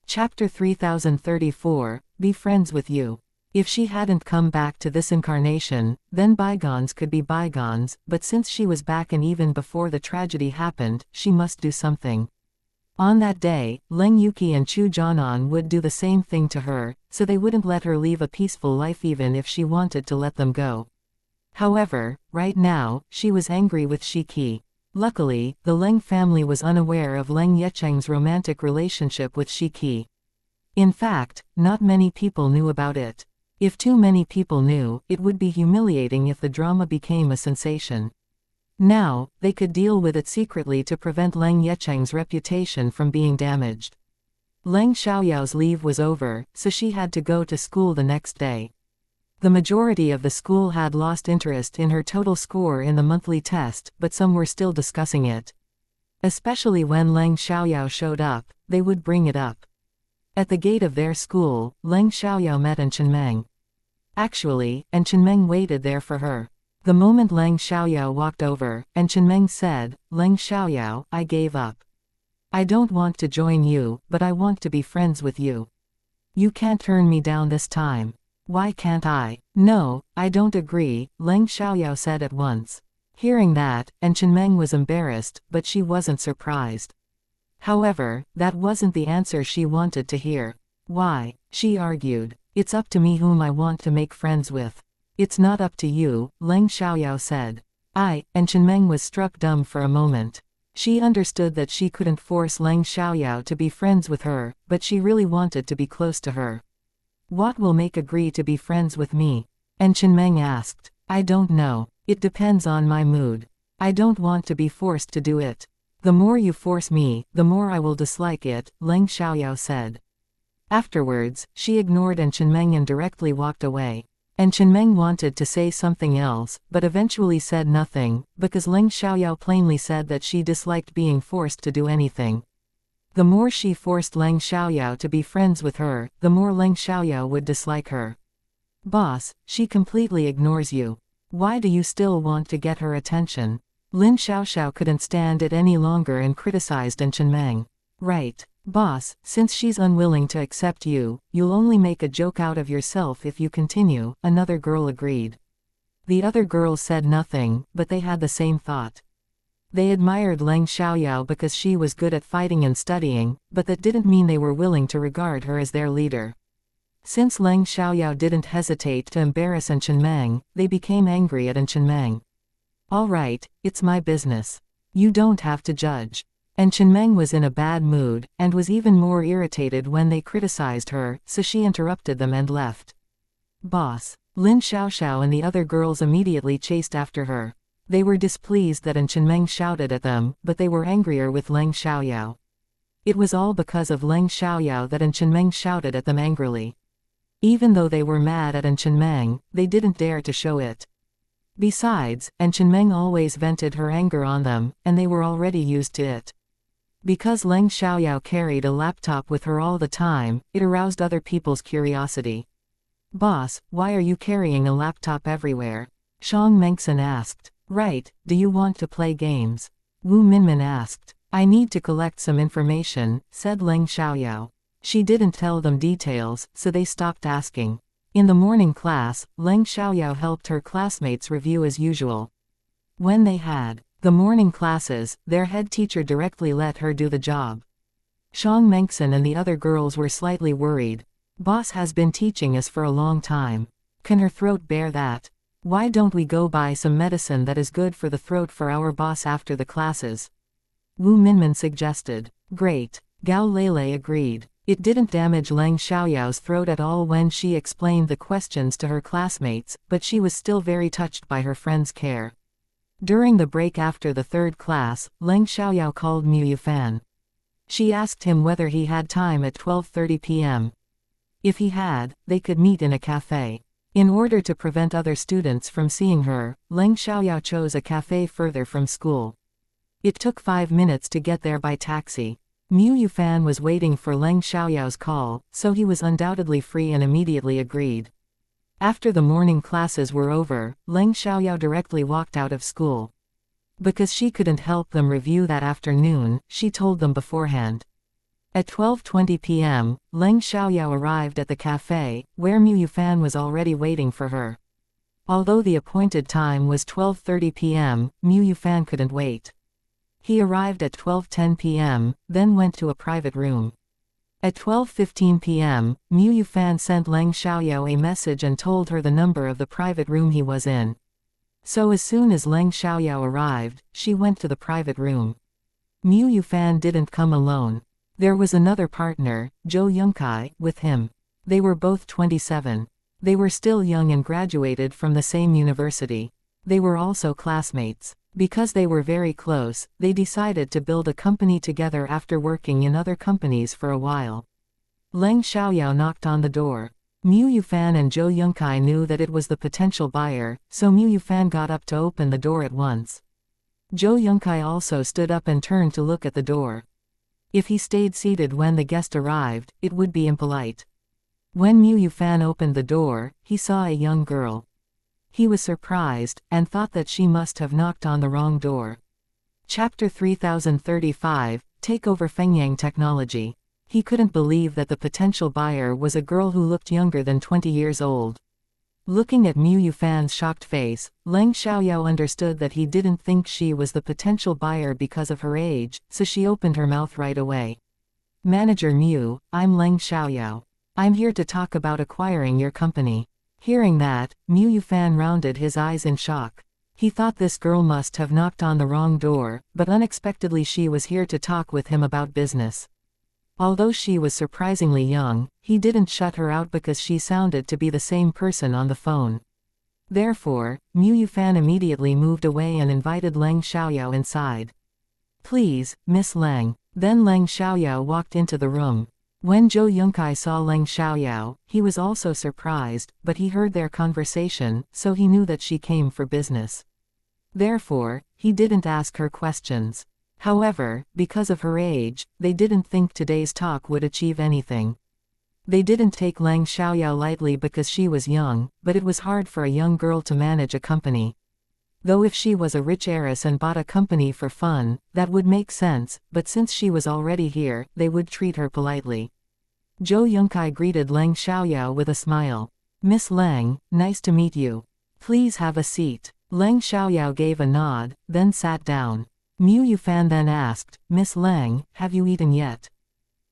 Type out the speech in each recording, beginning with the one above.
Chapter 3034, Be Friends with You. If she hadn't come back to this incarnation, then bygones could be bygones, but since she was back and even before the tragedy happened, she must do something. On that day, Leng Yuki and Chu Jianan would do the same thing to her, so they wouldn't let her leave a peaceful life even if she wanted to let them go. However, right now, she was angry with Shiki. Luckily, the Leng family was unaware of Leng Yecheng's romantic relationship with Shiki. In fact, not many people knew about it. If too many people knew, it would be humiliating if the drama became a sensation. Now, they could deal with it secretly to prevent Leng Yecheng's reputation from being damaged. Leng Xiaoyao's leave was over, so she had to go to school the next day. The majority of the school had lost interest in her total score in the monthly test, but some were still discussing it. Especially when Leng Xiaoyao showed up, they would bring it up. At the gate of their school, Leng Xiaoyao met An Chenmeng. Actually, An Chenmeng waited there for her. The moment Leng Xiaoyao walked over, An Chenmeng said, "Leng Xiaoyao, I gave up. I don't want to join you, but I want to be friends with you. You can't turn me down this time." "Why can't I?" "No, I don't agree," Leng Xiaoyao said at once. Hearing that, An Chenmeng was embarrassed, but she wasn't surprised. However, that wasn't the answer she wanted to hear. "Why?" she argued. "It's up to me whom I want to make friends with. It's not up to you," Leng Xiaoyao said. An Chenmeng was struck dumb for a moment. She understood that she couldn't force Leng Xiaoyao to be friends with her, but she really wanted to be close to her. "What will make agree to be friends with me?" An Chenmeng asked. "I don't know. It depends on my mood. I don't want to be forced to do it. The more you force me, the more I will dislike it," Leng Xiaoyao said. Afterwards, she ignored An Chenmeng and directly walked away. An Chenmeng wanted to say something else, but eventually said nothing, because Leng Xiaoyao plainly said that she disliked being forced to do anything. The more she forced Leng Xiaoyao to be friends with her, the more Leng Xiaoyao would dislike her. "Boss, she completely ignores you. Why do you still want to get her attention?" Lin Xiaoxiao couldn't stand it any longer and criticized An Chenmeng. "Right. Boss, since she's unwilling to accept you, you'll only make a joke out of yourself if you continue," another girl agreed. The other girls said nothing, but they had the same thought. They admired Leng Xiaoyao because she was good at fighting and studying, but that didn't mean they were willing to regard her as their leader. Since Leng Xiaoyao didn't hesitate to embarrass An Chenmeng, they became angry at An Chenmeng. "All right, it's my business. You don't have to judge." An Chenmeng was in a bad mood, and was even more irritated when they criticized her, so she interrupted them and left. "Boss." Lin Xiaoxiao and the other girls immediately chased after her. They were displeased that An Chenmeng shouted at them, but they were angrier with Leng Xiaoyao. It was all because of Leng Xiaoyao that An Chenmeng shouted at them angrily. Even though they were mad at An Chenmeng, they didn't dare to show it. Besides, An Chenmeng always vented her anger on them, and they were already used to it. Because Leng Xiaoyao carried a laptop with her all the time, it aroused other people's curiosity. "Boss, why are you carrying a laptop everywhere?" Shang Mengson asked. "Right, do you want to play games?" Wu Minmin asked. "I need to collect some information," said Leng Xiaoyao. She didn't tell them details, so they stopped asking. In the morning class, Leng Xiaoyao helped her classmates review as usual. When they had the morning classes, their head teacher directly let her do the job. Shang Mengson and the other girls were slightly worried. "Boss has been teaching us for a long time. Can her throat bear that? Why don't we go buy some medicine that is good for the throat for our boss after the classes?" Wu Minmin suggested. "Great." Gao Lele agreed. It didn't damage Leng Xiaoyao's throat at all when she explained the questions to her classmates, but she was still very touched by her friend's care. During the break after the third class, Leng Xiaoyao called Mu Yufan. She asked him whether he had time at 12:30 p.m. If he had, they could meet in a cafe. In order to prevent other students from seeing her, Leng Xiaoyao chose a cafe further from school. It took 5 minutes to get there by taxi. Mu Yufan was waiting for Leng Xiaoyao's call, so he was undoubtedly free and immediately agreed. After the morning classes were over, Leng Xiaoyao directly walked out of school. Because she couldn't help them review that afternoon, she told them beforehand. At 12:20 p.m., Leng Xiaoyao arrived at the cafe, where Mu Yufan was already waiting for her. Although the appointed time was 12:30 p.m., Mu Yufan couldn't wait. He arrived at 12:10 p.m., then went to a private room. At 12:15 p.m., Mu Yufan sent Leng Xiaoyao a message and told her the number of the private room he was in. So as soon as Leng Xiaoyao arrived, she went to the private room. Mu Yufan didn't come alone. There was another partner, Zhou Yongkai, with him. They were both 27. They were still young and graduated from the same university. They were also classmates. Because they were very close, they decided to build a company together after working in other companies for a while. Leng Xiaoyao knocked on the door. Mu Yufan and Zhou Yongkai knew that it was the potential buyer, so Mu Yufan got up to open the door at once. Zhou Yongkai also stood up and turned to look at the door. If he stayed seated when the guest arrived, it would be impolite. When Mu Yufan opened the door, he saw a young girl. He was surprised, and thought that she must have knocked on the wrong door. Chapter 3035, Takeover Fengyang Technology. He couldn't believe that the potential buyer was a girl who looked younger than 20 years old. Looking at Mu Yufan's shocked face, Leng Xiaoyao understood that he didn't think she was the potential buyer because of her age, so she opened her mouth right away. Manager Mu, I'm Leng Xiaoyao. I'm here to talk about acquiring your company. Hearing that, Mu Yufan rounded his eyes in shock. He thought this girl must have knocked on the wrong door, but unexpectedly she was here to talk with him about business. Although she was surprisingly young, he didn't shut her out because she sounded to be the same person on the phone. Therefore, Mu Yufan immediately moved away and invited Leng Xiaoyao inside. Please, Miss Leng. Then Leng Xiaoyao walked into the room. When Zhou Yongkai saw Leng Xiaoyao, he was also surprised, but he heard their conversation, so he knew that she came for business. Therefore, he didn't ask her questions. However, because of her age, they didn't think today's talk would achieve anything. They didn't take Leng Xiaoyao lightly because she was young, but it was hard for a young girl to manage a company. Though if she was a rich heiress and bought a company for fun, that would make sense, but since she was already here, they would treat her politely. Zhou Yongkai greeted Leng Xiaoyao with a smile. Miss Leng, nice to meet you. Please have a seat. Leng Xiaoyao gave a nod, then sat down. Mu Yufan then asked, Miss Leng, have you eaten yet?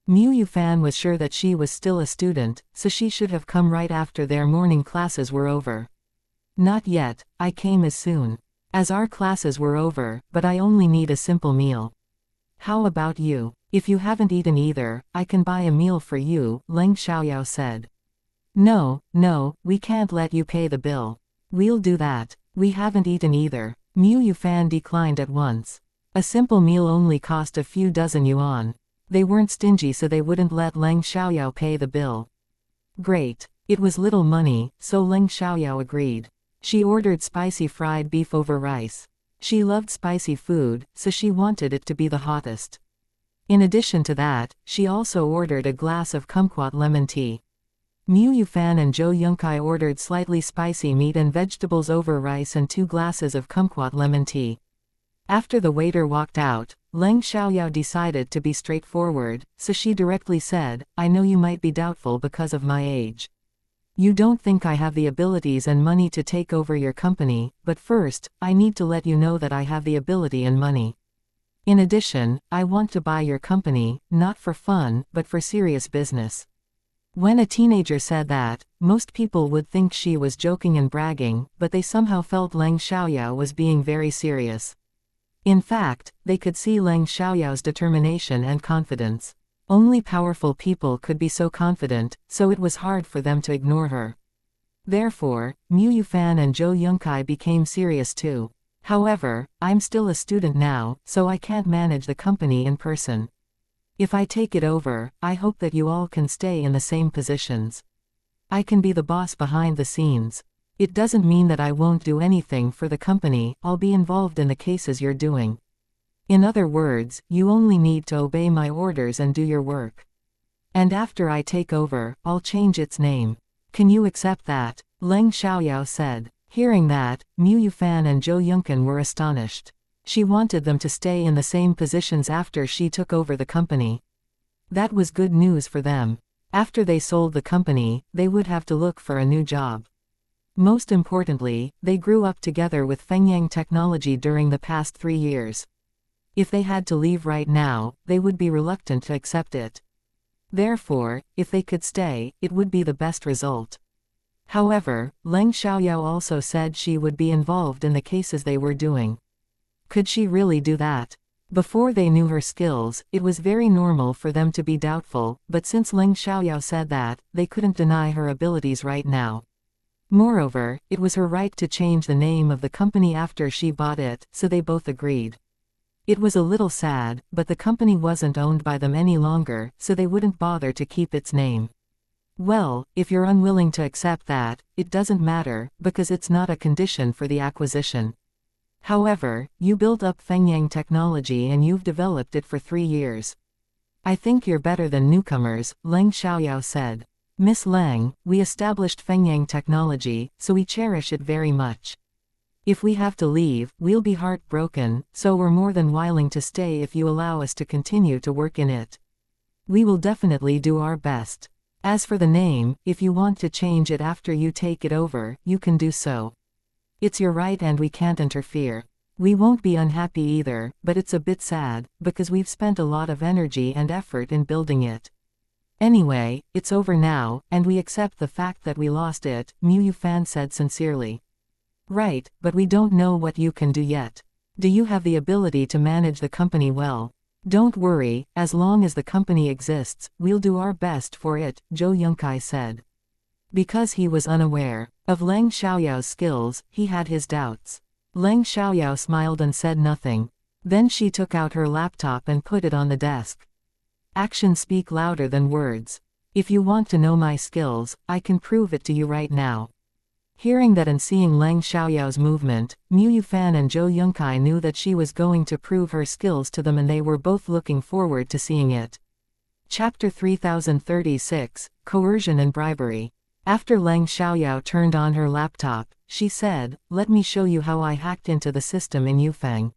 Mu Yufan was sure that she was still a student, so she should have come right after their morning classes were over. Not yet, I came as soon as our classes were over, but I only need a simple meal. How about you? If you haven't eaten either, I can buy a meal for you, Leng Xiaoyao said. No, we can't let you pay the bill. We'll do that. We haven't eaten either. Mu Yufan declined at once. A simple meal only cost a few dozen yuan. They weren't stingy, so they wouldn't let Leng Xiaoyao pay the bill. Great. It was little money, so Leng Xiaoyao agreed. She ordered spicy fried beef over rice. She loved spicy food, so she wanted it to be the hottest. In addition to that, she also ordered a glass of kumquat lemon tea. Mu Yufan and Zhou Yongkai ordered slightly spicy meat and vegetables over rice and 2 glasses of kumquat lemon tea. After the waiter walked out, Leng Xiaoyao decided to be straightforward, so she directly said, I know you might be doubtful because of my age. You don't think I have the abilities and money to take over your company, but first, I need to let you know that I have the ability and money. In addition, I want to buy your company, not for fun, but for serious business. When a teenager said that, most people would think she was joking and bragging, but they somehow felt Leng Xiaoyao was being very serious. In fact, they could see Leng Xiaoyao's determination and confidence. Only powerful people could be so confident, so it was hard for them to ignore her. Therefore, Mu Yufan and Zhou Yongkai became serious too. However, I'm still a student now, so I can't manage the company in person. If I take it over, I hope that you all can stay in the same positions. I can be the boss behind the scenes. It doesn't mean that I won't do anything for the company, I'll be involved in the cases you're doing. In other words, you only need to obey my orders and do your work. And after I take over, I'll change its name. Can you accept that? Leng Xiaoyao said. Hearing that, Mu Yufan and Zhou Yongkai were astonished. She wanted them to stay in the same positions after she took over the company. That was good news for them. After they sold the company, they would have to look for a new job. Most importantly, they grew up together with Fengyang technology during the past 3 years. If they had to leave right now, they would be reluctant to accept it. Therefore, if they could stay, it would be the best result. However, Leng Xiaoyao also said she would be involved in the cases they were doing. Could she really do that? Before they knew her skills, it was very normal for them to be doubtful, but since Leng Xiaoyao said that, they couldn't deny her abilities right now. Moreover, it was her right to change the name of the company after she bought it, so they both agreed. It was a little sad, but the company wasn't owned by them any longer, so they wouldn't bother to keep its name. Well, if you're unwilling to accept that, it doesn't matter, because it's not a condition for the acquisition. However, you built up Fengyang technology and you've developed it for 3 years. I think you're better than newcomers, Leng Xiaoyao said. Miss Leng, we established Fengyang technology, so we cherish it very much. If we have to leave, we'll be heartbroken, so we're more than willing to stay if you allow us to continue to work in it. We will definitely do our best. As for the name, if you want to change it after you take it over, you can do so. It's your right and we can't interfere. We won't be unhappy either, but it's a bit sad, because we've spent a lot of energy and effort in building it. Anyway, it's over now, and we accept the fact that we lost it, Mu Yufan said sincerely. Right, but we don't know what you can do yet. Do you have the ability to manage the company well? Don't worry, as long as the company exists, we'll do our best for it, Zhou Yunkai said. Because he was unaware of Leng Xiaoyao's skills, he had his doubts. Leng Xiaoyao smiled and said nothing. Then she took out her laptop and put it on the desk. Actions speak louder than words. If you want to know my skills, I can prove it to you right now. Hearing that and seeing Leng Xiaoyao's movement, Mu Yufan and Zhou Yunkai knew that she was going to prove her skills to them and they were both looking forward to seeing it. Chapter 3036, Coercion and Bribery. After Leng Xiaoyao turned on her laptop, she said, "Let me show you how I hacked into the system in Yufeng.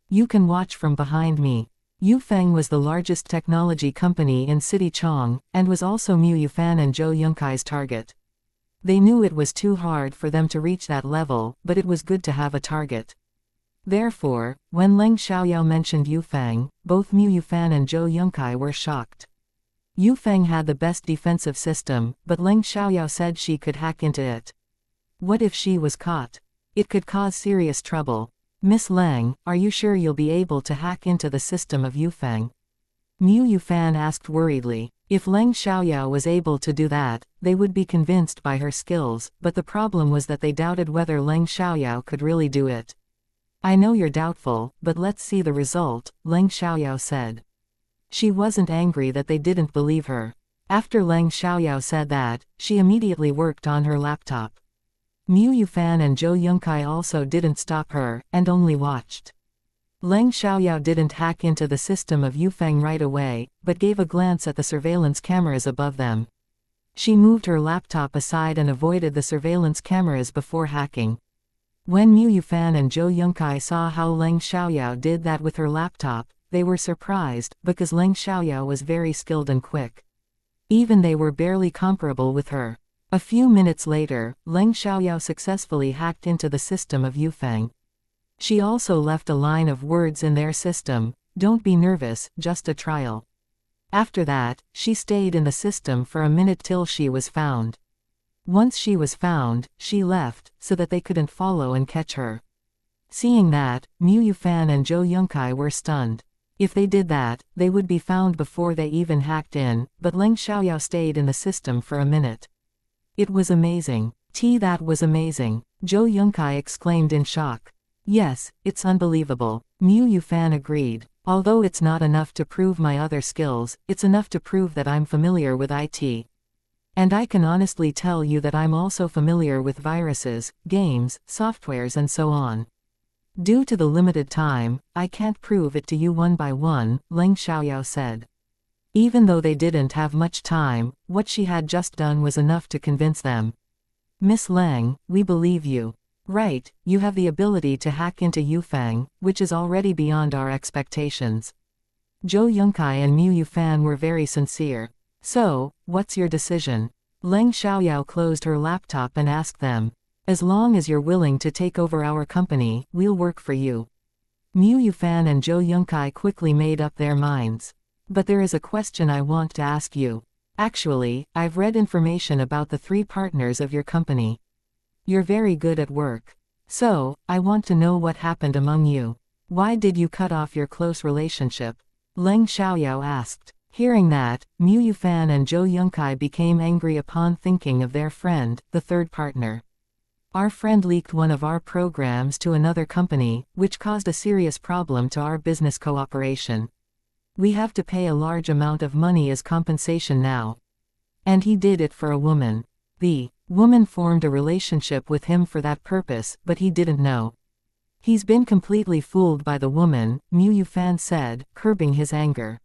You can watch from behind me." Yufeng was the largest technology company in City Chong, and was also Mu Yufan and Zhou Yunkai's target. They knew it was too hard for them to reach that level, but it was good to have a target. Therefore, when Leng Xiaoyao mentioned Yufeng, both Mu Yufan and Zhou Yunkai were shocked. Yufeng had the best defensive system, but Leng Xiaoyao said she could hack into it. What if she was caught? It could cause serious trouble. Miss Leng, are you sure you'll be able to hack into the system of Yufeng? Mu Yufan asked worriedly. If Leng Xiaoyao was able to do that, they would be convinced by her skills, but the problem was that they doubted whether Leng Xiaoyao could really do it. I know you're doubtful, but let's see the result, Leng Xiaoyao said. She wasn't angry that they didn't believe her. After Leng Xiaoyao said that, she immediately worked on her laptop. Mu Yufan and Zhou Yunkai also didn't stop her, and only watched. Leng Xiaoyao didn't hack into the system of Yufeng right away, but gave a glance at the surveillance cameras above them. She moved her laptop aside and avoided the surveillance cameras before hacking. When Mu Yufan and Zhou Yunkai saw how Leng Xiaoyao did that with her laptop, they were surprised, because Leng Xiaoyao was very skilled and quick. Even they were barely comparable with her. A few minutes later, Leng Xiaoyao successfully hacked into the system of Yufeng. She also left a line of words in their system, "Don't be nervous, just a trial." After that, she stayed in the system for a minute till she was found. Once she was found, she left, so that they couldn't follow and catch her. Seeing that, Mu Yufan and Zhou Yunkai were stunned. If they did that, they would be found before they even hacked in, but Leng Xiaoyao stayed in the system for a minute. It was amazing. That was amazing, Zhou Yunkai exclaimed in shock. Yes, it's unbelievable, Mu Yufan agreed. Although it's not enough to prove my other skills, it's enough to prove that I'm familiar with IT. And I can honestly tell you that I'm also familiar with viruses, games, softwares and so on. Due to the limited time, I can't prove it to you one by one, Leng Xiaoyao said. Even though they didn't have much time, what she had just done was enough to convince them. Miss Leng, we believe you. Right, you have the ability to hack into Yufeng, which is already beyond our expectations. Zhou Yongkai and Mu Yufan were very sincere. So, what's your decision? Leng Xiaoyao closed her laptop and asked them. As long as you're willing to take over our company, we'll work for you. Mu Yufan and Zhou Yongkai quickly made up their minds. But there is a question I want to ask you. Actually, I've read information about the 3 partners of your company. You're very good at work. So, I want to know what happened among you. Why did you cut off your close relationship? Leng Xiaoyao asked. Hearing that, Mu Yufan and Zhou Yongkai became angry upon thinking of their friend, the 3rd partner. Our friend leaked one of our programs to another company, which caused a serious problem to our business cooperation. We have to pay a large amount of money as compensation now. And he did it for a woman. The woman formed a relationship with him for that purpose, but he didn't know. He's been completely fooled by the woman, Mu Yufan said, curbing his anger.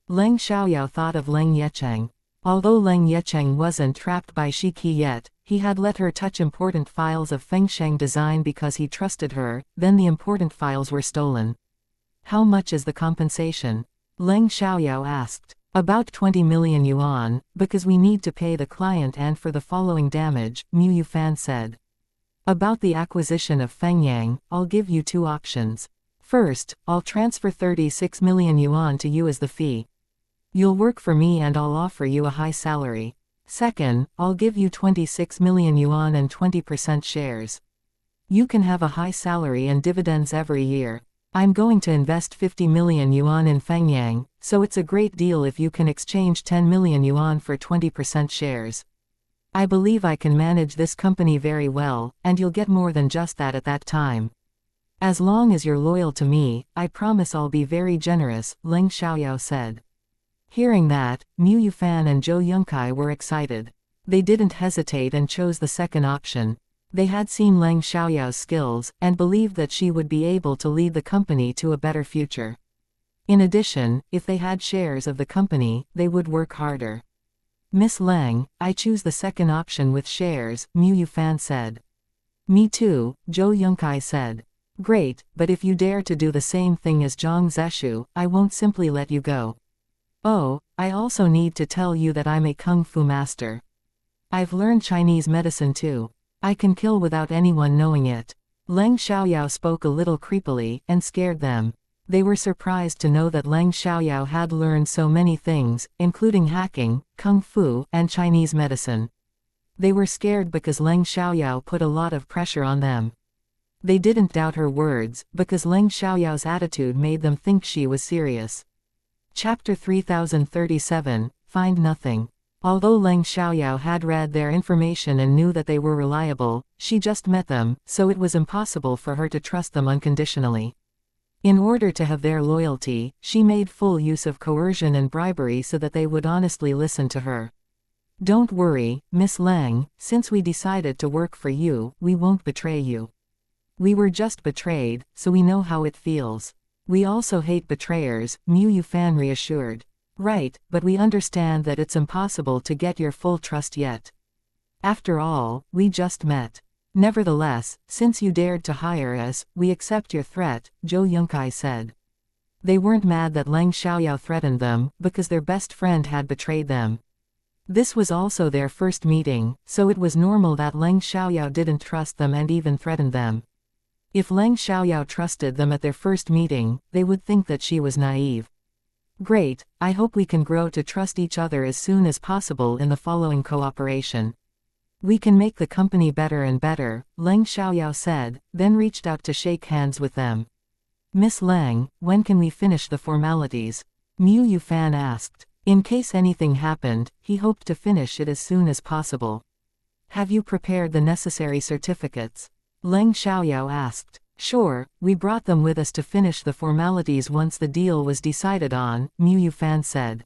Leng Xiaoyao thought of Leng Yecheng. Although Leng Yecheng wasn't trapped by Shiki yet, he had let her touch important files of Fengsheng design because he trusted her, then the important files were stolen. How much is the compensation? Leng Xiaoyao asked. About 20 million yuan, because we need to pay the client and for the following damage, Mu Yufan said. About the acquisition of Fengyang, I'll give you 2 options. First, I'll transfer 36 million yuan to you as the fee. You'll work for me and I'll offer you a high salary. Second, I'll give you 26 million yuan and 20% shares. You can have a high salary and dividends every year. I'm going to invest 50 million yuan in Fengyang, so it's a great deal if you can exchange 10 million yuan for 20% shares. I believe I can manage this company very well, and you'll get more than just that at that time. As long as you're loyal to me, I promise I'll be very generous, Leng Xiaoyao said. Hearing that, Mu Yufan and Zhou Yongkai were excited. They didn't hesitate and chose the second option. They had seen Leng Xiaoyao's skills, and believed that she would be able to lead the company to a better future. In addition, if they had shares of the company, they would work harder. Miss Leng, I choose the second option with shares, Mu Yufan said. Me too, Zhou Yongkai said. Great, but if you dare to do the same thing as Zhang Zeshu, I won't simply let you go. Oh, I also need to tell you that I'm a kung fu master. I've learned Chinese medicine too. I can kill without anyone knowing it. Leng Xiaoyao spoke a little creepily, and scared them. They were surprised to know that Leng Xiaoyao had learned so many things, including hacking, kung fu, and Chinese medicine. They were scared because Leng Xiaoyao put a lot of pressure on them. They didn't doubt her words, because Leng Xiaoyao's attitude made them think she was serious. Chapter 3037, Find Nothing. Although Leng Xiaoyao had read their information and knew that they were reliable, she just met them, so it was impossible for her to trust them unconditionally. In order to have their loyalty, she made full use of coercion and bribery so that they would honestly listen to her. Don't worry, Miss Leng, since we decided to work for you, we won't betray you. We were just betrayed, so we know how it feels. We also hate betrayers, Mu Yufan reassured. Right, but we understand that it's impossible to get your full trust yet. After all, we just met. Nevertheless, since you dared to hire us, we accept your threat, Zhou Yongkai said. They weren't mad that Leng Xiaoyao threatened them, because their best friend had betrayed them. This was also their first meeting, so it was normal that Leng Xiaoyao didn't trust them and even threatened them. If Leng Xiaoyao trusted them at their first meeting, they would think that she was naive. Great, I hope we can grow to trust each other as soon as possible in the following cooperation. We can make the company better and better, Leng Xiaoyao said, then reached out to shake hands with them. Miss Leng, when can we finish the formalities? Mu Yufan asked. In case anything happened, he hoped to finish it as soon as possible. Have you prepared the necessary certificates? Leng Xiaoyao asked. Sure, we brought them with us to finish the formalities once the deal was decided on, Mu Yufan said.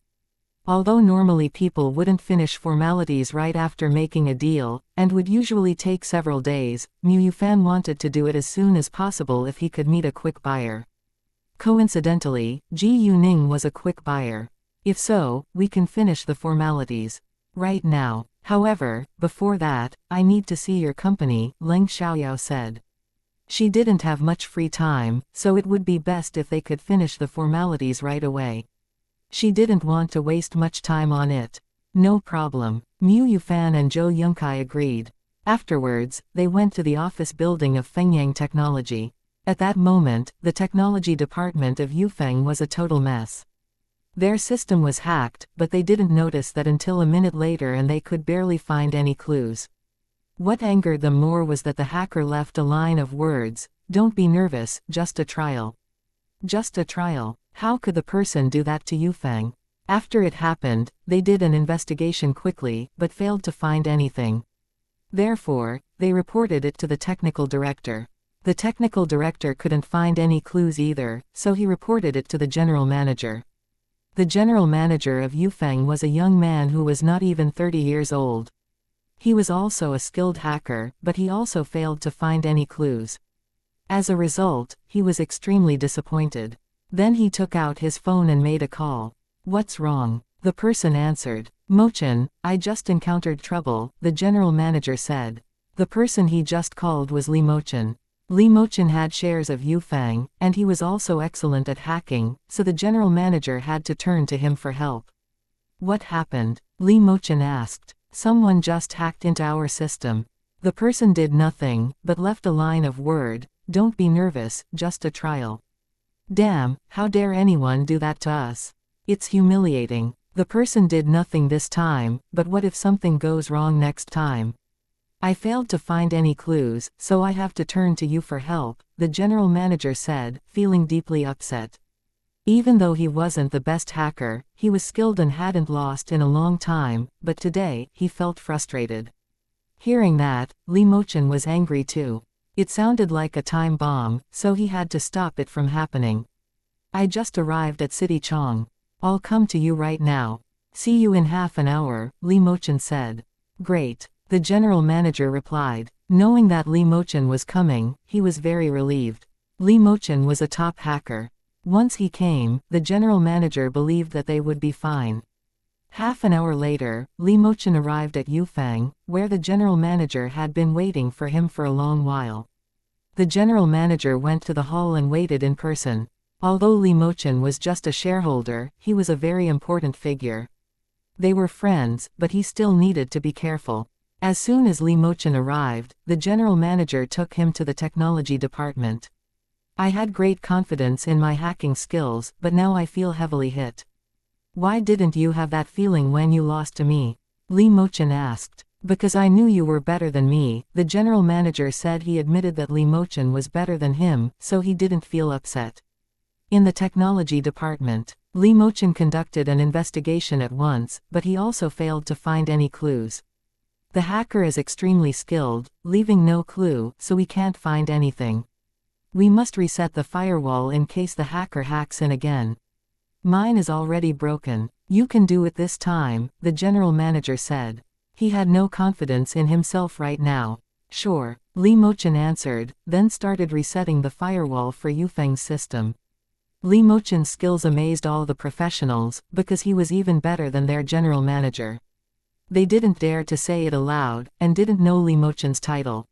Although normally people wouldn't finish formalities right after making a deal, and would usually take several days, Mu Yufan wanted to do it as soon as possible if he could meet a quick buyer. Coincidentally, Ji Yuning was a quick buyer. If so, we can finish the formalities right now. However, before that, I need to see your company, Leng Xiaoyao said. She didn't have much free time, so it would be best if they could finish the formalities right away. She didn't want to waste much time on it. No problem. Mu Yufan and Zhou Yunkai agreed. Afterwards, they went to the office building of Fengyang Technology. At that moment, the technology department of Yufeng was a total mess. Their system was hacked, but they didn't notice that until a minute later, and they could barely find any clues. What angered them more was that the hacker left a line of words: "Don't be nervous, just a trial." Just a trial. How could the person do that to Yufeng? After it happened, they did an investigation quickly, but failed to find anything. Therefore, they reported it to the technical director. The technical director couldn't find any clues either, so he reported it to the general manager. The general manager of Yufeng was a young man who was not even 30 years old. He was also a skilled hacker, but he also failed to find any clues. As a result, he was extremely disappointed. Then he took out his phone and made a call. "What's wrong?" The person answered. "Mochin, I just encountered trouble," the general manager said. The person he just called was Li Mochin. Li Mochin had shares of Yufeng, and he was also excellent at hacking, so the general manager had to turn to him for help. "What happened?" Li Mochin asked. "Someone just hacked into our system." The person did nothing, but left a line of word: "Don't be nervous, just a trial." "Damn, how dare anyone do that to us? It's humiliating." The person did nothing this time, but what if something goes wrong next time? "I failed to find any clues, so I have to turn to you for help," the general manager said, feeling deeply upset. Even though he wasn't the best hacker, he was skilled and hadn't lost in a long time, but today, he felt frustrated. Hearing that, Li Mochin was angry too. It sounded like a time bomb, so he had to stop it from happening. "I just arrived at City Chong. I'll come to you right now. See you in half an hour," Li Mochin said. "Great," the general manager replied. Knowing that Li Mochin was coming, he was very relieved. Li Mochin was a top hacker. Once he came, the general manager believed that they would be fine. Half an hour later, Li Mochin arrived at Yufeng, where the general manager had been waiting for him for a long while. The general manager went to the hall and waited in person. Although Li Mochin was just a shareholder, he was a very important figure. They were friends, but he still needed to be careful. As soon as Li Mochin arrived, the general manager took him to the technology department. "I had great confidence in my hacking skills, but now I feel heavily hit." "Why didn't you have that feeling when you lost to me?" Li Mochin asked. "Because I knew you were better than me," the general manager said. He admitted that Li Mochin was better than him, so he didn't feel upset. In the technology department, Li Mochin conducted an investigation at once, but he also failed to find any clues. "The hacker is extremely skilled, leaving no clue, so we can't find anything. We must reset the firewall in case the hacker hacks in again. Mine is already broken. You can do it this time," the general manager said. He had no confidence in himself right now. "Sure," Li Mochin answered, then started resetting the firewall for Yufeng's system. Li Mochin's skills amazed all the professionals, because he was even better than their general manager. They didn't dare to say it aloud, and didn't know Li Mochin's title.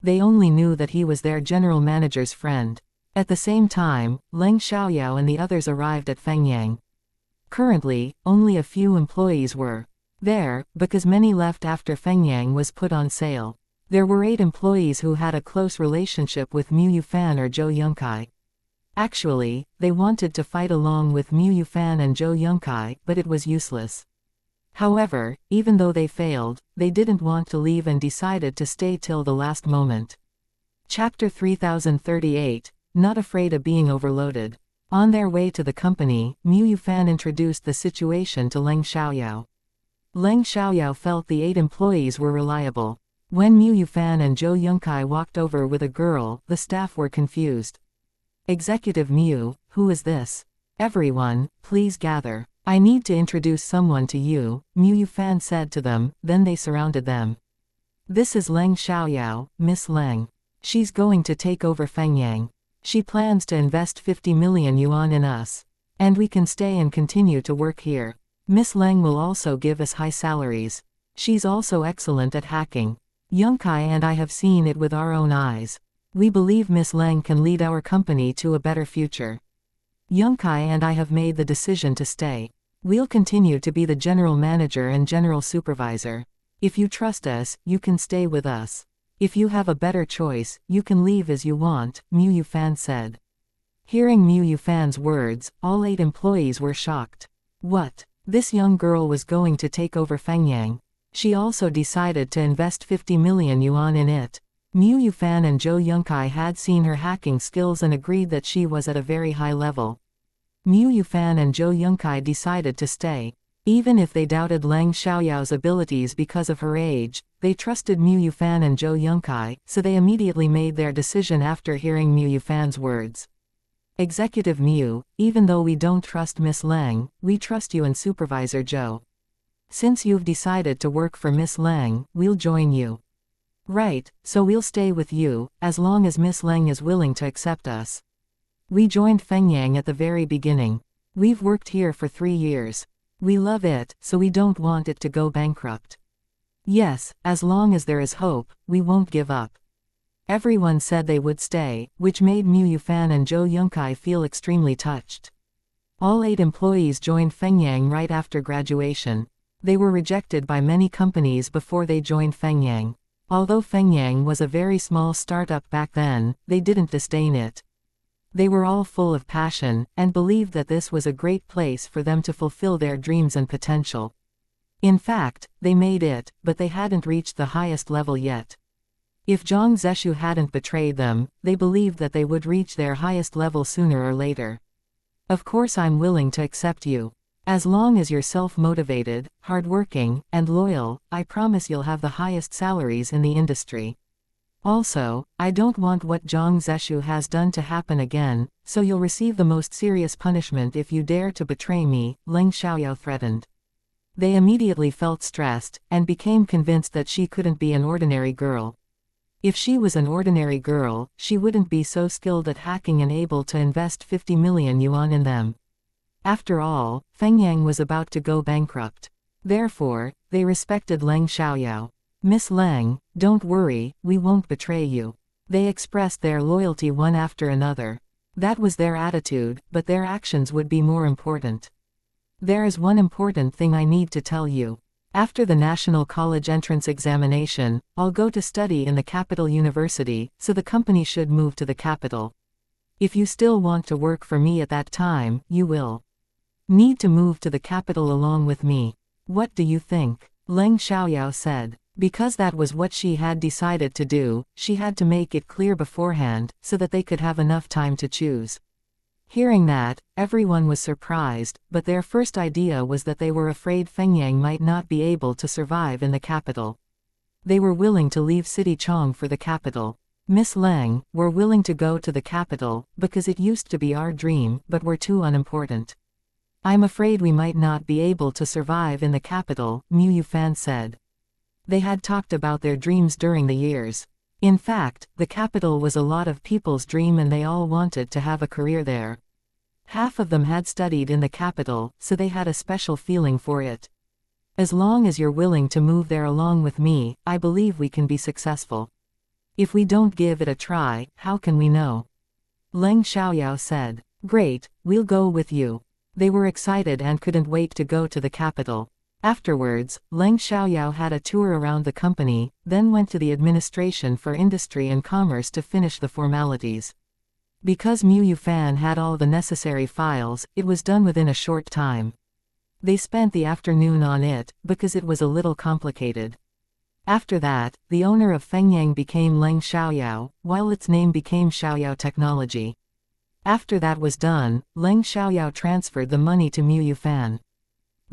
They only knew that he was their general manager's friend. At the same time, Leng Xiaoyao and the others arrived at Fengyang. Currently, only a few employees were there, because many left after Fengyang was put on sale. There were 8 employees who had a close relationship with Mu Yufan or Zhou Yunkai. Actually, they wanted to fight along with Mu Yufan and Zhou Yunkai, but it was useless. However, even though they failed, they didn't want to leave and decided to stay till the last moment. Chapter 3038, Not Afraid of Being Overloaded. On their way to the company, Mu Yufan introduced the situation to Leng Xiaoyao. Leng Xiaoyao felt the 8 employees were reliable. When Mu Yufan and Zhou Yunkai walked over with a girl, the staff were confused. "Executive Mu, who is this? Everyone, please gather. I need to introduce someone to you," Mu Yufan said to them, then they surrounded them. "This is Leng Xiaoyao, Miss Leng. She's going to take over Fengyang. She plans to invest 50 million yuan in us. And we can stay and continue to work here. Miss Leng will also give us high salaries. She's also excellent at hacking. Yunkai and I have seen it with our own eyes. We believe Miss Lang can lead our company to a better future. Yunkai and I have made the decision to stay. We'll continue to be the general manager and general supervisor. If you trust us, you can stay with us. If you have a better choice, you can leave as you want, Mu Yufan said. Hearing Mu Yufan's words, all 8 employees were shocked. What? This young girl was going to take over Fengyang. She also decided to invest 50 million yuan in it. Mu Yufan and Zhou Yunkai had seen her hacking skills and agreed that she was at a very high level. Mu Yufan and Zhou Yunkai decided to stay. Even if they doubted Leng Xiaoyao's abilities because of her age, they trusted Mu Yufan and Zhou Yunkai, so they immediately made their decision after hearing Mu Yufan's words. Executive Mu, even though we don't trust Miss Lang, we trust you and Supervisor Zhou. Since you've decided to work for Miss Lang, we'll join you. Right, so we'll stay with you, as long as Miss Lang is willing to accept us. We joined Fengyang at the very beginning. We've worked here for 3 years. We love it, so we don't want it to go bankrupt. Yes, as long as there is hope, we won't give up. Everyone said they would stay, which made Mu Yufan and Zhou Yunkai feel extremely touched. All 8 employees joined Fengyang right after graduation. They were rejected by many companies before they joined Fengyang. Although Fengyang was a very small startup back then, they didn't disdain it. They were all full of passion, and believed that this was a great place for them to fulfill their dreams and potential. In fact, they made it, but they hadn't reached the highest level yet. If Zhang Zeshu hadn't betrayed them, they believed that they would reach their highest level sooner or later. Of course I'm willing to accept you. As long as you're self-motivated, hardworking, and loyal, I promise you'll have the highest salaries in the industry. Also, I don't want what Zhang Zeshu has done to happen again, so you'll receive the most serious punishment if you dare to betray me, Leng Xiaoyao threatened. They immediately felt stressed, and became convinced that she couldn't be an ordinary girl. If she was an ordinary girl, she wouldn't be so skilled at hacking and able to invest 50 million yuan in them. After all, Fengyang was about to go bankrupt. Therefore, they respected Leng Xiaoyao. Miss Leng, don't worry, we won't betray you. They expressed their loyalty one after another. That was their attitude, but their actions would be more important. There is one important thing I need to tell you. After the National College entrance examination, I'll go to study in the capital university, so the company should move to the capital. If you still want to work for me at that time, you will need to move to the capital along with me. What do you think? Leng Xiaoyao said. Because that was what she had decided to do, she had to make it clear beforehand, so that they could have enough time to choose. Hearing that, everyone was surprised, but their first idea was that they were afraid Fengyang might not be able to survive in the capital. They were willing to leave City Chong for the capital. Miss Leng, we're willing to go to the capital, because it used to be our dream, but we're too unimportant. I'm afraid we might not be able to survive in the capital, Mu Yufan said. They had talked about their dreams during the years. In fact, the capital was a lot of people's dream and they all wanted to have a career there. Half of them had studied in the capital, so they had a special feeling for it. As long as you're willing to move there along with me, I believe we can be successful. If we don't give it a try, how can we know? Leng Xiaoyao said. Great, we'll go with you. They were excited and couldn't wait to go to the capital. Afterwards, Leng Xiaoyao had a tour around the company, then went to the Administration for Industry and Commerce to finish the formalities. Because Mu Yufan had all the necessary files, it was done within a short time. They spent the afternoon on it, because it was a little complicated. After that, the owner of Fengyang became Leng Xiaoyao, while its name became Xiaoyao Technology. After that was done, Leng Xiaoyao transferred the money to Mu Yufan.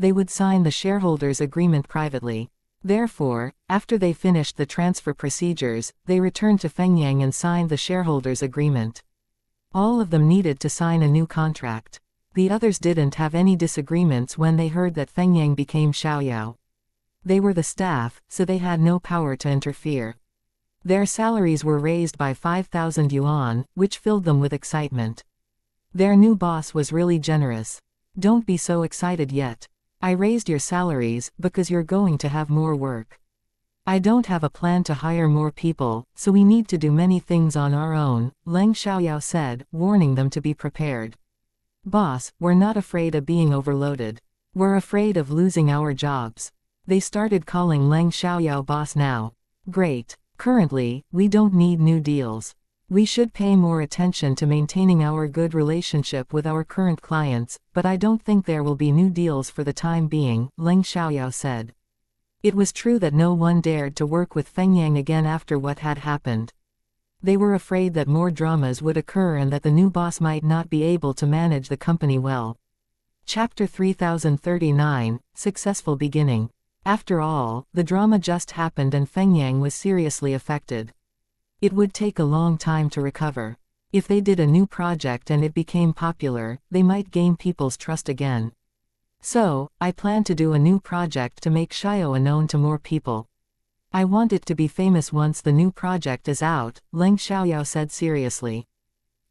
They would sign the shareholders' agreement privately. Therefore, after they finished the transfer procedures, they returned to Fengyang and signed the shareholders' agreement. All of them needed to sign a new contract. The others didn't have any disagreements when they heard that Fengyang became Xiaoyao. They were the staff, so they had no power to interfere. Their salaries were raised by 5,000 yuan, which filled them with excitement. Their new boss was really generous. Don't be so excited yet. I raised your salaries, because you're going to have more work. I don't have a plan to hire more people, so we need to do many things on our own, Leng Xiaoyao said, warning them to be prepared. Boss, we're not afraid of being overloaded. We're afraid of losing our jobs. They started calling Leng Xiaoyao boss now. Great. Currently, we don't need new deals. We should pay more attention to maintaining our good relationship with our current clients, but I don't think there will be new deals for the time being, Leng Xiaoyao said. It was true that no one dared to work with Feng Yang again after what had happened. They were afraid that more dramas would occur and that the new boss might not be able to manage the company well. Chapter 3039, Successful Beginning. After all, the drama just happened and Feng Yang was seriously affected. It would take a long time to recover. If they did a new project and it became popular, they might gain people's trust again. So, I plan to do a new project to make Xiaoa known to more people. I want it to be famous once the new project is out, Leng Xiaoyao said seriously.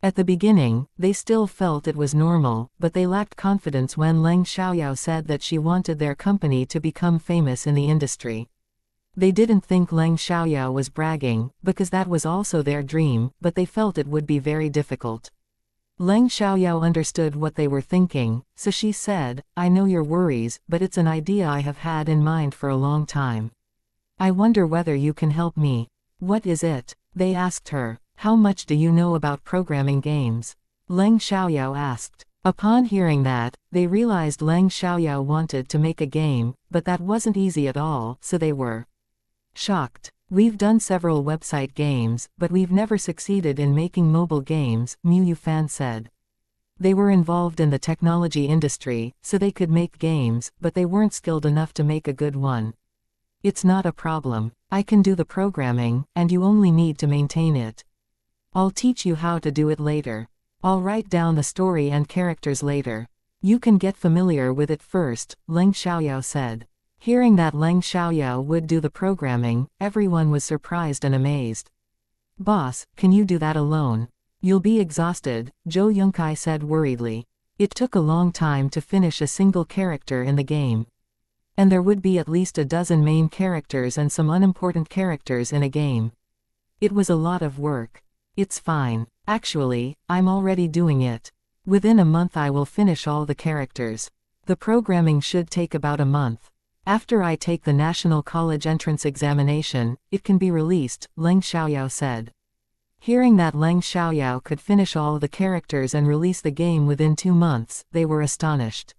At the beginning, they still felt it was normal, but they lacked confidence when Leng Xiaoyao said that she wanted their company to become famous in the industry. They didn't think Leng Xiaoyao was bragging, because that was also their dream, but they felt it would be very difficult. Leng Xiaoyao understood what they were thinking, so she said, I know your worries, but it's an idea I have had in mind for a long time. I wonder whether you can help me. What is it? They asked her. How much do you know about programming games? Leng Xiaoyao asked. Upon hearing that, they realized Leng Xiaoyao wanted to make a game, but that wasn't easy at all, so they were shocked. We've done several website games, but we've never succeeded in making mobile games, Mu Yufan said. They were involved in the technology industry, so they could make games, but they weren't skilled enough to make a good one. It's not a problem. I can do the programming, and you only need to maintain it. I'll teach you how to do it later. I'll write down the story and characters later. You can get familiar with it first, Leng Xiaoyao said. Hearing that Leng Xiaoyao would do the programming, everyone was surprised and amazed. Boss, can you do that alone? You'll be exhausted, Zhou Yunkai said worriedly. It took a long time to finish a single character in the game. And there would be at least a dozen main characters and some unimportant characters in a game. It was a lot of work. It's fine. Actually, I'm already doing it. Within a month I will finish all the characters. The programming should take about a month. After I take the National College Entrance Examination, it can be released, Leng Xiaoyao said. Hearing that Leng Xiaoyao could finish all the characters and release the game within 2 months, they were astonished.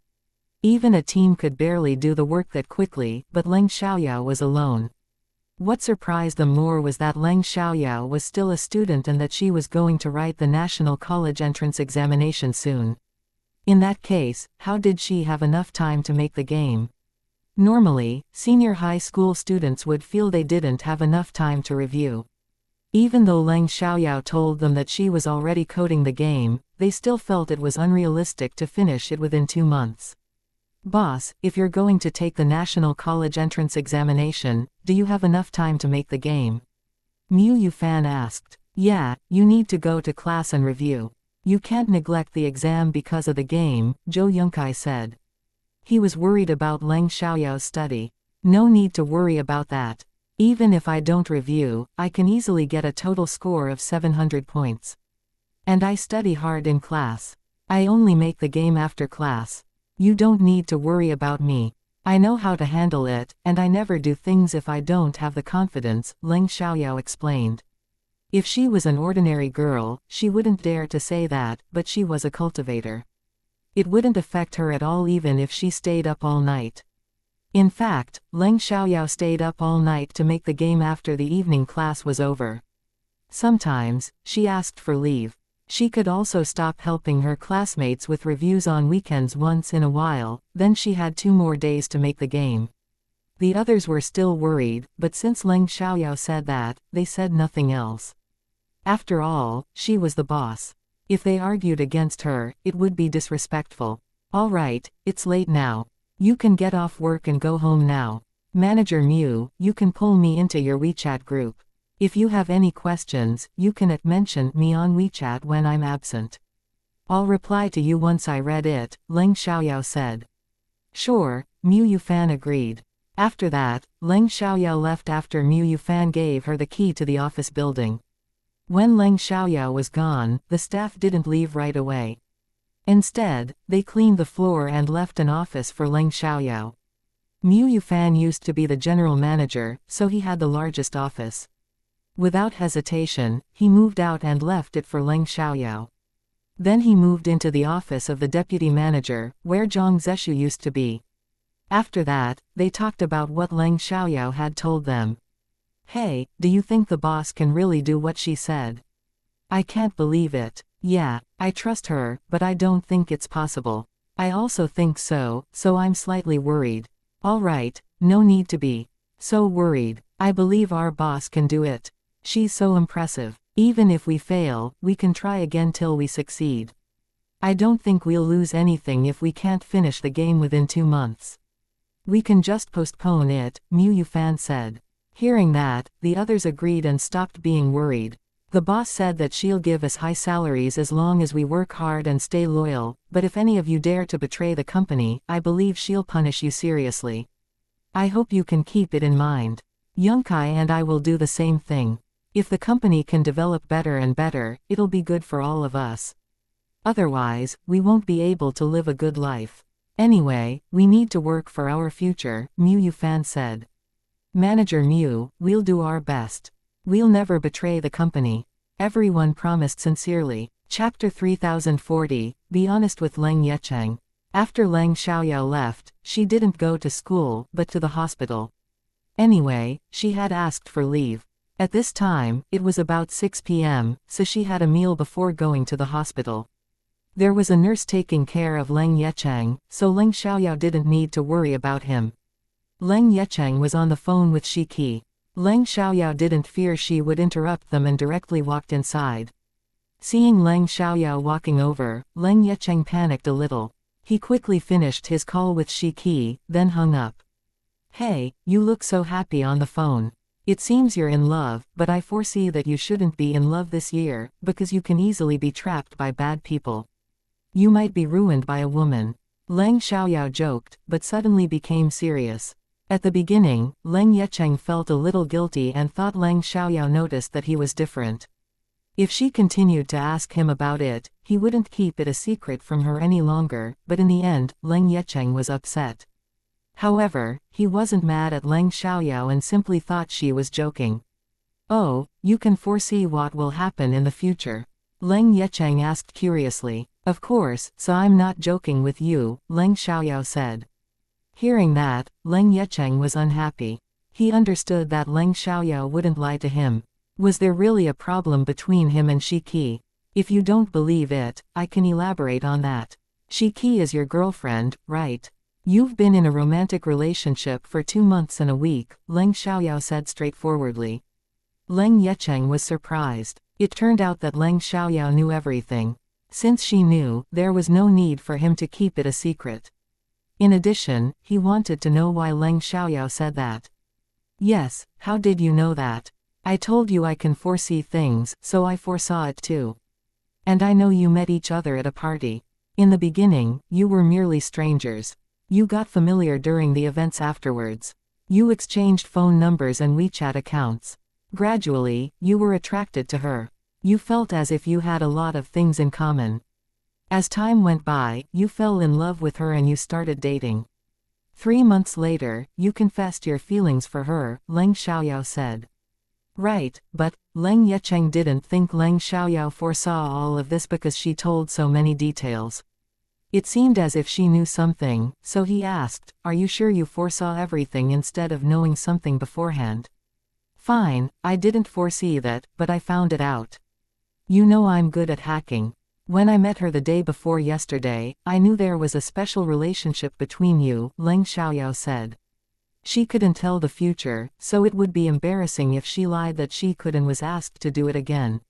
Even a team could barely do the work that quickly, but Leng Xiaoyao was alone. What surprised them more was that Leng Xiaoyao was still a student and that she was going to write the National College Entrance Examination soon. In that case, how did she have enough time to make the game? Normally, senior high school students would feel they didn't have enough time to review. Even though Leng Xiaoyao told them that she was already coding the game, they still felt it was unrealistic to finish it within 2 months. Boss, if you're going to take the National College Entrance Examination, do you have enough time to make the game? Mu Yufan asked. Yeah, you need to go to class and review. You can't neglect the exam because of the game, Zhou Yunkai said. He was worried about Leng Xiaoyao's study. No need to worry about that. Even if I don't review, I can easily get a total score of 700 points. And I study hard in class. I only make the game after class. You don't need to worry about me. I know how to handle it, and I never do things if I don't have the confidence, Leng Xiaoyao explained. If she was an ordinary girl, she wouldn't dare to say that, but she was a cultivator. It wouldn't affect her at all even if she stayed up all night. In fact, Leng Xiaoyao stayed up all night to make the game after the evening class was over. Sometimes, she asked for leave. She could also stop helping her classmates with reviews on weekends once in a while, then she had 2 more days to make the game. The others were still worried, but since Leng Xiaoyao said that, they said nothing else. After all, she was the boss. If they argued against her, it would be disrespectful. All right, it's late now. You can get off work and go home now. Manager Mu, you can pull me into your WeChat group. If you have any questions, you can mention me on WeChat when I'm absent. I'll reply to you once I read it, Leng Xiaoyao said. Sure, Mu Yufan agreed. After that, Leng Xiaoyao left after Mu Yufan gave her the key to the office building. When Leng Xiaoyao was gone, the staff didn't leave right away. Instead, they cleaned the floor and left an office for Leng Xiaoyao. Mu Yufan used to be the general manager, so he had the largest office. Without hesitation, he moved out and left it for Leng Xiaoyao. Then he moved into the office of the deputy manager, where Zhang Zeshu used to be. After that, they talked about what Leng Xiaoyao had told them. Hey, do you think the boss can really do what she said? I can't believe it. Yeah, I trust her, but I don't think it's possible. I also think so I'm slightly worried. Alright, no need to be so worried. I believe our boss can do it. She's so impressive. Even if we fail, we can try again till we succeed. I don't think we'll lose anything if we can't finish the game within 2 months. We can just postpone it, Mu Yufan said. Hearing that, the others agreed and stopped being worried. The boss said that she'll give us high salaries as long as we work hard and stay loyal, but if any of you dare to betray the company, I believe she'll punish you seriously. I hope you can keep it in mind. Yunkai and I will do the same thing. If the company can develop better and better, it'll be good for all of us. Otherwise, we won't be able to live a good life. Anyway, we need to work for our future, Mu Yufan said. Manager Mu, we'll do our best. We'll never betray the company. Everyone promised sincerely. Chapter 3040, Be honest with Leng Yecheng. After Leng Xiaoyao left, she didn't go to school, but to the hospital. Anyway, she had asked for leave. At this time, it was about 6 p.m., so she had a meal before going to the hospital. There was a nurse taking care of Leng Yecheng, so Leng Xiaoyao didn't need to worry about him. Leng Yecheng was on the phone with Shi Qi. Leng Xiaoyao didn't fear she would interrupt them and directly walked inside. Seeing Leng Xiaoyao walking over, Leng Yecheng panicked a little. He quickly finished his call with Shi Qi, then hung up. Hey, you look so happy on the phone. It seems you're in love, but I foresee that you shouldn't be in love this year, because you can easily be trapped by bad people. You might be ruined by a woman. Leng Xiaoyao joked, but suddenly became serious. At the beginning, Leng Yecheng felt a little guilty and thought Leng Xiaoyao noticed that he was different. If she continued to ask him about it, he wouldn't keep it a secret from her any longer, but in the end, Leng Yecheng was upset. However, he wasn't mad at Leng Xiaoyao and simply thought she was joking. Oh, you can foresee what will happen in the future? Leng Yecheng asked curiously. Of course, so I'm not joking with you, Leng Xiaoyao said. Hearing that, Leng Yecheng was unhappy. He understood that Leng Xiaoyao wouldn't lie to him. Was there really a problem between him and Shi Qi? If you don't believe it, I can elaborate on that. Shi Qi is your girlfriend, right? You've been in a romantic relationship for 2 months and a week, Leng Xiaoyao said straightforwardly. Leng Yecheng was surprised. It turned out that Leng Xiaoyao knew everything. Since she knew, there was no need for him to keep it a secret. In addition, he wanted to know why Leng Xiaoyao said that. Yes, how did you know that? I told you I can foresee things, so I foresaw it too. And I know you met each other at a party. In the beginning, you were merely strangers. You got familiar during the events afterwards. You exchanged phone numbers and WeChat accounts. Gradually, you were attracted to her. You felt as if you had a lot of things in common. As time went by, you fell in love with her and you started dating. 3 months later, you confessed your feelings for her, Leng Xiaoyao said. Right, but Leng Yecheng didn't think Leng Xiaoyao foresaw all of this because she told so many details. It seemed as if she knew something, so he asked, "Are you sure you foresaw everything instead of knowing something beforehand?" "Fine, I didn't foresee that, but I found it out. You know I'm good at hacking. When I met her the day before yesterday, I knew there was a special relationship between you," Leng Xiaoyao said. She couldn't tell the future, so it would be embarrassing if she lied that she could and was asked to do it again.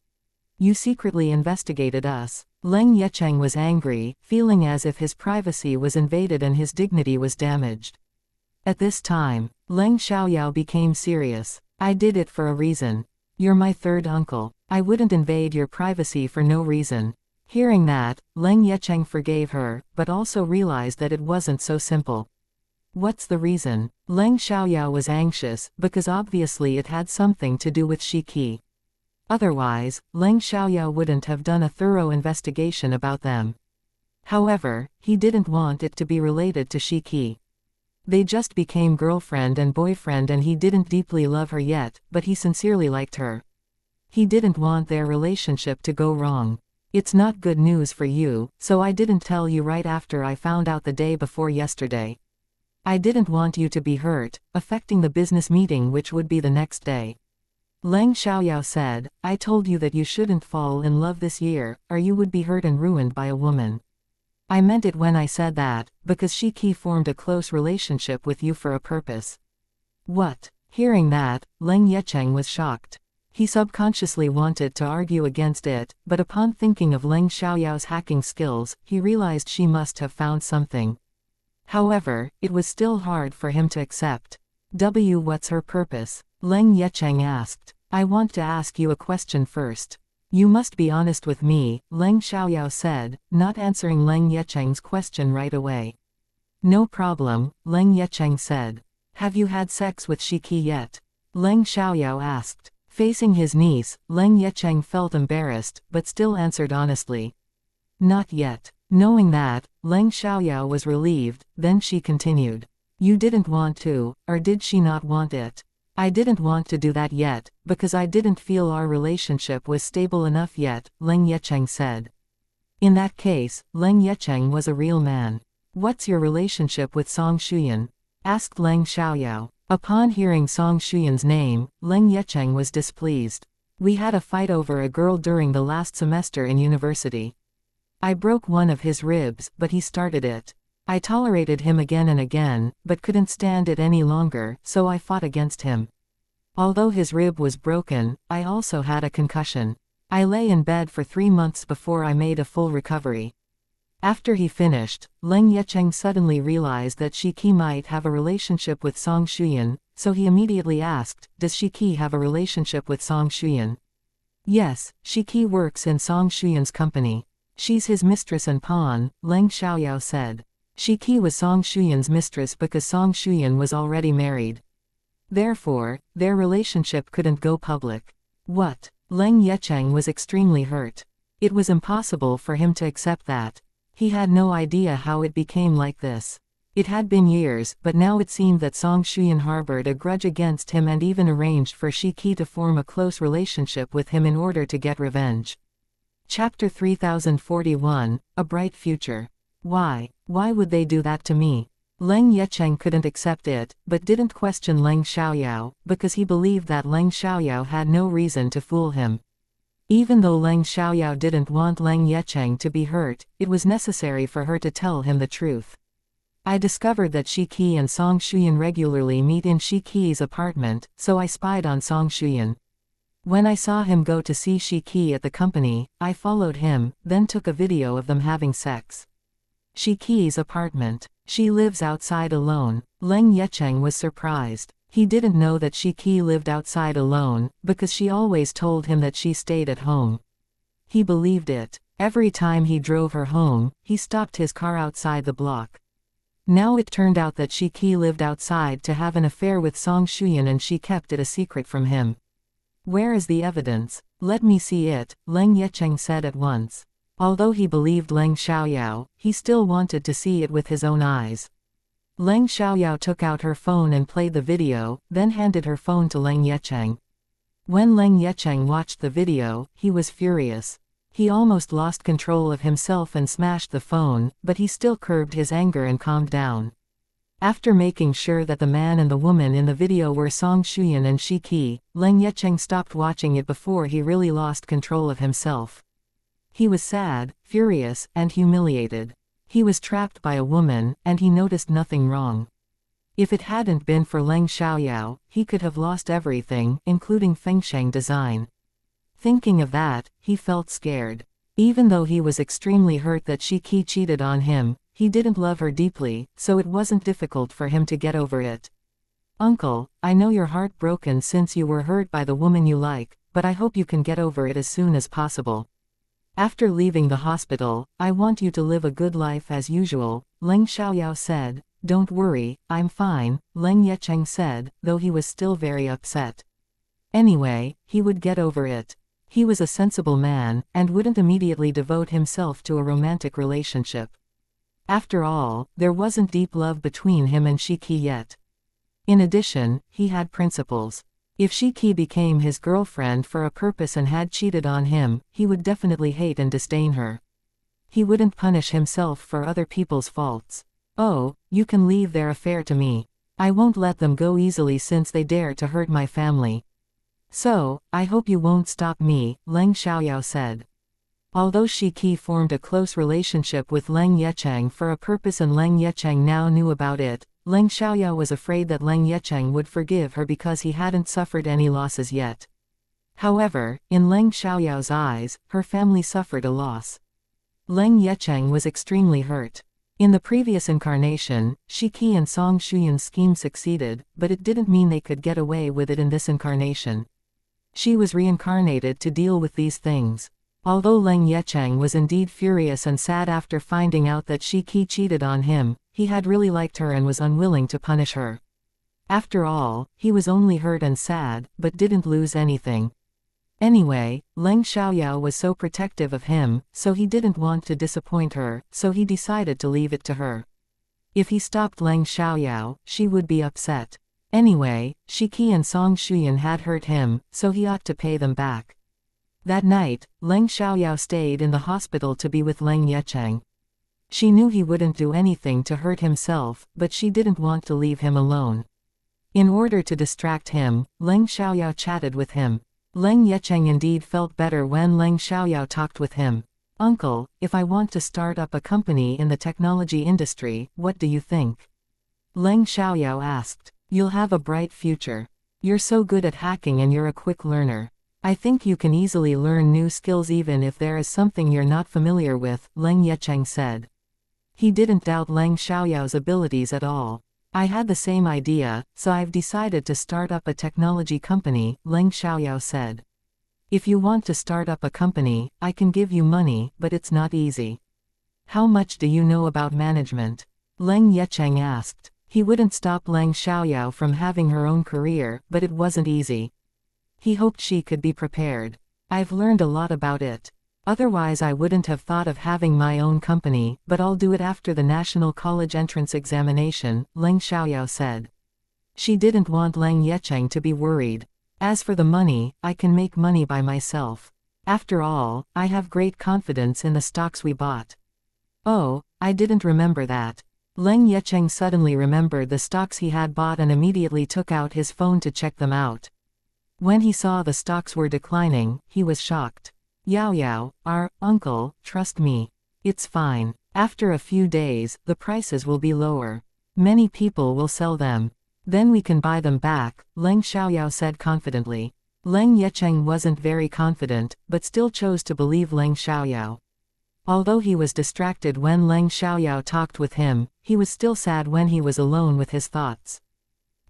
You secretly investigated us. Leng Yecheng was angry, feeling as if his privacy was invaded and his dignity was damaged. At this time, Leng Xiaoyao became serious. I did it for a reason. You're my third uncle. I wouldn't invade your privacy for no reason. Hearing that, Leng Yecheng forgave her, but also realized that it wasn't so simple. What's the reason? Leng Xiaoyao was anxious, because obviously it had something to do with Shiki. Otherwise, Leng Xiaoyao wouldn't have done a thorough investigation about them. However, he didn't want it to be related to Shiki. They just became girlfriend and boyfriend and he didn't deeply love her yet, but he sincerely liked her. He didn't want their relationship to go wrong. It's not good news for you, so I didn't tell you right after I found out the day before yesterday. I didn't want you to be hurt, affecting the business meeting which would be the next day. Leng Xiaoyao said, I told you that you shouldn't fall in love this year, or you would be hurt and ruined by a woman. I meant it when I said that, because Shiki formed a close relationship with you for a purpose. What? Hearing that, Leng Yecheng was shocked. He subconsciously wanted to argue against it, but upon thinking of Leng Xiaoyao's hacking skills, he realized she must have found something. However, it was still hard for him to accept. What's her purpose? Leng Yecheng asked. I want to ask you a question first. You must be honest with me, Leng Xiaoyao said, not answering Leng Yecheng's question right away. No problem, Leng Yecheng said. Have you had sex with Shiki yet? Leng Xiaoyao asked. Facing his niece, Leng Yecheng felt embarrassed, but still answered honestly. Not yet. Knowing that, Leng Xiaoyao was relieved, then she continued. You didn't want to, or did she not want it? I didn't want to do that yet, because I didn't feel our relationship was stable enough yet, Leng Yecheng said. In that case, Leng Yecheng was a real man. What's your relationship with Song Shuyan? Asked Leng Xiaoyao. Upon hearing Song Shuyan's name, Leng Yecheng was displeased. We had a fight over a girl during the last semester in university. I broke one of his ribs, but he started it. I tolerated him again and again, but couldn't stand it any longer, so I fought against him. Although his rib was broken, I also had a concussion. I lay in bed for 3 months before I made a full recovery. After he finished, Leng Yecheng suddenly realized that Shiki might have a relationship with Song Shuyan, so he immediately asked, does Shiki have a relationship with Song Shuyan? Yes, Shiki works in Song Shuyan's company. She's his mistress and pawn, Leng Xiaoyao said. Shiki was Song Shuyan's mistress because Song Shuyan was already married. Therefore, their relationship couldn't go public. What? Leng Yecheng was extremely hurt. It was impossible for him to accept that. He had no idea how it became like this. It had been years, but now it seemed that Song Shuyan harbored a grudge against him and even arranged for Shiki to form a close relationship with him in order to get revenge. Chapter 3041, A Bright Future. Why? Why would they do that to me? Leng Yecheng couldn't accept it, but didn't question Leng Xiaoyao, because he believed that Leng Xiaoyao had no reason to fool him. Even though Leng Xiaoyao didn't want Leng Yecheng to be hurt, it was necessary for her to tell him the truth. I discovered that Shiki and Song Shuyan regularly meet in Shiki's apartment, so I spied on Song Shuyan. When I saw him go to see Shiki at the company, I followed him, then took a video of them having sex. Shiki's apartment. She lives outside alone. Leng Yecheng was surprised. He didn't know that Shiki lived outside alone, because she always told him that she stayed at home. He believed it. Every time he drove her home, he stopped his car outside the block. Now it turned out that Shiki lived outside to have an affair with Song Shuyan and she kept it a secret from him. Where is the evidence? Let me see it, Leng Yecheng said at once. Although he believed Leng Xiaoyao, he still wanted to see it with his own eyes. Leng Xiaoyao took out her phone and played the video, then handed her phone to Leng Yecheng. When Leng Yecheng watched the video, he was furious. He almost lost control of himself and smashed the phone, but he still curbed his anger and calmed down. After making sure that the man and the woman in the video were Song Shuyan and Shiki, Leng Yecheng stopped watching it before he really lost control of himself. He was sad, furious, and humiliated. He was trapped by a woman, and he noticed nothing wrong. If it hadn't been for Leng Xiaoyao, he could have lost everything, including Fengsheng design. Thinking of that, he felt scared. Even though he was extremely hurt that Shiki cheated on him, he didn't love her deeply, so it wasn't difficult for him to get over it. Uncle, I know you're heartbroken since you were hurt by the woman you like, but I hope you can get over it as soon as possible. After leaving the hospital, I want you to live a good life as usual, Leng Xiaoyao said, "Don't worry, I'm fine," Leng Yecheng said, though he was still very upset. Anyway, he would get over it. He was a sensible man, and wouldn't immediately devote himself to a romantic relationship. After all, there wasn't deep love between him and Shiki yet. In addition, he had principles. If Shiki became his girlfriend for a purpose and had cheated on him, he would definitely hate and disdain her. He wouldn't punish himself for other people's faults. "Oh, you can leave their affair to me. I won't let them go easily since they dare to hurt my family. So, I hope you won't stop me," Leng Xiaoyao said. Although Shiki formed a close relationship with Leng Yecheng for a purpose and Leng Yecheng now knew about it, Leng Xiaoyao was afraid that Leng Yecheng would forgive her because he hadn't suffered any losses yet. However, in Leng Xiaoyao's eyes, her family suffered a loss. Leng Yecheng was extremely hurt. In the previous incarnation, Shiki and Song Shuyan's scheme succeeded, but it didn't mean they could get away with it in this incarnation. She was reincarnated to deal with these things. Although Leng Yecheng was indeed furious and sad after finding out that Shiki cheated on him, he had really liked her and was unwilling to punish her. After all, he was only hurt and sad, but didn't lose anything. Anyway, Leng Xiaoyao was so protective of him, so he didn't want to disappoint her, so he decided to leave it to her. If he stopped Leng Xiaoyao, she would be upset. Anyway, Shiki and Song Shuyan had hurt him, so he ought to pay them back. That night, Leng Xiaoyao stayed in the hospital to be with Leng Yecheng. She knew he wouldn't do anything to hurt himself, but she didn't want to leave him alone. In order to distract him, Leng Xiaoyao chatted with him. Leng Yecheng indeed felt better when Leng Xiaoyao talked with him. "Uncle, if I want to start up a company in the technology industry, what do you think?" Leng Xiaoyao asked. "You'll have a bright future. You're so good at hacking and you're a quick learner. I think you can easily learn new skills even if there is something you're not familiar with," Leng Yecheng said. He didn't doubt Leng Xiaoyao's abilities at all. "I had the same idea, so I've decided to start up a technology company," Leng Xiaoyao said. "If you want to start up a company, I can give you money, but it's not easy." "How much do you know about management?" Leng Yecheng asked. He wouldn't stop Leng Xiaoyao from having her own career, but it wasn't easy. He hoped she could be prepared. "I've learned a lot about it. Otherwise I wouldn't have thought of having my own company, but I'll do it after the National College Entrance Examination," Leng Xiaoyao said. She didn't want Leng Yecheng to be worried. "As for the money, I can make money by myself. After all, I have great confidence in the stocks we bought." "Oh, I didn't remember that." Leng Yecheng suddenly remembered the stocks he had bought and immediately took out his phone to check them out. When he saw the stocks were declining, he was shocked. "Yao, uncle, trust me. It's fine. After a few days, the prices will be lower. Many people will sell them. Then we can buy them back," Leng Xiaoyao said confidently. Leng Yecheng wasn't very confident, but still chose to believe Leng Xiaoyao. Although he was distracted when Leng Xiaoyao talked with him, he was still sad when he was alone with his thoughts.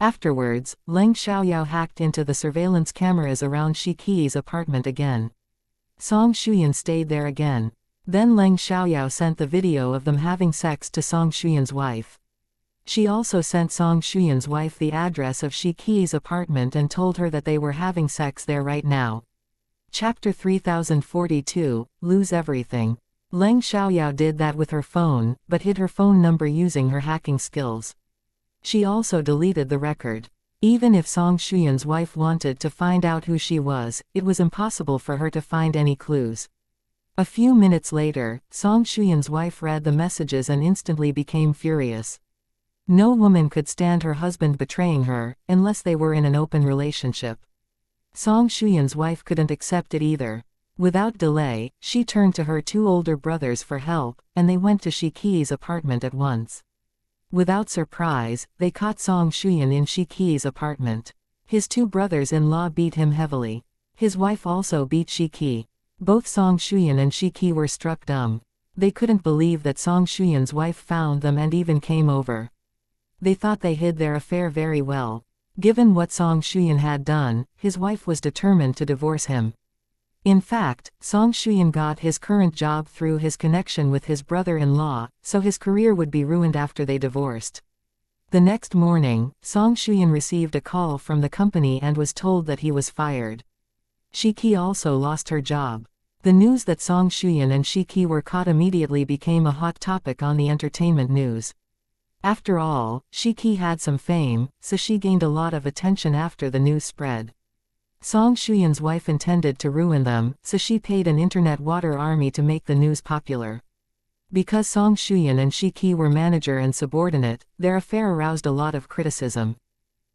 Afterwards, Leng Xiaoyao hacked into the surveillance cameras around Shiki's apartment again. Song Shuyan stayed there again. Then Leng Xiaoyao sent the video of them having sex to Song Shuyan's wife. She also sent Song Shuyan's wife the address of Shiki's apartment and told her that they were having sex there right now. Chapter 3042, Lose Everything. Leng Xiaoyao did that with her phone, but hid her phone number using her hacking skills. She also deleted the record. Even if Song Shuyan's wife wanted to find out who she was, it was impossible for her to find any clues. A few minutes later, Song Shuyan's wife read the messages and instantly became furious. No woman could stand her husband betraying her, unless they were in an open relationship. Song Shuyan's wife couldn't accept it either. Without delay, she turned to her two older brothers for help, and they went to Shiki's apartment at once. Without surprise, they caught Song Shuyan in Shiki's apartment. His two brothers-in-law beat him heavily. His wife also beat Shiki. Both Song Shuyan and Shiki were struck dumb. They couldn't believe that Song Shuyan's wife found them and even came over. They thought they hid their affair very well. Given what Song Shuyan had done, his wife was determined to divorce him. In fact, Song Shuyan got his current job through his connection with his brother-in-law, so his career would be ruined after they divorced. The next morning, Song Shuyan received a call from the company and was told that he was fired. Shiki also lost her job. The news that Song Shuyan and Shiki were caught immediately became a hot topic on the entertainment news. After all, Shiki had some fame, so she gained a lot of attention after the news spread. Song Shuyan's wife intended to ruin them, so she paid an internet water army to make the news popular. Because Song Shuyan and Shiki were manager and subordinate, their affair aroused a lot of criticism.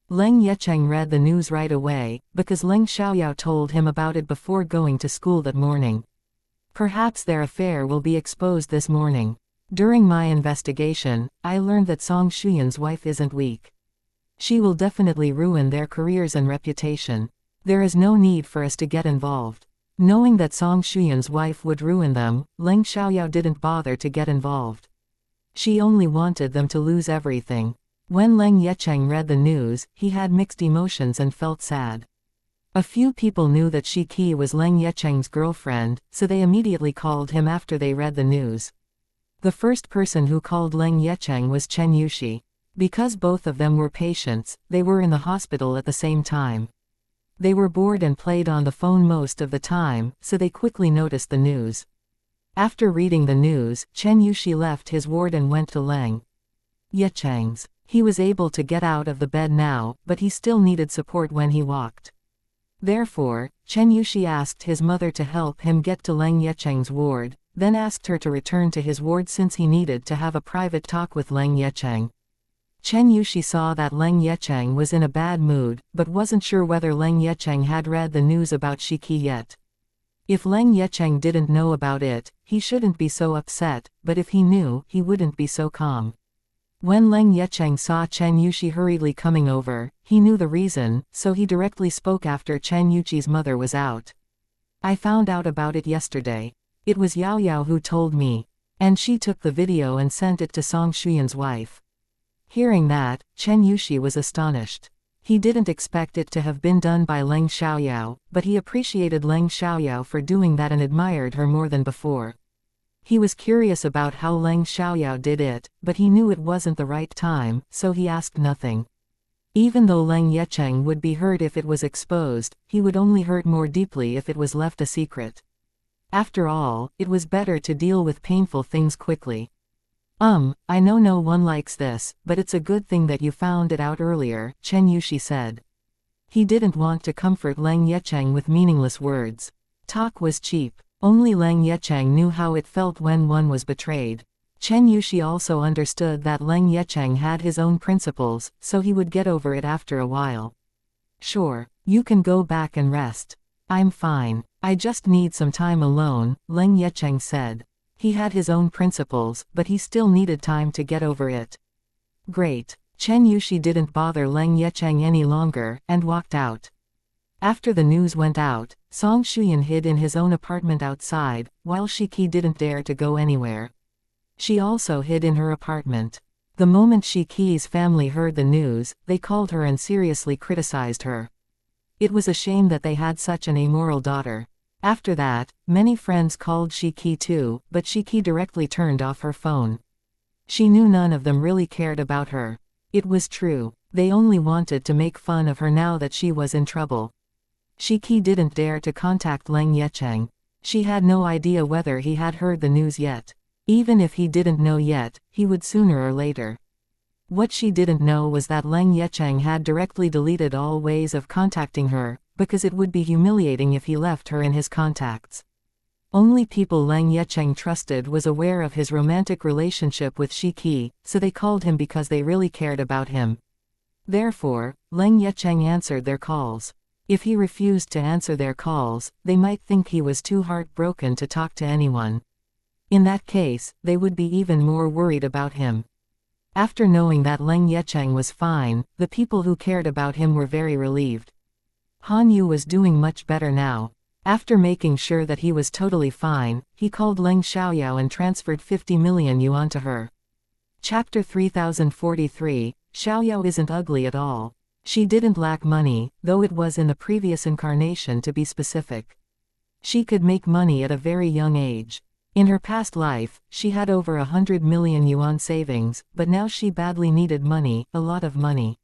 Leng Yecheng read the news right away, because Leng Xiaoyao told him about it before going to school that morning. Perhaps their affair will be exposed this morning. During my investigation, I learned that Song Shuyan's wife isn't weak. She will definitely ruin their careers and reputation. There is no need for us to get involved. Knowing that Song Shuyan's wife would ruin them, Leng Xiaoyao didn't bother to get involved. She only wanted them to lose everything. When Leng Yecheng read the news, he had mixed emotions and felt sad. A few people knew that Shiki was Leng Yecheng's girlfriend, so they immediately called him after they read the news. The first person who called Leng Yecheng was Chen Yushi. Because both of them were patients, they were in the hospital at the same time. They were bored and played on the phone most of the time, so they quickly noticed the news. After reading the news, Chen Yushi left his ward and went to Leng Yecheng's. He was able to get out of the bed now, but he still needed support when he walked. Therefore, Chen Yushi asked his mother to help him get to Leng Yecheng's ward, then asked her to return to his ward since he needed to have a private talk with Leng Yecheng. Chen Yushi saw that Leng Yecheng was in a bad mood, but wasn't sure whether Leng Yecheng had read the news about Shiki yet. If Leng Yecheng didn't know about it, he shouldn't be so upset, but if he knew, he wouldn't be so calm. When Leng Yecheng saw Chen Yushi hurriedly coming over, he knew the reason, so he directly spoke after Chen Yushi's mother was out. I found out about it yesterday. It was Yao Yao who told me. And she took the video and sent it to Song Shuyan's wife. Hearing that, Chen Yushi was astonished. He didn't expect it to have been done by Leng Xiaoyao, but he appreciated Leng Xiaoyao for doing that and admired her more than before. He was curious about how Leng Xiaoyao did it, but he knew it wasn't the right time, so he asked nothing. Even though Leng Yecheng would be hurt if it was exposed, he would only hurt more deeply if it was left a secret. After all, it was better to deal with painful things quickly. I know no one likes this, but it's a good thing that you found it out earlier, Chen Yushi said. He didn't want to comfort Leng Yecheng with meaningless words. Talk was cheap. Only Leng Yecheng knew how it felt when one was betrayed. Chen Yushi also understood that Leng Yecheng had his own principles, so he would get over it after a while. Sure, you can go back and rest. I'm fine. I just need some time alone, Leng Yecheng said. He had his own principles, but he still needed time to get over it. Great. Chen Yushi didn't bother Leng Yecheng any longer, and walked out. After the news went out, Song Shuyan hid in his own apartment outside, while Shiki didn't dare to go anywhere. She also hid in her apartment. The moment Shiki's family heard the news, they called her and seriously criticized her. It was a shame that they had such an amoral daughter. After that, many friends called Shiki too, but Shiki directly turned off her phone. She knew none of them really cared about her. It was true. They only wanted to make fun of her now that she was in trouble. Shiki didn't dare to contact Leng Yecheng. She had no idea whether he had heard the news yet. Even if he didn't know yet, he would sooner or later. What she didn't know was that Leng Yecheng had directly deleted all ways of contacting her, because it would be humiliating if he left her in his contacts. Only people Leng Yecheng trusted was aware of his romantic relationship with Shiki, so they called him because they really cared about him. Therefore, Leng Yecheng answered their calls. If he refused to answer their calls, they might think he was too heartbroken to talk to anyone. In that case, they would be even more worried about him. After knowing that Leng Yecheng was fine, the people who cared about him were very relieved. Han Yu was doing much better now. After making sure that he was totally fine, he called Leng Xiaoyao and transferred 50 million yuan to her. Chapter 3043, Xiaoyao isn't ugly at all. She didn't lack money, though it was in the previous incarnation to be specific. She could make money at a very young age. In her past life, she had over 100 million yuan savings, but now she badly needed money, a lot of money.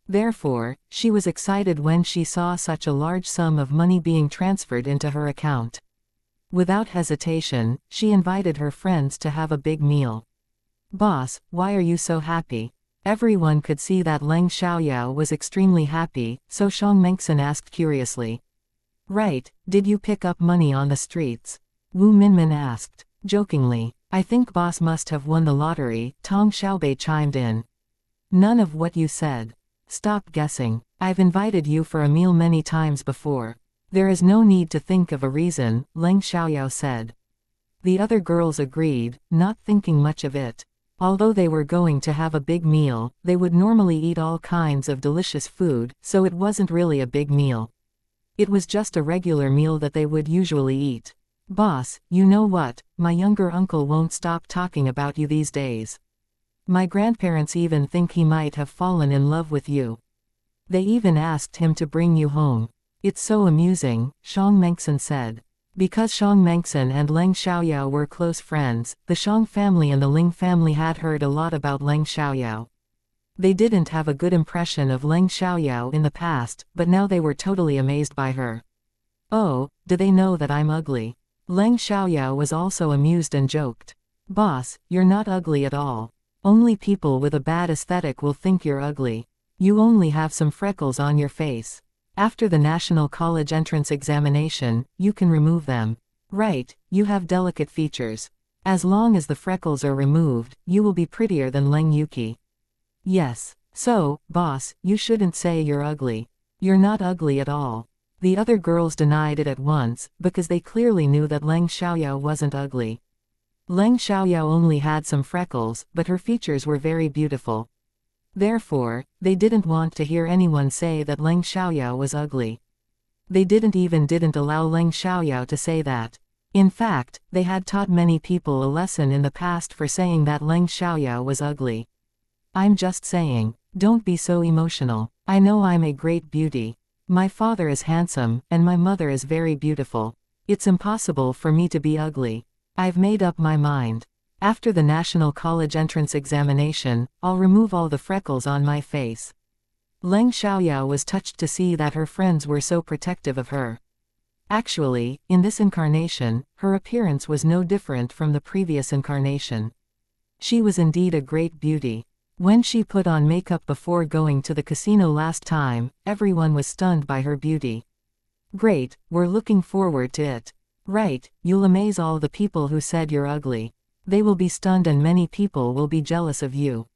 Therefore, she was excited when she saw such a large sum of money being transferred into her account. Without hesitation, she invited her friends to have a big meal. "Boss, why are you so happy?" Everyone could see that Leng Xiaoyao was extremely happy, so Xiang Mengxin asked curiously. "Right, did you pick up money on the streets?" Wu Minmin asked. Jokingly, "I think boss must have won the lottery," Tong Xiaobei chimed in. "None of what you said. Stop guessing. I've invited you for a meal many times before. There is no need to think of a reason," Leng Xiaoyao said. The other girls agreed, not thinking much of it. Although they were going to have a big meal, they would normally eat all kinds of delicious food, so it wasn't really a big meal. It was just a regular meal that they would usually eat. "Boss, you know what, my younger uncle won't stop talking about you these days. My grandparents even think he might have fallen in love with you. They even asked him to bring you home. It's so amusing," Xiang Mengxin said. Because Xiang Mengxin and Leng Xiaoyao were close friends, the Xiang family and the Ling family had heard a lot about Leng Xiaoyao. They didn't have a good impression of Leng Xiaoyao in the past, but now they were totally amazed by her. "Oh, do they know that I'm ugly?" Leng Xiaoyao was also amused and joked. "Boss, you're not ugly at all. Only people with a bad aesthetic will think you're ugly. You only have some freckles on your face. After the National College entrance examination, you can remove them. Right, you have delicate features. As long as the freckles are removed, you will be prettier than Leng Yuki." "Yes. So, boss, you shouldn't say you're ugly. You're not ugly at all." The other girls denied it at once, because they clearly knew that Leng Xiaoyao wasn't ugly. Leng Xiaoyao only had some freckles, but her features were very beautiful. Therefore, they didn't want to hear anyone say that Leng Xiaoyao was ugly. They didn't allow Leng Xiaoyao to say that. In fact, they had taught many people a lesson in the past for saying that Leng Xiaoyao was ugly. "I'm just saying, don't be so emotional. I know I'm a great beauty. My father is handsome, and my mother is very beautiful. It's impossible for me to be ugly. I've made up my mind. After the National College entrance examination, I'll remove all the freckles on my face." Leng Xiaoyao was touched to see that her friends were so protective of her. Actually, in this incarnation, her appearance was no different from the previous incarnation. She was indeed a great beauty. When she put on makeup before going to the casino last time, everyone was stunned by her beauty. "Great, we're looking forward to it. Right, you'll amaze all the people who said you're ugly. They will be stunned and many people will be jealous of you.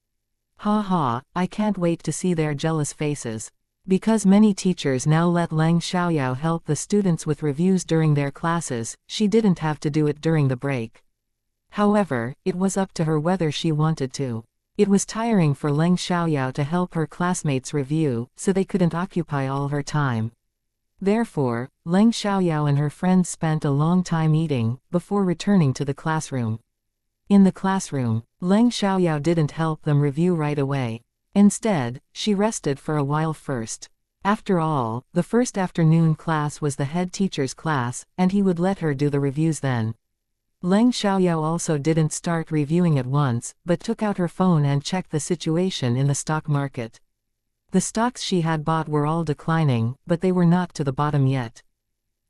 Ha ha, I can't wait to see their jealous faces." Because many teachers now let Leng Xiaoyao help the students with reviews during their classes, she didn't have to do it during the break. However, it was up to her whether she wanted to. It was tiring for Leng Xiaoyao to help her classmates review, so they couldn't occupy all her time. Therefore, Leng Xiaoyao and her friends spent a long time eating, before returning to the classroom. In the classroom, Leng Xiaoyao didn't help them review right away. Instead, she rested for a while first. After all, the first afternoon class was the head teacher's class, and he would let her do the reviews then. Leng Xiaoyao also didn't start reviewing at once, but took out her phone and checked the situation in the stock market. The stocks she had bought were all declining, but they were not to the bottom yet.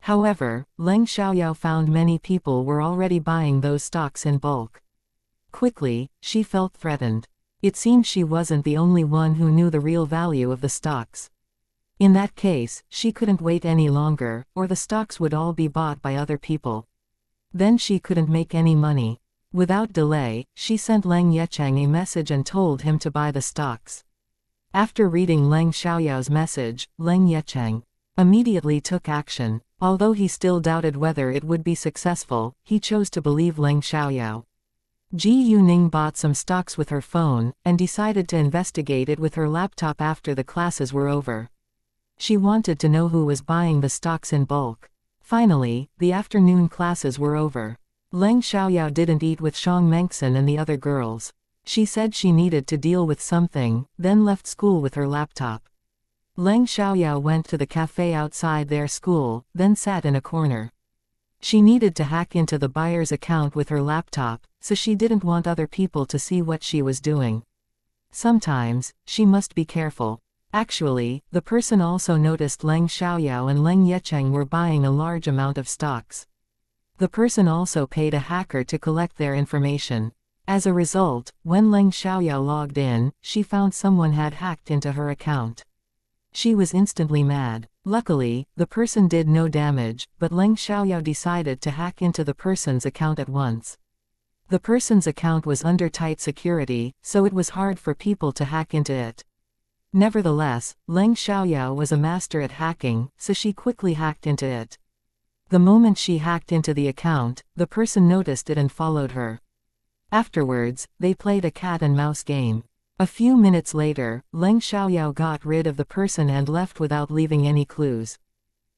However, Leng Xiaoyao found many people were already buying those stocks in bulk. Quickly, she felt threatened. It seemed she wasn't the only one who knew the real value of the stocks. In that case, she couldn't wait any longer, or the stocks would all be bought by other people. Then she couldn't make any money. Without delay, she sent Leng Yecheng a message and told him to buy the stocks. After reading Leng Xiaoyao's message, Leng Yecheng immediately took action. Although he still doubted whether it would be successful, he chose to believe Leng Xiaoyao. Ji Yuning bought some stocks with her phone, and decided to investigate it with her laptop after the classes were over. She wanted to know who was buying the stocks in bulk. Finally, the afternoon classes were over. Leng Xiaoyao didn't eat with Xiang Mengxin and the other girls. She said she needed to deal with something, then left school with her laptop. Leng Xiaoyao went to the cafe outside their school, then sat in a corner. She needed to hack into the buyer's account with her laptop, so she didn't want other people to see what she was doing. Sometimes, she must be careful. Actually, the person also noticed Leng Xiaoyao and Leng Yecheng were buying a large amount of stocks. The person also paid a hacker to collect their information. As a result, when Leng Xiaoyao logged in, she found someone had hacked into her account. She was instantly mad. Luckily, the person did no damage, but Leng Xiaoyao decided to hack into the person's account at once. The person's account was under tight security, so it was hard for people to hack into it. Nevertheless, Leng Xiaoyao was a master at hacking, so she quickly hacked into it. The moment she hacked into the account, the person noticed it and followed her. Afterwards, they played a cat and mouse game. A few minutes later, Leng Xiaoyao got rid of the person and left without leaving any clues.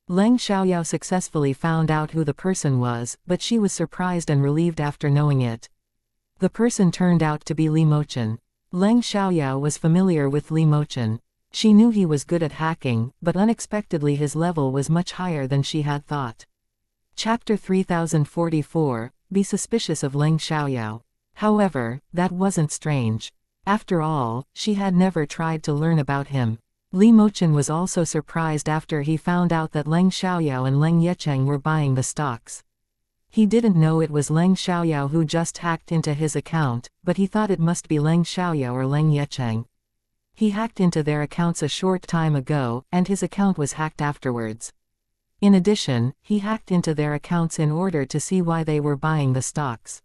Leng Xiaoyao successfully found out who the person was, but she was surprised and relieved after knowing it. The person turned out to be Li Mochen. Leng Xiaoyao was familiar with Li Mochen. She knew he was good at hacking, but unexpectedly his level was much higher than she had thought. Chapter 3044, Be suspicious of Leng Xiaoyao. However, that wasn't strange. After all, she had never tried to learn about him. Li Mochen was also surprised after he found out that Leng Xiaoyao and Leng Yecheng were buying the stocks. He didn't know it was Leng Xiaoyao who just hacked into his account, but he thought it must be Leng Xiaoyao or Leng Yecheng. He hacked into their accounts a short time ago, and his account was hacked afterwards. In addition, he hacked into their accounts in order to see why they were buying the stocks.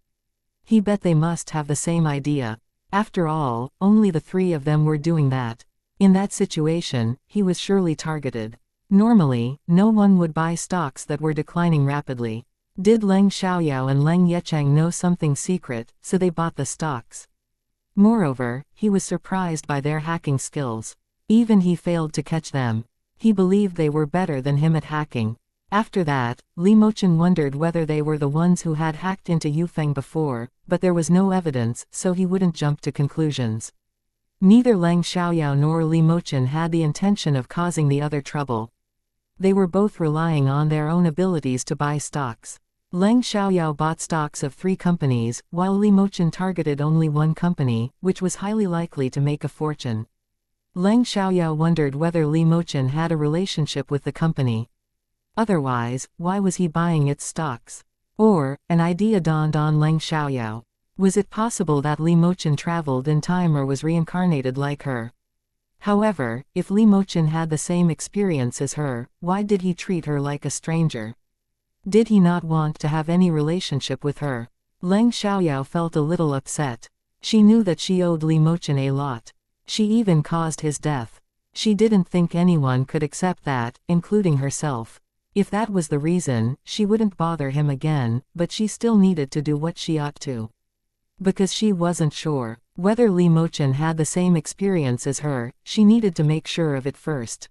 He bet they must have the same idea. After all, only the three of them were doing that. In that situation, he was surely targeted. Normally, no one would buy stocks that were declining rapidly. Did Leng Xiaoyao and Leng Yecheng know something secret, so they bought the stocks? Moreover, he was surprised by their hacking skills. Even he failed to catch them. He believed they were better than him at hacking. After that, Li Mochen wondered whether they were the ones who had hacked into Yufeng before, but there was no evidence, so he wouldn't jump to conclusions. Neither Leng Xiaoyao nor Li Mochen had the intention of causing the other trouble. They were both relying on their own abilities to buy stocks. Leng Xiaoyao bought stocks of 3 companies, while Li Mochen targeted only one company, which was highly likely to make a fortune. Leng Xiaoyao wondered whether Li Mochen had a relationship with the company. Otherwise, why was he buying its stocks? Or, an idea dawned on Leng Xiaoyao. Was it possible that Li Mochen traveled in time or was reincarnated like her? However, if Li Mochen had the same experience as her, why did he treat her like a stranger? Did he not want to have any relationship with her? Leng Xiaoyao felt a little upset. She knew that she owed Li Mochen a lot. She even caused his death. She didn't think anyone could accept that, including herself. If that was the reason, she wouldn't bother him again, but she still needed to do what she ought to. Because she wasn't sure whether Li Mochen had the same experience as her, she needed to make sure of it first.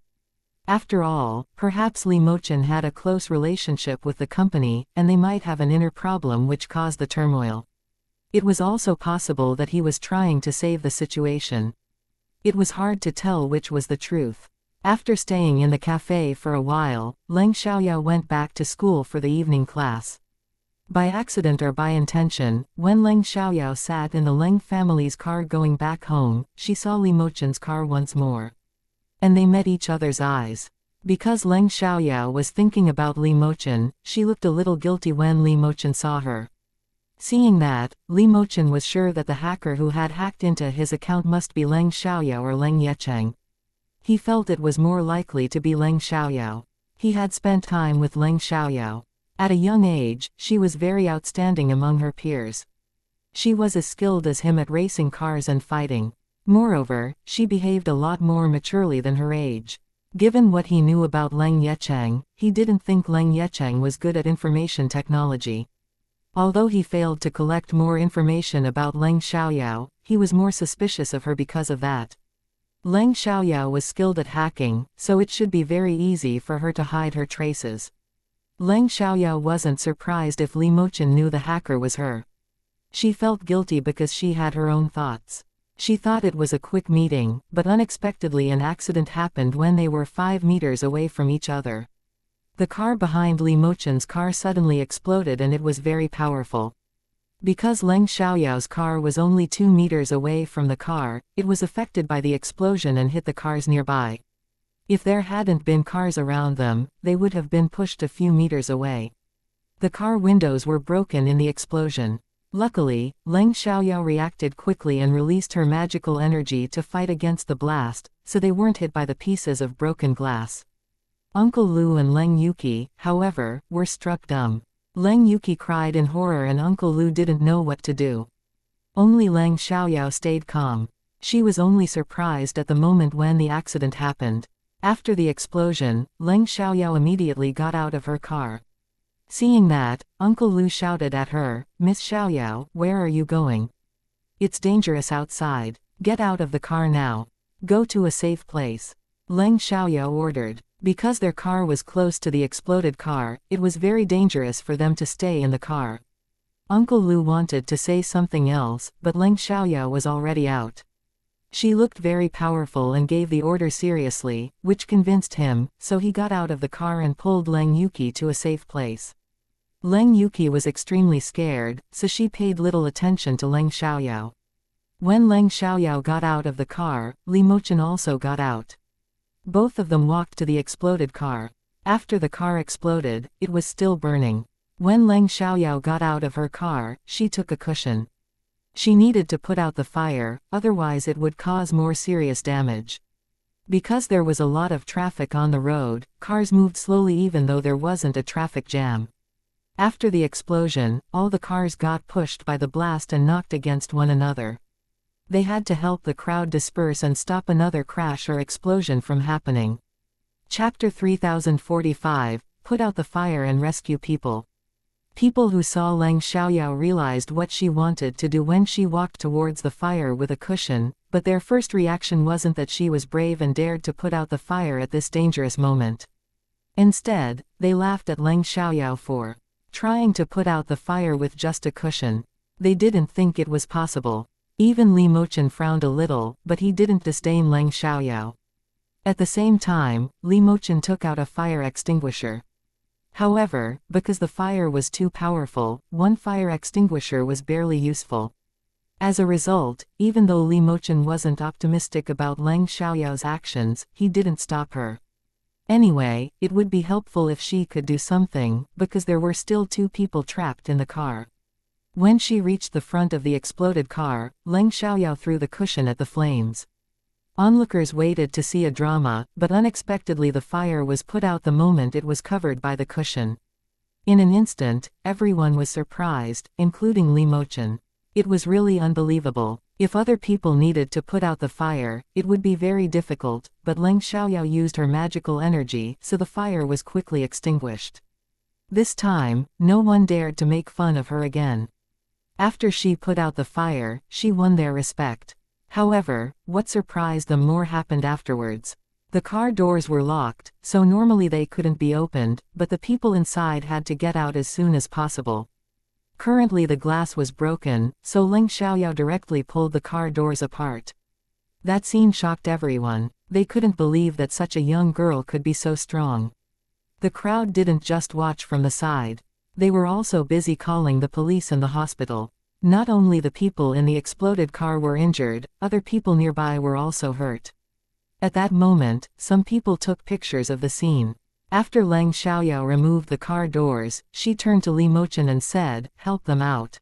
After all, perhaps Li Mochen had a close relationship with the company, and they might have an inner problem which caused the turmoil. It was also possible that he was trying to save the situation. It was hard to tell which was the truth. After staying in the cafe for a while, Leng Xiaoyao went back to school for the evening class. By accident or by intention, when Leng Xiaoyao sat in the Leng family's car going back home, she saw Li Mochen's car once more. And they met each other's eyes. Because Leng Xiaoyao was thinking about Li Mochen, she looked a little guilty when Li Mochen saw her. Seeing that, Li Mochen was sure that the hacker who had hacked into his account must be Leng Xiaoyao or Leng Yecheng. He felt it was more likely to be Leng Xiaoyao. He had spent time with Leng Xiaoyao. At a young age, she was very outstanding among her peers. She was as skilled as him at racing cars and fighting. Moreover, she behaved a lot more maturely than her age. Given what he knew about Leng Yecheng, he didn't think Leng Yecheng was good at information technology. Although he failed to collect more information about Leng Xiaoyao, he was more suspicious of her because of that. Leng Xiaoyao was skilled at hacking, so it should be very easy for her to hide her traces. Leng Xiaoyao wasn't surprised if Li Mochen knew the hacker was her. She felt guilty because she had her own thoughts. She thought it was a quick meeting, but unexpectedly an accident happened when they were 5 meters away from each other. The car behind Li Mochen's car suddenly exploded and it was very powerful. Because Leng Xiaoyao's car was only 2 meters away from the car, it was affected by the explosion and hit the cars nearby. If there hadn't been cars around them, they would have been pushed a few meters away. The car windows were broken in the explosion. Luckily, Leng Xiaoyao reacted quickly and released her magical energy to fight against the blast, so they weren't hit by the pieces of broken glass. Uncle Lu and Leng Yuki, however, were struck dumb. Leng Yuki cried in horror and Uncle Lu didn't know what to do. Only Leng Xiaoyao stayed calm. She was only surprised at the moment when the accident happened. After the explosion, Leng Xiaoyao immediately got out of her car. Seeing that, Uncle Lu shouted at her, "Miss Xiaoyao, where are you going? It's dangerous outside. Get out of the car now. Go to a safe place." Leng Xiaoyao ordered. Because their car was close to the exploded car, it was very dangerous for them to stay in the car. Uncle Lu wanted to say something else, but Leng Xiaoyao was already out. She looked very powerful and gave the order seriously, which convinced him, so he got out of the car and pulled Leng Yuki to a safe place. Leng Yuki was extremely scared, so she paid little attention to Leng Xiaoyao. When Leng Xiaoyao got out of the car, Li Mochen also got out. Both of them walked to the exploded car. After the car exploded, it was still burning. When Leng Xiaoyao got out of her car, she took a cushion. She needed to put out the fire, otherwise it would cause more serious damage. Because there was a lot of traffic on the road, cars moved slowly even though there wasn't a traffic jam. After the explosion, all the cars got pushed by the blast and knocked against one another. They had to help the crowd disperse and stop another crash or explosion from happening. Chapter 3045, Put out the fire and rescue people. People who saw Leng Xiaoyao realized what she wanted to do when she walked towards the fire with a cushion, but their first reaction wasn't that she was brave and dared to put out the fire at this dangerous moment. Instead, they laughed at Leng Xiaoyao for trying to put out the fire with just a cushion. They didn't think it was possible. Even Li Mochen frowned a little, but he didn't disdain Leng Xiaoyao. At the same time, Li Mochen took out a fire extinguisher. However, because the fire was too powerful, one fire extinguisher was barely useful. As a result, even though Li Mochen wasn't optimistic about Leng Xiaoyao's actions, he didn't stop her. Anyway, it would be helpful if she could do something, because there were still 2 people trapped in the car. When she reached the front of the exploded car, Leng Xiaoyao threw the cushion at the flames. Onlookers waited to see a drama, but unexpectedly the fire was put out the moment it was covered by the cushion. In an instant, everyone was surprised, including Li Mochen. It was really unbelievable. If other people needed to put out the fire, it would be very difficult, but Leng Xiaoyao used her magical energy, so the fire was quickly extinguished. This time, no one dared to make fun of her again. After she put out the fire, she won their respect. However, what surprised them more happened afterwards. The car doors were locked, so normally they couldn't be opened, but the people inside had to get out as soon as possible. Currently the glass was broken, so Leng Xiaoyao directly pulled the car doors apart. That scene shocked everyone. They couldn't believe that such a young girl could be so strong. The crowd didn't just watch from the side. They were also busy calling the police and the hospital. Not only the people in the exploded car were injured, other people nearby were also hurt. At that moment, some people took pictures of the scene. After Leng Xiaoyao removed the car doors, she turned to Li Mochen and said, "Help them out."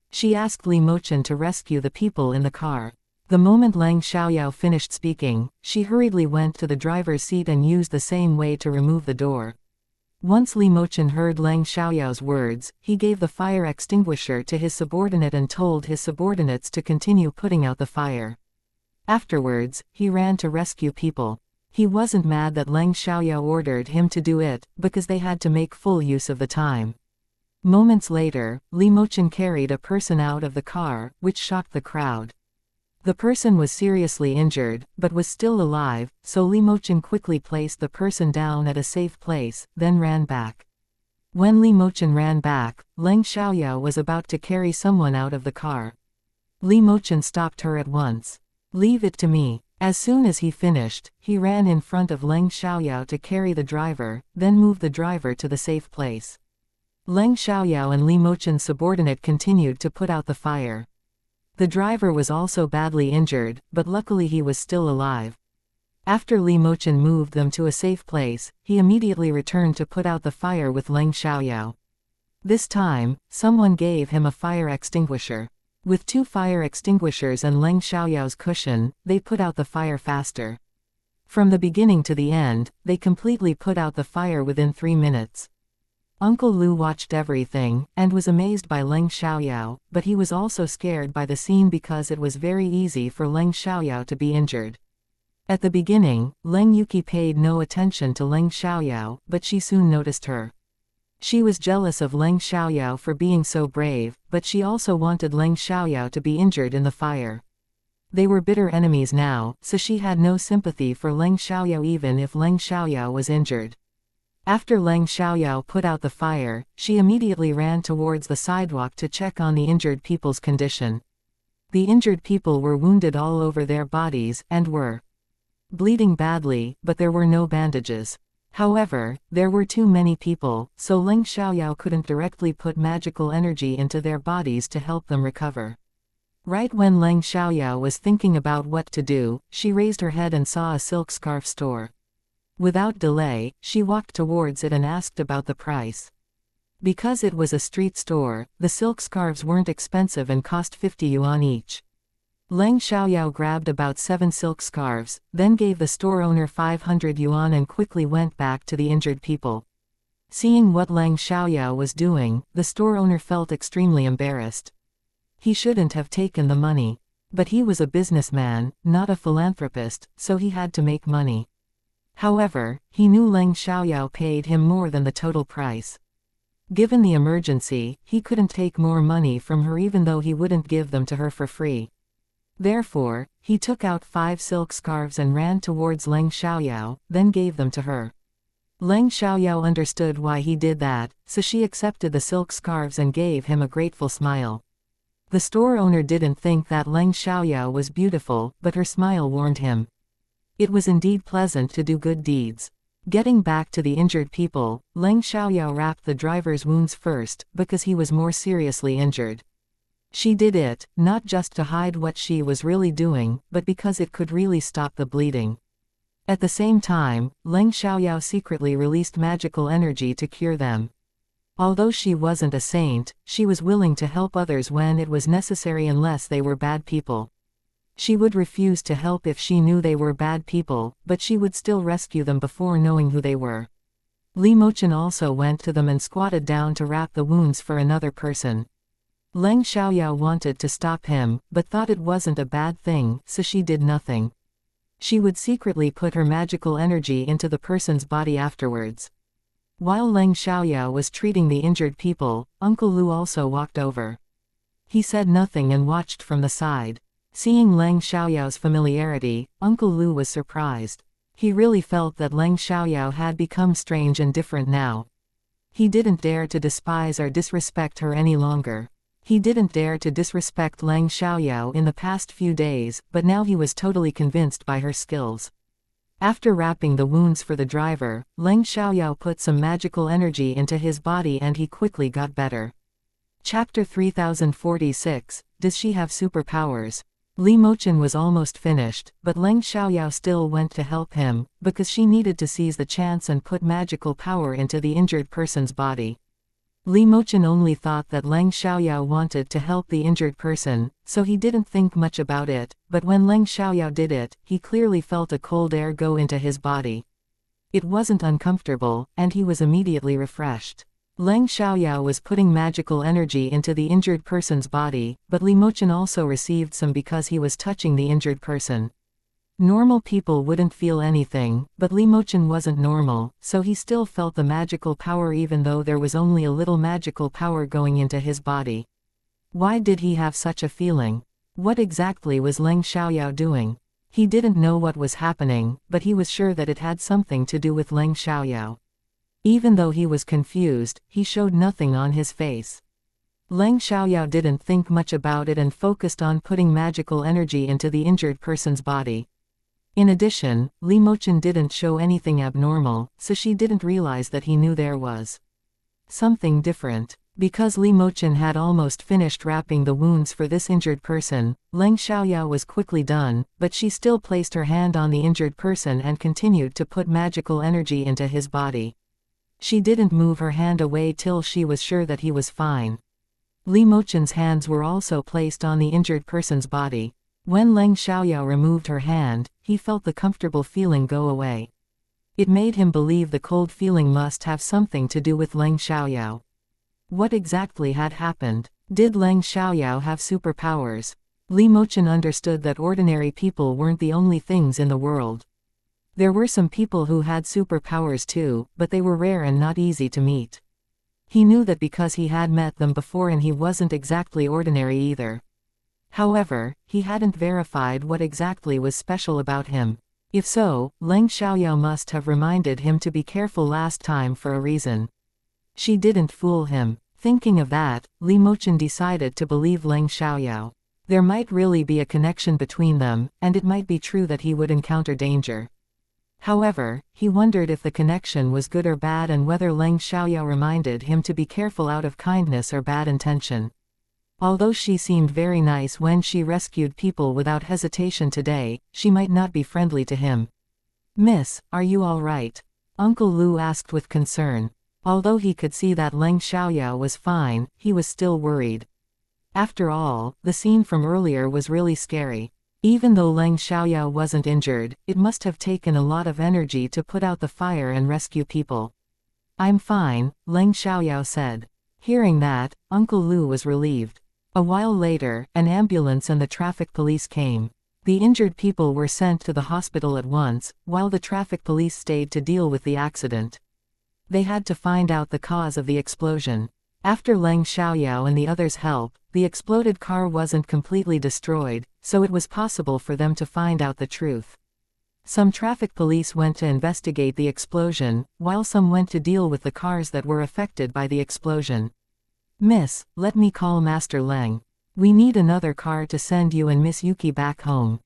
She asked Li Mochen to rescue the people in the car. The moment Leng Xiaoyao finished speaking, she hurriedly went to the driver's seat and used the same way to remove the door. Once Li Mochen heard Leng Xiaoyao's words, he gave the fire extinguisher to his subordinate and told his subordinates to continue putting out the fire. Afterwards, he ran to rescue people. He wasn't mad that Leng Xiaoyao ordered him to do it, because they had to make full use of the time. Moments later, Li Mochen carried a person out of the car, which shocked the crowd. The person was seriously injured, but was still alive, so Li Mochen quickly placed the person down at a safe place, then ran back. When Li Mochen ran back, Leng Xiaoyao was about to carry someone out of the car. Li Mochen stopped her at once. "Leave it to me. As soon as he finished, he ran in front of Leng Xiaoyao to carry the driver, then move the driver to the safe place. Leng Xiaoyao and Li Mochen's subordinate continued to put out the fire. The driver was also badly injured, but luckily he was still alive. After Li Mochen moved them to a safe place, he immediately returned to put out the fire with Leng Xiaoyao. This time, someone gave him a fire extinguisher. With 2 fire extinguishers and Leng Xiaoyao's cushion, they put out the fire faster. From the beginning to the end, they completely put out the fire within 3 minutes. Uncle Lu watched everything, and was amazed by Leng Xiaoyao, but he was also scared by the scene because it was very easy for Leng Xiaoyao to be injured. At the beginning, Leng Yuqi paid no attention to Leng Xiaoyao, but she soon noticed her. She was jealous of Leng Xiaoyao for being so brave, but she also wanted Leng Xiaoyao to be injured in the fire. They were bitter enemies now, so she had no sympathy for Leng Xiaoyao even if Leng Xiaoyao was injured. After Leng Xiaoyao put out the fire, she immediately ran towards the sidewalk to check on the injured people's condition. The injured people were wounded all over their bodies, and were bleeding badly, but there were no bandages. However, there were too many people, so Leng Xiaoyao couldn't directly put magical energy into their bodies to help them recover. Right when Leng Xiaoyao was thinking about what to do, she raised her head and saw a silk scarf store. Without delay, she walked towards it and asked about the price. Because it was a street store, the silk scarves weren't expensive and cost 50 yuan each. Leng Xiaoyao grabbed about 7 silk scarves, then gave the store owner 500 yuan and quickly went back to the injured people. Seeing what Leng Xiaoyao was doing, the store owner felt extremely embarrassed. He shouldn't have taken the money. But he was a businessman, not a philanthropist, so he had to make money. However, he knew Leng Xiaoyao paid him more than the total price. Given the emergency, he couldn't take more money from her even though he wouldn't give them to her for free. Therefore, he took out 5 silk scarves and ran towards Leng Xiaoyao, then gave them to her. Leng Xiaoyao understood why he did that, so she accepted the silk scarves and gave him a grateful smile. The store owner didn't think that Leng Xiaoyao was beautiful, but her smile warned him. It was indeed pleasant to do good deeds. Getting back to the injured people, Leng Xiaoyao wrapped the driver's wounds first, because he was more seriously injured. She did it, not just to hide what she was really doing, but because it could really stop the bleeding. At the same time, Leng Xiaoyao secretly released magical energy to cure them. Although she wasn't a saint, she was willing to help others when it was necessary unless they were bad people. She would refuse to help if she knew they were bad people, but she would still rescue them before knowing who they were. Li Mochen also went to them and squatted down to wrap the wounds for another person. Leng Xiaoyao wanted to stop him, but thought it wasn't a bad thing, so she did nothing. She would secretly put her magical energy into the person's body afterwards. While Leng Xiaoyao was treating the injured people, Uncle Lu also walked over. He said nothing and watched from the side. Seeing Leng Xiaoyao's familiarity, Uncle Lu was surprised. He really felt that Leng Xiaoyao had become strange and different now. He didn't dare to despise or disrespect her any longer. He didn't dare to disrespect Leng Xiaoyao in the past few days, but now he was totally convinced by her skills. After wrapping the wounds for the driver, Leng Xiaoyao put some magical energy into his body and he quickly got better. Chapter 3046, Does she have superpowers? Li Mochen was almost finished, but Leng Xiaoyao still went to help him, because she needed to seize the chance and put magical power into the injured person's body. Li Mochen only thought that Leng Xiaoyao wanted to help the injured person, so he didn't think much about it, but when Leng Xiaoyao did it, he clearly felt a cold air go into his body. It wasn't uncomfortable, and he was immediately refreshed. Leng Xiaoyao was putting magical energy into the injured person's body, but Li Mochen also received some because he was touching the injured person. Normal people wouldn't feel anything, but Li Mochen wasn't normal, so he still felt the magical power even though there was only a little magical power going into his body. Why did he have such a feeling? What exactly was Leng Xiaoyao doing? He didn't know what was happening, but he was sure that it had something to do with Leng Xiaoyao. Even though he was confused, he showed nothing on his face. Leng Xiaoyao didn't think much about it and focused on putting magical energy into the injured person's body. In addition, Li Mochen didn't show anything abnormal, so she didn't realize that he knew there was something different. Because Li Mochen had almost finished wrapping the wounds for this injured person, Leng Xiaoyao was quickly done, but she still placed her hand on the injured person and continued to put magical energy into his body. She didn't move her hand away till she was sure that he was fine. Li Mochen's hands were also placed on the injured person's body. When Leng Xiaoyao removed her hand, he felt the comfortable feeling go away. It made him believe the cold feeling must have something to do with Leng Xiaoyao. What exactly had happened? Did Leng Xiaoyao have superpowers? Li Mochen understood that ordinary people weren't the only things in the world. There were some people who had superpowers too, but they were rare and not easy to meet. He knew that because he had met them before, and he wasn't exactly ordinary either. However, he hadn't verified what exactly was special about him. If so, Leng Xiaoyao must have reminded him to be careful last time for a reason. She didn't fool him. Thinking of that, Li Mochen decided to believe Leng Xiaoyao. There might really be a connection between them, and it might be true that he would encounter danger. However, he wondered if the connection was good or bad, and whether Leng Xiaoyao reminded him to be careful out of kindness or bad intention. Although she seemed very nice when she rescued people without hesitation today, she might not be friendly to him. "Miss, are you all right?" Uncle Lu asked with concern. Although he could see that Leng Xiaoyao was fine, he was still worried. After all, the scene from earlier was really scary. Even though Leng Xiaoyao wasn't injured, it must have taken a lot of energy to put out the fire and rescue people. "I'm fine," Leng Xiaoyao said. Hearing that, Uncle Lu was relieved. A while later, an ambulance and the traffic police came. The injured people were sent to the hospital at once, while the traffic police stayed to deal with the accident. They had to find out the cause of the explosion. After Leng Xiaoyao and the others' help, the exploded car wasn't completely destroyed, so it was possible for them to find out the truth. Some traffic police went to investigate the explosion, while some went to deal with the cars that were affected by the explosion. "Miss, let me call Master Leng. We need another car to send you and Miss Yuki back home."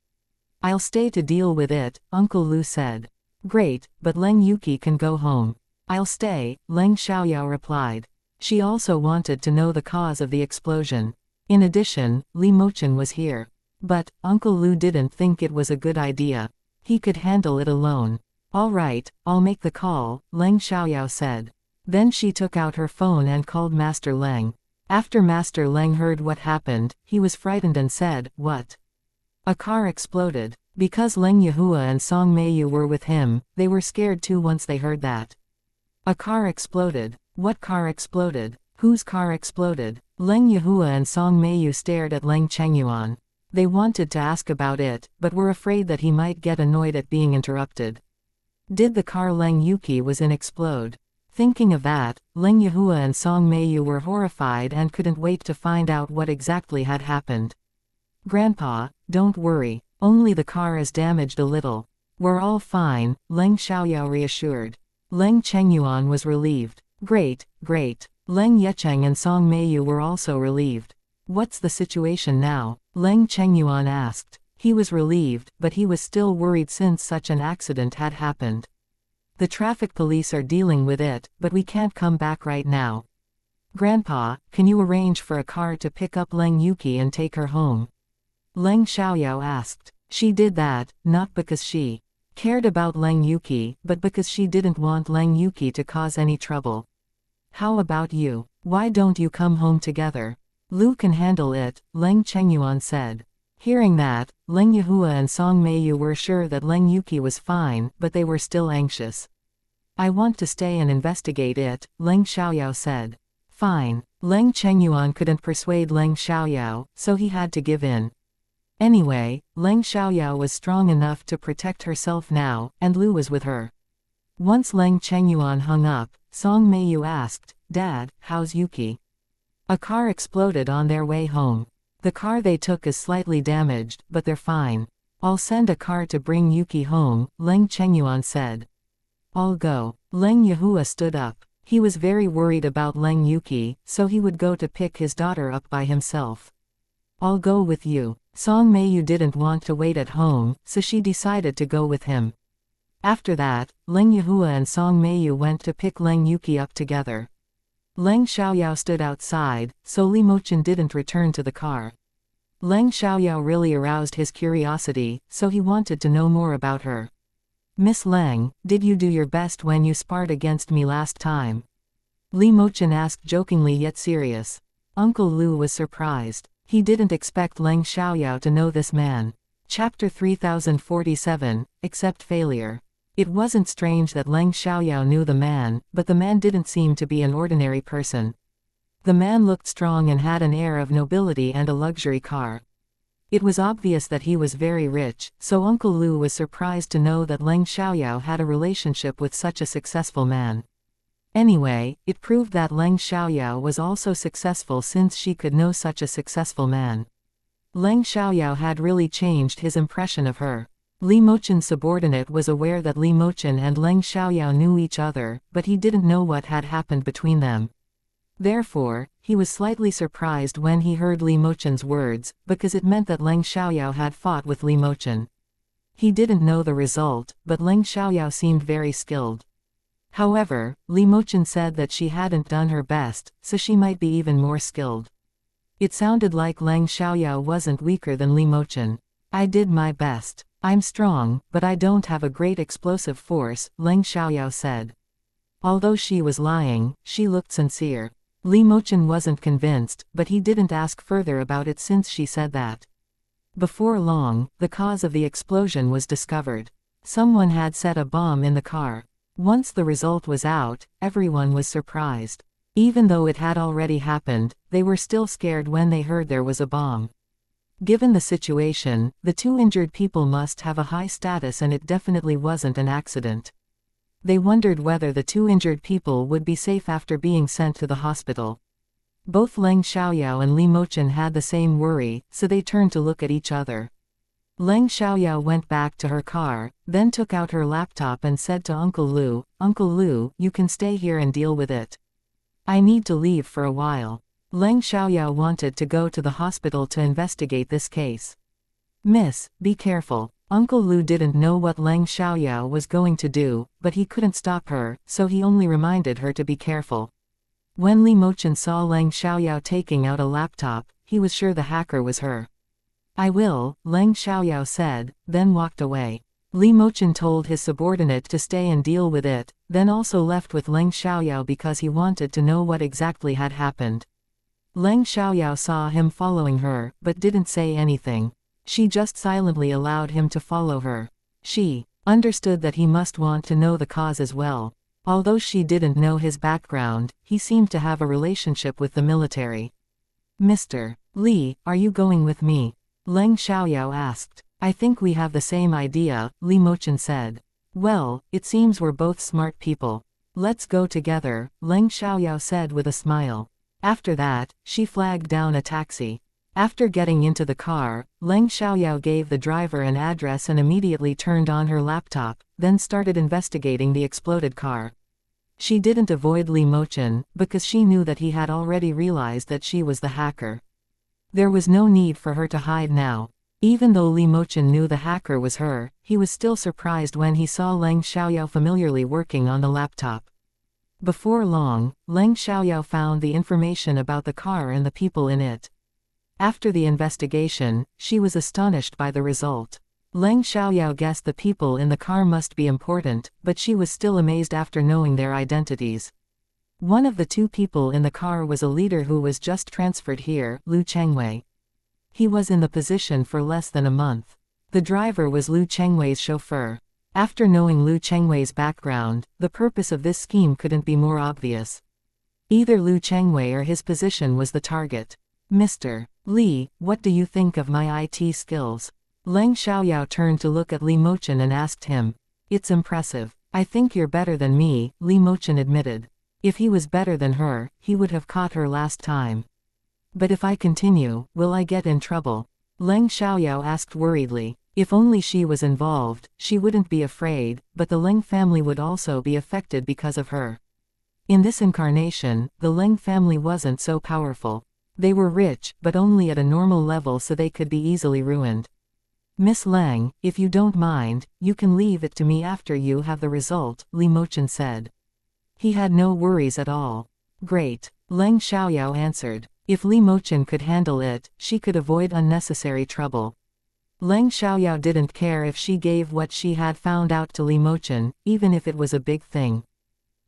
"I'll stay to deal with it," Uncle Lu said. "Great, but Leng Yuki can go home." "I'll stay," Leng Xiaoyao replied. She also wanted to know the cause of the explosion. In addition, Li Mochen was here. But Uncle Lu didn't think it was a good idea. He could handle it alone. "All right, I'll make the call," Leng Xiaoyao said. Then she took out her phone and called Master Leng. After Master Leng heard what happened, he was frightened and said, "What?" "A car exploded." Because Leng Yahua and Song Meiyu were with him, they were scared too once they heard that. "A car exploded? What car exploded? Whose car exploded?" Leng Yahua and Song Meiyu stared at Leng Chengyuan. They wanted to ask about it, but were afraid that he might get annoyed at being interrupted. Did the car Leng Yuki was in explode? Thinking of that, Leng Yahua and Song Meiyu were horrified and couldn't wait to find out what exactly had happened. "Grandpa, don't worry, only the car is damaged a little. We're all fine," Leng Xiaoyao reassured. Leng Chengyuan was relieved. "Great, great." Leng Yecheng and Song Meiyu were also relieved. "What's the situation now?" Leng Chengyuan asked. He was relieved, but he was still worried since such an accident had happened. "The traffic police are dealing with it, but we can't come back right now." "Grandpa, can you arrange for a car to pick up Leng Yuki and take her home?" Leng Xiaoyao asked. She did that, not because she cared about Leng Yuki, but because she didn't want Leng Yuki to cause any trouble. "How about you? Why don't you come home together?" "Lu can handle it," Leng Chengyuan said. Hearing that, Leng Yahua and Song Meiyu were sure that Leng Yuki was fine, but they were still anxious. "I want to stay and investigate it," Leng Xiaoyao said. "Fine." Leng Chengyuan couldn't persuade Leng Xiaoyao, so he had to give in. Anyway, Leng Xiaoyao was strong enough to protect herself now, and Lu was with her. Once Leng Chengyuan hung up, Song Meiyu asked, "Dad, how's Yuki?" "A car exploded on their way home. The car they took is slightly damaged, but they're fine. I'll send a car to bring Yuki home," Leng Chengyuan said. "I'll go." Leng Yahua stood up. He was very worried about Leng Yuki, so he would go to pick his daughter up by himself. "I'll go with you." Song Meiyu didn't want to wait at home, so she decided to go with him. After that, Leng Yihua and Song Meiyu went to pick Leng Yuki up together. Leng Xiaoyao stood outside, so Li Mochen didn't return to the car. Leng Xiaoyao really aroused his curiosity, so he wanted to know more about her. Miss Leng, did you do your best when you sparred against me last time? Li Mochen asked jokingly yet serious. Uncle Lu was surprised. He didn't expect Leng Xiaoyao to know this man. Chapter 3047, Accept Failure. It wasn't strange that Leng Xiaoyao knew the man, but the man didn't seem to be an ordinary person. The man looked strong and had an air of nobility and a luxury car. It was obvious that he was very rich, so Uncle Lu was surprised to know that Leng Xiaoyao had a relationship with such a successful man. Anyway, it proved that Leng Xiaoyao was also successful since she could know such a successful man. Leng Xiaoyao had really changed his impression of her. Li Mochen's subordinate was aware that Li Mochen and Leng Xiaoyao knew each other, but he didn't know what had happened between them. Therefore, he was slightly surprised when he heard Li Mochen's words, because it meant that Leng Xiaoyao had fought with Li Mochen. He didn't know the result, but Leng Xiaoyao seemed very skilled. However, Li Mochen said that she hadn't done her best, so she might be even more skilled. It sounded like Leng Xiaoyao wasn't weaker than Li Mochen. I did my best. I'm strong, but I don't have a great explosive force, Leng Xiaoyao said. Although she was lying, she looked sincere. Li Mochen wasn't convinced, but he didn't ask further about it since she said that. Before long, the cause of the explosion was discovered. Someone had set a bomb in the car. Once the result was out, everyone was surprised. Even though it had already happened, they were still scared when they heard there was a bomb. Given the situation, the two injured people must have a high status and it definitely wasn't an accident. They wondered whether the two injured people would be safe after being sent to the hospital. Both Leng Xiaoyao and Li Mochen had the same worry, so they turned to look at each other. Leng Xiaoyao went back to her car, then took out her laptop and said to Uncle Lu, "Uncle Lu, you can stay here and deal with it. I need to leave for a while." Leng Xiaoyao wanted to go to the hospital to investigate this case. "Miss, be careful." Uncle Lu didn't know what Leng Xiaoyao was going to do, but he couldn't stop her, so he only reminded her to be careful. When Li Mochen saw Leng Xiaoyao taking out a laptop, he was sure the hacker was her. "I will," Leng Xiaoyao said, then walked away. Li Mochen told his subordinate to stay and deal with it, then also left with Leng Xiaoyao because he wanted to know what exactly had happened. Leng Xiaoyao saw him following her, but didn't say anything. She just silently allowed him to follow her. She understood that he must want to know the cause as well. Although she didn't know his background, he seemed to have a relationship with the military. "Mr. Li, are you going with me?" Leng Xiaoyao asked. "I think we have the same idea," Li Mochen said. "Well, it seems we're both smart people. Let's go together," Leng Xiaoyao said with a smile. After that, she flagged down a taxi. After getting into the car, Leng Xiaoyao gave the driver an address and immediately turned on her laptop, then started investigating the exploded car. She didn't avoid Li Mochen, because she knew that he had already realized that she was the hacker. There was no need for her to hide now. Even though Li Mochen knew the hacker was her, he was still surprised when he saw Leng Xiaoyao familiarly working on the laptop. Before long, Leng Xiaoyao found the information about the car and the people in it. After the investigation, she was astonished by the result. Leng Xiaoyao guessed the people in the car must be important, but she was still amazed after knowing their identities. One of the two people in the car was a leader who was just transferred here, Lu Chengwei. He was in the position for less than a month. The driver was Lu Chengwei's chauffeur. After knowing Lu Chengwei's background, the purpose of this scheme couldn't be more obvious. Either Lu Chengwei or his position was the target. "Mr. Li, what do you think of my IT skills?" Leng Xiaoyao turned to look at Li Mochen and asked him. "It's impressive. I think you're better than me," Li Mochen admitted. If he was better than her, he would have caught her last time. "But if I continue, will I get in trouble?" Leng Xiaoyao asked worriedly. If only she was involved, she wouldn't be afraid, but the Leng family would also be affected because of her. In this incarnation, the Leng family wasn't so powerful. They were rich, but only at a normal level, so they could be easily ruined. Miss Lang, if you don't mind, you can leave it to me after you have the result, Li Mochen said. He had no worries at all. Great, Leng Xiaoyao answered. If Li Mochen could handle it, she could avoid unnecessary trouble. Leng Xiaoyao didn't care if she gave what she had found out to Li Mochen, even if it was a big thing.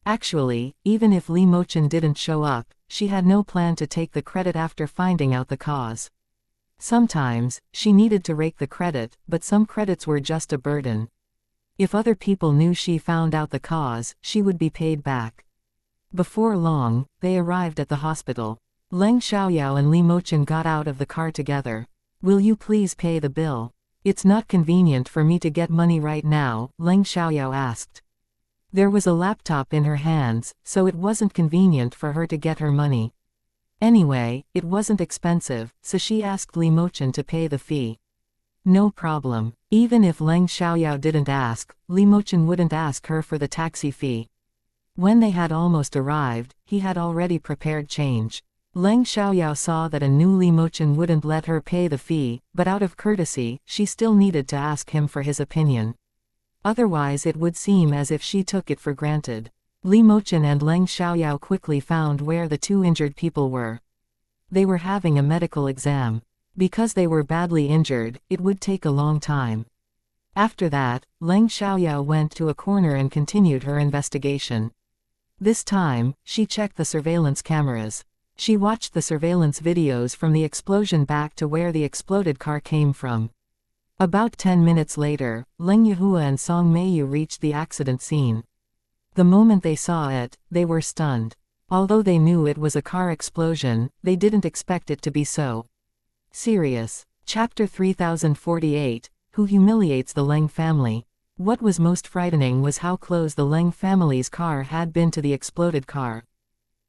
Actually, even if Li Mochen didn't show up, she had no plan to take the credit after finding out the cause. Sometimes, she needed to rake the credit, but some credits were just a burden. If other people knew she found out the cause, she would be paid back. Before long, they arrived at the hospital. Leng Xiaoyao and Li Mochen got out of the car together. Will you please pay the bill? It's not convenient for me to get money right now, Leng Xiaoyao asked. There was a laptop in her hands, so it wasn't convenient for her to get her money. Anyway, it wasn't expensive, so she asked Li Mochen to pay the fee. No problem. Even if Leng Xiaoyao didn't ask, Li Mochen wouldn't ask her for the taxi fee. When they had almost arrived, he had already prepared change. Leng Xiaoyao saw that a new Li Mochen wouldn't let her pay the fee, but out of courtesy, she still needed to ask him for his opinion. Otherwise it would seem as if she took it for granted. Li Mochen and Leng Xiaoyao quickly found where the two injured people were. They were having a medical exam. Because they were badly injured, it would take a long time. After that, Leng Xiaoyao went to a corner and continued her investigation. This time, she checked the surveillance cameras. She watched the surveillance videos from the explosion back to where the exploded car came from. About 10 minutes later, Leng Yihua and Song Meiyu reached the accident scene. The moment they saw it, they were stunned. Although they knew it was a car explosion, they didn't expect it to be so serious. Chapter 3048, Who Humiliates the Leng Family? What was most frightening was how close the Leng family's car had been to the exploded car.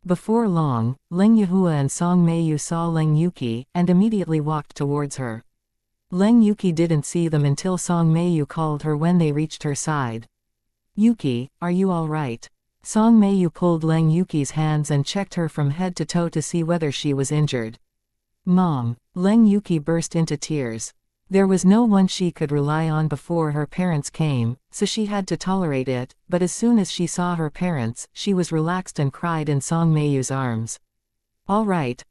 Before long, Leng Yihua and Song Meiyu saw Leng Yuki, and immediately walked towards her. Leng Yuki didn't see them until Song Meiyu called her when they reached her side. Yuki, are you all right? Song Meiyu pulled Leng Yuki's hands and checked her from head to toe to see whether she was injured. Mom. Leng Yuki burst into tears. There was no one she could rely on before her parents came, so she had to tolerate it, but as soon as she saw her parents, she was relaxed and cried in Song Meiyu's arms. All right,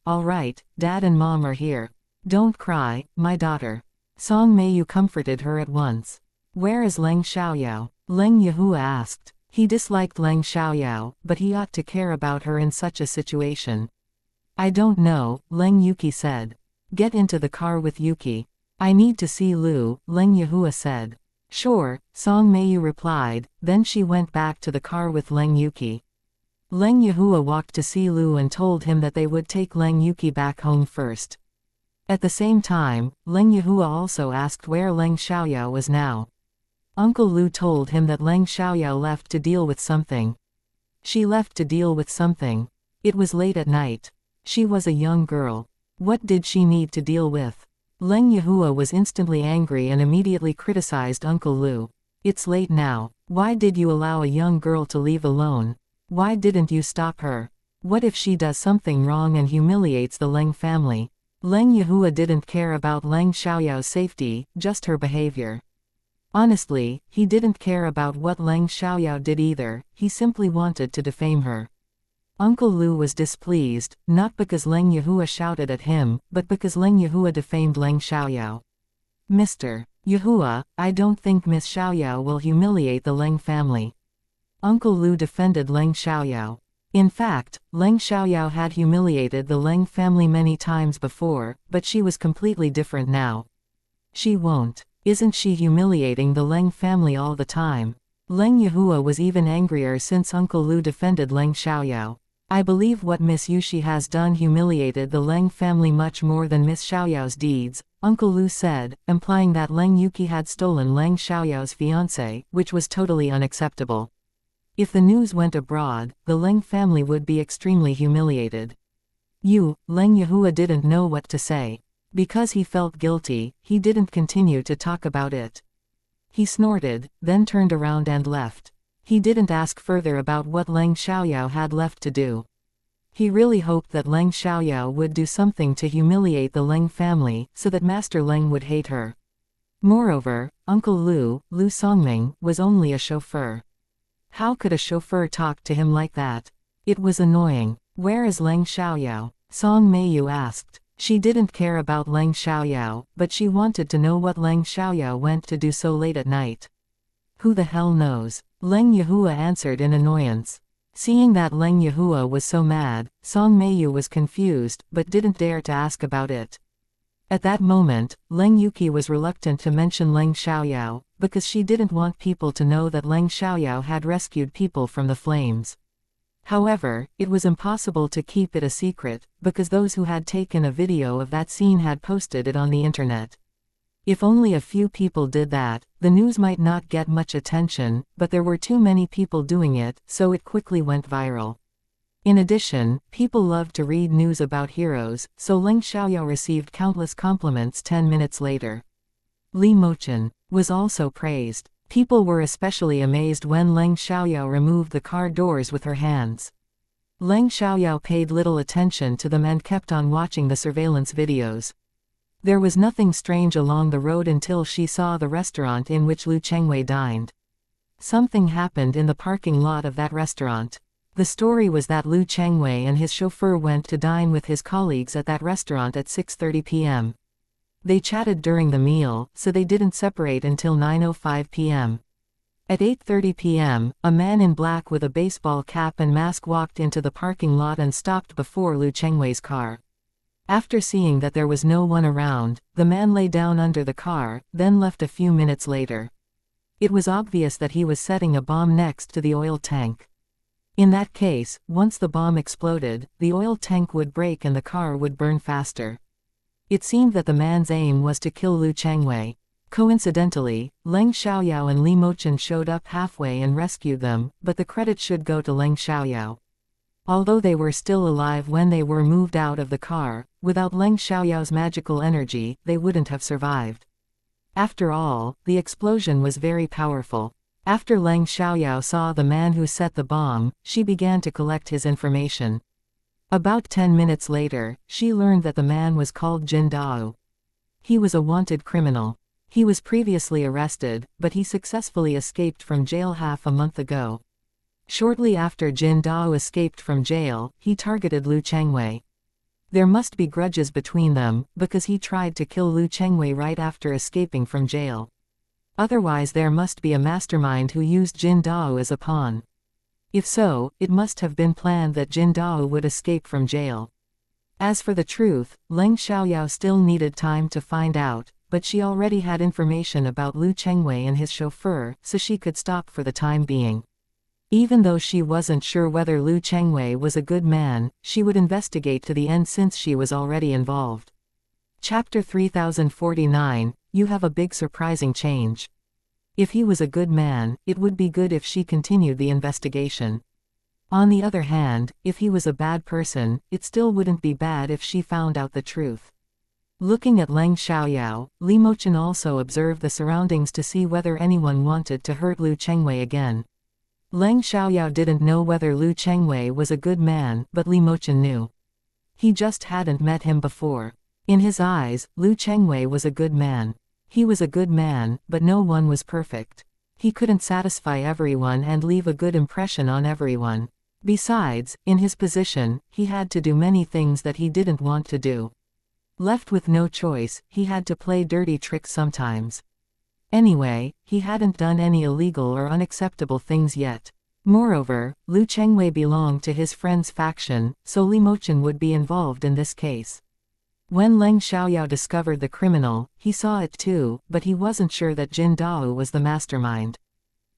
Dad and Mom are here. Don't cry, my daughter. Song Meiyu comforted her at once. Where is Leng Xiaoyao? Leng Yihua asked. He disliked Leng Xiaoyao, but he ought to care about her in such a situation. I don't know, Leng Yuki said. Get into the car with Yuki. I need to see Lu, Leng Yihua said. Sure, Song Meiyu replied, then she went back to the car with Leng Yuki. Leng Yihua walked to see Lu and told him that they would take Leng Yuki back home first. At the same time, Leng Yihua also asked where Leng Xiaoyao was now. Uncle Lu told him that Leng Xiaoyao left to deal with something. She left to deal with something. It was late at night. She was a young girl. What did she need to deal with? Leng Yihua was instantly angry and immediately criticized Uncle Lu. It's late now. Why did you allow a young girl to leave alone? Why didn't you stop her? What if she does something wrong and humiliates the Leng family? Leng Yihua didn't care about Leng Xiaoyao's safety, just her behavior. Honestly, he didn't care about what Leng Xiaoyao did either, he simply wanted to defame her. Uncle Lu was displeased, not because Leng Yihua shouted at him, but because Leng Yihua defamed Leng Xiaoyao. Mr. Yihua, I don't think Miss Xiaoyao will humiliate the Leng family. Uncle Lu defended Leng Xiaoyao. In fact, Leng Xiaoyao had humiliated the Leng family many times before, but she was completely different now. She won't. Isn't she humiliating the Leng family all the time? Leng Yihua was even angrier since Uncle Lu defended Leng Xiaoyao. I believe what Miss Yushi has done humiliated the Leng family much more than Miss Xiaoyao's deeds, Uncle Lu said, implying that Leng Yuki had stolen Leng Xiaoyao's fiancé, which was totally unacceptable. If the news went abroad, the Leng family would be extremely humiliated. Leng Yihua didn't know what to say. Because he felt guilty, he didn't continue to talk about it. He snorted, then turned around and left. He didn't ask further about what Leng Xiaoyao had left to do. He really hoped that Leng Xiaoyao would do something to humiliate the Leng family, so that Master Leng would hate her. Moreover, Uncle Lu Songming, was only a chauffeur. How could a chauffeur talk to him like that? It was annoying. Where is Leng Xiaoyao? Song Meiyu asked. She didn't care about Leng Xiaoyao, but she wanted to know what Leng Xiaoyao went to do so late at night. Who the hell knows? Leng Yahua answered in annoyance. Seeing that Leng Yahua was so mad, Song Meiyu was confused, but didn't dare to ask about it. At that moment, Leng Yuki was reluctant to mention Leng Xiaoyao, because she didn't want people to know that Leng Xiaoyao had rescued people from the flames. However, it was impossible to keep it a secret, because those who had taken a video of that scene had posted it on the internet. If only a few people did that, the news might not get much attention, but there were too many people doing it, so it quickly went viral. In addition, people loved to read news about heroes, so Leng Xiaoyao received countless compliments 10 minutes later. Li Mochen was also praised. People were especially amazed when Leng Xiaoyao removed the car doors with her hands. Leng Xiaoyao paid little attention to them and kept on watching the surveillance videos. There was nothing strange along the road until she saw the restaurant in which Lu Chengwei dined. Something happened in the parking lot of that restaurant. The story was that Lu Chengwei and his chauffeur went to dine with his colleagues at that restaurant at 6:30 p.m. They chatted during the meal, so they didn't separate until 9:05 p.m. At 8:30 p.m., a man in black with a baseball cap and mask walked into the parking lot and stopped before Lu Chengwei's car. After seeing that there was no one around, the man lay down under the car, then left a few minutes later. It was obvious that he was setting a bomb next to the oil tank. In that case, once the bomb exploded, the oil tank would break and the car would burn faster. It seemed that the man's aim was to kill Lu Chengwei. Coincidentally, Leng Xiaoyao and Li Mochen showed up halfway and rescued them, but the credit should go to Leng Xiaoyao. Although they were still alive when they were moved out of the car, without Leng Xiaoyao's magical energy, they wouldn't have survived. After all, the explosion was very powerful. After Leng Xiaoyao saw the man who set the bomb, she began to collect his information. About 10 minutes later, she learned that the man was called Jin Dao. He was a wanted criminal. He was previously arrested, but he successfully escaped from jail half a month ago. Shortly after Jin Dao escaped from jail, he targeted Lu Chengwei. There must be grudges between them, because he tried to kill Lu Chengwei right after escaping from jail. Otherwise there must be a mastermind who used Jin Dao as a pawn. If so, it must have been planned that Jin Dao would escape from jail. As for the truth, Leng Xiaoyao still needed time to find out, but she already had information about Lu Chengwei and his chauffeur, so she could stop for the time being. Even though she wasn't sure whether Lu Chengwei was a good man, she would investigate to the end since she was already involved. Chapter 3049, You have a big surprising change. If he was a good man, it would be good if she continued the investigation. On the other hand, if he was a bad person, it still wouldn't be bad if she found out the truth. Looking at Leng Xiaoyao, Li Mochen also observed the surroundings to see whether anyone wanted to hurt Lu Chengwei again. Leng Xiaoyao didn't know whether Lu Chengwei was a good man, but Li Mochen knew. He just hadn't met him before. In his eyes, Lu Chengwei was a good man. He was a good man, but no one was perfect. He couldn't satisfy everyone and leave a good impression on everyone. Besides, in his position, he had to do many things that he didn't want to do. Left with no choice, he had to play dirty tricks sometimes. Anyway, he hadn't done any illegal or unacceptable things yet. Moreover, Lu Chengwei belonged to his friend's faction, so Li Mochen would be involved in this case. When Leng Xiaoyao discovered the criminal, he saw it too, but he wasn't sure that Jin Dao was the mastermind.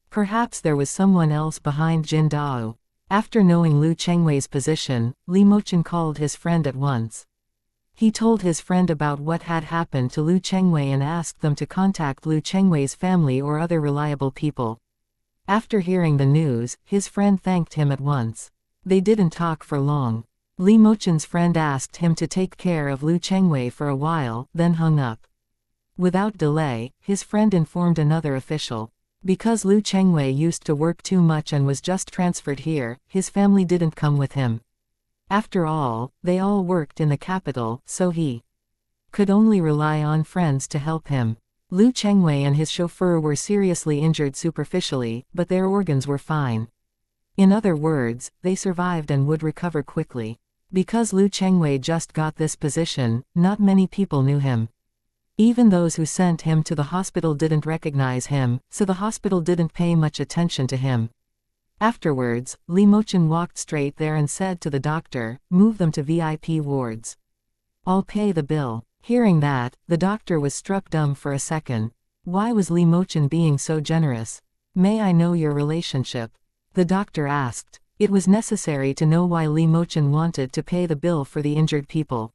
Perhaps there was someone else behind Jin Dao. After knowing Lu Chengwei's position, Li Mochen called his friend at once. He told his friend about what had happened to Lu Chengwei and asked them to contact Lu Chengwei's family or other reliable people. After hearing the news, his friend thanked him at once. They didn't talk for long. Li Mochen's friend asked him to take care of Lu Chengwei for a while, then hung up. Without delay, his friend informed another official. Because Lu Chengwei used to work too much and was just transferred here, his family didn't come with him. After all, they all worked in the capital, so he could only rely on friends to help him. Lu Chengwei and his chauffeur were seriously injured superficially, but their organs were fine. In other words, they survived and would recover quickly. Because Lu Chengwei just got this position, not many people knew him. Even those who sent him to the hospital didn't recognize him, so the hospital didn't pay much attention to him. Afterwards, Li Mochen walked straight there and said to the doctor, "Move them to VIP wards. I'll pay the bill." Hearing that, the doctor was struck dumb for a second. Why was Li Mochen being so generous? "May I know your relationship?" the doctor asked. It was necessary to know why Li Mochen wanted to pay the bill for the injured people.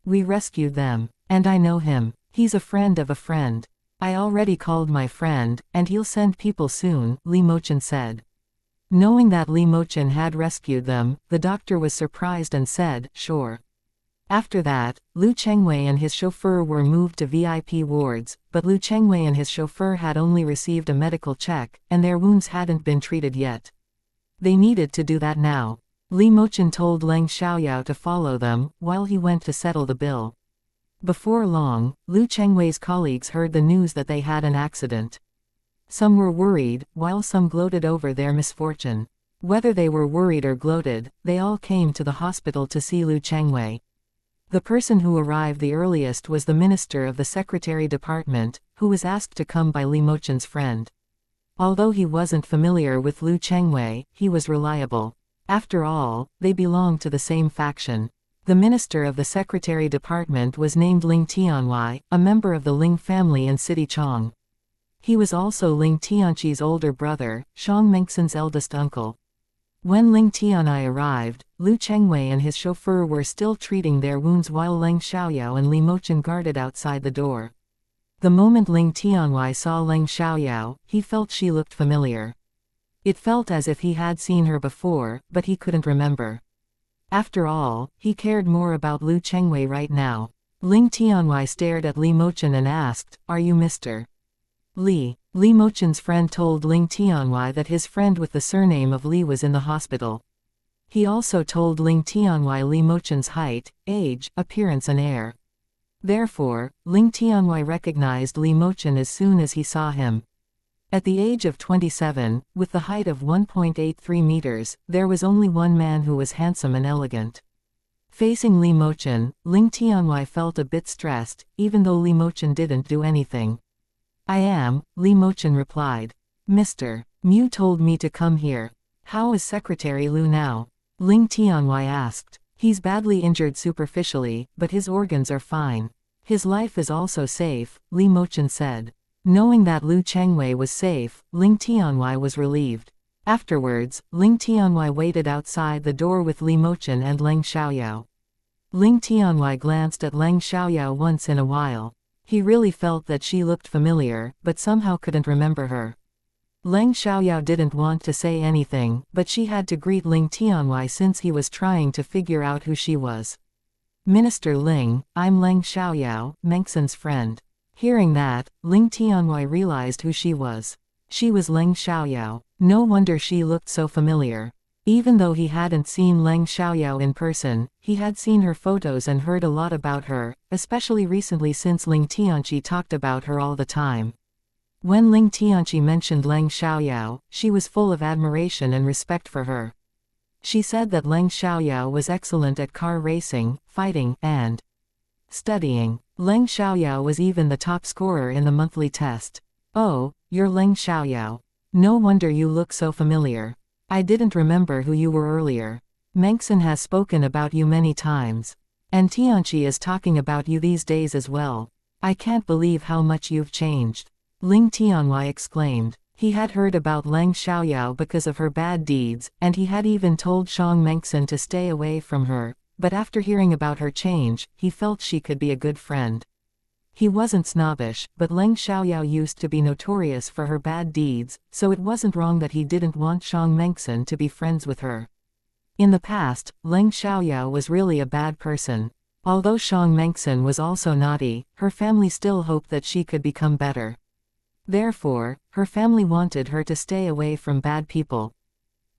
"We rescued them. And I know him. He's a friend of a friend. I already called my friend, and he'll send people soon," Li Mochen said. Knowing that Li Mochen had rescued them, the doctor was surprised and said, "Sure." After that, Lu Chengwei and his chauffeur were moved to VIP wards, but Lu Chengwei and his chauffeur had only received a medical check, and their wounds hadn't been treated yet. They needed to do that now. Li Mochen told Leng Xiaoyao to follow them, while he went to settle the bill. Before long, Lu Chengwei's colleagues heard the news that they had an accident. Some were worried, while some gloated over their misfortune. Whether they were worried or gloated, they all came to the hospital to see Lu Chengwei. The person who arrived the earliest was the minister of the secretary department, who was asked to come by Li Mochen's friend. Although he wasn't familiar with Lu Chengwei, he was reliable. After all, they belonged to the same faction. The minister of the secretary department was named Ling Tianwai, a member of the Ling family in City Chong. He was also Ling Tianqi's older brother, Shang Mengxin's eldest uncle. When Ling Tianai arrived, Lu Chengwei and his chauffeur were still treating their wounds while Leng Xiaoyao and Li Mochen guarded outside the door. The moment Ling Tianwai saw Leng Xiaoyao, he felt she looked familiar. It felt as if he had seen her before, but he couldn't remember. After all, he cared more about Lu Chengwei right now. Ling Tianwai stared at Li Mochen and asked, "Are you Mr. Li?" Li Mochen's friend told Ling Tianwai that his friend with the surname of Li was in the hospital. He also told Ling Tianwai Li Mochen's height, age, appearance and air. Therefore, Ling Tianwai recognized Li Mochen as soon as he saw him. At the age of 27, with the height of 1.83 meters, there was only one man who was handsome and elegant. Facing Li Mochen, Ling Tianwai felt a bit stressed, even though Li Mochen didn't do anything. "I am," Li Mochen replied. "Mr. Mu told me to come here." "How is Secretary Lu now?" Ling Tianwai asked. "He's badly injured superficially, but his organs are fine. His life is also safe," Li Mochen said. Knowing that Lu Chengwei was safe, Ling Tianwai was relieved. Afterwards, Ling Tianwai waited outside the door with Li Mochen and Leng Xiaoyao. Ling Tianwai glanced at Leng Xiaoyao once in a while. He really felt that she looked familiar, but somehow couldn't remember her. Leng Xiaoyao didn't want to say anything, but she had to greet Ling Tianwai since he was trying to figure out who she was. "Minister Ling, I'm Leng Xiaoyao, Mengxin's friend." Hearing that, Ling Tianwai realized who she was. She was Leng Xiaoyao. No wonder she looked so familiar. Even though he hadn't seen Leng Xiaoyao in person, he had seen her photos and heard a lot about her, especially recently since Ling Tianqi talked about her all the time. When Ling Tianqi mentioned Leng Xiaoyao, she was full of admiration and respect for her. She said that Leng Xiaoyao was excellent at car racing, fighting, and studying. Leng Xiaoyao was even the top scorer in the monthly test. "Oh, you're Leng Xiaoyao. No wonder you look so familiar. I didn't remember who you were earlier. Mengxin has spoken about you many times. And Tianqi is talking about you these days as well. I can't believe how much you've changed." Ling Tianwai exclaimed. He had heard about Leng Xiaoyao because of her bad deeds, and he had even told Shang Mengxin to stay away from her, but after hearing about her change, he felt she could be a good friend. He wasn't snobbish, but Leng Xiaoyao used to be notorious for her bad deeds, so it wasn't wrong that he didn't want Shang Mengxin to be friends with her. In the past, Leng Xiaoyao was really a bad person. Although Shang Mengxin was also naughty, her family still hoped that she could become better. Therefore, her family wanted her to stay away from bad people.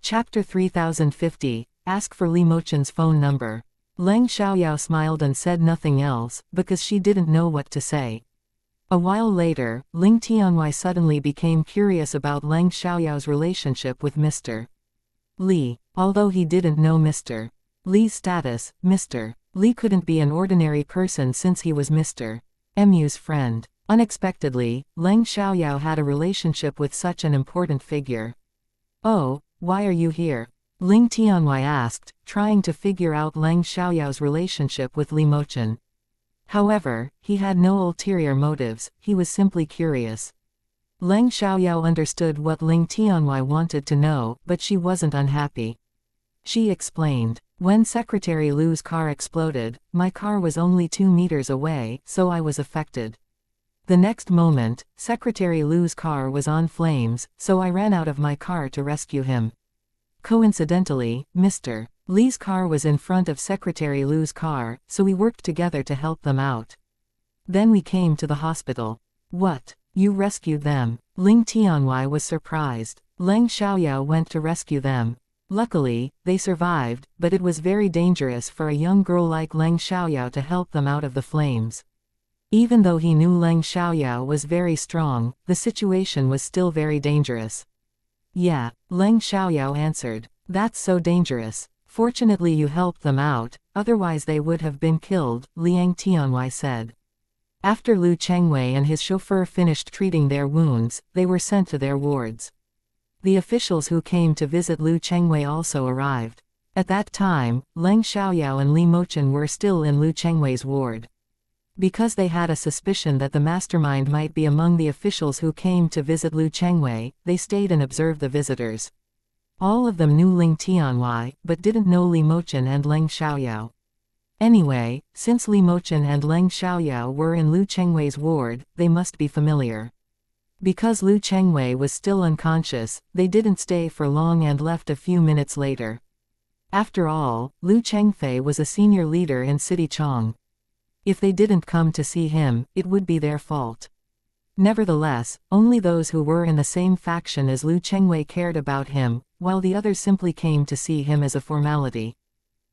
Chapter 3050, ask for Li Mochen's phone number. Leng Xiaoyao smiled and said nothing else, because she didn't know what to say. A while later, Ling Tianwei suddenly became curious about Leng Xiaoyao's relationship with Mr. Li. Although he didn't know Mr. Li's status, Mr. Li couldn't be an ordinary person since he was Mr. Mu's friend. Unexpectedly, Leng Xiaoyao had a relationship with such an important figure. "Oh, why are you here?" Ling Tianwei asked, trying to figure out Leng Xiaoyao's relationship with Li Mochen. However, he had no ulterior motives, he was simply curious. Leng Xiaoyao understood what Ling Tianwei wanted to know, but she wasn't unhappy. She explained, "When Secretary Lu's car exploded, my car was only 2 meters away, so I was affected. The next moment, Secretary Lu's car was on flames, so I ran out of my car to rescue him. Coincidentally, Mr. Li's car was in front of Secretary Lu's car, so we worked together to help them out. Then we came to the hospital." "What? You rescued them?" Ling Tianwei was surprised. Leng Xiaoyao went to rescue them. Luckily, they survived, but it was very dangerous for a young girl like Leng Xiaoyao to help them out of the flames. Even though he knew Leng Xiaoyao was very strong, the situation was still very dangerous. "Yeah," Leng Xiaoyao answered. "That's so dangerous. Fortunately you helped them out, otherwise they would have been killed," Liang Tianwei said. After Lu Chengwei and his chauffeur finished treating their wounds, they were sent to their wards. The officials who came to visit Lu Chengwei also arrived. At that time, Leng Xiaoyao and Li Mochen were still in Lu Chengwei's ward. Because they had a suspicion that the mastermind might be among the officials who came to visit Lu Chengwei, they stayed and observed the visitors. All of them knew Ling Tianwei, but didn't know Li Mochen and Leng Xiaoyao. Anyway, since Li Mochen and Leng Xiaoyao were in Lu Chengwei's ward, they must be familiar. Because Lu Chengwei was still unconscious, they didn't stay for long and left a few minutes later. After all, Lu Chengfei was a senior leader in City Chong. If they didn't come to see him, it would be their fault. Nevertheless, only those who were in the same faction as Lu Chengwei cared about him, while the others simply came to see him as a formality.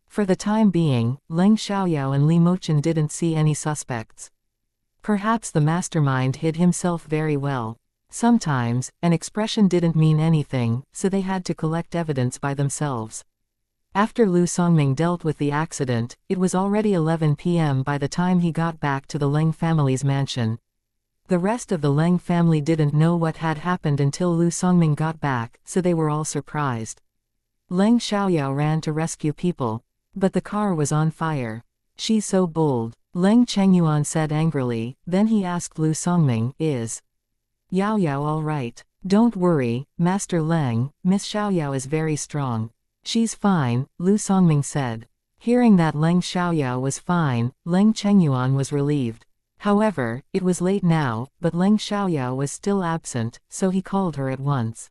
For the time being, Leng Xiaoyao and Li Mochen didn't see any suspects. Perhaps the mastermind hid himself very well. Sometimes, an expression didn't mean anything, so they had to collect evidence by themselves. After Lu Songming dealt with the accident, it was already 11 p.m. by the time he got back to the Leng family's mansion. The rest of the Leng family didn't know what had happened until Lu Songming got back, so they were all surprised. Leng Xiaoyao ran to rescue people. But the car was on fire. "She's so bold," Leng Chengyuan said angrily, then he asked Lu Songming, "Is Yao Yao all right?" "Don't worry, Master Leng, Miss Xiaoyao is very strong. She's fine," Lu Songming said. Hearing that Leng Xiaoyao was fine, Leng Chengyuan was relieved. However, it was late now, but Leng Xiaoyao was still absent, so he called her at once.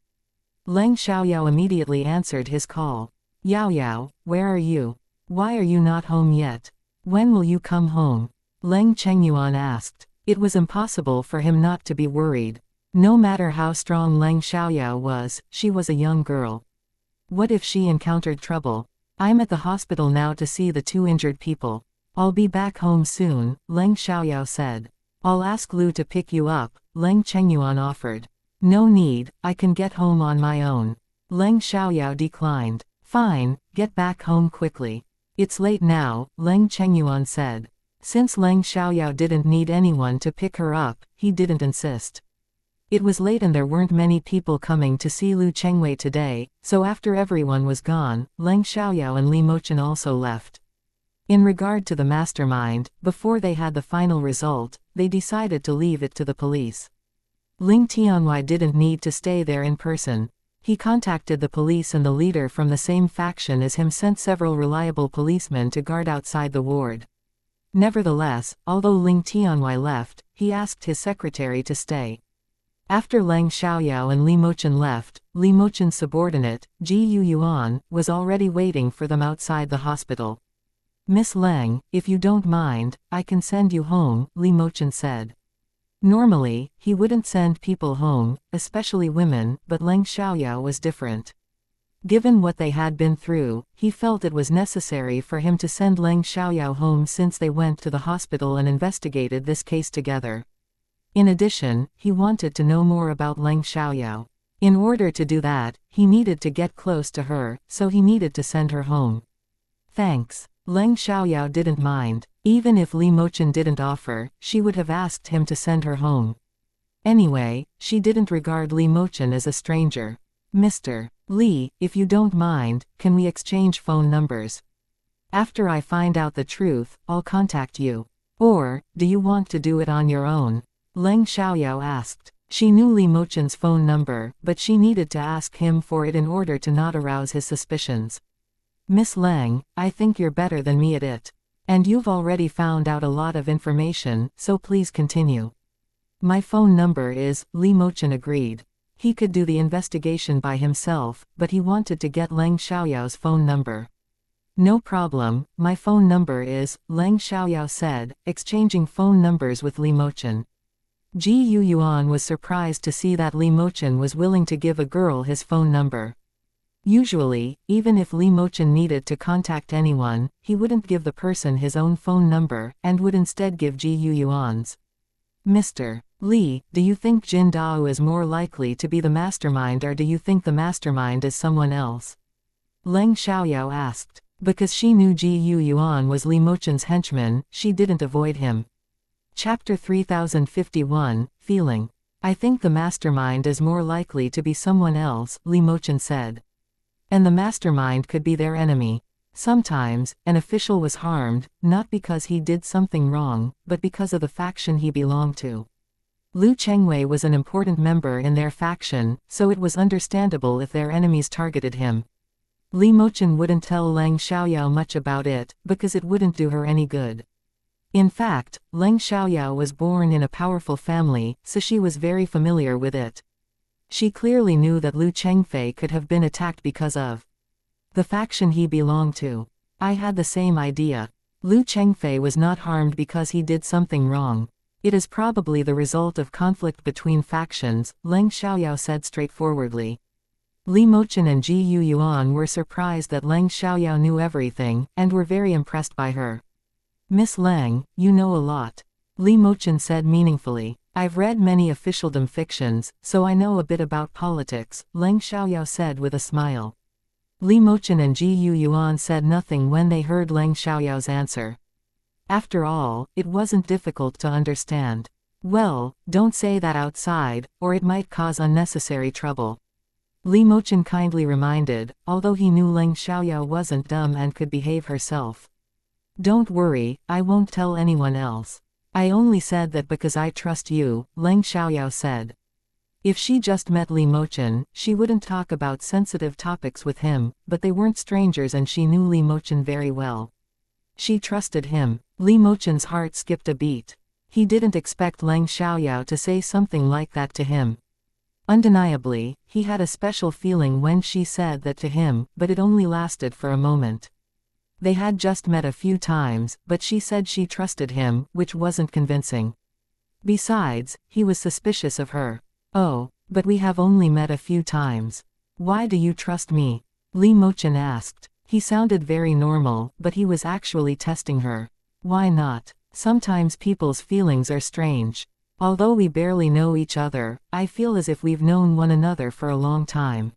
Leng Xiaoyao immediately answered his call. "Yao Yao, where are you? Why are you not home yet? When will you come home?" Leng Chengyuan asked. It was impossible for him not to be worried. No matter how strong Leng Xiaoyao was, she was a young girl. What if she encountered trouble? "I'm at the hospital now to see the 2 injured people. I'll be back home soon," Leng Xiaoyao said. "I'll ask Lu to pick you up," Leng Chengyuan offered. "No need, I can get home on my own." Leng Xiaoyao declined. "Fine, get back home quickly. It's late now," Leng Chengyuan said. Since Leng Xiaoyao didn't need anyone to pick her up, he didn't insist. It was late and there weren't many people coming to see Lu Chengwei today, so after everyone was gone, Leng Xiaoyao and Li Mochen also left. In regard to the mastermind, before they had the final result, they decided to leave it to the police. Ling Tianwei didn't need to stay there in person. He contacted the police and the leader from the same faction as him sent several reliable policemen to guard outside the ward. Nevertheless, although Ling Tianwei left, he asked his secretary to stay. After Leng Xiaoyao and Li Mochen left, Li Mochen's subordinate, Ji Yuan, was already waiting for them outside the hospital. "Miss Leng, if you don't mind, I can send you home," Li Mochen said. Normally, he wouldn't send people home, especially women, but Leng Xiaoyao was different. Given what they had been through, he felt it was necessary for him to send Leng Xiaoyao home since they went to the hospital and investigated this case together. In addition, he wanted to know more about Leng Xiaoyao. In order to do that, he needed to get close to her, so he needed to send her home. Thanks. Leng Xiaoyao didn't mind. Even if Li Mochen didn't offer, she would have asked him to send her home. Anyway, she didn't regard Li Mochen as a stranger. Mr. Li, if you don't mind, can we exchange phone numbers? After I find out the truth, I'll contact you. Or, do you want to do it on your own? Leng Xiaoyao asked. She knew Li Mochen's phone number, but she needed to ask him for it in order to not arouse his suspicions. Miss Leng, I think you're better than me at it. And you've already found out a lot of information, so please continue. My phone number is, Li Mochen agreed. He could do the investigation by himself, but he wanted to get Leng Xiaoyao's phone number. No problem, my phone number is, Leng Xiaoyao said, exchanging phone numbers with Li Mochen. Ji Yuan was surprised to see that Li Mochen was willing to give a girl his phone number. Usually, even if Li Mochen needed to contact anyone, he wouldn't give the person his own phone number, and would instead give Ji Yuan's. Mr. Li, do you think Jin Dao is more likely to be the mastermind, or do you think the mastermind is someone else? Leng Xiaoyao asked. Because she knew Ji Yuan was Li Mochen's henchman, she didn't avoid him. Chapter 3051, Feeling. I think the mastermind is more likely to be someone else, Li Mochen said. And the mastermind could be their enemy. Sometimes, an official was harmed, not because he did something wrong, but because of the faction he belonged to. Lu Chengwei was an important member in their faction, so it was understandable if their enemies targeted him. Li Mochen wouldn't tell Leng Xiaoyao much about it, because it wouldn't do her any good. In fact, Leng Xiaoyao was born in a powerful family, so she was very familiar with it. She clearly knew that Lu Chengfei could have been attacked because of the faction he belonged to. I had the same idea. Lu Chengfei was not harmed because he did something wrong. It is probably the result of conflict between factions, Leng Xiaoyao said straightforwardly. Li Mochen and Ji Yuan were surprised that Leng Xiaoyao knew everything, and were very impressed by her. Miss Leng, you know a lot. Li Mochen said meaningfully. I've read many officialdom fictions, so I know a bit about politics, Leng Xiaoyao said with a smile. Li Mochen and Ji Yuan said nothing when they heard Leng Xiaoyao's answer. After all, it wasn't difficult to understand. Well, don't say that outside, or it might cause unnecessary trouble. Li Mochen kindly reminded, although he knew Leng Xiaoyao wasn't dumb and could behave herself. Don't worry, I won't tell anyone else. I only said that because I trust you, Leng Xiaoyao said. If she just met Li Mochen, she wouldn't talk about sensitive topics with him, but they weren't strangers and she knew Li Mochen very well. She trusted him. Li Mochen's heart skipped a beat. He didn't expect Leng Xiaoyao to say something like that to him. Undeniably, he had a special feeling when she said that to him, but it only lasted for a moment. They had just met a few times, but she said she trusted him, which wasn't convincing. Besides, he was suspicious of her. Oh, but we have only met a few times. Why do you trust me? Li Mochen asked. He sounded very normal, but he was actually testing her. Why not? Sometimes people's feelings are strange. Although we barely know each other, I feel as if we've known one another for a long time.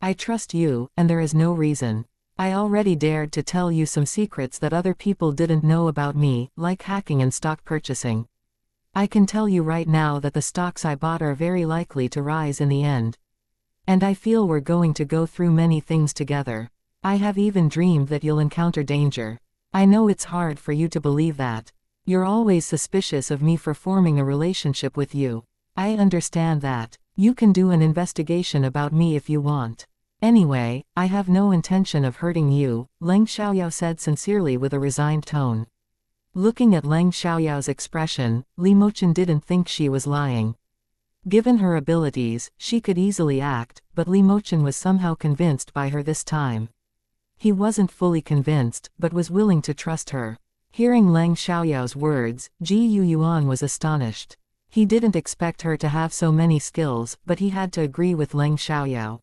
I trust you, and there is no reason. I already dared to tell you some secrets that other people didn't know about me, like hacking and stock purchasing. I can tell you right now that the stocks I bought are very likely to rise in the end. And I feel we're going to go through many things together. I have even dreamed that you'll encounter danger. I know it's hard for you to believe that. You're always suspicious of me for forming a relationship with you. I understand that. You can do an investigation about me if you want. Anyway, I have no intention of hurting you, Leng Xiaoyao said sincerely with a resigned tone. Looking at Leng Xiaoyao's expression, Li Mochen didn't think she was lying. Given her abilities, she could easily act, but Li Mochen was somehow convinced by her this time. He wasn't fully convinced, but was willing to trust her. Hearing Leng Xiaoyao's words, Ji Yuan was astonished. He didn't expect her to have so many skills, but he had to agree with Leng Xiaoyao.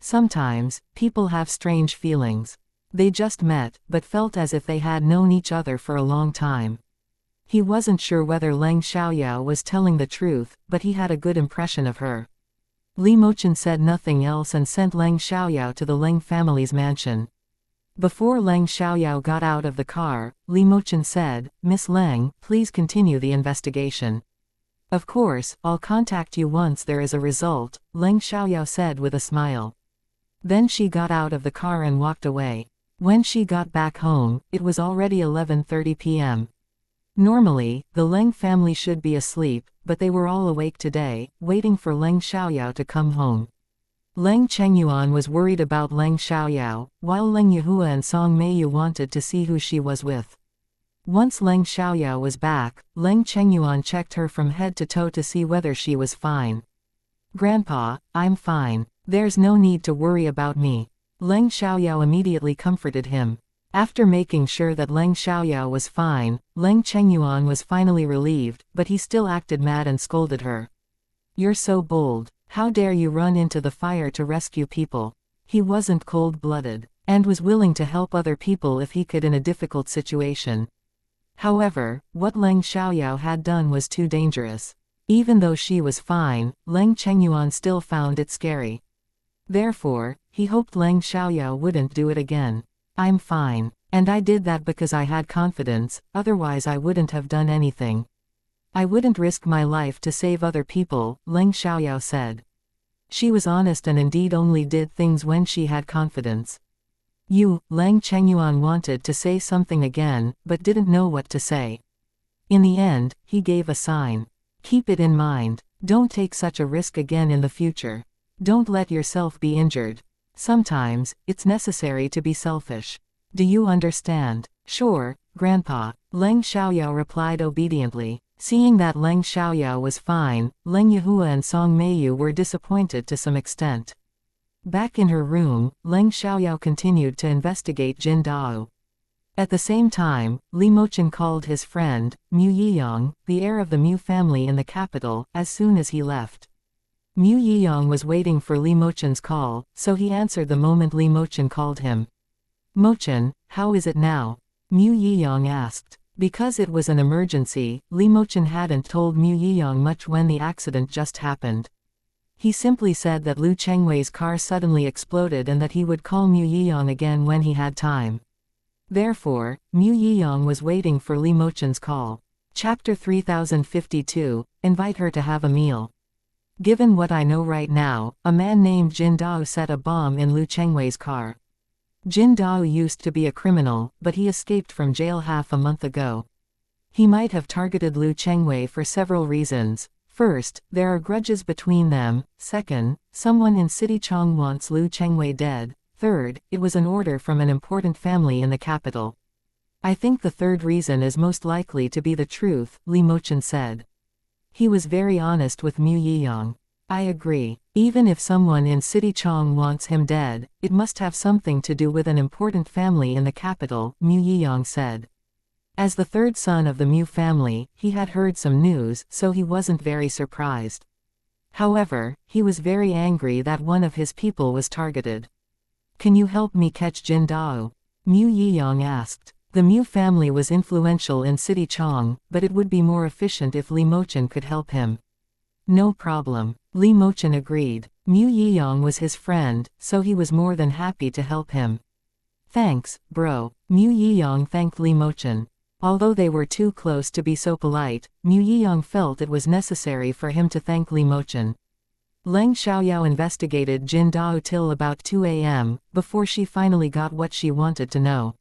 Sometimes, people have strange feelings. They just met, but felt as if they had known each other for a long time. He wasn't sure whether Leng Xiaoyao was telling the truth, but he had a good impression of her. Li Mochen said nothing else and sent Leng Xiaoyao to the Leng family's mansion. Before Leng Xiaoyao got out of the car, Li Mochen said, "Miss Leng, please continue the investigation." "Of course, I'll contact you once there is a result," Leng Xiaoyao said with a smile. Then she got out of the car and walked away. When she got back home, it was already 11:30 p.m. Normally, the Leng family should be asleep, but they were all awake today, waiting for Leng Xiaoyao to come home. Leng Chengyuan was worried about Leng Xiaoyao, while Leng Yuhua and Song Meiyu wanted to see who she was with. Once Leng Xiaoyao was back, Leng Chengyuan checked her from head to toe to see whether she was fine. "Grandpa, I'm fine. There's no need to worry about me." Leng Xiaoyao immediately comforted him. After making sure that Leng Xiaoyao was fine, Leng Chengyuan was finally relieved, but he still acted mad and scolded her. "You're so bold. How dare you run into the fire to rescue people?" He wasn't cold-blooded, and was willing to help other people if he could in a difficult situation. However, what Leng Xiaoyao had done was too dangerous. Even though she was fine, Leng Chengyuan still found it scary. Therefore, he hoped Leng Xiaoyao wouldn't do it again. "I'm fine. And I did that because I had confidence, otherwise I wouldn't have done anything. I wouldn't risk my life to save other people," Leng Xiaoyao said. She was honest and indeed only did things when she had confidence. Leng Chengyuan wanted to say something again, but didn't know what to say. In the end, he gave a sign. "Keep it in mind. Don't take such a risk again in the future. Don't let yourself be injured. Sometimes, it's necessary to be selfish. Do you understand?" "Sure, Grandpa," Leng Xiaoyao replied obediently. Seeing that Leng Xiaoyao was fine, Leng Yuhua and Song Meiyu were disappointed to some extent. Back in her room, Leng Xiaoyao continued to investigate Jin Dao. At the same time, Li Mochen called his friend, Mu Yiyang, the heir of the Mu family in the capital, as soon as he left. Mu Yiyang was waiting for Li Mochen's call, so he answered the moment Li Mochen called him. "Mochen, how is it now?" Mu Yiyang asked. Because it was an emergency, Li Mochen hadn't told Mu Yiyang much when the accident just happened. He simply said that Lu Chengwei's car suddenly exploded and that he would call Mu Yiyang again when he had time. Therefore, Mu Yiyang was waiting for Li Mochen's call. Chapter 3052, Invite her to have a meal. Given what I know right now, a man named Jin Dao set a bomb in Lu Chengwei's car. Jin Dao used to be a criminal, but he escaped from jail half a month ago. He might have targeted Lu Chengwei for several reasons. First, there are grudges between them. Second, someone in City Chong wants Lu Chengwei dead. Third, it was an order from an important family in the capital. I think the third reason is most likely to be the truth, Li Mochen said. He was very honest with Mu Yiyang. I agree. Even if someone in City Chong wants him dead, it must have something to do with an important family in the capital, Mu Yiyang said. As the third son of the Mu family, he had heard some news, so he wasn't very surprised. However, he was very angry that one of his people was targeted. Can you help me catch Jin Dao? Mu Yiyang asked. The Mu family was influential in City Chong, but it would be more efficient if Li Mochen could help him. No problem. Li Mochen agreed. Mu Yiyang was his friend, so he was more than happy to help him. Thanks, bro. Mu Yiyang thanked Li Mochen. Although they were too close to be so polite, Mu Yiyang felt it was necessary for him to thank Li Mochen. Leng Xiaoyao investigated Jin Dao till about 2 a.m., before she finally got what she wanted to know.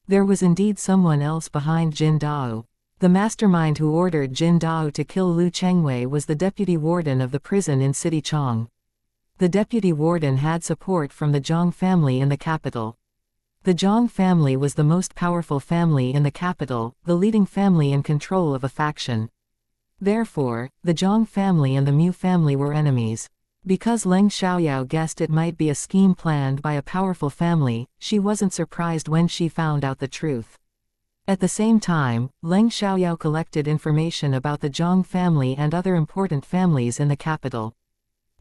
There was indeed someone else behind Jin Dao. The mastermind who ordered Jin Dao to kill Lu Chengwei was the deputy warden of the prison in City Chong. The deputy warden had support from the Zhang family in the capital. The Zhang family was the most powerful family in the capital, the leading family in control of a faction. Therefore, the Zhang family and the Mu family were enemies. Because Leng Xiaoyao guessed it might be a scheme planned by a powerful family, she wasn't surprised when she found out the truth. At the same time, Leng Xiaoyao collected information about the Zhang family and other important families in the capital.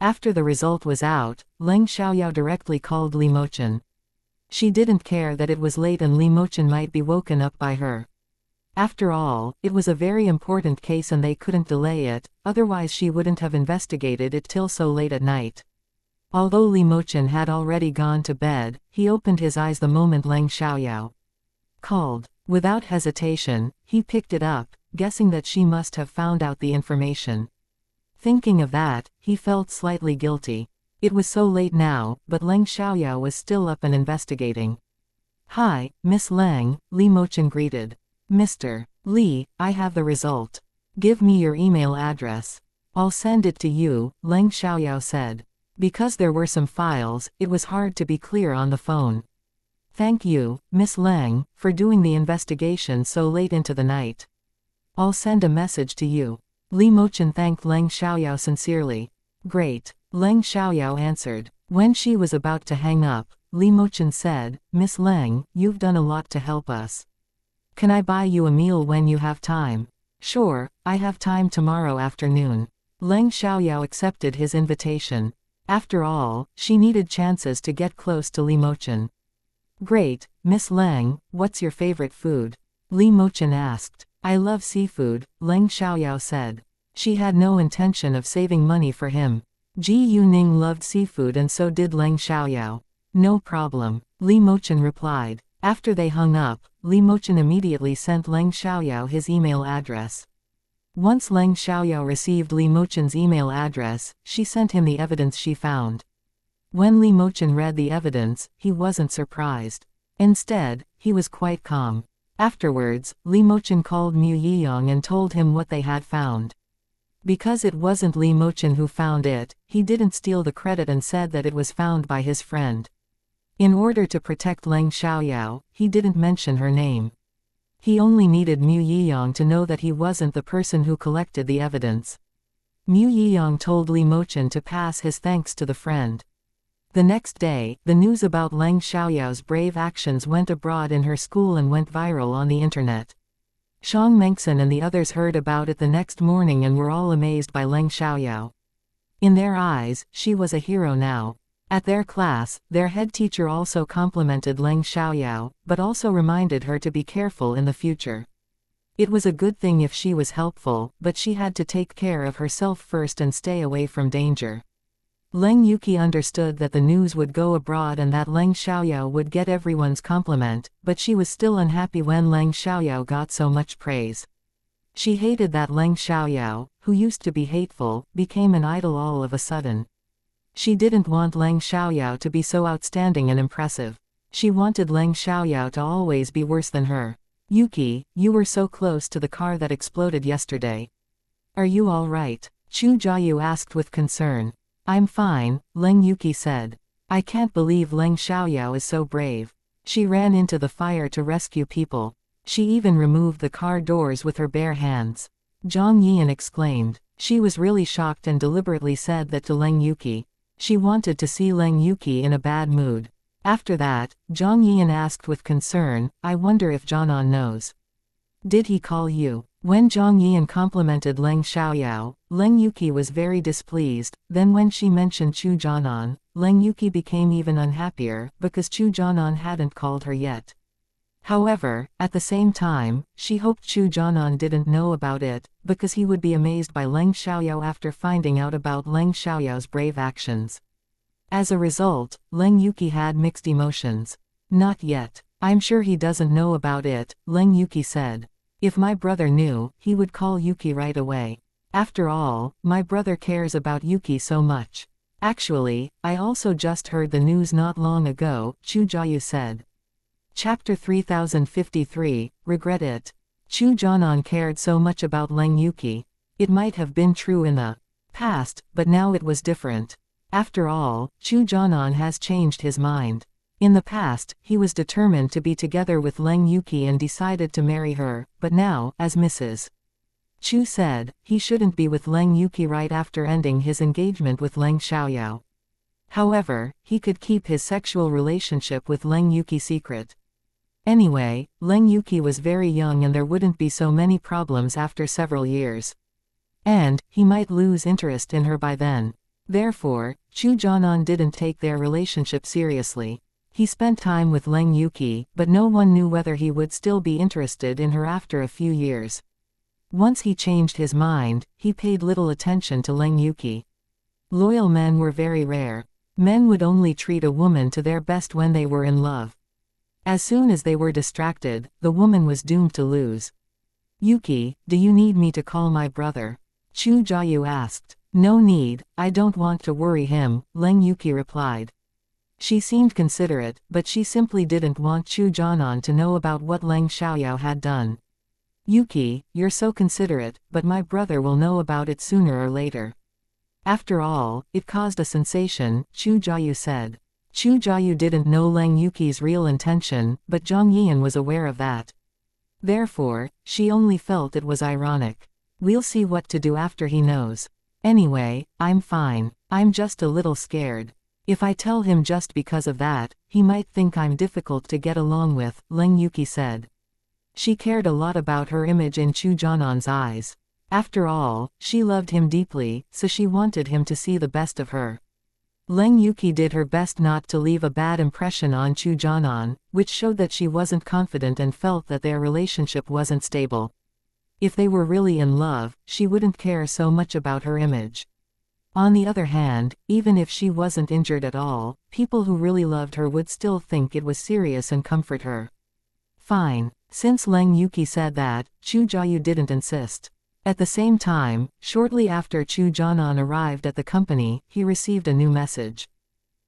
After the result was out, Leng Xiaoyao directly called Li Mochen. She didn't care that it was late and Li Mochen might be woken up by her. After all, it was a very important case and they couldn't delay it, otherwise she wouldn't have investigated it till so late at night. Although Li Mochen had already gone to bed, he opened his eyes the moment Leng Xiaoyao called. Without hesitation, he picked it up, guessing that she must have found out the information. Thinking of that, he felt slightly guilty. It was so late now, but Leng Xiaoyao was still up and investigating. "Hi, Miss Leng," Li Mochen greeted. "Mr. Li, I have the result. Give me your email address. I'll send it to you," Leng Xiaoyao said. Because there were some files, it was hard to be clear on the phone. "Thank you, Miss Leng, for doing the investigation so late into the night. I'll send a message to you." Li Mochen thanked Leng Xiaoyao sincerely. "Great," Leng Xiaoyao answered. When she was about to hang up, Li Mochen said, "Miss Leng, you've done a lot to help us. Can I buy you a meal when you have time?" "Sure, I have time tomorrow afternoon." Leng Xiaoyao accepted his invitation. After all, she needed chances to get close to Li Mochen. "Great, Miss Leng, what's your favorite food?" Li Mochen asked. "I love seafood," Leng Xiaoyao said. She had no intention of saving money for him. Ji Yuning loved seafood and so did Leng Xiaoyao. "No problem," Li Mochen replied. After they hung up, Li Mochen immediately sent Leng Xiaoyao his email address. Once Leng Xiaoyao received Li Mochen's email address, she sent him the evidence she found. When Li Mochen read the evidence, he wasn't surprised. Instead, he was quite calm. Afterwards, Li Mochen called Mu Yiyang and told him what they had found. Because it wasn't Li Mochen who found it, he didn't steal the credit and said that it was found by his friend. In order to protect Leng Xiaoyao, he didn't mention her name. He only needed Mu Yiyang to know that he wasn't the person who collected the evidence. Mu Yiyang told Li Mochen to pass his thanks to the friend. The next day, the news about Leng Xiaoyao's brave actions went abroad in her school and went viral on the internet. Shang Mengxin and the others heard about it the next morning and were all amazed by Leng Xiaoyao. In their eyes, she was a hero now. At their class, their head teacher also complimented Leng Xiaoyao, but also reminded her to be careful in the future. It was a good thing if she was helpful, but she had to take care of herself first and stay away from danger. Leng Yuqi understood that the news would go abroad and that Leng Xiaoyao would get everyone's compliment, but she was still unhappy when Leng Xiaoyao got so much praise. She hated that Leng Xiaoyao, who used to be hateful, became an idol all of a sudden. She didn't want Leng Xiaoyao to be so outstanding and impressive. She wanted Leng Xiaoyao to always be worse than her. "Yuki, you were so close to the car that exploded yesterday. Are you all right?" Chu Jiayu asked with concern. "I'm fine," Leng Yuki said. "I can't believe Leng Xiaoyao is so brave. She ran into the fire to rescue people. She even removed the car doors with her bare hands." Zhang Yian exclaimed. She was really shocked and deliberately said that to Leng Yuki. She wanted to see Leng Yuki in a bad mood. After that, Zhang Yian asked with concern, "I wonder if Zhanan knows. Did he call you?" When Zhang Yian complimented Leng Xiaoyao, Leng Yuki was very displeased. Then when she mentioned Chu Zhanan, Leng Yuki became even unhappier, because Chu Zhanan hadn't called her yet. However, at the same time, she hoped Chu Zhanan didn't know about it, because he would be amazed by Leng Xiaoyao after finding out about Leng Xiaoyao's brave actions. As a result, Leng Yuki had mixed emotions. "Not yet. I'm sure he doesn't know about it," Leng Yuki said. "If my brother knew, he would call Yuki right away. After all, my brother cares about Yuki so much." "Actually, I also just heard the news not long ago," Chu Jiayu said. Chapter 3053, Regret It. Chu Zhanan cared so much about Leng Yuki. It might have been true in the past, but now it was different. After all, Chu Zhanan has changed his mind. In the past, he was determined to be together with Leng Yuki and decided to marry her, but now, as Mrs. Chu said, he shouldn't be with Leng Yuki right after ending his engagement with Leng Xiaoyao. However, he could keep his sexual relationship with Leng Yuki secret. Anyway, Leng Yuki was very young and there wouldn't be so many problems after several years. And, he might lose interest in her by then. Therefore, Chu Jianan didn't take their relationship seriously. He spent time with Leng Yuqi, but no one knew whether he would still be interested in her after a few years. Once he changed his mind, he paid little attention to Leng Yuqi. Loyal men were very rare. Men would only treat a woman to their best when they were in love. As soon as they were distracted, the woman was doomed to lose. "Yuki, do you need me to call my brother?" Chu Jiayu asked. "No need, I don't want to worry him," Leng Yuqi replied. She seemed considerate, but she simply didn't want Chu Jianan to know about what Leng Xiaoyao had done. "Yuki, you're so considerate, but my brother will know about it sooner or later." After all, it caused a sensation, Chu Jiayu said. Chu Jiayu didn't know Leng Yuqi's real intention, but Zhang Yian was aware of that. Therefore, she only felt it was ironic. "We'll see what to do after he knows. Anyway, I'm fine. I'm just a little scared. If I tell him just because of that, he might think I'm difficult to get along with," Leng Yuqi said. She cared a lot about her image in Chu Jianan's eyes. After all, she loved him deeply, so she wanted him to see the best of her. Leng Yuqi did her best not to leave a bad impression on Chu Jianan, which showed that she wasn't confident and felt that their relationship wasn't stable. If they were really in love, she wouldn't care so much about her image. On the other hand, even if she wasn't injured at all, people who really loved her would still think it was serious and comfort her. Fine. Since Leng Yuqi said that, Chu Jiayu didn't insist. At the same time, shortly after Chu Jianan arrived at the company, he received a new message.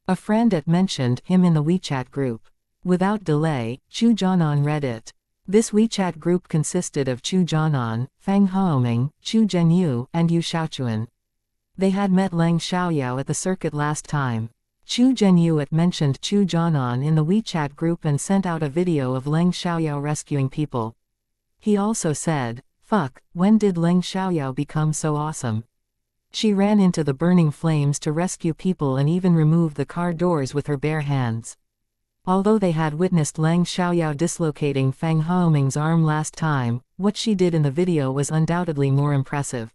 A friend had mentioned him in the WeChat group. Without delay, Chu Jianan read it. This WeChat group consisted of Chu Jianan, Fang Haoming, Chu Zhenyu, and Yu Xiaochuan. They had met Leng Xiaoyao at the circuit last time. Chu Zhenyu had mentioned Chu Jianan in the WeChat group and sent out a video of Leng Xiaoyao rescuing people. He also said, "Fuck, when did Leng Xiaoyao become so awesome? She ran into the burning flames to rescue people and even removed the car doors with her bare hands." Although they had witnessed Leng Xiaoyao dislocating Fang Haoming's arm last time, what she did in the video was undoubtedly more impressive.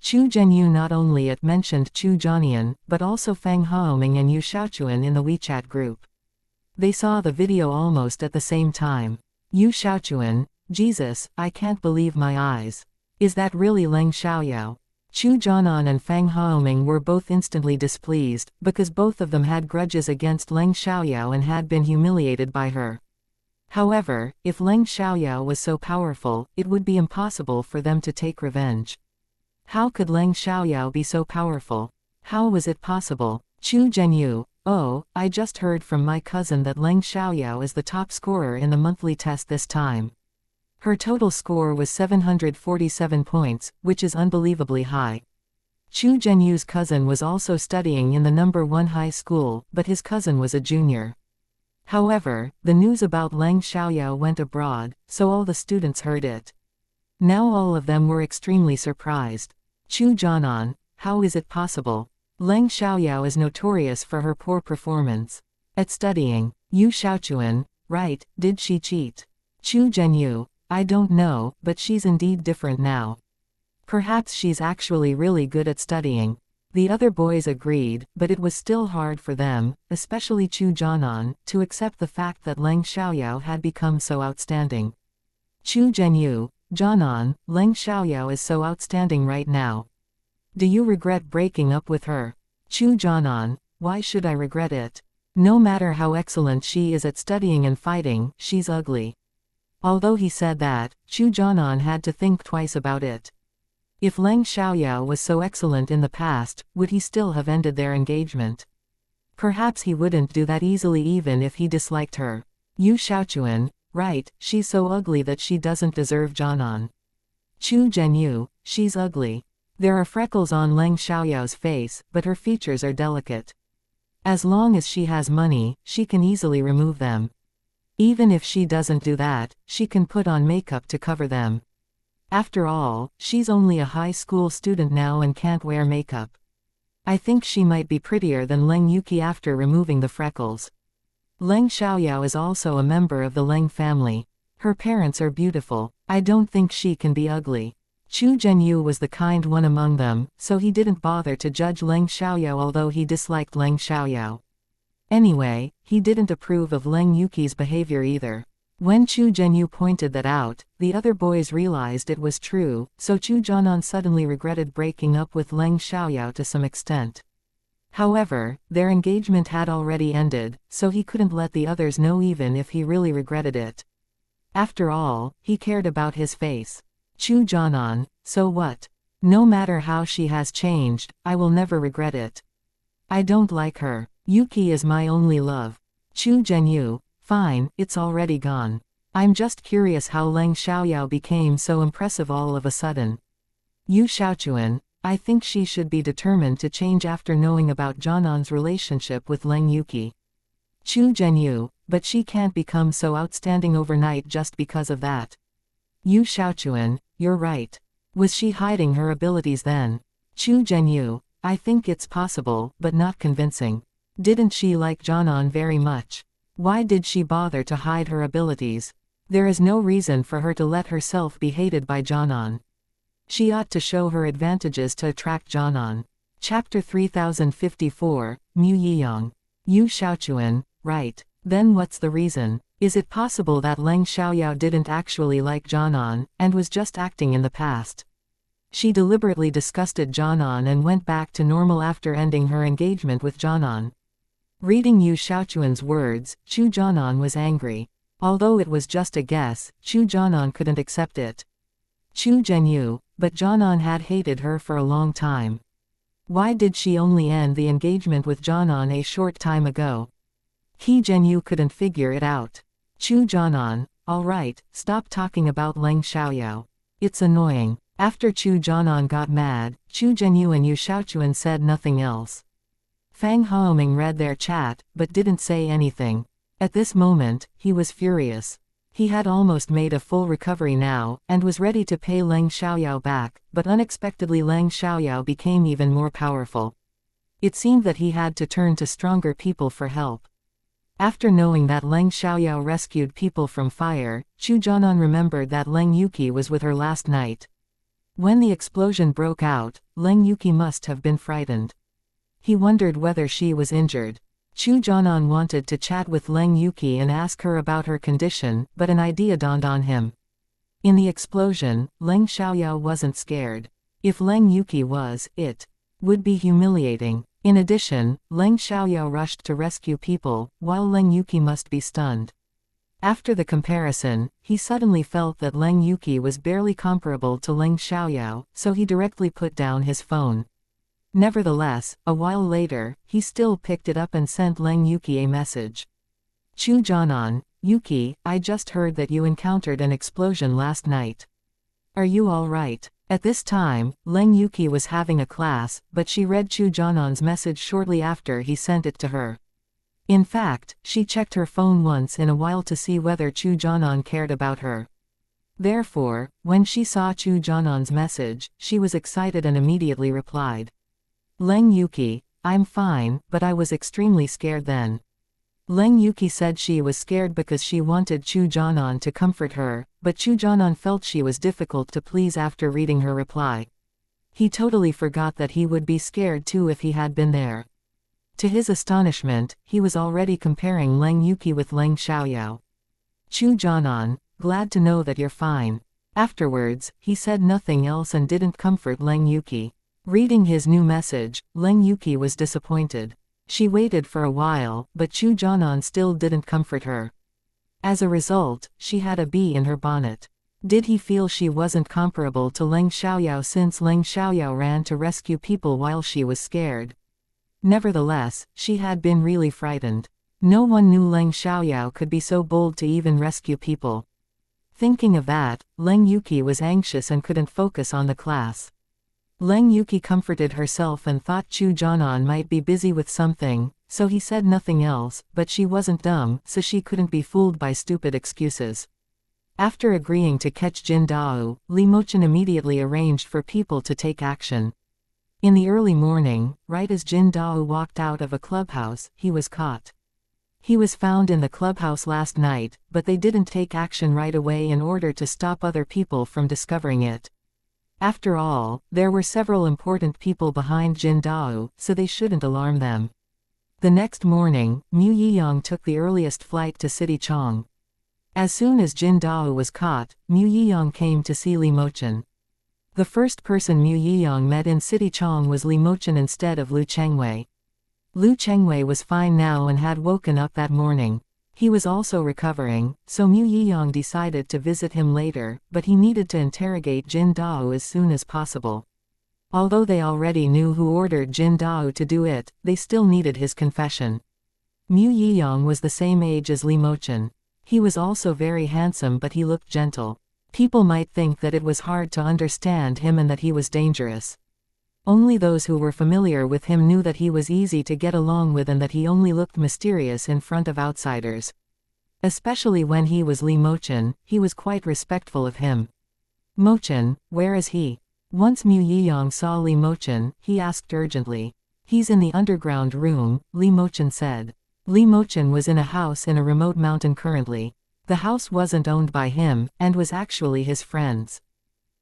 Chu Zhenyu not only had mentioned Chu Jianian, but also Fang Haoming and Yu Xiaochuan in the WeChat group. They saw the video almost at the same time. Yu Xiaochuan, "Jesus, I can't believe my eyes. Is that really Leng Xiaoyao?" Chu Jianan and Fang Haoming were both instantly displeased, because both of them had grudges against Leng Xiaoyao and had been humiliated by her. However, if Leng Xiaoyao was so powerful, it would be impossible for them to take revenge. How could Leng Xiaoyao be so powerful? How was it possible? Chu Zhenyu, "Oh, I just heard from my cousin that Leng Xiaoyao is the top scorer in the monthly test this time. Her total score was 747 points, which is unbelievably high." Chu Zhenyu's cousin was also studying in the #1 high school, but his cousin was a junior. However, the news about Leng Xiaoyao went abroad, so all the students heard it. Now all of them were extremely surprised. Chu Jianan, "How is it possible? Leng Xiaoyao is notorious for her poor performance at studying." Yu Xiaochuan, "Right, did she cheat?" Chu Zhenyu, "I don't know, but she's indeed different now. Perhaps she's actually really good at studying." The other boys agreed, but it was still hard for them, especially Chu Jianan, to accept the fact that Leng Xiaoyao had become so outstanding. Chu Zhenyu, "Jianan, Leng Xiaoyao is so outstanding right now. Do you regret breaking up with her?" Chu Jianan, "Why should I regret it? No matter how excellent she is at studying and fighting, she's ugly." Although he said that, Chu Jianan had to think twice about it. If Leng Xiaoyao was so excellent in the past, would he still have ended their engagement? Perhaps he wouldn't do that easily even if he disliked her. Yu Xiaochuan, "Right, she's so ugly that she doesn't deserve Jianan." Chu Zhenyu, "She's ugly. There are freckles on Leng Xiaoyao's face, but her features are delicate. As long as she has money, she can easily remove them. Even if she doesn't do that, she can put on makeup to cover them. After all, she's only a high school student now and can't wear makeup. I think she might be prettier than Leng Yuqi after removing the freckles." Leng Xiaoyao is also a member of the Leng family. Her parents are beautiful. I don't think she can be ugly. Chu Zhenyu was the kind one among them, so he didn't bother to judge Leng Xiaoyao although he disliked Leng Xiaoyao. Anyway, he didn't approve of Leng Yuqi's behavior either. When Chu Zhenyu pointed that out, the other boys realized it was true, so Chu Jianan suddenly regretted breaking up with Leng Xiaoyao to some extent. However, their engagement had already ended, so he couldn't let the others know even if he really regretted it. After all, he cared about his face. Chu Jianan, so what? No matter how she has changed, I will never regret it. I don't like her. Yuki is my only love. Chu Zhenyu, fine, it's already gone. I'm just curious how Leng Xiaoyao became so impressive all of a sudden. Yu Xiaochuan, I think she should be determined to change after knowing about Jianan's relationship with Leng Yuki. Chu Zhenyu, but she can't become so outstanding overnight just because of that. Yu Xiaochuan, you're right. Was she hiding her abilities then? Chu Zhenyu, I think it's possible, but not convincing. Didn't she like Jianan very much? Why did she bother to hide her abilities? There is no reason for her to let herself be hated by Jianan. She ought to show her advantages to attract Jianan. Chapter 3054, Mu Yiyang. Yu Xiaochuan, right. Then what's the reason? Is it possible that Leng Xiaoyao didn't actually like Jianan, and was just acting in the past? She deliberately disgusted Jianan and went back to normal after ending her engagement with Jianan. Reading Yu Xiaochuan's words, Chu Jianan was angry. Although it was just a guess, Chu Jianan couldn't accept it. Chu Zhenyu, but Jianan had hated her for a long time. Why did she only end the engagement with Jianan a short time ago? He Zhenyu couldn't figure it out. Chu Jianan, alright, stop talking about Leng Xiaoyao. It's annoying. After Chu Jianan got mad, Chu Zhenyu and Yu Xiaochuan said nothing else. Fang Haoming read their chat, but didn't say anything. At this moment, he was furious. He had almost made a full recovery now, and was ready to pay Leng Xiaoyao back, but unexpectedly Leng Xiaoyao became even more powerful. It seemed that he had to turn to stronger people for help. After knowing that Leng Xiaoyao rescued people from fire, Chu Jianan remembered that Leng Yuki was with her last night. When the explosion broke out, Leng Yuki must have been frightened. He wondered whether she was injured. Chu Jianan wanted to chat with Leng Yuki and ask her about her condition, but an idea dawned on him. In the explosion, Leng Xiaoyao wasn't scared. If Leng Yuki was, it would be humiliating. In addition, Leng Xiaoyao rushed to rescue people, while Leng Yuki must be stunned. After the comparison, he suddenly felt that Leng Yuki was barely comparable to Leng Xiaoyao, so he directly put down his phone. Nevertheless, a while later, he still picked it up and sent Leng Yuki a message. Chu Jianan, Yuki, I just heard that you encountered an explosion last night. Are you all right? At this time, Leng Yuki was having a class, but she read Chu Jianan's message shortly after he sent it to her. In fact, she checked her phone once in a while to see whether Chu Jianan cared about her. Therefore, when she saw Chu Jianan's message, she was excited and immediately replied. Leng Yuki, I'm fine, but I was extremely scared then. Leng Yuki said she was scared because she wanted Chu Jianan to comfort her, but Chu Jianan felt she was difficult to please after reading her reply. He totally forgot that he would be scared too if he had been there. To his astonishment, he was already comparing Leng Yuki with Leng Xiaoyao. Chu Jianan, glad to know that you're fine. Afterwards, he said nothing else and didn't comfort Leng Yuki. Reading his new message, Leng Yuki was disappointed. She waited for a while, but Chu Jianan still didn't comfort her. As a result, she had a bee in her bonnet. Did he feel she wasn't comparable to Leng Xiaoyao since Leng Xiaoyao ran to rescue people while she was scared? Nevertheless, she had been really frightened. No one knew Leng Xiaoyao could be so bold to even rescue people. Thinking of that, Leng Yuki was anxious and couldn't focus on the class. Leng Yuki comforted herself and thought Chu Jianan might be busy with something, so he said nothing else, but she wasn't dumb, so she couldn't be fooled by stupid excuses. After agreeing to catch Jin Dao, Li Mochen immediately arranged for people to take action. In the early morning, right as Jin Dao walked out of a clubhouse, he was caught. He was found in the clubhouse last night, but they didn't take action right away in order to stop other people from discovering it. After all, there were several important people behind Jin Dao, so they shouldn't alarm them. The next morning, Mu Yiyang took the earliest flight to City Chong. As soon as Jin Dao was caught, Mu Yiyang came to see Li Mochen. The first person Mu Yiyang met in City Chong was Li Mochen instead of Lu Chengwei. Lu Chengwei was fine now and had woken up that morning. He was also recovering, so Mu Yiyang decided to visit him later, but he needed to interrogate Jin Dao as soon as possible. Although they already knew who ordered Jin Dao to do it, they still needed his confession. Mu Yiyang was the same age as Li Mochen. He was also very handsome, but he looked gentle. People might think that it was hard to understand him and that he was dangerous. Only those who were familiar with him knew that he was easy to get along with and that he only looked mysterious in front of outsiders. Especially when he was Li Mochen, he was quite respectful of him. "Mochen, where is he?" Once Mu Yiyang saw Li Mochen, he asked urgently. "He's in the underground room," Li Mochen said. Li Mochen was in a house in a remote mountain currently. The house wasn't owned by him, and was actually his friend's.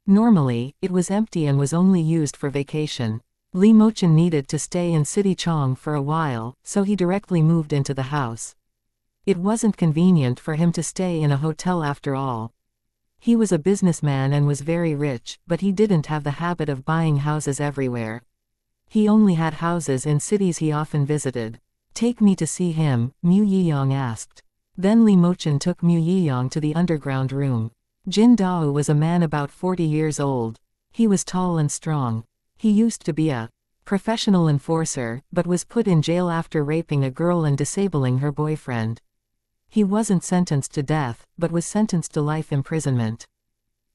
Normally, it was empty and was only used for vacation. Li Mochen needed to stay in City Chong for a while, so he directly moved into the house. It wasn't convenient for him to stay in a hotel after all. He was a businessman and was very rich, but he didn't have the habit of buying houses everywhere. He only had houses in cities he often visited. "Take me to see him," Mu Yiyang asked. Then Li Mochen took Mu Yiyang to the underground room. Jin Dao was a man about 40 years old. He was tall and strong. He used to be a professional enforcer, but was put in jail after raping a girl and disabling her boyfriend. He wasn't sentenced to death, but was sentenced to life imprisonment.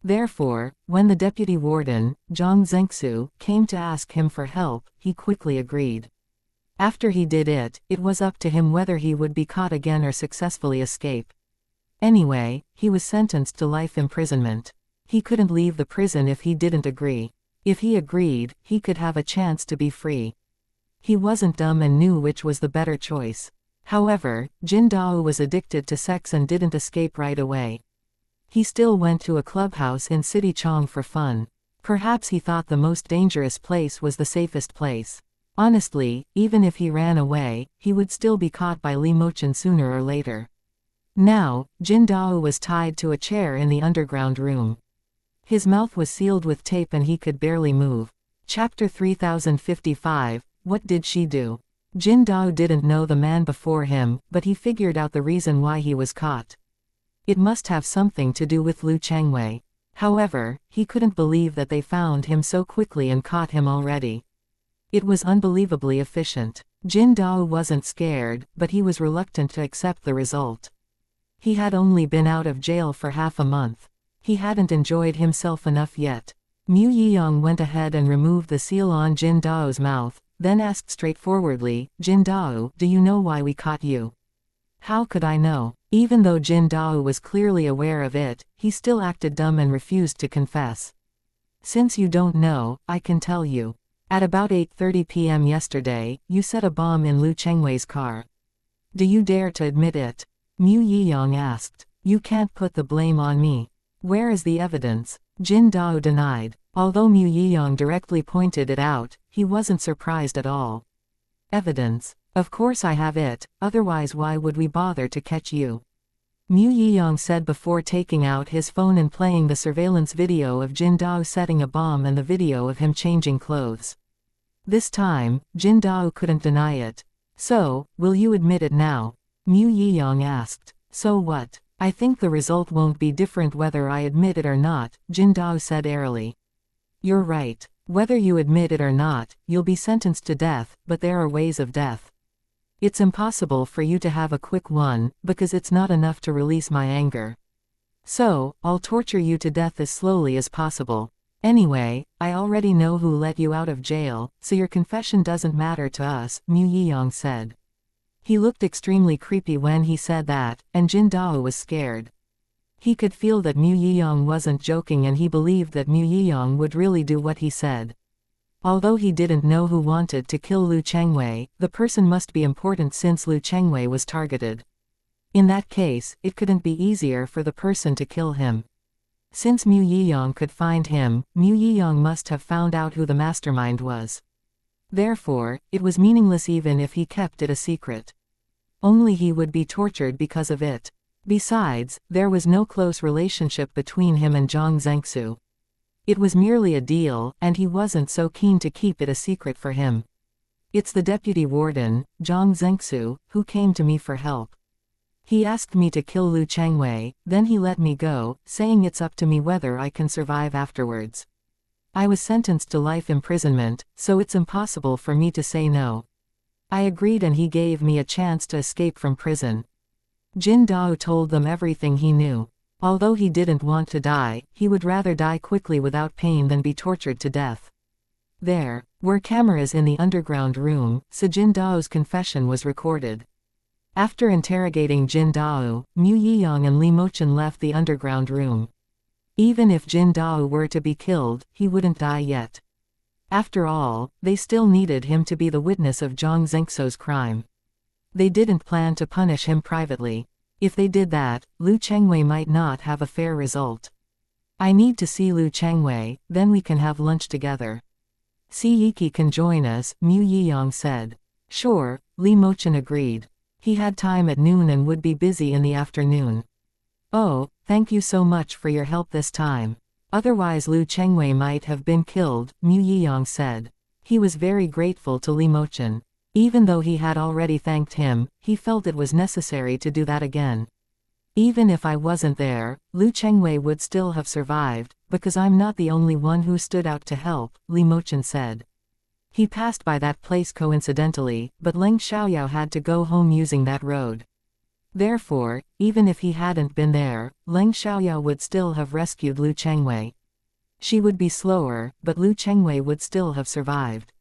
Therefore, when the deputy warden, Zhang Zhengxu, came to ask him for help, he quickly agreed. After he did it, it was up to him whether he would be caught again or successfully escape. Anyway, he was sentenced to life imprisonment. He couldn't leave the prison if he didn't agree. If he agreed, he could have a chance to be free. He wasn't dumb and knew which was the better choice. However, Jin Dao was addicted to sex and didn't escape right away. He still went to a clubhouse in City Chong for fun. Perhaps he thought the most dangerous place was the safest place. Honestly, even if he ran away, he would still be caught by Li Mochen sooner or later. Now, Jin Dao was tied to a chair in the underground room. His mouth was sealed with tape and he could barely move. Chapter 3055, What did she do? Jin Dao didn't know the man before him, but he figured out the reason why he was caught. It must have something to do with Lu Chengwei. However, he couldn't believe that they found him so quickly and caught him already. It was unbelievably efficient. Jin Dao wasn't scared, but he was reluctant to accept the result. He had only been out of jail for half a month. He hadn't enjoyed himself enough yet. Mu Yiyang went ahead and removed the seal on Jin Dao's mouth, then asked straightforwardly, "Jin Dao, do you know why we caught you?" How could I know? Even though Jin Dao was clearly aware of it, he still acted dumb and refused to confess. "Since you don't know, I can tell you. At about 8:30 p.m. yesterday, you set a bomb in Lu Chengwei's car. Do you dare to admit it?" Mu Yiyang asked. "You can't put the blame on me. Where is the evidence?" Jin Dao denied. Although Mu Yiyang directly pointed it out, he wasn't surprised at all. "Evidence? Of course I have it, otherwise why would we bother to catch you?" Mu Yiyang said before taking out his phone and playing the surveillance video of Jin Dao setting a bomb and the video of him changing clothes. This time, Jin Dao couldn't deny it. "So, will you admit it now?" Mu Yiyang asked. "So what? I think the result won't be different whether I admit it or not," Jin Dao said airily. "You're right. Whether you admit it or not, you'll be sentenced to death, but there are ways of death. It's impossible for you to have a quick one, because it's not enough to release my anger. So, I'll torture you to death as slowly as possible. Anyway, I already know who let you out of jail, so your confession doesn't matter to us," Mu Yiyang said. He looked extremely creepy when he said that, and Jin Dao was scared. He could feel that Mu Yiyang wasn't joking and he believed that Mu Yiyang would really do what he said. Although he didn't know who wanted to kill Lu Chengwei, the person must be important since Lu Chengwei was targeted. In that case, it couldn't be easier for the person to kill him. Since Mu Yiyang could find him, Mu Yiyang must have found out who the mastermind was. Therefore, it was meaningless even if he kept it a secret. Only he would be tortured because of it. Besides, there was no close relationship between him and Zhang Zhengxu. It was merely a deal, and he wasn't so keen to keep it a secret for him. It's the deputy warden, Zhang Zhengxu, who came to me for help. He asked me to kill Lu Changwei, then he let me go, saying it's up to me whether I can survive afterwards. I was sentenced to life imprisonment, so it's impossible for me to say no. I agreed and he gave me a chance to escape from prison. Jin Dao told them everything he knew. Although he didn't want to die, he would rather die quickly without pain than be tortured to death. There were cameras in the underground room, so Jin Dao's confession was recorded. After interrogating Jin Dao, Mu Yiyang and Li Mochen left the underground room. Even if Jin Dao were to be killed, he wouldn't die yet. After all, they still needed him to be the witness of Zhang Zhengxu's crime. They didn't plan to punish him privately. If they did that, Lu Changwei might not have a fair result. I need to see Lu Changwei, then we can have lunch together. Si Yiki can join us, Mu Yiyang said. Sure, Li Mochen agreed. He had time at noon and would be busy in the afternoon. Oh, thank you so much for your help this time. Otherwise Lu Changwei might have been killed, Mu Yiyang said. He was very grateful to Li Mochen. Even though he had already thanked him, he felt it was necessary to do that again. Even if I wasn't there, Lu Changwei would still have survived, because I'm not the only one who stood out to help, Li Mochen said. He passed by that place coincidentally, but Leng Xiaoyao had to go home using that road. Therefore, even if he hadn't been there, Leng Xiaoyao would still have rescued Lu Changwei. She would be slower, but Lu Changwei would still have survived.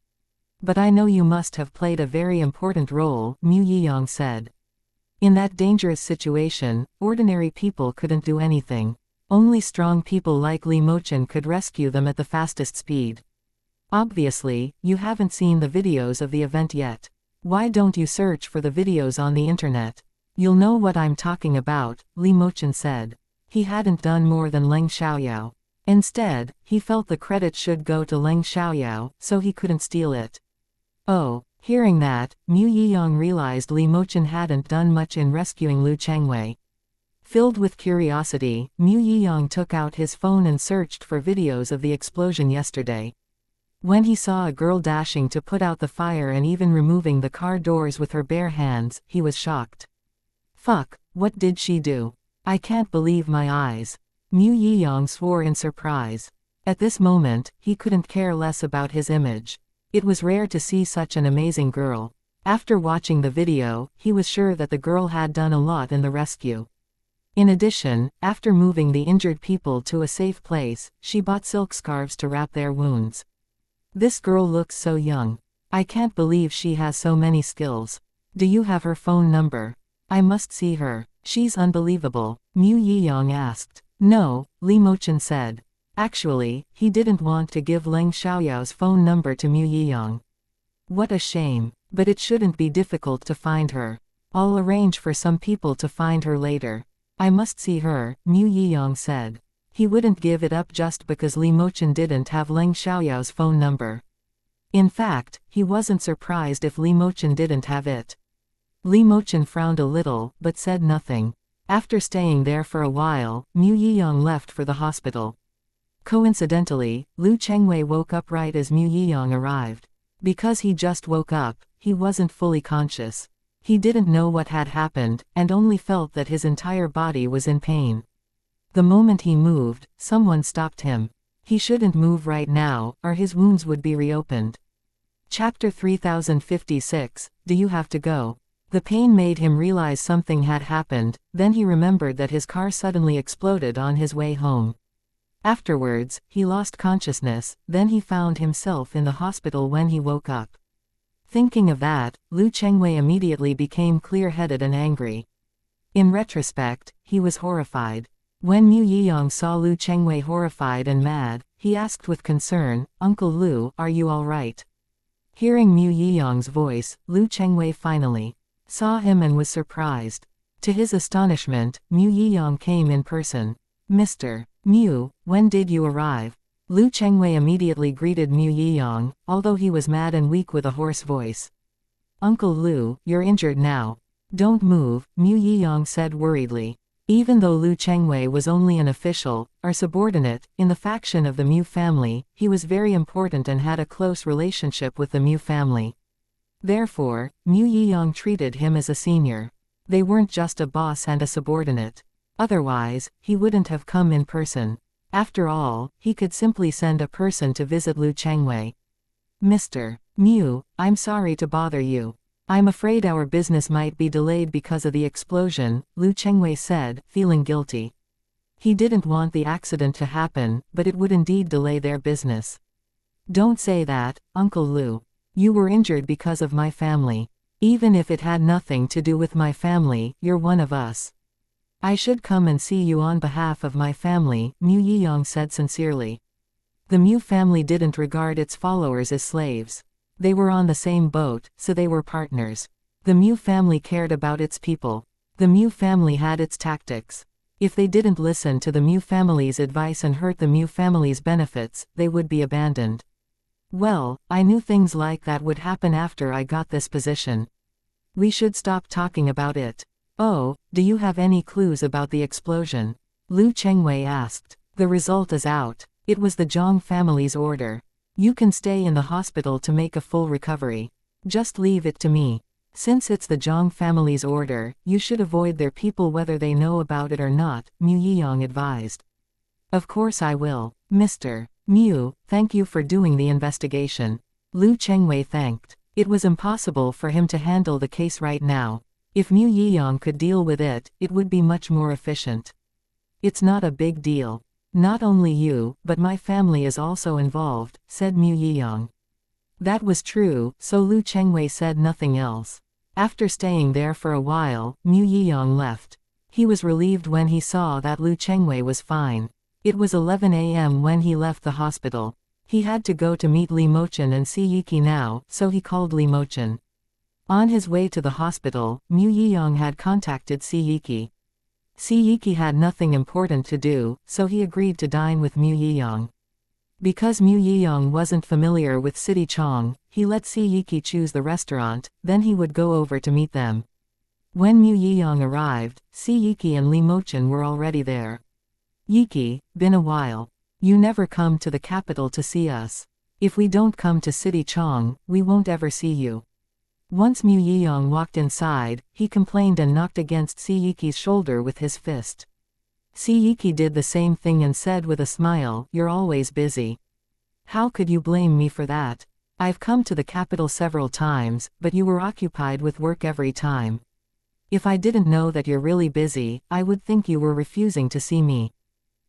But I know you must have played a very important role, Mu Yiyang said. In that dangerous situation, ordinary people couldn't do anything. Only strong people like Li Mochen could rescue them at the fastest speed. Obviously, you haven't seen the videos of the event yet. Why don't you search for the videos on the internet? You'll know what I'm talking about, Li Mochen said. He hadn't done more than Leng Xiaoyao. Instead, he felt the credit should go to Leng Xiaoyao, so he couldn't steal it. Oh, hearing that, Mu Yiyang realized Li Mochen hadn't done much in rescuing Lu Changwei. Filled with curiosity, Mu Yiyang took out his phone and searched for videos of the explosion yesterday. When he saw a girl dashing to put out the fire and even removing the car doors with her bare hands, he was shocked. Fuck, what did she do? I can't believe my eyes. Mu Yiyang swore in surprise. At this moment, he couldn't care less about his image. It was rare to see such an amazing girl. After watching the video, he was sure that the girl had done a lot in the rescue. In addition, after moving the injured people to a safe place, she bought silk scarves to wrap their wounds. This girl looks so young. I can't believe she has so many skills. Do you have her phone number? I must see her. She's unbelievable, Mu Yiyang asked. No, Li Mochen said. Actually, he didn't want to give Leng Xiaoyao's phone number to Mu Yiyang. What a shame. But it shouldn't be difficult to find her. I'll arrange for some people to find her later. I must see her, Mu Yiyang said. He wouldn't give it up just because Li Mochen didn't have Leng Xiaoyao's phone number. In fact, he wasn't surprised if Li Mochen didn't have it. Li Mochen frowned a little, but said nothing. After staying there for a while, Mu Yiyang left for the hospital. Coincidentally, Lu Changwei woke up right as Mu Yiyang arrived. Because he just woke up, he wasn't fully conscious. He didn't know what had happened, and only felt that his entire body was in pain. The moment he moved, someone stopped him. He shouldn't move right now, or his wounds would be reopened. Chapter 3056, Do You Have to Go? The pain made him realize something had happened, then he remembered that his car suddenly exploded on his way home. Afterwards, he lost consciousness, then he found himself in the hospital when he woke up. Thinking of that, Lu Changwei immediately became clear-headed and angry. In retrospect, he was horrified. When Mu Yiyang saw Lu Changwei horrified and mad, he asked with concern, "Uncle Lu, are you all right?" Hearing Mu Yiyang's voice, Lu Changwei finally saw him and was surprised. To his astonishment, Mu Yiyang came in person. Mr. Mu, when did you arrive? Lu Chengwei immediately greeted Mu Yiyang, although he was mad and weak with a hoarse voice. Uncle Lu, you're injured now. Don't move, Mu Yiyang said worriedly. Even though Lu Chengwei was only an official, or subordinate, in the faction of the Mu family, he was very important and had a close relationship with the Mu family. Therefore, Mu Yiyang treated him as a senior. They weren't just a boss and a subordinate. Otherwise, he wouldn't have come in person. After all, he could simply send a person to visit Lu Chengwei. Mr. Mu, I'm sorry to bother you. I'm afraid our business might be delayed because of the explosion, Lu Chengwei said, feeling guilty. He didn't want the accident to happen, but it would indeed delay their business. Don't say that, Uncle Lu. You were injured because of my family. Even if it had nothing to do with my family, you're one of us. I should come and see you on behalf of my family, Mu Yiyang said sincerely. The Mu family didn't regard its followers as slaves. They were on the same boat, so they were partners. The Mu family cared about its people. The Mu family had its tactics. If they didn't listen to the Mu family's advice and hurt the Mu family's benefits, they would be abandoned. Well, I knew things like that would happen after I got this position. We should stop talking about it. Oh, do you have any clues about the explosion? Lu Chengwei asked. The result is out. It was the Zhang family's order. You can stay in the hospital to make a full recovery. Just leave it to me. Since it's the Zhang family's order, you should avoid their people whether they know about it or not, Mu Yiyang advised. Of course I will. Mr. Mu, thank you for doing the investigation. Lu Chengwei thanked. It was impossible for him to handle the case right now. If Mu Yiyang could deal with it, it would be much more efficient. It's not a big deal. Not only you, but my family is also involved, said Mu Yiyang. That was true, so Lu Chengwei said nothing else. After staying there for a while, Mu Yiyang left. He was relieved when he saw that Lu Chengwei was fine. It was 11 a.m. when he left the hospital. He had to go to meet Li Mochen and see Yiki now, so he called Li Mochen. On his way to the hospital, Mu Yiyang had contacted Yiki. Yiki had nothing important to do, so he agreed to dine with Mu Yiyang. Because Mu Yiyang wasn't familiar with City Chong, he let Yiki choose the restaurant, then he would go over to meet them. When Mu Yiyang arrived, Yiki and Li Mochen were already there. Yiki, been a while. You never come to the capital to see us. If we don't come to City Chong, we won't ever see you. Once Mu Yiyang walked inside, he complained and knocked against Yiki's shoulder with his fist. Yiki did the same thing and said with a smile, "You're always busy. How could you blame me for that? I've come to the capital several times, but you were occupied with work every time. If I didn't know that you're really busy, I would think you were refusing to see me.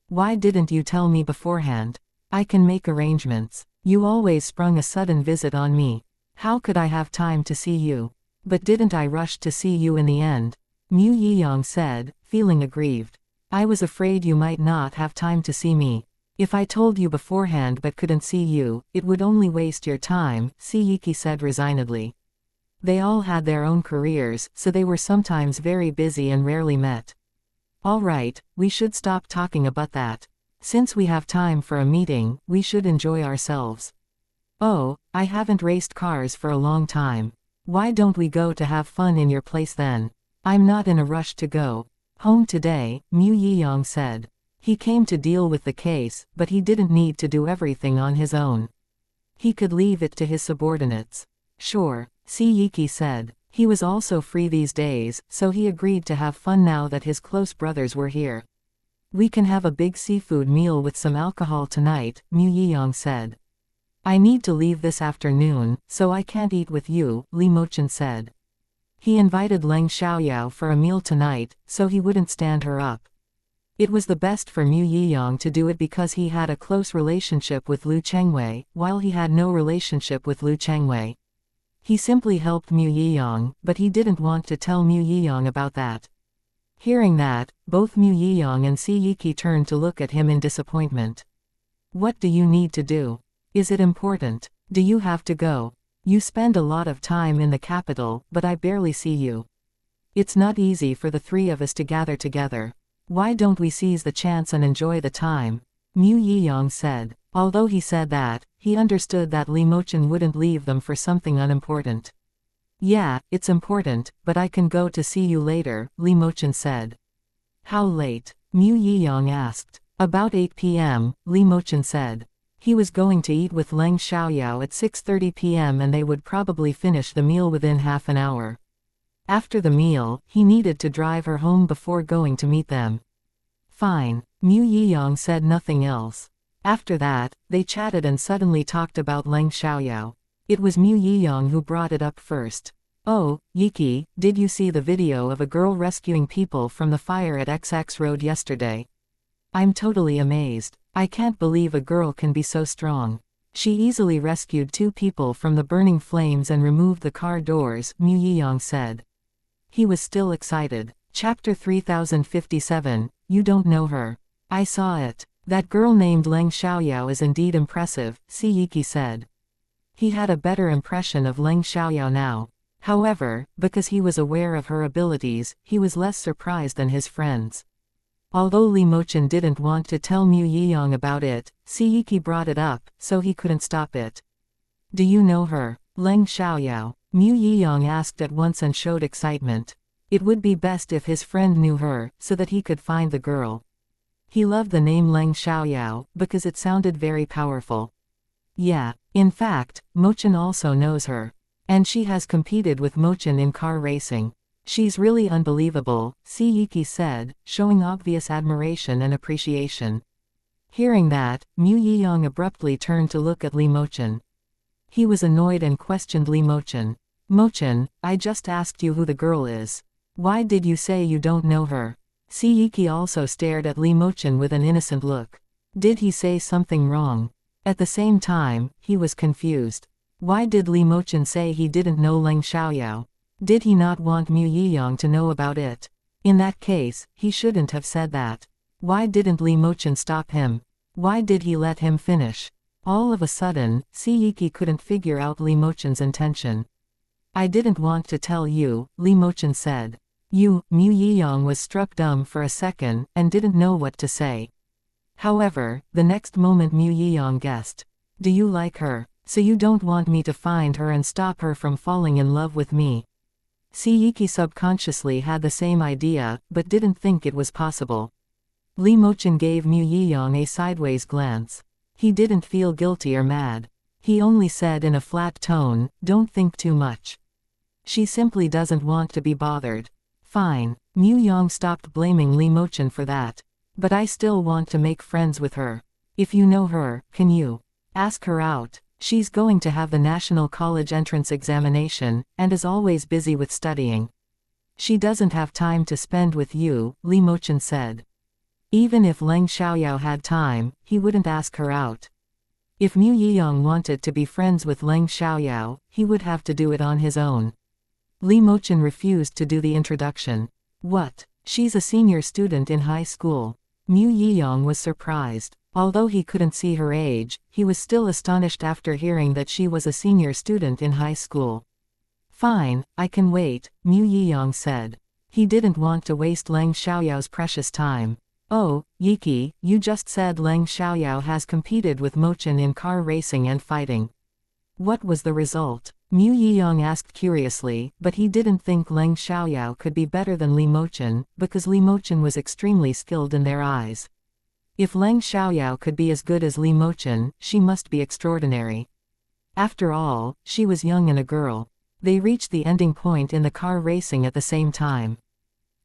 Why didn't you tell me beforehand? I can make arrangements. You always sprung a sudden visit on me. How could I have time to see you? But didn't I rush to see you in the end?" Mu Yiyang said, feeling aggrieved. "I was afraid you might not have time to see me. If I told you beforehand but couldn't see you, it would only waste your time," Yiki said resignedly. They all had their own careers, so they were sometimes very busy and rarely met. "All right, we should stop talking about that. Since we have time for a meeting, we should enjoy ourselves." "Oh, I haven't raced cars for a long time. Why don't we go to have fun in your place then? I'm not in a rush to go home today," Mu Yiyang said. He came to deal with the case, but he didn't need to do everything on his own. He could leave it to his subordinates. "Sure," Yiki said. He was also free these days, so he agreed to have fun now that his close brothers were here. "We can have a big seafood meal with some alcohol tonight," Mu Yiyang said. "I need to leave this afternoon, so I can't eat with you," Li Mochen said. He invited Leng Xiaoyao for a meal tonight, so he wouldn't stand her up. It was the best for Mu Yiyang to do it because he had a close relationship with Lu Chengwei, while he had no relationship with Lu Chengwei. He simply helped Mu Yiyang, but he didn't want to tell Mu Yiyang about that. Hearing that, both Mu Yiyang and Yiki turned to look at him in disappointment. "What do you need to do? Is it important? Do you have to go? You spend a lot of time in the capital, but I barely see you. It's not easy for the three of us to gather together. Why don't we seize the chance and enjoy the time? Mu Yiyang said. Although he said that, he understood that Li Mochen wouldn't leave them for something unimportant. Yeah, it's important, but I can go to see you later, Li Mochen said. How late? Mu Yiyang asked. About 8 p.m., Li Mochen said. He was going to eat with Leng Xiaoyao at 6:30 p.m. and they would probably finish the meal within half an hour. After the meal, he needed to drive her home before going to meet them. Fine. Mu Yiyang said nothing else. After that, they chatted and suddenly talked about Leng Xiaoyao. It was Mu Yiyang who brought it up first. Oh, Yiki, did you see the video of a girl rescuing people from the fire at XX Road yesterday? I'm totally amazed. I can't believe a girl can be so strong. She easily rescued 2 people from the burning flames and removed the car doors, Mu Yiyang said. He was still excited. Chapter 3057, You don't know her. I saw it. That girl named Leng Xiaoyao is indeed impressive, Yiki said. He had a better impression of Leng Xiaoyao now. However, because he was aware of her abilities, he was less surprised than his friends. Although Li Mochen didn't want to tell Mu Yiyang about it, Yiki brought it up, so he couldn't stop it. Do you know her? Leng Xiaoyao. Mu Yiyang asked at once and showed excitement. It would be best if his friend knew her, so that he could find the girl. He loved the name Leng Xiaoyao, because it sounded very powerful. Yeah, in fact, Mochen also knows her. And she has competed with Mochen in car racing. She's really unbelievable, Yiki said, showing obvious admiration and appreciation. Hearing that, Mu Yiyang abruptly turned to look at Li Mochen. He was annoyed and questioned Li Mochen. Mochen, I just asked you who the girl is. Why did you say you don't know her? Yiki also stared at Li Mochen with an innocent look. Did he say something wrong? At the same time, he was confused. Why did Li Mochen say he didn't know Leng Xiaoyao? Did he not want Mu Yiyang to know about it? In that case, he shouldn't have said that. Why didn't Li Mochen stop him? Why did he let him finish? All of a sudden, Yiki couldn't figure out Li Mochen's intention. I didn't want to tell you, Li Mochen said. Mu Yiyang was struck dumb for a second, and didn't know what to say. However, the next moment Mu Yiyang guessed. Do you like her? So you don't want me to find her and stop her from falling in love with me? Yiki subconsciously had the same idea, but didn't think it was possible. Li Mochen gave Mu Yiyang a sideways glance. He didn't feel guilty or mad. He only said in a flat tone, don't think too much. She simply doesn't want to be bothered. Fine. Mu Yiyang stopped blaming Li Mochen for that. But I still want to make friends with her. If you know her, can you ask her out? She's going to have the National College entrance examination, and is always busy with studying. She doesn't have time to spend with you, Li Mochen said. Even if Leng Xiaoyao had time, he wouldn't ask her out. If Mu Yiyang wanted to be friends with Leng Xiaoyao, he would have to do it on his own. Li Mochen refused to do the introduction. What? She's a senior student in high school. Mu Yiyang was surprised. Although he couldn't see her age, he was still astonished after hearing that she was a senior student in high school. Fine, I can wait, Mu Yiyang said. He didn't want to waste Leng Xiaoyao's precious time. Oh, Yiki, you just said Leng Xiaoyao has competed with Mochen in car racing and fighting. What was the result? Mu Yiyang asked curiously, but he didn't think Leng Xiaoyao could be better than Li Mochen, because Li Mochen was extremely skilled in their eyes. If Leng Xiaoyao could be as good as Li Mochen, she must be extraordinary. After all, she was young and a girl. They reached the ending point in the car racing at the same time.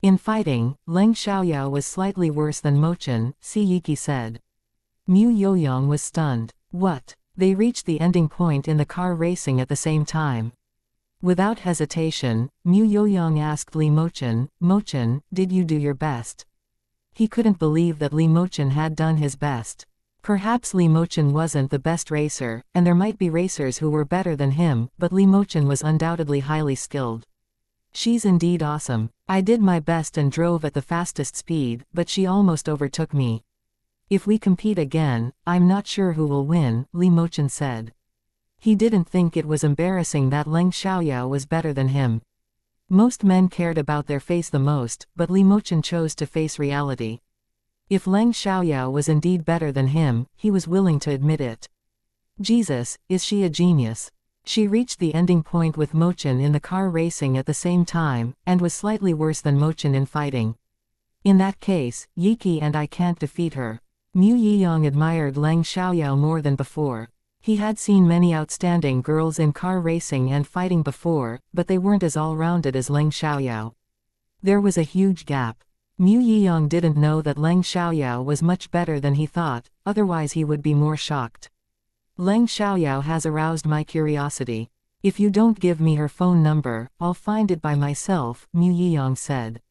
In fighting, Leng Xiaoyao was slightly worse than Mochen, Yiki said. Mu Yoyang was stunned. What? They reached the ending point in the car racing at the same time. Without hesitation, Mu Yoyang asked Li Mochen, Mochen, did you do your best? He couldn't believe that Li Mochen had done his best. Perhaps Li Mochen wasn't the best racer, and there might be racers who were better than him, but Li Mochen was undoubtedly highly skilled. She's indeed awesome. I did my best and drove at the fastest speed, but she almost overtook me. If we compete again, I'm not sure who will win, Li Mochen said. He didn't think it was embarrassing that Leng Xiaoyao was better than him. Most men cared about their face the most, but Li Mochen chose to face reality. If Leng Xiaoyao was indeed better than him, he was willing to admit it. Jesus, is she a genius? She reached the ending point with Mochen in the car racing at the same time, and was slightly worse than Mochen in fighting. In that case, Yiki and I can't defeat her. Mu Yiyang admired Leng Xiaoyao more than before. He had seen many outstanding girls in car racing and fighting before, but they weren't as all-rounded as Leng Xiaoyao. There was a huge gap. Mu Yiyang didn't know that Leng Xiaoyao was much better than he thought, otherwise he would be more shocked. Leng Xiaoyao has aroused my curiosity. If you don't give me her phone number, I'll find it by myself, Mu Yiyang said.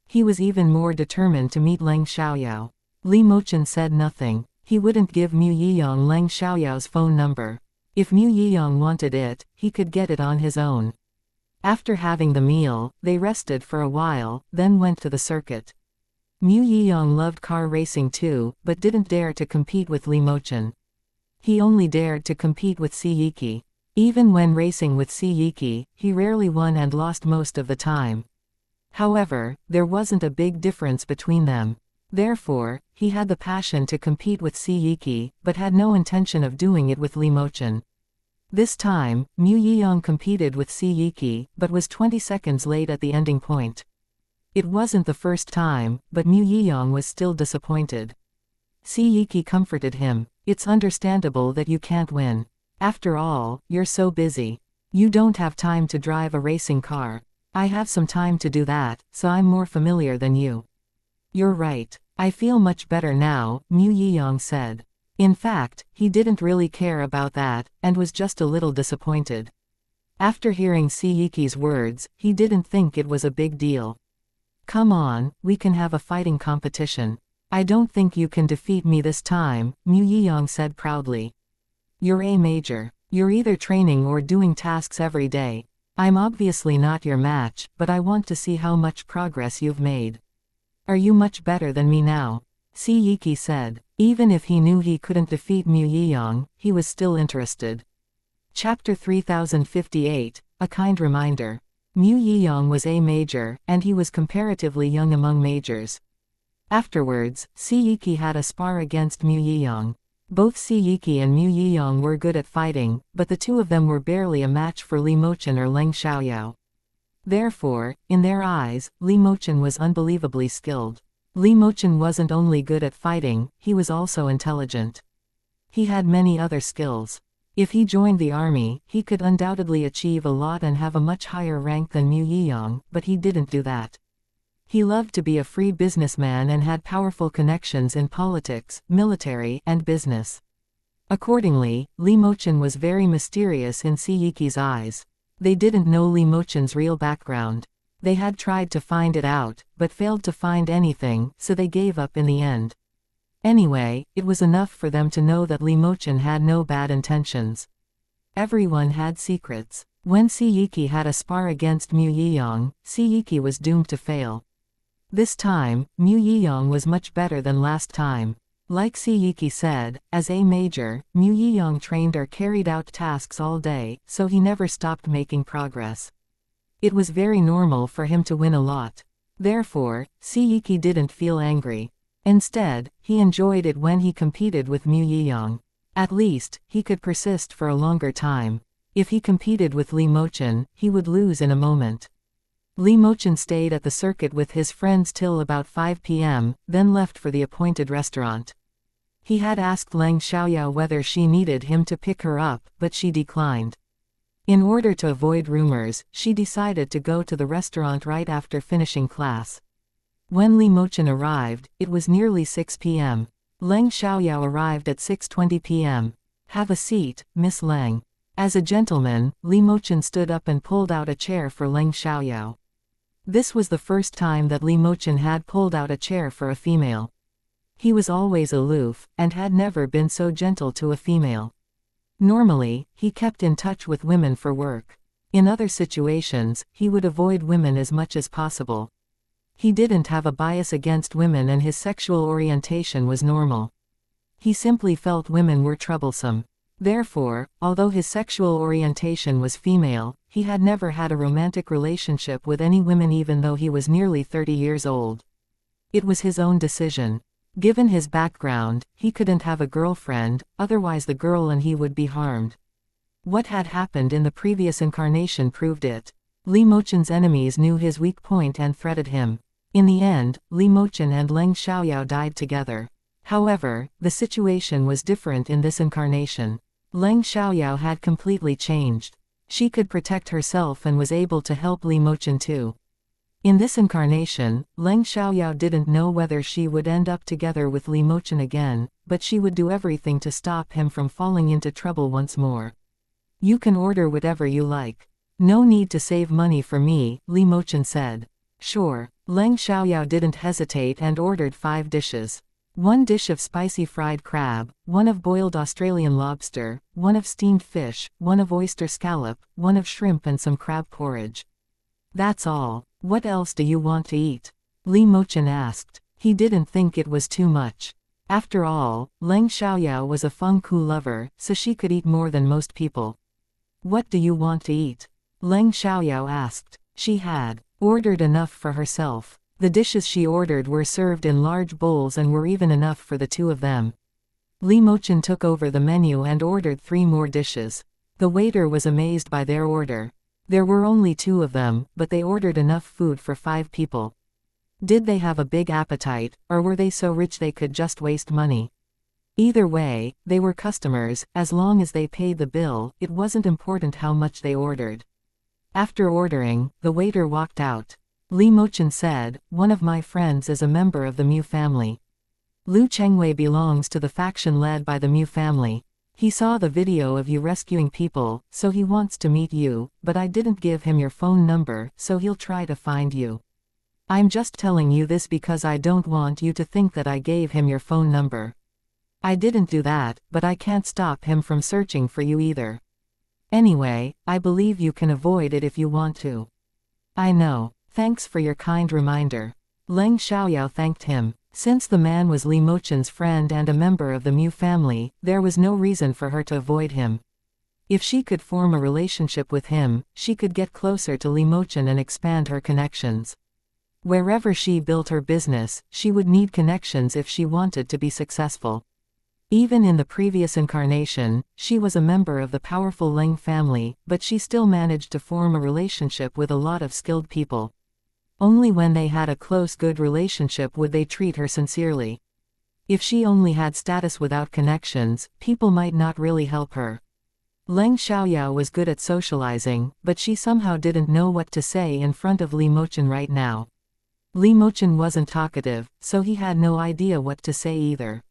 He was even more determined to meet Leng Xiaoyao. Li Mochen said nothing. He wouldn't give Mu Yiyang Leng Xiaoyao's phone number. If Mu Yiyang wanted it, he could get it on his own. After having the meal, they rested for a while, then went to the circuit. Mu Yiyang loved car racing too, but didn't dare to compete with Li Mochen. He only dared to compete with Si Yiki. Even when racing with Si Yiki, he rarely won and lost most of the time. However, there wasn't a big difference between them. Therefore, he had the passion to compete with Si Yiki, but had no intention of doing it with Li Mochen. This time, Mu Yiyang competed with Si Yiki, but was 20 seconds late at the ending point. It wasn't the first time, but Mu Yiyang was still disappointed. Si Yiki comforted him. It's understandable that you can't win. After all, you're so busy. You don't have time to drive a racing car. I have some time to do that, so I'm more familiar than you. You're right. I feel much better now, Mu Yiyang said. In fact, he didn't really care about that, and was just a little disappointed. After hearing Si Yiki's words, he didn't think it was a big deal. Come on, we can have a fighting competition. I don't think you can defeat me this time, Mu Yiyang said proudly. You're a major. You're either training or doing tasks every day. I'm obviously not your match, but I want to see how much progress you've made. Are you much better than me now? Si Yiki said. Even if he knew he couldn't defeat Mu Yiyang, he was still interested. Chapter 3058, A Kind Reminder. Mu Yiyang was a major, and he was comparatively young among majors. Afterwards, Si Yiki had a spar against Mu Yiyang. Both Si Yiki and Mu Yiyang were good at fighting, but the two of them were barely a match for Li Mochen or Leng Xiaoyao. Therefore, in their eyes, Li Mochen was unbelievably skilled. Li Mochen wasn't only good at fighting, he was also intelligent. He had many other skills. If he joined the army, he could undoubtedly achieve a lot and have a much higher rank than Mu Yiyang, but he didn't do that. He loved to be a free businessman and had powerful connections in politics, military, and business. Accordingly, Li Mochen was very mysterious in Si Yiki's eyes. They didn't know Li Mochen's real background. They had tried to find it out, but failed to find anything, so they gave up in the end. Anyway, it was enough for them to know that Li Mochen had no bad intentions. Everyone had secrets. When Si Yiki had a spar against Mu Yiyang, Si Yiki was doomed to fail. This time, Mu Yiyang was much better than last time. Like Si Yiki said, as a major, Mu Yiyang trained or carried out tasks all day, so he never stopped making progress. It was very normal for him to win a lot. Therefore, Si Yiki didn't feel angry. Instead, he enjoyed it when he competed with Mu Yiyang. At least, he could persist for a longer time. If he competed with Li Mochen, he would lose in a moment. Li Mochen stayed at the circuit with his friends till about 5 p.m., then left for the appointed restaurant. He had asked Leng Xiaoyao whether she needed him to pick her up, but she declined. In order to avoid rumors, she decided to go to the restaurant right after finishing class. When Li Mochen arrived, it was nearly 6 p.m. Leng Xiaoyao arrived at 6:20 p.m. Have a seat, Miss Leng. As a gentleman, Li Mochen stood up and pulled out a chair for Leng Xiaoyao. This was the first time that Li Mochen had pulled out a chair for a female. He was always aloof, and had never been so gentle to a female. Normally, he kept in touch with women for work. In other situations, he would avoid women as much as possible. He didn't have a bias against women and his sexual orientation was normal. He simply felt women were troublesome. Therefore, although his sexual orientation was female, he had never had a romantic relationship with any women even though he was nearly 30 years old. It was his own decision. Given his background, he couldn't have a girlfriend, otherwise the girl and he would be harmed. What had happened in the previous incarnation proved it. Li Mochen's enemies knew his weak point and threatened him. In the end, Li Mochen and Leng Xiaoyao died together. However, the situation was different in this incarnation. Leng Xiaoyao had completely changed. She could protect herself and was able to help Li Mochen too. In this incarnation, Leng Xiaoyao didn't know whether she would end up together with Li Mochen again, but she would do everything to stop him from falling into trouble once more. You can order whatever you like. No need to save money for me, Li Mochen said. Sure. Leng Xiaoyao didn't hesitate and ordered 5 dishes. 1 dish of spicy fried crab, 1 of boiled Australian lobster, 1 of steamed fish, 1 of oyster scallop, 1 of shrimp and some crab porridge. That's all. What else do you want to eat? Li Mochen asked. He didn't think it was too much. After all, Leng Xiaoyao was a feng ku lover, so she could eat more than most people. What do you want to eat? Leng Xiaoyao asked. She had ordered enough for herself. The dishes she ordered were served in large bowls and were even enough for the 2 of them. Li Mochen took over the menu and ordered 3 more dishes. The waiter was amazed by their order. There were only 2 of them, but they ordered enough food for 5 people. Did they have a big appetite, or were they so rich they could just waste money? Either way, they were customers. As long as they paid the bill, it wasn't important how much they ordered. After ordering, the waiter walked out. Li Mochen said, "One of my friends is a member of the Mu family. Lu Chengwei belongs to the faction led by the Mu family. He saw the video of you rescuing people, so he wants to meet you, but I didn't give him your phone number, so he'll try to find you. I'm just telling you this because I don't want you to think that I gave him your phone number. I didn't do that, but I can't stop him from searching for you either. Anyway, I believe you can avoid it if you want to." "I know. Thanks for your kind reminder." Leng Xiaoyao thanked him. Since the man was Li Mochen's friend and a member of the Mu family, there was no reason for her to avoid him. If she could form a relationship with him, she could get closer to Li Mochen and expand her connections. Wherever she built her business, she would need connections if she wanted to be successful. Even in the previous incarnation, she was a member of the powerful Leng family, but she still managed to form a relationship with a lot of skilled people. Only when they had a close good relationship would they treat her sincerely. If she only had status without connections, people might not really help her. Leng Xiaoyao was good at socializing, but she somehow didn't know what to say in front of Li Mochen right now. Li Mochen wasn't talkative, so he had no idea what to say either.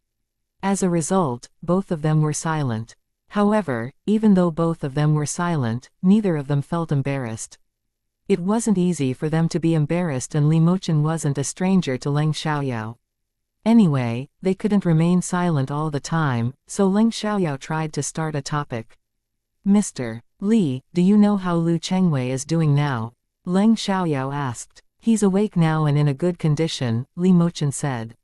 As a result, both of them were silent. However, even though both of them were silent, neither of them felt embarrassed. It wasn't easy for them to be embarrassed, and Li Mochen wasn't a stranger to Leng Xiaoyao. Anyway, they couldn't remain silent all the time, so Leng Xiaoyao tried to start a topic. "Mr. Li, do you know how Lu Chengwei is doing now?" Leng Xiaoyao asked. "He's awake now and in a good condition," Li Mochen said.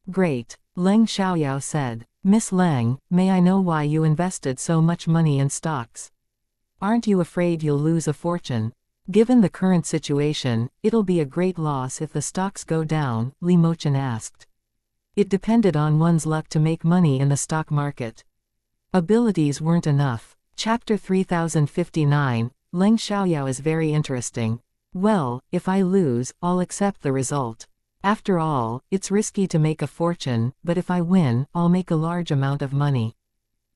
"Great," Leng Xiaoyao said. "Miss Leng, may I know why you invested so much money in stocks? Aren't you afraid you'll lose a fortune? Given the current situation, it'll be a great loss if the stocks go down," Li Mochen asked. It depended on one's luck to make money in the stock market. Abilities weren't enough. Chapter 3059, Leng Xiaoyao is very interesting. "Well, if I lose, I'll accept the result. After all, it's risky to make a fortune, but if I win, I'll make a large amount of money.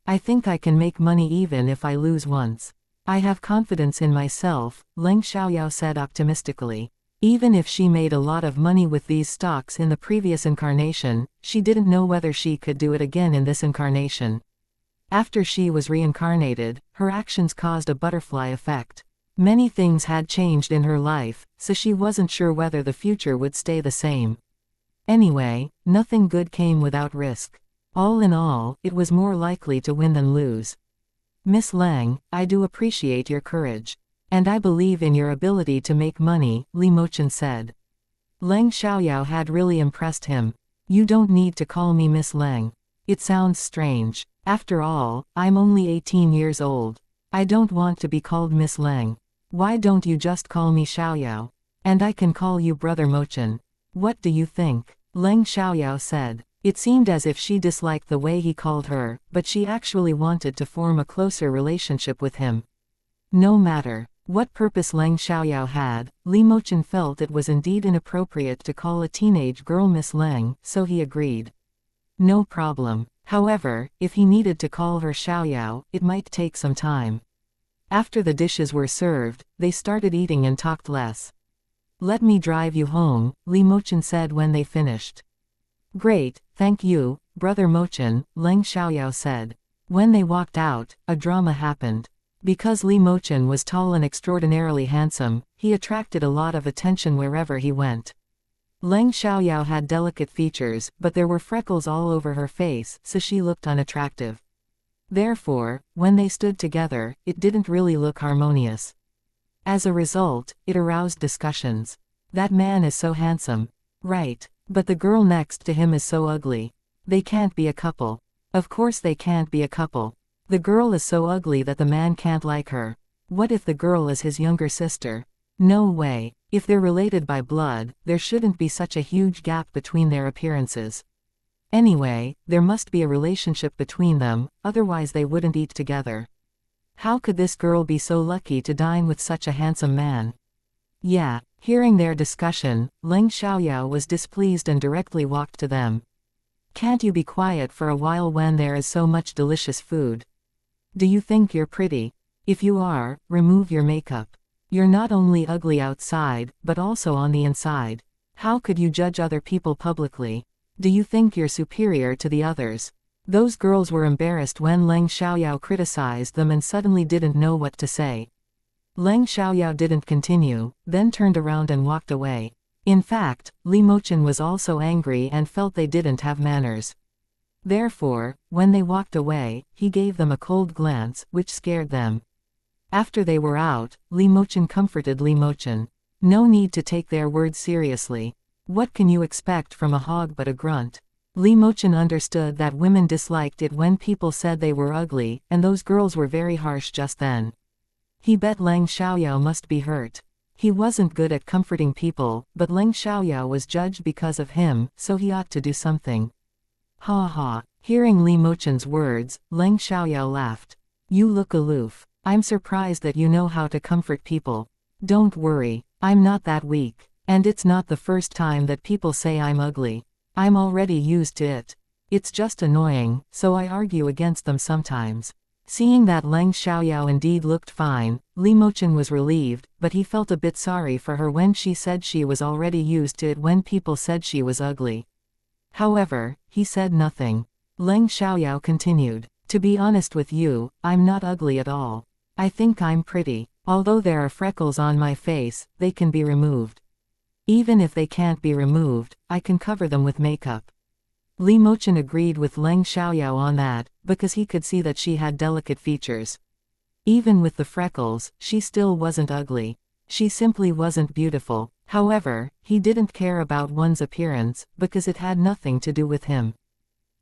I think I can make money even if I lose once. I have confidence in myself," Leng Xiaoyao said optimistically. Even if she made a lot of money with these stocks in the previous incarnation, she didn't know whether she could do it again in this incarnation. After she was reincarnated, her actions caused a butterfly effect. Many things had changed in her life, so she wasn't sure whether the future would stay the same. Anyway, nothing good came without risk. All in all, it was more likely to win than lose. "Miss Leng, I do appreciate your courage. And I believe in your ability to make money," Li Mochen said. Leng Xiaoyao had really impressed him. "You don't need to call me Miss Leng. It sounds strange. After all, I'm only 18 years old. I don't want to be called Miss Leng." Why don't you just call me Xiaoyao? And I can call you Brother Mochen. What do you think? Leng Xiaoyao said. It seemed as if she disliked the way he called her, but she actually wanted to form a closer relationship with him. No matter what purpose Leng Xiaoyao had, Li Mochen felt it was indeed inappropriate to call a teenage girl Miss Leng, so he agreed. No problem. However, if he needed to call her Xiaoyao, it might take some time. After the dishes were served, they started eating and talked less. Let me drive you home, Li Mochen said when they finished. Great, thank you, Brother Mochen, Leng Xiaoyao said. When they walked out, a drama happened. Because Li Mochen was tall and extraordinarily handsome, he attracted a lot of attention wherever he went. Leng Xiaoyao had delicate features, but there were freckles all over her face, so she looked unattractive. Therefore, when they stood together, it didn't really look harmonious. As a result, it aroused discussions. That man is so handsome. Right. But the girl next to him is so ugly. They can't be a couple. Of course they can't be a couple. The girl is so ugly that the man can't like her. What if the girl is his younger sister? No way. If they're related by blood, there shouldn't be such a huge gap between their appearances. Anyway, there must be a relationship between them, otherwise they wouldn't eat together. How could this girl be so lucky to dine with such a handsome man? Yeah. Hearing their discussion, Leng Xiaoyao was displeased and directly walked to them. Can't you be quiet for a while when there is so much delicious food? Do you think you're pretty? If you are, remove your makeup. You're not only ugly outside, but also on the inside. How could you judge other people publicly? Do you think you're superior to the others? Those girls were embarrassed when Leng Xiaoyao criticized them and suddenly didn't know what to say. Leng Xiaoyao didn't continue, then turned around and walked away. In fact, Li Mochen was also angry and felt they didn't have manners. Therefore, when they walked away, he gave them a cold glance, which scared them. After they were out, Li Mochen comforted Li Mochen. No need to take their words seriously. What can you expect from a hog but a grunt? Li Mochen understood that women disliked it when people said they were ugly, and those girls were very harsh just then. He bet Leng Xiaoyao must be hurt. He wasn't good at comforting people, but Leng Xiaoyao was judged because of him, so he ought to do something. Ha ha. Hearing Li Mochen's words, Leng Xiaoyao laughed. You look aloof. I'm surprised that you know how to comfort people. Don't worry, I'm not that weak. And it's not the first time that people say I'm ugly. I'm already used to it. It's just annoying, so I argue against them sometimes. Seeing that Leng Xiaoyao indeed looked fine, Li Mochen was relieved, but he felt a bit sorry for her when she said she was already used to it when people said she was ugly. However, he said nothing. Leng Xiaoyao continued. To be honest with you, I'm not ugly at all. I think I'm pretty. Although there are freckles on my face, they can be removed. Even if they can't be removed, I can cover them with makeup. Li Mochen agreed with Leng Xiaoyao on that, because he could see that she had delicate features. Even with the freckles, she still wasn't ugly. She simply wasn't beautiful. However, he didn't care about one's appearance, because it had nothing to do with him.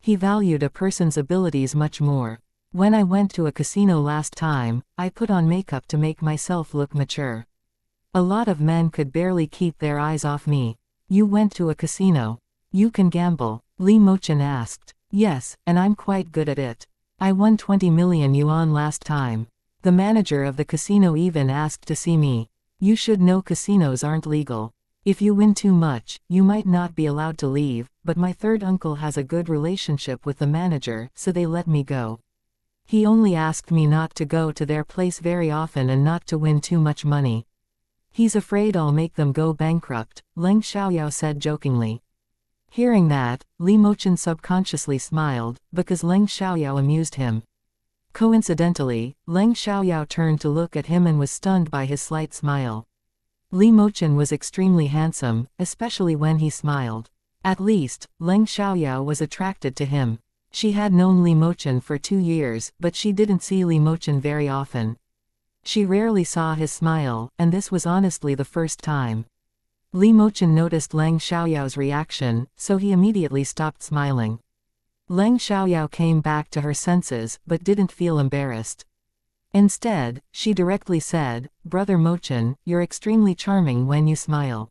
He valued a person's abilities much more. When I went to a casino last time, I put on makeup to make myself look mature. A lot of men could barely keep their eyes off me. You went to a casino. You can gamble? Li Mochen asked. Yes, and I'm quite good at it. I won 20 million yuan last time. The manager of the casino even asked to see me. You should know casinos aren't legal. If you win too much, you might not be allowed to leave, but my third uncle has a good relationship with the manager, so they let me go. He only asked me not to go to their place very often and not to win too much money. He's afraid I'll make them go bankrupt, Leng Xiaoyao said jokingly. Hearing that, Li Mochen subconsciously smiled, because Leng Xiaoyao amused him. Coincidentally, Leng Xiaoyao turned to look at him and was stunned by his slight smile. Li Mochen was extremely handsome, especially when he smiled. At least, Leng Xiaoyao was attracted to him. She had known Li Mochen for 2 years, but she didn't see Li Mochen very often. She rarely saw his smile, and this was honestly the first time. Li Mochen noticed Leng Xiaoyao's reaction, so he immediately stopped smiling. Leng Xiaoyao came back to her senses, but didn't feel embarrassed. Instead, she directly said, "Brother Mochen, you're extremely charming when you smile.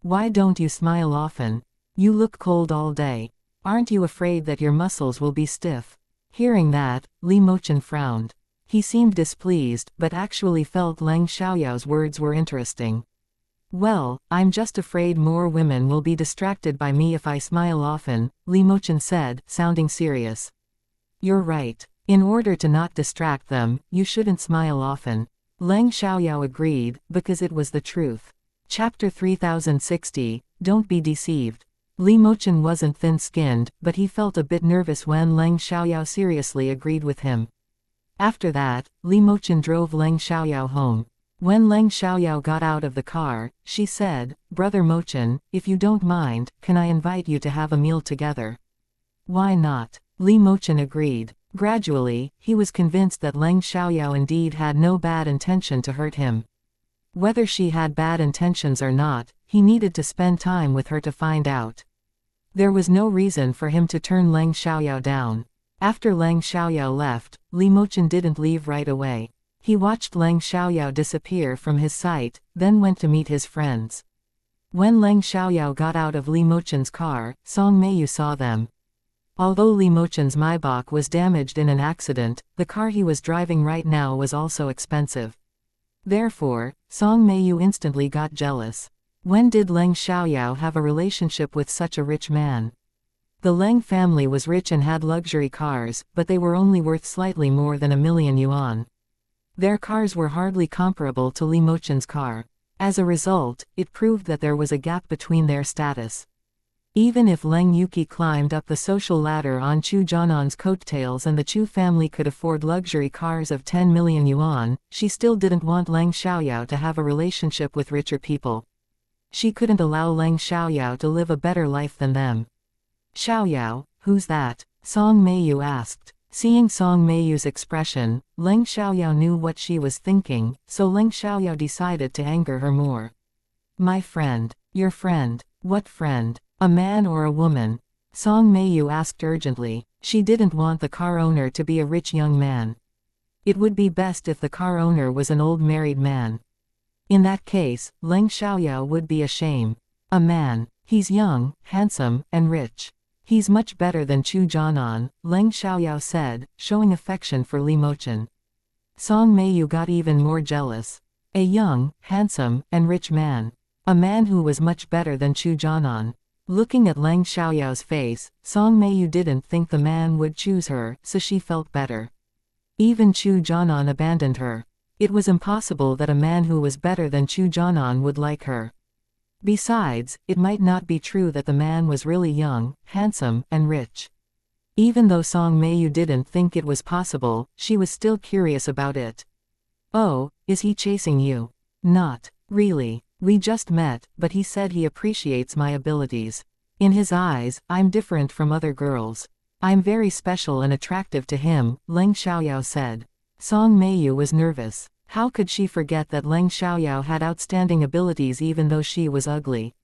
Why don't you smile often? You look cold all day. Aren't you afraid that your muscles will be stiff?" Hearing that, Li Mochen frowned. He seemed displeased, but actually felt Leng Xiaoyao's words were interesting. "Well, I'm just afraid more women will be distracted by me if I smile often," Li Mochen said, sounding serious. "You're right. In order to not distract them, you shouldn't smile often." Leng Xiaoyao agreed, because it was the truth. Chapter 3060, Don't Be Deceived. Li Mochen wasn't thin-skinned, but he felt a bit nervous when Leng Xiaoyao seriously agreed with him. After that, Li Mochen drove Leng Xiaoyao home. When Leng Xiaoyao got out of the car, she said, "Brother Mochen, if you don't mind, can I invite you to have a meal together?" "Why not?" Li Mochen agreed. Gradually, he was convinced that Leng Xiaoyao indeed had no bad intention to hurt him. Whether she had bad intentions or not, he needed to spend time with her to find out. There was no reason for him to turn Leng Xiaoyao down. After Leng Xiaoyao left, Li Mochen didn't leave right away. He watched Leng Xiaoyao disappear from his sight, then went to meet his friends. When Leng Xiaoyao got out of Li Mochen's car, Song Meiyu saw them. Although Li Mochen's Maybach was damaged in an accident, the car he was driving right now was also expensive. Therefore, Song Meiyu instantly got jealous. When did Leng Xiaoyao have a relationship with such a rich man? The Leng family was rich and had luxury cars, but they were only worth slightly more than 1,000,000 yuan. Their cars were hardly comparable to Li Mochen's car. As a result, it proved that there was a gap between their status. Even if Leng Yuqi climbed up the social ladder on Chu Jianan's coattails and the Chu family could afford luxury cars of 10 million yuan, she still didn't want Leng Xiaoyao to have a relationship with richer people. She couldn't allow Leng Xiaoyao to live a better life than them. "Xiaoyao, who's that?" Song Meiyu asked. Seeing Song Meiyu's expression, Leng Xiaoyao knew what she was thinking, so Leng Xiaoyao decided to anger her more. "My friend." "Your friend? What friend? A man or a woman?" Song Meiyu asked urgently. She didn't want the car owner to be a rich young man. It would be best if the car owner was an old married man. In that case, Leng Xiaoyao would be a shame. "A man. He's young, handsome, and rich. He's much better than Chu Jianan," Leng Xiaoyao said, showing affection for Li Mochen. Song Meiyu got even more jealous. A young, handsome, and rich man. A man who was much better than Chu Jianan. Looking at Leng Xiaoyao's face, Song Meiyu didn't think the man would choose her, so she felt better. Even Chu Jianan abandoned her. It was impossible that a man who was better than Chu Jianan would like her. Besides, it might not be true that the man was really young, handsome, and rich. Even though Song Meiyu didn't think it was possible, she was still curious about it. "Oh, is he chasing you?" "Not really. We just met, but he said he appreciates my abilities. In his eyes, I'm different from other girls. I'm very special and attractive to him," Leng Xiaoyao said. Song Meiyu was nervous. How could she forget that Leng Xiaoyao had outstanding abilities even though she was ugly?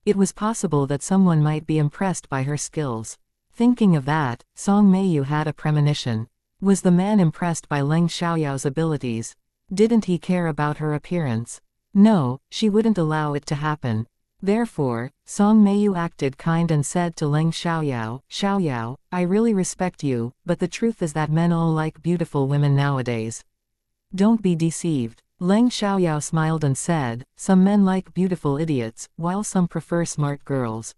It was possible that someone might be impressed by her skills. Thinking of that, Song Meiyu had a premonition. Was the man impressed by Leng Xiaoyao's abilities? Didn't he care about her appearance? No, she wouldn't allow it to happen. Therefore, Song Meiyu acted kind and said to Leng Xiaoyao, "Xiaoyao, I really respect you, but the truth is that men all like beautiful women nowadays. Don't be deceived." Leng Xiaoyao smiled and said, "Some men like beautiful idiots, while some prefer smart girls.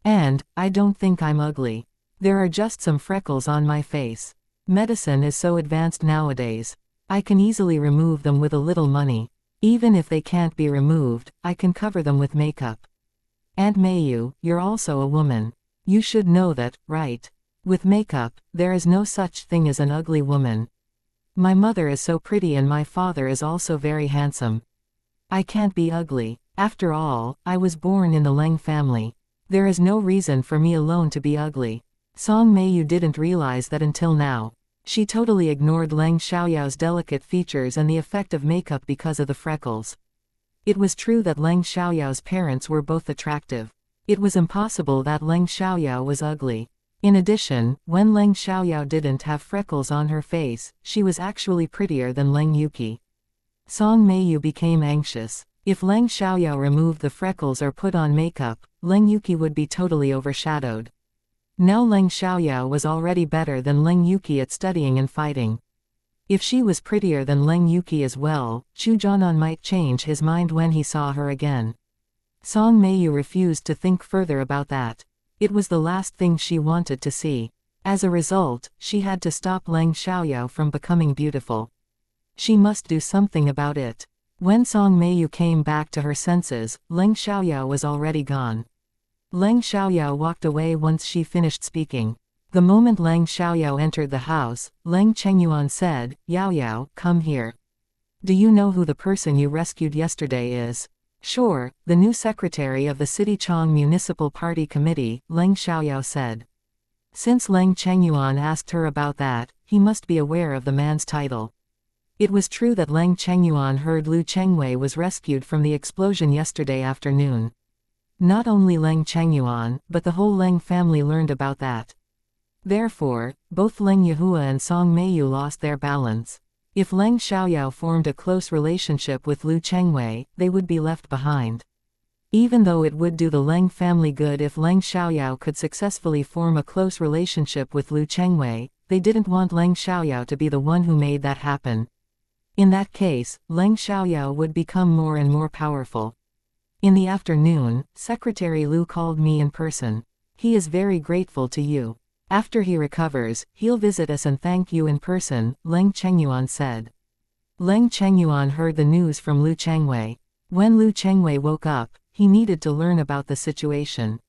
And, I don't think I'm ugly. There are just some freckles on my face. Medicine is so advanced nowadays. I can easily remove them with a little money. Even if they can't be removed, I can cover them with makeup. Aunt Meiyu, you're also a woman. You should know that, right? With makeup, there is no such thing as an ugly woman. My mother is so pretty and my father is also very handsome. I can't be ugly. After all, I was born in the Leng family. There is no reason for me alone to be ugly." Song Meiyu didn't realize that until now. She totally ignored Leng Xiaoyao's delicate features and the effect of makeup because of the freckles. It was true that Leng Xiaoyao's parents were both attractive. It was impossible that Leng Xiaoyao was ugly. In addition, when Leng Xiaoyao didn't have freckles on her face, she was actually prettier than Leng Yuki. Song Meiyu became anxious. If Leng Xiaoyao removed the freckles or put on makeup, Leng Yuki would be totally overshadowed. Now Leng Xiaoyao was already better than Leng Yuki at studying and fighting. If she was prettier than Leng Yuki as well, Chu Jianan might change his mind when he saw her again. Song Meiyu refused to think further about that. It was the last thing she wanted to see. As a result, she had to stop Leng Xiaoyao from becoming beautiful. She must do something about it. When Song Meiyu came back to her senses, Leng Xiaoyao was already gone. Leng Xiaoyao walked away once she finished speaking. The moment Leng Xiaoyao entered the house, Leng Chengyuan said, "Yao Yao, come here. Do you know who the person you rescued yesterday is?" "Sure, the new secretary of the City Chong Municipal Party Committee," Leng Xiaoyao said. Since Leng Chengyuan asked her about that, he must be aware of the man's title. It was true that Leng Chengyuan heard Lu Chengwei was rescued from the explosion yesterday afternoon. Not only Leng Chengyuan, but the whole Leng family learned about that. Therefore, both Leng Yihua and Song Meiyu lost their balance. If Leng Xiaoyao formed a close relationship with Lu Chengwei, they would be left behind. Even though it would do the Leng family good if Leng Xiaoyao could successfully form a close relationship with Lu Chengwei, they didn't want Leng Xiaoyao to be the one who made that happen. In that case, Leng Xiaoyao would become more and more powerful. In the afternoon, Secretary Lu called me in person. He is very grateful to you. After he recovers, he'll visit us and thank you in person, Leng Chengyuan said. Leng Chengyuan heard the news from Lu Chengwei. When Lu Chengwei woke up, he needed to learn about the situation.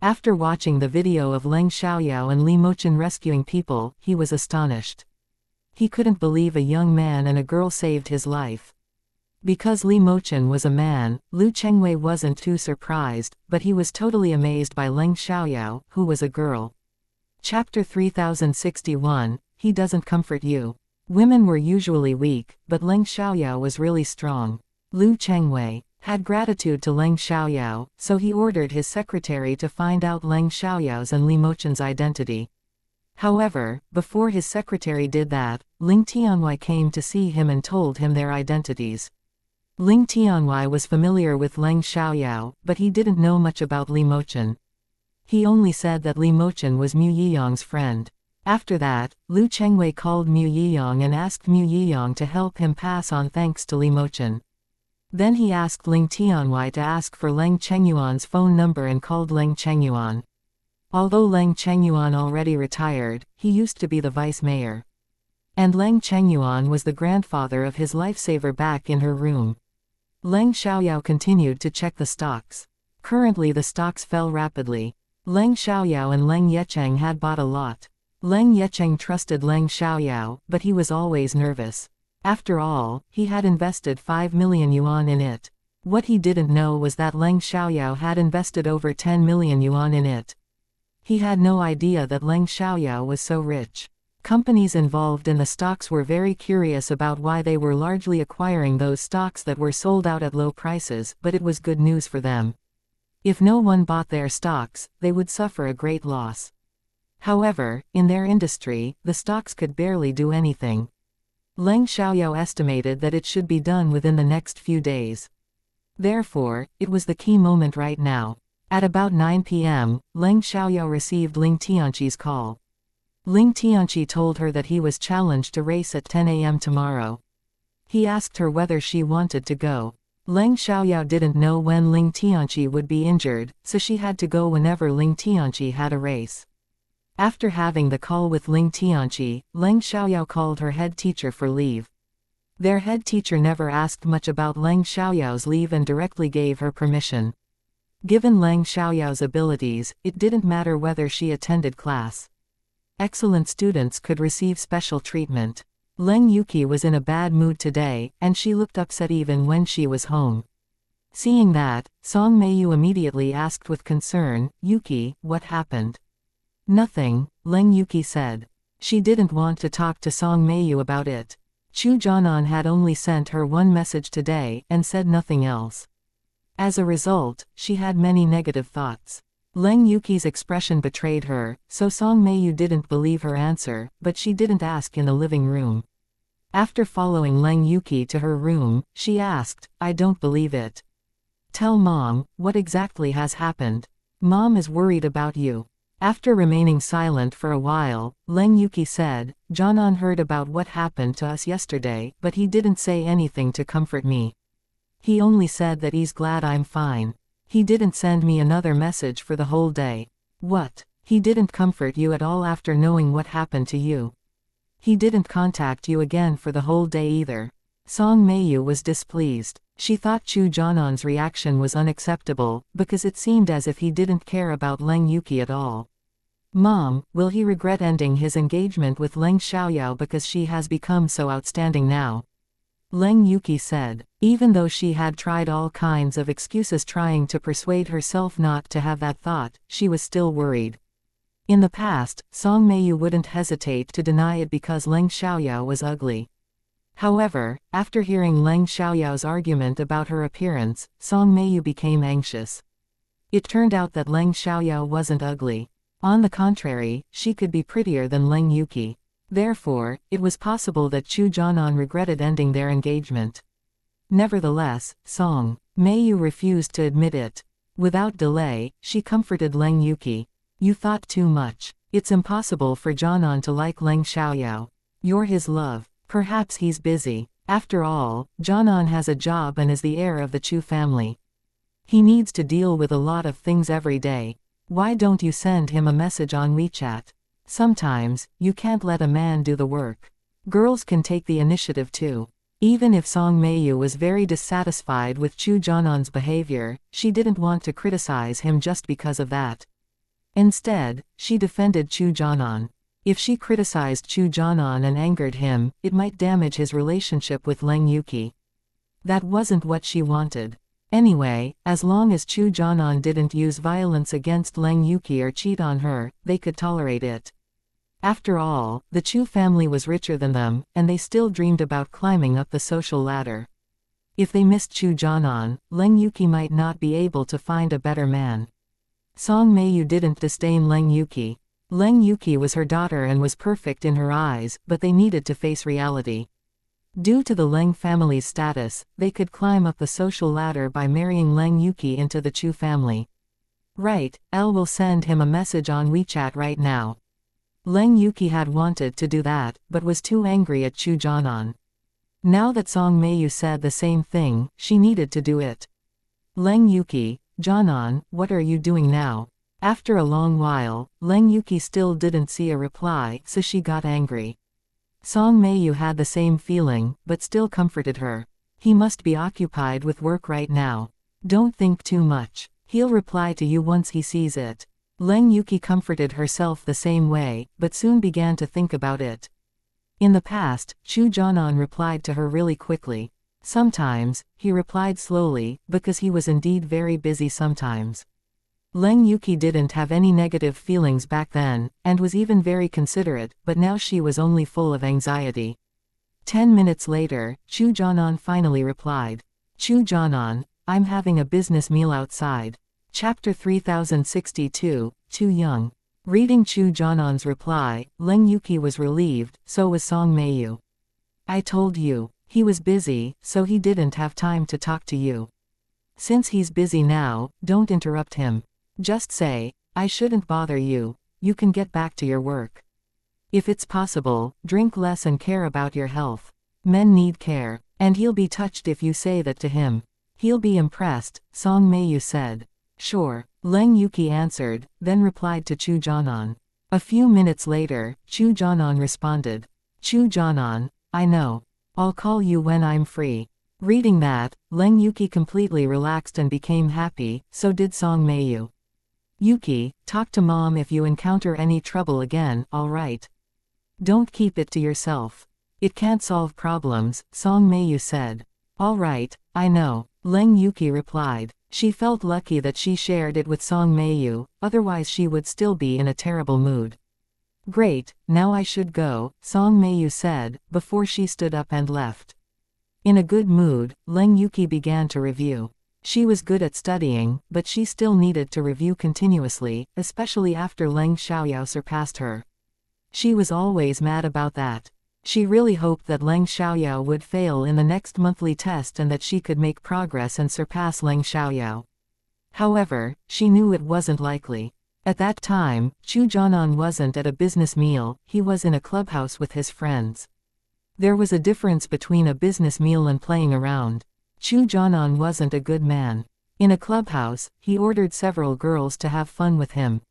After watching the video of Leng Xiaoyao and Li Mochen rescuing people, he was astonished. He couldn't believe a young man and a girl saved his life. Because Li Mochen was a man, Lu Chengwei wasn't too surprised, but he was totally amazed by Leng Xiaoyao, who was a girl. Chapter 3061, He Doesn't Comfort You. Women were usually weak, but Leng Xiaoyao was really strong. Lu Chengwei had gratitude to Leng Xiaoyao, so he ordered his secretary to find out Leng Xiaoyao's and Li Mochen's identity. However, before his secretary did that, Ling Tianwei came to see him and told him their identities. Ling Tianwei was familiar with Leng Xiaoyao, but he didn't know much about Li Mochen. He only said that Li Mochen was Mu Yiyang's friend. After that, Lu Chengwei called Mu Yiyang and asked Mu Yiyang to help him pass on thanks to Li Mochen. Then he asked Ling Tianwei to ask for Leng Chengyuan's phone number and called Leng Chengyuan. Although Leng Chengyuan already retired, he used to be the vice mayor. And Leng Chengyuan was the grandfather of his lifesaver back in her room. Leng Xiaoyao continued to check the stocks. Currently the stocks fell rapidly. Leng Xiaoyao and Leng Yecheng had bought a lot. Leng Yecheng trusted Leng Xiaoyao, but he was always nervous. After all, he had invested 5 million yuan in it. What he didn't know was that Leng Xiaoyao had invested over 10 million yuan in it. He had no idea that Leng Xiaoyao was so rich. Companies involved in the stocks were very curious about why they were largely acquiring those stocks that were sold out at low prices, but it was good news for them. If no one bought their stocks, they would suffer a great loss. However, in their industry, the stocks could barely do anything. Leng Xiaoyao estimated that it should be done within the next few days. Therefore, it was the key moment right now. At about 9 p.m., Leng Xiaoyao received Ling Tianqi's call. Ling Tianqi told her that he was challenged to race at 10 a.m. tomorrow. He asked her whether she wanted to go. Leng Xiaoyao didn't know when Ling Tianqi would be injured, so she had to go whenever Ling Tianqi had a race. After having the call with Ling Tianqi, Leng Xiaoyao called her head teacher for leave. Their head teacher never asked much about Leng Xiaoyao's leave and directly gave her permission. Given Leng Xiaoyao's abilities, it didn't matter whether she attended class. Excellent students could receive special treatment. Leng Yuki was in a bad mood today, and she looked upset even when she was home. Seeing that, Song Meiyu immediately asked with concern, "Yuki, what happened?" "Nothing," Leng Yuki said. She didn't want to talk to Song Meiyu about it. Chu Jianan had only sent her one message today, and said nothing else. As a result, she had many negative thoughts. Leng Yuki's expression betrayed her, so Song Meiyu didn't believe her answer, but she didn't ask in the living room. After following Leng Yuki to her room, she asked, "I don't believe it. Tell Mom, what exactly has happened? Mom is worried about you." After remaining silent for a while, Leng Yuki said, "Jonan heard about what happened to us yesterday, but he didn't say anything to comfort me. He only said that he's glad I'm fine. He didn't send me another message for the whole day." "What? He didn't comfort you at all after knowing what happened to you? He didn't contact you again for the whole day either?" Song Meiyu was displeased. She thought Chu Jonan's reaction was unacceptable, because it seemed as if he didn't care about Leng Yuki at all. "Mom, will he regret ending his engagement with Leng Xiaoyao because she has become so outstanding now?" Leng Yuki said. Even though she had tried all kinds of excuses trying to persuade herself not to have that thought, she was still worried. In the past, Song Meiyu wouldn't hesitate to deny it because Leng Xiaoyao was ugly. However, after hearing Leng Xiaoyao's argument about her appearance, Song Meiyu became anxious. It turned out that Leng Xiaoyao wasn't ugly. On the contrary, she could be prettier than Leng Yuki. Therefore, it was possible that Chu Jonan regretted ending their engagement. Nevertheless, Song Meiyu refused to admit it. Without delay, she comforted Leng Yuki. "You thought too much. It's impossible for Jonan to like Leng Xiaoyao. You're his love. Perhaps he's busy. After all, Jonan has a job and is the heir of the Chu family. He needs to deal with a lot of things every day. Why don't you send him a message on WeChat? Sometimes, you can't let a man do the work. Girls can take the initiative too." Even if Song Meiyu was very dissatisfied with Chu Jonan's behavior, she didn't want to criticize him just because of that. Instead, she defended Chu Jonan. If she criticized Chu Jonan and angered him, it might damage his relationship with Leng Yuki. That wasn't what she wanted. Anyway, as long as Chu Jonan didn't use violence against Leng Yuki or cheat on her, they could tolerate it. After all, the Chu family was richer than them, and they still dreamed about climbing up the social ladder. If they missed Chu Jonan, Leng Yuki might not be able to find a better man. Song Meiyu didn't disdain Leng Yuki. Leng Yuki was her daughter and was perfect in her eyes, but they needed to face reality. Due to the Leng family's status, they could climb up the social ladder by marrying Leng Yuki into the Chu family. "Right, Elle will send him a message on WeChat right now." Leng Yuki had wanted to do that, but was too angry at Chu Jonan. Now that Song Meiyu said the same thing, she needed to do it. "Leng Yuki, Jonan, what are you doing now?" After a long while, Leng Yuki still didn't see a reply, so she got angry. Song Meiyu had the same feeling, but still comforted her. "He must be occupied with work right now. Don't think too much. He'll reply to you once he sees it." Leng Yuki comforted herself the same way, but soon began to think about it. In the past, Chu Jonan replied to her really quickly. Sometimes, he replied slowly, because he was indeed very busy sometimes. Leng Yuki didn't have any negative feelings back then, and was even very considerate, but now she was only full of anxiety. 10 minutes later, Chu Jonan finally replied. "Chu Jonan, I'm having a business meal outside." Chapter 3062, Too Young. Reading Chu Jonan's reply, Leng Yuki was relieved, so was Song Meiyu. "I told you, he was busy, so he didn't have time to talk to you. Since he's busy now, don't interrupt him. Just say, 'I shouldn't bother you, you can get back to your work.' If it's possible, drink less and care about your health. Men need care, and he'll be touched if you say that to him. He'll be impressed," Song Meiyu said. "Sure," Leng Yuki answered, then replied to Chu Jonan. A few minutes later, Chu Jonan responded. "Chu Jonan, I know. I'll call you when I'm free." Reading that, Leng Yuki completely relaxed and became happy, so did Song Meiyu. "Yuki, talk to Mom if you encounter any trouble again, alright? Don't keep it to yourself. It can't solve problems," Song Meiyu said. "Alright, I know," Leng Yuki replied. She felt lucky that she shared it with Song Meiyu, otherwise she would still be in a terrible mood. "Great, now I should go," Song Meiyu said, before she stood up and left. In a good mood, Leng Yuki began to review. She was good at studying, but she still needed to review continuously, especially after Leng Xiaoyao surpassed her. She was always mad about that. She really hoped that Leng Xiaoyao would fail in the next monthly test and that she could make progress and surpass Leng Xiaoyao. However, she knew it wasn't likely. At that time, Chu Jianan wasn't at a business meal, he was in a clubhouse with his friends. There was a difference between a business meal and playing around. Chu Jianan wasn't a good man. In a clubhouse, he ordered several girls to have fun with him.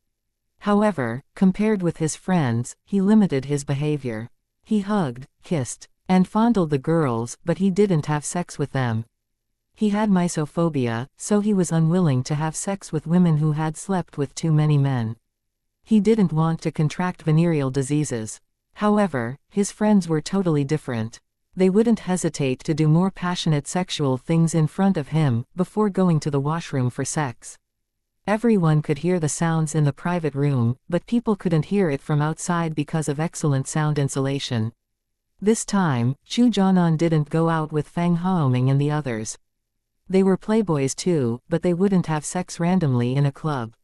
However, compared with his friends, he limited his behavior. He hugged, kissed, and fondled the girls, but he didn't have sex with them. He had misophobia, so he was unwilling to have sex with women who had slept with too many men. He didn't want to contract venereal diseases. However, his friends were totally different. They wouldn't hesitate to do more passionate sexual things in front of him, before going to the washroom for sex. Everyone could hear the sounds in the private room, but people couldn't hear it from outside because of excellent sound insulation. This time, Chu Jianan didn't go out with Fang Haoming and the others. They were playboys too, but they wouldn't have sex randomly in a club.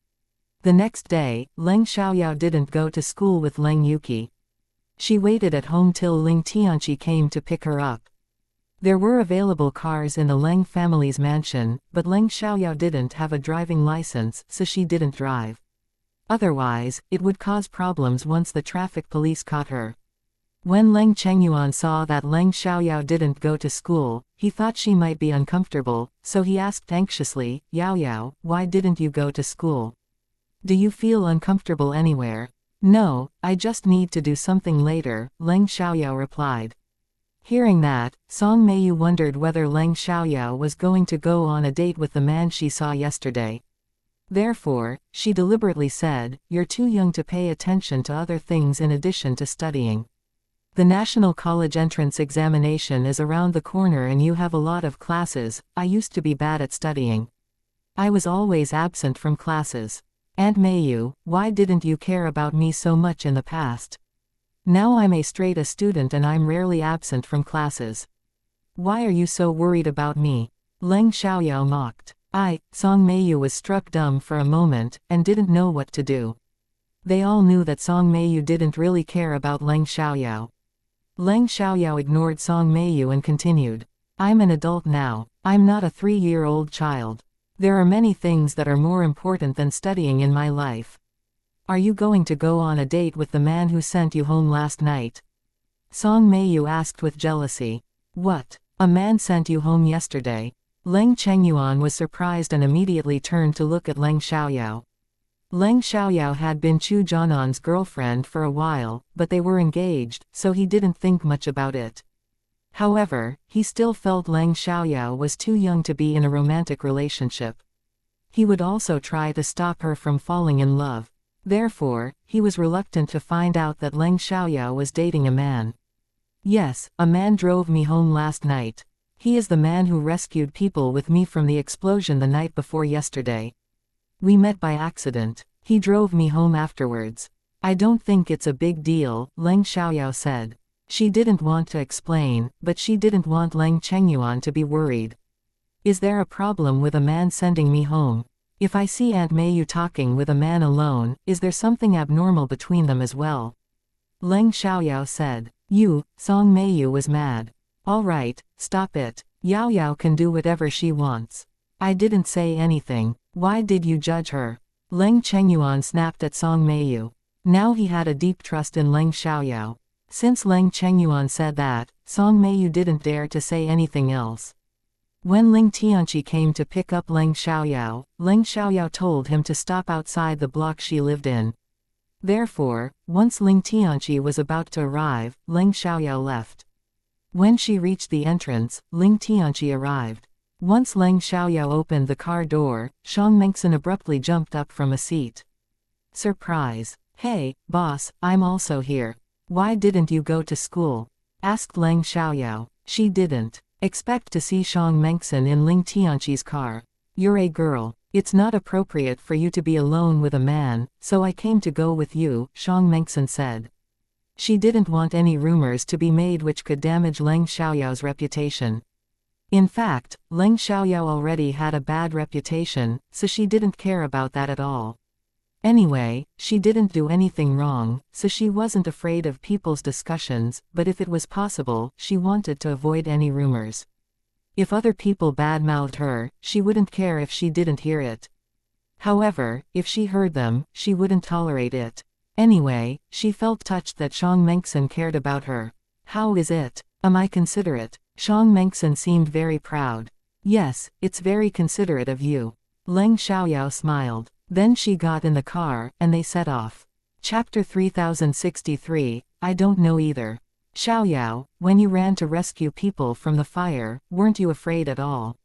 The next day, Leng Xiaoyao didn't go to school with Leng Yuki. She waited at home till Ling Tianqi came to pick her up. There were available cars in the Leng family's mansion, but Leng Xiaoyao didn't have a driving license, so she didn't drive. Otherwise, it would cause problems once the traffic police caught her. When Leng Chengyuan saw that Leng Xiaoyao didn't go to school, he thought she might be uncomfortable, so he asked anxiously, "Yao Yao, why didn't you go to school? Do you feel uncomfortable anywhere?" "No, I just need to do something later," Leng Xiaoyao replied. Hearing that, Song Meiyu wondered whether Leng Xiaoyao was going to go on a date with the man she saw yesterday. Therefore, she deliberately said, "You're too young to pay attention to other things in addition to studying. The National College entrance examination is around the corner and you have a lot of classes. I used to be bad at studying. I was always absent from classes. Aunt Meiyu, why didn't you care about me so much in the past? Now I'm a straight-A student and I'm rarely absent from classes. Why are you so worried about me?" Leng Xiaoyao mocked. Song Meiyu was struck dumb for a moment, and didn't know what to do. They all knew that Song Meiyu didn't really care about Leng Xiaoyao. Leng Xiaoyao ignored Song Meiyu and continued. "I'm an adult now. I'm not a 3-year-old child. There are many things that are more important than studying in my life. Are you going to go on a date with the man who sent you home last night?" Song Meiyu asked with jealousy. "What? A man sent you home yesterday?" Leng Chengyuan was surprised and immediately turned to look at Leng Xiaoyao. Leng Xiaoyao had been Chu Jianan's girlfriend for a while, but they were engaged, so he didn't think much about it. However, he still felt Leng Xiaoyao was too young to be in a romantic relationship. He would also try to stop her from falling in love. Therefore, he was reluctant to find out that Leng Xiaoyao was dating a man. "Yes, a man drove me home last night. He is the man who rescued people with me from the explosion the night before yesterday. We met by accident. He drove me home afterwards. I don't think it's a big deal," Leng Xiaoyao said. She didn't want to explain, but she didn't want Leng Chengyuan to be worried. "Is there a problem with a man sending me home? If I see Aunt Meiyu talking with a man alone, is there something abnormal between them as well?" Leng Xiaoyao said. Song Meiyu was mad. "All right, stop it. Yao Yao can do whatever she wants. I didn't say anything. Why did you judge her?" Leng Chengyuan snapped at Song Meiyu. Now he had a deep trust in Leng Xiaoyao. Since Leng Chengyuan said that, Song Meiyu didn't dare to say anything else. When Ling Tianqi came to pick up Leng Xiaoyao told him to stop outside the block she lived in. Therefore, once Ling Tianqi was about to arrive, Leng Xiaoyao left. When she reached the entrance, Ling Tianqi arrived. Once Leng Xiaoyao opened the car door, Xiang Mengxin abruptly jumped up from a seat. "Surprise. Hey, boss, I'm also here. Why didn't you go to school?" asked Leng Xiaoyao. She didn't expect to see Xiang Mengxin in Ling Tianqi's car. "You're a girl. It's not appropriate for you to be alone with a man, so I came to go with you," Xiang Mengxin said. She didn't want any rumors to be made which could damage Leng Xiaoyao's reputation. In fact, Leng Xiaoyao already had a bad reputation, so she didn't care about that at all. Anyway, she didn't do anything wrong, so she wasn't afraid of people's discussions, but if it was possible, she wanted to avoid any rumors. If other people badmouthed her, she wouldn't care if she didn't hear it. However, if she heard them, she wouldn't tolerate it. Anyway, she felt touched that Xiang Mengxin cared about her. How is it? Am I considerate? Xiang Mengxin seemed very proud. Yes, it's very considerate of you. Leng Xiaoyao smiled. Then she got in the car, and they set off. Chapter 3063, I don't know either. Xiaoyao, when you ran to rescue people from the fire, weren't you afraid at all?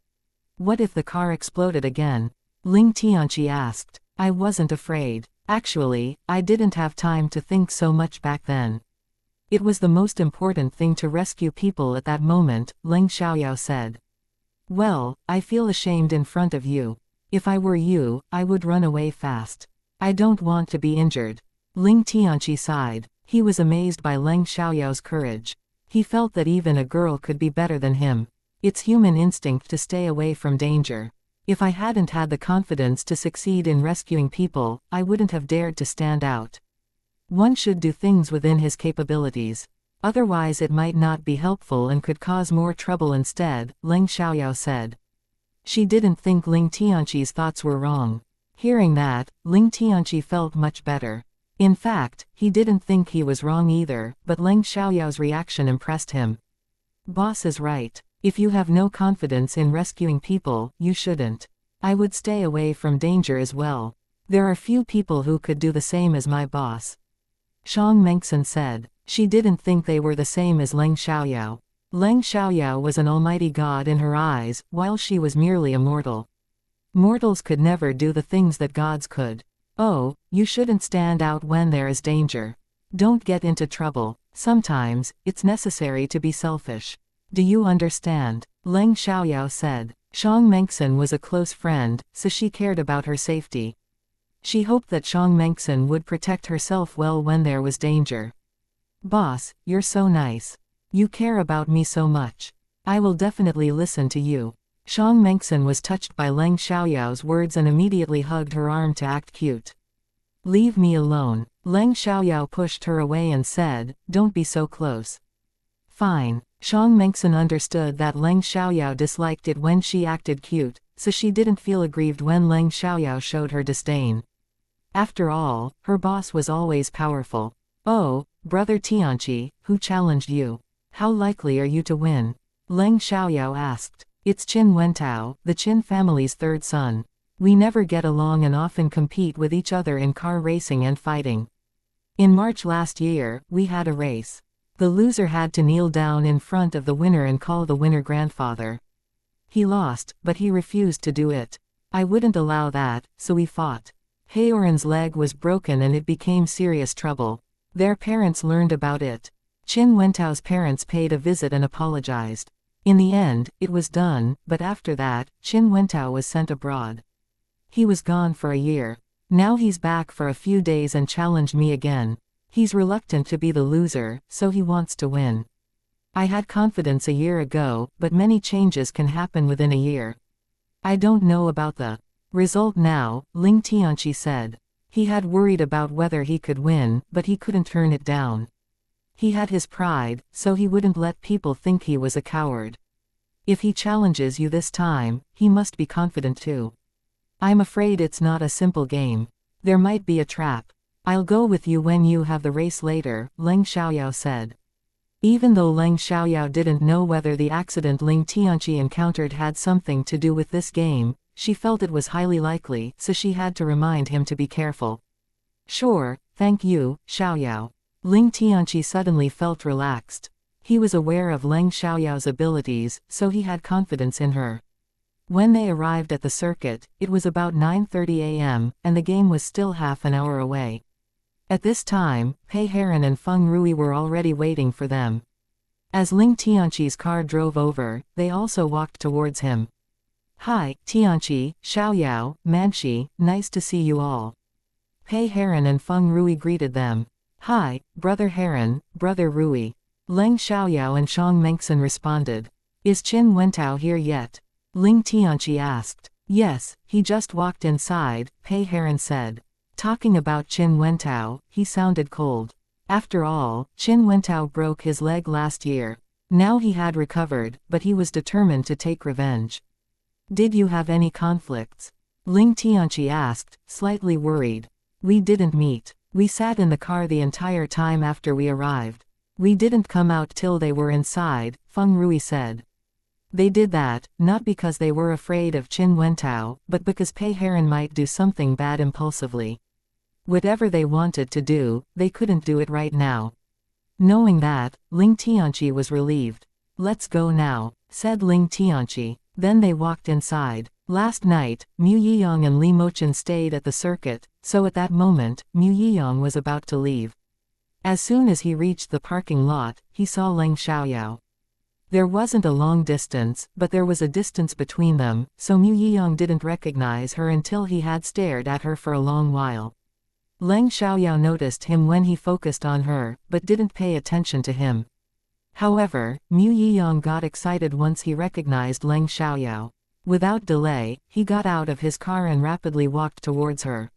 What if the car exploded again? Ling Tianqi asked. I wasn't afraid. Actually, I didn't have time to think so much back then. It was the most important thing to rescue people at that moment, Leng Xiaoyao said. Well, I feel ashamed in front of you. If I were you, I would run away fast. I don't want to be injured. Ling Tianqi sighed. He was amazed by Leng Xiaoyao's courage. He felt that even a girl could be better than him. It's human instinct to stay away from danger. If I hadn't had the confidence to succeed in rescuing people, I wouldn't have dared to stand out. One should do things within his capabilities. Otherwise it might not be helpful and could cause more trouble instead, Leng Xiaoyao said. She didn't think Ling Tianqi's thoughts were wrong. Hearing that, Ling Tianqi felt much better. In fact, he didn't think he was wrong either, but Leng Xiaoyao's reaction impressed him. Boss is right. If you have no confidence in rescuing people, you shouldn't. I would stay away from danger as well. There are few people who could do the same as my boss. Xiang Mengxin said. She didn't think they were the same as Leng Xiaoyao. Leng Xiaoyao was an almighty god in her eyes, while she was merely a mortal. Mortals could never do the things that gods could. Oh, you shouldn't stand out when there is danger. Don't get into trouble. Sometimes, it's necessary to be selfish. Do you understand? Leng Xiaoyao said. Xiang Mengxin was a close friend, so she cared about her safety. She hoped that Xiang Mengxin would protect herself well when there was danger. Boss, you're so nice. You care about me so much. I will definitely listen to you. Xiang Mengxin was touched by Leng Xiaoyao's words and immediately hugged her arm to act cute. Leave me alone. Leng Xiaoyao pushed her away and said, don't be so close. Fine. Xiang Mengxin understood that Leng Xiaoyao disliked it when she acted cute, so she didn't feel aggrieved when Leng Xiaoyao showed her disdain. After all, her boss was always powerful. Oh, brother Tianqi, who challenged you? How likely are you to win? Leng Xiaoyao asked. It's Qin Wentao, the Qin family's third son. We never get along and often compete with each other in car racing and fighting. In March last year, we had a race. The loser had to kneel down in front of the winner and call the winner grandfather. He lost, but he refused to do it. I wouldn't allow that, so we fought. Haoran's leg was broken and it became serious trouble. Their parents learned about it. Qin Wentao's parents paid a visit and apologized. In the end, it was done, but after that, Qin Wentao was sent abroad. He was gone for a year. Now he's back for a few days and challenged me again. He's reluctant to be the loser, so he wants to win. I had confidence a year ago, but many changes can happen within a year. I don't know about the result now, Ling Tianqi said. He had worried about whether he could win, but he couldn't turn it down. He had his pride, so he wouldn't let people think he was a coward. If he challenges you this time, he must be confident too. I'm afraid it's not a simple game. There might be a trap. I'll go with you when you have the race later, Leng Xiaoyao said. Even though Leng Xiaoyao didn't know whether the accident Ling Tianqi encountered had something to do with this game, she felt it was highly likely, so she had to remind him to be careful. Sure, thank you, Xiaoyao. Ling Tianqi suddenly felt relaxed. He was aware of Leng Xiaoyao's abilities, so he had confidence in her. When they arrived at the circuit, it was about 9:30 a.m., and the game was still half an hour away. At this time, Pei Heron and Feng Rui were already waiting for them. As Ling Tianqi's car drove over, they also walked towards him. Hi, Tianqi, Xiaoyao, Manxi, nice to see you all. Pei Heron and Feng Rui greeted them. Hi, Brother Heron, Brother Rui. Leng Xiaoyao and Xiang Mengxin responded. Is Qin Wentao here yet? Ling Tianqi asked. Yes, he just walked inside, Pei Heron said. Talking about Qin Wentao, he sounded cold. After all, Qin Wentao broke his leg last year. Now he had recovered, but he was determined to take revenge. Did you have any conflicts? Ling Tianqi asked, slightly worried. We didn't meet. We sat in the car the entire time after we arrived. We didn't come out till they were inside, Feng Rui said. They did that, not because they were afraid of Qin Wentao, but because Pei Heron might do something bad impulsively. Whatever they wanted to do, they couldn't do it right now. Knowing that, Ling Tianqi was relieved. Let's go now, said Ling Tianqi. Then they walked inside. Last night, Mu Yiyang and Li Mochen stayed at the circuit, so at that moment, Mu Yiyang was about to leave. As soon as he reached the parking lot, he saw Leng Xiaoyao. There wasn't a long distance, but there was a distance between them, so Mu Yiyang didn't recognize her until he had stared at her for a long while. Leng Xiaoyao noticed him when he focused on her, but didn't pay attention to him. However, Mu Yiyang got excited once he recognized Leng Xiaoyao. Without delay, he got out of his car and rapidly walked towards her.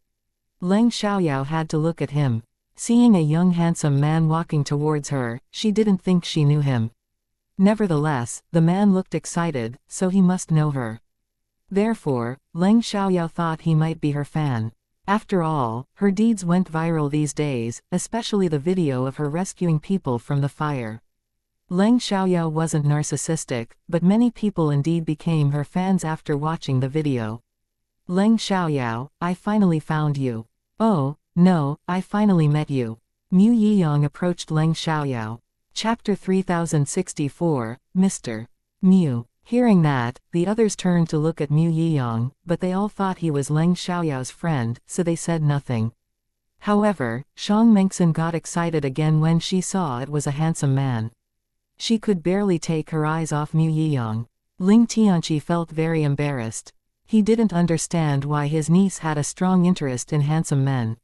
Leng Xiaoyao had to look at him. Seeing a young handsome man walking towards her, she didn't think she knew him. Nevertheless, the man looked excited, so he must know her. Therefore, Leng Xiaoyao thought he might be her fan. After all, her deeds went viral these days, especially the video of her rescuing people from the fire. Leng Xiaoyao wasn't narcissistic, but many people indeed became her fans after watching the video. Leng Xiaoyao, I finally found you. Oh, no, I finally met you. Mu Yiyang approached Leng Xiaoyao. Chapter 3064, Mr. Mu. Hearing that, the others turned to look at Mu Yiyang, but they all thought he was Leng Xiaoyao's friend, so they said nothing. However, Shang Mengxin got excited again when she saw it was a handsome man. She could barely take her eyes off Mu Yiyang. Ling Tianqi felt very embarrassed. He didn't understand why his niece had a strong interest in handsome men.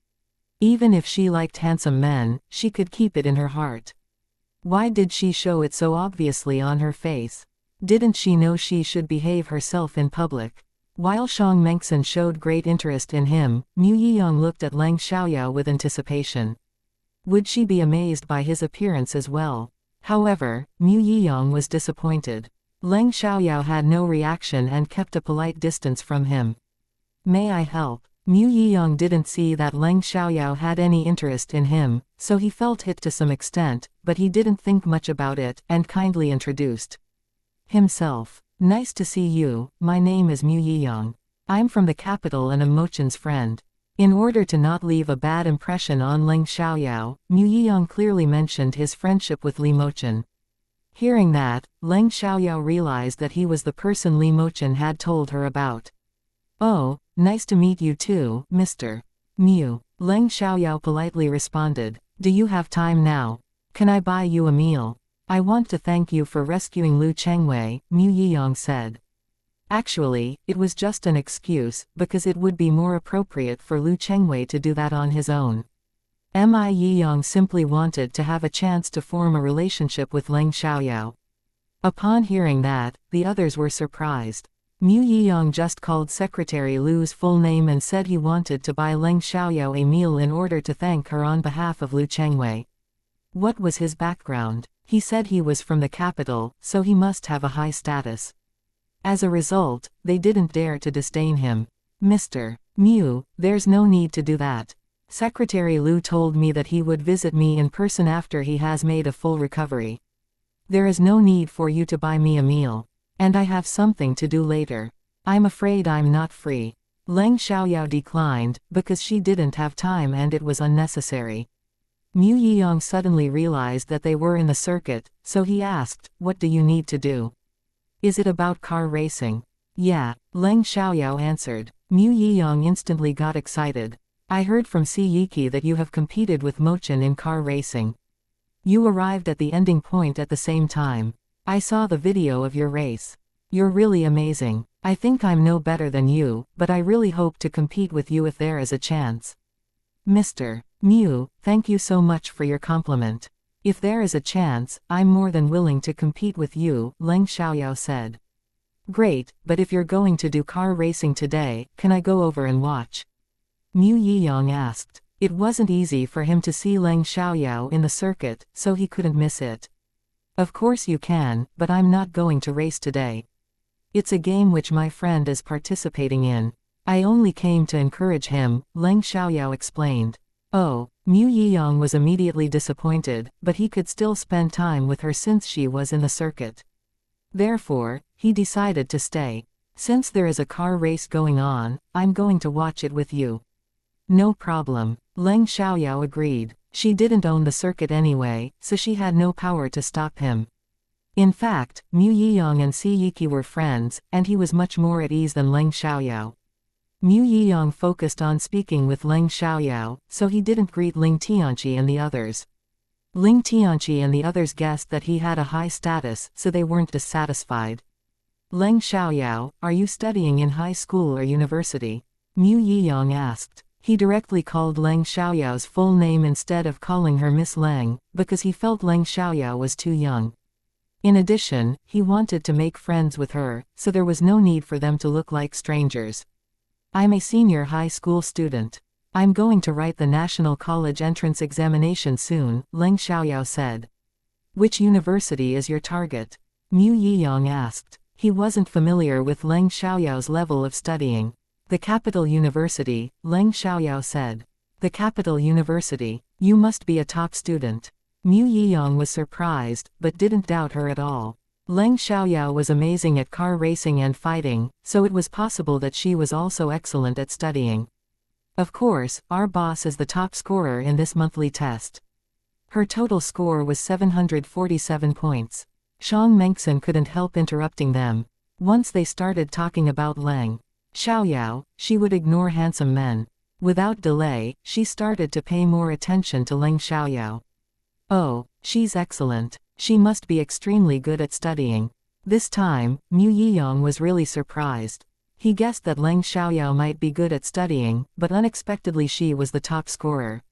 Even if she liked handsome men, she could keep it in her heart. Why did she show it so obviously on her face? Didn't she know she should behave herself in public? While Shang Mengxin showed great interest in him, Mu Yiyang looked at Leng Xiaoyao with anticipation. Would she be amazed by his appearance as well? However, Mu Yiyang was disappointed. Leng Xiaoyao had no reaction and kept a polite distance from him. May I help? Mu Yiyang didn't see that Leng Xiaoyao had any interest in him, so he felt hit to some extent, but he didn't think much about it, and kindly introduced himself. Nice to see you, my name is Mu Yiyang. I'm from the capital and am Mochen's friend. In order to not leave a bad impression on Leng Xiaoyao, Mu Yiyang clearly mentioned his friendship with Li Mochen. Hearing that, Leng Xiaoyao realized that he was the person Li Mochen had told her about. Oh, nice to meet you too, Mr. Mu. Leng Xiaoyao politely responded. Do you have time now? Can I buy you a meal? I want to thank you for rescuing Lu Chengwei, Mu Yiyang said. Actually, it was just an excuse, because it would be more appropriate for Lu Chengwei to do that on his own. Mi Yiyang simply wanted to have a chance to form a relationship with Leng Xiaoyao. Upon hearing that, the others were surprised. Mu Yiyang just called Secretary Lu's full name and said he wanted to buy Leng Xiaoyao a meal in order to thank her on behalf of Lu Chengwei. What was his background? He said he was from the capital, so he must have a high status. As a result, they didn't dare to disdain him. Mr. Mu, there's no need to do that. Secretary Lu told me that he would visit me in person after he has made a full recovery. There is no need for you to buy me a meal. And I have something to do later. I'm afraid I'm not free. Leng Xiaoyao declined, because she didn't have time and it was unnecessary. Mu Yiyang suddenly realized that they were in the circuit, so he asked, what do you need to do? Is it about car racing? Yeah, Leng Xiaoyao answered. Mu Yiyang instantly got excited. I heard from Si Yiki that you have competed with Mochen in car racing. You arrived at the ending point at the same time. I saw the video of your race. You're really amazing. I think I'm no better than you, but I really hope to compete with you if there is a chance. Mr. Mu, thank you so much for your compliment. If there is a chance, I'm more than willing to compete with you, Leng Xiaoyao said. Great, but if you're going to do car racing today, can I go over and watch? Mu Yiyang asked. It wasn't easy for him to see Leng Xiaoyao in the circuit, so he couldn't miss it. Of course you can, but I'm not going to race today. It's a game which my friend is participating in. I only came to encourage him, Leng Xiaoyao explained. Oh, Mu Yiyang was immediately disappointed, but he could still spend time with her since she was in the circuit. Therefore, he decided to stay. Since there is a car race going on, I'm going to watch it with you. No problem. Leng Xiaoyao agreed. She didn't own the circuit anyway, so she had no power to stop him. In fact, Mu Yiyang and Si Yiki were friends, and he was much more at ease than Leng Xiaoyao. Mu Yiyang focused on speaking with Leng Xiaoyao, so he didn't greet Ling Tianqi and the others. Ling Tianqi and the others guessed that he had a high status, so they weren't dissatisfied. Leng Xiaoyao, are you studying in high school or university? Mu Yiyang asked. He directly called Leng Xiaoyao's full name instead of calling her Miss Leng, because he felt Leng Xiaoyao was too young. In addition, he wanted to make friends with her, so there was no need for them to look like strangers. I'm a senior high school student. I'm going to write the National College Entrance Examination soon, Leng Xiaoyao said. Which university is your target? Mu Yiyang asked. He wasn't familiar with Leng Xiaoyao's level of studying. The Capital University, Leng Xiaoyao said. The Capital University. You must be a top student. Mu Yiyang was surprised, but didn't doubt her at all. Leng Xiaoyao was amazing at car racing and fighting, so it was possible that she was also excellent at studying. Of course, our boss is the top scorer in this monthly test. Her total score was 747 points. Shang Mengxin couldn't help interrupting them. Once they started talking about Leng Xiaoyao, she would ignore handsome men. Without delay, she started to pay more attention to Leng Xiaoyao. Oh, she's excellent. She must be extremely good at studying. This time, Mu Yiyang was really surprised. He guessed that Leng Xiaoyao might be good at studying, but unexpectedly she was the top scorer.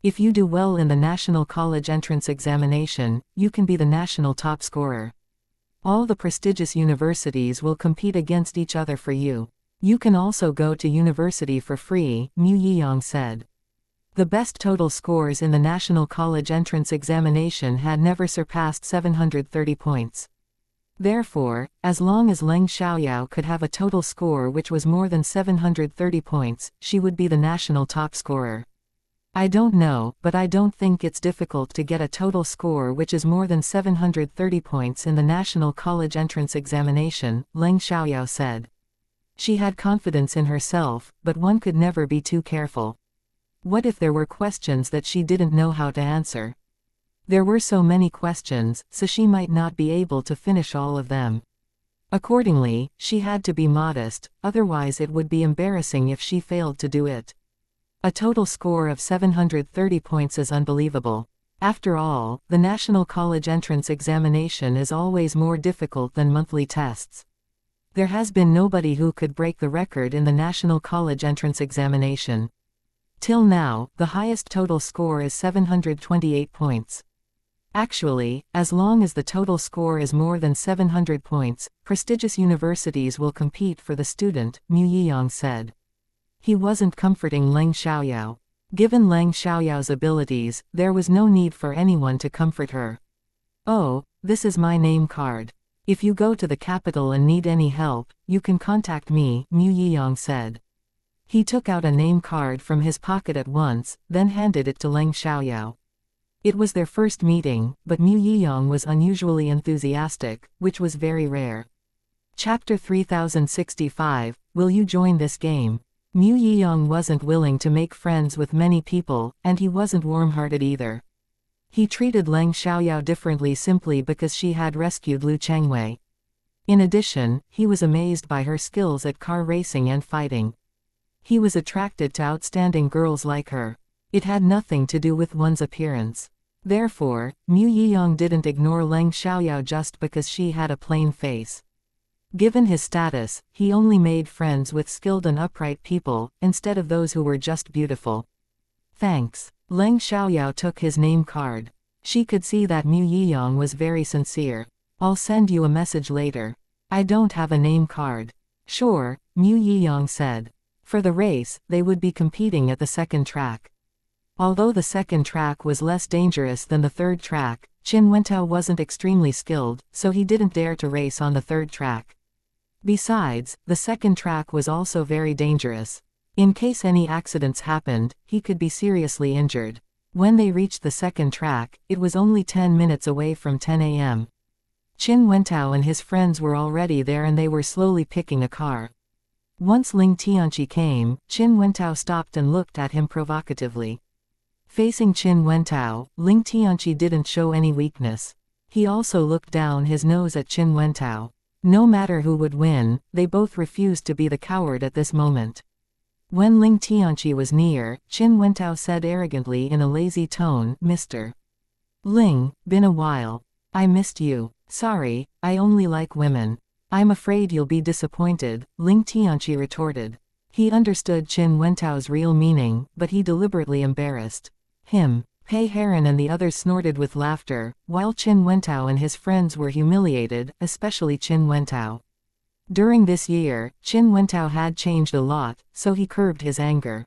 If you do well in the National College Entrance Examination, you can be the national top scorer. All the prestigious universities will compete against each other for you. You can also go to university for free, Mu Yiyang said. The best total scores in the National College Entrance Examination had never surpassed 730 points. Therefore, as long as Leng Xiaoyao could have a total score which was more than 730 points, she would be the national top scorer. I don't know, but I don't think it's difficult to get a total score which is more than 730 points in the National College Entrance Examination, Leng Xiaoyao said. She had confidence in herself, but one could never be too careful. What if there were questions that she didn't know how to answer? There were so many questions, so she might not be able to finish all of them. Accordingly, she had to be modest, otherwise it would be embarrassing if she failed to do it. A total score of 730 points is unbelievable. After all, the National College Entrance Examination is always more difficult than monthly tests. There has been nobody who could break the record in the National College Entrance Examination. Till now, the highest total score is 728 points. Actually, as long as the total score is more than 700 points, prestigious universities will compete for the student, Mu Yiyang said. He wasn't comforting Leng Xiaoyao. Given Leng Xiaoyao's abilities, there was no need for anyone to comfort her. Oh, this is my name card. If you go to the capital and need any help, you can contact me, Mu Yiyang said. He took out a name card from his pocket at once, then handed it to Leng Xiaoyao. It was their first meeting, but Mu Yiyang was unusually enthusiastic, which was very rare. Chapter 3065, Will you join this game? Mu Yiyang wasn't willing to make friends with many people, and he wasn't warm-hearted either. He treated Leng Xiaoyao differently simply because she had rescued Lu Chengwei. In addition, he was amazed by her skills at car racing and fighting. He was attracted to outstanding girls like her. It had nothing to do with one's appearance. Therefore, Mu Yiyang didn't ignore Leng Xiaoyao just because she had a plain face. Given his status, he only made friends with skilled and upright people, instead of those who were just beautiful. Thanks. Leng Xiaoyao took his name card. She could see that Mu Yiyang was very sincere. I'll send you a message later. I don't have a name card. Sure, Mu Yiyang said. For the race, they would be competing at the second track. Although the second track was less dangerous than the third track, Qin Wentao wasn't extremely skilled, so he didn't dare to race on the third track. Besides, the second track was also very dangerous. In case any accidents happened, he could be seriously injured. When they reached the second track, it was only 10 minutes away from 10 a.m. Qin Wentao and his friends were already there and they were slowly picking a car. Once Ling Tianqi came, Qin Wentao stopped and looked at him provocatively. Facing Qin Wentao, Ling Tianqi didn't show any weakness. He also looked down his nose at Qin Wentao. No matter who would win, they both refused to be the coward at this moment. When Ling Tianqi was near, Qin Wentao said arrogantly in a lazy tone, "Mr. Ling, been a while. I missed you. Sorry, I only like women." "I'm afraid you'll be disappointed," Ling Tianqi retorted. He understood Qin Wentao's real meaning, but he deliberately embarrassed him. Pei Heron and the others snorted with laughter, while Qin Wentao and his friends were humiliated, especially Qin Wentao. During this year, Qin Wentao had changed a lot, so he curbed his anger.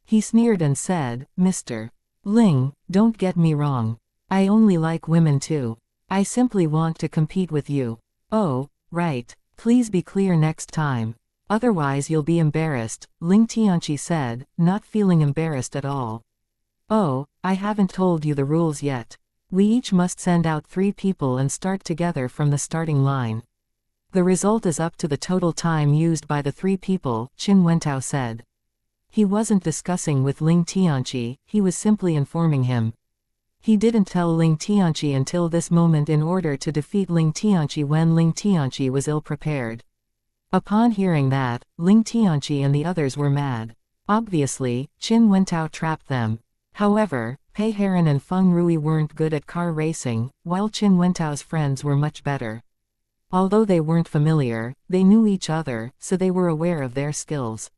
He sneered and said, "Mr. Ling, don't get me wrong. I only like women too. I simply want to compete with you." "Oh, right. Please be clear next time. Otherwise you'll be embarrassed," Ling Tianqi said, not feeling embarrassed at all. "Oh, I haven't told you the rules yet. We each must send out 3 people and start together from the starting line. The result is up to the total time used by the 3 people," Qin Wentao said. He wasn't discussing with Ling Tianqi, he was simply informing him. He didn't tell Ling Tianqi until this moment in order to defeat Ling Tianqi when Ling Tianqi was ill-prepared. Upon hearing that, Ling Tianqi and the others were mad. Obviously, Qin Wentao trapped them. However, Pei Heron and Feng Rui weren't good at car racing, while Qin Wentao's friends were much better. Although they weren't familiar, they knew each other, so they were aware of their skills.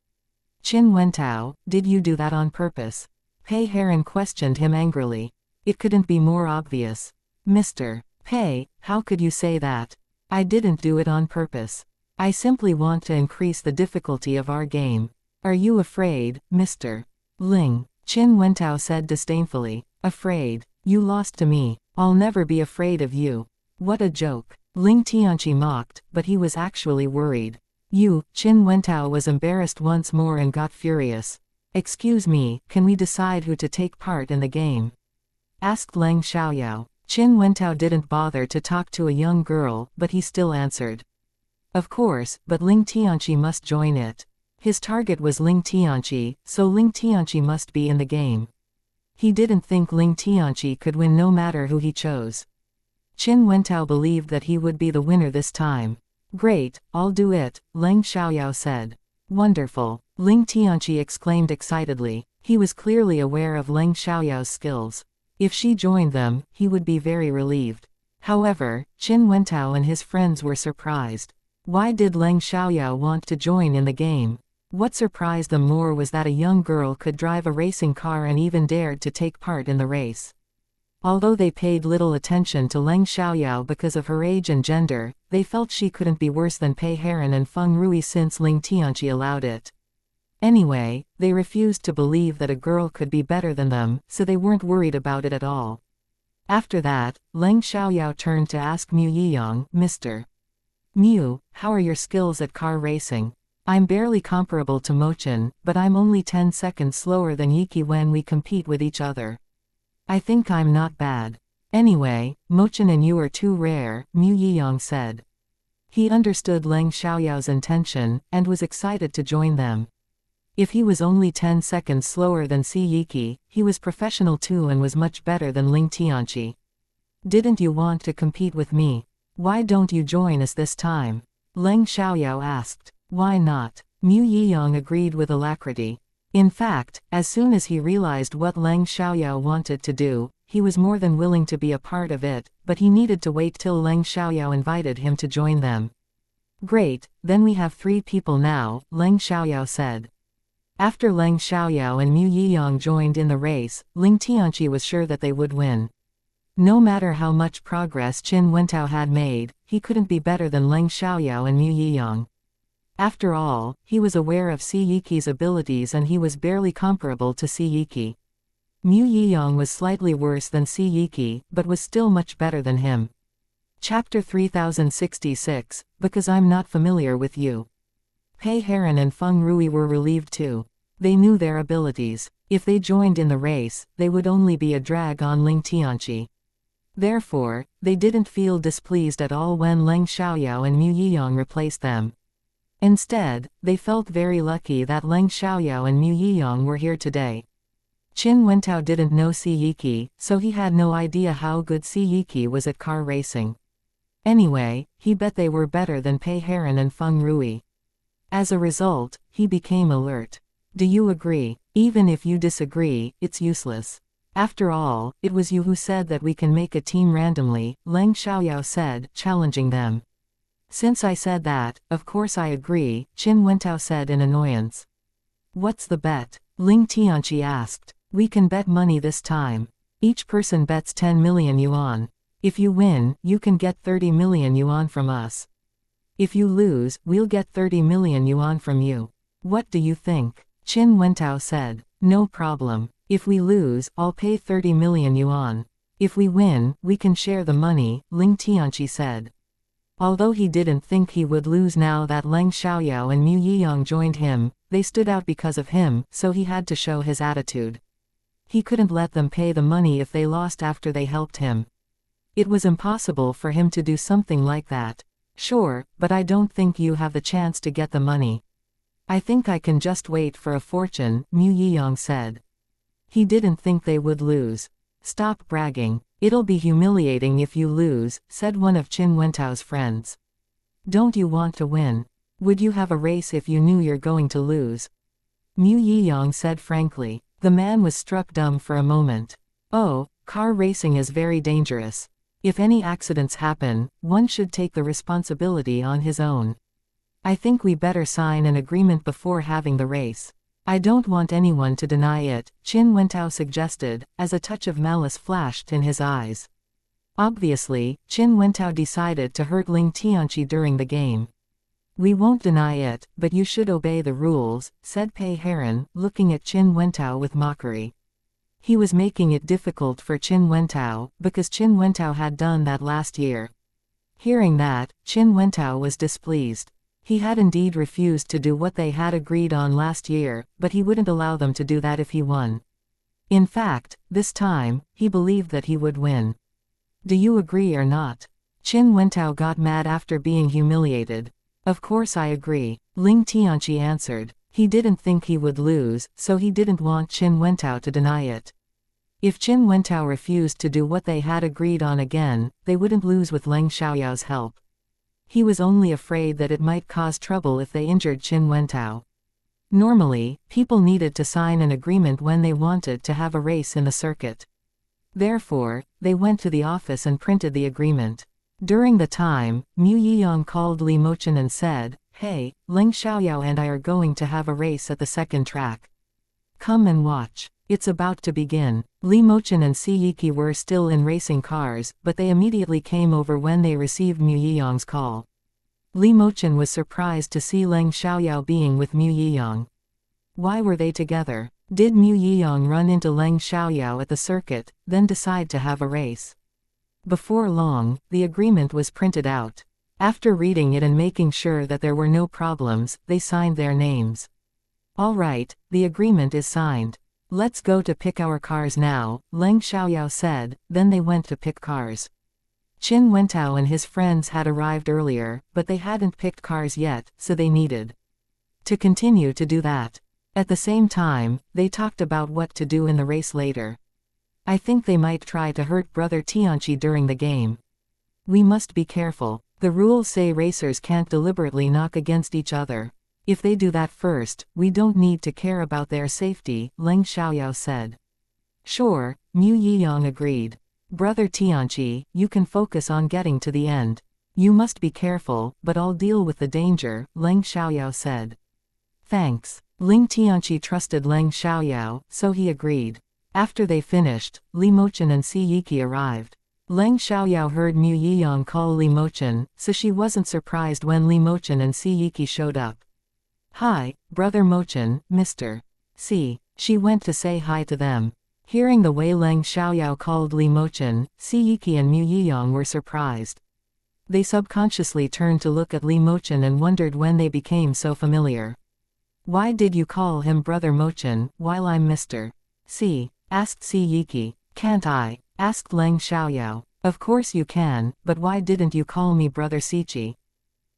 "Qin Wentao, did you do that on purpose?" Pei Heron questioned him angrily. "It couldn't be more obvious." "Mr. Pei, how could you say that? I didn't do it on purpose. I simply want to increase the difficulty of our game. Are you afraid, Mr. Ling?" Qin Wentao said disdainfully. "Afraid? You lost to me. I'll never be afraid of you." "What a joke." Ling Tianqi mocked, but he was actually worried. Qin Wentao was embarrassed once more and got furious. "Excuse me, can we decide who to take part in the game?" asked Leng Xiaoyao. Qin Wentao didn't bother to talk to a young girl, but he still answered. Of course, but Ling Tianqi must join it. His target was Ling Tianqi, so Ling Tianqi must be in the game. He didn't think Ling Tianqi could win no matter who he chose. Qin Wentao believed that he would be the winner this time. "Great, I'll do it," Leng Xiaoyao said. "Wonderful," Ling Tianqi exclaimed excitedly. He was clearly aware of Leng Xiaoyao's skills. If she joined them, he would be very relieved. However, Qin Wentao and his friends were surprised. Why did Leng Xiaoyao want to join in the game? What surprised them more was that a young girl could drive a racing car and even dared to take part in the race. Although they paid little attention to Leng Xiaoyao because of her age and gender, they felt she couldn't be worse than Pei Heron and Feng Rui since Ling Tianqi allowed it. Anyway, they refused to believe that a girl could be better than them, so they weren't worried about it at all. After that, Leng Xiaoyao turned to ask Mu Yiyang, "Mr. Mu, how are your skills at car racing? I'm barely comparable to Mochen, but I'm only 10 seconds slower than Yiki when we compete with each other. I think I'm not bad. Anyway, Mochen and you are too rare," Mu Yiyang said. He understood Leng Xiaoyao's intention, and was excited to join them. If he was only 10 seconds slower than Si Yiki, he was professional too and was much better than Ling Tianqi. "Didn't you want to compete with me? Why don't you join us this time?" Leng Xiaoyao asked. "Why not?" Mu Yiyang agreed with alacrity. In fact, as soon as he realized what Leng Xiaoyao wanted to do, he was more than willing to be a part of it, but he needed to wait till Leng Xiaoyao invited him to join them. "Great, then we have 3 people now," Leng Xiaoyao said. After Leng Xiaoyao and Mu Yiyang joined in the race, Ling Tianqi was sure that they would win. No matter how much progress Qin Wentao had made, he couldn't be better than Leng Xiaoyao and Mu Yiyang. After all, he was aware of Si Yiqi's abilities and he was barely comparable to Si Yiqi. Mu Yiyang was slightly worse than Si Yiqi, but was still much better than him. Chapter 3066, Because I'm Not Familiar with You. Pei Heron and Feng Rui were relieved too. They knew their abilities. If they joined in the race, they would only be a drag on Ling Tianqi. Therefore, they didn't feel displeased at all when Leng Xiaoyao and Mu Yiyang replaced them. Instead, they felt very lucky that Leng Xiaoyao and Mu Yiyang were here today. Qin Wentao didn't know Si Yiqi, so he had no idea how good Si Yiqi was at car racing. Anyway, he bet they were better than Pei Heron and Feng Rui. As a result, he became alert. Do you agree? Even if you disagree, it's useless. After all, it was you who said that we can make a team randomly, Leng Xiaoyao said, challenging them. Since I said that, of course I agree, Qin Wentao said in annoyance. What's the bet? Ling Tianqi asked. We can bet money this time. Each person bets 10 million yuan. If you win, you can get 30 million yuan from us. If you lose, we'll get 30 million yuan from you. What do you think? Qin Wentao said. No problem. If we lose, I'll pay 30 million yuan. If we win, we can share the money, Ling Tianqi said. Although he didn't think he would lose now that Leng Xiaoyao and Mu Yiyang joined him, they stood out because of him, so he had to show his attitude. He couldn't let them pay the money if they lost after they helped him. It was impossible for him to do something like that. Sure, but I don't think you have the chance to get the money. I think I can just wait for a fortune, Mu Yiyang said. He didn't think they would lose. Stop bragging. It'll be humiliating if you lose, said one of Qin Wentao's friends. Don't you want to win? Would you have a race if you knew you're going to lose? Mu Yiyang said frankly. The man was struck dumb for a moment. Oh, car racing is very dangerous. If any accidents happen, one should take the responsibility on his own. I think we better sign an agreement before having the race. I don't want anyone to deny it, Qin Wentao suggested, as a touch of malice flashed in his eyes. Obviously, Qin Wentao decided to hurt Ling Tianqi during the game. We won't deny it, but you should obey the rules, said Pei Heron, looking at Qin Wentao with mockery. He was making it difficult for Qin Wentao, because Qin Wentao had done that last year. Hearing that, Qin Wentao was displeased. He had indeed refused to do what they had agreed on last year, but he wouldn't allow them to do that if he won. In fact, this time, he believed that he would win. Do you agree or not? Qin Wentao got mad after being humiliated. Of course I agree, Ling Tianqi answered. He didn't think he would lose, so he didn't want Qin Wentao to deny it. If Qin Wentao refused to do what they had agreed on again, they wouldn't lose with Leng Xiaoyao's help. He was only afraid that it might cause trouble if they injured Qin Wentao. Normally, people needed to sign an agreement when they wanted to have a race in the circuit. Therefore, they went to the office and printed the agreement. During the time, Mu Yiyang called Li Mochen and said, Hey, Leng Xiaoyao and I are going to have a race at the second track. Come and watch. It's about to begin. Li Mochen and Si Yiqi were still in racing cars, but they immediately came over when they received Mu Yiyang's call. Li Mochen was surprised to see Leng Xiaoyao being with Mu Yiyang. Why were they together? Did Mu Yiyang run into Leng Xiaoyao at the circuit, then decide to have a race? Before long, the agreement was printed out. After reading it and making sure that there were no problems, they signed their names. All right, the agreement is signed. Let's go to pick our cars now, Leng Xiaoyao said, then they went to pick cars. Qin Wentao and his friends had arrived earlier, but they hadn't picked cars yet, so they needed to continue to do that. At the same time, they talked about what to do in the race later. I think they might try to hurt Brother Tianqi during the game. We must be careful. The rules say racers can't deliberately knock against each other. If they do that first, we don't need to care about their safety, Leng Xiaoyao said. Sure, Mu Yiyang agreed. Brother Tianqi, you can focus on getting to the end. You must be careful, but I'll deal with the danger, Leng Xiaoyao said. Thanks. Ling Tianqi trusted Leng Xiaoyao, so he agreed. After they finished, Li Mochen and Si Yiqi arrived. Leng Xiaoyao heard Mu Yiyang call Li Mochen, so she wasn't surprised when Li Mochen and Si Yiki showed up. "Hi, Brother Mochen, Mr. Si." She went to say hi to them. Hearing the way Leng Xiaoyao called Li Mochen, Si Yiki and Mu Yiyang were surprised. They subconsciously turned to look at Li Mochen and wondered when they became so familiar. "Why did you call him Brother Mochen, while I'm Mr. Si?" asked Si Yiki. "Can't I?" asked Leng Xiaoyao. "Of course you can, but why didn't you call me Brother Sichi?"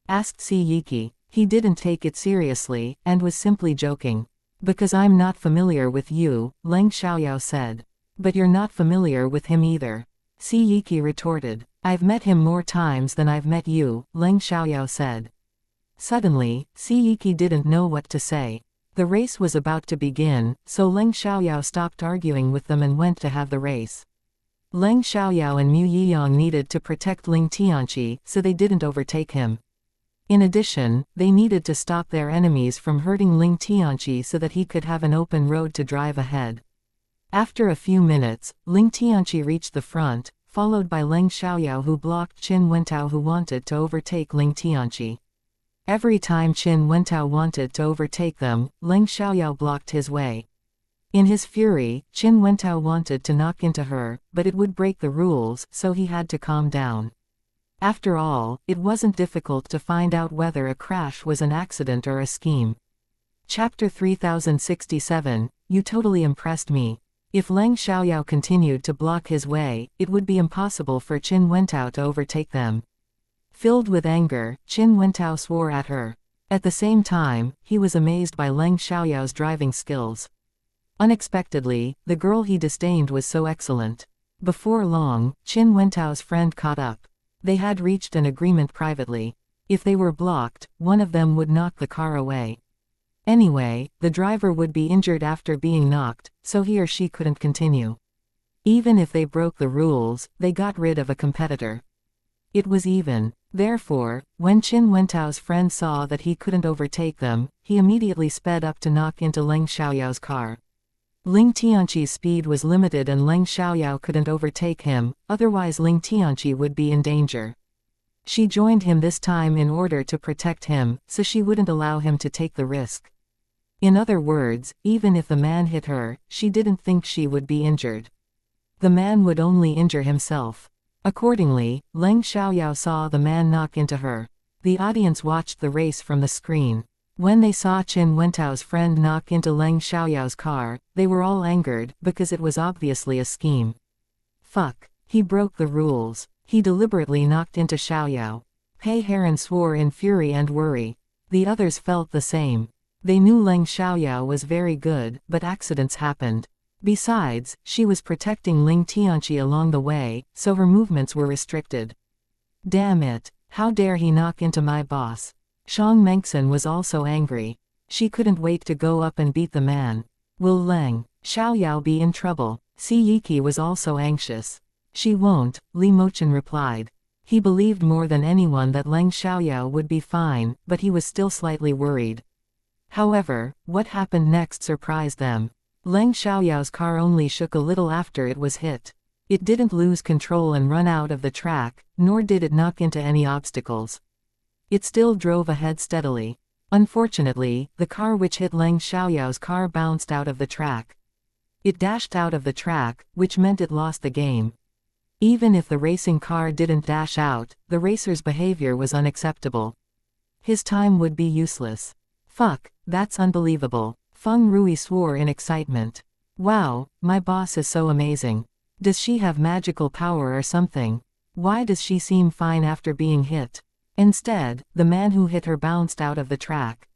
asked Si Yiki. He didn't take it seriously, and was simply joking. "Because I'm not familiar with you," Leng Xiaoyao said. "But you're not familiar with him either," Si Yiki retorted. "I've met him more times than I've met you," Leng Xiaoyao said. Suddenly, Si Yiki didn't know what to say. The race was about to begin, so Leng Xiaoyao stopped arguing with them and went to have the race. Leng Xiaoyao and Mu Yiyang needed to protect Ling Tianqi so they didn't overtake him. In addition, they needed to stop their enemies from hurting Ling Tianqi so that he could have an open road to drive ahead. After a few minutes, Ling Tianqi reached the front, followed by Leng Xiaoyao who blocked Qin Wentao who wanted to overtake Ling Tianqi. Every time Qin Wentao wanted to overtake them, Leng Xiaoyao blocked his way. In his fury, Qin Wentao wanted to knock into her, but it would break the rules, so he had to calm down. After all, it wasn't difficult to find out whether a crash was an accident or a scheme. Chapter 3067, You Totally Impressed Me. If Leng Xiaoyao continued to block his way, it would be impossible for Qin Wentao to overtake them. Filled with anger, Qin Wentao swore at her. At the same time, he was amazed by Leng Xiaoyao's driving skills. Unexpectedly, the girl he disdained was so excellent. Before long, Qin Wentao's friend caught up. They had reached an agreement privately. If they were blocked, one of them would knock the car away. Anyway, the driver would be injured after being knocked, so he or she couldn't continue. Even if they broke the rules, they got rid of a competitor. It was even. Therefore, when Qin Wentao's friend saw that he couldn't overtake them, he immediately sped up to knock into Leng Xiaoyao's car. Ling Tianqi's speed was limited and Leng Xiaoyao couldn't overtake him, otherwise Ling Tianqi would be in danger. She joined him this time in order to protect him, so she wouldn't allow him to take the risk. In other words, even if the man hit her, she didn't think she would be injured. The man would only injure himself. Accordingly, Leng Xiaoyao saw the man knock into her. The audience watched the race from the screen. When they saw Qin Wentao's friend knock into Leng Xiaoyao's car, they were all angered, because it was obviously a scheme. Fuck. He broke the rules. He deliberately knocked into Xiaoyao. Pei Heron swore in fury and worry. The others felt the same. They knew Leng Xiaoyao was very good, but accidents happened. Besides, she was protecting Ling Tianqi along the way, so her movements were restricted. Damn it. How dare he knock into my boss? Shang Mengxin was also angry. She couldn't wait to go up and beat the man. Will Leng Xiaoyao be in trouble? Si Yiki was also anxious. She won't, Li Mochen replied. He believed more than anyone that Leng Xiaoyao would be fine, but he was still slightly worried. However, what happened next surprised them. Leng Xiaoyao's car only shook a little after it was hit. It didn't lose control and run out of the track, nor did it knock into any obstacles. It still drove ahead steadily. Unfortunately, the car which hit Leng Xiaoyao's car bounced out of the track. It dashed out of the track, which meant it lost the game. Even if the racing car didn't dash out, the racer's behavior was unacceptable. His time would be useless. Fuck, that's unbelievable. Feng Rui swore in excitement. Wow, my boss is so amazing. Does she have magical power or something? Why does she seem fine after being hit? Instead, the man who hit her bounced out of the track.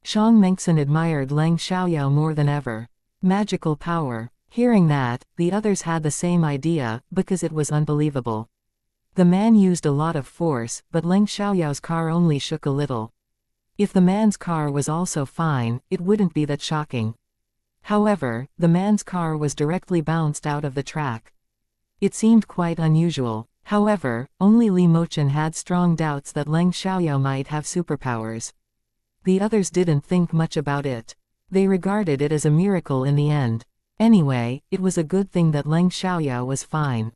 Shang Mengxin admired Leng Xiaoyao more than ever. Magical power. Hearing that, the others had the same idea, because it was unbelievable. The man used a lot of force, but Leng Xiaoyao's car only shook a little. If the man's car was also fine, it wouldn't be that shocking. However, the man's car was directly bounced out of the track. It seemed quite unusual. However, only Li Mochen had strong doubts that Leng Xiaoyao might have superpowers. The others didn't think much about it. They regarded it as a miracle in the end. Anyway, it was a good thing that Leng Xiaoyao was fine.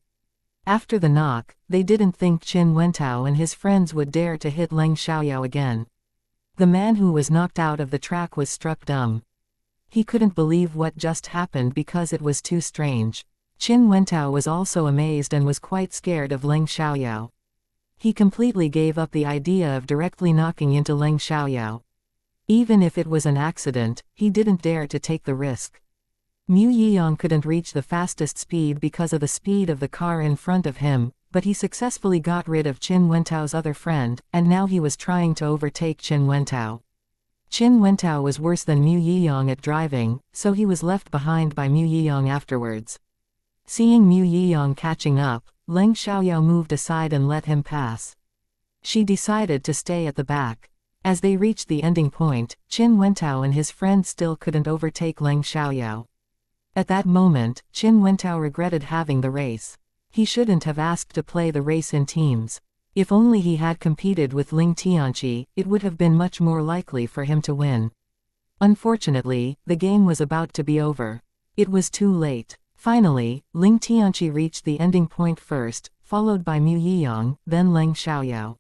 After the knock, they didn't think Qin Wentao and his friends would dare to hit Leng Xiaoyao again. The man who was knocked out of the track was struck dumb. He couldn't believe what just happened because it was too strange. Qin Wentao was also amazed and was quite scared of Leng Xiaoyao. He completely gave up the idea of directly knocking into Leng Xiaoyao. Even if it was an accident, he didn't dare to take the risk. Mu Yiyang couldn't reach the fastest speed because of the speed of the car in front of him, but he successfully got rid of Qin Wentao's other friend, and now he was trying to overtake Qin Wentao. Qin Wentao was worse than Mu Yiyang at driving, so he was left behind by Mu Yiyang afterwards. Seeing Mu Yiyang catching up, Leng Xiaoyao moved aside and let him pass. She decided to stay at the back. As they reached the ending point, Qin Wentao and his friend still couldn't overtake Leng Xiaoyao. At that moment, Qin Wentao regretted having the race. He shouldn't have asked to play the race in teams. If only he had competed with Ling Tianqi, it would have been much more likely for him to win. Unfortunately, the game was about to be over. It was too late. Finally, Ling Tianqi reached the ending point first, followed by Mu Yiyang, then Leng Xiaoyao.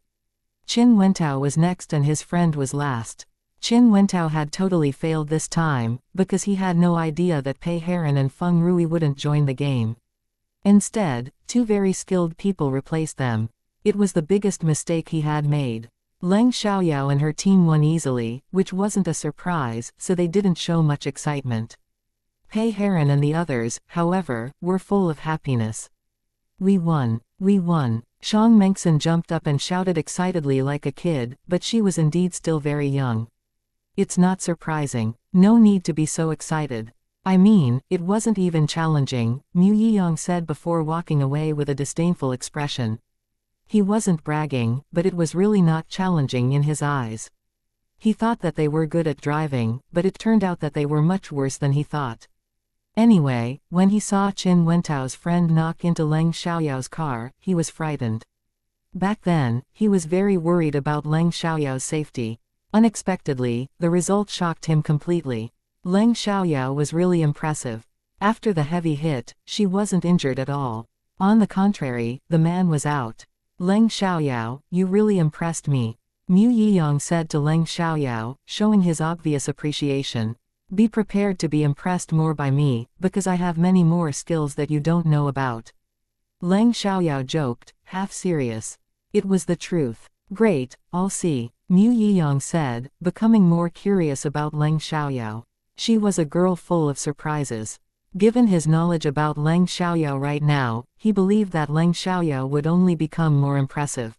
Qin Wentao was next and his friend was last. Qin Wentao had totally failed this time, because he had no idea that Pei Heron and Feng Rui wouldn't join the game. Instead, two very skilled people replaced them. It was the biggest mistake he had made. Leng Xiaoyao and her team won easily, which wasn't a surprise, so they didn't show much excitement. Pei Heron and the others, however, were full of happiness. We won! We won! Shang Mengxin jumped up and shouted excitedly like a kid, but she was indeed still very young. It's not surprising. No need to be so excited. I mean, it wasn't even challenging, Mu Yiyang said before walking away with a disdainful expression. He wasn't bragging, but it was really not challenging in his eyes. He thought that they were good at driving, but it turned out that they were much worse than he thought. Anyway, when he saw Qin Wentao's friend knock into Leng Xiaoyao's car, he was frightened. Back then, he was very worried about Leng Xiaoyao's safety. Unexpectedly, the result shocked him completely. Leng Xiaoyao was really impressive. After the heavy hit, she wasn't injured at all. On the contrary, the man was out. Leng Xiaoyao, you really impressed me. Mu Yiyang said to Leng Xiaoyao, showing his obvious appreciation. Be prepared to be impressed more by me, because I have many more skills that you don't know about. Leng Xiaoyao joked, half serious. It was the truth. Great, I'll see, Mu Yiyang said, becoming more curious about Leng Xiaoyao. She was a girl full of surprises. Given his knowledge about Leng Xiaoyao right now, he believed that Leng Xiaoyao would only become more impressive.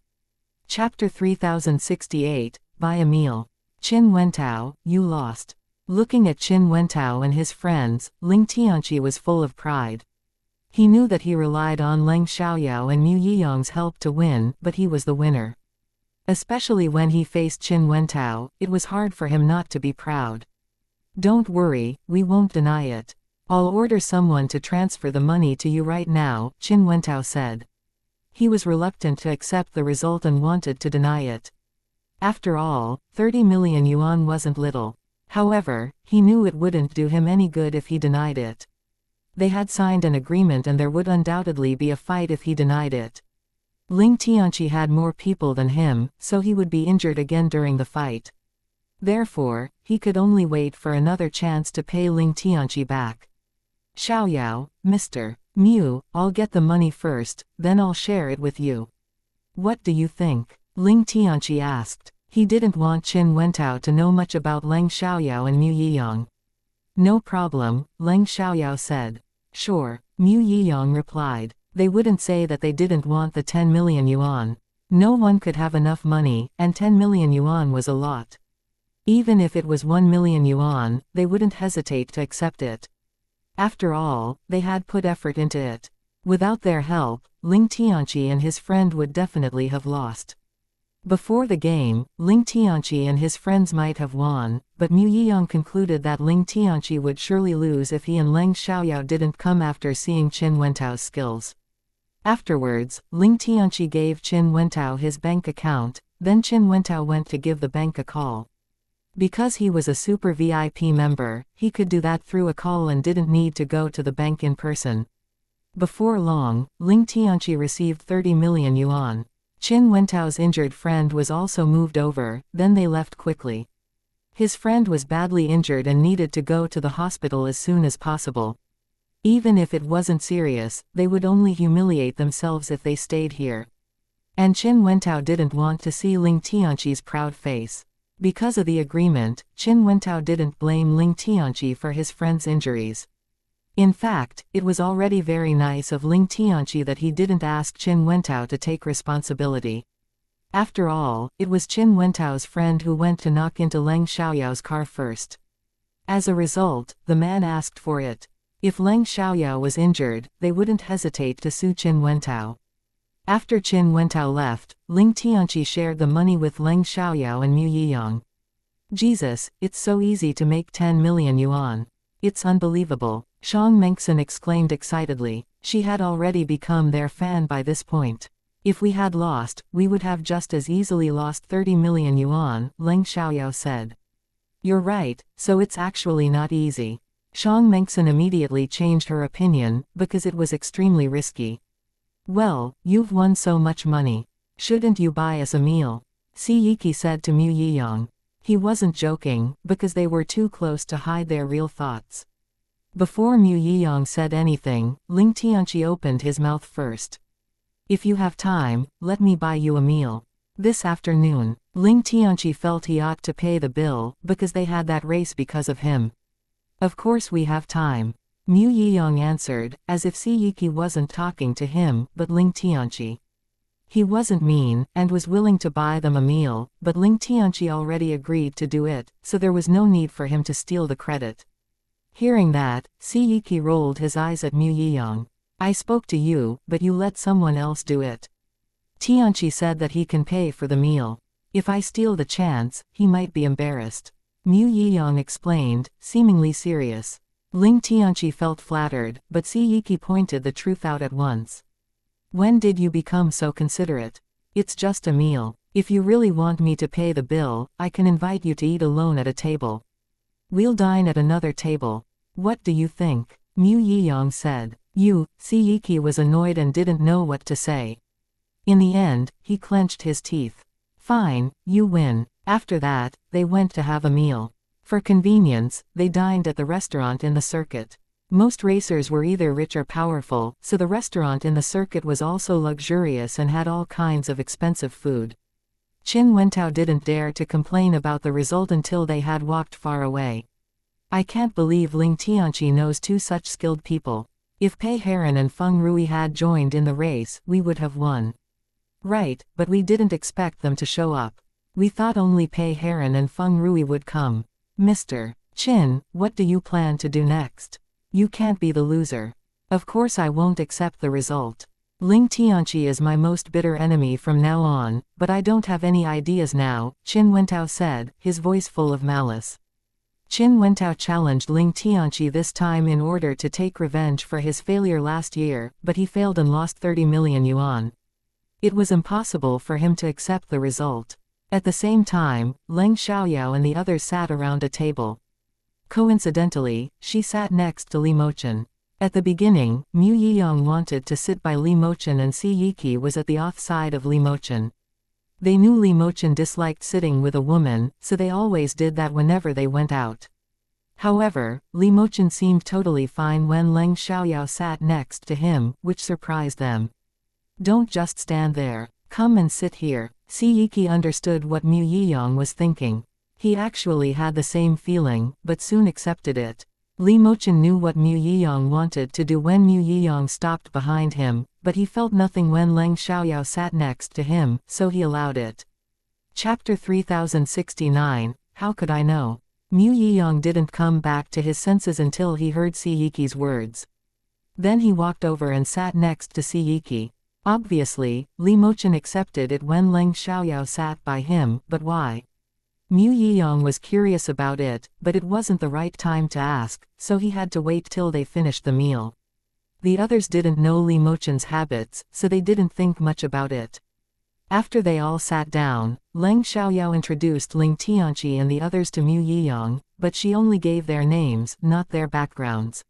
Chapter 3068, Buy a Meal. Qin Wentao, you lost. Looking at Qin Wentao and his friends, Ling Tianqi was full of pride. He knew that he relied on Leng Xiaoyao and Mu Yiyang's help to win, but he was the winner. Especially when he faced Qin Wentao, it was hard for him not to be proud. Don't worry, we won't deny it. I'll order someone to transfer the money to you right now, Qin Wentao said. He was reluctant to accept the result and wanted to deny it. After all, 30 million yuan wasn't little. However, he knew it wouldn't do him any good if he denied it. They had signed an agreement and there would undoubtedly be a fight if he denied it. Ling Tianqi had more people than him, so he would be injured again during the fight. Therefore, he could only wait for another chance to pay Ling Tianqi back. Xiaoyao, Mr. Mu, I'll get the money first, then I'll share it with you. What do you think? Ling Tianqi asked. He didn't want Qin Wentao to know much about Leng Xiaoyao and Mu Yiyang. No problem, Leng Xiaoyao said. Sure, Mu Yiyang replied. They wouldn't say that they didn't want the 10 million yuan. No one could have enough money, and 10 million yuan was a lot. Even if it was 1 million yuan, they wouldn't hesitate to accept it. After all, they had put effort into it. Without their help, Ling Tianqi and his friend would definitely have lost. Before the game, Ling Tianqi and his friends might have won, but Mu Yiyang concluded that Ling Tianqi would surely lose if he and Leng Xiaoyao didn't come after seeing Qin Wentao's skills. Afterwards, Ling Tianqi gave Qin Wentao his bank account, then Qin Wentao went to give the bank a call. Because he was a super VIP member, he could do that through a call and didn't need to go to the bank in person. Before long, Ling Tianqi received 30 million yuan. Qin Wentao's injured friend was also moved over, then they left quickly. His friend was badly injured and needed to go to the hospital as soon as possible. Even if it wasn't serious, they would only humiliate themselves if they stayed here. And Qin Wentao didn't want to see Ling Tianqi's proud face. Because of the agreement, Qin Wentao didn't blame Ling Tianqi for his friend's injuries. In fact, it was already very nice of Ling Tianqi that he didn't ask Qin Wentao to take responsibility. After all, it was Qin Wentao's friend who went to knock into Leng Xiaoyao's car first. As a result, the man asked for it. If Leng Xiaoyao was injured, they wouldn't hesitate to sue Qin Wentao. After Qin Wentao left, Ling Tianqi shared the money with Leng Xiaoyao and Mu Yiyang. Jesus, it's so easy to make 10 million yuan. It's unbelievable, Shang Mengxin exclaimed excitedly. She had already become their fan by this point. If we had lost, we would have just as easily lost 30 million yuan, Leng Xiaoyao said. You're right, so it's actually not easy. Shang Mengxin immediately changed her opinion, because it was extremely risky. Well, you've won so much money. Shouldn't you buy us a meal? Si Yiki said to Mu Yiyang. He wasn't joking, because they were too close to hide their real thoughts. Before Mu Yiyang said anything, Ling Tianqi opened his mouth first. If you have time, let me buy you a meal. This afternoon, Ling Tianqi felt he ought to pay the bill, because they had that race because of him. Of course we have time. Mu Yiyang answered, as if Si Yiki wasn't talking to him, but Ling Tianqi. He wasn't mean, and was willing to buy them a meal, but Ling Tianqi already agreed to do it, so there was no need for him to steal the credit. Hearing that, Si Yiki rolled his eyes at Mu Yiyang. I spoke to you, but you let someone else do it. Tianqi said that he can pay for the meal. If I steal the chance, he might be embarrassed. Mu Yiyang explained, seemingly serious. Ling Tianqi felt flattered, but Si Yiki pointed the truth out at once. When did you become so considerate? It's just a meal. If you really want me to pay the bill, I can invite you to eat alone at a table. We'll dine at another table. What do you think? Mu Yiyang said. Si Yiki was annoyed and didn't know what to say. In the end, he clenched his teeth. Fine, you win. After that, they went to have a meal. For convenience, they dined at the restaurant in the circuit. Most racers were either rich or powerful, so the restaurant in the circuit was also luxurious and had all kinds of expensive food. Qin Wentao didn't dare to complain about the result until they had walked far away. I can't believe Ling Tianqi knows two such skilled people. If Pei Heron and Feng Rui had joined in the race, we would have won. Right, but we didn't expect them to show up. We thought only Pei Heron and Feng Rui would come. Mr. Qin, what do you plan to do next? You can't be the loser. Of course I won't accept the result. Ling Tianqi is my most bitter enemy from now on, but I don't have any ideas now, Qin Wentao said, his voice full of malice. Qin Wentao challenged Ling Tianqi this time in order to take revenge for his failure last year, but he failed and lost 30 million yuan. It was impossible for him to accept the result. At the same time, Leng Xiaoyao and the others sat around a table. Coincidentally, she sat next to Li Mochen. At the beginning, Mu Yiyang wanted to sit by Li Mochen and Si Yiki was at the off side of Li Mochen. They knew Li Mochen disliked sitting with a woman, so they always did that whenever they went out. However, Li Mochen seemed totally fine when Leng Xiaoyao sat next to him, which surprised them. Don't just stand there. Come and sit here. Si Yiki understood what Mu Yiyang was thinking. He actually had the same feeling, but soon accepted it. Li Mochen knew what Mu Yiyang wanted to do when Mu Yiyang stopped behind him, but he felt nothing when Leng Xiaoyao sat next to him, so he allowed it. Chapter 3069, How could I know? Mu Yiyang didn't come back to his senses until he heard Si Yiki's words. Then he walked over and sat next to Si Yiki. Obviously, Li Mochen accepted it when Leng Xiaoyao sat by him, but why? Mu Yiyang was curious about it, but it wasn't the right time to ask, so he had to wait till they finished the meal. The others didn't know Li Mochen's habits, so they didn't think much about it. After they all sat down, Leng Xiaoyao introduced Ling Tianqi and the others to Mu Yiyang, but she only gave their names, not their backgrounds.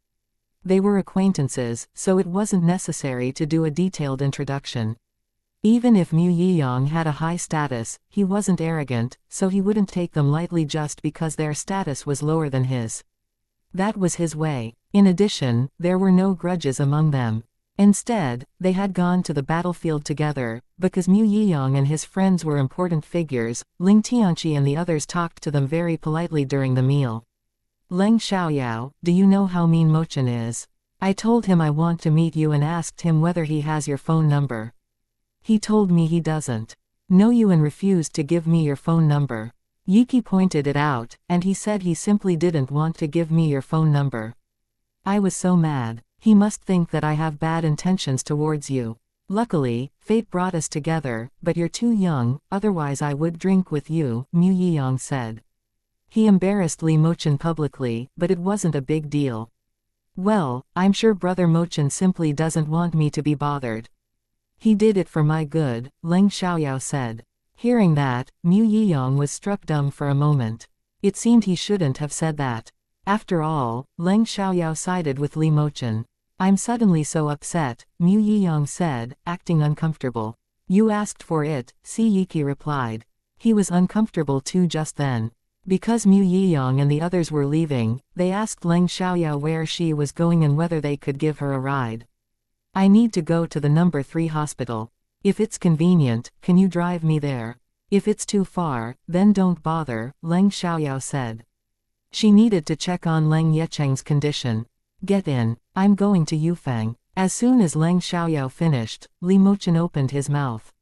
They were acquaintances, so it wasn't necessary to do a detailed introduction. Even if Mu Yiyang had a high status, he wasn't arrogant, so he wouldn't take them lightly just because their status was lower than his. That was his way. In addition, there were no grudges among them. Instead, they had gone to the battlefield together, because Mu Yiyang and his friends were important figures. Ling Tianqi and the others talked to them very politely during the meal. Leng Xiaoyao, do you know how mean Mochen is? I told him I want to meet you and asked him whether he has your phone number. He told me he doesn't know you and refused to give me your phone number. Yiki pointed it out, and he said he simply didn't want to give me your phone number. I was so mad. He must think that I have bad intentions towards you. Luckily, fate brought us together, but you're too young, otherwise I would drink with you, Mu Yiyang said. He embarrassed Li Mochen publicly, but it wasn't a big deal. Well, I'm sure Brother Mochen simply doesn't want me to be bothered. He did it for my good, Leng Xiaoyao said. Hearing that, Mu Yiyang was struck dumb for a moment. It seemed he shouldn't have said that. After all, Leng Xiaoyao sided with Li Mochen. I'm suddenly so upset, Mu Yiyang said, acting uncomfortable. You asked for it, Si Yiki replied. He was uncomfortable too just then. Because Mu Yiyang and the others were leaving, they asked Leng Xiaoyao where she was going and whether they could give her a ride. I need to go to the number 3 hospital. If it's convenient, can you drive me there? If it's too far, then don't bother, Leng Xiaoyao said. She needed to check on Leng Yecheng's condition. Get in, I'm going to Yufeng. As soon as Leng Xiaoyao finished, Li Mochen opened his mouth.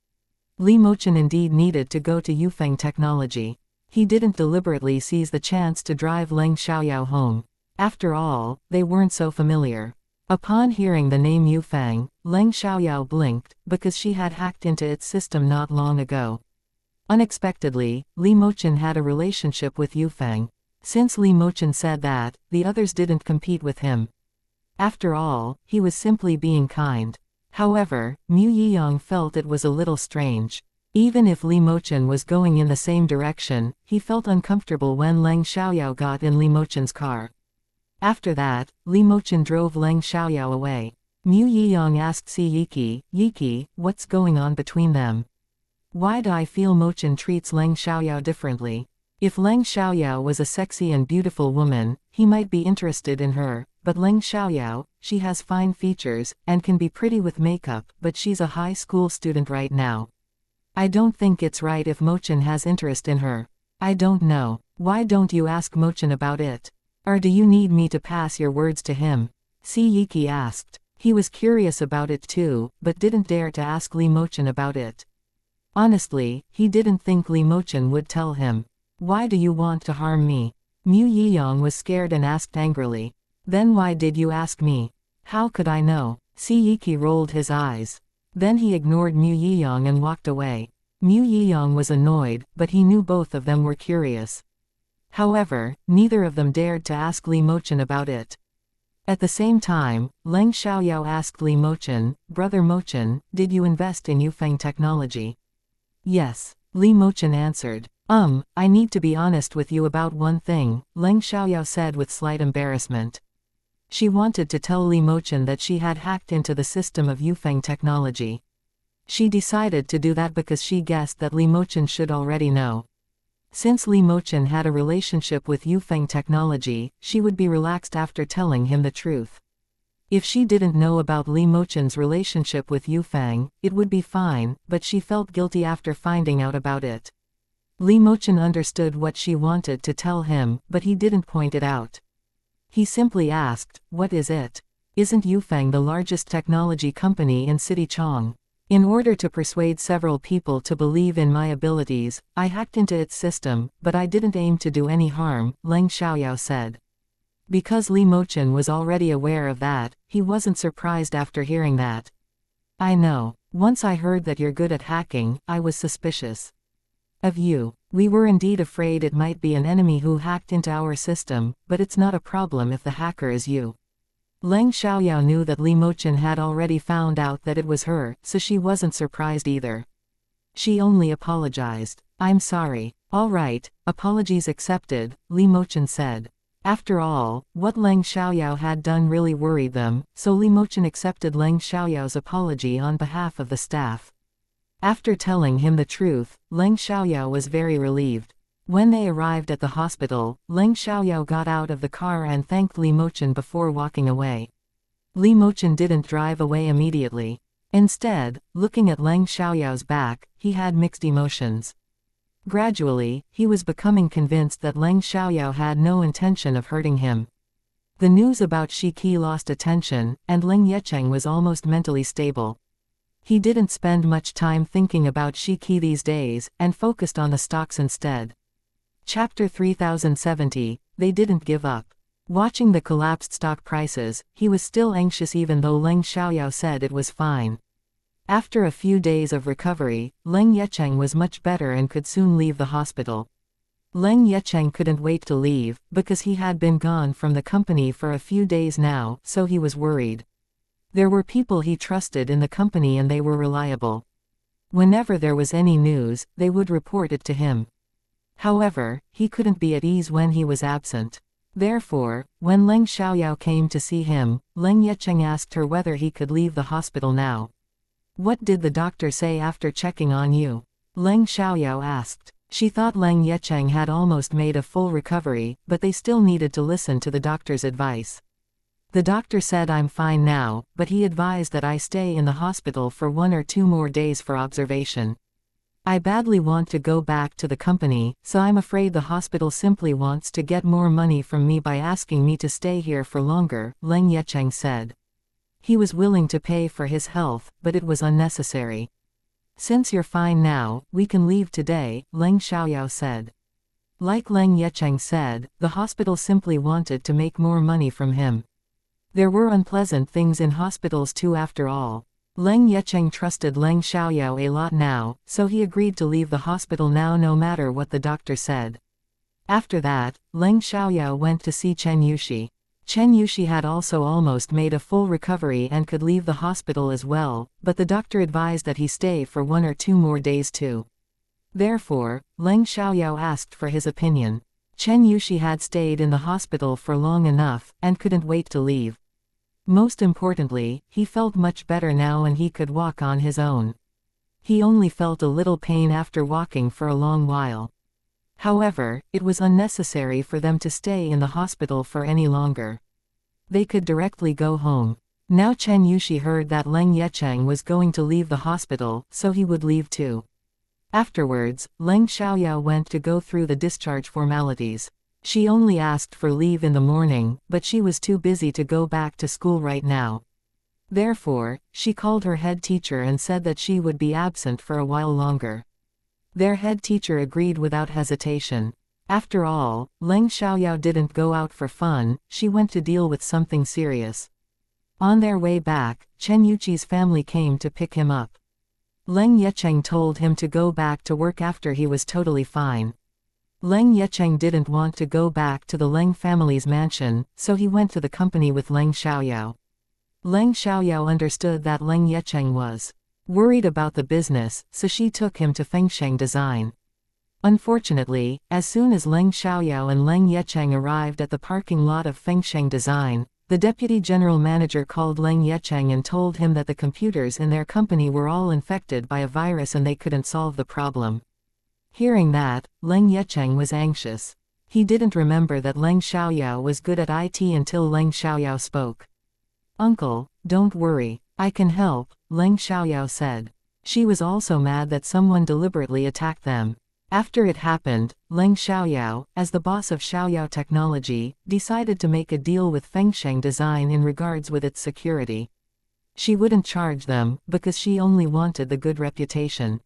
Li Mochen indeed needed to go to Yufeng Technology. He didn't deliberately seize the chance to drive Leng Xiaoyao home. After all, they weren't so familiar. Upon hearing the name Yufeng, Leng Xiaoyao blinked, because she had hacked into its system not long ago. Unexpectedly, Li Mochen had a relationship with Yufeng. Since Li Mochen said that, the others didn't compete with him. After all, he was simply being kind. However, Mu Yiyang felt it was a little strange. Even if Li Mochen was going in the same direction, he felt uncomfortable when Leng Xiaoyao got in Li Mochen's car. After that, Li Mochen drove Leng Xiaoyao away. Mu Yiyang asked Si Yiki, Yiki, what's going on between them? Why do I feel Mochen treats Leng Xiaoyao differently? If Leng Xiaoyao was a sexy and beautiful woman, he might be interested in her, but Leng Xiaoyao, she has fine features, and can be pretty with makeup, but she's a high school student right now. I don't think it's right if Mochen has interest in her. I don't know. Why don't you ask Mochen about it? Or do you need me to pass your words to him? Si Yiki asked. He was curious about it too, but didn't dare to ask Li Mochen about it. Honestly, he didn't think Li Mochen would tell him. Why do you want to harm me? Mu Yiyang was scared and asked angrily. Then why did you ask me? How could I know? Si Yiki rolled his eyes. Then he ignored Mu Yiyang and walked away. Mu Yiyang was annoyed, but he knew both of them were curious. However, neither of them dared to ask Li Mochen about it. At the same time, Leng Xiaoyao asked Li Mochen, Brother Mochen, did you invest in Yufeng Technology? Yes, Li Mochen answered. I need to be honest with you about one thing, Leng Xiaoyao said with slight embarrassment. She wanted to tell Li Mochen that she had hacked into the system of Yufeng Technology. She decided to do that because she guessed that Li Mochen should already know. Since Li Mochen had a relationship with Yufeng Technology, she would be relaxed after telling him the truth. If she didn't know about Li Mochen's relationship with Yufeng, it would be fine, but she felt guilty after finding out about it. Li Mochen understood what she wanted to tell him, but he didn't point it out. He simply asked, what is it? Isn't Yufeng the largest technology company in City Chong? In order to persuade several people to believe in my abilities, I hacked into its system, but I didn't aim to do any harm, Leng Xiaoyao said. Because Li Mochen was already aware of that, he wasn't surprised after hearing that. I know. Once I heard that you're good at hacking, I was suspicious of you. We were indeed afraid it might be an enemy who hacked into our system, but it's not a problem if the hacker is you. Leng Xiaoyao knew that Li Mochen had already found out that it was her, so she wasn't surprised either. She only apologized. I'm sorry. All right, apologies accepted, Li Mochen said. After all, what Leng Xiaoyao had done really worried them, so Li Mochen accepted Leng Xiaoyao's apology on behalf of the staff. After telling him the truth, Leng Xiaoyao was very relieved. When they arrived at the hospital, Leng Xiaoyao got out of the car and thanked Li Mochen before walking away. Li Mochen didn't drive away immediately. Instead, looking at Leng Xiaoyao's back, he had mixed emotions. Gradually, he was becoming convinced that Leng Xiaoyao had no intention of hurting him. The news about Shi Qi lost attention, and Leng Yecheng was almost mentally stable. He didn't spend much time thinking about Shi Qi these days, and focused on the stocks instead. Chapter 3070, They Didn't Give Up. Watching the collapsed stock prices, he was still anxious even though Leng Xiaoyao said it was fine. After a few days of recovery, Leng Yecheng was much better and could soon leave the hospital. Leng Yecheng couldn't wait to leave, because he had been gone from the company for a few days now, so he was worried. There were people he trusted in the company and they were reliable. Whenever there was any news, they would report it to him. However, he couldn't be at ease when he was absent. Therefore, when Leng Xiaoyao came to see him, Leng Yecheng asked her whether he could leave the hospital now. "What did the doctor say after checking on you?" Leng Xiaoyao asked. She thought Leng Yecheng had almost made a full recovery, but they still needed to listen to the doctor's advice. "The doctor said I'm fine now, but he advised that I stay in the hospital for 1 or 2 more days for observation. I badly want to go back to the company, so I'm afraid the hospital simply wants to get more money from me by asking me to stay here for longer," Leng Yecheng said. He was willing to pay for his health, but it was unnecessary. "Since you're fine now, we can leave today," Leng Xiaoyao said. Like Leng Yecheng said, the hospital simply wanted to make more money from him. There were unpleasant things in hospitals too after all. Leng Yecheng trusted Leng Xiaoyao a lot now, so he agreed to leave the hospital now no matter what the doctor said. After that, Leng Xiaoyao went to see Chen Yushi. Chen Yushi had also almost made a full recovery and could leave the hospital as well, but the doctor advised that he stay for 1 or 2 more days too. Therefore, Leng Xiaoyao asked for his opinion. Chen Yushi had stayed in the hospital for long enough, and couldn't wait to leave. Most importantly, he felt much better now and he could walk on his own. He only felt a little pain after walking for a long while. However, it was unnecessary for them to stay in the hospital for any longer. They could directly go home. Now Chen Yushi heard that Leng Yecheng was going to leave the hospital, so he would leave too. Afterwards, Leng Xiaoyao went to go through the discharge formalities. She only asked for leave in the morning, but she was too busy to go back to school right now. Therefore, she called her head teacher and said that she would be absent for a while longer. Their head teacher agreed without hesitation. After all, Leng Xiaoyao didn't go out for fun, she went to deal with something serious. On their way back, Chen Yuchi's family came to pick him up. Leng Yecheng told him to go back to work after he was totally fine. Leng Yecheng didn't want to go back to the Leng family's mansion, so he went to the company with Leng Xiaoyao. Leng Xiaoyao understood that Leng Yecheng was worried about the business, so she took him to Fengsheng Design. Unfortunately, as soon as Leng Xiaoyao and Leng Yecheng arrived at the parking lot of Fengsheng Design, the deputy general manager called Leng Yecheng and told him that the computers in their company were all infected by a virus and they couldn't solve the problem. Hearing that, Leng Yecheng was anxious. He didn't remember that Leng Xiaoyao was good at IT until Leng Xiaoyao spoke. "Uncle, don't worry, I can help," Leng Xiaoyao said. She was also mad that someone deliberately attacked them. After it happened, Leng Xiaoyao, as the boss of Xiaoyao Technology, decided to make a deal with Fengsheng Design in regards with its security. She wouldn't charge them, because she only wanted the good reputation.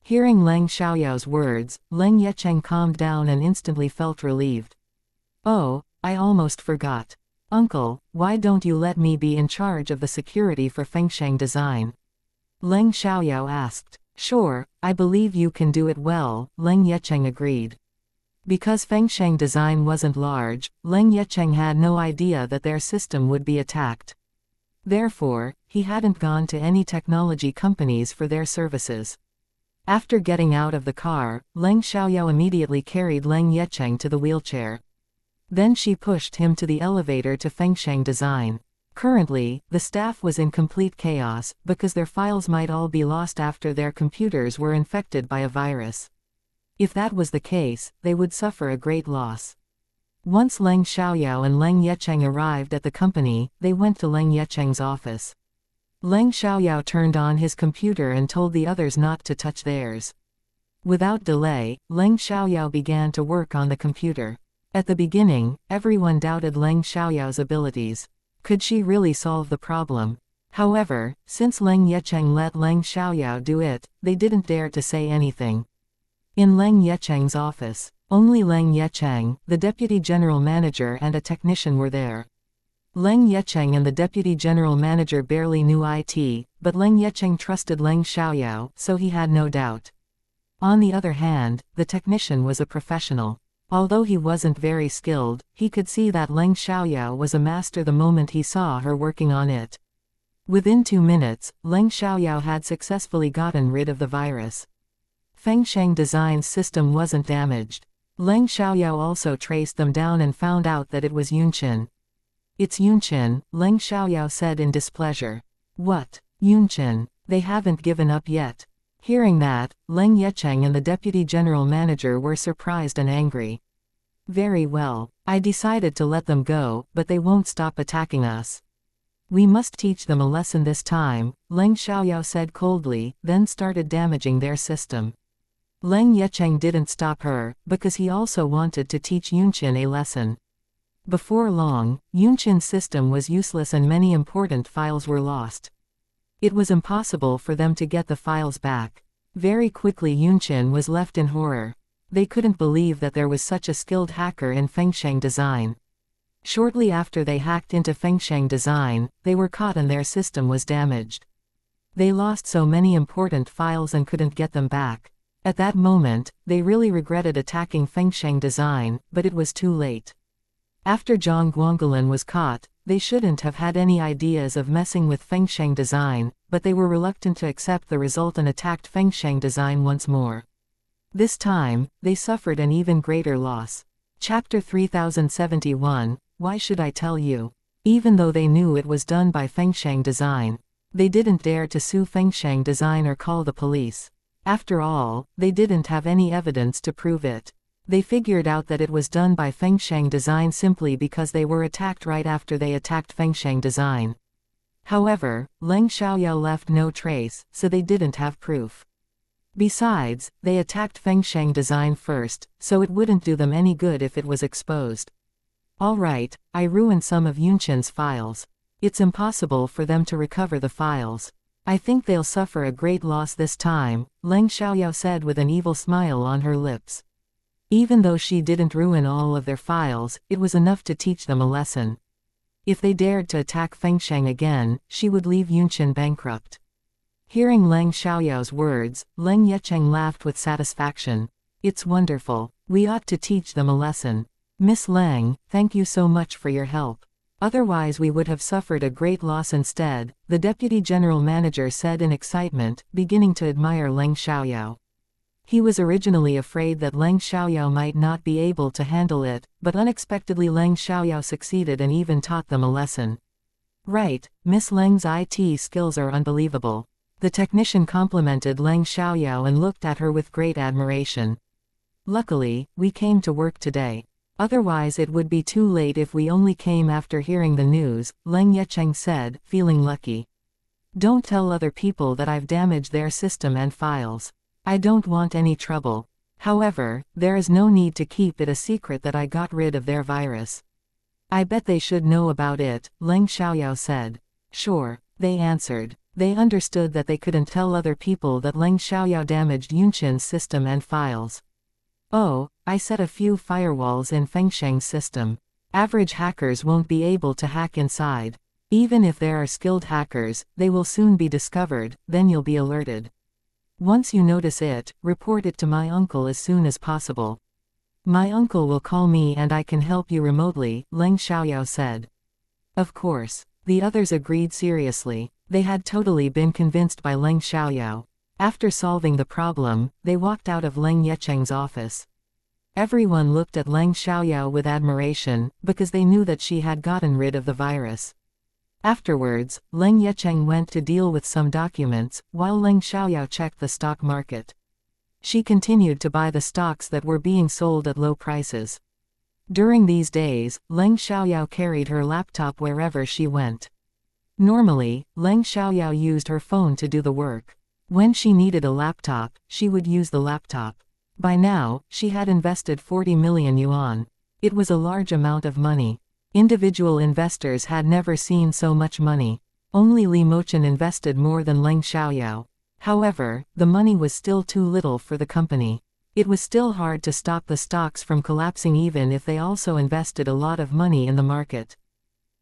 Hearing Leng Xiaoyao's words, Leng Yecheng calmed down and instantly felt relieved. "Oh, I almost forgot. Uncle, why don't you let me be in charge of the security for Fengsheng Design?" Leng Xiaoyao asked. "Sure, I believe you can do it well," Leng Yecheng agreed. Because Fengsheng Design wasn't large, Leng Yecheng had no idea that their system would be attacked. Therefore, he hadn't gone to any technology companies for their services. After getting out of the car, Leng Xiaoyao immediately carried Leng Yecheng to the wheelchair. Then she pushed him to the elevator to Fengsheng Design. Currently, the staff was in complete chaos, because their files might all be lost after their computers were infected by a virus. If that was the case, they would suffer a great loss. Once Leng Xiaoyao and Leng Yecheng arrived at the company, they went to Leng Yecheng's office. Leng Xiaoyao turned on his computer and told the others not to touch theirs. Without delay, Leng Xiaoyao began to work on the computer. At the beginning, everyone doubted Leng Xiaoyao's abilities. Could she really solve the problem? However, since Leng Yecheng let Leng Xiaoyao do it, they didn't dare to say anything. In Leng Yecheng's office, only Leng Yecheng, the deputy general manager and a technician were there. Leng Yecheng and the deputy general manager barely knew IT, but Leng Yecheng trusted Leng Xiaoyao, so he had no doubt. On the other hand, the technician was a professional. Although he wasn't very skilled, he could see that Leng Xiaoyao was a master the moment he saw her working on it. Within 2 minutes, Leng Xiaoyao had successfully gotten rid of the virus. Fengsheng Design's system wasn't damaged. Leng Xiaoyao also traced them down and found out that it was Yunqin. It's Yunqin, Leng Xiaoyao said in displeasure. What? Yunqin? They haven't given up yet. Hearing that, Leng Yecheng and the deputy general manager were surprised and angry. Very well. I decided to let them go, but they won't stop attacking us. We must teach them a lesson this time, Leng Xiaoyao said coldly, then started damaging their system. Leng Yecheng didn't stop her, because he also wanted to teach Yunqin a lesson. Before long, Yunqin's system was useless and many important files were lost. It was impossible for them to get the files back. Very quickly Yunqin was left in horror. They couldn't believe that there was such a skilled hacker in Fengsheng Design. Shortly after they hacked into Fengsheng Design, they were caught and their system was damaged. They lost so many important files and couldn't get them back. At that moment, they really regretted attacking Fengsheng Design, but it was too late. After Zhang Guanggulan was caught, they shouldn't have had any ideas of messing with Fengsheng Design, but they were reluctant to accept the result and attacked Fengsheng Design once more. This time, they suffered an even greater loss. Chapter 3071, Why Should I Tell You? Even though they knew it was done by Fengsheng Design, they didn't dare to sue Fengsheng Design or call the police. After all, they didn't have any evidence to prove it. They figured out that it was done by Fengsheng Design simply because they were attacked right after they attacked Fengsheng Design. However, Leng Xiaoyao left no trace, so they didn't have proof. Besides, they attacked Fengsheng Design first, so it wouldn't do them any good if it was exposed. Alright, I ruined some of Yunqin's files. It's impossible for them to recover the files. I think they'll suffer a great loss this time, Leng Xiaoyao said with an evil smile on her lips. Even though she didn't ruin all of their files, it was enough to teach them a lesson. If they dared to attack Fengsheng again, she would leave Yunqin bankrupt. Hearing Leng Xiaoyao's words, Leng Yecheng laughed with satisfaction. It's wonderful. We ought to teach them a lesson. Miss Leng, thank you so much for your help. Otherwise we would have suffered a great loss instead, the deputy general manager said in excitement, beginning to admire Leng Xiaoyao. He was originally afraid that Leng Xiaoyao might not be able to handle it, but unexpectedly Leng Xiaoyao succeeded and even taught them a lesson. Right, Miss Leng's IT skills are unbelievable. The technician complimented Leng Xiaoyao and looked at her with great admiration. Luckily, we came to work today. Otherwise it would be too late if we only came after hearing the news, Leng Yecheng said, feeling lucky. Don't tell other people that I've damaged their system and files. I don't want any trouble. However, there is no need to keep it a secret that I got rid of their virus. I bet they should know about it, Leng Xiaoyao said. Sure, they answered. They understood that they couldn't tell other people that Leng Xiaoyao damaged Yunqin's system and files. Oh, I set a few firewalls in Fengsheng's system. Average hackers won't be able to hack inside. Even if there are skilled hackers, they will soon be discovered, then you'll be alerted. Once you notice it, report it to my uncle as soon as possible. My uncle will call me and I can help you remotely, Leng Xiaoyao said. Of course. The others agreed seriously. They had totally been convinced by Leng Xiaoyao. After solving the problem, they walked out of Leng Yecheng's office. Everyone looked at Leng Xiaoyao with admiration, because they knew that she had gotten rid of the virus. Afterwards, Leng Yecheng went to deal with some documents, while Leng Xiaoyao checked the stock market. She continued to buy the stocks that were being sold at low prices. During these days, Leng Xiaoyao carried her laptop wherever she went. Normally, Leng Xiaoyao used her phone to do the work. When she needed a laptop, she would use the laptop. By now, she had invested 40 million yuan. It was a large amount of money. Individual investors had never seen so much money. Only Li Mochen invested more than Leng Xiaoyao. However, the money was still too little for the company. It was still hard to stop the stocks from collapsing even if they also invested a lot of money in the market.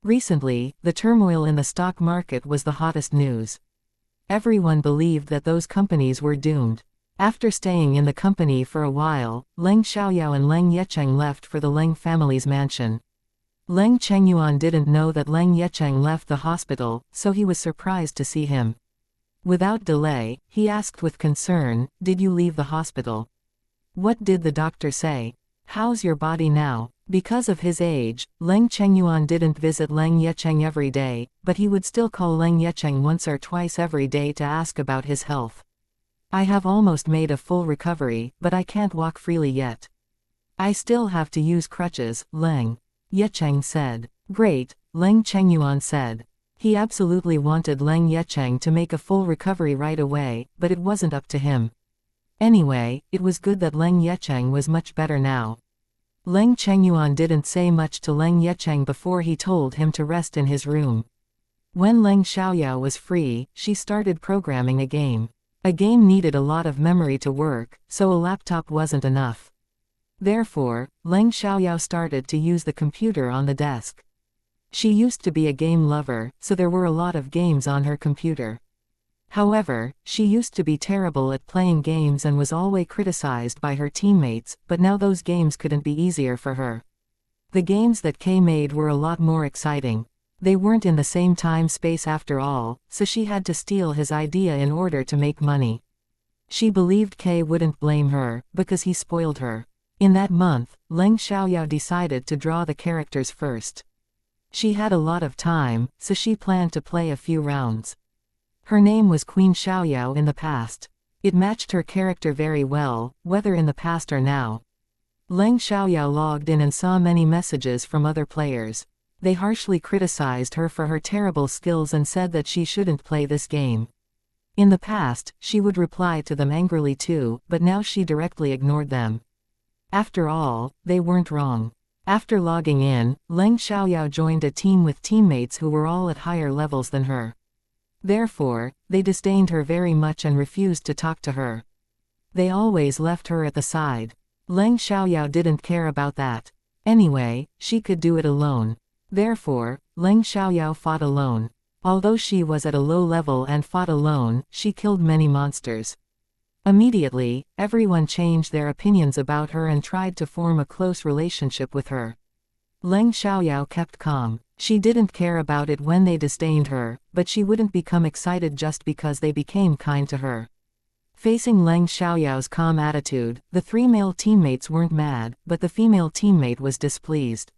Recently, the turmoil in the stock market was the hottest news. Everyone believed that those companies were doomed. After staying in the company for a while, Leng Xiaoyao and Leng Yecheng left for the Leng family's mansion. Leng Chengyuan didn't know that Leng Yecheng left the hospital, so he was surprised to see him. Without delay, he asked with concern, "Did you leave the hospital? What did the doctor say? How's your body now?" Because of his age, Leng Chengyuan didn't visit Leng Yecheng every day, but he would still call Leng Yecheng once or twice every day to ask about his health. "I have almost made a full recovery, but I can't walk freely yet. I still have to use crutches," Leng Yecheng said. "Great," Leng Chengyuan said. He absolutely wanted Leng Yecheng to make a full recovery right away, but it wasn't up to him. Anyway, it was good that Leng Yecheng was much better now. Leng Chengyuan didn't say much to Leng Yecheng before he told him to rest in his room. When Leng Xiaoyao was free, she started programming a game. A game needed a lot of memory to work, so a laptop wasn't enough. Therefore, Leng Xiaoyao started to use the computer on the desk. She used to be a game lover, so there were a lot of games on her computer. However, she used to be terrible at playing games and was always criticized by her teammates, but now those games couldn't be easier for her. The games that Kay made were a lot more exciting. They weren't in the same time space after all, so she had to steal his idea in order to make money. She believed Kay wouldn't blame her, because he spoiled her. In that month, Leng Xiaoyao decided to draw the characters first. She had a lot of time, so she planned to play a few rounds. Her name was Queen Xiaoyao in the past. It matched her character very well, whether in the past or now. Leng Xiaoyao logged in and saw many messages from other players. They harshly criticized her for her terrible skills and said that she shouldn't play this game. In the past, she would reply to them angrily too, but now she directly ignored them. After all, they weren't wrong. After logging in, Leng Xiaoyao joined a team with teammates who were all at higher levels than her. Therefore, they disdained her very much and refused to talk to her. They always left her at the side. Leng Xiaoyao didn't care about that. Anyway, she could do it alone. Therefore, Leng Xiaoyao fought alone. Although she was at a low level and fought alone, she killed many monsters. Immediately, everyone changed their opinions about her and tried to form a close relationship with her. Leng Xiaoyao kept calm. She didn't care about it when they disdained her, but she wouldn't become excited just because they became kind to her. Facing Leng Xiaoyao's calm attitude, the three male teammates weren't mad, but the female teammate was displeased.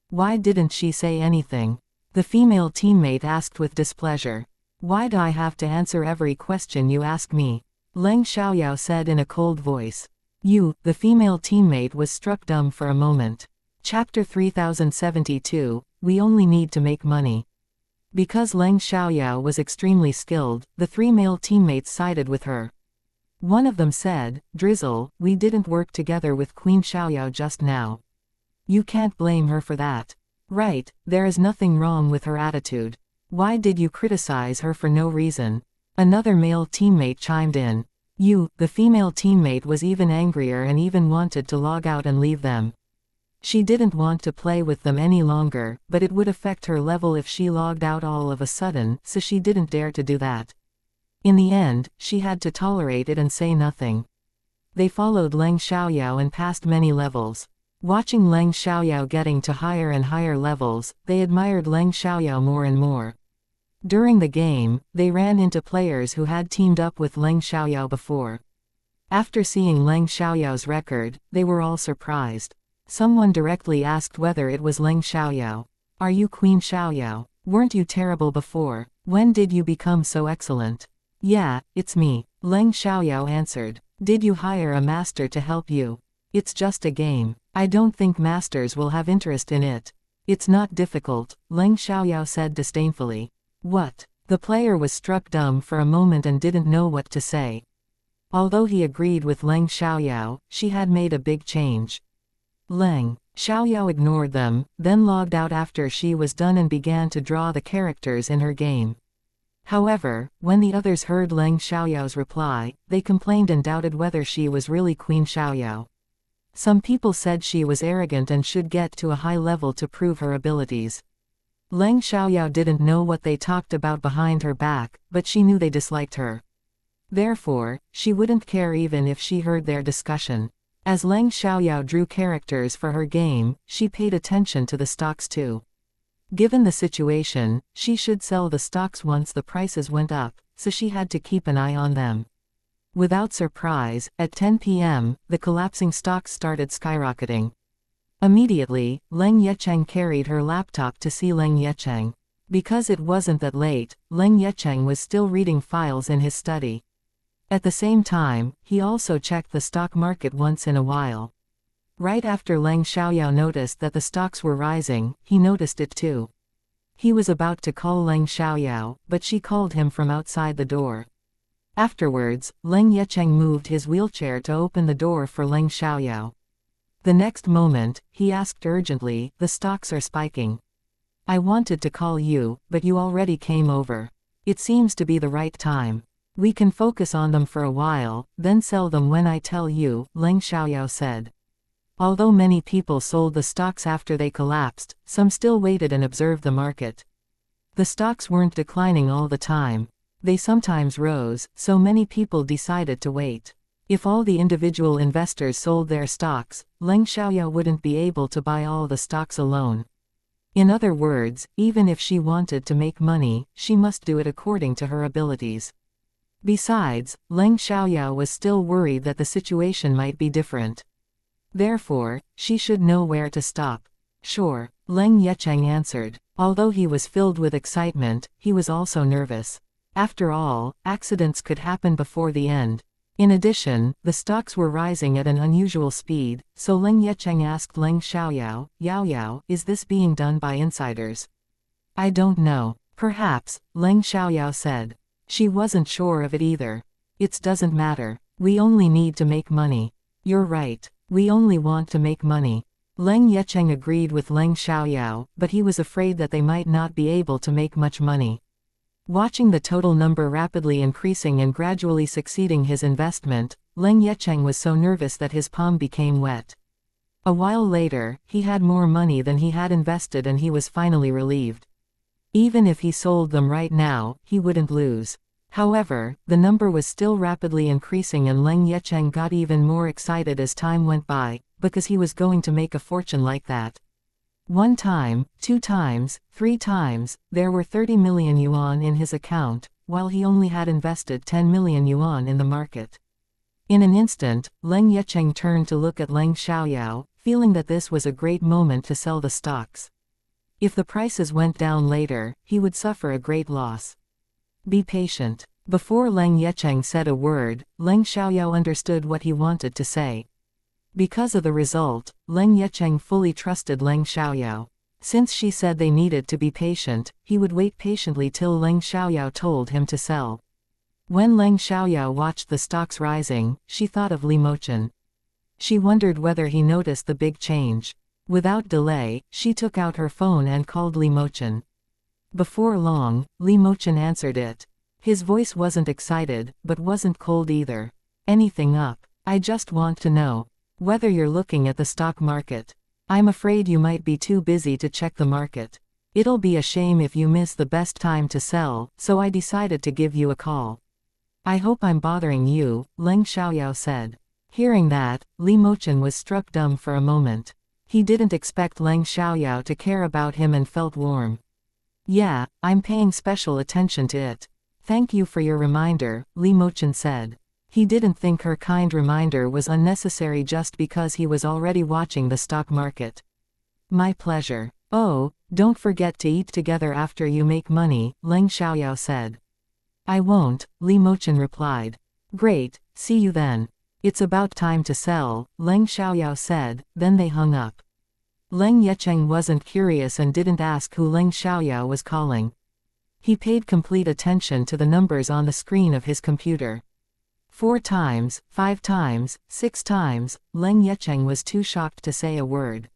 "Why didn't she say anything?" the female teammate asked with displeasure. "Why'd I have to answer every question you ask me?" Leng Xiaoyao said in a cold voice. The female teammate was struck dumb for a moment. Chapter 3072, We Only Need to Make Money. Because Leng Xiaoyao was extremely skilled, the three male teammates sided with her. One of them said, "Drizzle, we didn't work together with Queen Xiaoyao just now. You can't blame her for that. Right, there is nothing wrong with her attitude. Why did you criticize her for no reason?" Another male teammate chimed in. The female teammate was even angrier and even wanted to log out and leave them. She didn't want to play with them any longer, but it would affect her level if she logged out all of a sudden, so she didn't dare to do that. In the end, she had to tolerate it and say nothing. They followed Leng Xiaoyao and passed many levels. Watching Leng Xiaoyao getting to higher and higher levels, they admired Leng Xiaoyao more and more. During the game, they ran into players who had teamed up with Leng Xiaoyao before. After seeing Leng Xiaoyao's record, they were all surprised. Someone directly asked whether it was Leng Xiaoyao. Are you Queen Xiaoyao? Weren't you terrible before? When did you become so excellent? Yeah, it's me, Leng Xiaoyao answered. Did you hire a master to help you? It's just a game. I don't think masters will have interest in it. It's not difficult, Leng Xiaoyao said disdainfully. What? The player was struck dumb for a moment and didn't know what to say. Although he agreed with Leng Xiaoyao, she had made a big change. Leng Xiaoyao ignored them, then logged out after she was done and began to draw the characters in her game. However, when the others heard Leng Xiaoyao's reply, they complained and doubted whether she was really Queen Xiaoyao. Some people said she was arrogant and should get to a high level to prove her abilities. Leng Xiaoyao didn't know what they talked about behind her back, but she knew they disliked her. Therefore, she wouldn't care even if she heard their discussion. As Leng Xiaoyao drew characters for her game, she paid attention to the stocks too. Given the situation, she should sell the stocks once the prices went up, so she had to keep an eye on them. Without surprise, at 10 p.m., the collapsing stocks started skyrocketing. Immediately, Leng Yecheng carried her laptop to see Leng Yecheng. Because it wasn't that late, Leng Yecheng was still reading files in his study. At the same time, he also checked the stock market once in a while. Right after Leng Xiaoyao noticed that the stocks were rising, he noticed it too. He was about to call Leng Xiaoyao, but she called him from outside the door. Afterwards, Leng Yecheng moved his wheelchair to open the door for Leng Xiaoyao. The next moment, he asked urgently, "The stocks are spiking. I wanted to call you, but you already came over. It seems to be the right time. We can focus on them for a while, then sell them when I tell you," Leng Xiaoyao said. Although many people sold the stocks after they collapsed, some still waited and observed the market. The stocks weren't declining all the time. They sometimes rose, so many people decided to wait. If all the individual investors sold their stocks, Leng Xiaoyao wouldn't be able to buy all the stocks alone. In other words, even if she wanted to make money, she must do it according to her abilities. Besides, Leng Xiaoyao was still worried that the situation might be different. Therefore, she should know where to stop. Sure, Leng Yecheng answered. Although he was filled with excitement, he was also nervous. After all, accidents could happen before the end. In addition, the stocks were rising at an unusual speed, so Leng Yecheng asked Leng Xiaoyao, "Yao, is this being done by insiders?" "I don't know. Perhaps," Leng Xiaoyao said. She wasn't sure of it either. "It doesn't matter. We only need to make money." "You're right. We only want to make money." Leng Yecheng agreed with Leng Xiaoyao, but he was afraid that they might not be able to make much money. Watching the total number rapidly increasing and gradually succeeding his investment, Leng Yecheng was so nervous that his palm became wet. A while later, he had more money than he had invested and he was finally relieved. Even if he sold them right now, he wouldn't lose. However, the number was still rapidly increasing and Leng Yecheng got even more excited as time went by, because he was going to make a fortune like that. One time, 2 times, 3 times, there were 30 million yuan in his account, while he only had invested 10 million yuan in the market. In an instant, Leng Yecheng turned to look at Leng Xiaoyao, feeling that this was a great moment to sell the stocks. If the prices went down later, he would suffer a great loss. Be patient. Before Leng Yecheng said a word, Leng Xiaoyao understood what he wanted to say. Because of the result, Leng Yecheng fully trusted Leng Xiaoyao. Since she said they needed to be patient, he would wait patiently till Leng Xiaoyao told him to sell. When Leng Xiaoyao watched the stocks rising, she thought of Li Mochen. She wondered whether he noticed the big change. Without delay, she took out her phone and called Li Mochen. Before long, Li Mochen answered it. His voice wasn't excited, but wasn't cold either. "Anything up? I just want to know whether you're looking at the stock market. I'm afraid you might be too busy to check the market. It'll be a shame if you miss the best time to sell, so I decided to give you a call." "I hope I'm bothering you," Leng Xiaoyao said. Hearing that, Li Mochen was struck dumb for a moment. He didn't expect Leng Xiaoyao to care about him and felt warm. "Yeah, I'm paying special attention to it. Thank you for your reminder," Li Mochen said. He didn't think her kind reminder was unnecessary just because he was already watching the stock market. My pleasure. Oh, don't forget to eat together after you make money, Leng Xiaoyao said. I won't, Li Mochen replied. Great, see you then. It's about time to sell, Leng Xiaoyao said, then they hung up. Leng Yecheng wasn't curious and didn't ask who Leng Xiaoyao was calling. He paid complete attention to the numbers on the screen of his computer. 4 times, 5 times, 6 times, Leng Yecheng was too shocked to say a word.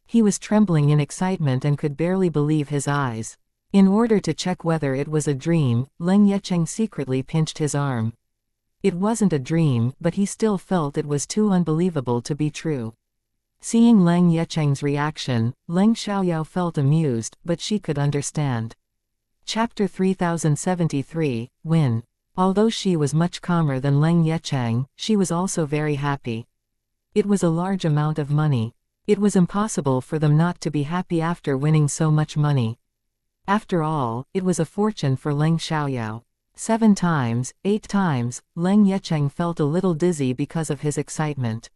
He was trembling in excitement and could barely believe his eyes. In order to check whether it was a dream, Leng Yecheng secretly pinched his arm. It wasn't a dream, but he still felt it was too unbelievable to be true. Seeing Leng Yecheng's reaction, Leng Xiaoyao felt amused, but she could understand. Chapter 3073, Win. Although she was much calmer than Leng Yecheng, she was also very happy. It was a large amount of money. It was impossible for them not to be happy after winning so much money. After all, it was a fortune for Leng Xiaoyao. 7 times, 8 times, Leng Yecheng felt a little dizzy because of his excitement.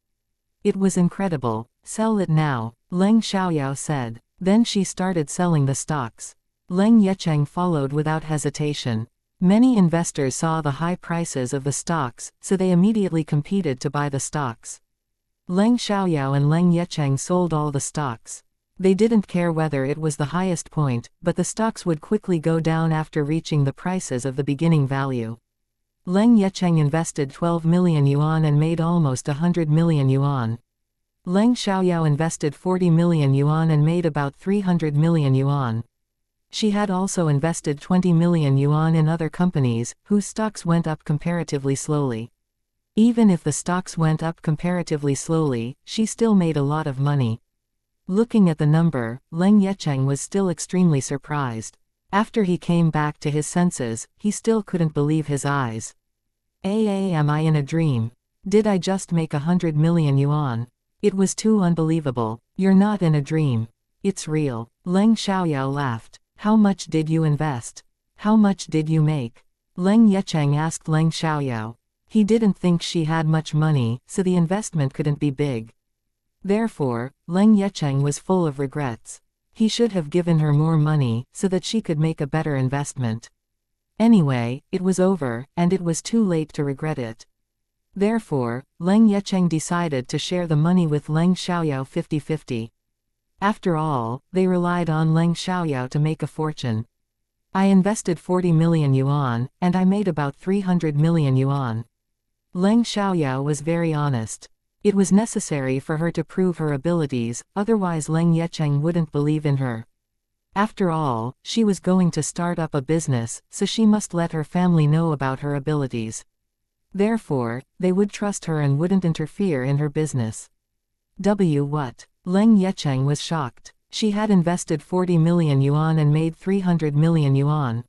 It was incredible. Sell it now, Leng Xiaoyao said. Then she started selling the stocks. Leng Yecheng followed without hesitation. Many investors saw the high prices of the stocks, so they immediately competed to buy the stocks. Leng Xiaoyao and Leng Yecheng sold all the stocks. They didn't care whether it was the highest point, but the stocks would quickly go down after reaching the prices of the beginning value. Leng Yecheng invested 12 million yuan and made almost 100 million yuan. Leng Xiaoyao invested 40 million yuan and made about 300 million yuan. She had also invested 20 million yuan in other companies, whose stocks went up comparatively slowly. Even if the stocks went up comparatively slowly, she still made a lot of money. Looking at the number, Leng Yecheng was still extremely surprised. After he came back to his senses, he still couldn't believe his eyes. Am I in a dream? Did I just make 100 million yuan? It was too unbelievable. You're not in a dream. It's real. Leng Xiaoyao laughed. How much did you invest? How much did you make? Leng Yecheng asked Leng Xiaoyao. He didn't think she had much money, so the investment couldn't be big. Therefore, Leng Yecheng was full of regrets. He should have given her more money, so that she could make a better investment. Anyway, it was over, and it was too late to regret it. Therefore, Leng Yecheng decided to share the money with Leng Xiaoyao 50-50. After all, they relied on Leng Xiaoyao to make a fortune. I invested 40 million yuan, and I made about 300 million yuan. Leng Xiaoyao was very honest. It was necessary for her to prove her abilities, otherwise Leng Yecheng wouldn't believe in her. After all, she was going to start up a business, so she must let her family know about her abilities. Therefore, they would trust her and wouldn't interfere in her business. What? Leng Yecheng was shocked. She had invested 40 million yuan and made 300 million yuan.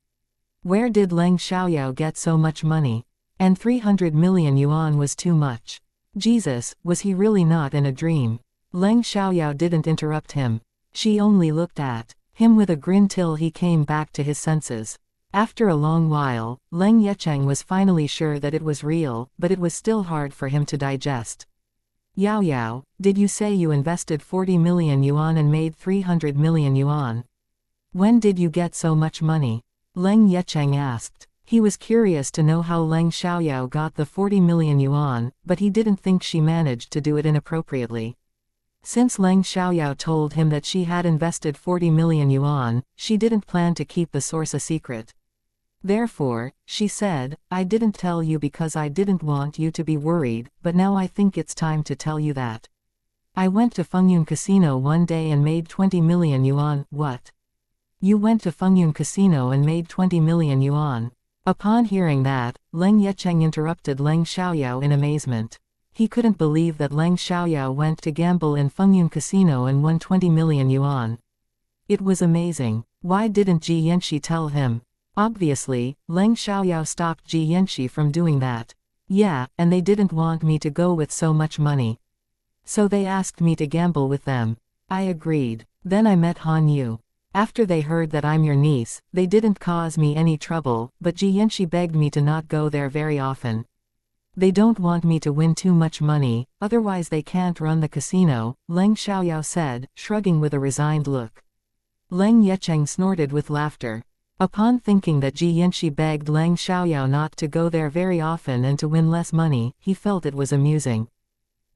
Where did Leng Xiaoyao get so much money? And 300 million yuan was too much. Jesus, was he really not in a dream? Leng Xiaoyao didn't interrupt him. She only looked at him with a grin till he came back to his senses. After a long while, Leng Yecheng was finally sure that it was real, but it was still hard for him to digest. Yao Yao, did you say you invested 40 million yuan and made 300 million yuan? When did you get so much money? Leng Yecheng asked. He was curious to know how Leng Xiaoyao got the 40 million yuan, but he didn't think she managed to do it inappropriately. Since Leng Xiaoyao told him that she had invested 40 million yuan, she didn't plan to keep the source a secret. Therefore, she said, I didn't tell you because I didn't want you to be worried, but now I think it's time to tell you that. I went to Fengyun Casino one day and made 20 million yuan. What? You went to Fengyun Casino and made 20 million yuan. Upon hearing that, Leng Yecheng interrupted Leng Xiaoyao in amazement. He couldn't believe that Leng Xiaoyao went to gamble in Fengyun Casino and won 20 million yuan. It was amazing. Why didn't Xianxia tell him? Obviously, Leng Xiaoyao stopped Xianxia from doing that. Yeah, and they didn't want me to go with so much money. So they asked me to gamble with them. I agreed. Then I met Han Yu. After they heard that I'm your niece, they didn't cause me any trouble, but Xianxia begged me to not go there very often. They don't want me to win too much money, otherwise they can't run the casino, Leng Xiaoyao said, shrugging with a resigned look. Leng Yecheng snorted with laughter. Upon thinking that Ji Yanxi begged Leng Xiaoyao not to go there very often and to win less money, he felt it was amusing.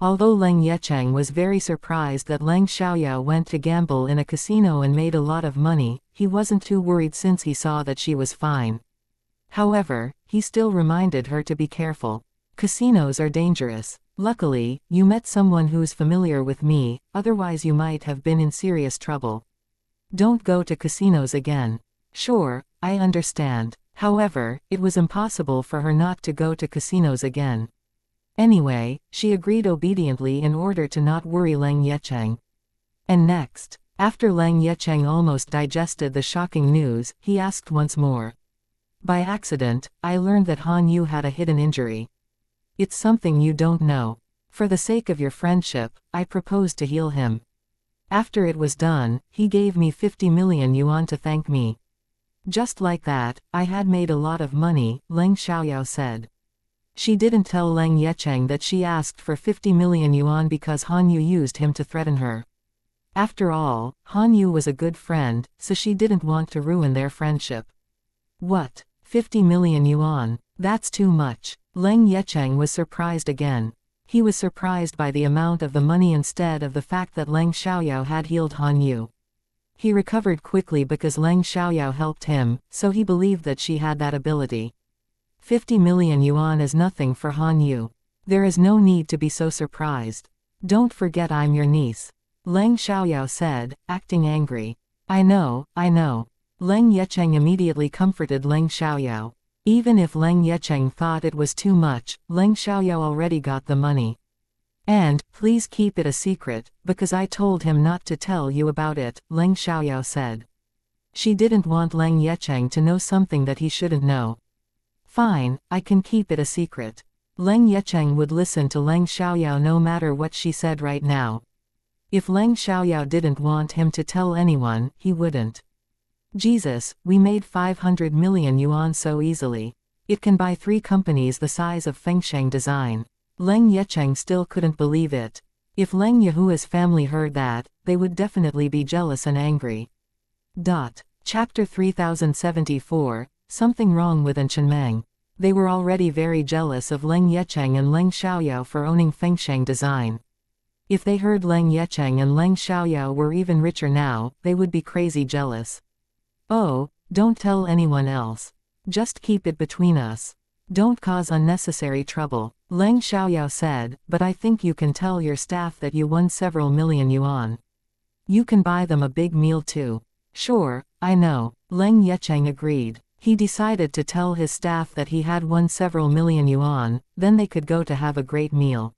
Although Leng Yecheng was very surprised that Leng Xiaoyao went to gamble in a casino and made a lot of money, he wasn't too worried since he saw that she was fine. However, he still reminded her to be careful. Casinos are dangerous. Luckily, you met someone who's familiar with me, otherwise you might have been in serious trouble. Don't go to casinos again. Sure, I understand. However, it was impossible for her not to go to casinos again. Anyway, she agreed obediently in order to not worry Leng Yecheng. And next, after Leng Yecheng almost digested the shocking news, he asked once more. By accident, I learned that Han Yu had a hidden injury. It's something you don't know. For the sake of your friendship, I proposed to heal him. After it was done, he gave me 50 million yuan to thank me. Just like that, I had made a lot of money, Leng Xiaoyao said. She didn't tell Leng Yecheng that she asked for 50 million yuan because Han Yu used him to threaten her. After all, Han Yu was a good friend, so she didn't want to ruin their friendship. What? 50 million yuan? That's too much. Leng Yecheng was surprised again. He was surprised by the amount of the money instead of the fact that Leng Xiaoyao had healed Han Yu. He recovered quickly because Leng Xiaoyao helped him, so he believed that she had that ability. 50 million yuan is nothing for Han Yu. There is no need to be so surprised. Don't forget I'm your niece. Leng Xiaoyao said, acting angry. I know. Leng Yecheng immediately comforted Leng Xiaoyao. Even if Leng Yecheng thought it was too much, Leng Xiaoyao already got the money. And, please keep it a secret, because I told him not to tell you about it, Leng Xiaoyao said. She didn't want Leng Yecheng to know something that he shouldn't know. Fine, I can keep it a secret. Leng Yecheng would listen to Leng Xiaoyao no matter what she said right now. If Leng Xiaoyao didn't want him to tell anyone, he wouldn't. Jesus, we made 500 million yuan so easily. It can buy 3 companies the size of Fengsheng Design. Leng Yecheng still couldn't believe it. If Leng Yahua's family heard that, they would definitely be jealous and angry. Chapter 3074, Something Wrong with Enchenmeng. They were already very jealous of Leng Yecheng and Leng Xiaoyao for owning Fengsheng Design. If they heard Leng Yecheng and Leng Xiaoyao were even richer now, they would be crazy jealous. Oh, don't tell anyone else. Just keep it between us. Don't cause unnecessary trouble, Leng Xiaoyao said, but I think you can tell your staff that you won several million yuan. You can buy them a big meal too. Sure, I know, Leng Yecheng agreed. He decided to tell his staff that he had won several million yuan, then they could go to have a great meal.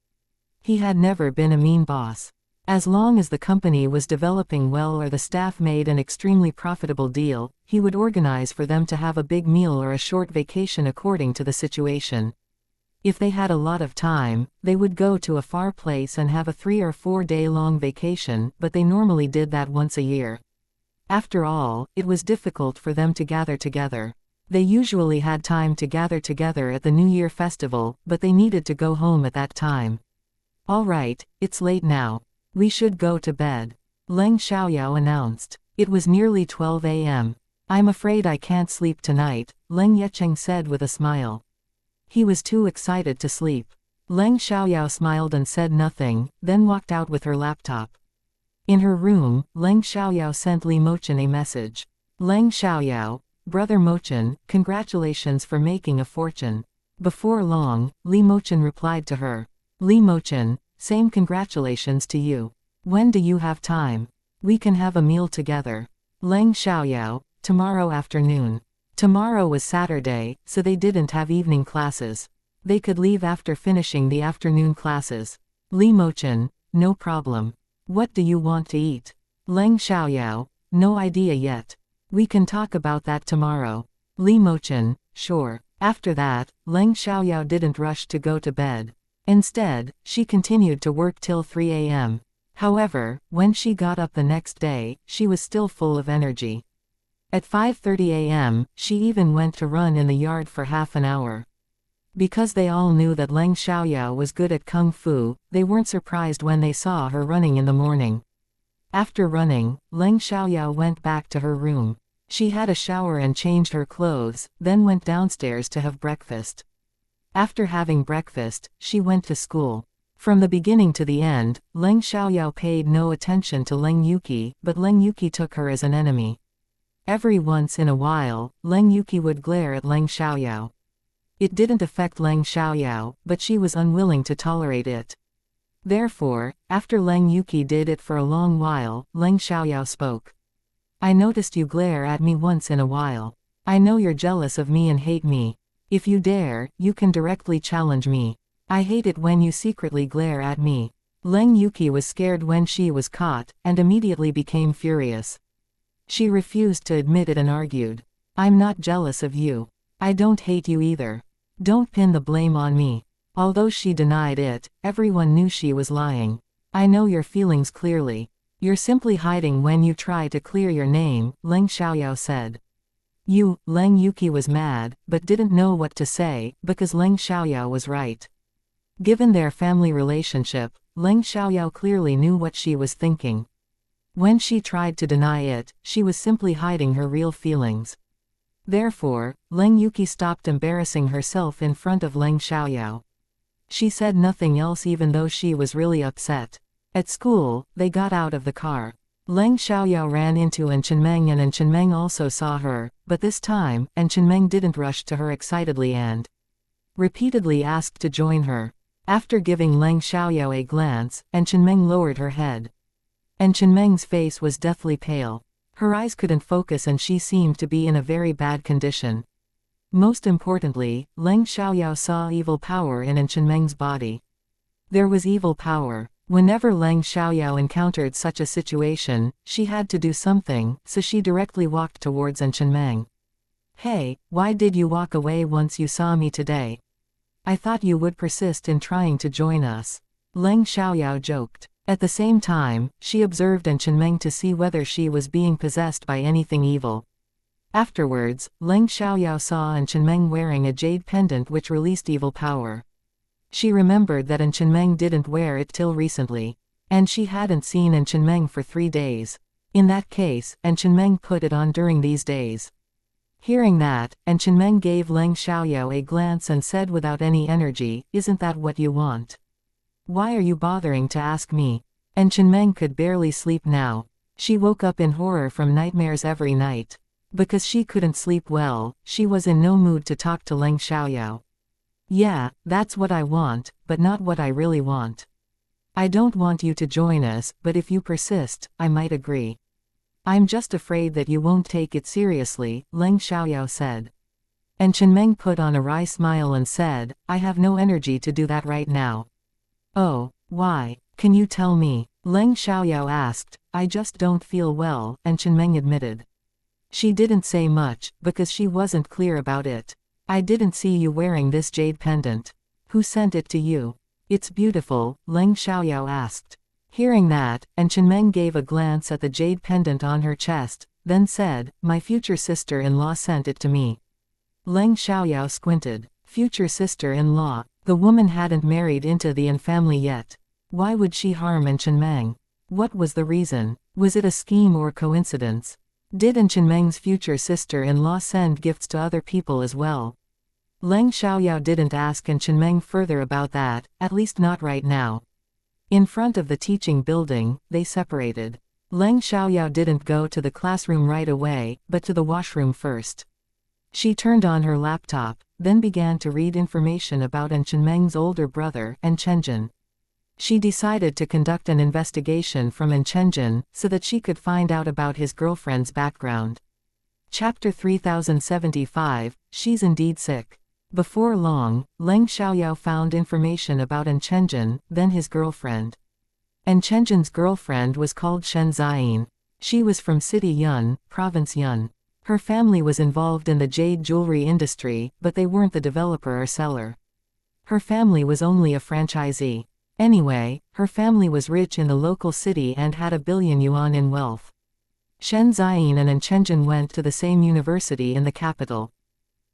He had never been a mean boss. As long as the company was developing well or the staff made an extremely profitable deal, he would organize for them to have a big meal or a short vacation according to the situation. If they had a lot of time, they would go to a far place and have a 3 or 4 day long vacation, but they normally did that once a year. After all, it was difficult for them to gather together. They usually had time to gather together at the New Year festival, but they needed to go home at that time. All right, it's late now. We should go to bed, Leng Xiaoyao announced. It was nearly 12 a.m. I'm afraid I can't sleep tonight, Leng Yecheng said with a smile. He was too excited to sleep. Leng Xiaoyao smiled and said nothing, then walked out with her laptop. In her room, Leng Xiaoyao sent Li Mochen a message. Leng Xiaoyao, Brother Mochen, congratulations for making a fortune. Before long, Li Mochen replied to her. Li Mochen, same congratulations to you. When do you have time? We can have a meal together. Leng Xiaoyao, tomorrow afternoon. Tomorrow was Saturday, so they didn't have evening classes. They could leave after finishing the afternoon classes. Li Mochen, no problem. What do you want to eat? Leng Xiaoyao, no idea yet. We can talk about that tomorrow. Li Mochen, sure. After that, Leng Xiaoyao didn't rush to go to bed. Instead, she continued to work till 3 a.m. However, when she got up the next day, she was still full of energy. At 5:30 a.m., she even went to run in the yard for half an hour. Because they all knew that Leng Xiaoyao was good at kung fu, they weren't surprised when they saw her running in the morning. After running, Leng Xiaoyao went back to her room. She had a shower and changed her clothes, then went downstairs to have breakfast. After having breakfast, she went to school. From the beginning to the end, Leng Xiaoyao paid no attention to Leng Yuqi, but Leng Yuqi took her as an enemy. Every once in a while, Leng Yuqi would glare at Leng Xiaoyao. It didn't affect Leng Xiaoyao, but she was unwilling to tolerate it. Therefore, after Leng Yuqi did it for a long while, Leng Xiaoyao spoke. I noticed you glare at me once in a while. I know you're jealous of me and hate me. If you dare, you can directly challenge me. I hate it when you secretly glare at me. Leng Yuqi was scared when she was caught, and immediately became furious. She refused to admit it and argued. I'm not jealous of you. I don't hate you either. Don't pin the blame on me. Although she denied it, everyone knew she was lying. I know your feelings clearly. You're simply hiding when you try to clear your name, Leng Xiaoyao said. Leng Yuqi was mad, but didn't know what to say, because Leng Xiaoyao was right. Given their family relationship, Leng Xiaoyao clearly knew what she was thinking. When she tried to deny it, she was simply hiding her real feelings. Therefore, Leng Yuqi stopped embarrassing herself in front of Leng Xiaoyao. She said nothing else even though she was really upset. At school, they got out of the car. Leng Xiaoyao ran into An Chenmeng and An Chenmeng also saw her, but this time, An Chenmeng didn't rush to her excitedly and repeatedly asked to join her. After giving Leng Xiaoyao a glance, An Chenmeng lowered her head. An Chenmeng's face was deathly pale. Her eyes couldn't focus and she seemed to be in a very bad condition. Most importantly, Leng Xiaoyao saw evil power in An Chenmeng's body. There was evil power. Whenever Leng Xiaoyao encountered such a situation, she had to do something, so she directly walked towards An Chenmeng. Hey, why did you walk away once you saw me today? I thought you would persist in trying to join us. Leng Xiaoyao joked. At the same time, she observed An Chenmeng to see whether she was being possessed by anything evil. Afterwards, Leng Xiaoyao saw An Chenmeng wearing a jade pendant which released evil power. She remembered that An Chenmeng didn't wear it till recently. And she hadn't seen An Chenmeng for 3 days. In that case, An Chenmeng put it on during these days. Hearing that, An Chenmeng gave Leng Xiaoyao a glance and said without any energy, isn't that what you want? Why are you bothering to ask me? An Chenmeng could barely sleep now. She woke up in horror from nightmares every night. Because she couldn't sleep well, she was in no mood to talk to Leng Xiaoyao. Yeah, that's what I want, but not what I really want. I don't want you to join us, but if you persist, I might agree. I'm just afraid that you won't take it seriously, Leng Xiaoyao said. An Chenmeng put on a wry smile and said, I have no energy to do that right now. Oh, why? Can you tell me? Leng Xiaoyao asked. I just don't feel well, An Chenmeng admitted. She didn't say much, because she wasn't clear about it. I didn't see you wearing this jade pendant. Who sent it to you? It's beautiful, Leng Xiaoyao asked. Hearing that, An Chenmeng gave a glance at the jade pendant on her chest, then said, my future sister-in-law sent it to me. Leng Xiaoyao squinted. Future sister-in-law. The woman hadn't married into the An family yet. Why would she harm An Chenmeng? What was the reason? Was it a scheme or coincidence? Did An Chenmeng's future sister-in-law send gifts to other people as well? Leng Xiaoyao didn't ask An Chenmeng further about that, at least not right now. In front of the teaching building, they separated. Leng Xiaoyao didn't go to the classroom right away, but to the washroom first. She turned on her laptop, then began to read information about An Chenmeng's older brother, An Chenjin. She decided to conduct an investigation from An Chenjin, so that she could find out about his girlfriend's background. Chapter 3075, She's Indeed Sick. Before long, Leng Xiaoyao found information about An Chenjin, then his girlfriend. An Chenjin's girlfriend was called Shen Ziyin. She was from City Yun, Province Yun. Her family was involved in the jade jewelry industry, but they weren't the developer or seller. Her family was only a franchisee. Anyway, her family was rich in the local city and had 1 billion yuan in wealth. Shen Ziyin and An Chenjin went to the same university in the capital.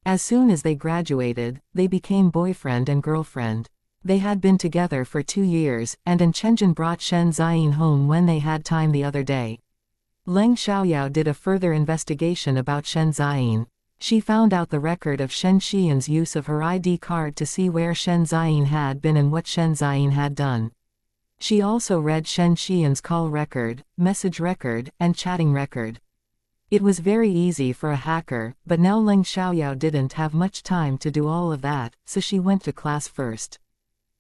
As soon as they graduated, they became boyfriend and girlfriend. They had been together for 2 years, and Chenzhen brought Shen Ziyin home when they had time the other day. Leng Xiaoyao did a further investigation about Shen Ziyin. She found out the record of Shen Xian's use of her ID card to see where Shen Ziyin had been and what Shen Ziyin had done. She also read Shen Xian's call record, message record, and chatting record. It was very easy for a hacker, but now Leng Xiaoyao didn't have much time to do all of that, so she went to class first.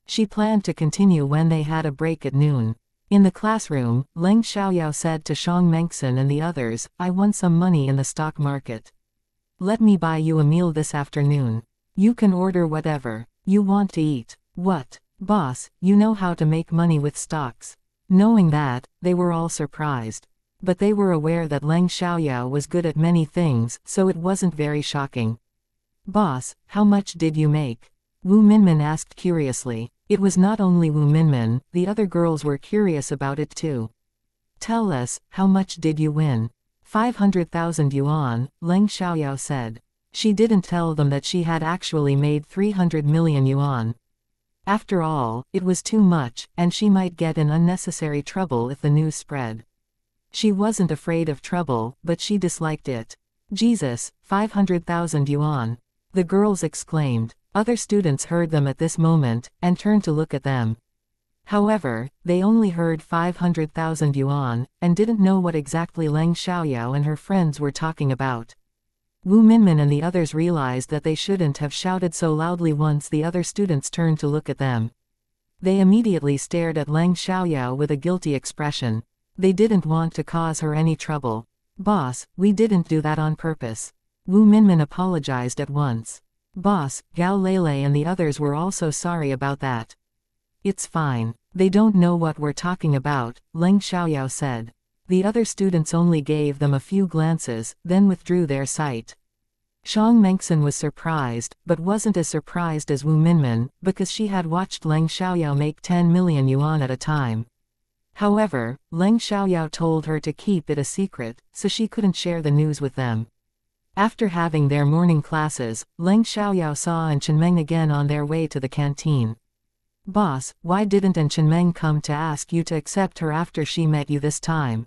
She planned to continue when they had a break at noon. In the classroom, Leng Xiaoyao said to Xiang Mengxin and the others, "I won some money in the stock market. Let me buy you a meal this afternoon. You can order whatever you want to eat." "What? Boss, you know how to make money with stocks." Knowing that, they were all surprised. But they were aware that Leng Xiaoyao was good at many things, so it wasn't very shocking. "Boss, how much did you make?" Wu Minmin asked curiously. It was not only Wu Minmin, the other girls were curious about it too. "Tell us, how much did you win?" 500,000 yuan, Leng Xiaoyao said. She didn't tell them that she had actually made 300 million yuan. After all, it was too much, and she might get in unnecessary trouble if the news spread. She wasn't afraid of trouble, but she disliked it. "Jesus, 500,000 yuan. The girls exclaimed. Other students heard them at this moment, and turned to look at them. However, they only heard 500,000 yuan, and didn't know what exactly Leng Xiaoyao and her friends were talking about. Wu Minmin and the others realized that they shouldn't have shouted so loudly once the other students turned to look at them. They immediately stared at Leng Xiaoyao with a guilty expression. They didn't want to cause her any trouble. "Boss, we didn't do that on purpose." Wu Minmin apologized at once. "Boss, Gao Lele and the others were also sorry about that." "It's fine. They don't know what we're talking about," Leng Xiaoyao said. The other students only gave them a few glances, then withdrew their sight. Xiang Mengxin was surprised, but wasn't as surprised as Wu Minmin, because she had watched Leng Xiaoyao make 10 million yuan at a time. However, Leng Xiaoyao told her to keep it a secret, so she couldn't share the news with them. After having their morning classes, Leng Xiaoyao saw Chengmeng again on their way to the canteen. "Boss, why didn't Chengmeng come to ask you to accept her after she met you this time?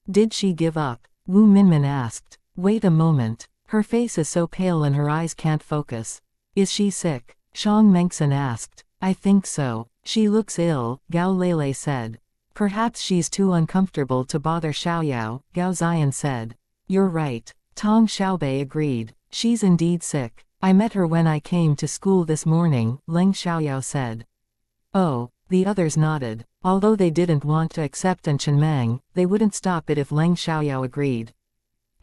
Did she give up?" Wu Minmin asked. "Wait a moment. Her face is so pale and her eyes can't focus." "Is she sick?" Xiang Mengxin asked. "I think so. She looks ill," Gao Lele said. "Perhaps she's too uncomfortable to bother Xiaoyao," Gao Ziyan said. "You're right." Tong Xiaobei agreed. "She's indeed sick. I met her when I came to school this morning," Leng Xiaoyao said. "Oh," the others nodded. Although they didn't want to accept Chengmeng, they wouldn't stop it if Leng Xiaoyao agreed.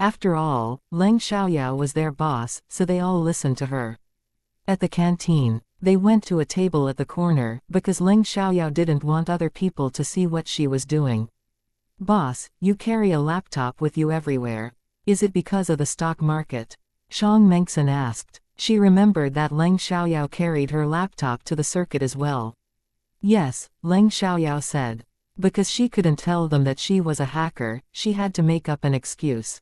After all, Leng Xiaoyao was their boss, so they all listened to her. At the canteen, they went to a table at the corner, because Leng Xiaoyao didn't want other people to see what she was doing. "Boss, you carry a laptop with you everywhere. Is it because of the stock market?" Xiang Mengxin asked. She remembered that Leng Xiaoyao carried her laptop to the circuit as well. "Yes," Leng Xiaoyao said. Because she couldn't tell them that she was a hacker, she had to make up an excuse.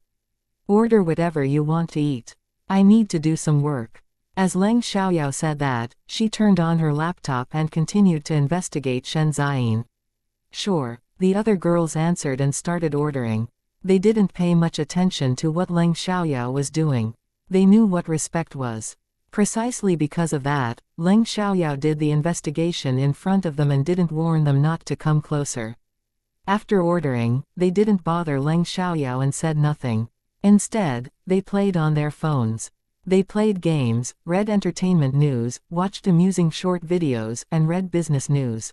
"Order whatever you want to eat. I need to do some work." As Leng Xiaoyao said that, she turned on her laptop and continued to investigate Shen Ziyin. "Sure," the other girls answered and started ordering. They didn't pay much attention to what Leng Xiaoyao was doing. They knew what respect was. Precisely because of that, Leng Xiaoyao did the investigation in front of them and didn't warn them not to come closer. After ordering, they didn't bother Leng Xiaoyao and said nothing. Instead, they played on their phones. They played games, read entertainment news, watched amusing short videos, and read business news.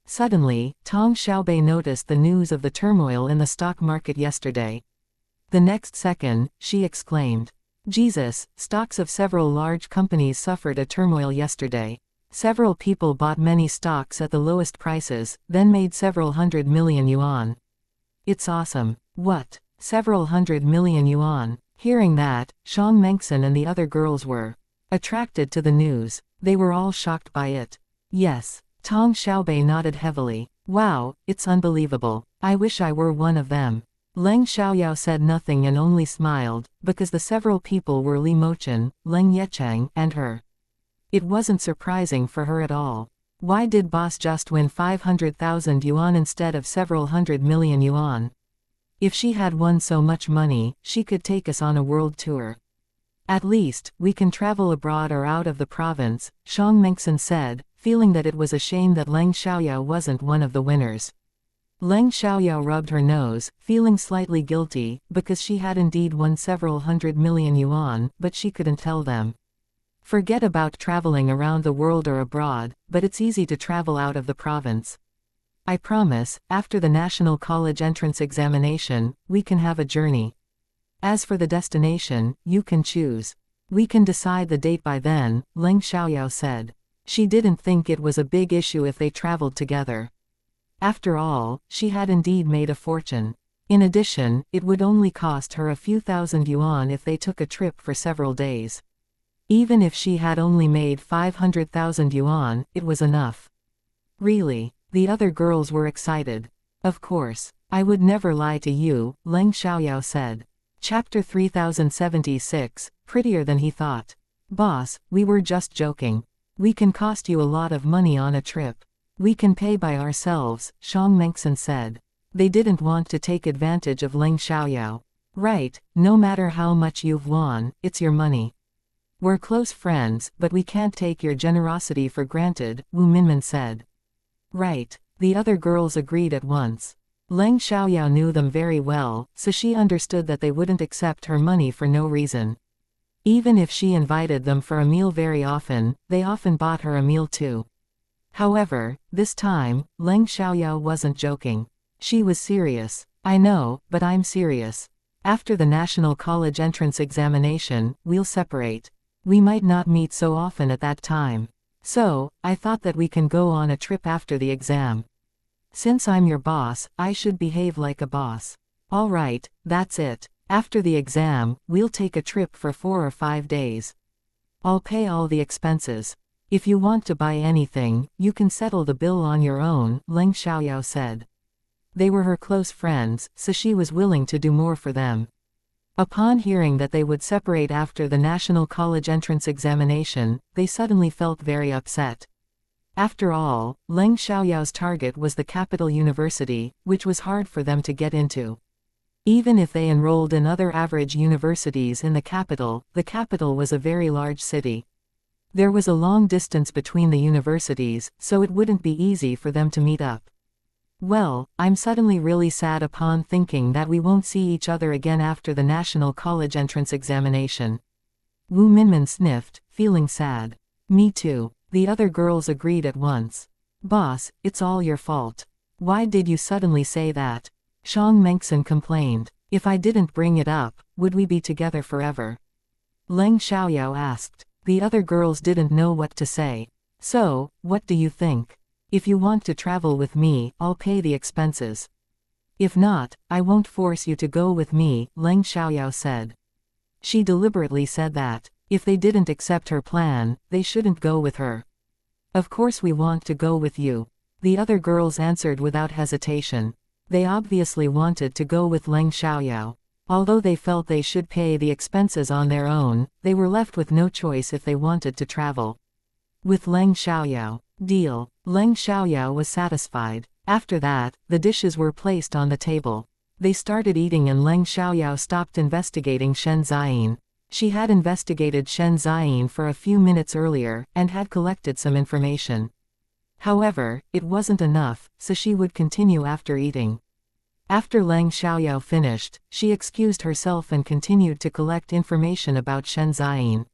Suddenly, Tong Xiaobei noticed the news of the turmoil in the stock market yesterday. The next second, she exclaimed, "Jesus, stocks of several large companies suffered a turmoil yesterday. Several people bought many stocks at the lowest prices, then made several 100 million yuan. It's awesome." "What? Several 100 million yuan?" Hearing that, Xiang Mengxin and the other girls were attracted to the news. They were all shocked by it. "Yes." Tong Xiaobei nodded heavily. "Wow, it's unbelievable. I wish I were one of them." Leng Xiaoyao said nothing and only smiled, because the several people were Li Mochen, Leng Yecheng, and her. It wasn't surprising for her at all. Why did boss just win 500,000 yuan instead of several 100 million yuan? If she had won so much money, she could take us on a world tour. At least, we can travel abroad or out of the province, Shang Mengxin said, feeling that it was a shame that Leng Xiaoyao wasn't one of the winners. Leng Xiaoyao rubbed her nose, feeling slightly guilty, because she had indeed won several 100 million yuan, but she couldn't tell them. Forget about traveling around the world or abroad, but it's easy to travel out of the province. I promise, after the National College entrance examination, we can have a journey. As for the destination, you can choose. We can decide the date by then, Leng Xiaoyao said. She didn't think it was a big issue if they traveled together. After all, she had indeed made a fortune. In addition, it would only cost her a few thousand yuan if they took a trip for several days. Even if she had only made 500,000 yuan, it was enough. Really, the other girls were excited. Of course, I would never lie to you, Leng Xiaoyao said. Chapter 3076, prettier than he thought. Boss, we were just joking. We can cost you a lot of money on a trip. We can pay by ourselves, Shang Mengxin said. They didn't want to take advantage of Leng Xiaoyao. Right, no matter how much you've won, it's your money. We're close friends, but we can't take your generosity for granted, Wu Minmin said. Right, the other girls agreed at once. Leng Xiaoyao knew them very well, so she understood that they wouldn't accept her money for no reason. Even if she invited them for a meal very often, they often bought her a meal too. However, this time, Leng Xiaoyao wasn't joking. She was serious. I know, but I'm serious. After the National College entrance examination, we'll separate. We might not meet so often at that time. So, I thought that we can go on a trip after the exam. Since I'm your boss, I should behave like a boss. All right, that's it. After the exam, we'll take a trip for 4 or 5 days. I'll pay all the expenses. If you want to buy anything, you can settle the bill on your own, Leng Xiaoyao said. They were her close friends, so she was willing to do more for them. Upon hearing that they would separate after the National College entrance examination, they suddenly felt very upset. After all, Leng Xiaoyao's target was the capital university, which was hard for them to get into. Even if they enrolled in other average universities in the capital was a very large city. There was a long distance between the universities, so it wouldn't be easy for them to meet up. Well, I'm suddenly really sad upon thinking that we won't see each other again after the National College entrance examination. Wu Minmin sniffed, feeling sad. Me too. The other girls agreed at once. Boss, it's all your fault. Why did you suddenly say that? Shang Mengxin complained. If I didn't bring it up, would we be together forever? Leng Xiaoyao asked. The other girls didn't know what to say. So, what do you think? If you want to travel with me, I'll pay the expenses. If not, I won't force you to go with me, Leng Xiaoyao said. She deliberately said that, if they didn't accept her plan, they shouldn't go with her. Of course we want to go with you. The other girls answered without hesitation. They obviously wanted to go with Leng Xiaoyao. Although they felt they should pay the expenses on their own, they were left with no choice if they wanted to travel. With Leng Xiaoyao. Deal. Leng Xiaoyao was satisfied. After that, the dishes were placed on the table. They started eating and Leng Xiaoyao stopped investigating Shen Ziyin. She had investigated Shen Ziyin for a few minutes earlier, and had collected some information. However, it wasn't enough, so she would continue after eating. After Leng Xiaoyao finished, she excused herself and continued to collect information about Shen Ziyin.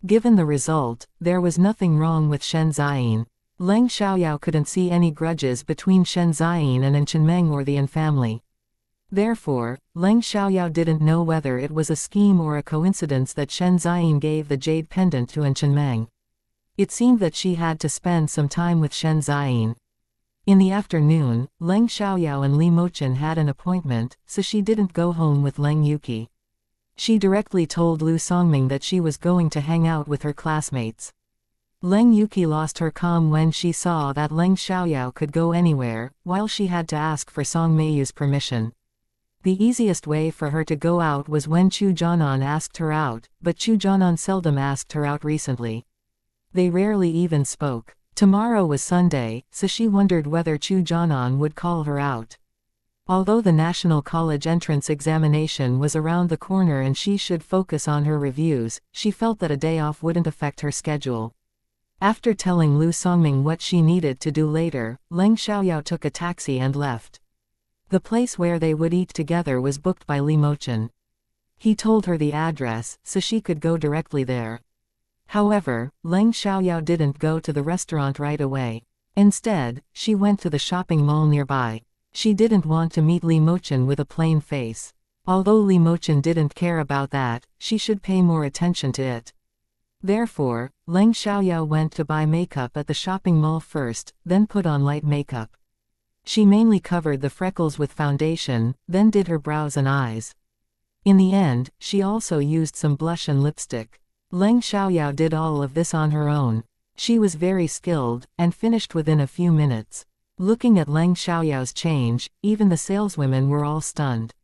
Given the result, there was nothing wrong with Shen Ziyin. Leng Xiaoyao couldn't see any grudges between Shen Ziyin and Chenmeng or the An family. Therefore, Leng Xiaoyao didn't know whether it was a scheme or a coincidence that Shen Ziyin gave the jade pendant to Chenmeng. It seemed that she had to spend some time with Shen Ziyin. In the afternoon, Leng Xiaoyao and Li Mochen had an appointment, so she didn't go home with Leng Yuki. She directly told Lu Songming that she was going to hang out with her classmates. Leng Yuki lost her calm when she saw that Leng Xiaoyao could go anywhere, while she had to ask for Song Meiyu's permission. The easiest way for her to go out was when Chu Jianan asked her out, but Chu Jianan seldom asked her out recently. They rarely even spoke. Tomorrow was Sunday, so she wondered whether Chu Jianan would call her out. Although the National College entrance examination was around the corner and she should focus on her reviews, she felt that a day off wouldn't affect her schedule. After telling Lu Songming what she needed to do later, Leng Xiaoyao took a taxi and left. The place where they would eat together was booked by Li Mochen. He told her the address, so she could go directly there. However, Leng Xiaoyao didn't go to the restaurant right away. Instead, she went to the shopping mall nearby. She didn't want to meet Li Mochen with a plain face. Although Li Mochen didn't care about that, she should pay more attention to it. Therefore, Leng Xiaoyao went to buy makeup at the shopping mall first, then put on light makeup. She mainly covered the freckles with foundation, then did her brows and eyes. In the end, she also used some blush and lipstick. Leng Xiaoyao did all of this on her own. She was very skilled, and finished within a few minutes. Looking at Leng Xiaoyao's change, even the saleswomen were all stunned.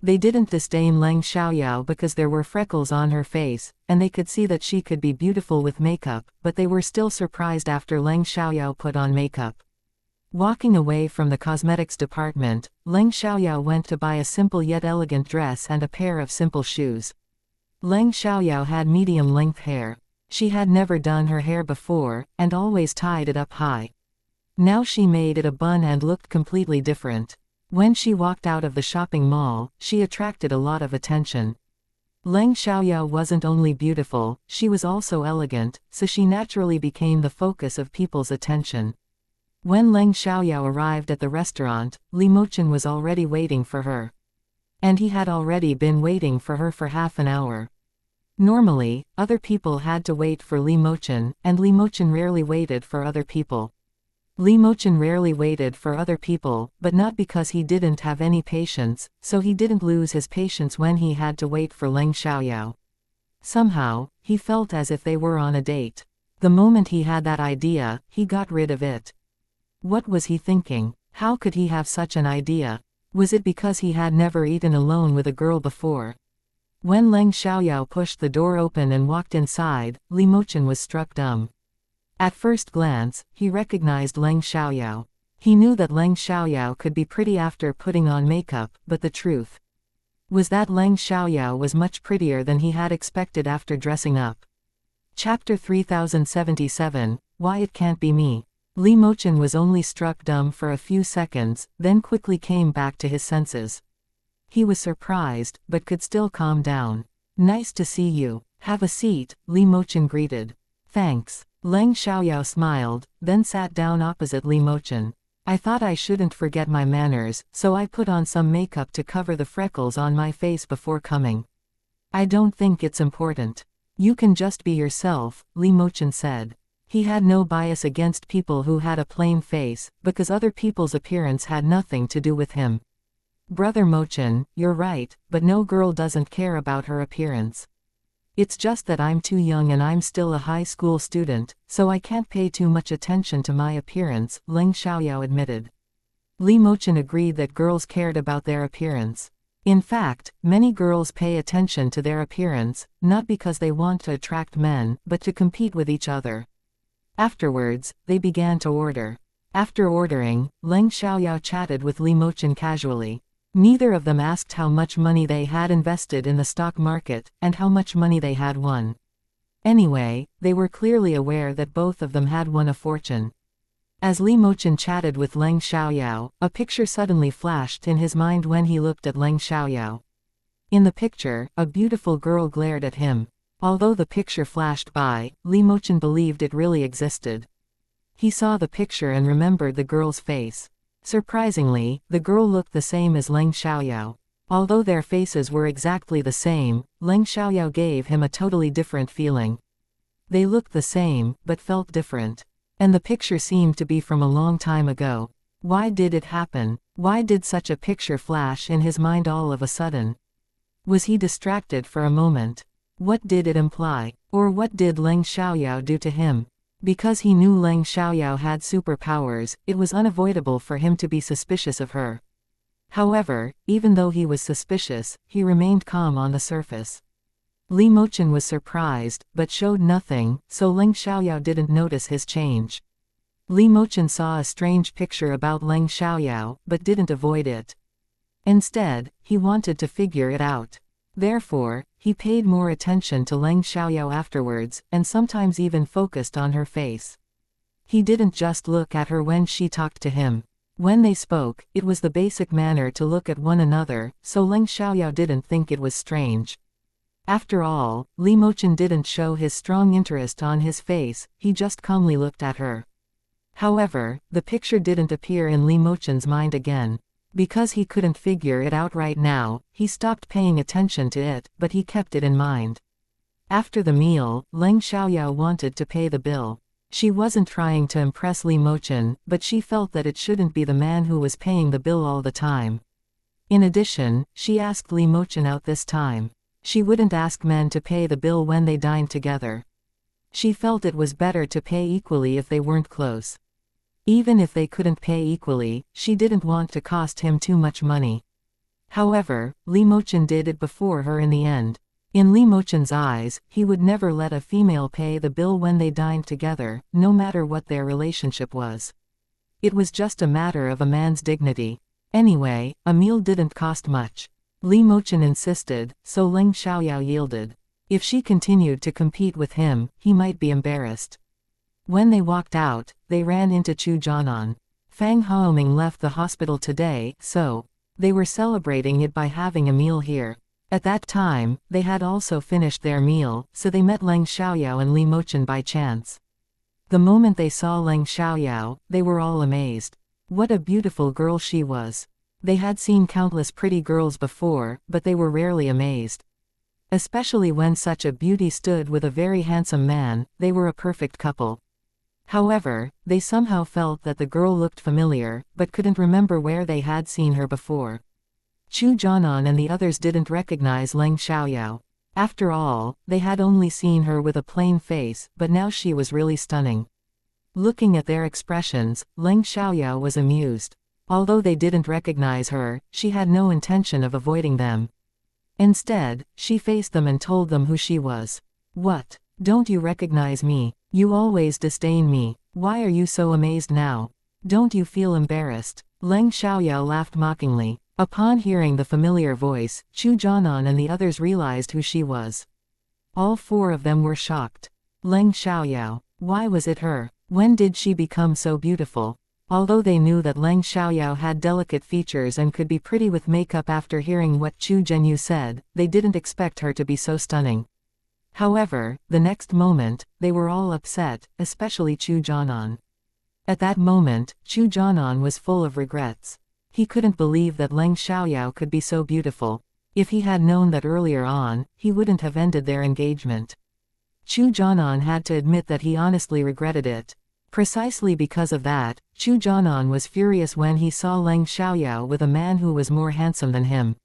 They didn't disdain Leng Xiaoyao because there were freckles on her face, and they could see that she could be beautiful with makeup, but they were still surprised after Leng Xiaoyao put on makeup. Walking away from the cosmetics department, Leng Xiaoyao went to buy a simple yet elegant dress and a pair of simple shoes. Leng Xiaoyao had medium-length hair. She had never done her hair before, and always tied it up high. Now she made it a bun and looked completely different. When she walked out of the shopping mall, she attracted a lot of attention. Leng Xiaoyao wasn't only beautiful, she was also elegant, so she naturally became the focus of people's attention. When Leng Xiaoyao arrived at the restaurant, Li Mochen was already waiting for her. And he had already been waiting for her for half an hour. Normally, other people had to wait for Li Mochen, and Li Mochen rarely waited for other people. Li Mochen rarely waited for other people, but not because he didn't have any patience, so he didn't lose his patience when he had to wait for Leng Xiaoyao. Somehow, he felt as if they were on a date. The moment he had that idea, he got rid of it. What was he thinking? How could he have such an idea? Was it because he had never eaten alone with a girl before? When Leng Xiaoyao pushed the door open and walked inside, Li Mochen was struck dumb. At first glance, he recognized Leng Xiaoyao. He knew that Leng Xiaoyao could be pretty after putting on makeup, but the truth was that Leng Xiaoyao was much prettier than he had expected after dressing up. Chapter 3077, Why It Can't Be Me. Li Mochen was only struck dumb for a few seconds, then quickly came back to his senses. He was surprised, but could still calm down. Nice to see you. Have a seat, Li Mochen greeted. Thanks. Leng Xiaoyao smiled, then sat down opposite Li Mochen. I thought I shouldn't forget my manners, so I put on some makeup to cover the freckles on my face before coming. I don't think it's important. You can just be yourself, Li Mochen said. He had no bias against people who had a plain face, because other people's appearance had nothing to do with him. Brother Mochen, you're right, but no girl doesn't care about her appearance. It's just that I'm too young and I'm still a high school student, so I can't pay too much attention to my appearance, Leng Xiaoyao admitted. Li Mochen agreed that girls cared about their appearance. In fact, many girls pay attention to their appearance, not because they want to attract men, but to compete with each other. Afterwards, they began to order. After ordering, Leng Xiaoyao chatted with Li Mochen casually. Neither of them asked how much money they had invested in the stock market, and how much money they had won. Anyway, they were clearly aware that both of them had won a fortune. As Li Mochen chatted with Leng Xiaoyao, a picture suddenly flashed in his mind when he looked at Leng Xiaoyao. In the picture, a beautiful girl glared at him. Although the picture flashed by, Li Mochen believed it really existed. He saw the picture and remembered the girl's face. Surprisingly, the girl looked the same as Leng Xiaoyao. Although their faces were exactly the same, Leng Xiaoyao gave him a totally different feeling. They looked the same, but felt different. And the picture seemed to be from a long time ago. Why did it happen? Why did such a picture flash in his mind all of a sudden? Was he distracted for a moment? What did it imply? Or what did Leng Xiaoyao do to him? Because he knew Leng Xiaoyao had superpowers, it was unavoidable for him to be suspicious of her. However, even though he was suspicious, he remained calm on the surface. Li Mochen was surprised, but showed nothing, so Leng Xiaoyao didn't notice his change. Li Mochen saw a strange picture about Leng Xiaoyao, but didn't avoid it. Instead, he wanted to figure it out. Therefore, he paid more attention to Leng Xiaoyao afterwards, and sometimes even focused on her face. He didn't just look at her when she talked to him. When they spoke, it was the basic manner to look at one another, so Leng Xiaoyao didn't think it was strange. After all, Li Mochen didn't show his strong interest on his face, he just calmly looked at her. However, the picture didn't appear in Li Mochen's mind again. Because he couldn't figure it out right now, he stopped paying attention to it, but he kept it in mind. After the meal, Leng Xiaoyao wanted to pay the bill. She wasn't trying to impress Li Mochen, but she felt that it shouldn't be the man who was paying the bill all the time. In addition, she asked Li Mochen out this time. She wouldn't ask men to pay the bill when they dined together. She felt it was better to pay equally if they weren't close. Even if they couldn't pay equally, she didn't want to cost him too much money. However, Li Mochen did it before her in the end. In Li Mochen's eyes, he would never let a female pay the bill when they dined together, no matter what their relationship was. It was just a matter of a man's dignity. Anyway, a meal didn't cost much. Li Mochen insisted, so Leng Xiaoyao yielded. If she continued to compete with him, he might be embarrassed. When they walked out, they ran into Chu Jianan. Fang Haoming left the hospital today, so they were celebrating it by having a meal here. At that time, they had also finished their meal, so they met Leng Xiaoyao and Li Mochen by chance. The moment they saw Leng Xiaoyao, they were all amazed. What a beautiful girl she was. They had seen countless pretty girls before, but they were rarely amazed. Especially when such a beauty stood with a very handsome man, they were a perfect couple. However, they somehow felt that the girl looked familiar, but couldn't remember where they had seen her before. Chu Jianan and the others didn't recognize Leng Xiaoyao. After all, they had only seen her with a plain face, but now she was really stunning. Looking at their expressions, Leng Xiaoyao was amused. Although they didn't recognize her, she had no intention of avoiding them. Instead, she faced them and told them who she was. "What? Don't you recognize me? You always disdain me. Why are you so amazed now? Don't you feel embarrassed?" Leng Xiaoyao laughed mockingly. Upon hearing the familiar voice, Chu Jianan and the others realized who she was. All four of them were shocked. Leng Xiaoyao. Why was it her? When did she become so beautiful? Although they knew that Leng Xiaoyao had delicate features and could be pretty with makeup after hearing what Chu Zhenyu said, they didn't expect her to be so stunning. However, the next moment, they were all upset, especially Chu Jianan. At that moment, Chu Jianan was full of regrets. He couldn't believe that Leng Xiaoyao could be so beautiful. If he had known that earlier on, he wouldn't have ended their engagement. Chu Jianan had to admit that he honestly regretted it. Precisely because of that, Chu Jianan was furious when he saw Leng Xiaoyao with a man who was more handsome than him.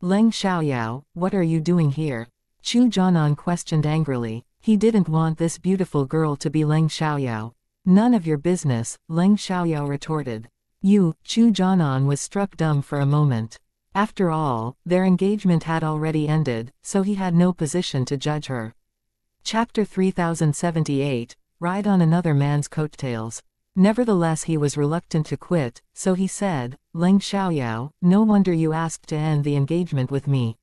"Leng Xiaoyao, what are you doing here?" Chu Jianan questioned angrily. He didn't want this beautiful girl to be Leng Xiaoyao. "None of your business," Leng Xiaoyao retorted. Chu Jianan was struck dumb for a moment. After all, their engagement had already ended, so he had no position to judge her. Chapter 3078, Ride on Another Man's Coattails. Nevertheless, he was reluctant to quit, so he said, "Leng Xiaoyao, no wonder you asked to end the engagement with me.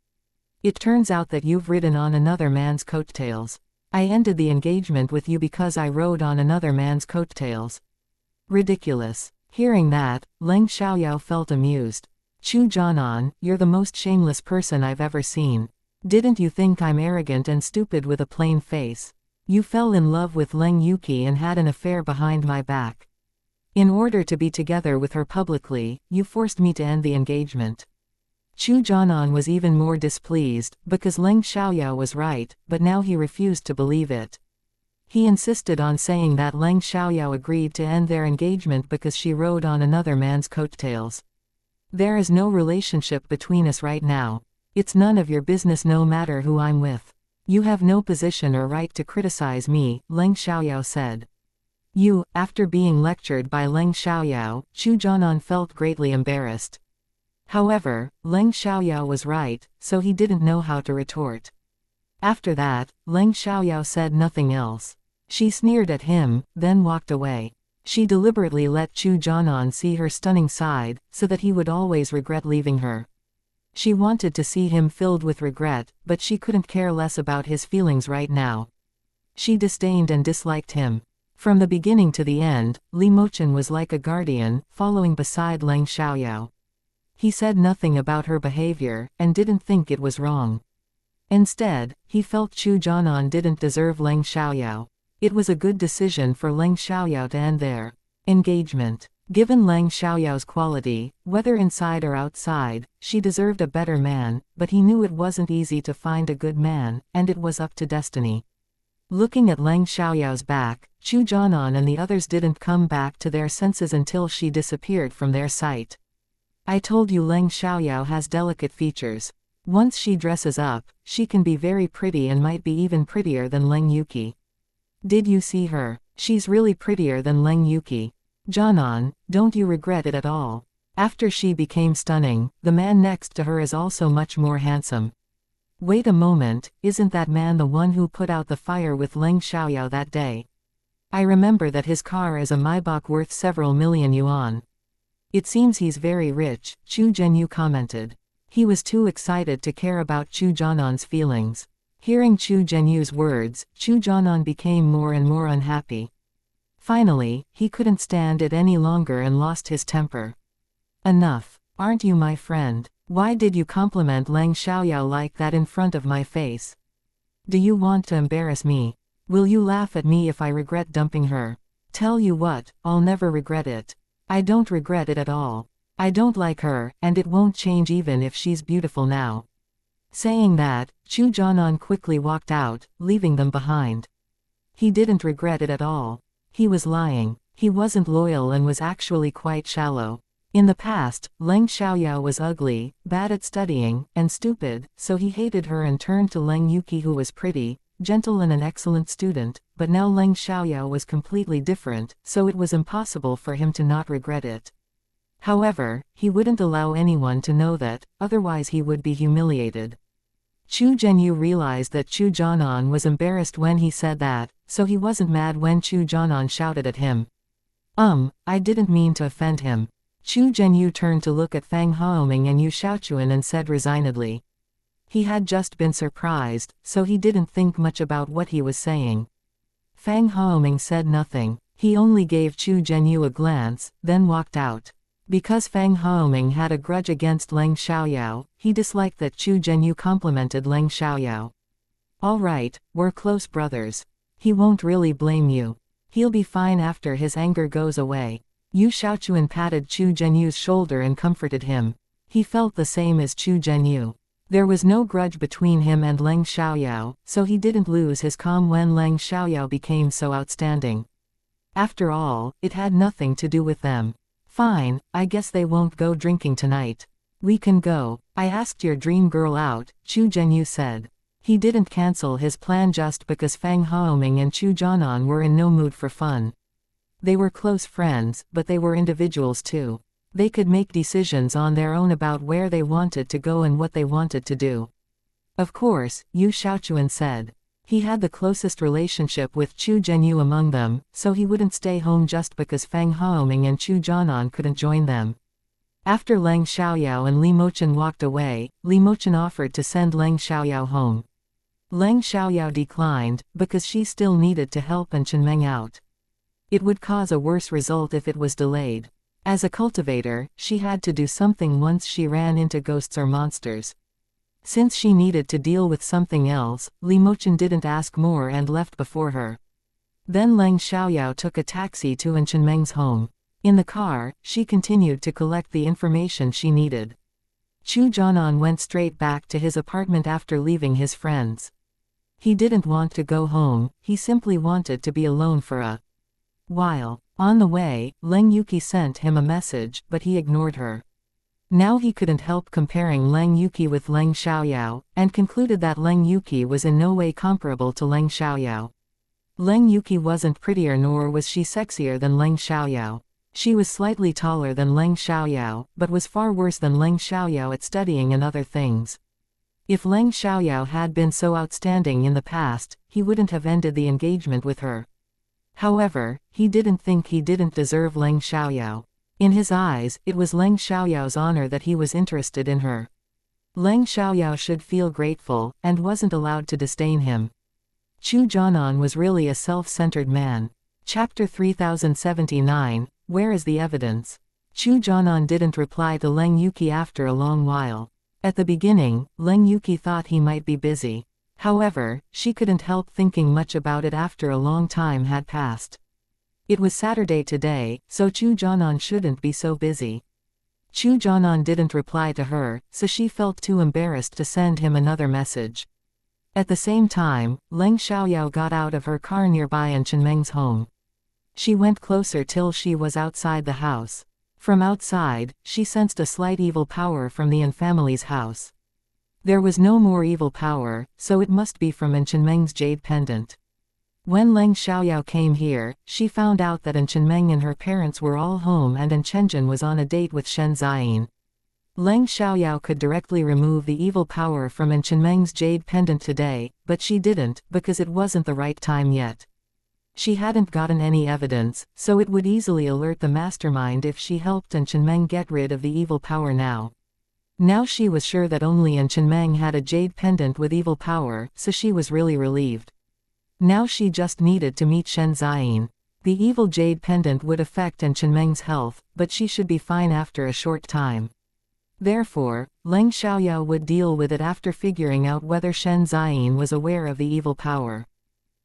It turns out that you've ridden on another man's coattails. I ended the engagement with you because I rode on another man's coattails." Ridiculous. Hearing that, Leng Xiaoyao felt amused. "Chu Jianan, you're the most shameless person I've ever seen. Didn't you think I'm arrogant and stupid with a plain face? You fell in love with Leng Yuki and had an affair behind my back. In order to be together with her publicly, you forced me to end the engagement." Chu Jianan was even more displeased, because Leng Xiaoyao was right, but now he refused to believe it. He insisted on saying that Leng Xiaoyao agreed to end their engagement because she rode on another man's coattails. "There is no relationship between us right now. It's none of your business no matter who I'm with. You have no position or right to criticize me," Leng Xiaoyao said. After being lectured by Leng Xiaoyao, Chu Jianan felt greatly embarrassed. However, Leng Xiaoyao was right, so he didn't know how to retort. After that, Leng Xiaoyao said nothing else. She sneered at him, then walked away. She deliberately let Chu Jianan see her stunning side, so that he would always regret leaving her. She wanted to see him filled with regret, but she couldn't care less about his feelings right now. She disdained and disliked him. From the beginning to the end, Li Mochen was like a guardian, following beside Leng Xiaoyao. He said nothing about her behavior, and didn't think it was wrong. Instead, he felt Chu Jianan didn't deserve Leng Xiaoyao. It was a good decision for Leng Xiaoyao to end their engagement. Given Leng Xiaoyao's quality, whether inside or outside, she deserved a better man, but he knew it wasn't easy to find a good man, and it was up to destiny. Looking at Leng Xiaoyao's back, Chu Jianan and the others didn't come back to their senses until she disappeared from their sight. I told you Leng Xiaoyao has delicate features. Once she dresses up, she can be very pretty and might be even prettier than Leng Yuqi. Did you see her? She's really prettier than Leng Yuqi. Jianan, don't you regret it at all? After she became stunning, the man next to her is also much more handsome. Wait a moment, isn't that man the one who put out the fire with Leng Xiaoyao that day? I remember that his car is a Maybach worth several million yuan. It seems he's very rich, Chu Zhenyu commented. He was too excited to care about Chu Jianan's feelings. Hearing Chu Zhenyu's words, Chu Jianan became more and more unhappy. Finally, he couldn't stand it any longer and lost his temper. Enough. Aren't you my friend? Why did you compliment Leng Xiaoyao like that in front of my face? Do you want to embarrass me? Will you laugh at me if I regret dumping her? Tell you what, I'll never regret it. I don't regret it at all. I don't like her, and it won't change even if she's beautiful now. Saying that, Chu Jianan quickly walked out, leaving them behind. He didn't regret it at all. He was lying. He wasn't loyal and was actually quite shallow. In the past, Leng Xiaoyao was ugly, bad at studying, and stupid, so he hated her and turned to Leng Yuqi, who was pretty, gentle and an excellent student, but now Leng Xiaoyao was completely different, so it was impossible for him to not regret it. However, he wouldn't allow anyone to know that, otherwise he would be humiliated. Chu Zhenyu realized that Chu Jianan was embarrassed when he said that, so he wasn't mad when Chu Jianan shouted at him. I didn't mean to offend him. Chu Zhenyu turned to look at Fang Haoming and Yu Xiaochuan and said resignedly. He had just been surprised, so he didn't think much about what he was saying. Fang Haoming said nothing. He only gave Chu Zhenyu a glance, then walked out. Because Fang Haoming had a grudge against Leng Xiaoyao, he disliked that Chu Zhenyu complimented Leng Xiaoyao. All right, we're close brothers. He won't really blame you. He'll be fine after his anger goes away. Yu Xiaochuan patted Chu Zhenyu's shoulder and comforted him. He felt the same as Chu Zhenyu. There was no grudge between him and Leng Xiaoyao, so he didn't lose his calm when Leng Xiaoyao became so outstanding. After all, it had nothing to do with them. Fine, I guess they won't go drinking tonight. We can go. I asked your dream girl out, Chu Zhenyu said. He didn't cancel his plan just because Fang Haoming and Chu Jianan were in no mood for fun. They were close friends, but they were individuals too. They could make decisions on their own about where they wanted to go and what they wanted to do. Of course, Yu Xiaochuan said. He had the closest relationship with Chu Zhenyu among them, so he wouldn't stay home just because Fang Haoming and Chu Jianan couldn't join them. After Leng Xiaoyao and Li Mochen walked away, Li Mochen offered to send Leng Xiaoyao home. Leng Xiaoyao declined, because she still needed to help Chengmeng out. It would cause a worse result if it was delayed. As a cultivator, she had to do something once she ran into ghosts or monsters. Since she needed to deal with something else, Li Mochen didn't ask more and left before her. Then Leng Xiaoyao took a taxi to Chengmeng's home. In the car, she continued to collect the information she needed. Chu Jianan went straight back to his apartment after leaving his friends. He didn't want to go home, he simply wanted to be alone for a while. On the way, Leng Yuqi sent him a message, but he ignored her. Now he couldn't help comparing Leng Yuqi with Leng Xiaoyao, and concluded that Leng Yuqi was in no way comparable to Leng Xiaoyao. Leng Yuqi wasn't prettier nor was she sexier than Leng Xiaoyao. She was slightly taller than Leng Xiaoyao, but was far worse than Leng Xiaoyao at studying and other things. If Leng Xiaoyao had been so outstanding in the past, he wouldn't have ended the engagement with her. However, he didn't think he didn't deserve Leng Xiaoyao. In his eyes, it was Leng Xiaoyao's honor that he was interested in her. Leng Xiaoyao should feel grateful, and wasn't allowed to disdain him. Chu Jianan was really a self-centered man. Chapter 3079, Where is the evidence? Chu Jianan didn't reply to Leng Yuqi after a long while. At the beginning, Leng Yuqi thought he might be busy. However, she couldn't help thinking much about it after a long time had passed. It was Saturday today, so Chu Jianan shouldn't be so busy. Chu Jianan didn't reply to her, so she felt too embarrassed to send him another message. At the same time, Leng Xiaoyao got out of her car nearby and Chenmeng's home. She went closer till she was outside the house. From outside, she sensed a slight evil power from the An family's house. There was no more evil power, so it must be from An Chenmeng's jade pendant. When Leng Xiaoyao came here, she found out that An Chenmeng and her parents were all home and An Chenjun was on a date with Shen Ziyin. Leng Xiaoyao could directly remove the evil power from An Chenmeng's jade pendant today, but she didn't, because it wasn't the right time yet. She hadn't gotten any evidence, so it would easily alert the mastermind if she helped An Chenmeng get rid of the evil power now. Now she was sure that only An Chenmeng had a jade pendant with evil power, so she was really relieved. Now she just needed to meet Shen Ziyin. The evil jade pendant would affect An Chenmeng's health, but she should be fine after a short time. Therefore, Leng Xiaoyao would deal with it after figuring out whether Shen Ziyin was aware of the evil power.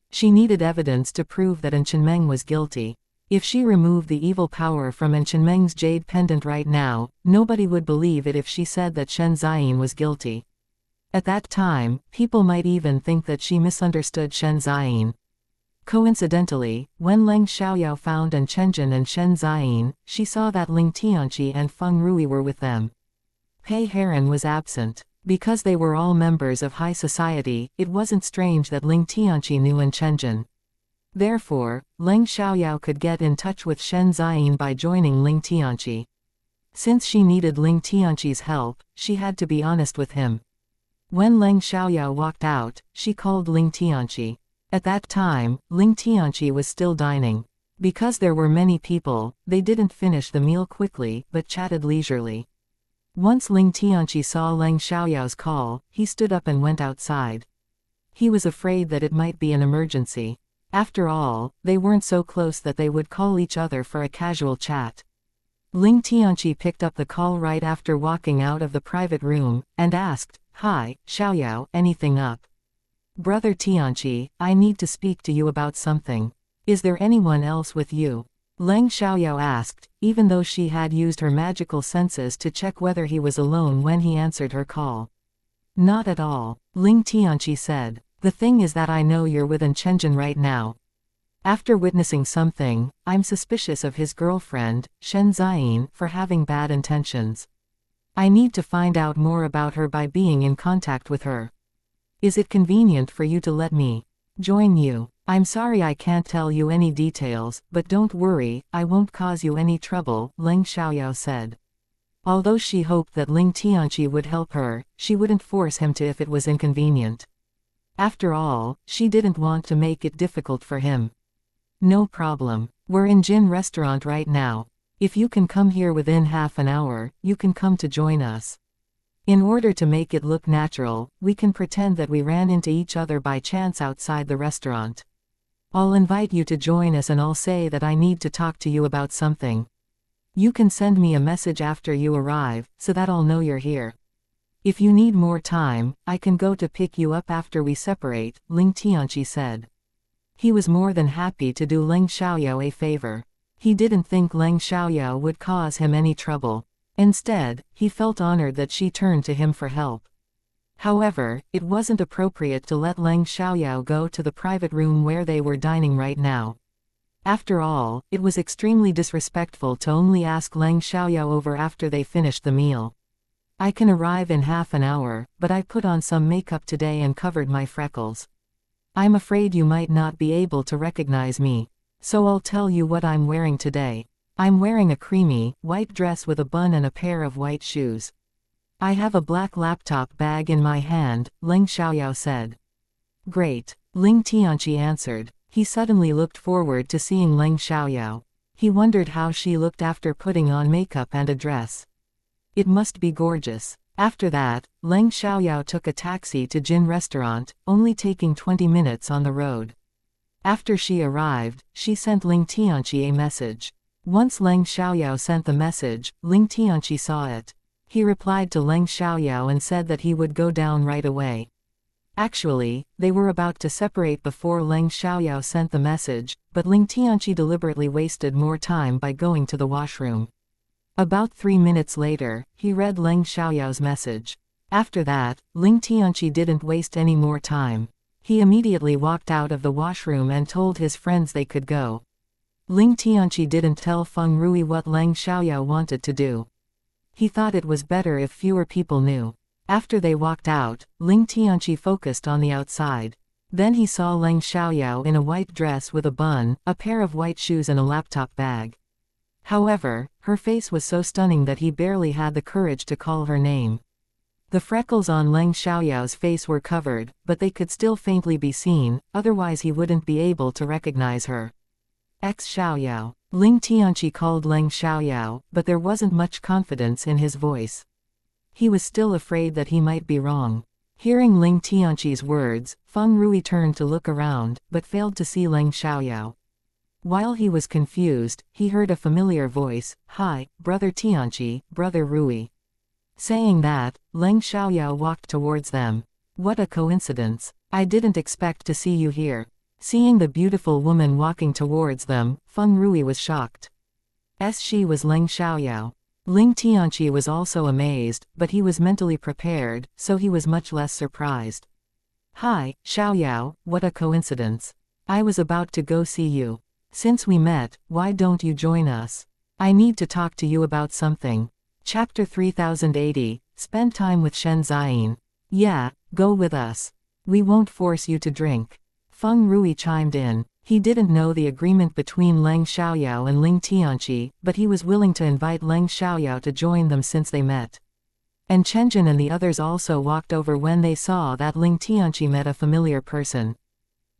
She needed evidence to prove that An Chenmeng was guilty. If she removed the evil power from An Chenmeng's jade pendant right now, nobody would believe it if she said that Shen Ziyin was guilty. At that time, people might even think that she misunderstood Shen Ziyin. Coincidentally, when Leng Xiaoyao found An Chenjun and Shen Ziyin, she saw that Ling Tianqi and Feng Rui were with them. Pei Heron was absent. Because they were all members of high society, it wasn't strange that Ling Tianqi knew An Chenjun. Therefore, Leng Xiaoyao could get in touch with Shen Ziyin by joining Ling Tianqi. Since she needed Ling Tianqi's help, she had to be honest with him. When Leng Xiaoyao walked out, she called Ling Tianqi. At that time, Ling Tianqi was still dining. Because there were many people, they didn't finish the meal quickly, but chatted leisurely. Once Ling Tianqi saw Leng Xiaoyao's call, he stood up and went outside. He was afraid that it might be an emergency. After all, they weren't so close that they would call each other for a casual chat. Ling Tianqi picked up the call right after walking out of the private room, and asked, "Hi, Xiaoyao, anything up?" "Brother Tianqi, I need to speak to you about something. Is there anyone else with you?" Leng Xiaoyao asked, even though she had used her magical senses to check whether he was alone when he answered her call. "Not at all," Ling Tianqi said. "The thing is that I know you're with An Chenjun right now. After witnessing something, I'm suspicious of his girlfriend, Shen Ziyin, for having bad intentions. I need to find out more about her by being in contact with her. Is it convenient for you to let me join you? I'm sorry I can't tell you any details, but don't worry, I won't cause you any trouble," Leng Xiaoyao said. Although she hoped that Ling Tianqi would help her, she wouldn't force him to if it was inconvenient. After all, she didn't want to make it difficult for him. "No problem. We're in Jin restaurant right now. If you can come here within half an hour, you can come to join us. In order to make it look natural, we can pretend that we ran into each other by chance outside the restaurant. I'll invite you to join us and I'll say that I need to talk to you about something. You can send me a message after you arrive, so that I'll know you're here. If you need more time, I can go to pick you up after we separate," Ling Tianqi said. He was more than happy to do Leng Xiaoyao a favor. He didn't think Leng Xiaoyao would cause him any trouble. Instead, he felt honored that she turned to him for help. However, it wasn't appropriate to let Leng Xiaoyao go to the private room where they were dining right now. After all, it was extremely disrespectful to only ask Leng Xiaoyao over after they finished the meal. "I can arrive in half an hour, but I put on some makeup today and covered my freckles. I'm afraid you might not be able to recognize me. So I'll tell you what I'm wearing today. I'm wearing a creamy, white dress with a bun and a pair of white shoes. I have a black laptop bag in my hand, Leng Xiaoyao said. Great, Ling Tianqi answered. He suddenly looked forward to seeing Leng Xiaoyao. He wondered how she looked after putting on makeup and a dress. It must be gorgeous. After that, Leng Xiaoyao took a taxi to Jin restaurant, only taking 20 minutes on the road. After she arrived, she sent Ling Tianqi a message. Once Leng Xiaoyao sent the message, Ling Tianqi saw it. He replied to Leng Xiaoyao and said that he would go down right away. Actually, they were about to separate before Leng Xiaoyao sent the message, but Ling Tianqi deliberately wasted more time by going to the washroom. About 3 minutes later, he read Leng Xiaoyao's message. After that, Ling Tianqi didn't waste any more time. He immediately walked out of the washroom and told his friends they could go. Ling Tianqi didn't tell Feng Rui what Leng Xiaoyao wanted to do. He thought it was better if fewer people knew. After they walked out, Ling Tianqi focused on the outside. Then he saw Leng Xiaoyao in a white dress with a bun, a pair of white shoes and a laptop bag. However, her face was so stunning that he barely had the courage to call her name. The freckles on Leng Xiaoyao's face were covered, but they could still faintly be seen, otherwise he wouldn't be able to recognize her. Xiaoyao. Ling Tianqi called Leng Xiaoyao, but there wasn't much confidence in his voice. He was still afraid that he might be wrong. Hearing Ling Tianqi's words, Feng Rui turned to look around, but failed to see Leng Xiaoyao. While he was confused, he heard a familiar voice, "Hi, Brother Tianqi, Brother Rui." Saying that, Leng Xiaoyao walked towards them. What a coincidence. I didn't expect to see you here. Seeing the beautiful woman walking towards them, Feng Rui was shocked. She was Leng Xiaoyao. Ling Tianqi was also amazed, but he was mentally prepared, so he was much less surprised. Hi, Xiaoyao, what a coincidence. I was about to go see you. Since we met, why don't you join us? I need to talk to you about something. Chapter 3080, Spend time with Shen Ziyin. Yeah, go with us. We won't force you to drink. Feng Rui chimed in. He didn't know the agreement between Leng Xiaoyao and Ling Tianqi, but he was willing to invite Leng Xiaoyao to join them since they met. And Chenjin and the others also walked over when they saw that Ling Tianqi met a familiar person.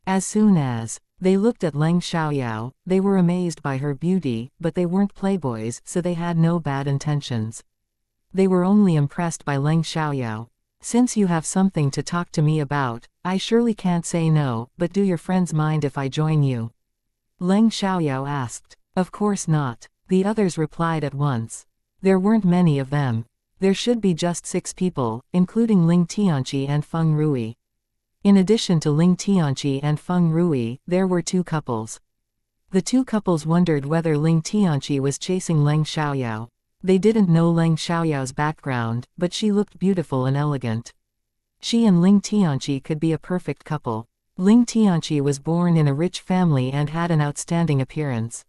As soon as they looked at Leng Xiaoyao, they were amazed by her beauty, but they weren't playboys, so they had no bad intentions. They were only impressed by Leng Xiaoyao. Since you have something to talk to me about, I surely can't say no, but do your friends mind if I join you? Leng Xiaoyao asked. Of course not. The others replied at once. There weren't many of them. There should be just 6 people, including Ling Tianqi and Feng Rui. In addition to Ling Tianqi and Feng Rui, there were 2 couples. The 2 couples wondered whether Ling Tianqi was chasing Leng Xiaoyao. They didn't know Leng Xiaoyao's background, but she looked beautiful and elegant. She and Ling Tianqi could be a perfect couple. Ling Tianqi was born in a rich family and had an outstanding appearance.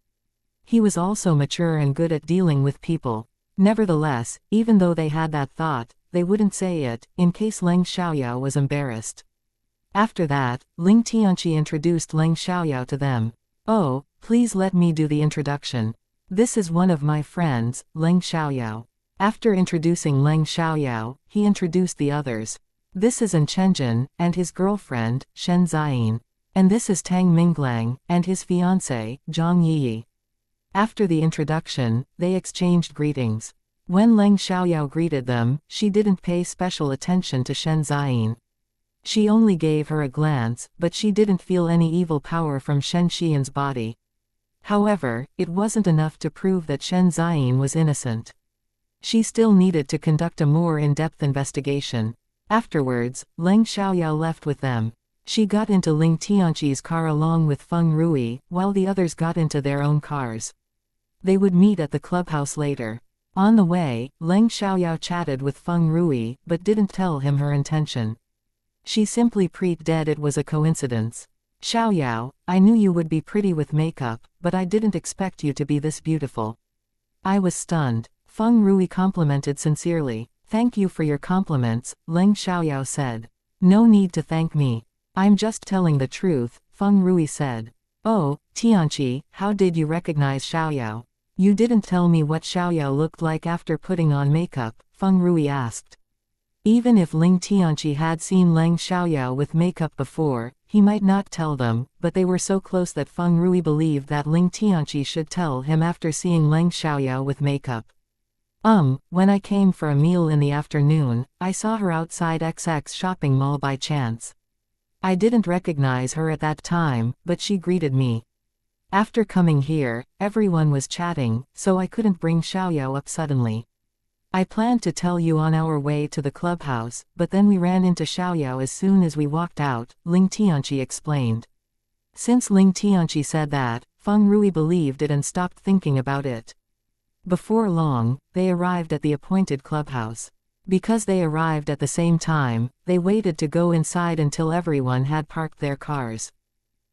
He was also mature and good at dealing with people. Nevertheless, even though they had that thought, they wouldn't say it, in case Leng Xiaoyao was embarrassed. After that, Ling Tianqi introduced Leng Xiaoyao to them. Oh, please let me do the introduction. This is one of my friends, Leng Xiaoyao. After introducing Leng Xiaoyao, he introduced the others. This is An Chenjin, and his girlfriend, Shen Ziyin. And this is Tang Minglang, and his fiancé, Zhang Yi. After the introduction, they exchanged greetings. When Leng Xiaoyao greeted them, she didn't pay special attention to Shen Ziyin. She only gave her a glance, but she didn't feel any evil power from Shen Xian's body. However, it wasn't enough to prove that Shen Ziyin was innocent. She still needed to conduct a more in-depth investigation. Afterwards, Leng Xiaoyao left with them. She got into Ling Tianqi's car along with Feng Rui, while the others got into their own cars. They would meet at the clubhouse later. On the way, Leng Xiaoyao chatted with Feng Rui, but didn't tell him her intention. She simply pretended it was a coincidence. Xiaoyao, I knew you would be pretty with makeup, but I didn't expect you to be this beautiful. I was stunned. Feng Rui complimented sincerely. Thank you for your compliments, Leng Xiaoyao said. No need to thank me. I'm just telling the truth, Feng Rui said. Oh, Tianqi, how did you recognize Xiaoyao? You didn't tell me what Xiaoyao looked like after putting on makeup, Feng Rui asked. Even if Ling Tianqi had seen Leng Xiaoyao with makeup before, he might not tell them, but they were so close that Feng Rui believed that Ling Tianqi should tell him after seeing Leng Xiaoyao with makeup. When I came for a meal in the afternoon, I saw her outside XX shopping mall by chance. I didn't recognize her at that time, but she greeted me. After coming here, everyone was chatting, so I couldn't bring Xiaoyao up suddenly. I planned to tell you on our way to the clubhouse, but then we ran into Xiaoyao as soon as we walked out, Ling Tianqi explained. Since Ling Tianqi said that, Feng Rui believed it and stopped thinking about it. Before long, they arrived at the appointed clubhouse. Because they arrived at the same time, they waited to go inside until everyone had parked their cars.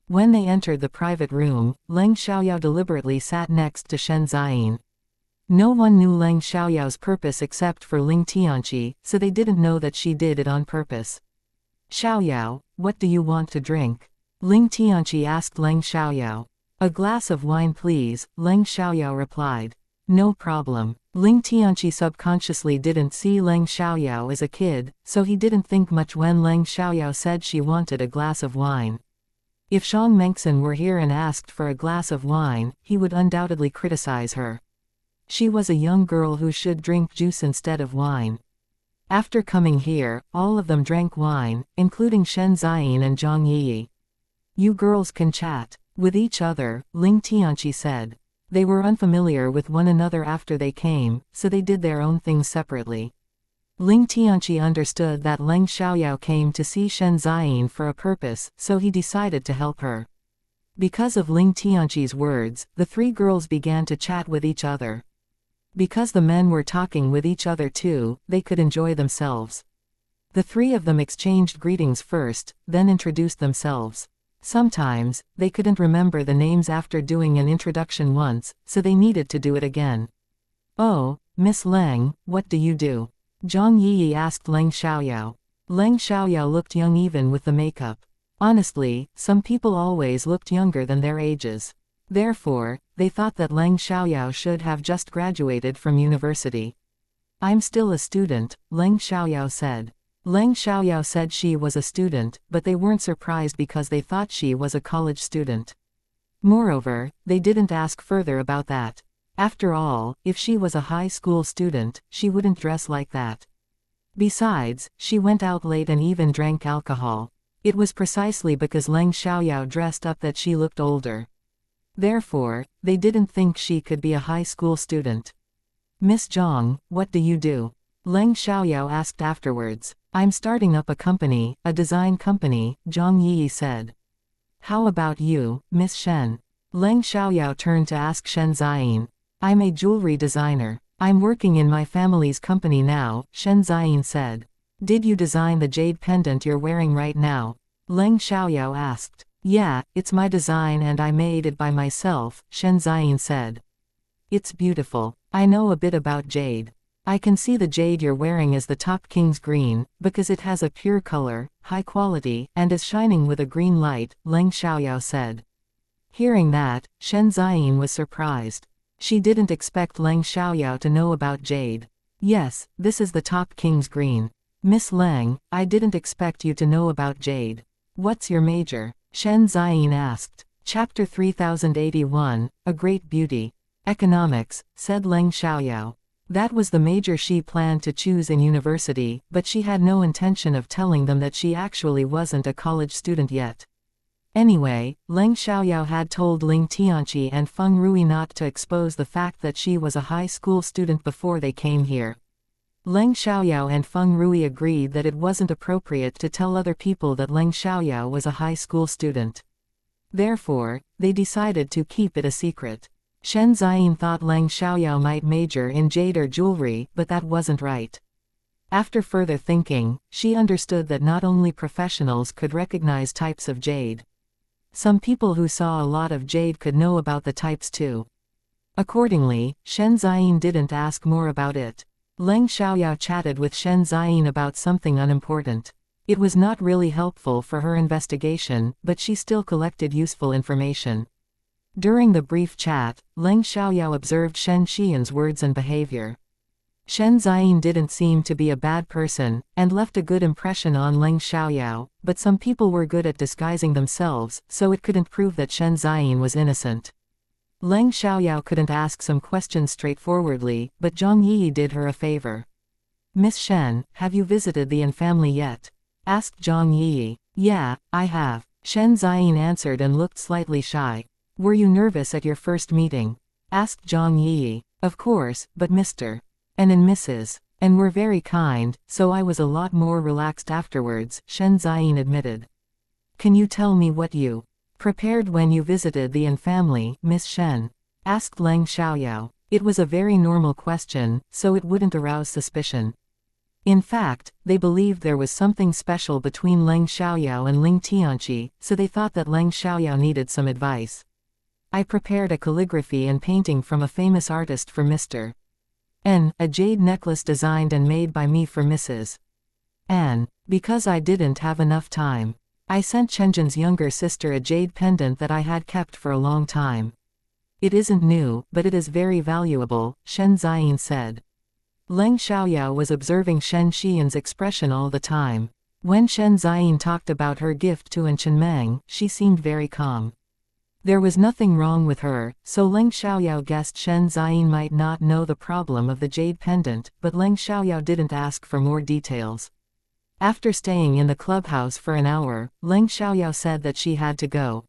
When they entered the private room, Leng Xiaoyao deliberately sat next to Shen Ziyin. No one knew Leng Xiaoyao's purpose except for Ling Tianqi, so they didn't know that she did it on purpose. Xiaoyao, what do you want to drink? Ling Tianqi asked Leng Xiaoyao. A glass of wine please, Leng Xiaoyao replied. No problem. Ling Tianqi subconsciously didn't see Leng Xiaoyao as a kid, so he didn't think much when Leng Xiaoyao said she wanted a glass of wine. If Zhang Mengxin were here and asked for a glass of wine, he would undoubtedly criticize her. She was a young girl who should drink juice instead of wine. After coming here, all of them drank wine, including Shen Ziyin and Zhang Yi. You girls can chat with each other, Ling Tianqi said. They were unfamiliar with one another after they came, so they did their own things separately. Ling Tianqi understood that Leng Xiaoyao came to see Shen Ziyin for a purpose, so he decided to help her. Because of Ling Tianqi's words, the three girls began to chat with each other. Because the men were talking with each other too, they could enjoy themselves. The three of them exchanged greetings first, then introduced themselves. Sometimes, they couldn't remember the names after doing an introduction once, so they needed to do it again. Oh, Miss Leng, what do you do? Zhang Yi asked Leng Xiaoyao. Leng Xiaoyao looked young even with the makeup. Honestly, some people always looked younger than their ages. Therefore, they thought that Leng Xiaoyao should have just graduated from university. I'm still a student, Leng Xiaoyao said. Leng Xiaoyao said she was a student, but they weren't surprised because they thought she was a college student. Moreover, they didn't ask further about that. After all, if she was a high school student, she wouldn't dress like that. Besides, she went out late and even drank alcohol. It was precisely because Leng Xiaoyao dressed up that she looked older. Therefore, they didn't think she could be a high school student. Miss Zhang, what do you do? Leng Xiaoyao asked afterwards. I'm starting up a company, a design company, Zhang Yi said. How about you, Miss Shen? Leng Xiaoyao turned to ask Shen Ziyin. I'm a jewelry designer. I'm working in my family's company now, Shen Ziyin said. Did you design the jade pendant you're wearing right now? Leng Xiaoyao asked. Yeah, it's my design and I made it by myself, Shen Ziyin said. It's beautiful. I know a bit about jade. I can see the jade you're wearing as the top king's green, because it has a pure color, high quality, and is shining with a green light, Leng Xiaoyao said. Hearing that, Shen Ziyin was surprised. She didn't expect Leng Xiaoyao to know about jade. Yes, this is the top king's green. Miss Leng, I didn't expect you to know about jade. What's your major? Shen Ziyin asked. Chapter 3081, A Great Beauty. Economics, said Leng Xiaoyao. That was the major she planned to choose in university, but she had no intention of telling them that she actually wasn't a college student yet. Anyway, Leng Xiaoyao had told Ling Tianqi and Feng Rui not to expose the fact that she was a high school student before they came here. Leng Xiaoyao and Feng Rui agreed that it wasn't appropriate to tell other people that Leng Xiaoyao was a high school student. Therefore, they decided to keep it a secret. Shen Ziyin thought Leng Xiaoyao might major in jade or jewelry, but that wasn't right. After further thinking, she understood that not only professionals could recognize types of jade. Some people who saw a lot of jade could know about the types too. Accordingly, Shen Ziyin didn't ask more about it. Leng Xiaoyao chatted with Shen Ziyin about something unimportant. It was not really helpful for her investigation, but she still collected useful information. During the brief chat, Leng Xiaoyao observed Shen Xian's words and behavior. Shen Ziyin didn't seem to be a bad person, and left a good impression on Leng Xiaoyao, but some people were good at disguising themselves, so it couldn't prove that Shen Ziyin was innocent. Leng Xiaoyao couldn't ask some questions straightforwardly, but Zhang Yi did her a favor. "Miss Shen, have you visited the An family yet?" asked Zhang Yi. "Yeah, I have," Shen Ziyin answered and looked slightly shy. "Were you nervous at your first meeting?" asked Zhang Yi. "Of course, but Mr. and Mrs. and were very kind, so I was a lot more relaxed afterwards," Shen Ziyin admitted. "Can you tell me what you prepared when you visited the An family, Miss Shen?" asked Leng Xiaoyao. It was a very normal question, so it wouldn't arouse suspicion. In fact, they believed there was something special between Leng Xiaoyao and Ling Tianqi, so they thought that Leng Xiaoyao needed some advice. "I prepared a calligraphy and painting from a famous artist for Mr. N, a jade necklace designed and made by me for Mrs. N. Because I didn't have enough time, I sent Chenjin's younger sister a jade pendant that I had kept for a long time. It isn't new, but it is very valuable," Shen Ziyin said. Leng Xiaoyao was observing Shen Xian's expression all the time. When Shen Ziyin talked about her gift to An Chenmeng, she seemed very calm. There was nothing wrong with her, so Leng Xiaoyao guessed Shen Ziyin might not know the problem of the jade pendant, but Leng Xiaoyao didn't ask for more details. After staying in the clubhouse for an hour, Leng Xiaoyao said that she had to go.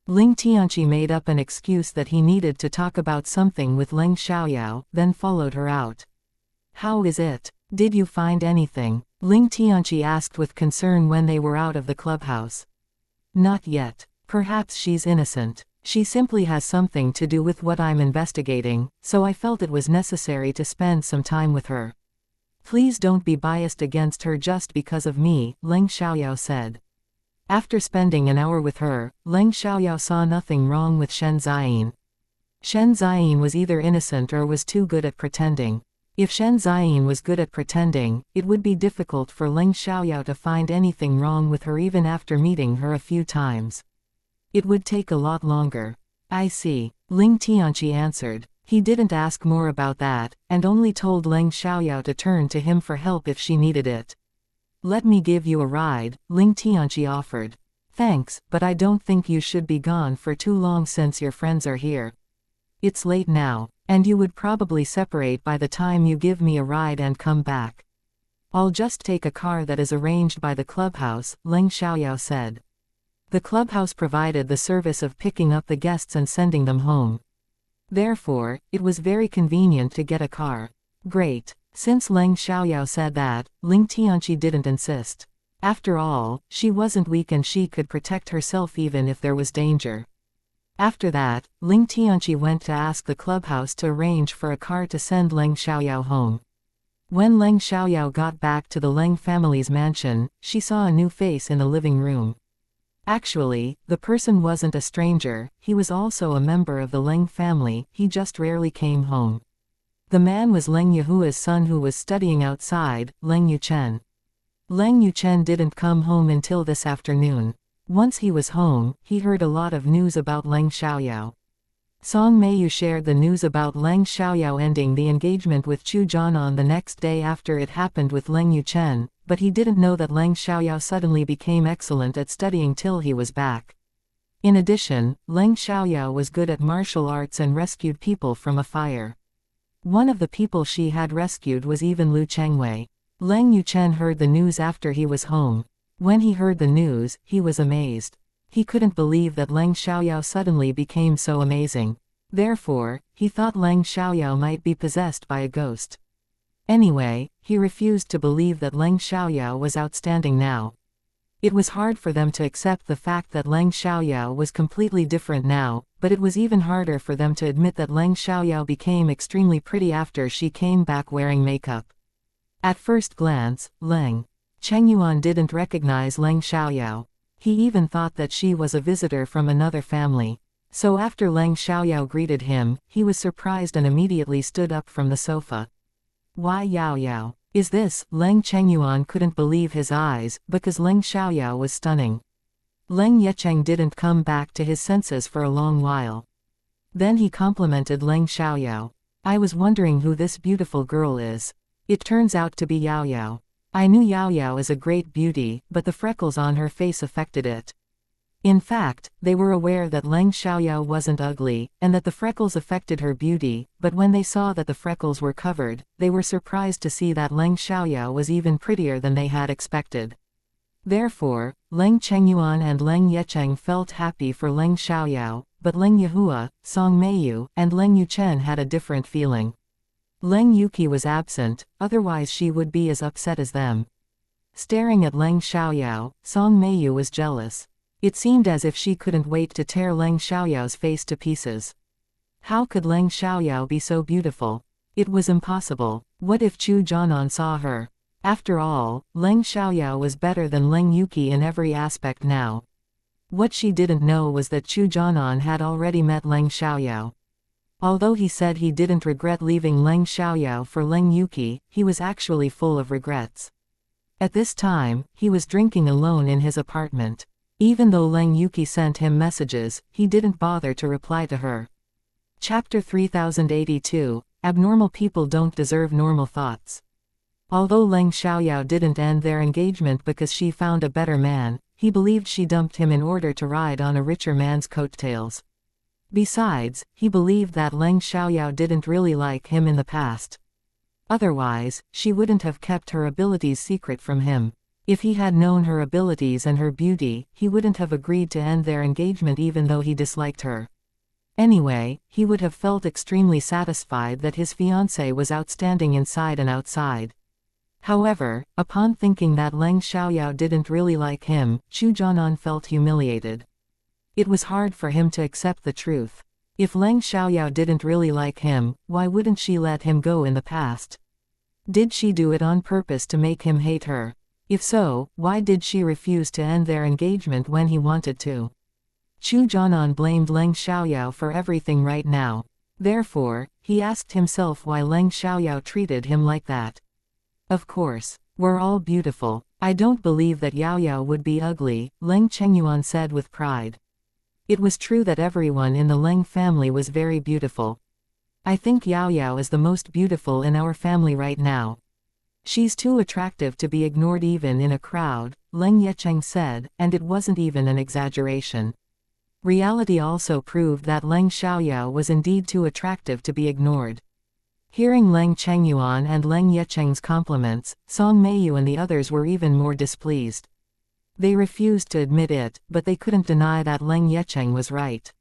Ling Tianqi made up an excuse that he needed to talk about something with Leng Xiaoyao, then followed her out. "How is it? Did you find anything?" Ling Tianqi asked with concern when they were out of the clubhouse. "Not yet. Perhaps she's innocent. She simply has something to do with what I'm investigating, so I felt it was necessary to spend some time with her. Please don't be biased against her just because of me," Leng Xiaoyao said. After spending an hour with her, Leng Xiaoyao saw nothing wrong with Shen Ziyin. Shen Ziyin was either innocent or was too good at pretending. If Shen Ziyin was good at pretending, it would be difficult for Leng Xiaoyao to find anything wrong with her even after meeting her a few times. It would take a lot longer. "I see," Ling Tianqi answered. He didn't ask more about that, and only told Leng Xiaoyao to turn to him for help if she needed it. "Let me give you a ride," Ling Tianqi offered. "Thanks, but I don't think you should be gone for too long since your friends are here. It's late now, and you would probably separate by the time you give me a ride and come back. I'll just take a car that is arranged by the clubhouse," Leng Xiaoyao said. The clubhouse provided the service of picking up the guests and sending them home. Therefore, it was very convenient to get a car. "Great." Since Leng Xiaoyao said that, Ling Tianqi didn't insist. After all, she wasn't weak and she could protect herself even if there was danger. After that, Ling Tianqi went to ask the clubhouse to arrange for a car to send Leng Xiaoyao home. When Leng Xiaoyao got back to the Leng family's mansion, she saw a new face in the living room. Actually, the person wasn't a stranger, he was also a member of the Leng family, he just rarely came home. The man was Leng Yuhua's son who was studying outside, Leng Yuchen. Leng Yuchen didn't come home until this afternoon. Once he was home, he heard a lot of news about Leng Xiaoyao. Song Meiyu shared the news about Leng Xiaoyao ending the engagement with Chu Jianan the next day after it happened with Leng Yuchen, but he didn't know that Leng Xiaoyao suddenly became excellent at studying till he was back. In addition, Leng Xiaoyao was good at martial arts and rescued people from a fire. One of the people she had rescued was even Lu Chengwei. Leng Yuchen heard the news after he was home. When he heard the news, he was amazed. He couldn't believe that Leng Xiaoyao suddenly became so amazing. Therefore, he thought Leng Xiaoyao might be possessed by a ghost. Anyway, he refused to believe that Leng Xiaoyao was outstanding now. It was hard for them to accept the fact that Leng Xiaoyao was completely different now, but it was even harder for them to admit that Leng Xiaoyao became extremely pretty after she came back wearing makeup. At first glance, Leng Chengyuan didn't recognize Leng Xiaoyao. He even thought that she was a visitor from another family. So after Leng Xiaoyao greeted him, he was surprised and immediately stood up from the sofa. "Why Yao Yao? Is this?" Leng Chengyuan couldn't believe his eyes, because Leng Xiaoyao was stunning. Leng Yecheng didn't come back to his senses for a long while. Then he complimented Leng Xiaoyao. I was wondering who this beautiful girl is. It turns out to be Yao Yao. I knew Yao Yao is a great beauty, but the freckles on her face affected it. In fact, they were aware that Leng Xiaoyao wasn't ugly, and that the freckles affected her beauty, but when they saw that the freckles were covered, they were surprised to see that Leng Xiaoyao was even prettier than they had expected. Therefore, Leng Chengyuan and Leng Yecheng felt happy for Leng Xiaoyao, but Leng Yehua, Song Meiyu, and Leng Yuchen had a different feeling. Leng Yuqi was absent, otherwise she would be as upset as them. Staring at Leng Xiaoyao, Song Meiyu was jealous. It seemed as if she couldn't wait to tear Leng Xiaoyao's face to pieces. How could Leng Xiaoyao be so beautiful? It was impossible. What if Chu Jianan saw her? After all, Leng Xiaoyao was better than Leng Yuqi in every aspect now. What she didn't know was that Chu Jianan had already met Leng Xiaoyao. Although he said he didn't regret leaving Leng Xiaoyao for Leng Yuqi, he was actually full of regrets. At this time, he was drinking alone in his apartment. Even though Leng Yuqi sent him messages, he didn't bother to reply to her. Chapter 3082, Abnormal People Don't Deserve Normal Thoughts. Although Leng Xiaoyao didn't end their engagement because she found a better man, he believed she dumped him in order to ride on a richer man's coattails. Besides, he believed that Leng Xiaoyao didn't really like him in the past. Otherwise, she wouldn't have kept her abilities secret from him. If he had known her abilities and her beauty, he wouldn't have agreed to end their engagement even though he disliked her. Anyway, he would have felt extremely satisfied that his fiancée was outstanding inside and outside. However, upon thinking that Leng Xiaoyao didn't really like him, Chu Jianan felt humiliated. It was hard for him to accept the truth. If Leng Xiaoyao didn't really like him, why wouldn't she let him go in the past? Did she do it on purpose to make him hate her? If so, why did she refuse to end their engagement when he wanted to? Chu Jianan blamed Leng Xiaoyao for everything right now. Therefore, he asked himself why Leng Xiaoyao treated him like that. Of course, we're all beautiful. I don't believe that Yao Yao would be ugly, Leng Chengyuan said with pride. It was true that everyone in the Leng family was very beautiful. I think Yao Yao is the most beautiful in our family right now. She's too attractive to be ignored even in a crowd, Leng Yecheng said, and it wasn't even an exaggeration. Reality also proved that Leng Xiaoyao was indeed too attractive to be ignored. Hearing Leng Chengyuan and Leng Yecheng's compliments, Song Meiyu and the others were even more displeased. They refused to admit it, but they couldn't deny that Leng Yecheng was right.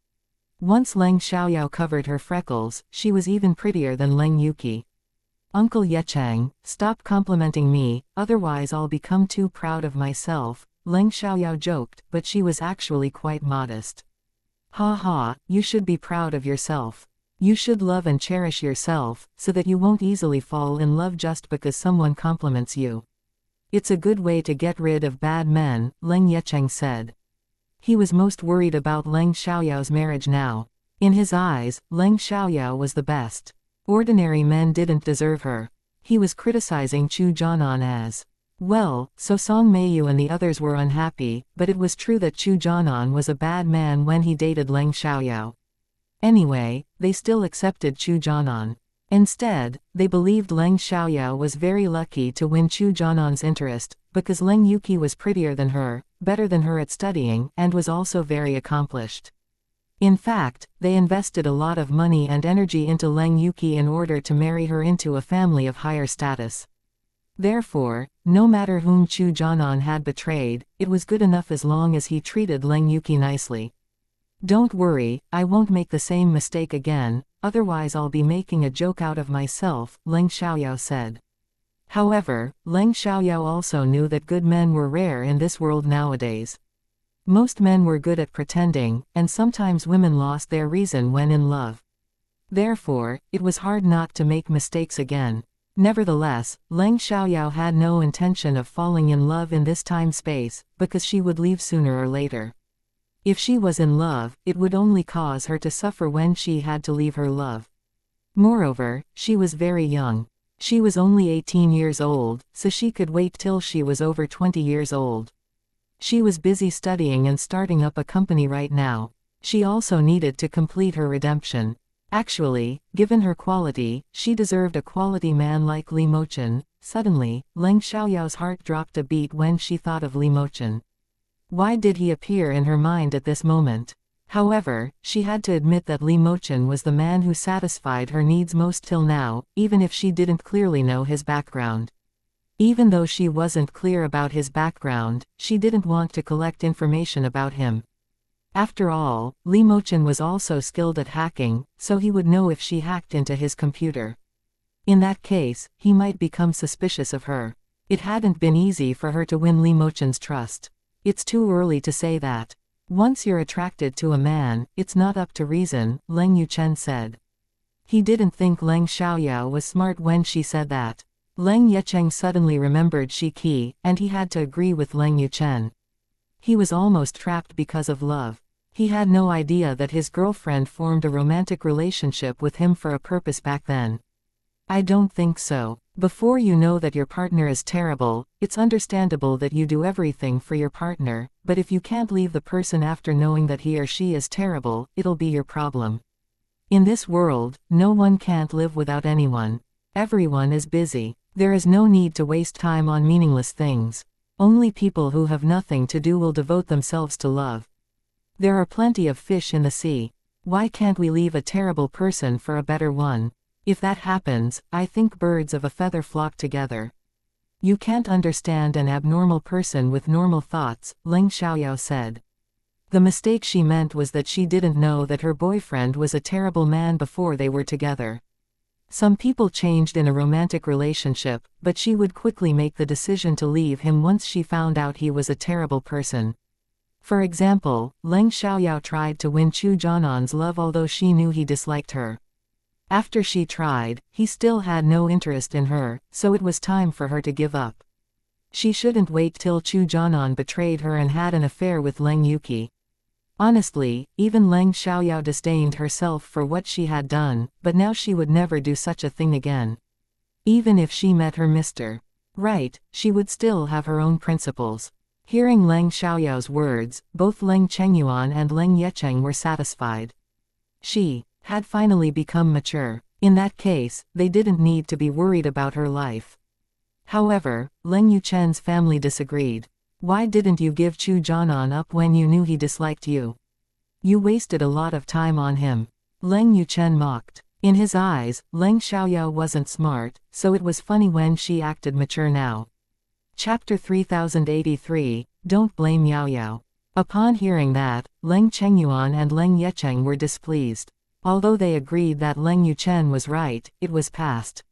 Once Leng Xiaoyao covered her freckles, she was even prettier than Leng Yuqi. Uncle Yecheng, stop complimenting me, otherwise I'll become too proud of myself, Leng Xiaoyao joked, but she was actually quite modest. Ha ha, you should be proud of yourself. You should love and cherish yourself, so that you won't easily fall in love just because someone compliments you. It's a good way to get rid of bad men, Leng Yecheng said. He was most worried about Leng Xiaoyao's marriage now. In his eyes, Leng Xiaoyao was the best. Ordinary men didn't deserve her. He was criticizing Chu Jianan as well, so Song Meiyu and the others were unhappy, but it was true that Chu Jianan was a bad man when he dated Leng Xiaoyao. Anyway, they still accepted Chu Jianan. Instead, they believed Leng Xiaoyao was very lucky to win Chu Jianan's interest, because Leng Yuqi was prettier than her, better than her at studying, and was also very accomplished. In fact, they invested a lot of money and energy into Leng Yuqi in order to marry her into a family of higher status. Therefore, no matter whom Chu Jianan had betrayed, it was good enough as long as he treated Leng Yuqi nicely. Don't worry, I won't make the same mistake again, otherwise I'll be making a joke out of myself, Leng Xiaoyao said. However, Leng Xiaoyao also knew that good men were rare in this world nowadays. Most men were good at pretending, and sometimes women lost their reason when in love. Therefore, it was hard not to make mistakes again. Nevertheless, Leng Xiaoyao had no intention of falling in love in this time-space, because she would leave sooner or later. If she was in love, it would only cause her to suffer when she had to leave her love. Moreover, she was very young. She was only 18 years old, so she could wait till she was over 20 years old. She was busy studying and starting up a company right now. She also needed to complete her redemption. Actually, given her quality, she deserved a quality man like Li Mochen. Suddenly, Leng Xiaoyao's heart dropped a beat when she thought of Li Mochen. Why did he appear in her mind at this moment? However, she had to admit that Li Mochen was the man who satisfied her needs most till now, even if she didn't clearly know his background. Even though she wasn't clear about his background, she didn't want to collect information about him. After all, Li Mochen was also skilled at hacking, so he would know if she hacked into his computer. In that case, he might become suspicious of her. It hadn't been easy for her to win Li Mochen's trust. It's too early to say that. Once you're attracted to a man, it's not up to reason, Leng Yuchen said. He didn't think Leng Xiaoyao was smart when she said that. Leng Yecheng suddenly remembered Shi Qi, and he had to agree with Leng Yuchen. He was almost trapped because of love. He had no idea that his girlfriend formed a romantic relationship with him for a purpose back then. I don't think so. Before you know that your partner is terrible, it's understandable that you do everything for your partner, but if you can't leave the person after knowing that he or she is terrible, it'll be your problem. In this world, no one can't live without anyone. Everyone is busy. There is no need to waste time on meaningless things. Only people who have nothing to do will devote themselves to love. There are plenty of fish in the sea. Why can't we leave a terrible person for a better one? If that happens, I think birds of a feather flock together. You can't understand an abnormal person with normal thoughts, Leng Xiaoyao said. The mistake she meant was that she didn't know that her boyfriend was a terrible man before they were together. Some people changed in a romantic relationship, but she would quickly make the decision to leave him once she found out he was a terrible person. For example, Leng Xiaoyao tried to win Chu Jianan's love although she knew he disliked her. After she tried, he still had no interest in her, so it was time for her to give up. She shouldn't wait till Chu Jianan betrayed her and had an affair with Leng Yuki. Honestly, even Leng Xiaoyao disdained herself for what she had done, but now she would never do such a thing again. Even if she met her Mr. Right, she would still have her own principles. Hearing Leng Xiaoyao's words, both Leng Chengyuan and Leng Yecheng were satisfied. She had finally become mature. In that case, they didn't need to be worried about her life. However, Leng Yuchen's family disagreed. Why didn't you give Chu Jianan up when you knew he disliked you? You wasted a lot of time on him. Leng Yuchen mocked. In his eyes, Leng Xiaoyao wasn't smart, so it was funny when she acted mature now. Chapter 3083, Don't Blame Yao Yao. Upon hearing that, Leng Chengyuan and Leng Yecheng were displeased. Although they agreed that Leng Yuchen was right, it was past.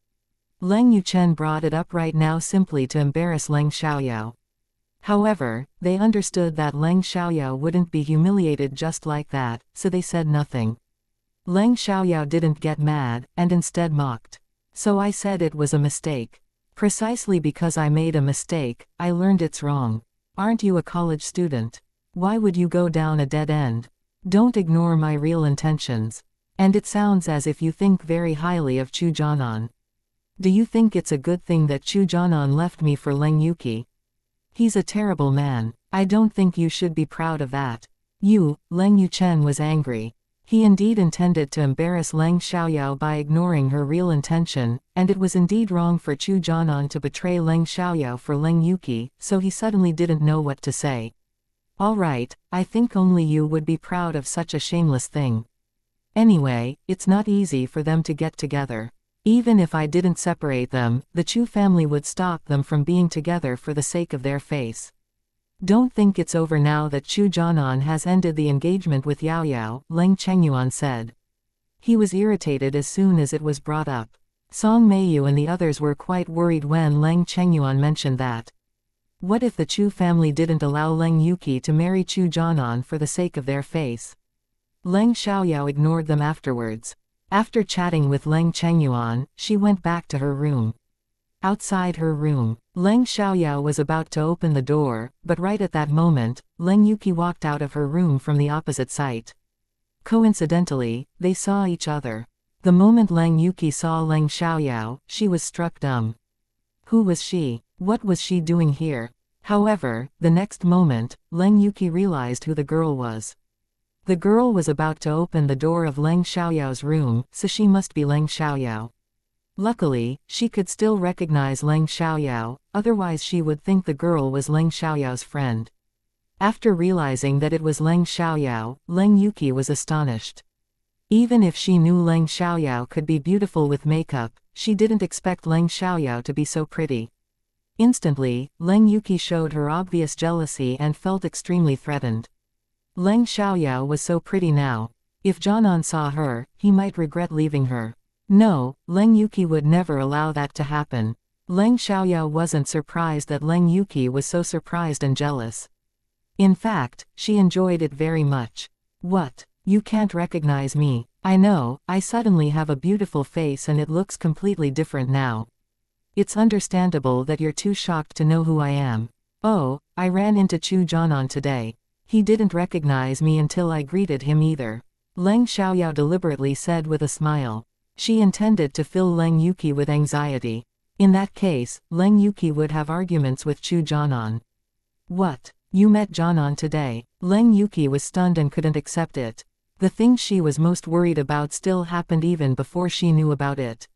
Leng Yuchen brought it up right now simply to embarrass Leng Xiaoyao. However, they understood that Leng Xiaoyao wouldn't be humiliated just like that, so they said nothing. Leng Xiaoyao didn't get mad, and instead mocked. So I said it was a mistake. Precisely because I made a mistake, I learned it's wrong. Aren't you a college student? Why would you go down a dead end? Don't ignore my real intentions. And it sounds as if you think very highly of Chu Jianan. Do you think it's a good thing that Chu Jianan left me for Leng Yuki? He's a terrible man. I don't think you should be proud of that. Leng Yuchen was angry. He indeed intended to embarrass Leng Xiaoyao by ignoring her real intention, and it was indeed wrong for Chu Jianan to betray Leng Xiaoyao for Leng Yuki, so he suddenly didn't know what to say. All right, I think only you would be proud of such a shameless thing. Anyway, it's not easy for them to get together. Even if I didn't separate them, the Chu family would stop them from being together for the sake of their face. Don't think it's over now that Chu Jianan has ended the engagement with Yao Yao, Leng Chengyuan said. He was irritated as soon as it was brought up. Song Meiyu and the others were quite worried when Leng Chengyuan mentioned that. What if the Chu family didn't allow Leng Yuki to marry Chu Jianan for the sake of their face? Leng Xiaoyao ignored them afterwards. After chatting with Leng Chengyuan, she went back to her room. Outside her room, Leng Xiaoyao was about to open the door, but right at that moment, Leng Yuki walked out of her room from the opposite side. Coincidentally, they saw each other. The moment Leng Yuki saw Leng Xiaoyao, she was struck dumb. Who was she? What was she doing here? However, the next moment, Leng Yuki realized who the girl was. The girl was about to open the door of Leng Xiaoyao's room, so she must be Leng Xiaoyao. Luckily, she could still recognize Leng Xiaoyao, otherwise she would think the girl was Leng Xiaoyao's friend. After realizing that it was Leng Xiaoyao, Leng Yuki was astonished. Even if she knew Leng Xiaoyao could be beautiful with makeup, she didn't expect Leng Xiaoyao to be so pretty. Instantly, Leng Yuki showed her obvious jealousy and felt extremely threatened. Leng Xiaoyao was so pretty now. If Jianan saw her, he might regret leaving her. No, Leng Yuki would never allow that to happen. Leng Xiaoyao wasn't surprised that Leng Yuki was so surprised and jealous. In fact, she enjoyed it very much. What? You can't recognize me. I know, I suddenly have a beautiful face and it looks completely different now. It's understandable that you're too shocked to know who I am. Oh, I ran into Chu Jianan today. He didn't recognize me until I greeted him either. Leng Xiaoyao deliberately said with a smile. She intended to fill Leng Yuki with anxiety. In that case, Leng Yuki would have arguments with Chu Jianan. What? You met Jianan today? Leng Yuki was stunned and couldn't accept it. The thing she was most worried about still happened even before she knew about it.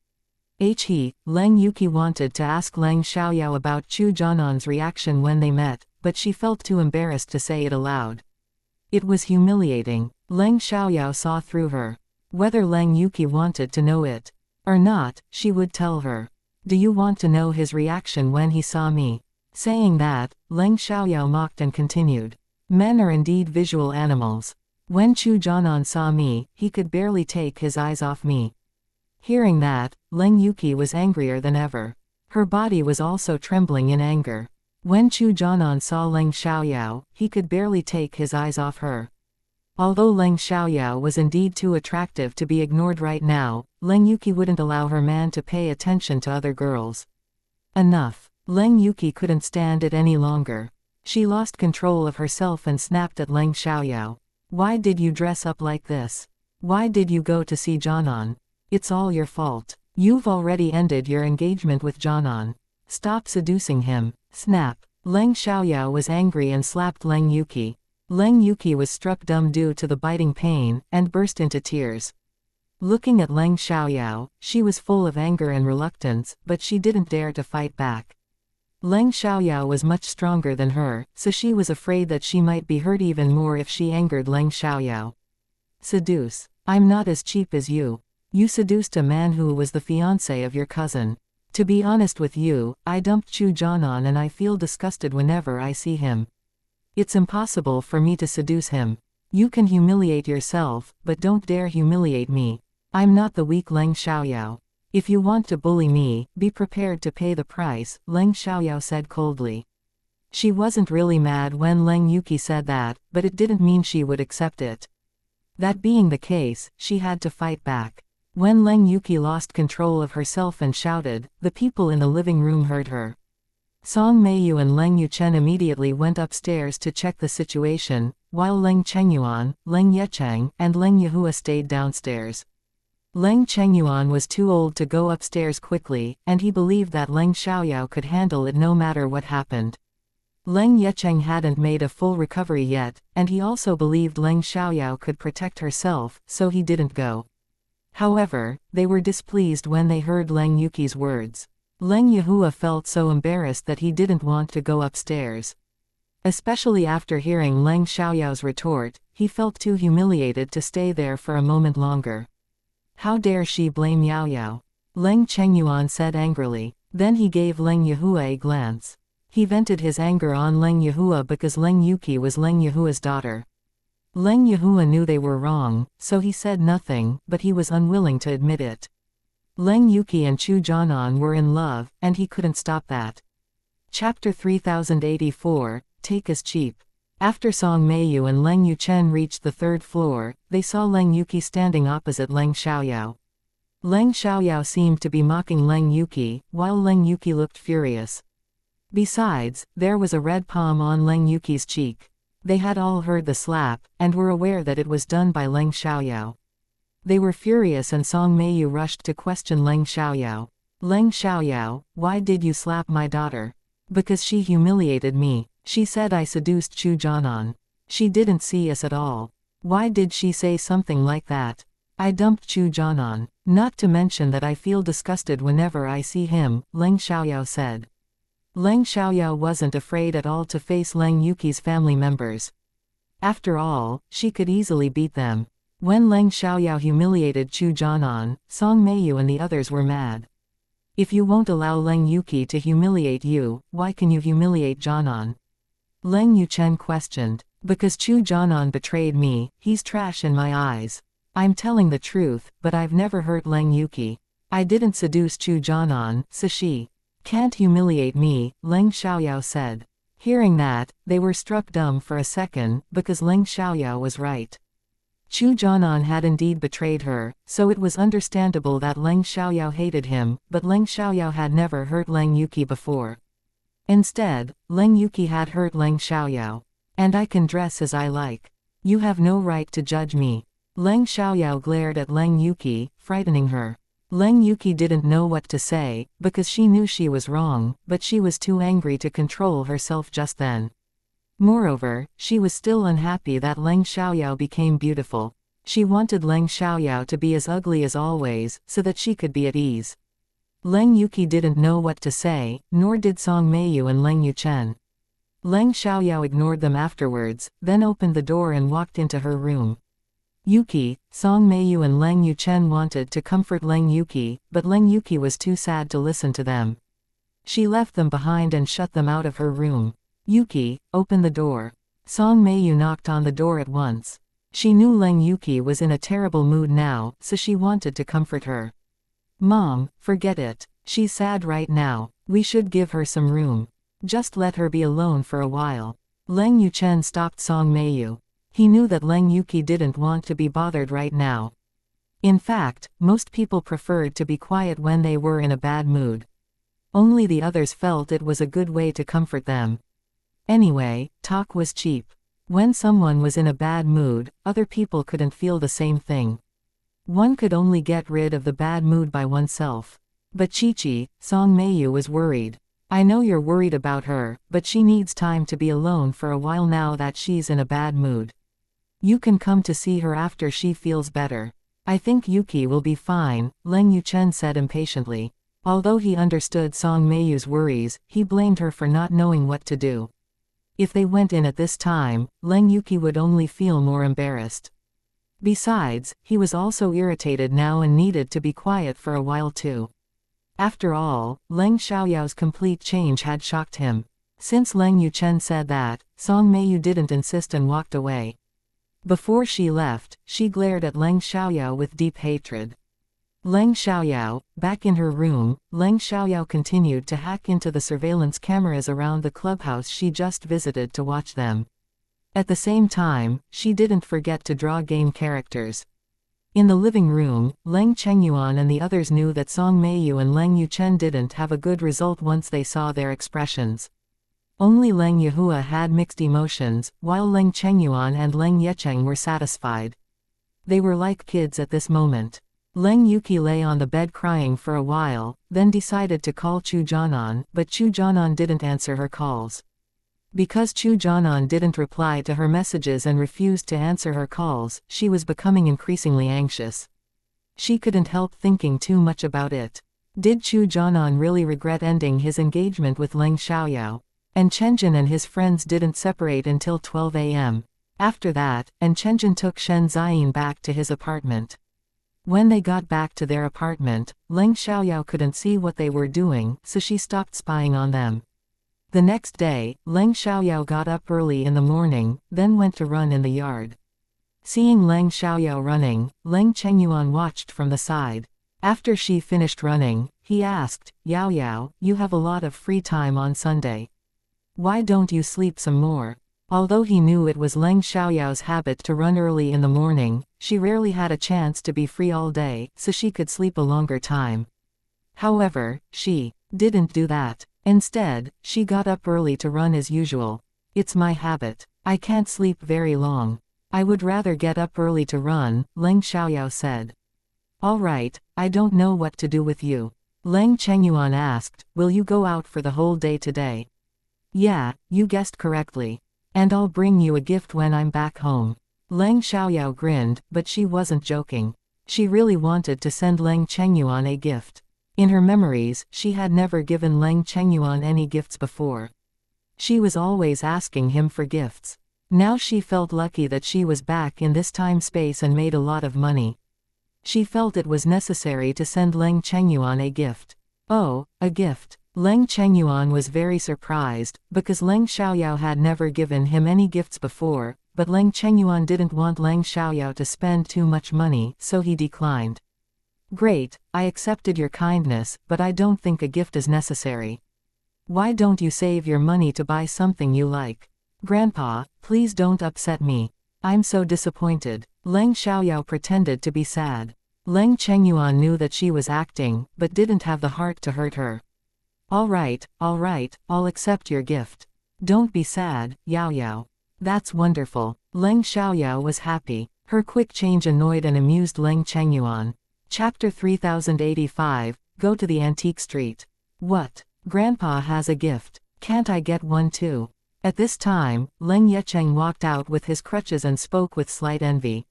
Leng Yuki wanted to ask Leng Xiaoyao about Chu Jianan's reaction when they met, but she felt too embarrassed to say it aloud. It was humiliating. Leng Xiaoyao saw through her. Whether Leng Yuki wanted to know it or not, she would tell her. Do you want to know his reaction when he saw me? Saying that, Leng Xiaoyao mocked and continued. Men are indeed visual animals. When Chu Jianan saw me, he could barely take his eyes off me. Hearing that, Leng Yuki was angrier than ever. Her body was also trembling in anger. When Chu Jianan saw Leng Xiaoyao, he could barely take his eyes off her. Although Leng Xiaoyao was indeed too attractive to be ignored right now, Leng Yuki wouldn't allow her man to pay attention to other girls. Enough. Leng Yuki couldn't stand it any longer. She lost control of herself and snapped at Leng Xiaoyao. Why did you dress up like this? Why did you go to see Jianan? It's all your fault. You've already ended your engagement with Jianan. Stop seducing him. Snap. Leng Xiaoyao was angry and slapped Leng Yuki. Leng Yuki was struck dumb due to the biting pain, and burst into tears. Looking at Leng Xiaoyao, she was full of anger and reluctance, but she didn't dare to fight back. Leng Xiaoyao was much stronger than her, so she was afraid that she might be hurt even more if she angered Leng Xiaoyao. Seduce. I'm not as cheap as you. You seduced a man who was the fiancé of your cousin. To be honest with you, I dumped Chu Jianan and I feel disgusted whenever I see him. It's impossible for me to seduce him. You can humiliate yourself, but don't dare humiliate me. I'm not the weak Leng Xiaoyao. If you want to bully me, be prepared to pay the price, Leng Xiaoyao said coldly. She wasn't really mad when Leng Yuki said that, but it didn't mean she would accept it. That being the case, she had to fight back. When Leng Yuki lost control of herself and shouted, the people in the living room heard her. Song Meiyu and Leng Yuchen immediately went upstairs to check the situation, while Leng Chengyuan, Leng Yecheng, and Leng Yehua stayed downstairs. Leng Chengyuan was too old to go upstairs quickly, and he believed that Leng Xiaoyao could handle it no matter what happened. Leng Yecheng hadn't made a full recovery yet, and he also believed Leng Xiaoyao could protect herself, so he didn't go. However, they were displeased when they heard Leng Yuki's words. Leng Yehua felt so embarrassed that he didn't want to go upstairs. Especially after hearing Leng Xiaoyao's retort, he felt too humiliated to stay there for a moment longer. How dare she blame Yao Yao? Leng Chengyuan said angrily. Then he gave Leng Yehua a glance. He vented his anger on Leng Yehua because Leng Yuki was Leng Yehua's daughter. Leng Yehua knew they were wrong, so he said nothing, but he was unwilling to admit it. Leng Yuki and Chu Jianan were in love, and he couldn't stop that. Chapter 3084, Take as Cheap. After Song Meiyu and Leng Yuchen reached the third floor, they saw Leng Yuki standing opposite Leng Xiaoyao. Leng Xiaoyao seemed to be mocking Leng Yuki, while Leng Yuki looked furious. Besides, there was a red palm on Leng Yuki's cheek. They had all heard the slap, and were aware that it was done by Leng Xiaoyao. They were furious and Song Meiyu rushed to question Leng Xiaoyao. Leng Xiaoyao, why did you slap my daughter? Because she humiliated me. She said I seduced Chu Jianan. She didn't see us at all. Why did she say something like that? I dumped Chu Jianan. Not to mention that I feel disgusted whenever I see him, Leng Xiaoyao said. Leng Xiaoyao wasn't afraid at all to face Leng Yuqi's family members. After all, she could easily beat them. When Leng Xiaoyao humiliated Chu Jianan, Song Meiyu and the others were mad. If you won't allow Leng Yuqi to humiliate you, why can you humiliate Jianan? Leng Yuchen questioned. Because Chu Jianan betrayed me, he's trash in my eyes. I'm telling the truth, but I've never hurt Leng Yuqi. I didn't seduce Chu Jianan, so she can't humiliate me, Leng Xiaoyao said. Hearing that, they were struck dumb for a second, because Leng Xiaoyao was right. Chu Jianan had indeed betrayed her, so it was understandable that Leng Xiaoyao hated him, but Leng Xiaoyao had never hurt Leng Yuqi before. Instead, Leng Yuqi had hurt Leng Xiaoyao. And I can dress as I like. You have no right to judge me. Leng Xiaoyao glared at Leng Yuqi, frightening her. Leng Yuqi didn't know what to say, because she knew she was wrong, but she was too angry to control herself just then. Moreover, she was still unhappy that Leng Xiaoyao became beautiful. She wanted Leng Xiaoyao to be as ugly as always, so that she could be at ease. Leng Yuqi didn't know what to say, nor did Song Meiyu and Leng Yuchen. Leng Xiaoyao ignored them afterwards, then opened the door and walked into her room. Yuqi, Song Meiyu and Leng Yuchen wanted to comfort Leng Yuqi, but Leng Yuqi was too sad to listen to them. She left them behind and shut them out of her room. Yuqi, open the door. Song Meiyu knocked on the door at once. She knew Leng Yuqi was in a terrible mood now, so she wanted to comfort her. Mom, forget it. She's sad right now. We should give her some room. Just let her be alone for a while. Leng Yuchen stopped Song Meiyu. He knew that Leng Yuqi didn't want to be bothered right now. In fact, most people preferred to be quiet when they were in a bad mood. Only the others felt it was a good way to comfort them. Anyway, talk was cheap. When someone was in a bad mood, other people couldn't feel the same thing. One could only get rid of the bad mood by oneself. But Chi-Chi, Song Meiyu was worried. I know you're worried about her, but she needs time to be alone for a while now that she's in a bad mood. You can come to see her after she feels better. I think Yuqi will be fine, Leng Yuchen said impatiently. Although he understood Song Meiyu's worries, he blamed her for not knowing what to do. If they went in at this time, Leng Yuqi would only feel more embarrassed. Besides, he was also irritated now and needed to be quiet for a while too. After all, Leng Xiaoyao's complete change had shocked him. Since Leng Yuchen said that, Song Meiyu didn't insist and walked away. Before she left, she glared at Leng Xiaoyao with deep hatred. Leng Xiaoyao, back in her room, Leng Xiaoyao continued to hack into the surveillance cameras around the clubhouse she just visited to watch them. At the same time, she didn't forget to draw game characters. In the living room, Leng Chengyuan and the others knew that Song Meiyu and Leng Yuchen didn't have a good result once they saw their expressions. Only Leng Yehua had mixed emotions, while Leng Chengyuan and Leng Yecheng were satisfied. They were like kids at this moment. Leng Yuqi lay on the bed crying for a while, then decided to call Chu Jianan, but Chu Jianan didn't answer her calls. Because Chu Jianan didn't reply to her messages and refused to answer her calls, she was becoming increasingly anxious. She couldn't help thinking too much about it. Did Chu Jianan really regret ending his engagement with Leng Xiaoyao? And Chenjin and his friends didn't separate until 12 a.m. After that, Chenjin took Shen Ziyin back to his apartment. When they got back to their apartment, Leng Xiaoyao couldn't see what they were doing, so she stopped spying on them. The next day, Leng Xiaoyao got up early in the morning, then went to run in the yard. Seeing Leng Xiaoyao running, Leng Chengyuan watched from the side. After she finished running, he asked, "Yao Yao, you have a lot of free time on Sunday. Why don't you sleep some more?" Although he knew it was Leng Xiaoyao's habit to run early in the morning, she rarely had a chance to be free all day, so she could sleep a longer time. However, she didn't do that. Instead, she got up early to run as usual. "It's my habit. I can't sleep very long. I would rather get up early to run," Leng Xiaoyao said. "All right, I don't know what to do with you." Leng Chengyuan asked, "Will you go out for the whole day today?" "Yeah, you guessed correctly. And I'll bring you a gift when I'm back home." Leng Xiaoyao grinned, but she wasn't joking. She really wanted to send Leng Chengyuan a gift. In her memories, she had never given Leng Chengyuan any gifts before. She was always asking him for gifts. Now she felt lucky that she was back in this time-space and made a lot of money. She felt it was necessary to send Leng Chengyuan a gift. Oh, a gift. Leng Chengyuan was very surprised, because Leng Xiaoyao had never given him any gifts before, but Leng Chengyuan didn't want Leng Xiaoyao to spend too much money, so he declined. Great, I accepted your kindness, but I don't think a gift is necessary. Why don't you save your money to buy something you like? Grandpa, please don't upset me. I'm so disappointed. Leng Xiaoyao pretended to be sad. Leng Chengyuan knew that she was acting, but didn't have the heart to hurt her. All right, I'll accept your gift. Don't be sad, Yao Yao. That's wonderful. Leng Xiaoyao was happy. Her quick change annoyed and amused Leng Chengyuan. Chapter 3085, Go to the Antique Street. What? Grandpa has a gift. Can't I get one too? At this time, Leng Yecheng walked out with his crutches and spoke with slight envy.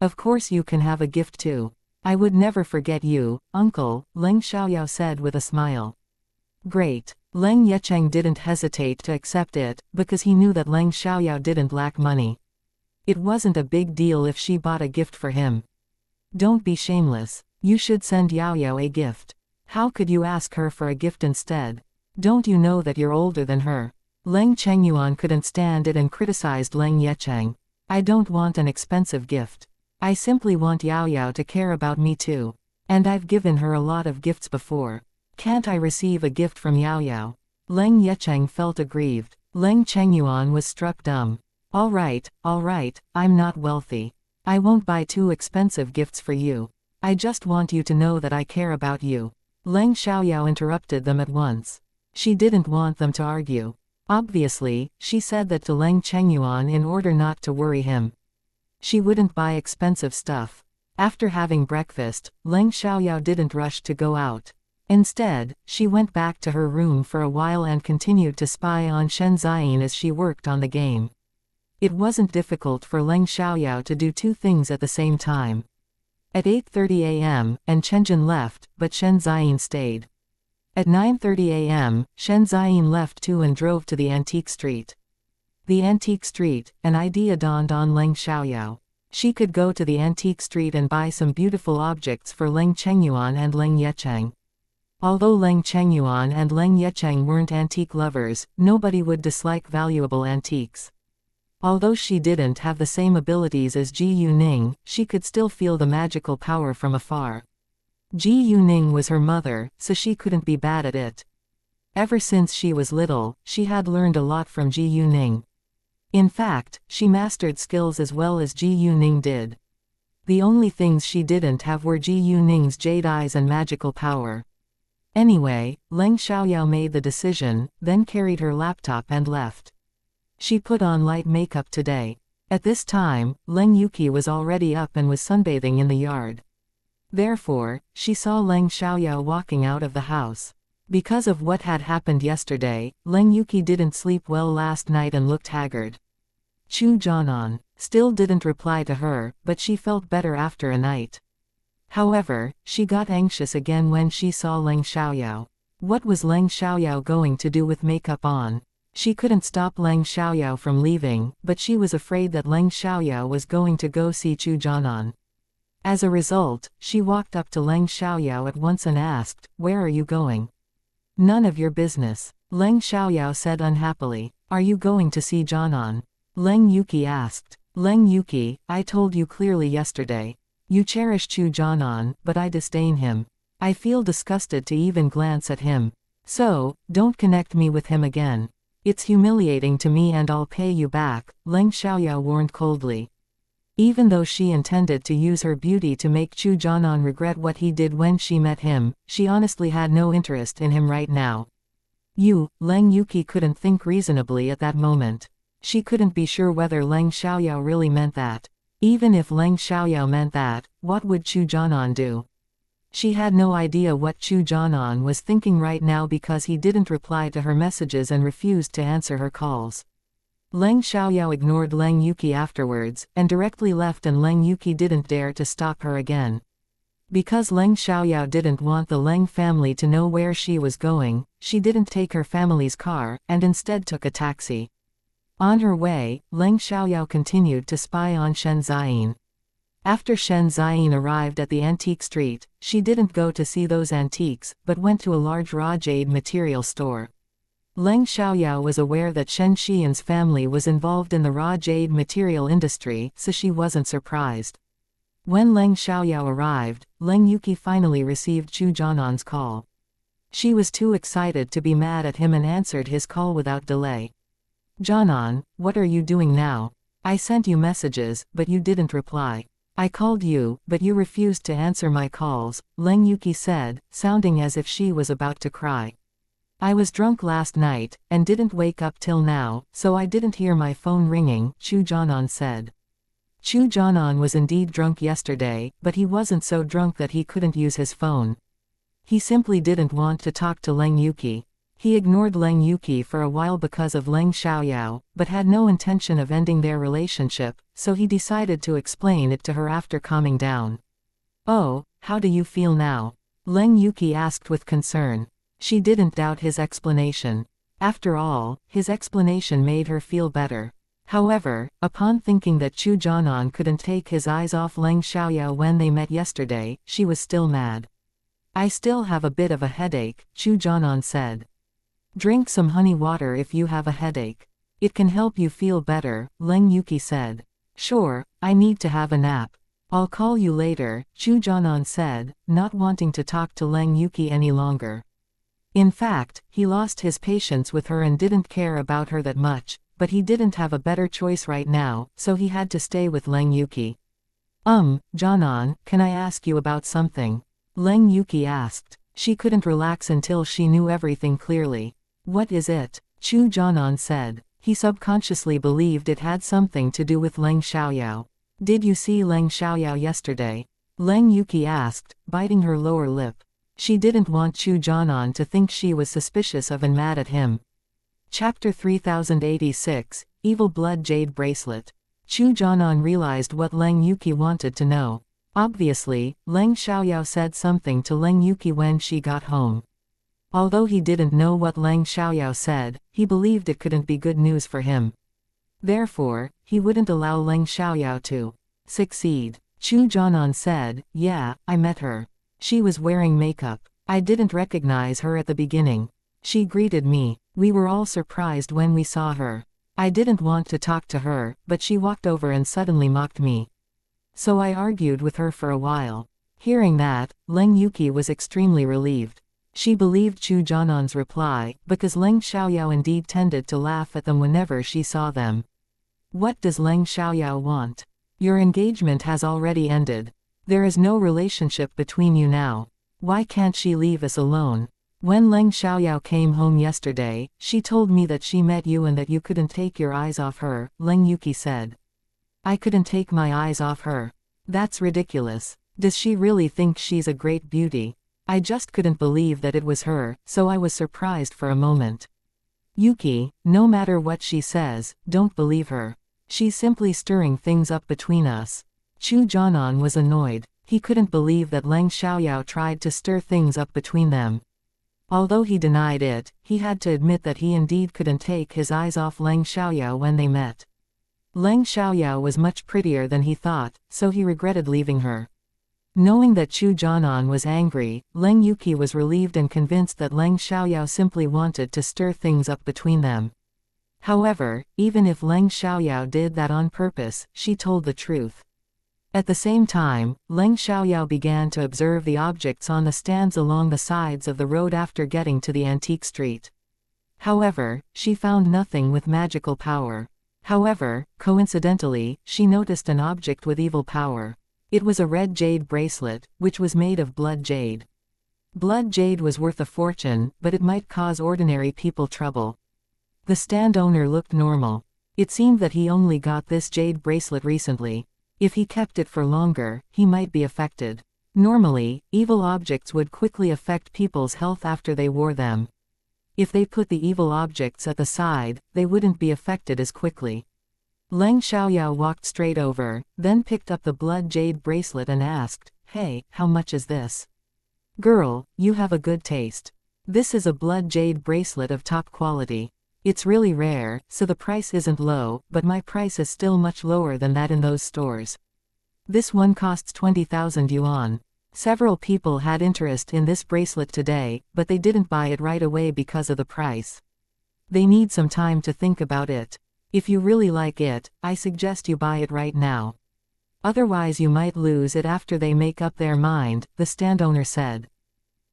Of course you can have a gift too. I would never forget you, uncle, Leng Xiaoyao said with a smile. Great. Leng Yecheng didn't hesitate to accept it, because he knew that Leng Xiaoyao didn't lack money. It wasn't a big deal if she bought a gift for him. Don't be shameless. You should send Yao Yao a gift. How could you ask her for a gift instead? Don't you know that you're older than her? Leng Chengyuan couldn't stand it and criticized Leng Yecheng. I don't want an expensive gift. I simply want Yao Yao to care about me too. And I've given her a lot of gifts before. Can't I receive a gift from Yao Yao? Leng Yecheng felt aggrieved. Leng Chengyuan was struck dumb. All right, I'm not wealthy. I won't buy too expensive gifts for you. I just want you to know that I care about you. Leng Xiaoyao interrupted them at once. She didn't want them to argue. Obviously, she said that to Leng Chengyuan in order not to worry him. She wouldn't buy expensive stuff. After having breakfast, Leng Xiaoyao didn't rush to go out. Instead, she went back to her room for a while and continued to spy on Shen Ziyin as she worked on the game. It wasn't difficult for Leng Xiaoyao to do two things at the same time. At 8:30 a.m., and Chenjin left, but Shen Ziyin stayed. At 9:30 a.m., Shen Ziyin left too and drove to the antique street. The antique street, an idea dawned on Leng Xiaoyao. She could go to the antique street and buy some beautiful objects for Leng Chengyuan and Leng Yecheng. Although Leng Chengyuan and Leng Yecheng weren't antique lovers, nobody would dislike valuable antiques. Although she didn't have the same abilities as Ji Yuning, she could still feel the magical power from afar. Ji Yuning was her mother, so she couldn't be bad at it. Ever since she was little, she had learned a lot from Ji Yuning. In fact, she mastered skills as well as Ji Yuning did. The only things she didn't have were Ji Yuning's jade eyes and magical power. Anyway, Leng Xiaoyao made the decision, then carried her laptop and left. She put on light makeup today. At this time, Leng Yuki was already up and was sunbathing in the yard. Therefore, she saw Leng Xiaoyao walking out of the house. Because of what had happened yesterday, Leng Yuki didn't sleep well last night and looked haggard. Chu Jianan still didn't reply to her, but she felt better after a night. However, she got anxious again when she saw Leng Xiaoyao. What was Leng Xiaoyao going to do with makeup on? She couldn't stop Leng Xiaoyao from leaving, but she was afraid that Leng Xiaoyao was going to go see Chu Jianan. As a result, she walked up to Leng Xiaoyao at once and asked, "Where are you going?" "None of your business," Leng Xiaoyao said unhappily. "Are you going to see Jianan?" Leng Yuki asked. "Leng Yuki, I told you clearly yesterday. You cherish Chu Jianan, but I disdain him. I feel disgusted to even glance at him. So, don't connect me with him again. It's humiliating to me and I'll pay you back," Leng Xiaoyao warned coldly. Even though she intended to use her beauty to make Chu Jianan regret what he did when she met him, she honestly had no interest in him right now. Leng Yuki couldn't think reasonably at that moment. She couldn't be sure whether Leng Xiaoyao really meant that. Even if Leng Xiaoyao meant that, what would Chu Jianan do? She had no idea what Chu Jianan was thinking right now because he didn't reply to her messages and refused to answer her calls. Leng Xiaoyao ignored Leng Yuki afterwards, and directly left, and Leng Yuki didn't dare to stop her again. Because Leng Xiaoyao didn't want the Leng family to know where she was going, she didn't take her family's car, and instead took a taxi. On her way, Leng Xiaoyao continued to spy on Shen Ziyin. After Shen Ziyin arrived at the antique street, she didn't go to see those antiques, but went to a large raw jade material store. Leng Xiaoyao was aware that Shen Xian's family was involved in the raw jade material industry, so she wasn't surprised. When Leng Xiaoyao arrived, Leng Yuki finally received Chu Jianan's call. She was too excited to be mad at him and answered his call without delay. "Jianan, what are you doing now? I sent you messages, but you didn't reply. I called you, but you refused to answer my calls," Leng Yuki said, sounding as if she was about to cry. "I was drunk last night, and didn't wake up till now, so I didn't hear my phone ringing," Chu Jianan said. Chu Jianan was indeed drunk yesterday, but he wasn't so drunk that he couldn't use his phone. He simply didn't want to talk to Leng Yuki. He ignored Leng Yuki for a while because of Leng Xiaoyao, but had no intention of ending their relationship, so he decided to explain it to her after calming down. "Oh, how do you feel now?" Leng Yuki asked with concern. She didn't doubt his explanation. After all, his explanation made her feel better. However, upon thinking that Chu Jianan couldn't take his eyes off Leng Xiaoyao when they met yesterday, she was still mad. "I still have a bit of a headache," Chu Jianan said. "Drink some honey water if you have a headache. It can help you feel better," Leng Yuki said. "Sure, I need to have a nap. I'll call you later," Chu Jianan said, not wanting to talk to Leng Yuki any longer. In fact, he lost his patience with her and didn't care about her that much, but he didn't have a better choice right now, so he had to stay with Leng Yuki. Jianan, can I ask you about something?" Leng Yuki asked. She couldn't relax until she knew everything clearly. "What is it?" Chu Jianan said. He subconsciously believed it had something to do with Leng Xiaoyao. "Did you see Leng Xiaoyao yesterday?" Leng Yuki asked, biting her lower lip. She didn't want Chu Jianan to think she was suspicious of and mad at him. Chapter 3086, Evil Blood Jade Bracelet. Chu Jianan realized what Leng Yuki wanted to know. Obviously, Leng Xiaoyao said something to Leng Yuki when she got home. Although he didn't know what Leng Xiaoyao said, he believed it couldn't be good news for him. Therefore, he wouldn't allow Leng Xiaoyao to succeed. Chu Jianan said, "Yeah, I met her. She was wearing makeup. I didn't recognize her at the beginning. She greeted me. We were all surprised when we saw her. I didn't want to talk to her, but she walked over and suddenly mocked me. So I argued with her for a while." Hearing that, Leng Yuki was extremely relieved. She believed Chu Jianan's reply, because Leng Xiaoyao indeed tended to laugh at them whenever she saw them. "What does Leng Xiaoyao want? Your engagement has already ended. There is no relationship between you now. Why can't she leave us alone? When Leng Xiaoyao came home yesterday, she told me that she met you and that you couldn't take your eyes off her," Leng Yuki said. "I couldn't take my eyes off her? That's ridiculous. Does she really think she's a great beauty? I just couldn't believe that it was her, so I was surprised for a moment. Yuki, no matter what she says, don't believe her. She's simply stirring things up between us." Chu Jianan was annoyed. He couldn't believe that Leng Xiaoyao tried to stir things up between them. Although he denied it, he had to admit that he indeed couldn't take his eyes off Leng Xiaoyao when they met. Leng Xiaoyao was much prettier than he thought, so he regretted leaving her. Knowing that Chu Jianan was angry, Leng Yuki was relieved and convinced that Leng Xiaoyao simply wanted to stir things up between them. However, even if Leng Xiaoyao did that on purpose, she told the truth. At the same time, Leng Xiaoyao began to observe the objects on the stands along the sides of the road after getting to the antique street. However, she found nothing with magical power. However, coincidentally, she noticed an object with evil power. It was a red jade bracelet, which was made of blood jade. Blood jade was worth a fortune, but it might cause ordinary people trouble. The stand owner looked normal. It seemed that he only got this jade bracelet recently. If he kept it for longer, he might be affected. Normally, evil objects would quickly affect people's health after they wore them. If they put the evil objects at the side, they wouldn't be affected as quickly. Leng Xiaoyao walked straight over, then picked up the blood jade bracelet and asked, "Hey, how much is this?" "Girl, you have a good taste. This is a blood jade bracelet of top quality. It's really rare, so the price isn't low, but my price is still much lower than that in those stores. This one costs 20,000 yuan. Several people had interest in this bracelet today, but they didn't buy it right away because of the price. They need some time to think about it. If you really like it, I suggest you buy it right now. Otherwise you might lose it after they make up their mind," the stand owner said.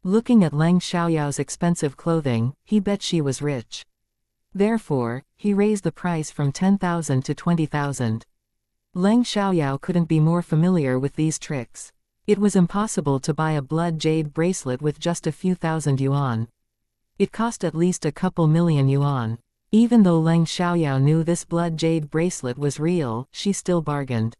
Looking at Leng Xiaoyao's expensive clothing, he bet she was rich. Therefore, he raised the price from 10,000 to 20,000. Leng Xiaoyao couldn't be more familiar with these tricks. It was impossible to buy a blood jade bracelet with just a few thousand yuan. It cost at least a couple million yuan. Even though Leng Xiaoyao knew this blood jade bracelet was real, she still bargained.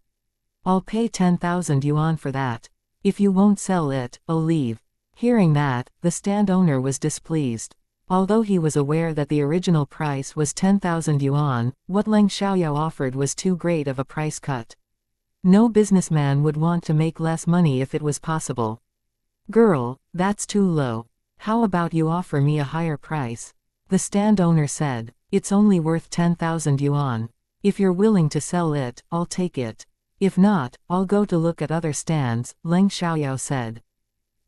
"I'll pay 10,000 yuan for that. If you won't sell it, I'll leave." Hearing that, the stand owner was displeased. Although he was aware that the original price was 10,000 yuan, what Leng Xiaoyao offered was too great of a price cut. No businessman would want to make less money if it was possible. "Girl, that's too low. How about you offer me a higher price?" The stand owner said. "It's only worth 10,000 yuan. If you're willing to sell it, I'll take it. If not, I'll go to look at other stands," Leng Xiaoyao said.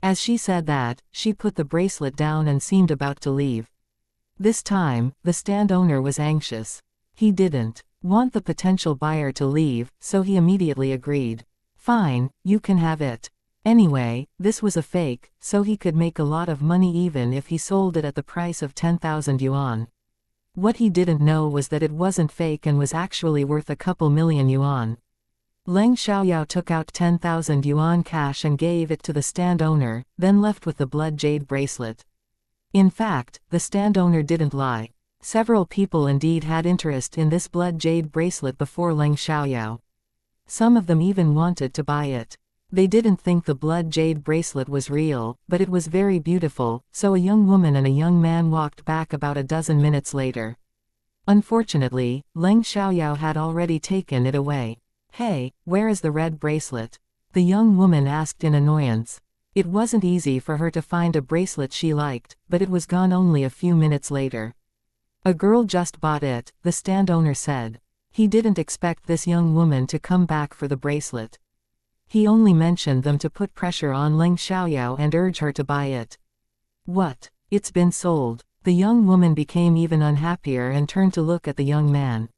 As she said that, she put the bracelet down and seemed about to leave. This time, the stand owner was anxious. He didn't want the potential buyer to leave, so he immediately agreed. "Fine, you can have it." Anyway, this was a fake, so he could make a lot of money even if he sold it at the price of 10,000 yuan. What he didn't know was that it wasn't fake and was actually worth a couple million yuan. Leng Xiaoyao took out 10,000 yuan cash and gave it to the stand owner, then left with the blood jade bracelet. In fact, the stand owner didn't lie. Several people indeed had interest in this blood jade bracelet before Leng Xiaoyao. Some of them even wanted to buy it. They didn't think the blood jade bracelet was real, but it was very beautiful, so a young woman and a young man walked back about a dozen minutes later. Unfortunately, Leng Xiaoyao had already taken it away. "Hey, where is the red bracelet?" the young woman asked in annoyance. It wasn't easy for her to find a bracelet she liked, but it was gone only a few minutes later. "A girl just bought it," the stand owner said. He didn't expect this young woman to come back for the bracelet. He only mentioned them to put pressure on Leng Xiaoyao and urge her to buy it. "What? It's been sold." The young woman became even unhappier and turned to look at the young man.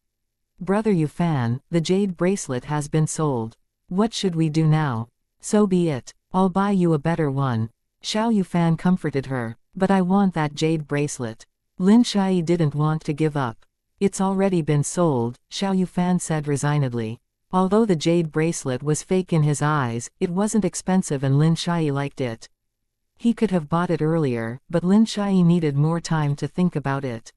"Brother Yufan, the jade bracelet has been sold. What should we do now?" "So be it. I'll buy you a better one." Xiao Yufan comforted her. "But I want that jade bracelet." Lin Shai didn't want to give up. "It's already been sold," Xiao Yufan said resignedly. Although the jade bracelet was fake in his eyes, it wasn't expensive and Lin Shai liked it. He could have bought it earlier, but Lin Shai needed more time to think about it.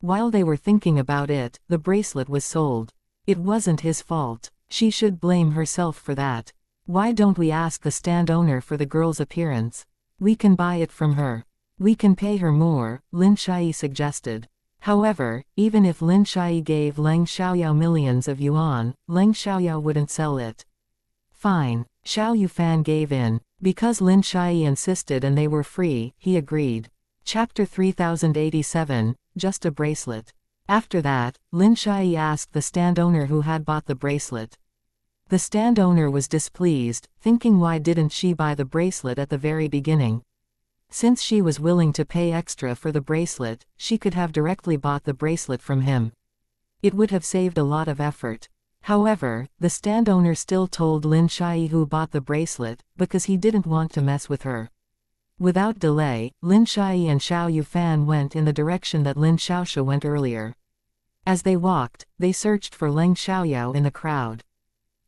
While they were thinking about it, the bracelet was sold. It wasn't his fault. She should blame herself for that. "Why don't we ask the stand owner for the girl's appearance? We can buy it from her. We can pay her more," Lin Shai suggested. However, even if Lin Shai gave Leng Xiaoyao millions of yuan, Leng Xiaoyao wouldn't sell it. Fine. Xiao Yufan gave in. Because Lin Shai insisted and they were free, he agreed. Chapter 3087, Just a Bracelet. After that, Lin Shai asked the stand owner who had bought the bracelet. The stand owner was displeased, thinking why didn't she buy the bracelet at the very beginning? Since she was willing to pay extra for the bracelet, she could have directly bought the bracelet from him. It would have saved a lot of effort. However, the stand owner still told Lin Shai who bought the bracelet, because he didn't want to mess with her. Without delay, Lin Shai and Xiao Yufan went in the direction that Lin Xiaoxia went earlier. As they walked, they searched for Leng Xiaoyao in the crowd.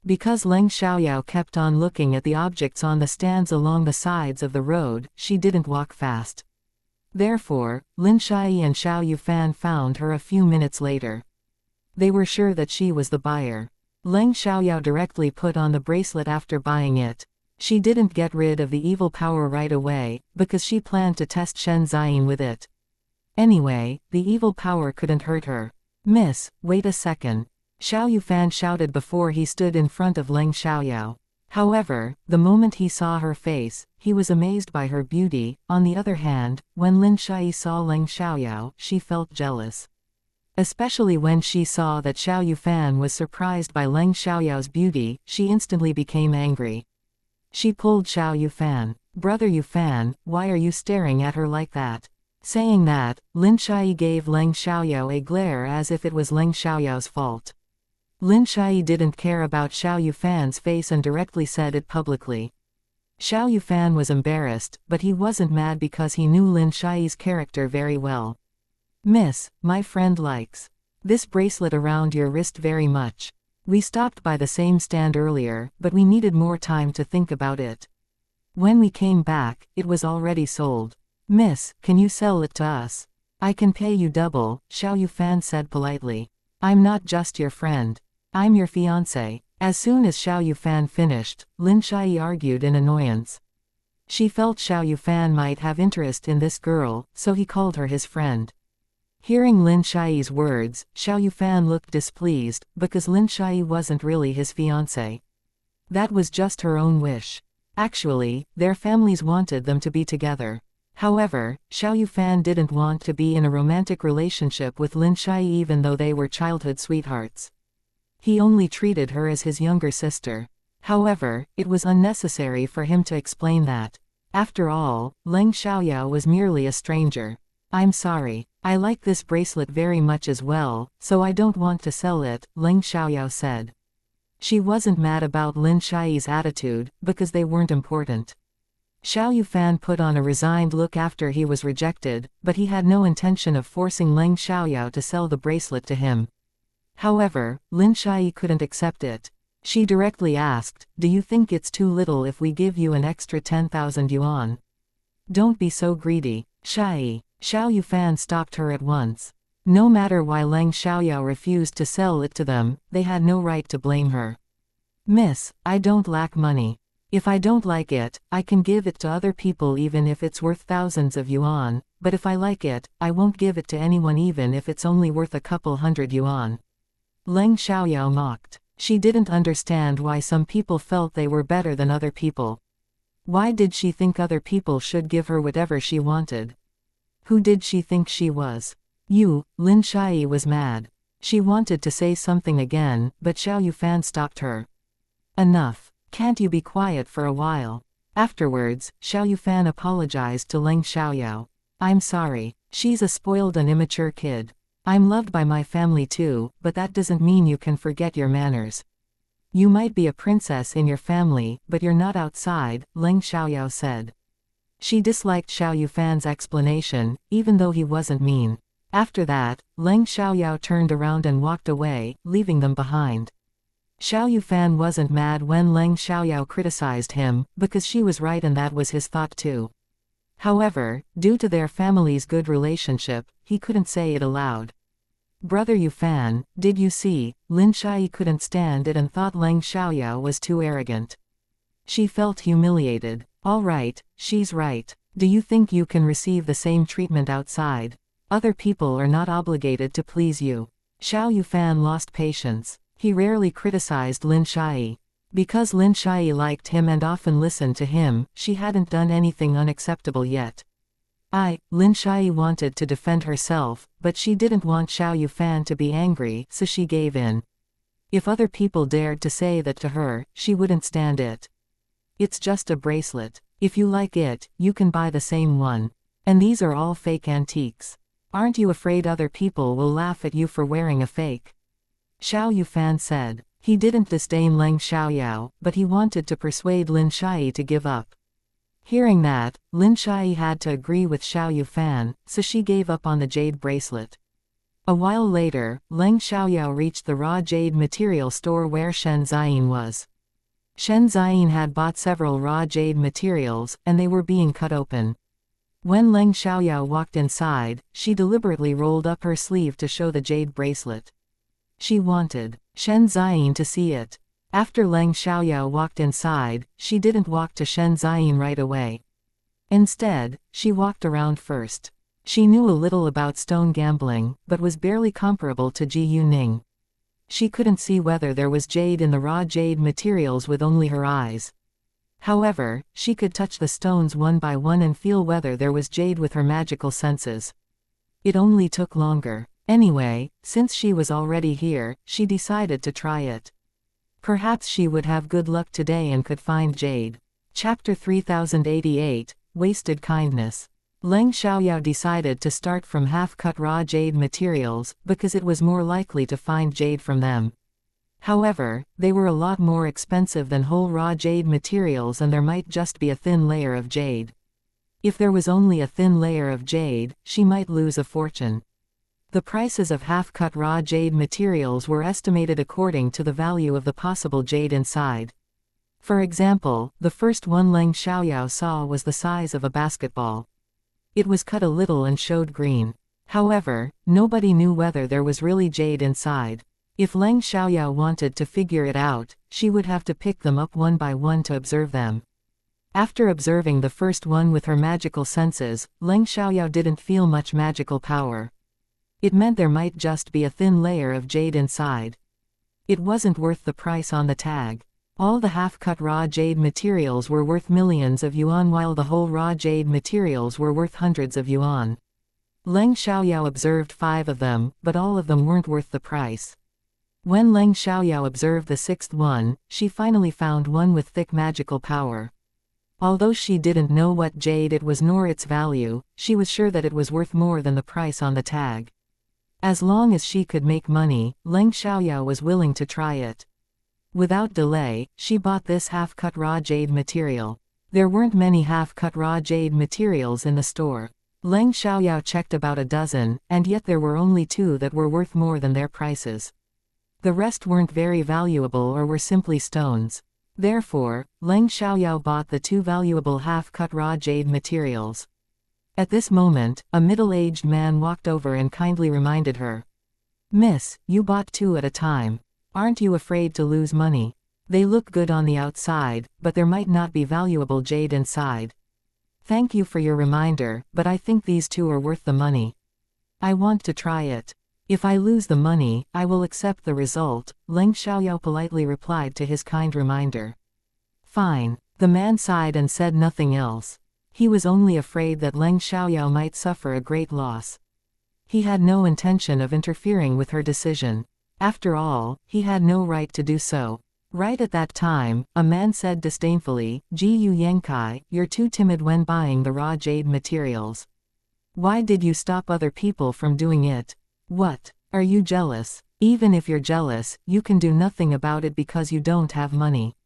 Because Leng Xiaoyao kept on looking at the objects on the stands along the sides of the road, she didn't walk fast. Therefore, Lin Shai and Xiao Yufan found her a few minutes later. They were sure that she was the buyer. Leng Xiaoyao directly put on the bracelet after buying it. She didn't get rid of the evil power right away, because she planned to test Shen Ziyin with it. Anyway, the evil power couldn't hurt her. Miss, wait a second. Xiao Yufan shouted before he stood in front of Leng Xiaoyao. However, the moment he saw her face, he was amazed by her beauty. On the other hand, when Lin Shai saw Leng Xiaoyao, she felt jealous. Especially when she saw that Xiao Yufan was surprised by Leng Xiaoyao's beauty, she instantly became angry. She pulled Xiao Yufan. Brother Yufan, why are you staring at her like that? Saying that, Lin Shai gave Leng Xiaoyao a glare as if it was Leng Xiaoyao's fault. Lin Shai didn't care about Xiao Yufan's face and directly said it publicly. Xiao Yufan was embarrassed, but he wasn't mad because he knew Lin Shai's character very well. Miss, my friend likes this bracelet around your wrist very much. We stopped by the same stand earlier, but we needed more time to think about it. When we came back, it was already sold. Miss, can you sell it to us? I can pay you double, Xiao Yufan said politely. I'm not just your friend. I'm your fiancé. As soon as Xiao Yufan finished, Lin Shai argued in annoyance. She felt Xiao Yufan might have interest in this girl, so he called her his friend. Hearing Lin Shai's words, Xiao Yufan looked displeased, because Lin Shai wasn't really his fiancé. That was just her own wish. Actually, their families wanted them to be together. However, Xiao Yufan didn't want to be in a romantic relationship with Lin Shai even though they were childhood sweethearts. He only treated her as his younger sister. However, it was unnecessary for him to explain that. After all, Leng Xiaoyao was merely a stranger. I'm sorry. I like this bracelet very much as well, so I don't want to sell it, Leng Xiaoyao said. She wasn't mad about Lin Shai's attitude, because they weren't important. Xiao Yufan put on a resigned look after he was rejected, but he had no intention of forcing Leng Xiaoyao to sell the bracelet to him. However, Lin Shai couldn't accept it. She directly asked, do you think it's too little if we give you an extra 10,000 yuan? Don't be so greedy, Shai. Xiao Yufan stopped her at once. No matter why Leng Xiaoyao refused to sell it to them, they had no right to blame her. Miss, I don't lack money. If I don't like it, I can give it to other people even if it's worth thousands of yuan, but if I like it, I won't give it to anyone even if it's only worth a couple hundred yuan. Leng Xiaoyao mocked. She didn't understand why some people felt they were better than other people. Why did she think other people should give her whatever she wanted? Who did she think she was? Lin Shai was mad. She wanted to say something again, but Xiao Yufan stopped her. Enough. Can't you be quiet for a while? Afterwards, Xiao Yufan apologized to Leng Xiaoyao. I'm sorry. She's a spoiled and immature kid. I'm loved by my family too, but that doesn't mean you can forget your manners. You might be a princess in your family, but you're not outside, Leng Xiaoyao said. She disliked Xiao Yufan's explanation, even though he wasn't mean. After that, Leng Xiaoyao turned around and walked away, leaving them behind. Xiao Yufan wasn't mad when Leng Xiaoyao criticized him, because she was right and that was his thought too. However, due to their family's good relationship, he couldn't say it aloud. Brother Yufan, did you see? Lin Shai couldn't stand it and thought Leng Xiaoyao was too arrogant. She felt humiliated. All right, she's right. Do you think you can receive the same treatment outside? Other people are not obligated to please you. Xiao Yufan lost patience. He rarely criticized Lin Shai. Because Lin Shai liked him and often listened to him, she hadn't done anything unacceptable yet. Lin Shai wanted to defend herself, but she didn't want Xiao Yufan to be angry, so she gave in. If other people dared to say that to her, she wouldn't stand it. It's just a bracelet. If you like it, you can buy the same one. And these are all fake antiques. Aren't you afraid other people will laugh at you for wearing a fake? Xiao Yufan said. He didn't disdain Leng Xiaoyao, but he wanted to persuade Lin Shai to give up. Hearing that, Lin Shai had to agree with Xiao Yufan, so she gave up on the jade bracelet. A while later, Leng Xiaoyao reached the raw jade material store where Shen Ziyin was. Shen Ziyin had bought several raw jade materials, and they were being cut open. When Leng Xiaoyao walked inside, she deliberately rolled up her sleeve to show the jade bracelet. She wanted Shen Ziyin to see it. After Leng Xiaoyao walked inside, she didn't walk to Shen Ziyin right away. Instead, she walked around first. She knew a little about stone gambling, but was barely comparable to Ji Yuning. She couldn't see whether there was jade in the raw jade materials with only her eyes. However, she could touch the stones one by one and feel whether there was jade with her magical senses. It only took longer. Anyway, since she was already here, she decided to try it. Perhaps she would have good luck today and could find jade. Chapter 3088, Wasted Kindness. Leng Xiaoyao decided to start from half-cut raw jade materials, because it was more likely to find jade from them. However, they were a lot more expensive than whole raw jade materials, and there might just be a thin layer of jade. If there was only a thin layer of jade, she might lose a fortune. The prices of half-cut raw jade materials were estimated according to the value of the possible jade inside. For example, the first one Leng Xiaoyao saw was the size of a basketball. It was cut a little and showed green. However, nobody knew whether there was really jade inside. If Leng Xiaoyao wanted to figure it out, she would have to pick them up one by one to observe them. After observing the first one with her magical senses, Leng Xiaoyao didn't feel much magical power. It meant there might just be a thin layer of jade inside. It wasn't worth the price on the tag. All the half-cut raw jade materials were worth millions of yuan, while the whole raw jade materials were worth hundreds of yuan. Leng Xiaoyao observed 5 of them, but all of them weren't worth the price. When Leng Xiaoyao observed the 6th one, she finally found one with thick magical power. Although she didn't know what jade it was nor its value, she was sure that it was worth more than the price on the tag. As long as she could make money, Leng Xiaoyao was willing to try it. Without delay, she bought this half-cut raw jade material. There weren't many half-cut raw jade materials in the store. Leng Xiaoyao checked about a dozen, and yet there were only 2 that were worth more than their prices. The rest weren't very valuable or were simply stones. Therefore, Leng Xiaoyao bought the 2 valuable half-cut raw jade materials. At this moment, a middle-aged man walked over and kindly reminded her. "Miss, you bought 2 at a time. Aren't you afraid to lose money? They look good on the outside, but there might not be valuable jade inside." "Thank you for your reminder, but I think these 2 are worth the money. I want to try it. If I lose the money, I will accept the result," Leng Xiaoyao politely replied to his kind reminder. "Fine." The man sighed and said nothing else. He was only afraid that Leng Xiaoyao might suffer a great loss. He had no intention of interfering with her decision. After all, he had no right to do so. Right at that time, a man said disdainfully, "Ji Yu Yangkai, you're too timid when buying the raw jade materials. Why did you stop other people from doing it? What? Are you jealous? Even if you're jealous, you can do nothing about it because you don't have money."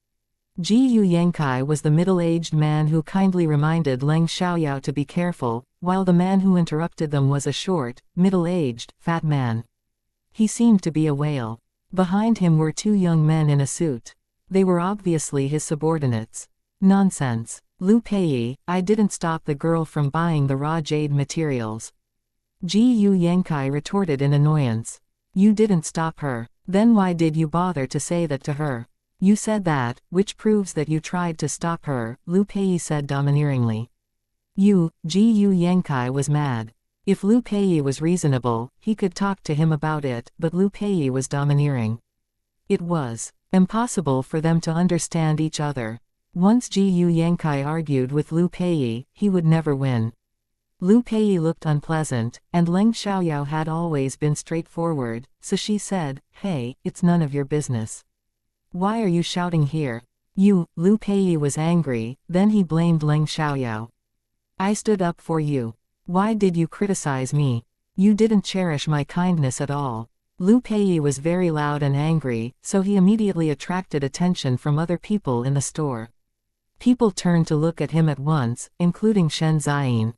Ji Yu Yangkai was the middle-aged man who kindly reminded Leng Xiaoyao to be careful, while the man who interrupted them was a short, middle-aged, fat man. He seemed to be a whale. Behind him were 2 young men in a suit. They were obviously his subordinates. "Nonsense. Lu Pei, I didn't stop the girl from buying the raw jade materials." Ji Yu Yangkai retorted in annoyance. "You didn't stop her. Then why did you bother to say that to her? You said that, which proves that you tried to stop her," Lu Pei said domineeringly. Ji Yu Yangkai was mad. If Lu Pei was reasonable, he could talk to him about it, but Lu Pei was domineering. It was impossible for them to understand each other. Once Ji Yu Yangkai argued with Lu Pei, he would never win. Lu Pei looked unpleasant, and Leng Xiaoyao had always been straightforward, so she said, "Hey, it's none of your business. Why are you shouting here?" Lu Pei was angry, then he blamed Leng Xiaoyao. "I stood up for you. Why did you criticize me? You didn't cherish my kindness at all." Lu Pei was very loud and angry, so he immediately attracted attention from other people in the store. People turned to look at him at once, including Shen Ziyin.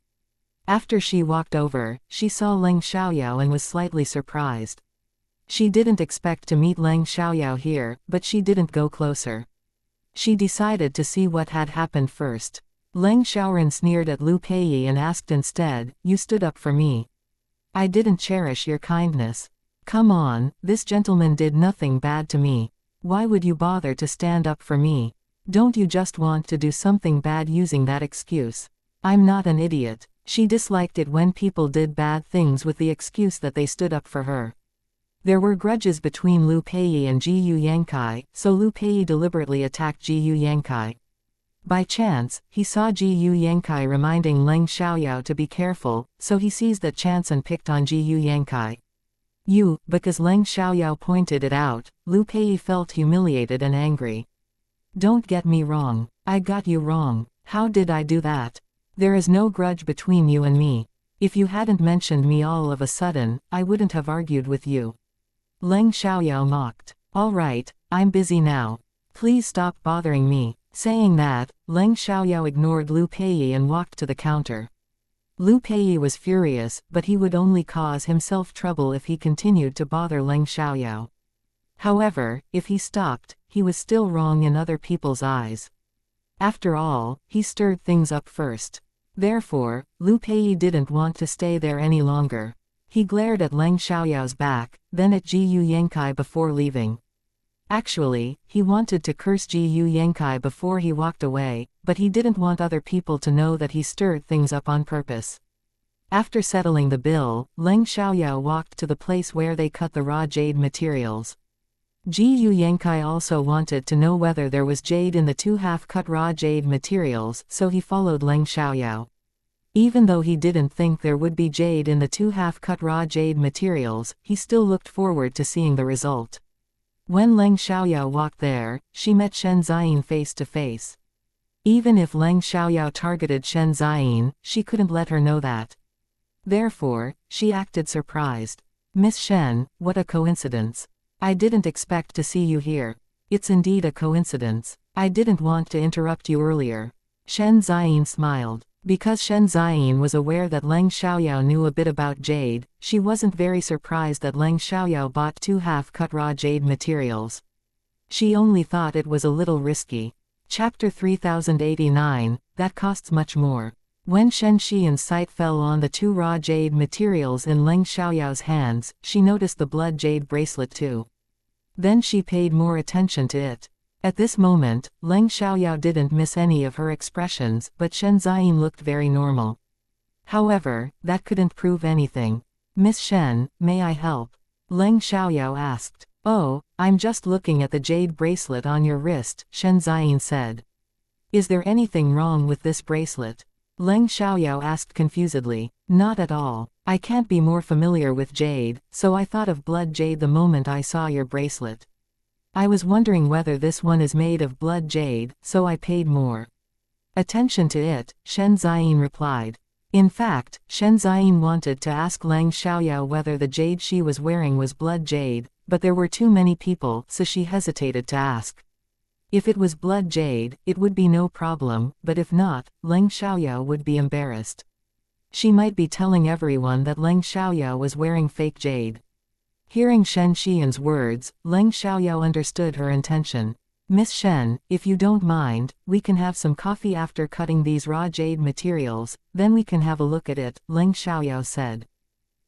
After she walked over, she saw Leng Xiaoyao and was slightly surprised. She didn't expect to meet Leng Xiaoyao here, but she didn't go closer. She decided to see what had happened first. Leng Xiaoran sneered at Lu Pei and asked instead, "You stood up for me. I didn't cherish your kindness. Come on, this gentleman did nothing bad to me. Why would you bother to stand up for me? Don't you just want to do something bad using that excuse? I'm not an idiot. She disliked it when people did bad things with the excuse that they stood up for her. There were grudges between Liu Peiyi and Ji Yu Yankai, so Liu Peiyi deliberately attacked Ji Yu Yankai. By chance, he saw Ji Yu Yankai reminding Leng Xiaoyao to be careful, so he seized that chance and picked on Ji Yu Yankai. Because Leng Xiaoyao pointed it out, Liu Peiyi felt humiliated and angry. Don't get me wrong. I got you wrong. How did I do that? There is no grudge between you and me. If you hadn't mentioned me all of a sudden, I wouldn't have argued with you. Leng Xiaoyao mocked. All right, I'm busy now. Please stop bothering me. Saying that, Leng Xiaoyao ignored Liu Peiyi and walked to the counter. Liu Peiyi was furious, but he would only cause himself trouble if he continued to bother Leng Xiaoyao. However, if he stopped, he was still wrong in other people's eyes. After all, he stirred things up first. Therefore, Liu Peiyi didn't want to stay there any longer. He glared at Leng Xiaoyao's back, then at Ji Yu Yankai before leaving. Actually, he wanted to curse Ji Yu Yankai before he walked away, but he didn't want other people to know that he stirred things up on purpose. After settling the bill, Leng Xiaoyao walked to the place where they cut the raw jade materials. Ji Yu Yankai also wanted to know whether there was jade in the 2 half-cut raw jade materials, so he followed Leng Xiaoyao. Even though he didn't think there would be jade in the 2 half-cut raw jade materials, he still looked forward to seeing the result. When Leng Xiaoyao walked there, she met Shen Ziyin face to face. Even if Leng Xiaoyao targeted Shen Ziyin, she couldn't let her know that. Therefore, she acted surprised. Miss Shen, what a coincidence. I didn't expect to see you here. It's indeed a coincidence. I didn't want to interrupt you earlier. Shen Ziyin smiled. Because Shen Ziyin was aware that Leng Xiaoyao knew a bit about jade, she wasn't very surprised that Leng Xiaoyao bought 2 half-cut raw jade materials. She only thought it was a little risky. Chapter 3089, that costs much more. When Shen Xian's sight fell on the 2 raw jade materials in Leng Xiaoyao's hands, she noticed the blood jade bracelet too. Then she paid more attention to it. At this moment, Leng Xiaoyao didn't miss any of her expressions, but Shen Ziyin looked very normal. However, that couldn't prove anything. Miss Shen, may I help? Leng Xiaoyao asked. Oh, I'm just looking at the jade bracelet on your wrist, Shen Ziyin said. Is there anything wrong with this bracelet? Leng Xiaoyao asked confusedly. Not at all. I can't be more familiar with jade, so I thought of blood jade the moment I saw your bracelet. I was wondering whether this one is made of blood jade, so I paid more attention to it, Shen Ziyin replied. In fact, Shen Ziyin wanted to ask Leng Xiaoyao whether the jade she was wearing was blood jade, but there were too many people, so she hesitated to ask. If it was blood jade, it would be no problem, but if not, Leng Xiaoyao would be embarrassed. She might be telling everyone that Leng Xiaoyao was wearing fake jade. Hearing Shen Xian's words, Leng Xiaoyao understood her intention. Miss Shen, if you don't mind, we can have some coffee after cutting these raw jade materials, then we can have a look at it, Leng Xiaoyao said.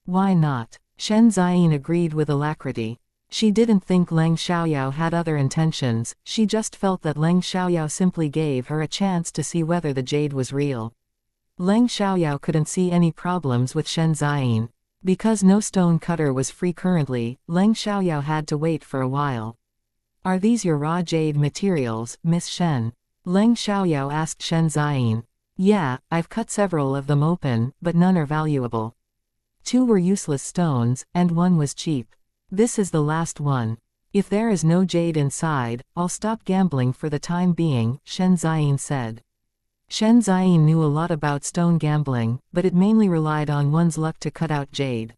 Why not? Shen Ziyin agreed with alacrity. She didn't think Leng Xiaoyao had other intentions, she just felt that Leng Xiaoyao simply gave her a chance to see whether the jade was real. Leng Xiaoyao couldn't see any problems with Shen Ziyin. Because no stone cutter was free currently, Leng Xiaoyao had to wait for a while. Are these your raw jade materials, Miss Shen? Leng Xiaoyao asked Shen Ziyin. Yeah, I've cut several of them open, but none are valuable. 2 were useless stones, and 1 was cheap. This is the last one. If there is no jade inside, I'll stop gambling for the time being, Shen Ziyin said. Shen Ziyin knew a lot about stone gambling, but it mainly relied on one's luck to cut out jade.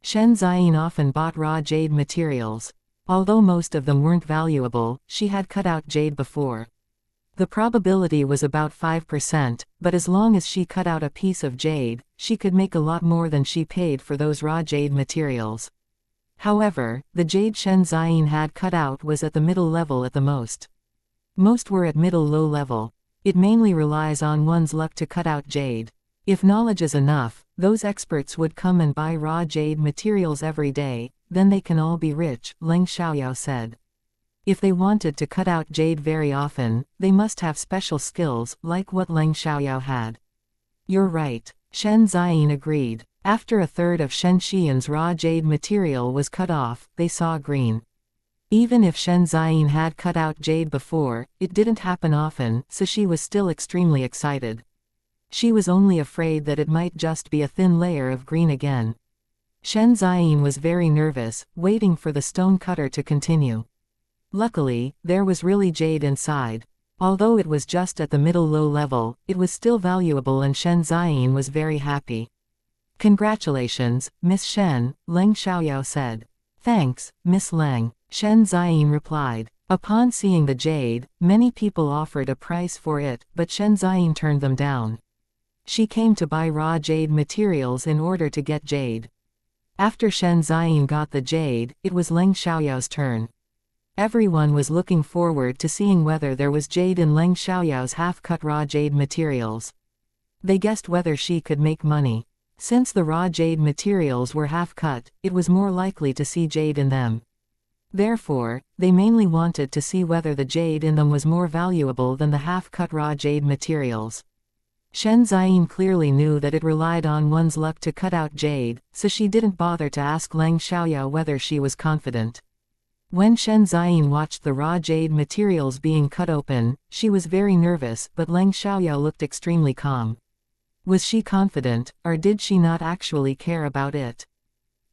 Shen Ziyin often bought raw jade materials. Although most of them weren't valuable, she had cut out jade before. The probability was about 5%, but as long as she cut out a piece of jade, she could make a lot more than she paid for those raw jade materials. However, the jade Shen Ziyin had cut out was at the middle level at the most. Most were at middle-low level. It mainly relies on one's luck to cut out jade. If knowledge is enough, those experts would come and buy raw jade materials every day, then they can all be rich, Leng Xiaoyao said. If they wanted to cut out jade very often, they must have special skills, like what Leng Xiaoyao had. You're right. Shen Ziyin agreed. After a third of Shen Xian's raw jade material was cut off, they saw green. Even if Shen Ziyin had cut out jade before, it didn't happen often, so she was still extremely excited. She was only afraid that it might just be a thin layer of green again. Shen Ziyin was very nervous, waiting for the stone cutter to continue. Luckily, there was really jade inside. Although it was just at the middle low level, it was still valuable and Shen Ziyin was very happy. "Congratulations, Miss Shen," Leng Xiaoyao said. "Thanks, Miss Leng," Shen Ziyin replied. Upon seeing the jade, many people offered a price for it, but Shen Ziyin turned them down. She came to buy raw jade materials in order to get jade. After Shen Ziyin got the jade, it was Leng Xiaoyao's turn. Everyone was looking forward to seeing whether there was jade in Leng Xiaoyao's half-cut raw jade materials. They guessed whether she could make money. Since the raw jade materials were half-cut, it was more likely to see jade in them. Therefore, they mainly wanted to see whether the jade in them was more valuable than the half-cut raw jade materials. Shen Ziyin clearly knew that it relied on one's luck to cut out jade, so she didn't bother to ask Leng Xiaoyao whether she was confident. When Shen Ziyin watched the raw jade materials being cut open, she was very nervous, but Leng Xiaoyao looked extremely calm. Was she confident, or did she not actually care about it?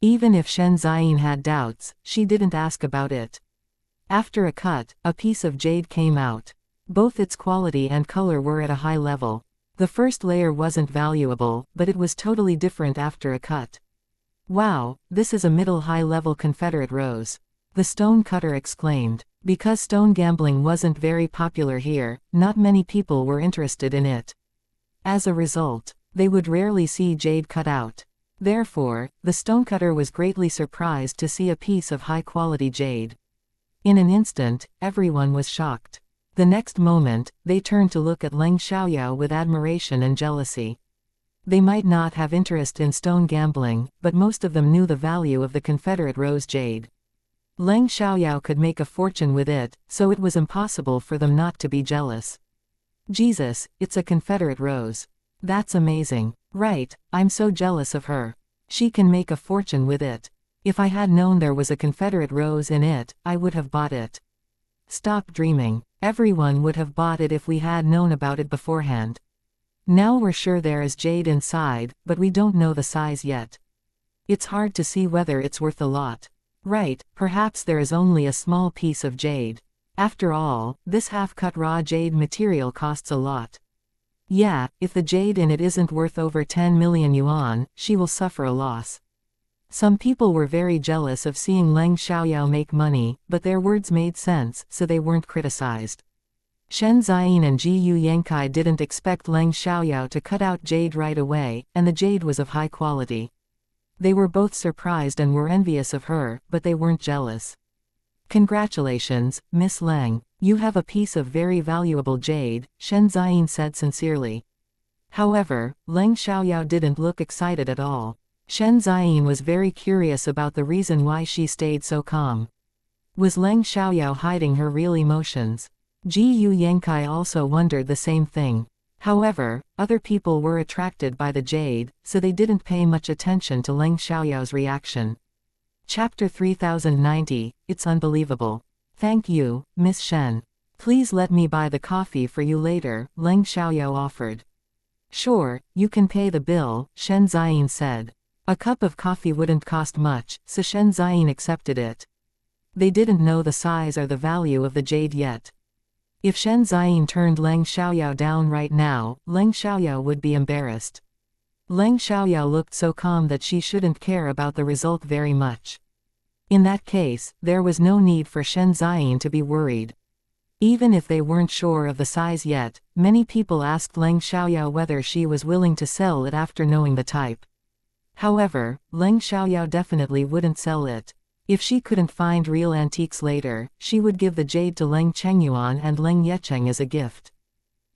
Even if Shen Ziyin had doubts, she didn't ask about it. After a cut, a piece of jade came out. Both its quality and color were at a high level. The first layer wasn't valuable, but it was totally different after a cut. "Wow, this is a middle high-level Confederate rose," the stone cutter exclaimed. Because stone gambling wasn't very popular here, not many people were interested in it. As a result, they would rarely see jade cut out. Therefore, the stonecutter was greatly surprised to see a piece of high-quality jade. In an instant, everyone was shocked. The next moment, they turned to look at Leng Xiaoyao with admiration and jealousy. They might not have interest in stone gambling, but most of them knew the value of the Confederate rose jade. Leng Xiaoyao could make a fortune with it, so it was impossible for them not to be jealous. "Jesus, it's a Confederate rose. That's amazing. Right, I'm so jealous of her. She can make a fortune with it. If I had known there was a Confederate rose in it, I would have bought it." "Stop dreaming. Everyone would have bought it if we had known about it beforehand. Now we're sure there is jade inside, but we don't know the size yet. It's hard to see whether it's worth a lot. Right, perhaps there is only a small piece of jade. After all, this half-cut raw jade material costs a lot. Yeah, if the jade in it isn't worth over 10 million yuan, she will suffer a loss." Some people were very jealous of seeing Leng Xiaoyao make money, but their words made sense, so they weren't criticized. Shen Ziyin and Ji Yu Yankai didn't expect Leng Xiaoyao to cut out jade right away, and the jade was of high quality. They were both surprised and were envious of her, but they weren't jealous. "Congratulations, Miss Leng. You have a piece of very valuable jade," Shen Ziyin said sincerely. However, Leng Xiaoyao didn't look excited at all. Shen Ziyin was very curious about the reason why she stayed so calm. Was Leng Xiaoyao hiding her real emotions? Ji Yu Yankai also wondered the same thing. However, other people were attracted by the jade, so they didn't pay much attention to Leng Xiaoyao's reaction. Chapter 3090, It's Unbelievable. "Thank you, Miss Shen. Please let me buy the coffee for you later," Leng Xiaoyao offered. "Sure, you can pay the bill," Shen Ziyin said. A cup of coffee wouldn't cost much, so Shen Ziyin accepted it. They didn't know the size or the value of the jade yet. If Shen Ziyin turned Leng Xiaoyao down right now, Leng Xiaoyao would be embarrassed. Leng Xiaoyao looked so calm that she shouldn't care about the result very much. In that case, there was no need for Shen Ziyin to be worried. Even if they weren't sure of the size yet, many people asked Leng Xiaoyao whether she was willing to sell it after knowing the type. However, Leng Xiaoyao definitely wouldn't sell it. If she couldn't find real antiques later, she would give the jade to Leng Chengyuan and Leng Yecheng as a gift.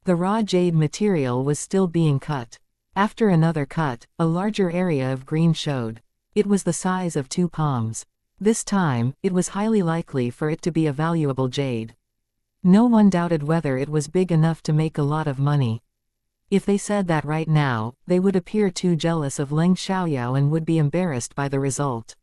The raw jade material was still being cut. After another cut, a larger area of green showed. It was the size of 2 palms. This time, it was highly likely for it to be a valuable jade. No one doubted whether it was big enough to make a lot of money. If they said that right now, they would appear too jealous of Leng Xiaoyao and would be embarrassed by the result.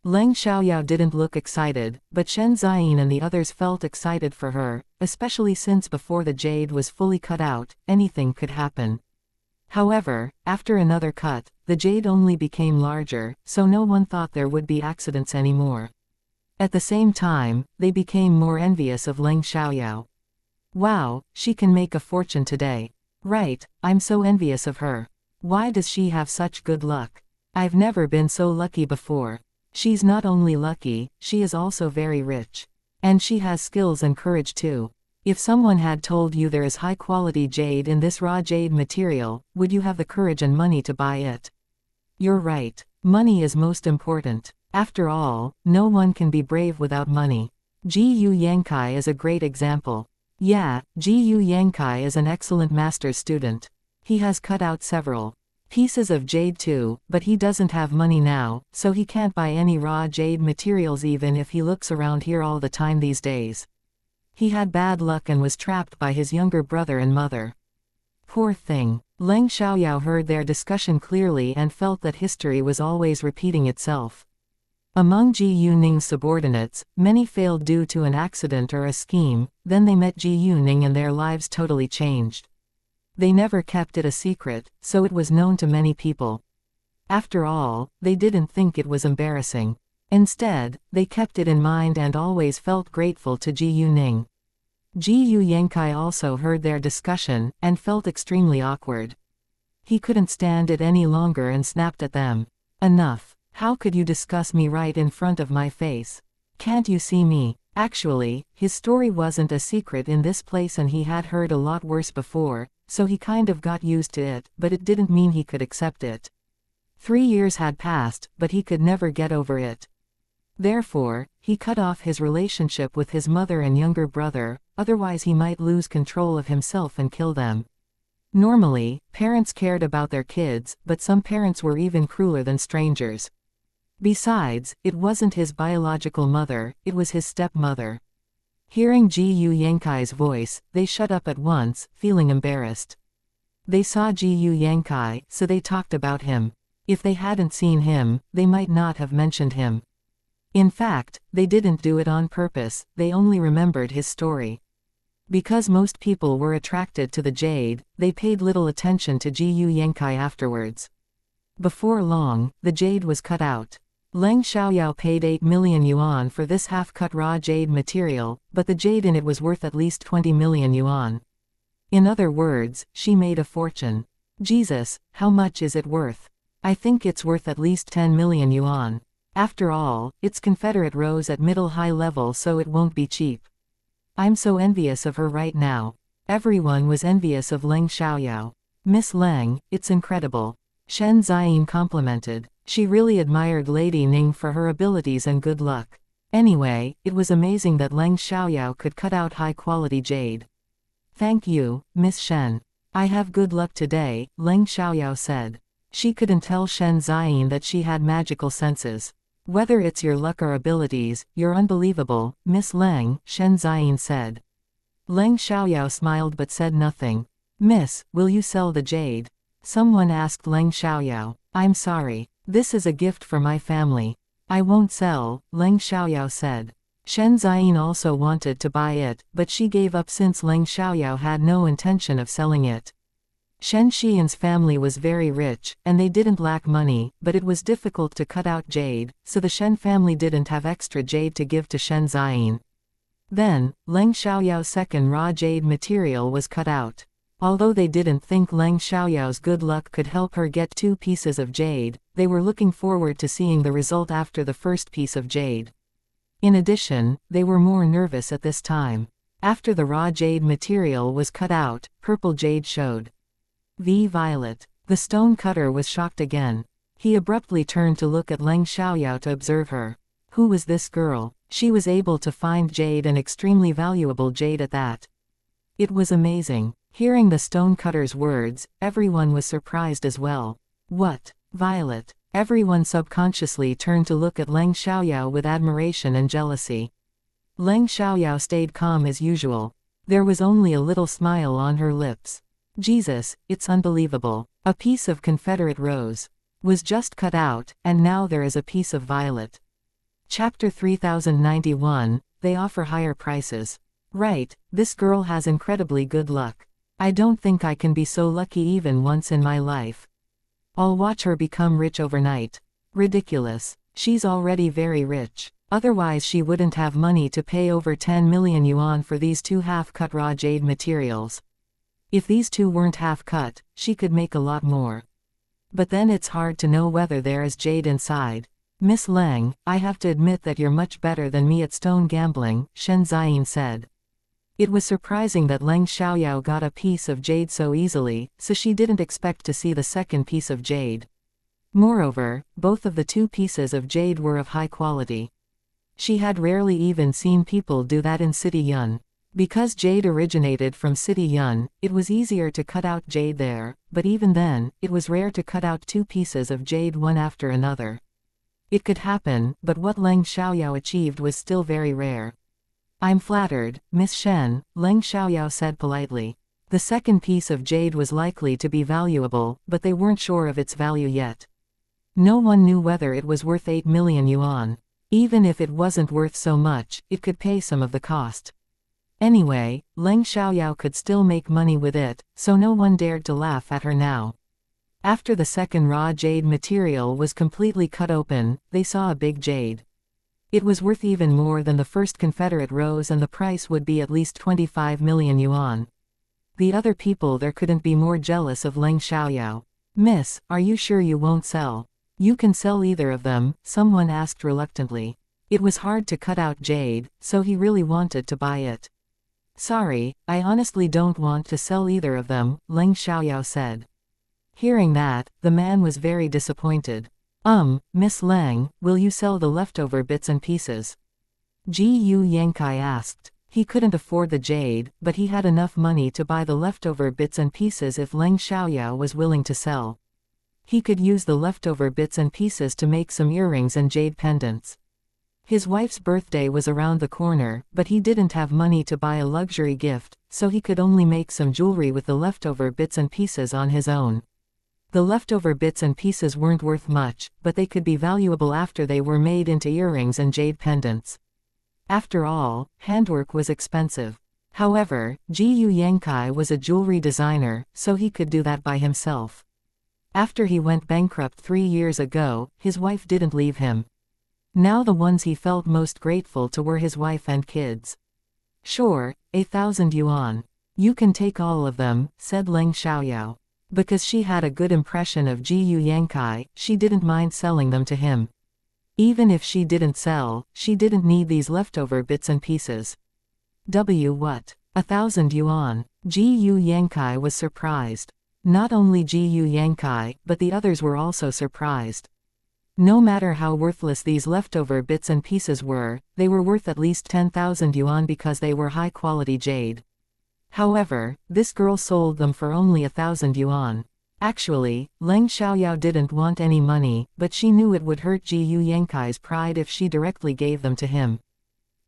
Leng Xiaoyao didn't look excited, but Shen Ziyin and the others felt excited for her, especially since before the jade was fully cut out, anything could happen. However, after another cut, the jade only became larger, so no one thought there would be accidents anymore. At the same time, they became more envious of Leng Xiaoyao. Wow, she can make a fortune today. Right, I'm so envious of her. Why does she have such good luck? I've never been so lucky before. She's not only lucky, she is also very rich. And she has skills and courage too. If someone had told you there is high-quality jade in this raw jade material, would you have the courage and money to buy it? You're right. Money is most important. After all, no one can be brave without money. Ji Yangkai is a great example. Yeah, Ji Yangkai is an excellent master's student. He has cut out several pieces of jade too, but he doesn't have money now, so he can't buy any raw jade materials even if he looks around here all the time these days. He had bad luck and was trapped by his younger brother and mother. Poor thing. Leng Xiaoyao heard their discussion clearly and felt that history was always repeating itself. Among Ji Yuning's subordinates, many failed due to an accident or a scheme, then they met Ji Yuning and their lives totally changed. They never kept it a secret, so it was known to many people. After all, they didn't think it was embarrassing. Instead, they kept it in mind and always felt grateful to Ji Yuning. Ji Yangkai also heard their discussion, and felt extremely awkward. He couldn't stand it any longer and snapped at them. Enough. How could you discuss me right in front of my face? Can't you see me? Actually, his story wasn't a secret in this place and he had heard a lot worse before, so he kind of got used to it, but it didn't mean he could accept it. 3 years had passed, but he could never get over it. Therefore, he cut off his relationship with his mother and younger brother, otherwise he might lose control of himself and kill them. Normally, parents cared about their kids, but some parents were even crueler than strangers. Besides, it wasn't his biological mother, it was his stepmother. Hearing Ji Yangkai's voice, they shut up at once, feeling embarrassed. They saw Ji Yangkai, so they talked about him. If they hadn't seen him, they might not have mentioned him. In fact, they didn't do it on purpose, they only remembered his story. Because most people were attracted to the jade, they paid little attention to Ji Yangkai afterwards. Before long, the jade was cut out. Leng Xiaoyao paid 8 million yuan for this half-cut raw jade material, but the jade in it was worth at least 20 million yuan. In other words, she made a fortune. Jesus, how much is it worth? I think it's worth at least 10 million yuan. After all, it's Confederate rose at middle-high level, so it won't be cheap. I'm so envious of her right now. Everyone was envious of Leng Xiaoyao. Miss Leng, it's incredible. Shen Ziyin complimented. She really admired Lady Ning for her abilities and good luck. Anyway, it was amazing that Leng Xiaoyao could cut out high-quality jade. Thank you, Miss Shen. I have good luck today, Leng Xiaoyao said. She couldn't tell Shen Ziyin that she had magical senses. Whether it's your luck or abilities, you're unbelievable, Miss Leng, Shen Ziyin said. Leng Xiaoyao smiled but said nothing. Miss, will you sell the jade? Someone asked Leng Xiaoyao. I'm sorry. This is a gift for my family. I won't sell, Leng Xiaoyao said. Shen Ziyin also wanted to buy it, but she gave up since Leng Xiaoyao had no intention of selling it. Shen Xian's family was very rich, and they didn't lack money, but it was difficult to cut out jade, so the Shen family didn't have extra jade to give to Shen Ziyin. Then, Leng Xiaoyao's second raw jade material was cut out. Although they didn't think Leng Xiaoyao's good luck could help her get 2 pieces of jade, they were looking forward to seeing the result after the first piece of jade. In addition, they were more nervous at this time. After the raw jade material was cut out, purple jade showed. Violet. The stone cutter was shocked again. He abruptly turned to look at Leng Xiaoyao to observe her. Who was this girl? She was able to find jade and extremely valuable jade at that. It was amazing. Hearing the stone cutter's words, everyone was surprised as well. What? Violet. Everyone subconsciously turned to look at Leng Xiaoyao with admiration and jealousy. Leng Xiaoyao stayed calm as usual. There was only a little smile on her lips. Jesus, it's unbelievable. A piece of Confederate rose was just cut out, and now there is a piece of violet. Chapter 3091, They offer higher prices. Right, this girl has incredibly good luck. I don't think I can be so lucky even once in my life. I'll watch her become rich overnight. Ridiculous. She's already very rich. Otherwise she wouldn't have money to pay over 10 million yuan for these 2 half-cut raw jade materials. If these 2 weren't half-cut, she could make a lot more. But then it's hard to know whether there is jade inside. Miss Lang, I have to admit that you're much better than me at stone gambling, Shen Ziyin said. It was surprising that Leng Xiaoyao got a piece of jade so easily, so she didn't expect to see the second piece of jade. Moreover, both of the 2 pieces of jade were of high quality. She had rarely even seen people do that in City Yun. Because jade originated from City Yun, it was easier to cut out jade there, but even then, it was rare to cut out 2 pieces of jade one after another. It could happen, but what Leng Xiaoyao achieved was still very rare. I'm flattered, Miss Shen, Leng Xiaoyao said politely. The second piece of jade was likely to be valuable, but they weren't sure of its value yet. No one knew whether it was worth 8 million yuan. Even if it wasn't worth so much, it could pay some of the cost. Anyway, Leng Xiaoyao could still make money with it, so no one dared to laugh at her now. After the second raw jade material was completely cut open, they saw a big jade. It was worth even more than the first Confederate rose and the price would be at least 25 million yuan. The other people there couldn't be more jealous of Leng Xiaoyao. Miss, are you sure you won't sell? You can sell either of them, someone asked reluctantly. It was hard to cut out jade, so he really wanted to buy it. Sorry, I honestly don't want to sell either of them, Leng Xiaoyao said. Hearing that, the man was very disappointed. Miss Lang, will you sell the leftover bits and pieces? Ji Yu Yankai asked. He couldn't afford the jade, but he had enough money to buy the leftover bits and pieces if Leng Xiaoyao was willing to sell. He could use the leftover bits and pieces to make some earrings and jade pendants. His wife's birthday was around the corner, but he didn't have money to buy a luxury gift, so he could only make some jewelry with the leftover bits and pieces on his own. The leftover bits and pieces weren't worth much, but they could be valuable after they were made into earrings and jade pendants. After all, handwork was expensive. However, Ji Yu Yankai was a jewelry designer, so he could do that by himself. After he went bankrupt 3 years ago, his wife didn't leave him. Now the ones he felt most grateful to were his wife and kids. Sure, 1,000 yuan. You can take all of them, said Leng Xiaoyao. Because she had a good impression of Ji Yu Yankai, she didn't mind selling them to him. Even if she didn't sell, she didn't need these leftover bits and pieces. What? 1,000 yuan. Ji Yu Yankai was surprised. Not only Ji Yu Yankai, but the others were also surprised. No matter how worthless these leftover bits and pieces were, they were worth at least 10,000 yuan because they were high-quality jade. However, this girl sold them for only 1,000 yuan. Actually, Leng Xiaoyao didn't want any money, but she knew it would hurt Ji Yu Yankai's pride if she directly gave them to him.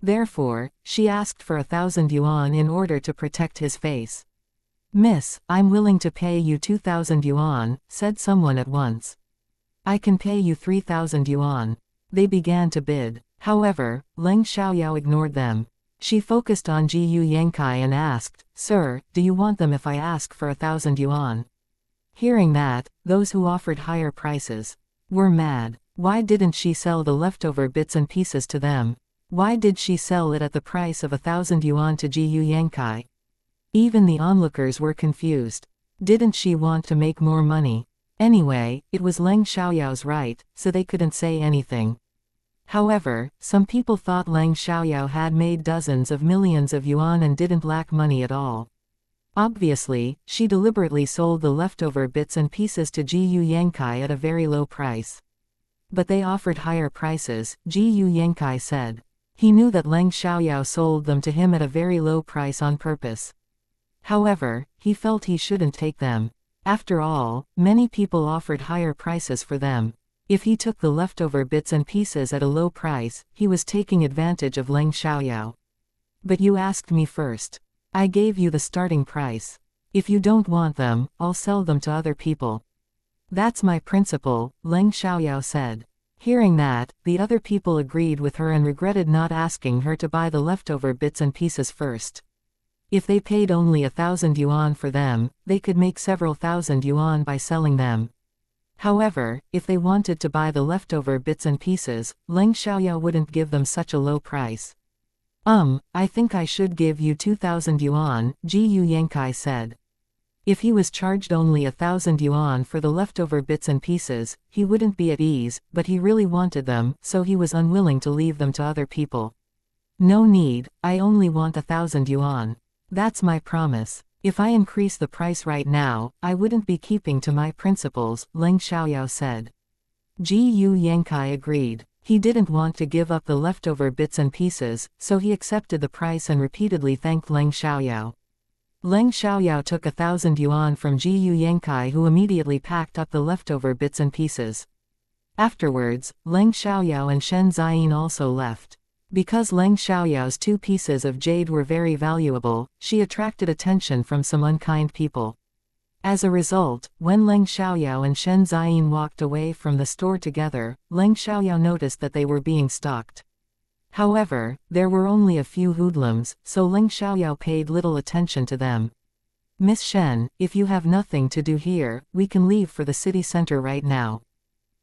Therefore, she asked for 1,000 yuan in order to protect his face. Miss, I'm willing to pay you 2,000 yuan, said someone at once. I can pay you 3,000 yuan. They began to bid. However, Leng Xiaoyao ignored them. She focused on Ji Yu Yankai and asked, Sir, do you want them if I ask for 1,000 yuan? Hearing that, those who offered higher prices were mad. Why didn't she sell the leftover bits and pieces to them? Why did she sell it at the price of 1,000 yuan to Ji Yu Yankai? Even the onlookers were confused. Didn't she want to make more money? Anyway, it was Leng Xiaoyao's right, so they couldn't say anything. However, some people thought Leng Xiaoyao had made dozens of millions of yuan and didn't lack money at all. Obviously, she deliberately sold the leftover bits and pieces to Ji Yu Yankai at a very low price. But they offered higher prices, Ji Yu Yankai said. He knew that Leng Xiaoyao sold them to him at a very low price on purpose. However, he felt he shouldn't take them. After all, many people offered higher prices for them. If he took the leftover bits and pieces at a low price, he was taking advantage of Leng Xiaoyao. But you asked me first. I gave you the starting price. If you don't want them, I'll sell them to other people. That's my principle, Leng Xiaoyao said. Hearing that, the other people agreed with her and regretted not asking her to buy the leftover bits and pieces first. If they paid only 1,000 yuan for them, they could make several thousand yuan by selling them. However, if they wanted to buy the leftover bits and pieces, Leng Xiaoyao wouldn't give them such a low price. I think I should give you 2,000 yuan, Ji Yu Yankai said. If he was charged only 1,000 yuan for the leftover bits and pieces, he wouldn't be at ease, but he really wanted them, so he was unwilling to leave them to other people. No need, I only want 1,000 yuan. That's my promise. If I increase the price right now, I wouldn't be keeping to my principles, Leng Xiaoyao said. Ji Yu Yankai agreed. He didn't want to give up the leftover bits and pieces, so he accepted the price and repeatedly thanked Leng Xiaoyao. Leng Xiaoyao took 1,000 yuan from Ji Yu Yankai, who immediately packed up the leftover bits and pieces. Afterwards, Leng Xiaoyao and Shen Ziyin also left. Because Leng Xiaoyao's 2 pieces of jade were very valuable, she attracted attention from some unkind people. As a result, when Leng Xiaoyao and Shen Ziyin walked away from the store together, Leng Xiaoyao noticed that they were being stalked. However, there were only a few hoodlums, so Leng Xiaoyao paid little attention to them. Miss Shen, if you have nothing to do here, we can leave for the city center right now.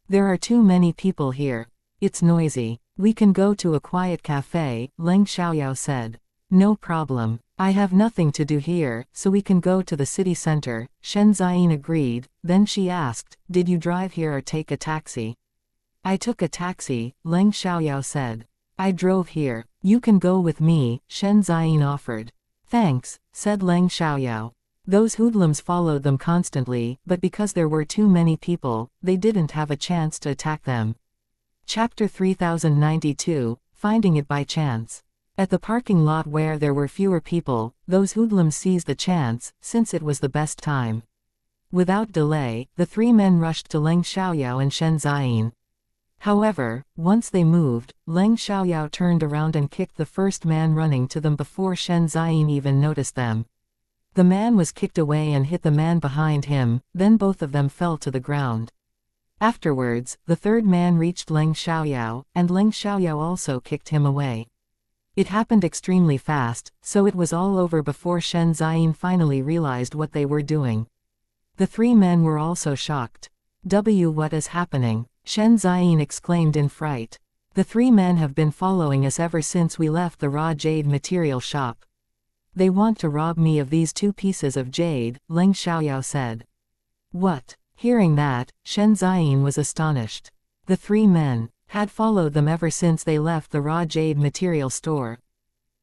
There are too many people here. It's noisy. We can go to a quiet cafe, Leng Xiaoyao said. No problem. I have nothing to do here, so we can go to the city center, Shen Ziyin agreed. Then she asked, did you drive here or take a taxi? I took a taxi, Leng Xiaoyao said. I drove here. You can go with me, Shen Ziyin offered. Thanks, said Leng Xiaoyao. Those hoodlums followed them constantly, but because there were too many people, they didn't have a chance to attack them. Chapter 3092, Finding It by Chance. At the parking lot where there were fewer people, those hoodlums seized the chance, since it was the best time. Without delay, the 3 men rushed to Leng Xiaoyao and Shen Ziyin. However, once they moved, Leng Xiaoyao turned around and kicked the first man running to them before Shen Ziyin even noticed them. The man was kicked away and hit the man behind him, then both of them fell to the ground. Afterwards, the third man reached Leng Xiaoyao, and Leng Xiaoyao also kicked him away. It happened extremely fast, so it was all over before Shen Ziyin finally realized what they were doing. The 3 men were also shocked. What is happening? Shen Ziyin exclaimed in fright. The 3 men have been following us ever since we left the raw jade material shop. They want to rob me of these 2 pieces of jade, Leng Xiaoyao said. What? Hearing that, Shen Ziyin was astonished. The 3 men had followed them ever since they left the raw jade material store.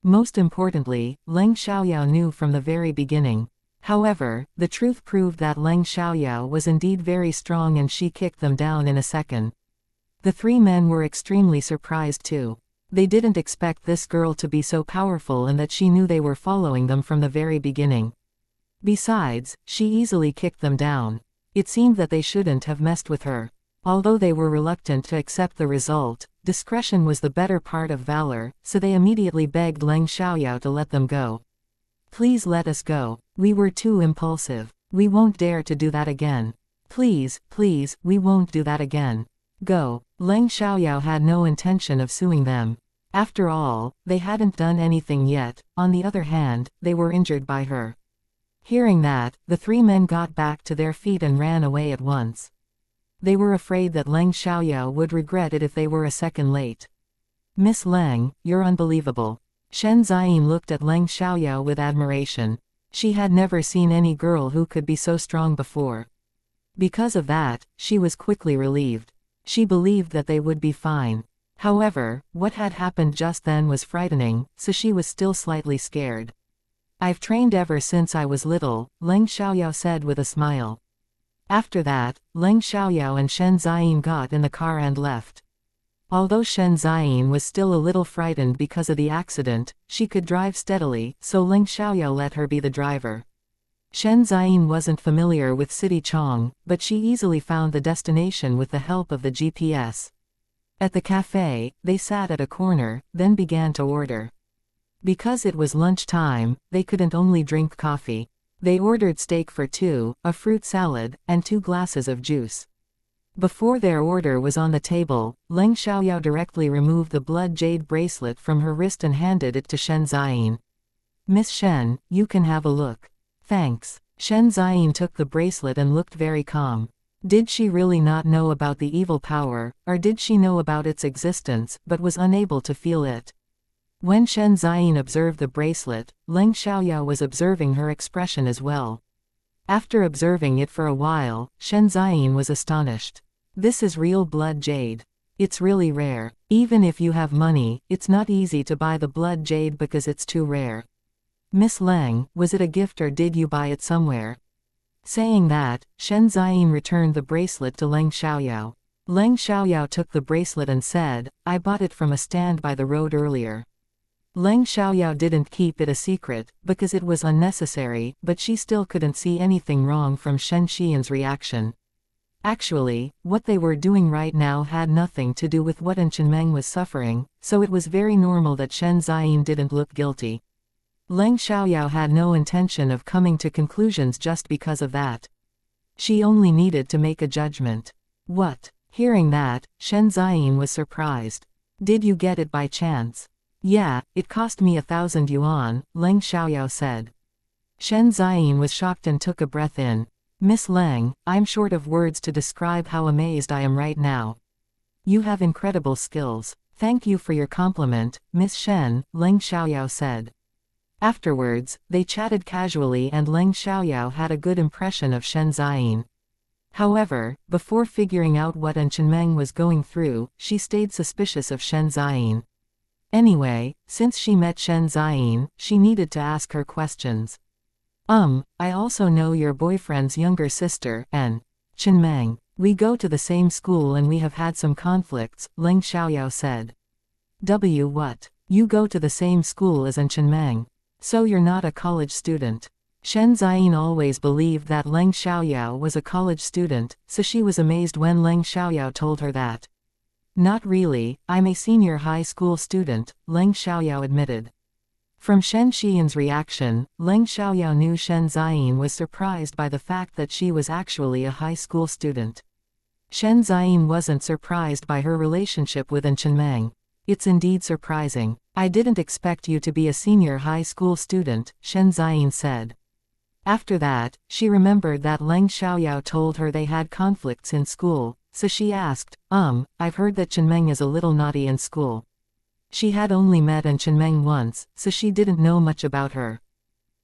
Most importantly, Leng Xiaoyao knew from the very beginning. However, the truth proved that Leng Xiaoyao was indeed very strong and she kicked them down in a second. The 3 men were extremely surprised too. They didn't expect this girl to be so powerful and that she knew they were following them from the very beginning. Besides, she easily kicked them down. It seemed that they shouldn't have messed with her. Although they were reluctant to accept the result, discretion was the better part of valor, so they immediately begged Leng Xiaoyao to let them go. Please let us go. We were too impulsive. We won't dare to do that again. Please, please, we won't do that again. Go. Leng Xiaoyao had no intention of suing them. After all, they hadn't done anything yet. On the other hand, they were injured by her. Hearing that, the 3 men got back to their feet and ran away at once. They were afraid that Leng Xiaoyao would regret it if they were a second late. Miss Leng, you're unbelievable. Shen Ziyin looked at Leng Xiaoyao with admiration. She had never seen any girl who could be so strong before. Because of that, she was quickly relieved. She believed that they would be fine. However, what had happened just then was frightening, so she was still slightly scared. I've trained ever since I was little, Leng Xiaoyao said with a smile. After that, Leng Xiaoyao and Shen Ziyin got in the car and left. Although Shen Ziyin was still a little frightened because of the accident, she could drive steadily, so Leng Xiaoyao let her be the driver. Shen Ziyin wasn't familiar with City Chong, but she easily found the destination with the help of the GPS. At the cafe, they sat at a corner, then began to order. Because it was lunch time, they couldn't only drink coffee. They ordered steak for two, a fruit salad, and 2 glasses of juice. Before their order was on the table, Leng Xiaoyao directly removed the blood jade bracelet from her wrist and handed it to Shen Ziyin. "Miss Shen, you can have a look." "Thanks." Shen Ziyin took the bracelet and looked very calm. Did she really not know about the evil power, or did she know about its existence, but was unable to feel it? When Shen Ziyin observed the bracelet, Leng Xiaoyao was observing her expression as well. After observing it for a while, Shen Ziyin was astonished. "This is real blood jade. It's really rare. Even if you have money, it's not easy to buy the blood jade because it's too rare. Miss Leng, was it a gift or did you buy it somewhere?" Saying that, Shen Ziyin returned the bracelet to Leng Xiaoyao. Leng Xiaoyao took the bracelet and said, "I bought it from a stand by the road earlier." Leng Xiaoyao didn't keep it a secret, because it was unnecessary, but she still couldn't see anything wrong from Shen Xian's reaction. Actually, what they were doing right now had nothing to do with what Chengmeng was suffering, so it was very normal that Shen Ziyin didn't look guilty. Leng Xiaoyao had no intention of coming to conclusions just because of that. She only needed to make a judgment. "What?" Hearing that, Shen Ziyin was surprised. "Did you get it by chance?" "Yeah, it cost me 1,000 yuan, Leng Xiaoyao said. Shen Ziyin was shocked and took a breath in. "Miss Leng, I'm short of words to describe how amazed I am right now. You have incredible skills. Thank you for your compliment, Miss Shen," Leng Xiaoyao said. Afterwards, they chatted casually and Leng Xiaoyao had a good impression of Shen Ziyin. However, before figuring out what Chengmeng was going through, she stayed suspicious of Shen Ziyin. Anyway, since she met Shen Ziyin, she needed to ask her questions. I also know your boyfriend's younger sister, and Chengmeng. We go to the same school and we have had some conflicts," Leng Xiaoyao said. What? You go to the same school as Chengmeng? So you're not a college student?" Shen Ziyin always believed that Leng Xiaoyao was a college student, so she was amazed when Leng Xiaoyao told her that. "Not really, I'm a senior high school student," Leng Xiaoyao admitted. From Shen Xian's reaction, Leng Xiaoyao knew Shen Ziyin was surprised by the fact that she was actually a high school student. Shen Ziyin wasn't surprised by her relationship with Chengmeng. "It's indeed surprising. I didn't expect you to be a senior high school student," Shen Ziyin said. After that, she remembered that Leng Xiaoyao told her they had conflicts in school, so she asked, I've heard that Chengmeng is a little naughty in school." She had only met Chengmeng once, so she didn't know much about her.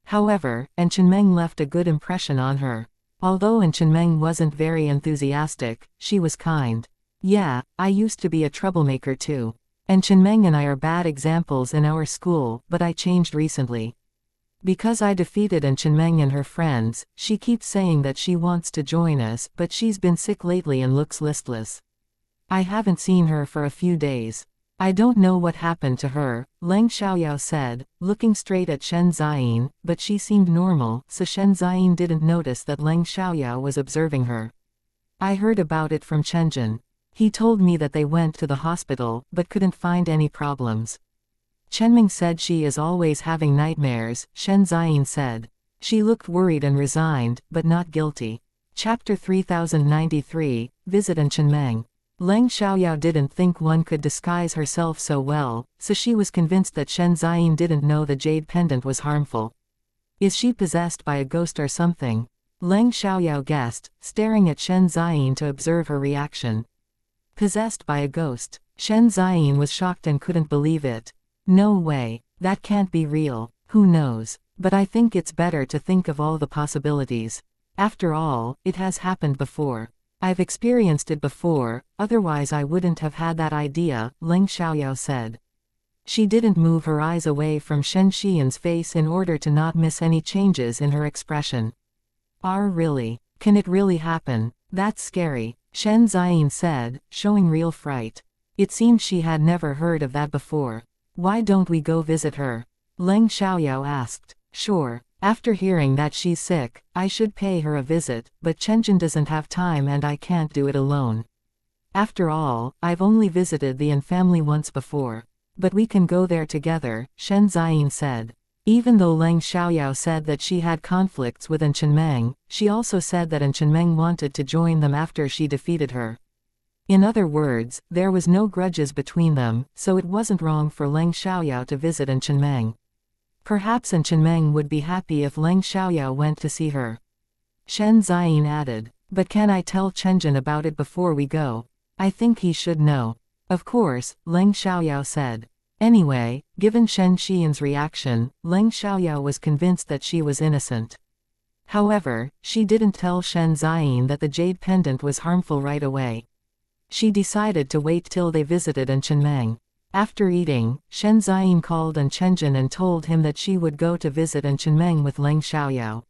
However, Chengmeng left a good impression on her. Although Chengmeng wasn't very enthusiastic, she was kind. "Yeah, I used to be a troublemaker too. Chengmeng and I are bad examples in our school, but I changed recently. Because I defeated Chengmeng and her friends, she keeps saying that she wants to join us, but she's been sick lately and looks listless. I haven't seen her for a few days. I don't know what happened to her," Leng Xiaoyao said, looking straight at Shen Ziyin, but she seemed normal, so Shen Ziyin didn't notice that Leng Xiaoyao was observing her. "I heard about it from Chenjin. He told me that they went to the hospital, but couldn't find any problems. Chenming said she is always having nightmares," Shen Ziyin said. She looked worried and resigned, but not guilty. Chapter 3093, Visit Chengmeng. Leng Xiaoyao didn't think one could disguise herself so well, so she was convinced that Shen Ziyin didn't know the jade pendant was harmful. "Is she possessed by a ghost or something?" Leng Xiaoyao guessed, staring at Shen Ziyin to observe her reaction. Possessed by a ghost? Shen Ziyin was shocked and couldn't believe it. "No way. That can't be real. Who knows? But I think it's better to think of all the possibilities. After all, it has happened before. I've experienced it before, otherwise I wouldn't have had that idea," Leng Xiaoyao said. She didn't move her eyes away from Shen Xian's face in order to not miss any changes in her expression. Really? Can it really happen? That's scary," Shen Ziyin said, showing real fright. It seemed she had never heard of that before. "Why don't we go visit her?" Leng Xiaoyao asked. "Sure. After hearing that she's sick, I should pay her a visit, but Chenjin doesn't have time and I can't do it alone. After all, I've only visited the An family once before. But we can go there together," Shen Ziyin said. Even though Leng Xiaoyao said that she had conflicts with Chengmeng, she also said that Chengmeng wanted to join them after she defeated her. In other words, there was no grudges between them, so it wasn't wrong for Leng Xiaoyao to visit Chengmeng. Perhaps Chengmeng would be happy if Leng Xiaoyao went to see her. Shen Ziyin added. But can I tell Chenjin about it before we go? I think he should know. Of course, Leng Xiaoyao said. Anyway, given Shen Xian's reaction, Leng Xiaoyao was convinced that she was innocent. However, she didn't tell Shen Ziyin that the jade pendant was harmful right away. She decided to wait till they visited Chengmeng. After eating, Shen Ziyin called Chenjin and told him that she would go to visit Chengmeng with Leng Xiaoyao.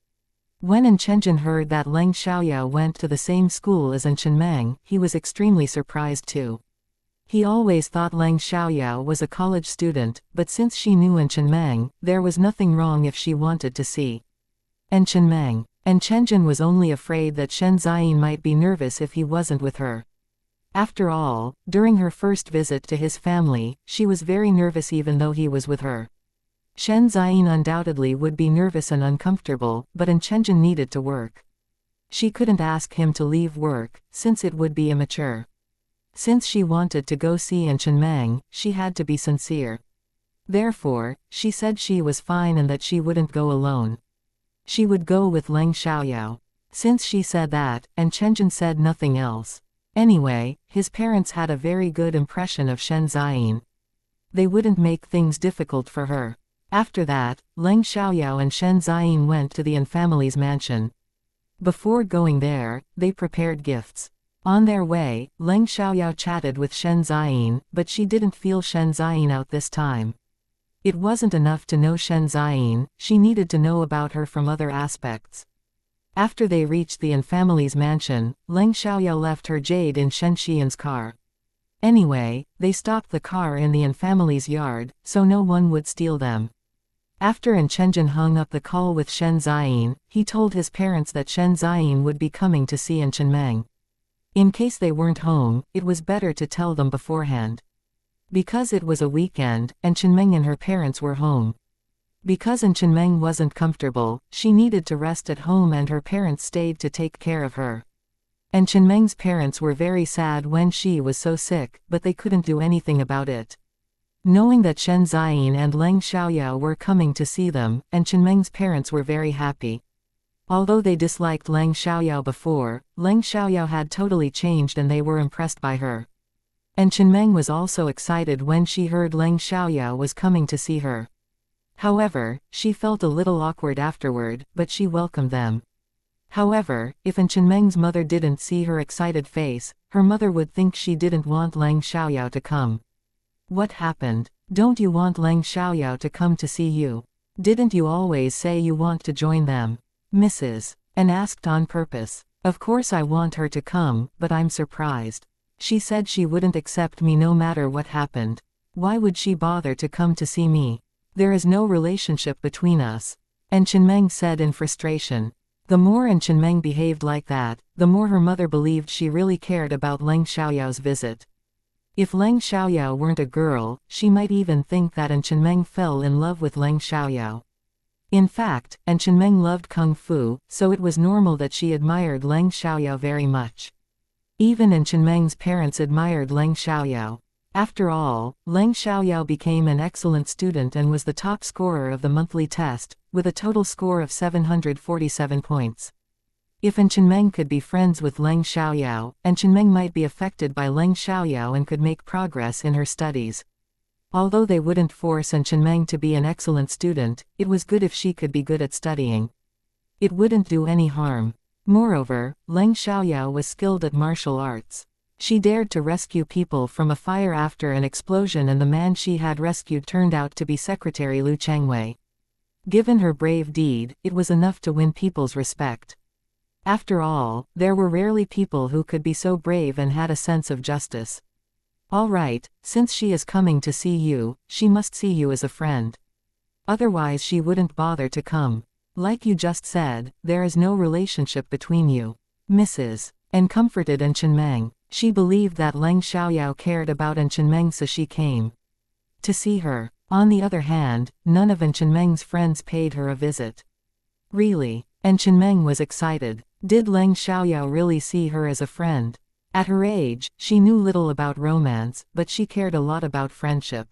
When Chengjin heard that Leng Xiaoyao went to the same school as Chengmeng, he was extremely surprised too. He always thought Leng Xiaoyao was a college student, but since she knew Chengmeng, there was nothing wrong if she wanted to see Chengmeng. And Chenjin was only afraid that Shen Ziyin might be nervous if he wasn't with her. After all, during her first visit to his family, she was very nervous even though he was with her. Shen Ziyin undoubtedly would be nervous and uncomfortable, but Chenjin needed to work. She couldn't ask him to leave work, since it would be immature. Since she wanted to go see Chengmeng, she had to be sincere. Therefore, she said she was fine and that she wouldn't go alone. She would go with Leng Xiaoyao. Since she said that, Chenjin said nothing else. Anyway, his parents had a very good impression of Shen Ziyin. They wouldn't make things difficult for her. After that, Leng Xiaoyao and Shen Ziyin went to the An family's mansion. Before going there, they prepared gifts. On their way, Leng Xiaoyao chatted with Shen Ziyin, but she didn't feel Shen Ziyin out this time. It wasn't enough to know Shen Ziyin, she needed to know about her from other aspects. After they reached the An family's mansion, Leng Xiaoyao left her jade in Shen Xian's car. Anyway, they stopped the car in the An family's yard, so no one would steal them. After Chenjin hung up the call with Shen Ziyin, he told his parents that Shen Ziyin would be coming to see Chengmeng. In case they weren't home, it was better to tell them beforehand. Because it was a weekend, Chengmeng and her parents were home. Because Chengmeng wasn't comfortable, she needed to rest at home and her parents stayed to take care of her. Chengmeng's parents were very sad when she was so sick, but they couldn't do anything about it. Knowing that Shen Ziyin and Leng Xiaoyao were coming to see them, Chengmeng's parents were very happy. Although they disliked Leng Xiaoyao before, Leng Xiaoyao had totally changed and they were impressed by her. Chengmeng was also excited when she heard Leng Xiaoyao was coming to see her. However, she felt a little awkward afterward, but she welcomed them. However, if Chengmeng's mother didn't see her excited face, her mother would think she didn't want Leng Xiaoyao to come. What happened? Don't you want Leng Xiaoyao to come to see you? Didn't you always say you want to join them? Mrs. An asked on purpose. Of course I want her to come, but I'm surprised. She said she wouldn't accept me no matter what happened. Why would she bother to come to see me? There is no relationship between us. Chengmeng said in frustration. The more Chengmeng behaved like that, the more her mother believed she really cared about Leng Xiaoyao's visit. If Leng Xiaoyao weren't a girl, she might even think that Chengmeng fell in love with Leng Xiaoyao. In fact, Chengmeng loved Kung Fu, so it was normal that she admired Leng Xiaoyao very much. Even Chengmeng's parents admired Leng Xiaoyao. After all, Leng Xiaoyao became an excellent student and was the top scorer of the monthly test, with a total score of 747 points. If Chengmeng could be friends with Leng Xiaoyao, Chengmeng might be affected by Leng Xiaoyao and could make progress in her studies. Although they wouldn't force Chengmeng to be an excellent student, it was good if she could be good at studying. It wouldn't do any harm. Moreover, Leng Xiaoyao was skilled at martial arts. She dared to rescue people from a fire after an explosion and the man she had rescued turned out to be Secretary Liu Changwei. Given her brave deed, it was enough to win people's respect. After all, there were rarely people who could be so brave and had a sense of justice. All right, since she is coming to see you, she must see you as a friend. Otherwise she wouldn't bother to come. Like you just said, there is no relationship between you. Mrs. And comforted Chengmeng. She believed that Leng Xiaoyao cared about Chengmeng, so she came to see her. On the other hand, none of Chunmeng's friends paid her a visit. Really? And Chunmeng was excited. Did Leng Xiaoyao really see her as a friend? At her age, she knew little about romance, but she cared a lot about friendship.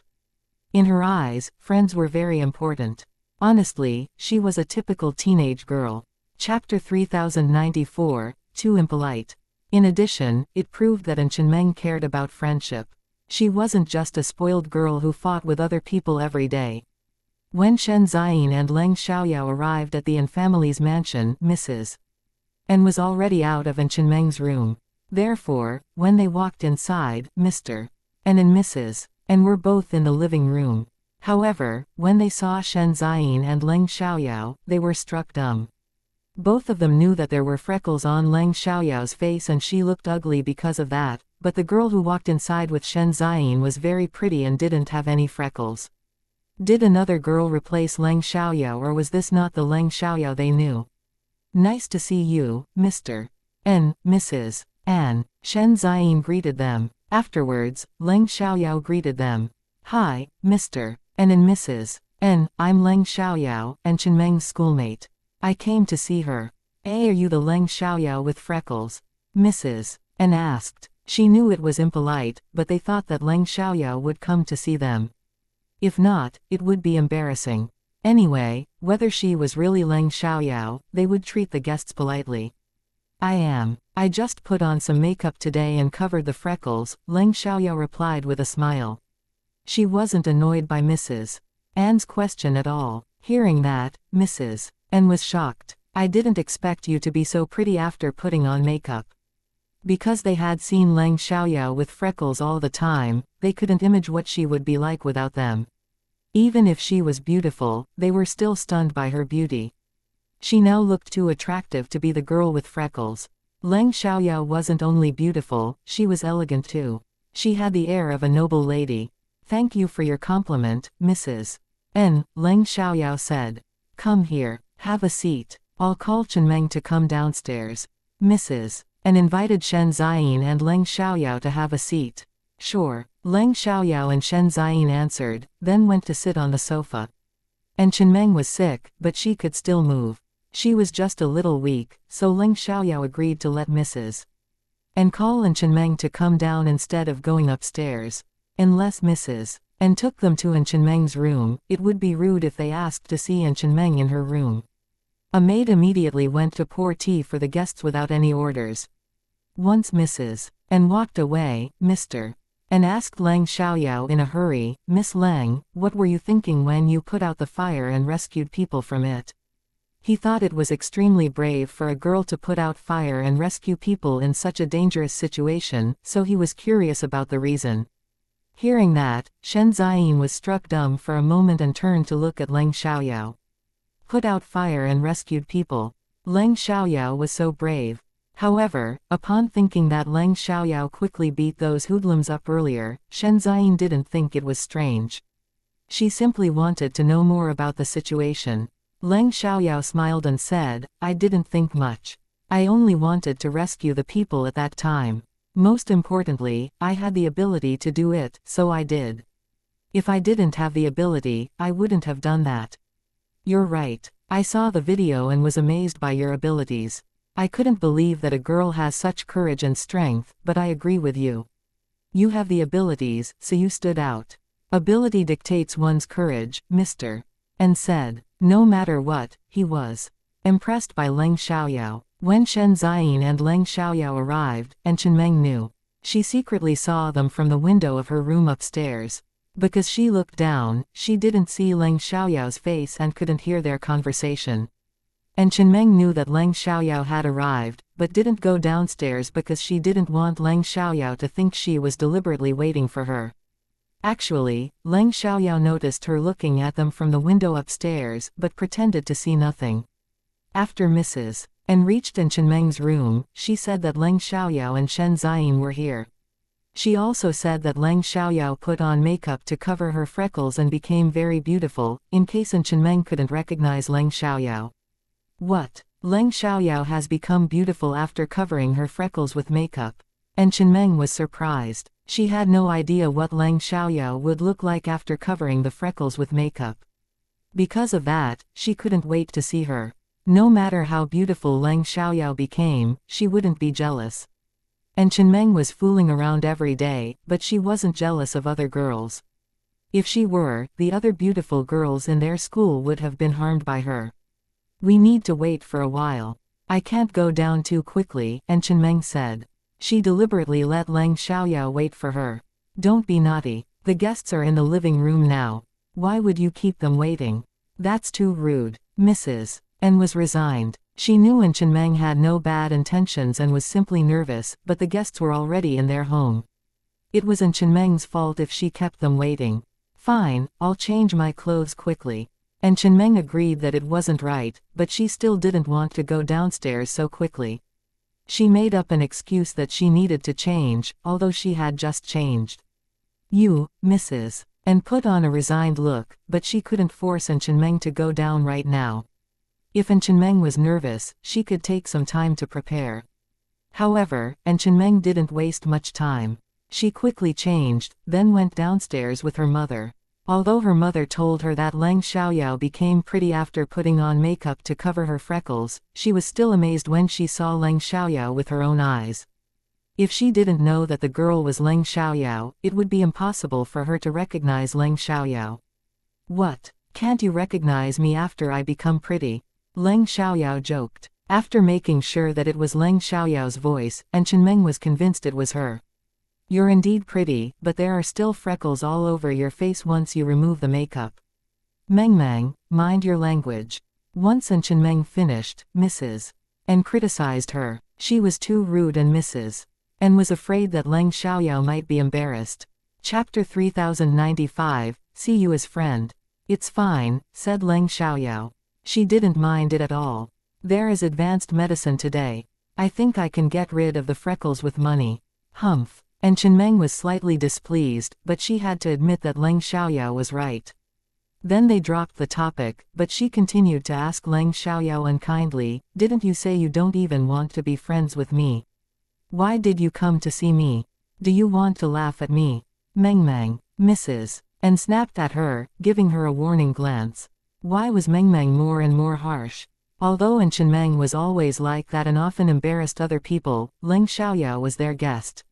In her eyes, friends were very important. Honestly, she was a typical teenage girl. Chapter 3094, Too Impolite. In addition, it proved that Chunmeng cared about friendship. She wasn't just a spoiled girl who fought with other people every day. When Shen Ziyin and Leng Xiaoyao arrived at the N family's mansion, Mrs. N was already out of Chunmeng's room. Therefore, when they walked inside, Mr. N and Mrs. N were both in the living room. However, when they saw Shen Ziyin and Leng Xiaoyao, they were struck dumb. Both of them knew that there were freckles on Leng Xiaoyao's face and she looked ugly because of that, but the girl who walked inside with Shen Ziyin was very pretty and didn't have any freckles. Did another girl replace Leng Xiaoyao, or was this not the Leng Xiaoyao they knew? Nice to see you, Mr. N, Mrs. N. Shen Ziyin greeted them. Afterwards, Leng Xiaoyao greeted them. Hi, Mr. N and Mrs. N, I'm Leng Xiaoyao, and Chunmeng's schoolmate. I came to see her. Are you the Leng Xiaoyao with freckles? Mrs. N asked. She knew it was impolite, but they thought that Leng Xiaoyao would come to see them. If not, it would be embarrassing. Anyway, whether she was really Leng Xiaoyao, they would treat the guests politely. I am. I just put on some makeup today and covered the freckles, Leng Xiaoyao replied with a smile. She wasn't annoyed by Mrs. N's question at all. Hearing that, Mrs. N was shocked. I didn't expect you to be so pretty after putting on makeup. Because they had seen Leng Xiaoyao with freckles all the time, they couldn't imagine what she would be like without them. Even if she was beautiful, they were still stunned by her beauty. She now looked too attractive to be the girl with freckles. Leng Xiaoyao wasn't only beautiful, she was elegant too. She had the air of a noble lady. Thank you for your compliment, Mrs. N, Leng Xiaoyao said. Come here, have a seat. I'll call Chunmeng to come downstairs. Mrs. N invited Shen Ziyin and Leng Xiaoyao to have a seat. Sure, Leng Xiaoyao and Shen Ziyin answered, then went to sit on the sofa. And Chunmeng was sick, but she could still move. She was just a little weak, so Leng Xiaoyao agreed to let Mrs. N call Chunmeng to come down instead of going upstairs. Unless Mrs. N took them to Chunmeng's room, it would be rude if they asked to see Chunmeng in her room. A maid immediately went to pour tea for the guests without any orders. Once Mrs. N walked away, Mr. N asked Leng Xiaoyao in a hurry, Miss Leng, what were you thinking when you put out the fire and rescued people from it? He thought it was extremely brave for a girl to put out fire and rescue people in such a dangerous situation, so he was curious about the reason. Hearing that, Shen Ziyin was struck dumb for a moment and turned to look at Leng Xiaoyao. Put out fire and rescued people. Leng Xiaoyao was so brave. However, upon thinking that Leng Xiaoyao quickly beat those hoodlums up earlier, Shen Ziyin didn't think it was strange. She simply wanted to know more about the situation. Leng Xiaoyao smiled and said, I didn't think much. I only wanted to rescue the people at that time. Most importantly, I had the ability to do it, so I did. If I didn't have the ability, I wouldn't have done that. You're right. I saw the video and was amazed by your abilities. I couldn't believe that a girl has such courage and strength, but I agree with you. You have the abilities, so you stood out. Ability dictates one's courage, Mr. N said. No matter what, he was impressed by Leng Xiaoyao. When Shen Ziyin and Leng Xiaoyao arrived, and Chunmeng knew, she secretly saw them from the window of her room upstairs. Because she looked down, she didn't see Leng Xiaoyao's face and couldn't hear their conversation. And Chunmeng knew that Leng Xiaoyao had arrived, but didn't go downstairs because she didn't want Leng Xiaoyao to think she was deliberately waiting for her. Actually, Leng Xiaoyao noticed her looking at them from the window upstairs, but pretended to see nothing. After Mrs. N reached Chunmeng's room, she said that Leng Xiaoyao and Shen Ziyin were here. She also said that Leng Xiaoyao put on makeup to cover her freckles and became very beautiful, in case Chunmeng couldn't recognize Leng Xiaoyao. What? Leng Xiaoyao has become beautiful after covering her freckles with makeup. And Chenmeng was surprised. She had no idea what Lang Xiaoyao would look like after covering the freckles with makeup. Because of that, she couldn't wait to see her. No matter how beautiful Lang Xiaoyao became, she wouldn't be jealous. And Chenmeng was fooling around every day, but she wasn't jealous of other girls. If she were, the other beautiful girls in their school would have been harmed by her. We need to wait for a while. I can't go down too quickly, and Chenmeng said. She deliberately let Lang Xiaoyao wait for her. Don't be naughty. The guests are in the living room now. Why would you keep them waiting? That's too rude, Mrs. And was resigned. She knew Chenmeng had no bad intentions and was simply nervous, but the guests were already in their home. It was Chenmeng's fault if she kept them waiting. Fine, I'll change my clothes quickly. And Chenmeng agreed that it wasn't right, but she still didn't want to go downstairs so quickly. She made up an excuse that she needed to change, although she had just changed. You, Mrs. And put on a resigned look, but she couldn't force Chenmeng to go down right now. If Chenmeng was nervous, she could take some time to prepare. However, Chenmeng didn't waste much time. She quickly changed, then went downstairs with her mother. Although her mother told her that Lang Xiaoyao became pretty after putting on makeup to cover her freckles, she was still amazed when she saw Lang Xiaoyao with her own eyes. If she didn't know that the girl was Lang Xiaoyao, it would be impossible for her to recognize Lang Xiaoyao. What? Can't you recognize me after I become pretty? Lang Xiaoyao joked. After making sure that it was Lang Xiaoyao's voice, Chenmeng was convinced it was her. You're indeed pretty, but there are still freckles all over your face once you remove the makeup. Meng, mind your language. Once Chenmeng finished, Mrs. And criticized her. She was too rude and Mrs. And was afraid that Lang Xiaoyao might be embarrassed. Chapter 3095, See you as friend. It's fine, said Lang Xiaoyao. She didn't mind it at all. There is advanced medicine today. I think I can get rid of the freckles with money. Humph. And Chenmeng was slightly displeased, but she had to admit that Lang Xiaoyao was right. Then they dropped the topic, but she continued to ask Lang Xiaoyao unkindly, didn't you say you don't even want to be friends with me? Why did you come to see me? Do you want to laugh at me? Meng, Mrs. And snapped at her, giving her a warning glance. Why was Meng more and more harsh? Although Chenmeng was always like that and often embarrassed other people, Lang Xiaoyao was their guest.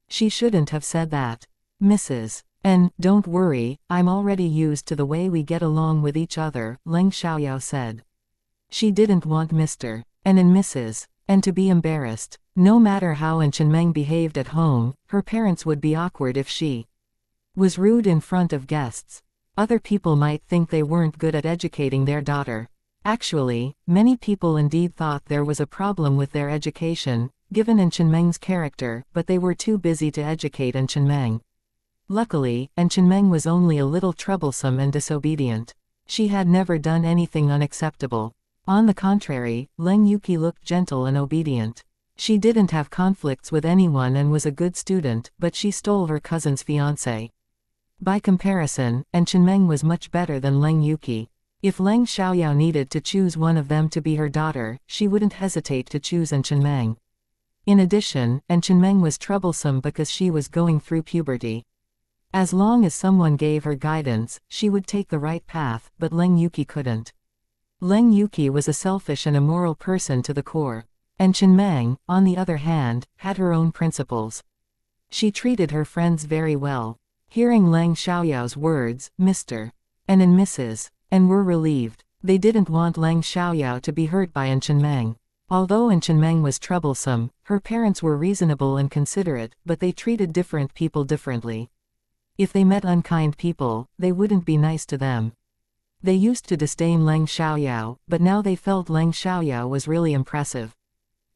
She shouldn't have said that. Mrs. And, don't worry, I'm already used to the way we get along with each other, Lang Xiaoyao said. She didn't want Mr. And Mrs. And to be embarrassed. No matter how Chenmeng behaved at home, her parents would be awkward if she was rude in front of guests. Other people might think they weren't good at educating their daughter. Actually, many people indeed thought there was a problem with their education, given Chenmeng's character, but they were too busy to educate Chenmeng. Luckily, Chenmeng was only a little troublesome and disobedient. She had never done anything unacceptable. On the contrary, Leng Yuki looked gentle and obedient. She didn't have conflicts with anyone and was a good student, but she stole her cousin's fiancé. By comparison, Chenmeng was much better than Leng Yuki. If Lang Xiaoyao needed to choose one of them to be her daughter, she wouldn't hesitate to choose Chenmeng. In addition, Chenmeng was troublesome because she was going through puberty. As long as someone gave her guidance, she would take the right path, but Leng Yuki couldn't. Leng Yuki was a selfish and immoral person to the core. Chenmeng, on the other hand, had her own principles. She treated her friends very well. Hearing Lang Xiaoyao's words, Mr. And Mrs. And were relieved. They didn't want Lang Xiaoyao to be hurt by Chenmeng. Although Chenmeng was troublesome, her parents were reasonable and considerate, but they treated different people differently. If they met unkind people, they wouldn't be nice to them. They used to disdain Lang Xiaoyao, but now they felt Lang Xiaoyao was really impressive.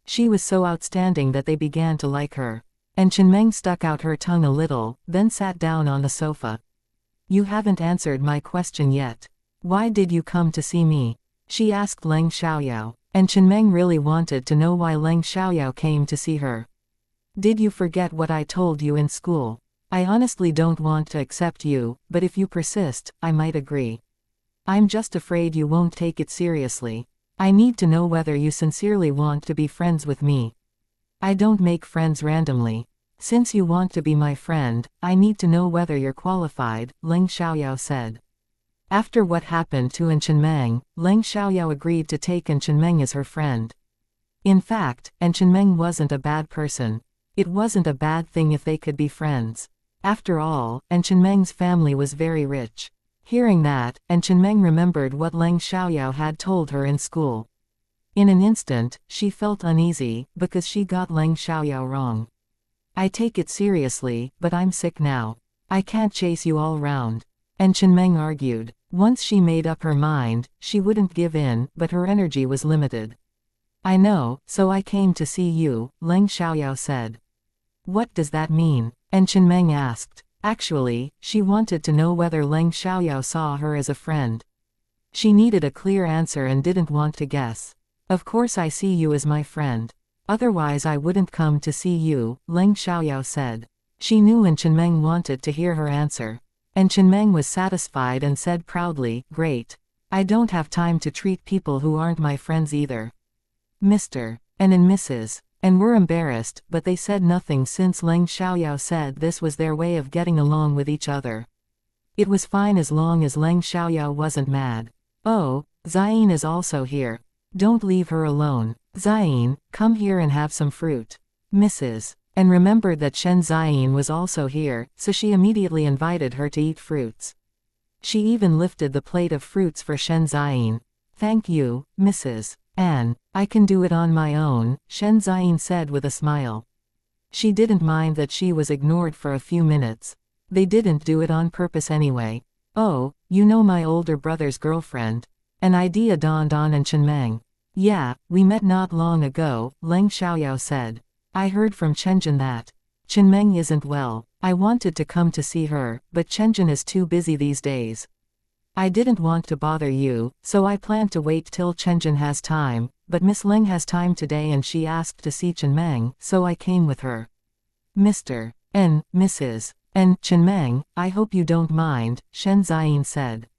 She was so outstanding that they began to like her. Chenmeng stuck out her tongue a little, then sat down on the sofa. You haven't answered my question yet. Why did you come to see me? She asked Lang Xiaoyao. Chenmeng really wanted to know why Lang Xiaoyao came to see her. Did you forget what I told you in school? I honestly don't want to accept you, but if you persist, I might agree. I'm just afraid you won't take it seriously. I need to know whether you sincerely want to be friends with me. I don't make friends randomly. Since you want to be my friend, I need to know whether you're qualified, Leng Xiaoyao said. After what happened to An Chenmeng, Leng Xiaoyao agreed to take An Chenmeng as her friend. In fact, An Chenmeng wasn't a bad person. It wasn't a bad thing if they could be friends. After all, An Chenmeng's family was very rich. Hearing that, An Chenmeng remembered what Leng Xiaoyao had told her in school. In an instant, she felt uneasy, because she got Leng Xiaoyao wrong. I take it seriously, but I'm sick now. I can't chase you all round. An Chenmeng argued. Once she made up her mind, she wouldn't give in, but her energy was limited. I know, so I came to see you, Leng Xiaoyao said. What does that mean? An Chenmeng asked. Actually, she wanted to know whether Leng Xiaoyao saw her as a friend. She needed a clear answer and didn't want to guess. Of course I see you as my friend. Otherwise I wouldn't come to see you, Leng Xiaoyao said. She knew An Chenmeng wanted to hear her answer. An Chenmeng was satisfied and said proudly, great. I don't have time to treat people who aren't my friends either. Mr. and Mrs. and were embarrassed, but they said nothing since Leng Xiaoyao said this was their way of getting along with each other. It was fine as long as Leng Xiaoyao wasn't mad. Oh, Xian is also here. Don't leave her alone. Xian, come here and have some fruit. Mrs. and remembered that Shen Xian was also here, so she immediately invited her to eat fruits. She even lifted the plate of fruits for Shen Xian. Thank you, Mrs. An. I can do it on my own, Shen Xian said with a smile. She didn't mind that she was ignored for a few minutes. They didn't do it on purpose anyway. Oh, you know my older brother's girlfriend. An idea dawned on An Chenmeng. Yeah, we met not long ago, Leng Xiaoyao said. I heard from Chenjin that Chenmeng isn't well. I wanted to come to see her, but Chenjin is too busy these days. I didn't want to bother you, so I planned to wait till Chenjin has time, but Miss Leng has time today and she asked to see Chenmeng, so I came with her. Mr. and Mrs. and Chenmeng, I hope you don't mind, Shen Xian said.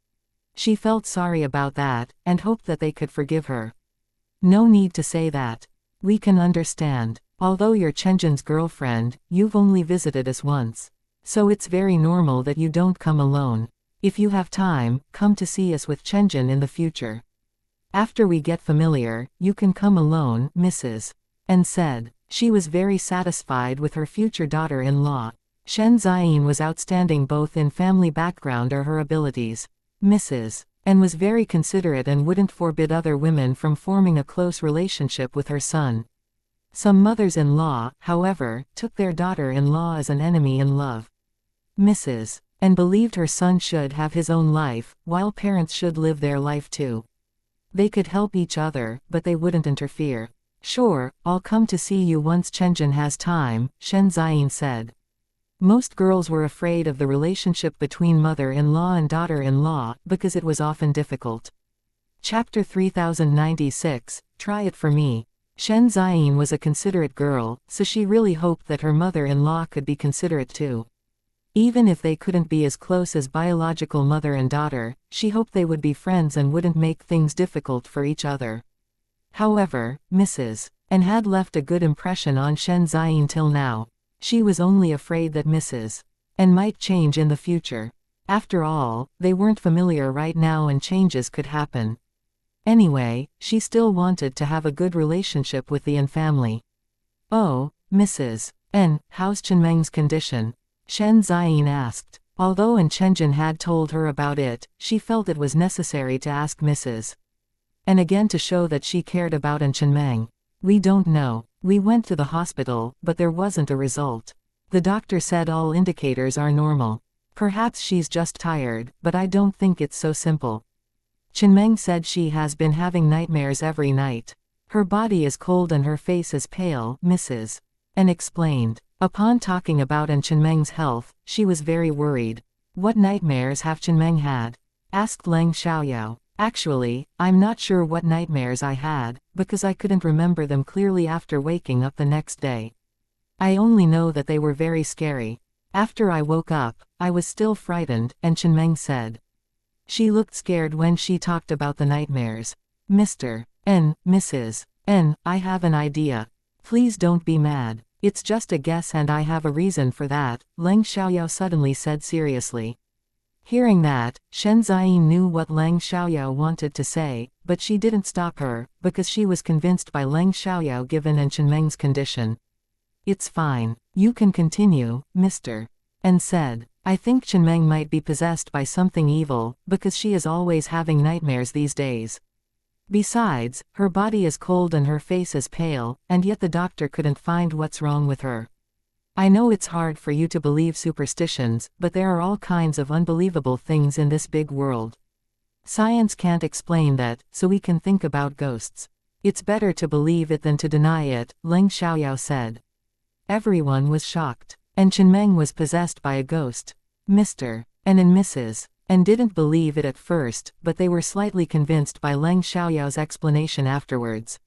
She felt sorry about that, and hoped that they could forgive her. No need to say that. We can understand. Although you're Chenjin's girlfriend, you've only visited us once. So it's very normal that you don't come alone. If you have time, come to see us with Chenjin in the future. After we get familiar, you can come alone, Mrs. and said. She was very satisfied with her future daughter-in-law. Shen Xian was outstanding both in family background or her abilities. Mrs. and was very considerate and wouldn't forbid other women from forming a close relationship with her son. Some mothers-in-law, however, took their daughter-in-law as an enemy in love. Mrs. and believed her son should have his own life, while parents should live their life too. They could help each other, but they wouldn't interfere. Sure, I'll come to see you once Chenjin has time, Shen Xian said. Most girls were afraid of the relationship between mother-in-law and daughter-in-law, because it was often difficult. Chapter 3096, Try It For Me. Shen Xian was a considerate girl, so she really hoped that her mother-in-law could be considerate too. Even if they couldn't be as close as biological mother and daughter, she hoped they would be friends and wouldn't make things difficult for each other. However, Mrs. and had left a good impression on Shen Xian till now. She was only afraid that Mrs. and might change in the future. After all, they weren't familiar right now and changes could happen. Anyway, she still wanted to have a good relationship with the An family. Oh, Mrs. N, how's Chenmeng's condition? Shen Xian asked. Although An Chenjin had told her about it, she felt it was necessary to ask Mrs. and again to show that she cared about An Chenmeng. We don't know. We went to the hospital, but there wasn't a result. The doctor said all indicators are normal. Perhaps she's just tired, but I don't think it's so simple. Chenmeng said she has been having nightmares every night. Her body is cold and her face is pale, Mrs. and explained. Upon talking about An Chenmeng's health, she was very worried. What nightmares have Chenmeng had? Asked Leng Xiaoyao. Actually, I'm not sure what nightmares I had, because I couldn't remember them clearly after waking up the next day. I only know that they were very scary. After I woke up, I was still frightened, and Chenmeng said. She looked scared when she talked about the nightmares. Mr. and Mrs. N, I have an idea. Please don't be mad. It's just a guess and I have a reason for that, Leng Xiaoyao suddenly said seriously. Hearing that, Shen Ziyin knew what Leng Xiaoyao wanted to say, but she didn't stop her, because she was convinced by Leng Xiaoyao given and Chenmeng's condition. It's fine. You can continue, mister. And said, I think Chenmeng might be possessed by something evil, because she is always having nightmares these days. Besides, her body is cold and her face is pale, and yet the doctor couldn't find what's wrong with her. I know it's hard for you to believe superstitions, but there are all kinds of unbelievable things in this big world. Science can't explain that, so we can think about ghosts. It's better to believe it than to deny it, Leng Xiaoyao said. Everyone was shocked. And Chenmeng was possessed by a ghost. Mr. and Mrs. and didn't believe it at first, but they were slightly convinced by Leng Xiaoyao's explanation afterwards.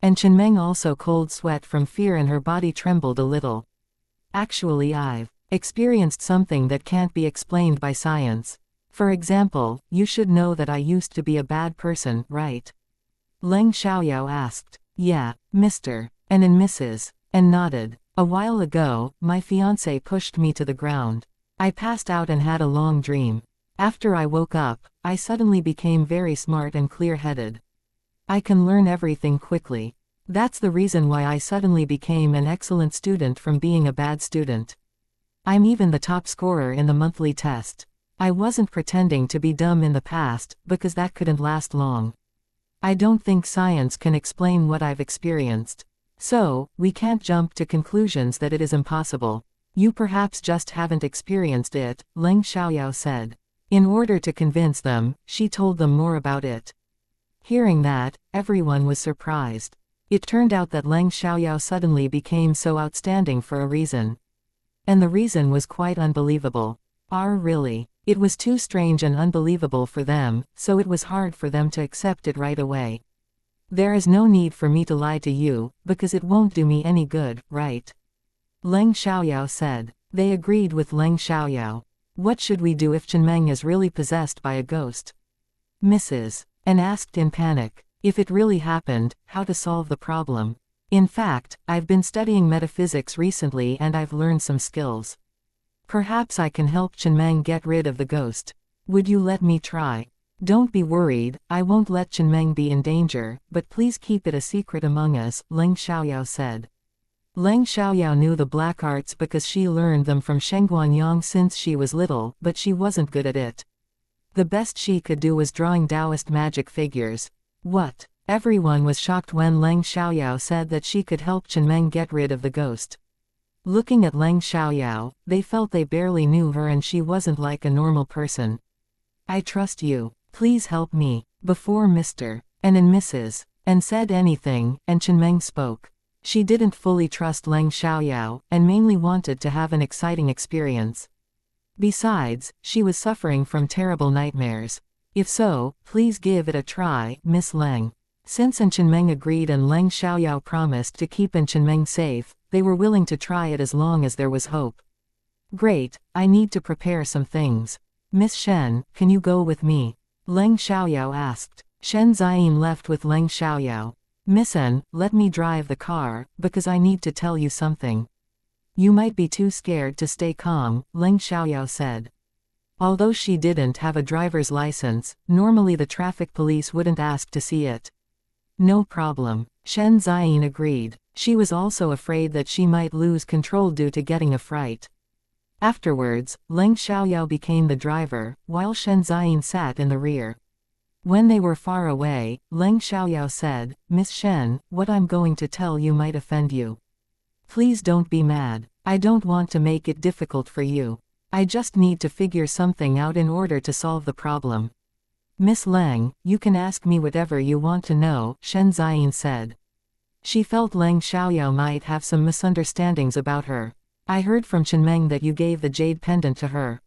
And Chenmeng also cold sweat from fear and her body trembled a little. Actually, I've experienced something that can't be explained by science. For example, you should know that I used to be a bad person, right? Leng Xiaoyao asked. Yeah, Mr. and Mrs. and nodded. A while ago, my fiancé pushed me to the ground. I passed out and had a long dream. After I woke up, I suddenly became very smart and clear-headed. I can learn everything quickly. That's the reason why I suddenly became an excellent student from being a bad student. I'm even the top scorer in the monthly test. I wasn't pretending to be dumb in the past, because that couldn't last long. I don't think science can explain what I've experienced. So, we can't jump to conclusions that it is impossible. You perhaps just haven't experienced it, Leng Xiaoyao said. In order to convince them, she told them more about it. Hearing that, everyone was surprised. It turned out that Leng Xiaoyao suddenly became so outstanding for a reason. And the reason was quite unbelievable. Really? It was too strange and unbelievable for them, so it was hard for them to accept it right away. There is no need for me to lie to you, because it won't do me any good, right? Leng Xiaoyao said. They agreed with Leng Xiaoyao. What should we do if Chenmeng is really possessed by a ghost? Mrs. and asked in panic. If it really happened, how to solve the problem. In fact, I've been studying metaphysics recently and I've learned some skills. Perhaps I can help Chenmeng get rid of the ghost. Would you let me try? Don't be worried, I won't let Chenmeng be in danger, but please keep it a secret among us, Leng Xiaoyao said. Leng Xiaoyao knew the black arts because she learned them from Shengguanyang since she was little, but she wasn't good at it. The best she could do was drawing Taoist magic figures. What? Everyone was shocked when Leng Xiaoyao said that she could help Chenmeng get rid of the ghost. Looking at Leng Xiaoyao, they felt they barely knew her and she wasn't like a normal person. I trust you. Please help me. Before Mr. and Mrs. and said anything, and Chenmeng spoke. She didn't fully trust Leng Xiaoyao, and mainly wanted to have an exciting experience. Besides, she was suffering from terrible nightmares. If so, please give it a try, Miss Leng. Since An Chenmeng agreed and Leng Xiaoyao promised to keep An Chenmeng safe, they were willing to try it as long as there was hope. Great, I need to prepare some things. Miss Shen, can you go with me? Leng Xiaoyao asked. Shen Ziyin left with Leng Xiaoyao. Miss N, let me drive the car, because I need to tell you something. You might be too scared to stay calm, Leng Xiaoyao said. Although she didn't have a driver's license, normally the traffic police wouldn't ask to see it. No problem. Shen Ziyin agreed. She was also afraid that she might lose control due to getting a fright. Afterwards, Leng Xiaoyao became the driver, while Shen Ziyin sat in the rear. When they were far away, Leng Xiaoyao said, Miss Shen, what I'm going to tell you might offend you. Please don't be mad. I don't want to make it difficult for you. I just need to figure something out in order to solve the problem. Miss Leng, you can ask me whatever you want to know, Shen Ziyin said. She felt Leng Xiaoyao might have some misunderstandings about her. I heard from Chenmeng that you gave the jade pendant to her.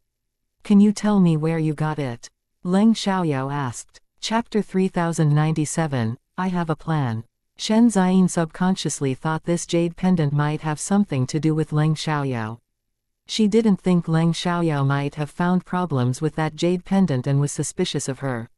Can you tell me where you got it? Leng Xiaoyao asked. Chapter 3097, I have a plan. Shen Ziyin subconsciously thought this jade pendant might have something to do with Leng Xiaoyao. She didn't think Leng Xiaoyao might have found problems with that jade pendant and was suspicious of her.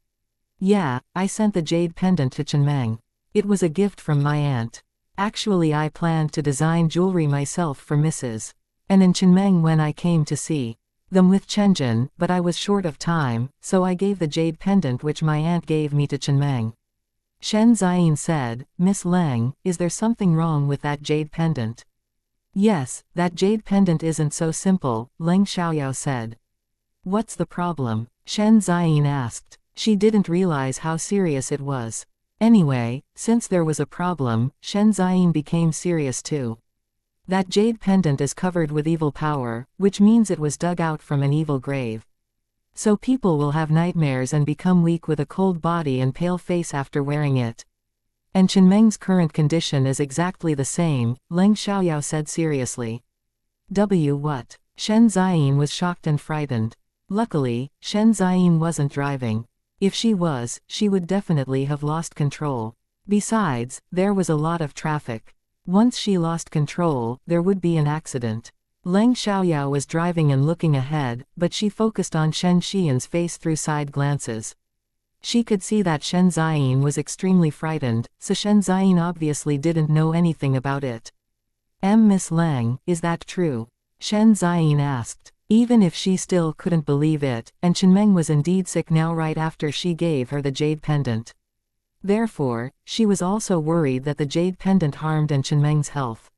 Yeah, I sent the jade pendant to Chenmeng. It was a gift from my aunt. Actually, I planned to design jewelry myself for Mrs. N and Chenmeng when I came to see them with Chenjin, but I was short of time, so I gave the jade pendant which my aunt gave me to Chenmeng. Shen Ziyin said, Miss Lang, is there something wrong with that jade pendant? Yes, that jade pendant isn't so simple, Leng Xiaoyao said. What's the problem? Shen Ziyin asked. She didn't realize how serious it was. Anyway, since there was a problem, Shen Ziyin became serious too. That jade pendant is covered with evil power, which means it was dug out from an evil grave. So people will have nightmares and become weak with a cold body and pale face after wearing it. And Chenmeng's current condition is exactly the same, Leng Xiaoyao said seriously. What? Shen Ziyin was shocked and frightened. Luckily, Shen Ziyin wasn't driving. If she was, she would definitely have lost control. Besides, there was a lot of traffic. Once she lost control, there would be an accident. Leng Xiaoyao was driving and looking ahead, but she focused on Shen Xian's face through side glances. She could see that Shen Ziyin was extremely frightened, so Shen Ziyin obviously didn't know anything about it. Miss Lang, is that true? Shen Ziyin asked. Even if she still couldn't believe it, and Chenmeng was indeed sick now right after she gave her the jade pendant. Therefore, she was also worried that the jade pendant harmed Chenmeng's health.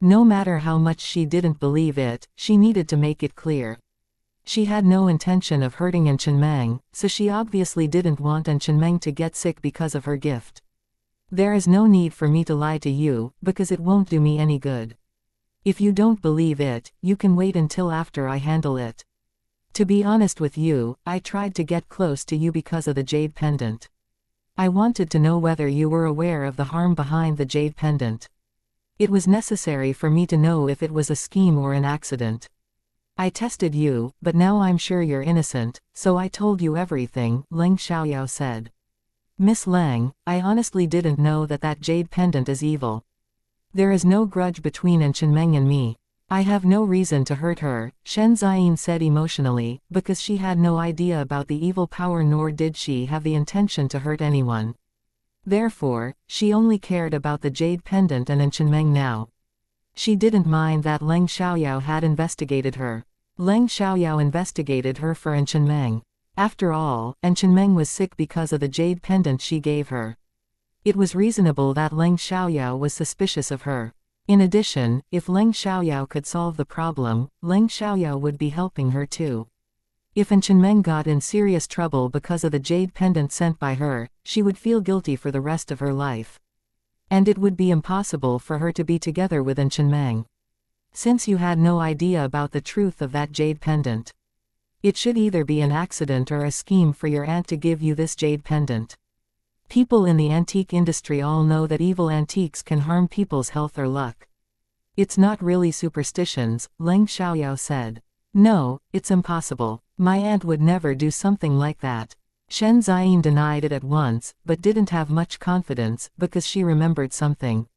No matter how much she didn't believe it, she needed to make it clear. She had no intention of hurting Chenmeng, so she obviously didn't want Chenmeng to get sick because of her gift. There is no need for me to lie to you, because it won't do me any good. If you don't believe it, you can wait until after I handle it. To be honest with you, I tried to get close to you because of the jade pendant. I wanted to know whether you were aware of the harm behind the jade pendant. It was necessary for me to know if it was a scheme or an accident. I tested you, but now I'm sure you're innocent, so I told you everything, Leng Xiaoyao said. Miss Lang, I honestly didn't know that jade pendant is evil. There is no grudge between Chenmeng and me. I have no reason to hurt her, Shen Ziyin said emotionally, because she had no idea about the evil power nor did she have the intention to hurt anyone. Therefore, she only cared about the jade pendant and Chenmeng now. She didn't mind that Leng Xiaoyao had investigated her. Leng Xiaoyao investigated her for Chenmeng. After all, Chenmeng was sick because of the jade pendant she gave her. It was reasonable that Leng Xiaoyao was suspicious of her. In addition, if Leng Xiaoyao could solve the problem, Leng Xiaoyao would be helping her too. If Chenmeng got in serious trouble because of the jade pendant sent by her, she would feel guilty for the rest of her life. And it would be impossible for her to be together with Chenmeng. Since you had no idea about the truth of that jade pendant, it should either be an accident or a scheme for your aunt to give you this jade pendant. People in the antique industry all know that evil antiques can harm people's health or luck. It's not really superstitions, Leng Xiaoyao said. No, it's impossible. My aunt would never do something like that. Shen Ziyin denied it at once, but didn't have much confidence, because she remembered something.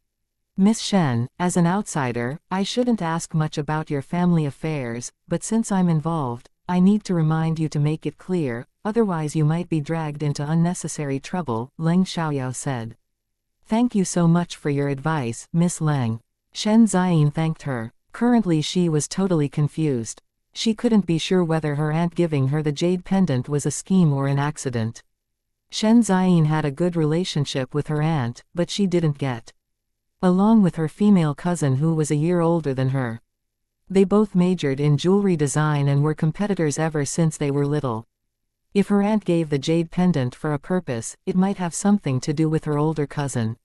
Miss Shen, as an outsider, I shouldn't ask much about your family affairs, but since I'm involved, I need to remind you to make it clear, otherwise you might be dragged into unnecessary trouble, Leng Xiaoyao said. Thank you so much for your advice, Miss Leng. Shen Ziyin thanked her. Currently she was totally confused. She couldn't be sure whether her aunt giving her the jade pendant was a scheme or an accident. Shen Ziyin had a good relationship with her aunt, but she didn't get along with her female cousin who was a year older than her. They both majored in jewelry design and were competitors ever since they were little. If her aunt gave the jade pendant for a purpose, it might have something to do with her older cousin.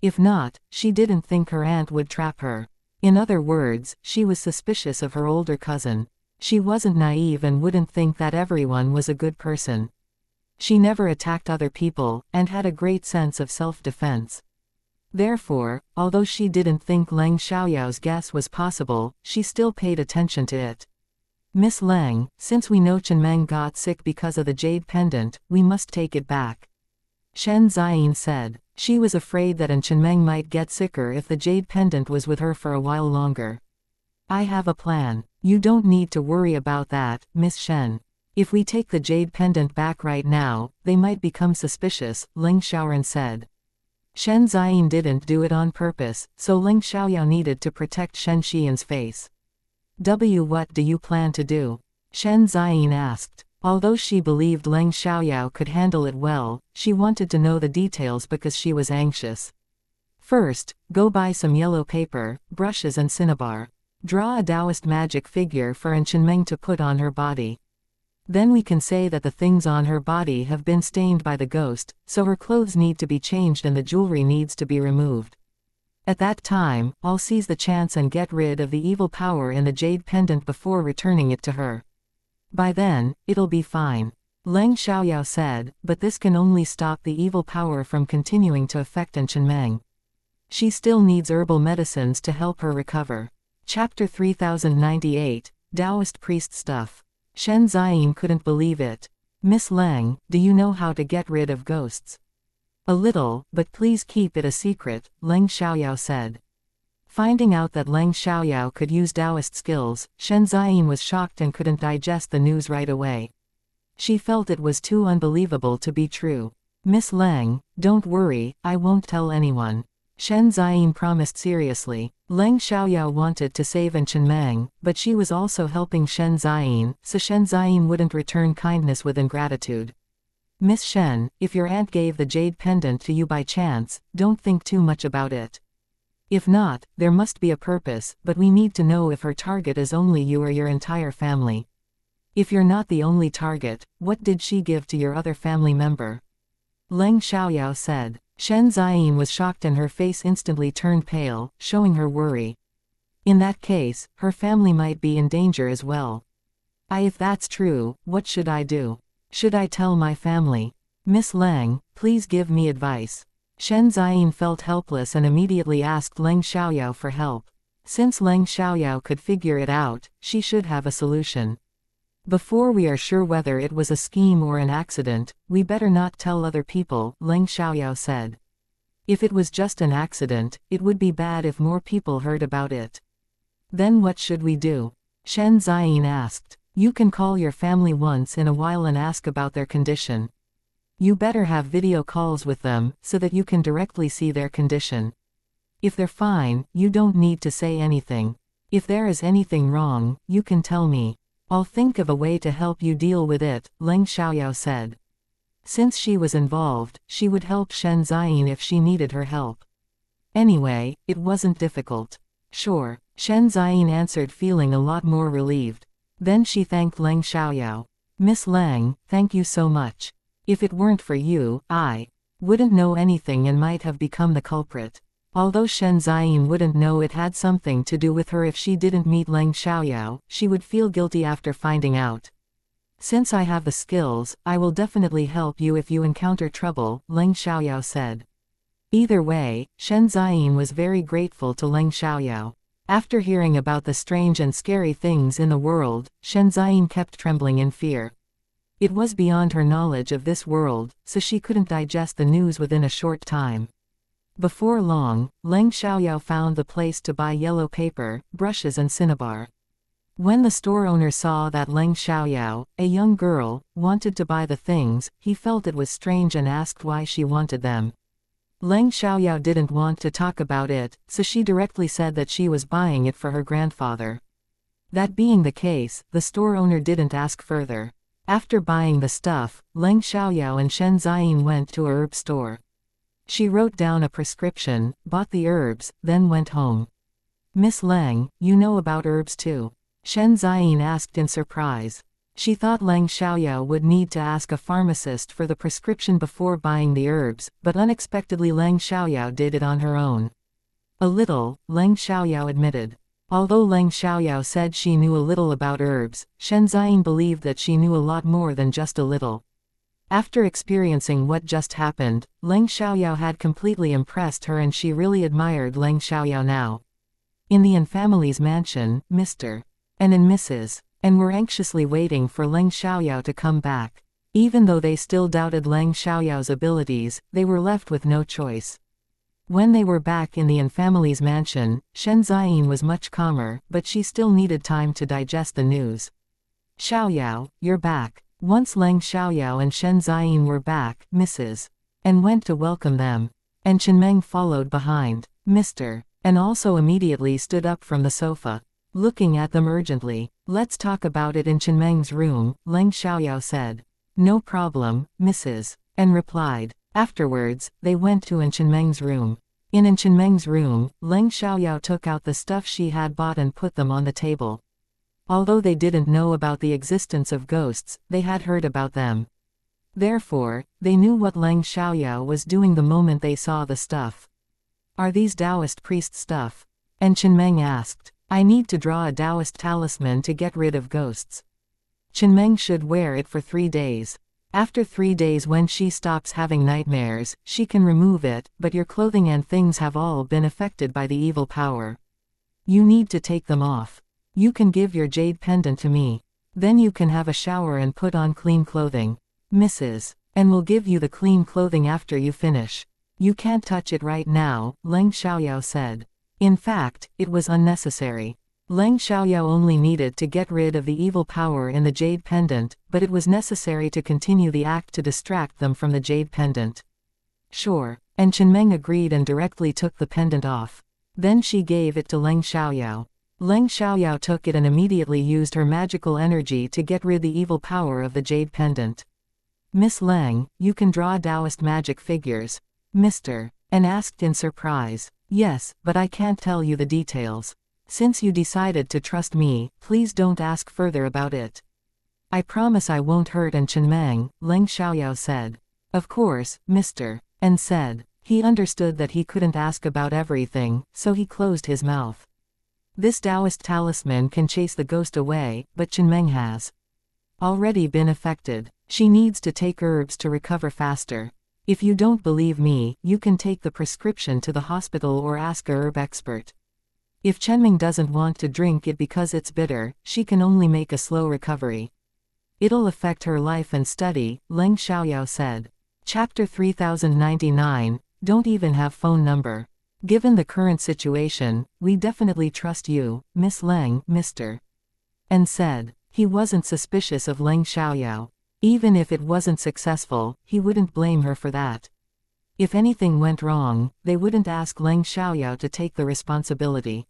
If not, she didn't think her aunt would trap her. In other words, she was suspicious of her older cousin. She wasn't naive and wouldn't think that everyone was a good person. She never attacked other people, and had a great sense of self-defense. Therefore, although she didn't think Leng Xiaoyao's guess was possible, she still paid attention to it. Miss Leng, since we know Chenmeng got sick because of the jade pendant, we must take it back. Shen Ziyin said. She was afraid that Chenmeng might get sicker if the jade pendant was with her for a while longer. I have a plan. You don't need to worry about that, Miss Shen. If we take the jade pendant back right now, they might become suspicious, Leng Xiaoran said. Shen Ziyin didn't do it on purpose, so Ling Xiaoyao needed to protect Shen Xian's face. What do you plan to do? Shen Ziyin asked. Although she believed Ling Xiaoyao could handle it well, she wanted to know the details because she was anxious. First, go buy some yellow paper, brushes and cinnabar. Draw a Taoist magic figure for An Chenmeng to put on her body. Then we can say that the things on her body have been stained by the ghost, so her clothes need to be changed and the jewelry needs to be removed. At that time, I'll seize the chance and get rid of the evil power in the jade pendant before returning it to her. By then, it'll be fine. Ling Xiaoyao said, but this can only stop the evil power from continuing to affect An Chenmeng. She still needs herbal medicines to help her recover. Chapter 3098, Taoist Priest Stuff. Shen Ziyin couldn't believe it. Miss Lang, do you know how to get rid of ghosts? A little, but please keep it a secret, Ling Xiaoyao said. Finding out that Ling Xiaoyao could use Taoist skills, Shen Ziyin was shocked and couldn't digest the news right away. She felt it was too unbelievable to be true. Miss Lang, don't worry, I won't tell anyone. Shen Ziyin promised seriously. Ling Xiaoyao wanted to save An Chenmeng, but she was also helping Shen Ziyin, so Shen Ziyin wouldn't return kindness with ingratitude. Miss Shen, if your aunt gave the jade pendant to you by chance, don't think too much about it. If not, there must be a purpose, but we need to know if her target is only you or your entire family. If you're not the only target, what did she give to your other family member? Ling Xiaoyao said. Shen Ziyin was shocked and her face instantly turned pale, showing her worry. In that case, her family might be in danger as well. If that's true, what should I do? Should I tell my family? Miss Lang, please give me advice. Shen Ziyin felt helpless and immediately asked Ling Xiaoyao for help. Since Ling Xiaoyao could figure it out, she should have a solution. Before we are sure whether it was a scheme or an accident, we better not tell other people, Ling Xiaoyao said. If it was just an accident, it would be bad if more people heard about it. Then what should we do? Shen Ziyin asked. You can call your family once in a while and ask about their condition. You better have video calls with them, so that you can directly see their condition. If they're fine, you don't need to say anything. If there is anything wrong, you can tell me. I'll think of a way to help you deal with it, Ling Xiaoyao said. Since she was involved, she would help Shen Ziyin if she needed her help. Anyway, it wasn't difficult. Sure, Shen Ziyin answered, feeling a lot more relieved. Then she thanked Ling Xiaoyao. Miss Lang, thank you so much. If it weren't for you, I wouldn't know anything and might have become the culprit. Although Shen Ziyin wouldn't know it had something to do with her if she didn't meet Ling Xiaoyao, she would feel guilty after finding out. Since I have the skills, I will definitely help you if you encounter trouble, Ling Xiaoyao said. Either way, Shen Ziyin was very grateful to Ling Xiaoyao. After hearing about the strange and scary things in the world, Shen Ziyin kept trembling in fear. It was beyond her knowledge of this world, so she couldn't digest the news within a short time. Before long, Ling Xiaoyao found the place to buy yellow paper, brushes and cinnabar. When the store owner saw that Ling Xiaoyao, a young girl, wanted to buy the things, he felt it was strange and asked why she wanted them. Ling Xiaoyao didn't want to talk about it, so she directly said that she was buying it for her grandfather. That being the case, the store owner didn't ask further. After buying the stuff, Ling Xiaoyao and Shen Ziyin went to a herb store. She wrote down a prescription, bought the herbs, then went home. Miss Lang, you know about herbs too? Shen Ziyin asked in surprise. She thought Ling Xiaoyao would need to ask a pharmacist for the prescription before buying the herbs, but unexpectedly Ling Xiaoyao did it on her own. A little, Ling Xiaoyao admitted. Although Ling Xiaoyao said she knew a little about herbs, Shen Ziyin believed that she knew a lot more than just a little. After experiencing what just happened, Ling Xiaoyao had completely impressed her and she really admired Ling Xiaoyao now. In the An family's mansion, Mr. and Mrs. N were anxiously waiting for Ling Xiaoyao to come back. Even though they still doubted Ling Xiaoyao's abilities, they were left with no choice. When they were back in the An family's mansion, Shen Ziyin was much calmer, but she still needed time to digest the news. Xiaoyao, you're back. Once Ling Xiaoyao and Shen Ziyin were back, Mrs. N went to welcome them. and Chenmeng followed behind. Mr. And also immediately stood up from the sofa, looking at them urgently. Let's talk about it in Chenmeng's room, Leng Xiaoyao said. No problem, Mrs. And replied. Afterwards, they went to Chenmeng's room. In Chenmeng's room, Leng Xiaoyao took out the stuff she had bought and put them on the table. Although they didn't know about the existence of ghosts, they had heard about them. Therefore, they knew what Leng Xiaoyao was doing the moment they saw the stuff. Are these Taoist priest stuff? And Chenmeng asked. I need to draw a Taoist talisman to get rid of ghosts. Chenmeng should wear it for 3 days. After 3 days, when she stops having nightmares, she can remove it, but your clothing and things have all been affected by the evil power. You need to take them off. You can give your jade pendant to me. Then you can have a shower and put on clean clothing. Mrs. And will give you the clean clothing after you finish. You can't touch it right now, Leng Xiaoyao said. In fact, it was unnecessary. Leng Xiaoyao only needed to get rid of the evil power in the jade pendant, but it was necessary to continue the act to distract them from the jade pendant. Sure. And Chenmeng agreed and directly took the pendant off. Then she gave it to Leng Xiaoyao. Leng Xiaoyao took it and immediately used her magical energy to get rid the evil power of the jade pendant. Miss Leng, you can draw Taoist magic figures. Mr. And asked in surprise. Yes, but I can't tell you the details. Since you decided to trust me, please don't ask further about it. I promise I won't hurt Chenmeng, Leng Xiaoyao said. Of course, Mr. And said. He understood that he couldn't ask about everything, so he closed his mouth. This Taoist talisman can chase the ghost away, but Chenmeng has already been affected. She needs to take herbs to recover faster. If you don't believe me, you can take the prescription to the hospital or ask a herb expert. If Chenmeng doesn't want to drink it because it's bitter, she can only make a slow recovery. It'll affect her life and study, Leng Xiaoyao said. Chapter 3099, Don't even have phone number. Given the current situation, we definitely trust you, Miss Leng, Mr. And said. He wasn't suspicious of Leng Xiaoyao. Even if it wasn't successful, he wouldn't blame her for that. If anything went wrong, they wouldn't ask Leng Xiaoyao to take the responsibility.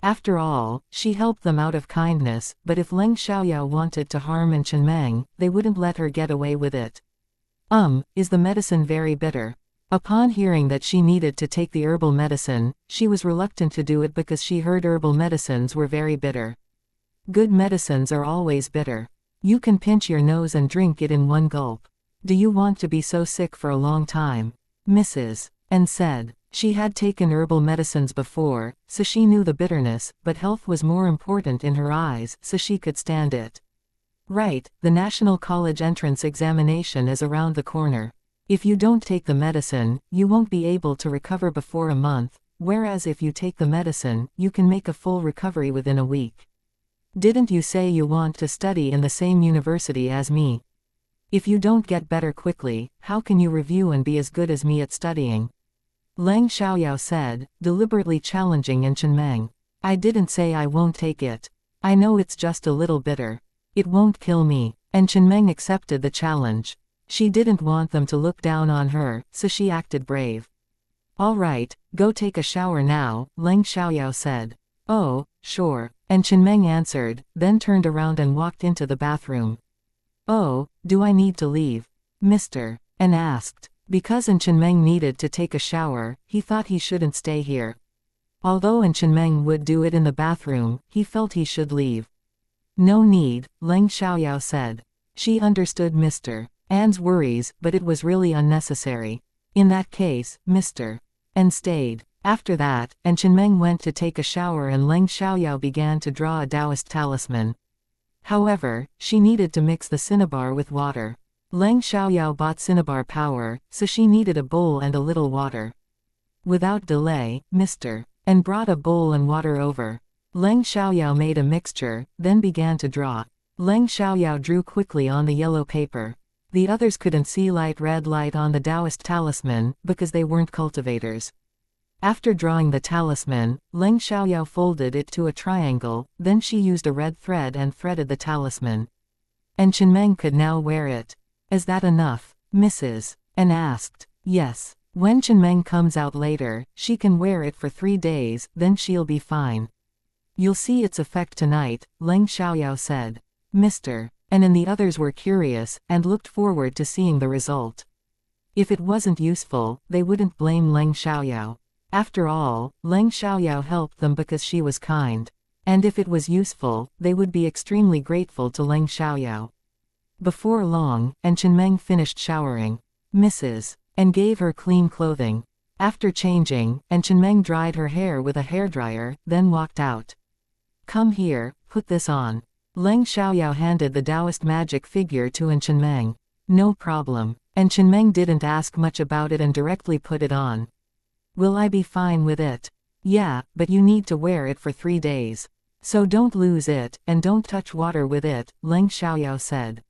After all, she helped them out of kindness, but if Leng Xiaoyao wanted to harm Chenmeng, they wouldn't let her get away with it. Is the medicine very bitter? Upon hearing that she needed to take the herbal medicine, she was reluctant to do it because she heard herbal medicines were very bitter. Good medicines are always bitter. You can pinch your nose and drink it in one gulp. Do you want to be so sick for a long time? Mrs. And said. She had taken herbal medicines before, so she knew the bitterness, but health was more important in her eyes, so she could stand it. Right, the National College entrance examination is around the corner. If you don't take the medicine, you won't be able to recover before a month, whereas if you take the medicine, you can make a full recovery within a week. Didn't you say you want to study in the same university as me? If you don't get better quickly, how can you review and be as good as me at studying? Leng Xiaoyao said, deliberately challenging Chenmeng. I didn't say I won't take it. I know it's just a little bitter. It won't kill me. And Chenmeng accepted the challenge. She didn't want them to look down on her, so she acted brave. All right, go take a shower now, Leng Xiaoyao said. Oh, sure. And Chenmeng answered, then turned around and walked into the bathroom. Oh, do I need to leave? Mr. And asked. Because Chenmeng needed to take a shower, he thought he shouldn't stay here. Although Chenmeng would do it in the bathroom, he felt he should leave. No need, Leng Xiaoyao said. She understood Mr. An's worries, but it was really unnecessary. In that case, Mr. And stayed. After that, Chenmeng went to take a shower and Leng Xiaoyao began to draw a Taoist talisman. However, she needed to mix the cinnabar with water. Leng Xiaoyao bought cinnabar power, so she needed a bowl and a little water. Without delay, Mr. And brought a bowl and water over. Leng Xiaoyao made a mixture, then began to draw. Leng Xiaoyao drew quickly on the yellow paper. The others couldn't see light red light on the Taoist talisman, because they weren't cultivators. After drawing the talisman, Leng Xiaoyao folded it to a triangle, then she used a red thread and threaded the talisman. And Chenmeng could now wear it. Is that enough, Mrs. And asked. Yes. When Chenmeng comes out later, she can wear it for 3 days, then she'll be fine. You'll see its effect tonight, Leng Xiaoyao said. Mr. And the others were curious, and looked forward to seeing the result. If it wasn't useful, they wouldn't blame Leng Xiaoyao. After all, Leng Xiaoyao helped them because she was kind. And if it was useful, they would be extremely grateful to Leng Xiaoyao. Before long, and Chenmeng finished showering. Mrs. and gave her clean clothing. After changing, and Chenmeng dried her hair with a hairdryer, then walked out. Come here, put this on. Leng Xiaoyao handed the Taoist magic figure to An Chenmeng. No problem. And Chenmeng didn't ask much about it and directly put it on. Will I be fine with it? Yeah, but you need to wear it for 3 days. So don't lose it, and don't touch water with it, Leng Xiaoyao said.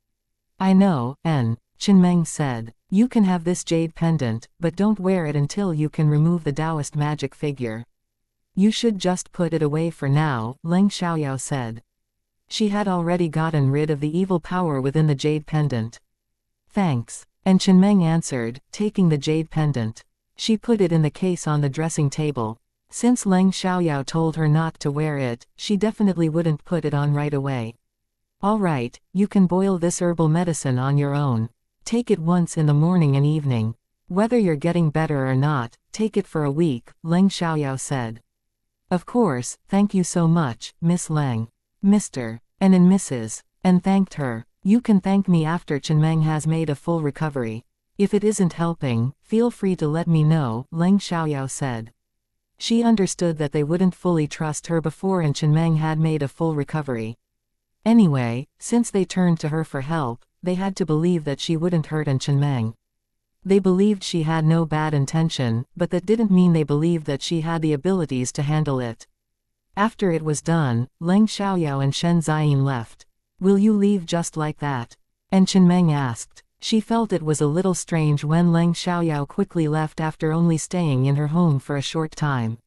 I know, N. Chenmeng said. You can have this jade pendant, but don't wear it until you can remove the Taoist magic figure. You should just put it away for now, Leng Xiaoyao said. She had already gotten rid of the evil power within the jade pendant. Thanks. And Chenmeng answered, taking the jade pendant. She put it in the case on the dressing table. Since Leng Xiaoyao told her not to wear it, she definitely wouldn't put it on right away. All right, you can boil this herbal medicine on your own. Take it once in the morning and evening. Whether you're getting better or not, take it for a week, Leng Xiaoyao said. Of course, thank you so much, Miss Leng. Mr. and Mrs. and thanked her. You can thank me after Chenmeng has made a full recovery. If it isn't helping, feel free to let me know, Leng Xiaoyao said. She understood that they wouldn't fully trust her before An Chenmeng had made a full recovery. Anyway, since they turned to her for help, they had to believe that she wouldn't hurt An Chenmeng. They believed she had no bad intention, but that didn't mean they believed that she had the abilities to handle it. After it was done, Leng Xiaoyao and Shen Ziyin left. Will you leave just like that? And Chenmeng asked. She felt it was a little strange when Leng Xiaoyao quickly left after only staying in her home for a short time.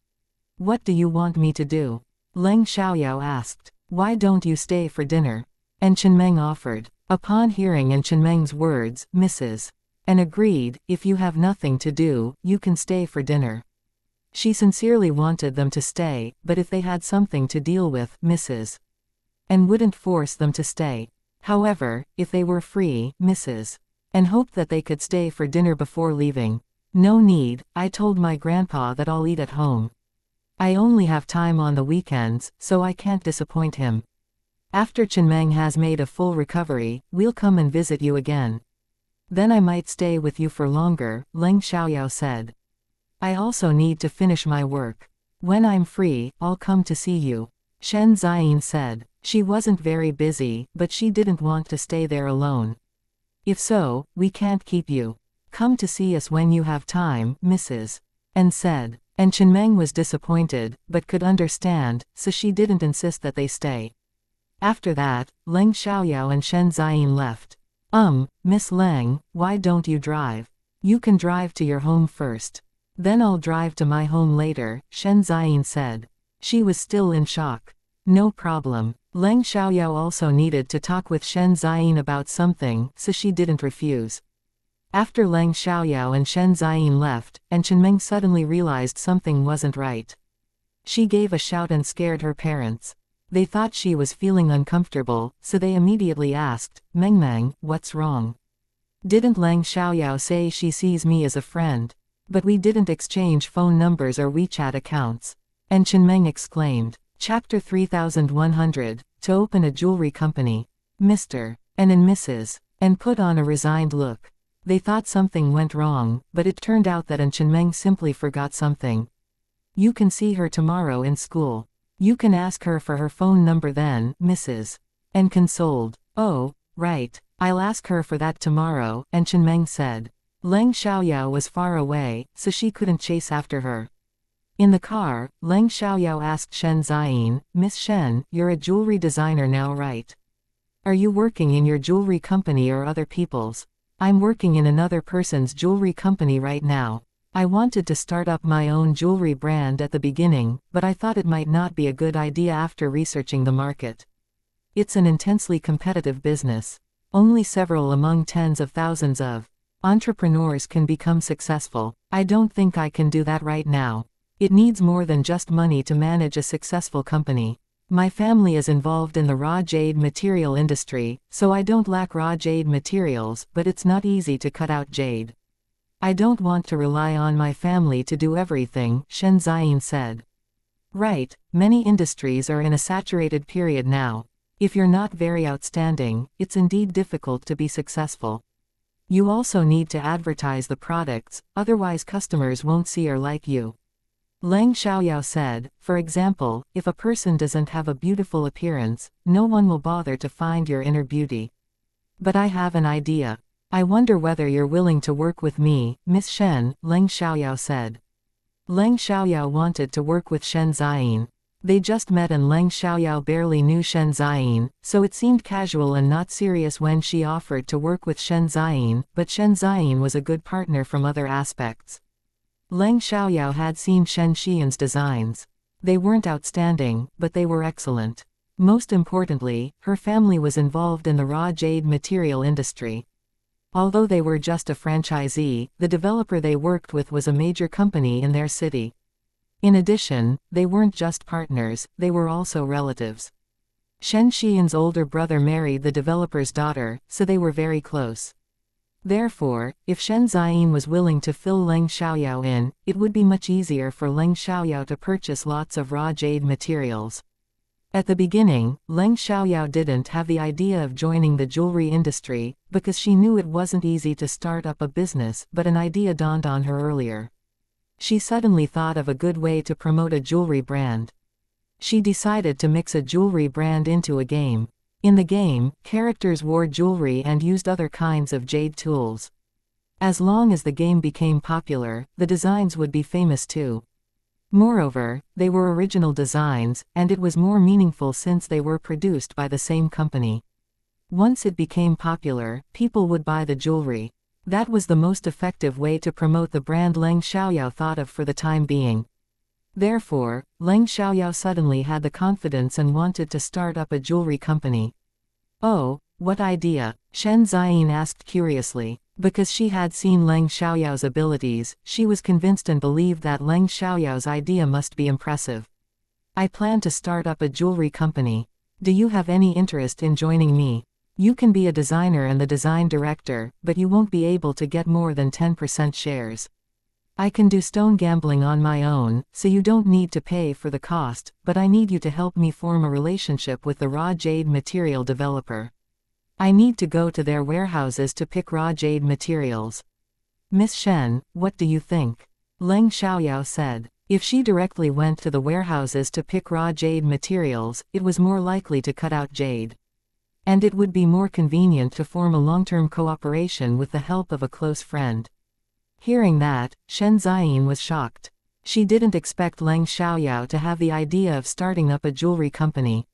What do you want me to do? Leng Xiaoyao asked. Why don't you stay for dinner? And Chenmeng offered. Upon hearing An Chenmeng's words, Mrs. and agreed, if you have nothing to do, you can stay for dinner. She sincerely wanted them to stay, but if they had something to deal with, Mrs. and wouldn't force them to stay. However, if they were free, Mrs. and hoped that they could stay for dinner before leaving. No need, I told my grandpa that I'll eat at home. I only have time on the weekends, so I can't disappoint him. After Chenmeng has made a full recovery, we'll come and visit you again. Then I might stay with you for longer, Leng Xiaoyao said. I also need to finish my work. When I'm free, I'll come to see you. Shen Ziyin said. She wasn't very busy, but she didn't want to stay there alone. If so, we can't keep you. Come to see us when you have time, Mrs. and said. And Chenmeng was disappointed, but could understand, so she didn't insist that they stay. After that, Leng Xiaoyao and Shen Ziyin left. Miss Leng, why don't you drive? You can drive to your home first. Then I'll drive to my home later, Shen Ziyin said. She was still in shock. No problem. Leng Xiaoyao also needed to talk with Shen Ziyin about something, so she didn't refuse. After Leng Xiaoyao and Shen Ziyin left, and Chenmeng suddenly realized something wasn't right. She gave a shout and scared her parents. They thought she was feeling uncomfortable, so they immediately asked, Meng, what's wrong? Didn't Leng Xiaoyao say she sees me as a friend? But we didn't exchange phone numbers or WeChat accounts. And Chenmeng exclaimed. Chapter 3100, to open a jewelry company. Mr. and Mrs. and put on a resigned look. They thought something went wrong, but it turned out that An Chenmeng simply forgot something. You can see her tomorrow in school. You can ask her for her phone number then, Mrs. and consoled. Oh, right, I'll ask her for that tomorrow, An Chenmeng said. Leng Xiaoyao was far away, so she couldn't chase after her. In the car, Leng Xiaoyao asked Shen Ziyin, Miss Shen, you're a jewelry designer now, right? Are you working in your jewelry company or other people's? I'm working in another person's jewelry company right now. I wanted to start up my own jewelry brand at the beginning, but I thought it might not be a good idea after researching the market. It's an intensely competitive business. Only several among tens of thousands of Entrepreneurs can become successful. I don't think I can do that right now. It needs more than just money to manage a successful company. My family is involved in the raw jade material industry, so I don't lack raw jade materials, but it's not easy to cut out jade. I don't want to rely on my family to do everything, xianxia said. Right, many industries are in a saturated period now. If you're not very outstanding, it's indeed difficult to be successful. You also need to advertise the products, otherwise customers won't see or like you. Leng Xiaoyao said, for example, if a person doesn't have a beautiful appearance, no one will bother to find your inner beauty. But I have an idea. I wonder whether you're willing to work with me, Miss Shen, Leng Xiaoyao said. Leng Xiaoyao wanted to work with Shen Ziyin. They just met and Leng Xiaoyao barely knew Shen Ziyin, so it seemed casual and not serious when she offered to work with Shen Ziyin, but Shen Ziyin was a good partner from other aspects. Leng Xiaoyao had seen Shen Xian's designs. They weren't outstanding, but they were excellent. Most importantly, her family was involved in the raw jade material industry. Although they were just a franchisee, the developer they worked with was a major company in their city. In addition, they weren't just partners, they were also relatives. Shen Xian's older brother married the developer's daughter, so they were very close. Therefore, if Shen Ziyin was willing to fill Leng Xiaoyao in, it would be much easier for Leng Xiaoyao to purchase lots of raw jade materials. At the beginning, Leng Xiaoyao didn't have the idea of joining the jewelry industry, because she knew it wasn't easy to start up a business, but an idea dawned on her earlier. She suddenly thought of a good way to promote a jewelry brand. She decided to mix a jewelry brand into a game. In the game, characters wore jewelry and used other kinds of jade tools. As long as the game became popular, the designs would be famous too. Moreover, they were original designs, and it was more meaningful since they were produced by the same company. Once it became popular, people would buy the jewelry. That was the most effective way to promote the brand Leng Xiaoyao thought of for the time being. Therefore, Leng Xiaoyao suddenly had the confidence and wanted to start up a jewelry company. Oh, what idea? Shen Ziyin asked curiously. Because she had seen Leng Xiaoyao's abilities, she was convinced and believed that Leng Xiaoyao's idea must be impressive. I plan to start up a jewelry company. Do you have any interest in joining me? You can be a designer and the design director, but you won't be able to get more than 10% shares. I can do stone gambling on my own, so you don't need to pay for the cost, but I need you to help me form a relationship with the raw jade material developer. I need to go to their warehouses to pick raw jade materials. Miss Shen, what do you think? Leng Xiaoyao said. If she directly went to the warehouses to pick raw jade materials, it was more likely to cut out jade. And it would be more convenient to form a long-term cooperation with the help of a close friend. Hearing that, Shen Ziyin was shocked. She didn't expect Leng Xiaoyao to have the idea of starting up a jewelry company.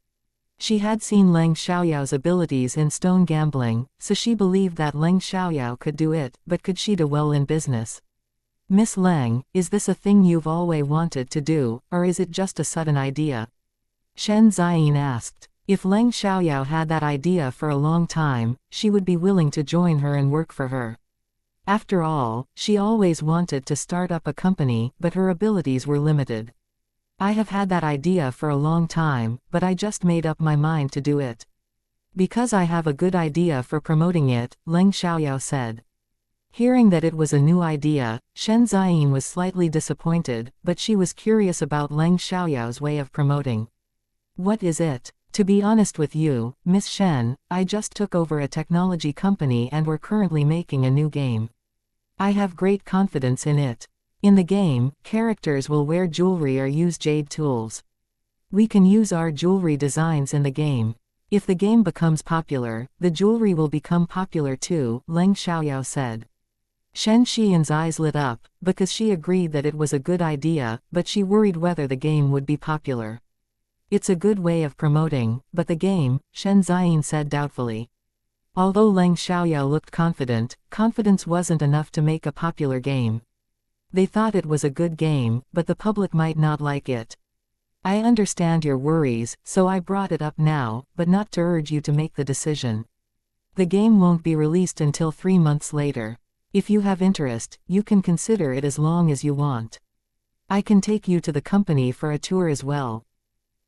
She had seen Leng Xiaoyao's abilities in stone gambling, so she believed that Leng Xiaoyao could do it, but could she do well in business? Miss Leng, is this a thing you've always wanted to do, or is it just a sudden idea? Shen Ziyin asked. If Leng Xiaoyao had that idea for a long time, she would be willing to join her and work for her. After all, she always wanted to start up a company, but her abilities were limited. I have had that idea for a long time, but I just made up my mind to do it. Because I have a good idea for promoting it, Leng Xiaoyao said. Hearing that it was a new idea, Shen Ziyin was slightly disappointed, but she was curious about Leng Xiaoyao's way of promoting. What is it? To be honest with you, Miss Shen, I just took over a technology company and we're currently making a new game. I have great confidence in it. In the game, characters will wear jewelry or use jade tools. We can use our jewelry designs in the game. If the game becomes popular, the jewelry will become popular too, Leng Xiaoyao said. Shen Xian's eyes lit up, because she agreed that it was a good idea, but she worried whether the game would be popular. It's a good way of promoting, but the game, Shen Ziyin said doubtfully. Although Leng Xiaoyao looked confident, confidence wasn't enough to make a popular game. They thought it was a good game, but the public might not like it. I understand your worries, so I brought it up now, but not to urge you to make the decision. The game won't be released until 3 months later. If you have interest, you can consider it as long as you want. I can take you to the company for a tour as well.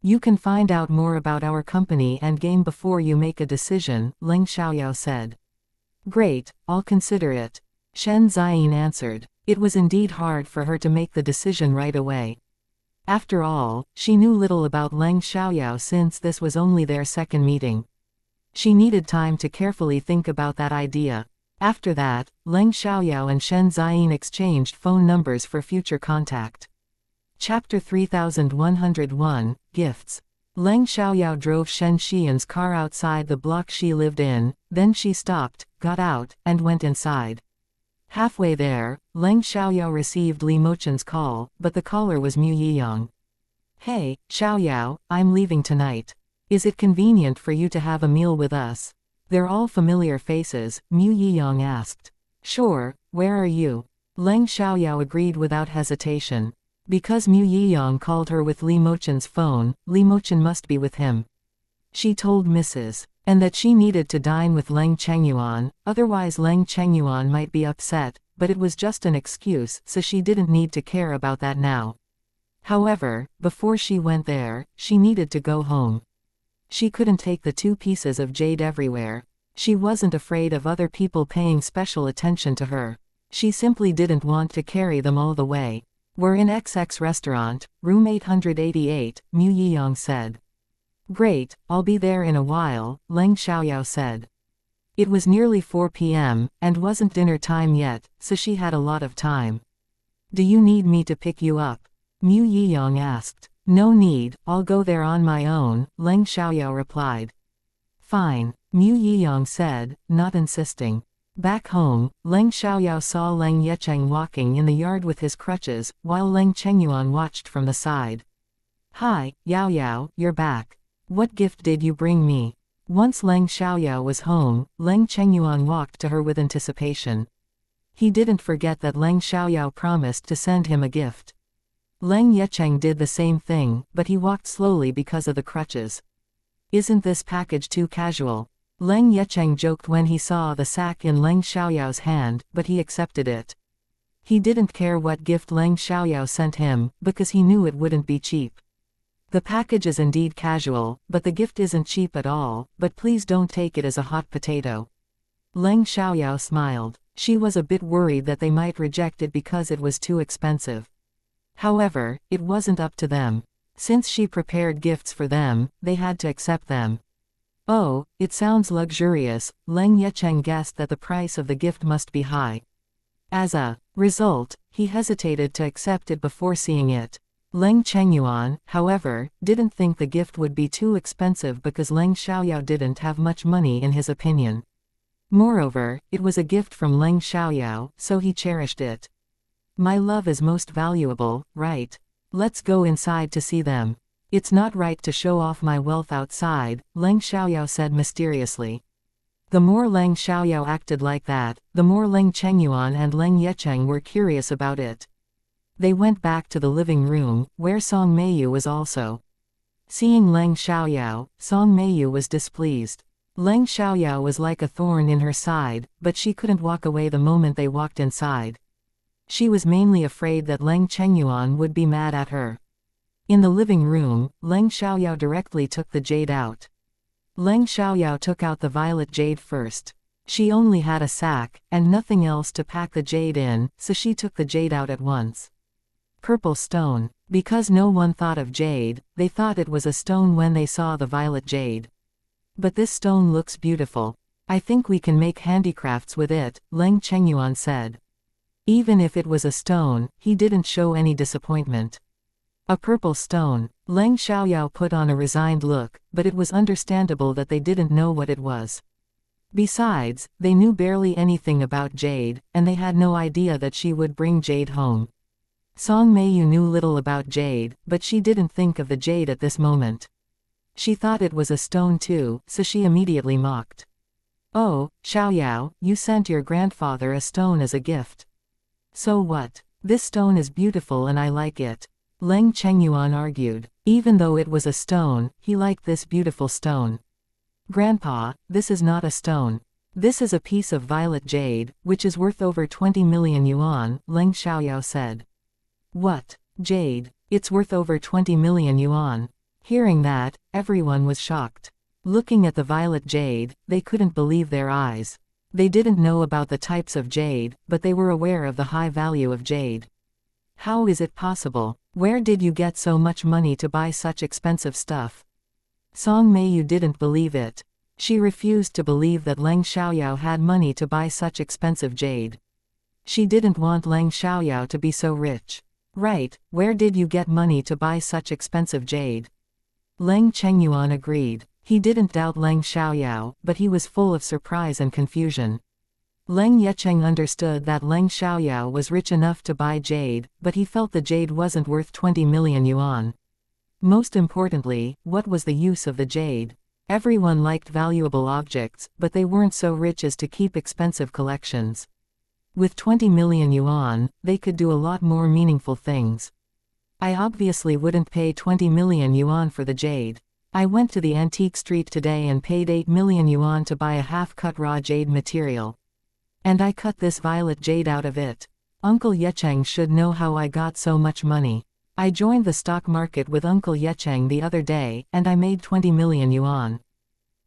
You can find out more about our company and game before you make a decision, Leng Xiaoyao said. Great, I'll consider it. Shen Ziyin answered. It was indeed hard for her to make the decision right away. After all, she knew little about Leng Xiaoyao since this was only their second meeting. She needed time to carefully think about that idea. After that, Leng Xiaoyao and Shen Ziyin exchanged phone numbers for future contact. Chapter 3101, Gifts. Leng Xiaoyao drove Shen Xian's car outside the block she lived in, then she stopped, got out, and went inside. Halfway there, Leng Xiaoyao received Li Mochen's call, but the caller was Mu Yiyang. Hey, Xiaoyao, I'm leaving tonight. Is it convenient for you to have a meal with us? They're all familiar faces, Mu Yiyang asked. Sure, where are you? Leng Xiaoyao agreed without hesitation. Because Mu Yiyang called her with Li Mochen's phone, Li Mochen must be with him. She told Mrs. and that she needed to dine with Leng Chengyuan, otherwise Leng Chengyuan might be upset, but it was just an excuse, so she didn't need to care about that now. However, before she went there, she needed to go home. She couldn't take the 2 pieces of jade everywhere. She wasn't afraid of other people paying special attention to her. She simply didn't want to carry them all the way. We're in XX restaurant, room 888, Mu Yiyang said. Great, I'll be there in a while, Leng Xiaoyao said. It was nearly 4 p.m., and wasn't dinner time yet, so she had a lot of time. Do you need me to pick you up? Mu Yiyang asked. No need, I'll go there on my own, Leng Xiaoyao replied. Fine, Mu Yiyang said, not insisting. Back home, Leng Xiaoyao saw Leng Yecheng walking in the yard with his crutches, while Leng Chengyuan watched from the side. Hi, Yao Yao, you're back. What gift did you bring me? Once Leng Xiaoyao was home, Leng Chengyuan walked to her with anticipation. He didn't forget that Leng Xiaoyao promised to send him a gift. Leng Yecheng did the same thing, but he walked slowly because of the crutches. Isn't this package too casual? Leng Yecheng joked when he saw the sack in Leng Xiaoyao's hand, but he accepted it. He didn't care what gift Leng Xiaoyao sent him, because he knew it wouldn't be cheap. The package is indeed casual, but the gift isn't cheap at all, but please don't take it as a hot potato. Leng Xiaoyao smiled. She was a bit worried that they might reject it because it was too expensive. However, it wasn't up to them. Since she prepared gifts for them, they had to accept them. Oh, it sounds luxurious, Leng Yecheng guessed that the price of the gift must be high. As a result, he hesitated to accept it before seeing it. Leng Chengyuan, however, didn't think the gift would be too expensive because Leng Xiaoyao didn't have much money in his opinion. Moreover, it was a gift from Leng Xiaoyao, so he cherished it. My love is most valuable, right? Let's go inside to see them. It's not right to show off my wealth outside, Leng Xiaoyao said mysteriously. The more Leng Xiaoyao acted like that, the more Leng Chengyuan and Leng Yecheng were curious about it. They went back to the living room, where Song Meiyu was also. Seeing Leng Xiaoyao, Song Meiyu was displeased. Leng Xiaoyao was like a thorn in her side, but she couldn't walk away the moment they walked inside. She was mainly afraid that Leng Chengyuan would be mad at her. In the living room, Leng Xiaoyao directly took the jade out. Leng Xiaoyao took out the violet jade first. She only had a sack, and nothing else to pack the jade in, so she took the jade out at once. Purple stone. Because no one thought of jade, they thought it was a stone when they saw the violet jade. But this stone looks beautiful. I think we can make handicrafts with it, Leng Chengyuan said. Even if it was a stone, he didn't show any disappointment. A purple stone. Leng Xiaoyao put on a resigned look, but it was understandable that they didn't know what it was. Besides, they knew barely anything about jade, and they had no idea that she would bring jade home. Song Meiyu knew little about jade, but she didn't think of the jade at this moment. She thought it was a stone too, so she immediately mocked. Oh, Xiaoyao, you sent your grandfather a stone as a gift. So what? This stone is beautiful and I like it. Leng Chengyuan argued. Even though it was a stone, he liked this beautiful stone. Grandpa, this is not a stone. This is a piece of violet jade, which is worth over 20 million yuan, Leng Xiaoyao said. What? Jade? It's worth over 20 million yuan. Hearing that, everyone was shocked. Looking at the violet jade, they couldn't believe their eyes. They didn't know about the types of jade, but they were aware of the high value of jade. How is it possible? Where did you get so much money to buy such expensive stuff? Song Meiyu didn't believe it. She refused to believe that Leng Xiaoyao had money to buy such expensive jade. She didn't want Leng Xiaoyao to be so rich. Right, where did you get money to buy such expensive jade? Leng Chengyuan agreed. He didn't doubt Leng Xiaoyao, but he was full of surprise and confusion. Leng Yecheng understood that Leng Xiaoyao was rich enough to buy jade, but he felt the jade wasn't worth 20 million yuan. Most importantly, what was the use of the jade? Everyone liked valuable objects, but they weren't so rich as to keep expensive collections. With 20 million yuan, they could do a lot more meaningful things. I obviously wouldn't pay 20 million yuan for the jade. I went to the antique street today and paid 8 million yuan to buy a half-cut raw jade material. And I cut this violet jade out of it. Uncle Yecheng should know how I got so much money. I joined the stock market with Uncle Yecheng the other day, and I made 20 million yuan.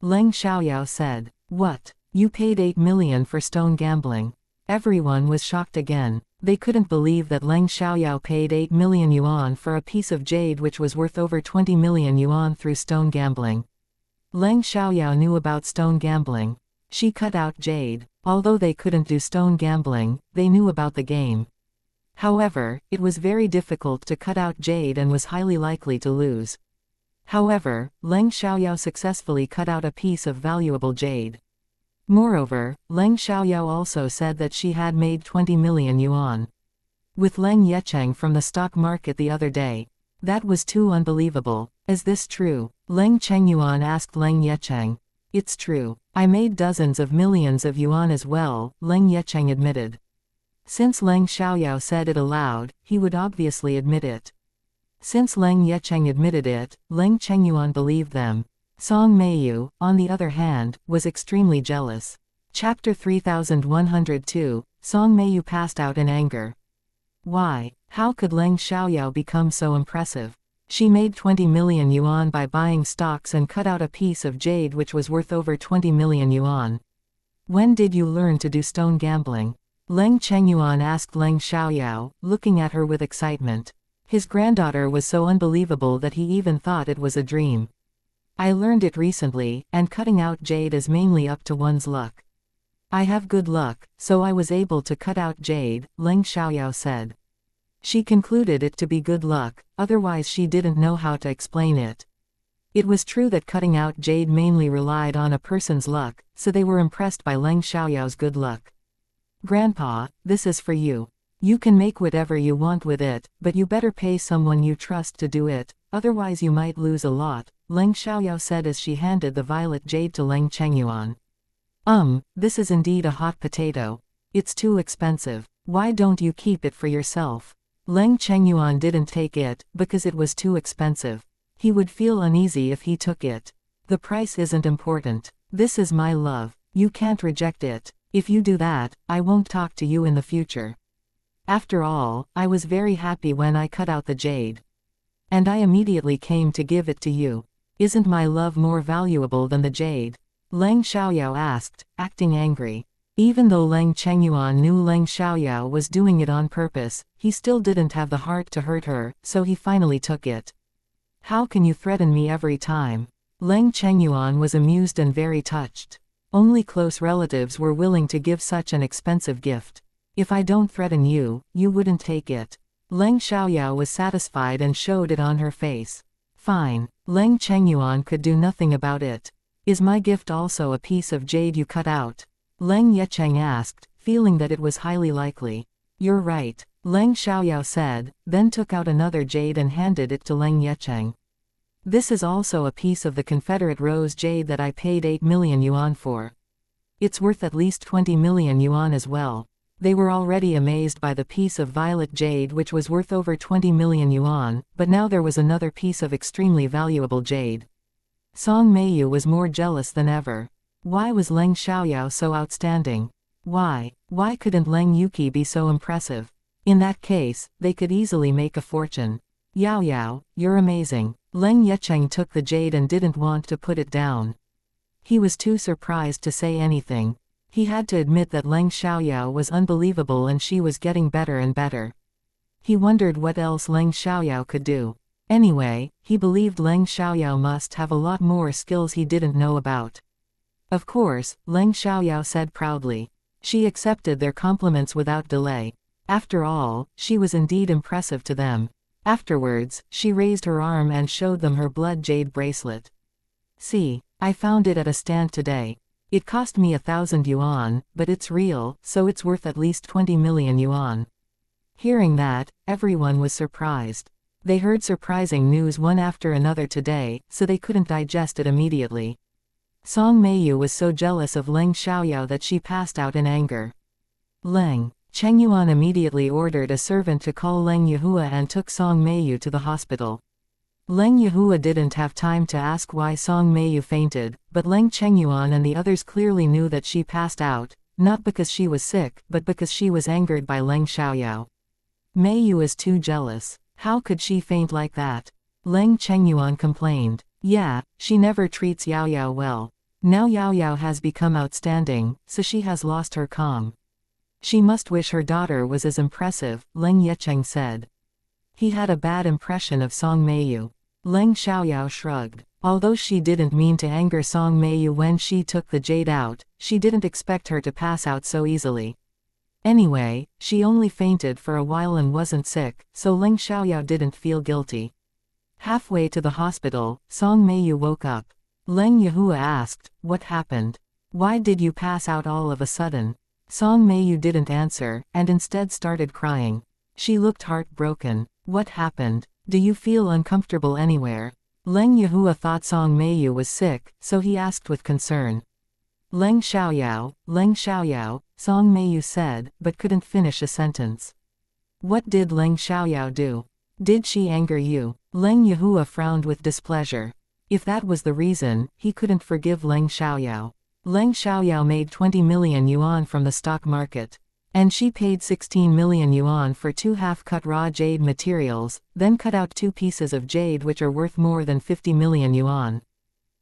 Leng Xiaoyao said. What? You paid 8 million for stone gambling? Everyone was shocked again. They couldn't believe that Leng Xiaoyao paid 8 million yuan for a piece of jade which was worth over 20 million yuan through stone gambling. Leng Xiaoyao knew about stone gambling. She cut out jade. Although they couldn't do stone gambling, they knew about the game. However, it was very difficult to cut out jade and was highly likely to lose. However, Leng Xiaoyao successfully cut out a piece of valuable jade. Moreover, Leng Xiaoyao also said that she had made 20 million yuan. With Leng Yecheng from the stock market the other day. That was too unbelievable. Is this true? Leng Chengyuan asked Leng Yecheng. It's true. I made dozens of millions of yuan as well, Leng Yecheng admitted. Since Leng Xiaoyao said it aloud, he would obviously admit it. Since Leng Yecheng admitted it, Leng Chengyuan believed them. Song Meiyu, on the other hand, was extremely jealous. Chapter 3102, Song Meiyu passed out in anger. Why? How could Leng Xiaoyao become so impressive? She made 20 million yuan by buying stocks and cut out a piece of jade which was worth over 20 million yuan. When did you learn to do stone gambling? Leng Chengyuan asked Leng Xiaoyao, looking at her with excitement. His granddaughter was so unbelievable that he even thought it was a dream. I learned it recently, and cutting out jade is mainly up to one's luck. I have good luck, so I was able to cut out jade, Leng Xiaoyao said. She concluded it to be good luck, otherwise she didn't know how to explain it. It was true that cutting out jade mainly relied on a person's luck, so they were impressed by Leng Xiaoyao's good luck. Grandpa, this is for you. You can make whatever you want with it, but you better pay someone you trust to do it, otherwise you might lose a lot, Leng Xiaoyao said as she handed the violet jade to Leng Chengyuan. This is indeed a hot potato. It's too expensive. Why don't you keep it for yourself? Leng Chengyuan didn't take it, because it was too expensive. He would feel uneasy if he took it. The price isn't important. This is my love. You can't reject it. If you do that, I won't talk to you in the future. After all, I was very happy when I cut out the jade. And I immediately came to give it to you. Isn't my love more valuable than the jade? Leng Xiaoyao asked, acting angry. Even though Leng Chengyuan knew Leng Xiaoyao was doing it on purpose, he still didn't have the heart to hurt her, so he finally took it. How can you threaten me every time? Leng Chengyuan was amused and very touched. Only close relatives were willing to give such an expensive gift. If I don't threaten you, you wouldn't take it. Leng Xiaoyao was satisfied and showed it on her face. Fine. Leng Chengyuan could do nothing about it. Is my gift also a piece of jade you cut out? Leng Yecheng asked, feeling that it was highly likely. You're right. Leng Xiaoyao said, then took out another jade and handed it to Leng Yecheng. This is also a piece of the Confederate rose jade that I paid 8 million yuan for. It's worth at least 20 million yuan as well. They were already amazed by the piece of violet jade which was worth over 20 million yuan, but now there was another piece of extremely valuable jade. Song Meiyu was more jealous than ever. Why was Leng Xiaoyao so outstanding? Why couldn't Leng Yuqi be so impressive? In that case, they could easily make a fortune. Yao Yao, you're amazing. Leng Yecheng took the jade and didn't want to put it down. He was too surprised to say anything. He had to admit that Leng Xiaoyao was unbelievable and she was getting better and better. He wondered what else Leng Xiaoyao could do. Anyway, he believed Leng Xiaoyao must have a lot more skills he didn't know about. Of course, Leng Xiaoyao said proudly. She accepted their compliments without delay. After all, she was indeed impressive to them. Afterwards, she raised her arm and showed them her blood jade bracelet. See, I found it at a stand today. It cost me 1,000 yuan, but it's real, so it's worth at least 20 million yuan. Hearing that, everyone was surprised. They heard surprising news one after another today, so they couldn't digest it immediately. Song Meiyu was so jealous of Leng Xiaoyao that she passed out in anger. Leng Chengyuan immediately ordered a servant to call Leng Yehua and took Song Meiyu to the hospital. Leng Yehua didn't have time to ask why Song Meiyu fainted, but Leng Chengyuan and the others clearly knew that she passed out, not because she was sick, but because she was angered by Leng Xiaoyao. Meiyu is too jealous. How could she faint like that? Leng Chengyuan complained. Yeah, she never treats Yao Yao well. Now Yao Yao has become outstanding, so she has lost her calm. She must wish her daughter was as impressive, Leng Yecheng said. He had a bad impression of Song Meiyu. Leng Xiaoyao shrugged. Although she didn't mean to anger Song Meiyu when she took the jade out, she didn't expect her to pass out so easily. Anyway, she only fainted for a while and wasn't sick, so Leng Xiaoyao didn't feel guilty. Halfway to the hospital, Song Meiyu woke up. Leng Yehua asked, "What happened? Why did you pass out all of a sudden?" Song Meiyu didn't answer, and instead started crying. She looked heartbroken. What happened? Do you feel uncomfortable anywhere? Leng Yehua thought Song Meiyu was sick, so he asked with concern. Leng Xiaoyao, Song Meiyu said, but couldn't finish a sentence. What did Leng Xiaoyao do? Did she anger you? Leng Yehua frowned with displeasure. If that was the reason, he couldn't forgive Leng Xiaoyao. Leng Xiaoyao made 20 million yuan from the stock market. And she paid 16 million yuan for 2 half-cut raw jade materials, then cut out 2 pieces of jade which are worth more than 50 million yuan.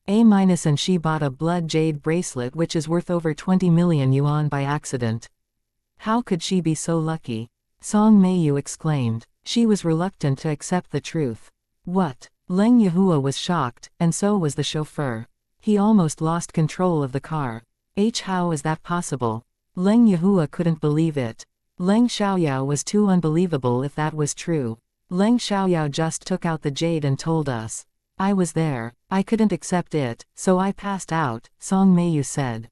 And she bought a blood jade bracelet which is worth over 20 million yuan by accident. How could she be so lucky? Song Meiyu exclaimed. She was reluctant to accept the truth. What? Leng Yehua was shocked, and so was the chauffeur. He almost lost control of the car. How is that possible? Leng Yehua couldn't believe it. Leng Xiaoyao was too unbelievable if that was true. Leng Xiaoyao just took out the jade and told us. I was there. I couldn't accept it, so I passed out, Song Meiyu said.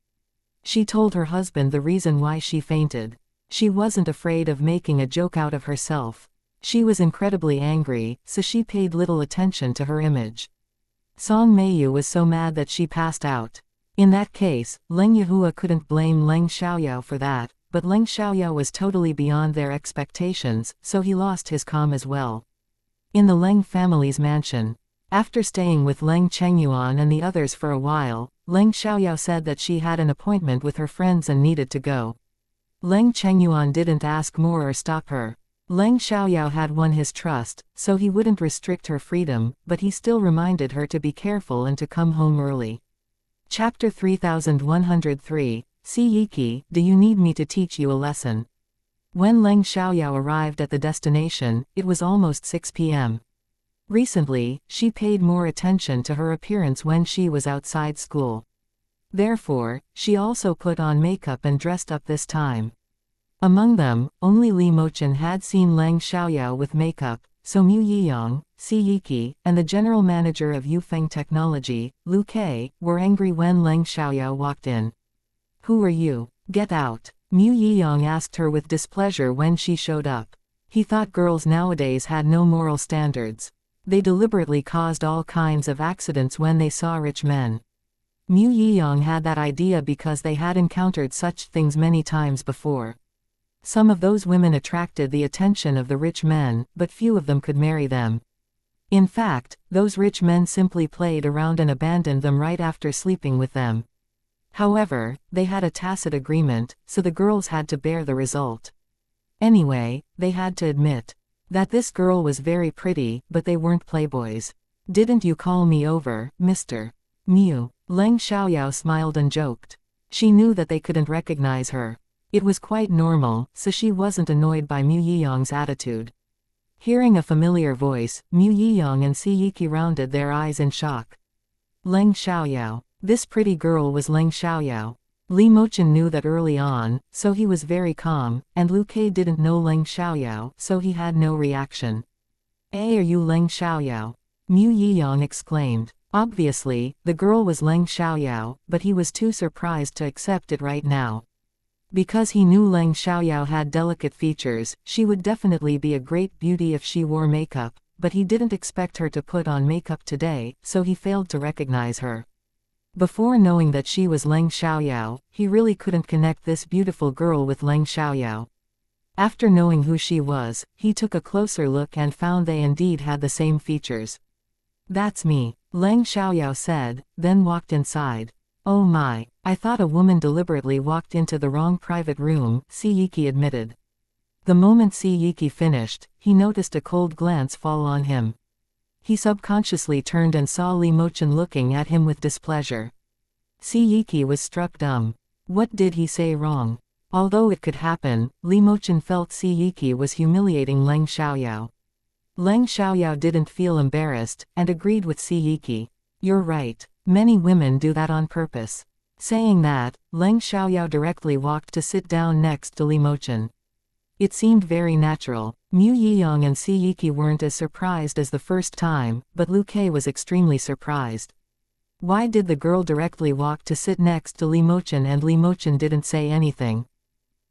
She told her husband the reason why she fainted. She wasn't afraid of making a joke out of herself. She was incredibly angry, so she paid little attention to her image. Song Meiyu was so mad that she passed out. In that case, Leng Yehua couldn't blame Leng Xiaoyao for that, but Leng Xiaoyao was totally beyond their expectations, so he lost his calm as well. In the Leng family's mansion. After staying with Leng Chengyuan and the others for a while, Leng Xiaoyao said that she had an appointment with her friends and needed to go. Leng Chengyuan didn't ask more or stop her. Leng Xiaoyao had won his trust, so he wouldn't restrict her freedom, but he still reminded her to be careful and to come home early. Chapter 3103, Siyiki, do you need me to teach you a lesson? When Leng Xiaoyao arrived at the destination, it was almost 6 p.m. Recently, she paid more attention to her appearance when she was outside school. Therefore, she also put on makeup and dressed up this time. Among them, only Li Mochen had seen Leng Xiaoyao with makeup, so Mu Yiyang, Siyiki, and the general manager of Yufeng Technology, Lu Kei, were angry when Leng Xiaoyao walked in. Who are you? Get out! Mu Yiyang asked her with displeasure when she showed up. He thought girls nowadays had no moral standards. They deliberately caused all kinds of accidents when they saw rich men. Mu Yiyang had that idea because they had encountered such things many times before. Some of those women attracted the attention of the rich men, but few of them could marry them. In fact, those rich men simply played around and abandoned them right after sleeping with them. However, they had a tacit agreement, so the girls had to bear the result. Anyway, they had to admit that this girl was very pretty, but they weren't playboys. Didn't you call me over, Mr. Mew? Leng Xiaoyao smiled and joked. She knew that they couldn't recognize her. It was quite normal, so she wasn't annoyed by Mu Yiyang's attitude. Hearing a familiar voice, Mu Yiyang and Si Yiki rounded their eyes in shock. Leng Xiaoyao. This pretty girl was Leng Xiaoyao. Li Mochen knew that early on, so he was very calm, and Lu Ke didn't know Leng Xiaoyao, so he had no reaction. "Are you Leng Xiaoyao?" Mu Yiyang exclaimed. Obviously, the girl was Leng Xiaoyao, but he was too surprised to accept it right now. Because he knew Leng Xiaoyao had delicate features, she would definitely be a great beauty if she wore makeup, but he didn't expect her to put on makeup today, so he failed to recognize her. Before knowing that she was Leng Xiaoyao, he really couldn't connect this beautiful girl with Leng Xiaoyao. After knowing who she was, he took a closer look and found they indeed had the same features. "That's me," Leng Xiaoyao said, then walked inside. "Oh my, I thought a woman deliberately walked into the wrong private room," Si Yiki admitted. The moment Si Yiki finished, he noticed a cold glance fall on him. He subconsciously turned and saw Li Mochen looking at him with displeasure. Si Yiki was struck dumb. What did he say wrong? Although it could happen, Li Mochen felt Si Yiki was humiliating Leng Xiaoyao. Leng Xiaoyao didn't feel embarrassed, and agreed with Si Yiki. "You're right. Many women do that on purpose." Saying that, Leng Xiaoyao directly walked to sit down next to Li Mochen. It seemed very natural. Mu Yiyang and Si Yiki weren't as surprised as the first time, but Lu Ke was extremely surprised. Why did the girl directly walk to sit next to Li Mochen and Li Mochen didn't say anything?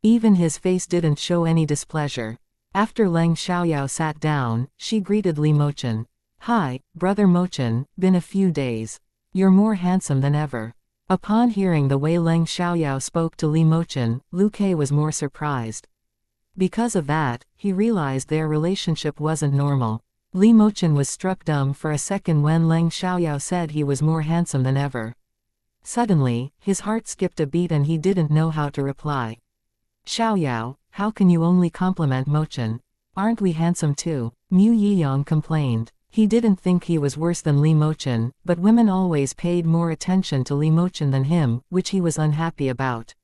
Even his face didn't show any displeasure. After Leng Xiaoyao sat down, she greeted Li Mochen. "Hi, Brother Mochen, been a few days. You're more handsome than ever." Upon hearing the way Leng Xiaoyao spoke to Li Mochen, Lu Ke was more surprised. Because of that, he realized their relationship wasn't normal. Li Mochen was struck dumb for a second when Leng Xiaoyao said he was more handsome than ever. Suddenly, his heart skipped a beat and he didn't know how to reply. "Xiaoyao, how can you only compliment Mochen? Aren't we handsome too?" Mu Yiyang complained. He didn't think he was worse than Li Mochen, but women always paid more attention to Li Mochen than him, which he was unhappy about.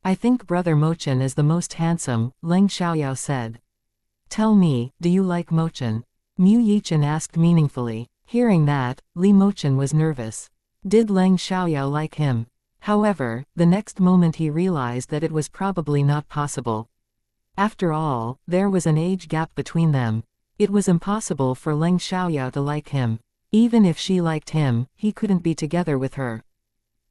"I think Brother Mochen is the most handsome," Leng Xiaoyao said. "Tell me, do you like Mochen?" Mu Yichen asked meaningfully. Hearing that, Li Mochen was nervous. Did Leng Xiaoyao like him? However, the next moment he realized that it was probably not possible. After all, there was an age gap between them. It was impossible for Leng Xiaoyao to like him. Even if she liked him, he couldn't be together with her.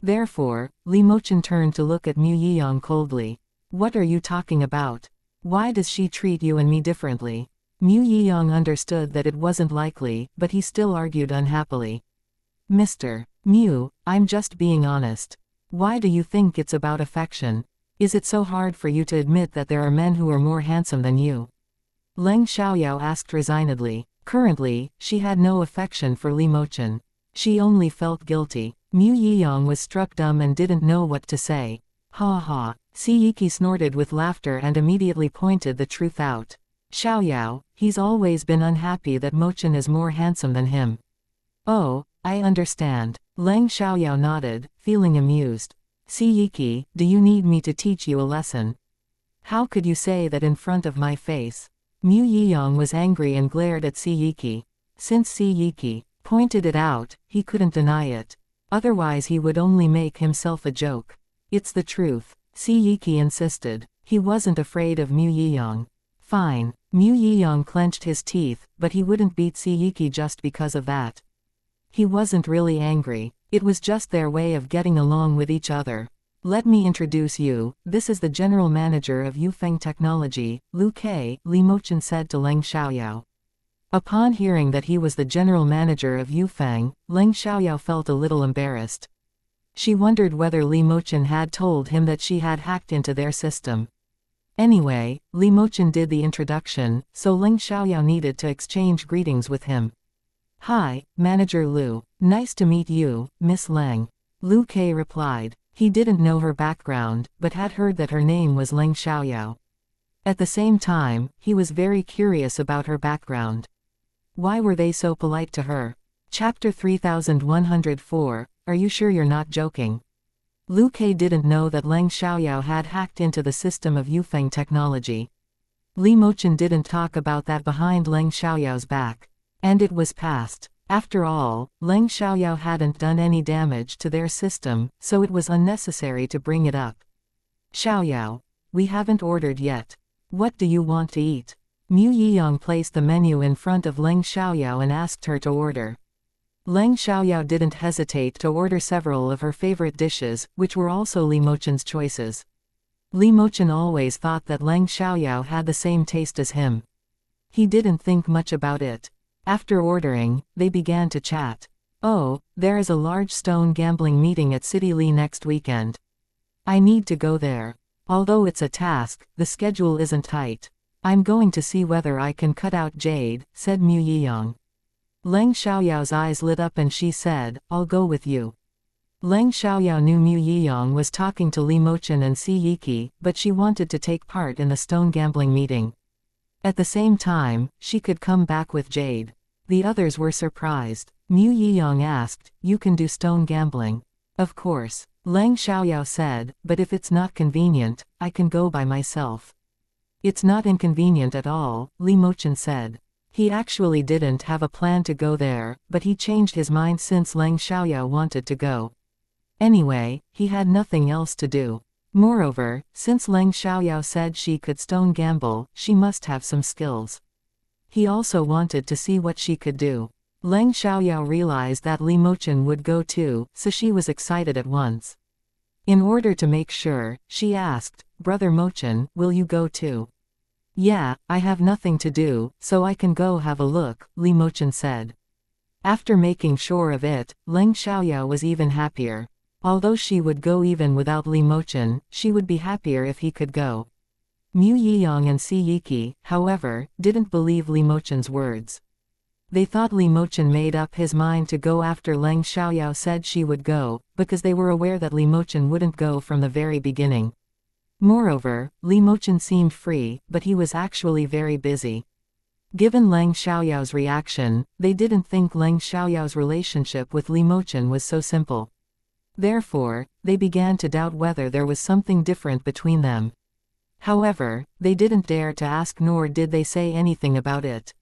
Therefore, Li Mochen turned to look at Mu Yiyang coldly. "What are you talking about? Why does she treat you and me differently?" Mu Yiyang understood that it wasn't likely, but he still argued unhappily. "Mr. Mu, I'm just being honest. Why do you think it's about affection? Is it so hard for you to admit that there are men who are more handsome than you?" Leng Xiaoyao asked resignedly. Currently, she had no affection for Li Mochen. She only felt guilty. Mu Yiyang was struck dumb and didn't know what to say. "Ha ha." Si Yiki snorted with laughter and immediately pointed the truth out. "Xiaoyao, he's always been unhappy that Mochen is more handsome than him." "Oh, I understand." Leng Xiaoyao nodded, feeling amused. "Si Yiki, do you need me to teach you a lesson? How could you say that in front of my face?" Mu Yiyang was angry and glared at Si Yiki. Since Si Yiki pointed it out, he couldn't deny it. Otherwise he would only make himself a joke. "It's the truth," Si Yiki insisted. He wasn't afraid of Mu Yiyang. "Fine." Mu Yiyang clenched his teeth, but he wouldn't beat Si Yiki just because of that. He wasn't really angry. It was just their way of getting along with each other. "Let me introduce you, this is the general manager of Yufeng Technology, Lu Ke," Li Mochen said to Leng Xiaoyao. Upon hearing that he was the general manager of Yufeng, Leng Xiaoyao felt a little embarrassed. She wondered whether Li Mochen had told him that she had hacked into their system. Anyway, Li Mochen did the introduction, so Leng Xiaoyao needed to exchange greetings with him. "Hi, Manager Lu. Nice to meet you, Miss Leng." Lu Ke replied. He didn't know her background, but had heard that her name was Leng Xiaoyao. At the same time, he was very curious about her background. Why were they so polite to her? Chapter 3104, Are you sure you're not joking? Lu Ke didn't know that Leng Xiaoyao had hacked into the system of Yufeng technology. Li Mochen didn't talk about that behind Leng Xiaoyao's back. And it was past. After all, Leng Xiaoyao hadn't done any damage to their system, so it was unnecessary to bring it up. Xiaoyao. We haven't ordered yet. What do you want to eat? Mu Yiyang placed the menu in front of Leng Xiaoyao and asked her to order. Leng Xiaoyao didn't hesitate to order several of her favorite dishes, which were also Li Mochen's choices. Li Mochen always thought that Leng Xiaoyao had the same taste as him. He didn't think much about it. After ordering, they began to chat. Oh, there is a large stone gambling meeting at City Li next weekend. I need to go there. Although it's a task, the schedule isn't tight. I'm going to see whether I can cut out jade, said Mu Yiyang. Leng Xiaoyao's eyes lit up and she said, I'll go with you. Leng Xiaoyao knew Mu Yiyang was talking to Li Mochen and Si Yiki, but she wanted to take part in the stone gambling meeting. At the same time, she could come back with jade. The others were surprised. Mu Yiyang asked, You can do stone gambling? Of course. Leng Xiaoyao said, but if it's not convenient, I can go by myself. It's not inconvenient at all, Li Mochen said. He actually didn't have a plan to go there, but he changed his mind since Leng Xiaoyao wanted to go. Anyway, he had nothing else to do. Moreover, since Leng Xiaoyao said she could stone gamble, she must have some skills. He also wanted to see what she could do. Leng Xiaoyao realized that Li Mochen would go too, so she was excited at once. In order to make sure, she asked, Brother Mochen, will you go too? Yeah, I have nothing to do, so I can go have a look, Li Mochen said. After making sure of it, Leng Xiaoyao was even happier. Although she would go even without Li Mochen, she would be happier if he could go. Mu Yiyang and Si Yiki, however, didn't believe Li Mochen's words. They thought Li Mochen made up his mind to go after Leng Xiaoyao said she would go, because they were aware that Li Mochen wouldn't go from the very beginning. Moreover, Li Mochen seemed free, but he was actually very busy. Given Leng Xiaoyao's reaction, they didn't think Leng Xiaoyao's relationship with Li Mochen was so simple. Therefore, they began to doubt whether there was something different between them. However, they didn't dare to ask nor did they say anything about it.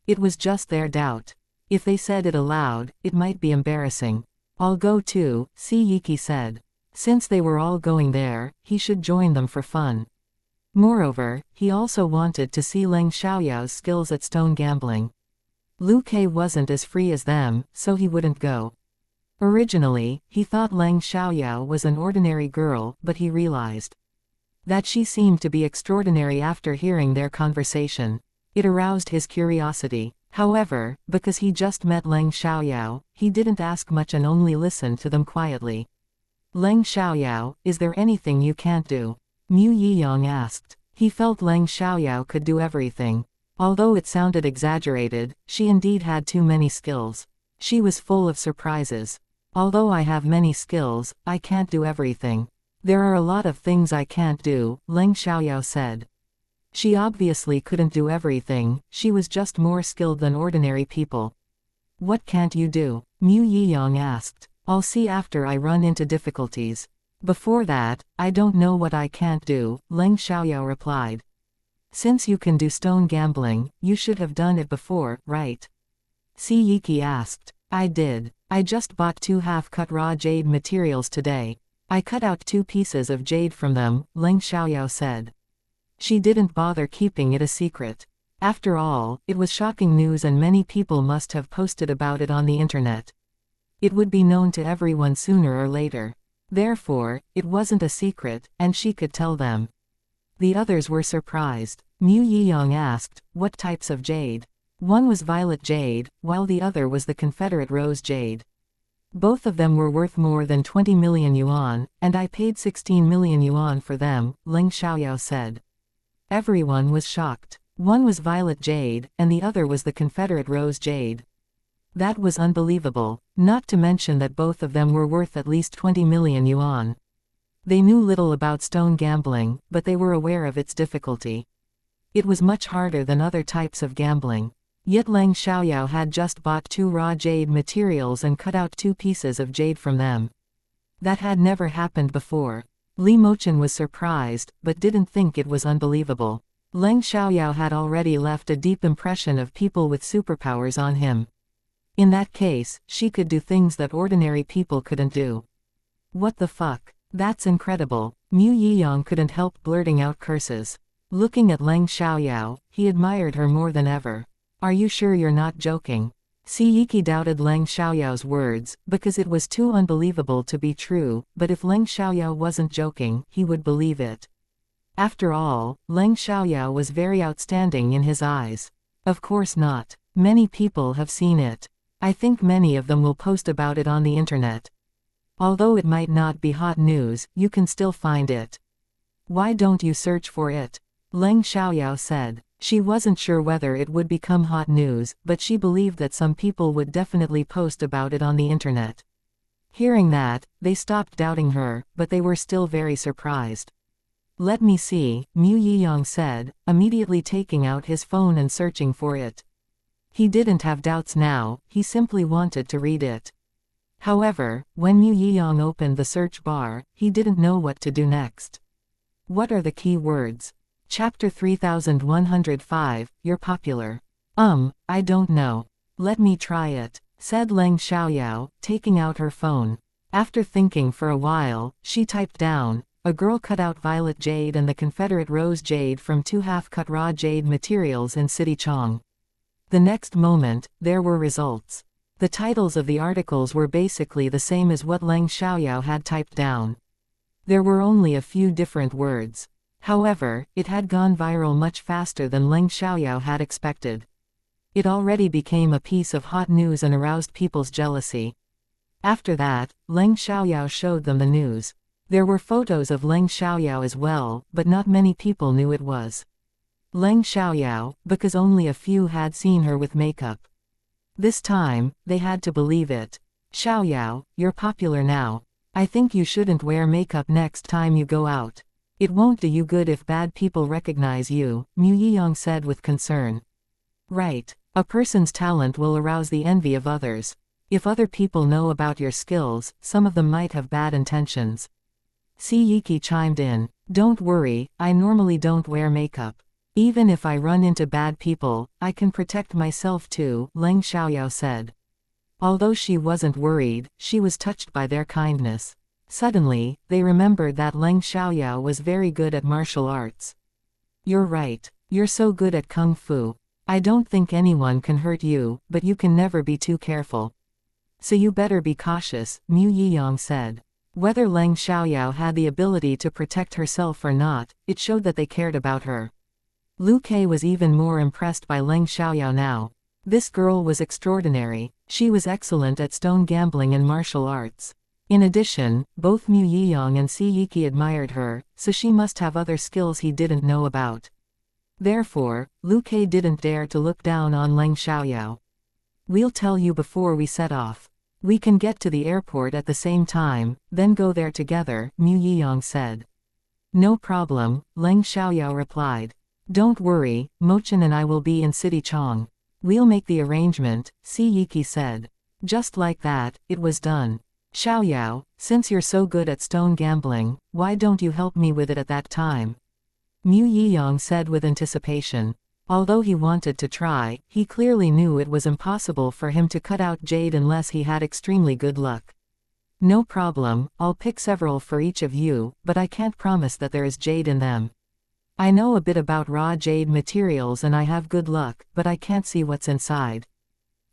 It was just their doubt. If they said it aloud, it might be embarrassing. I'll go too, Si Yiki said. Since they were all going there, he should join them for fun. Moreover, he also wanted to see Leng Xiaoyao's skills at stone gambling. Lu Ke wasn't as free as them, so he wouldn't go. Originally, he thought Leng Xiaoyao was an ordinary girl, but he realized that she seemed to be extraordinary after hearing their conversation. It aroused his curiosity. However, because he just met Leng Xiaoyao, he didn't ask much and only listened to them quietly. Leng Xiaoyao, is there anything you can't do? Mu Yiyang asked. He felt Leng Xiaoyao could do everything. Although it sounded exaggerated, she indeed had too many skills. She was full of surprises. Although I have many skills, I can't do everything. There are a lot of things I can't do, Leng Xiaoyao said. She obviously couldn't do everything, she was just more skilled than ordinary people. What can't you do? Mu Yiyang asked. I'll see after I run into difficulties. Before that, I don't know what I can't do, Leng Xiaoyao replied. Since you can do stone gambling, you should have done it before, right? Si Yiki asked. I did. I just bought 2 half-cut raw jade materials today. I cut out 2 pieces of jade from them, Leng Xiaoyao said. She didn't bother keeping it a secret. After all, it was shocking news and many people must have posted about it on the internet. It would be known to everyone sooner or later. Therefore, it wasn't a secret, and she could tell them. The others were surprised. Mu Yiyang asked, what types of jade? One was violet jade, while the other was the Confederate rose jade. Both of them were worth more than 20 million yuan, and I paid 16 million yuan for them, Leng Xiaoyao said. Everyone was shocked. One was violet jade, and the other was the Confederate rose jade. That was unbelievable, not to mention that both of them were worth at least 20 million yuan. They knew little about stone gambling, but they were aware of its difficulty. It was much harder than other types of gambling. Yet Leng Xiaoyao had just bought 2 raw jade materials and cut out 2 pieces of jade from them. That had never happened before. Li Mochen was surprised, but didn't think it was unbelievable. Leng Xiaoyao had already left a deep impression of people with superpowers on him. In that case, she could do things that ordinary people couldn't do. What the fuck? That's incredible. Mu Yiyang couldn't help blurting out curses. Looking at Leng Xiaoyao, he admired her more than ever. Are you sure you're not joking? Siyiki doubted Leng Xiaoyao's words, because it was too unbelievable to be true, but if Leng Xiaoyao wasn't joking, he would believe it. After all, Leng Xiaoyao was very outstanding in his eyes. Of course not. Many people have seen it. I think many of them will post about it on the internet. Although it might not be hot news, you can still find it. Why don't you search for it? Leng Xiaoyao said. She wasn't sure whether it would become hot news, but she believed that some people would definitely post about it on the internet. Hearing that, they stopped doubting her, but they were still very surprised. Let me see, Mu Yiyang said, immediately taking out his phone and searching for it. He didn't have doubts now, he simply wanted to read it. However, when Mu Yiyang opened the search bar, he didn't know what to do next. What are the key words? Chapter 3105, You're popular. I don't know. Let me try it, said Leng Xiaoyao, taking out her phone. After thinking for a while, she typed down, a girl cut out violet jade and the Confederate rose jade from 2 half-cut raw jade materials in City Chong. The next moment, there were results. The titles of the articles were basically the same as what Leng Xiaoyao had typed down. There were only a few different words. However, it had gone viral much faster than Leng Xiaoyao had expected. It already became a piece of hot news and aroused people's jealousy. After that, Leng Xiaoyao showed them the news. There were photos of Leng Xiaoyao as well, but not many people knew it was Leng Xiaoyao, because only a few had seen her with makeup. This time, they had to believe it. Xiaoyao, you're popular now. I think you shouldn't wear makeup next time you go out. It won't do you good if bad people recognize you, Mu Yiyang said with concern. Right. A person's talent will arouse the envy of others. If other people know about your skills, some of them might have bad intentions. Siyiki chimed in. Don't worry, I normally don't wear makeup. Even if I run into bad people, I can protect myself too, Leng Xiaoyao said. Although she wasn't worried, she was touched by their kindness. Suddenly, they remembered that Leng Xiaoyao was very good at martial arts. You're right. You're so good at kung fu. I don't think anyone can hurt you, but you can never be too careful. So you better be cautious, Mu Yiyang said. Whether Leng Xiaoyao had the ability to protect herself or not, it showed that they cared about her. Lu Kei was even more impressed by Leng Xiaoyao now. This girl was extraordinary. She was excellent at stone gambling and martial arts. In addition, both Mu Yiyang and Siyiki admired her, so she must have other skills he didn't know about. Therefore, Lu Kei didn't dare to look down on Leng Xiaoyao. We'll tell you before we set off. We can get to the airport at the same time, then go there together, Mu Yiyang said. No problem, Leng Xiaoyao replied. Don't worry, Mochen and I will be in City Chong. We'll make the arrangement, Siyiki said. Just like that, it was done. Xiaoyao, since you're so good at stone gambling, why don't you help me with it at that time? Mu Yiyang said with anticipation. Although he wanted to try, he clearly knew it was impossible for him to cut out jade unless he had extremely good luck. No problem, I'll pick several for each of you, but I can't promise that there is jade in them. I know a bit about raw jade materials and I have good luck, but I can't see what's inside.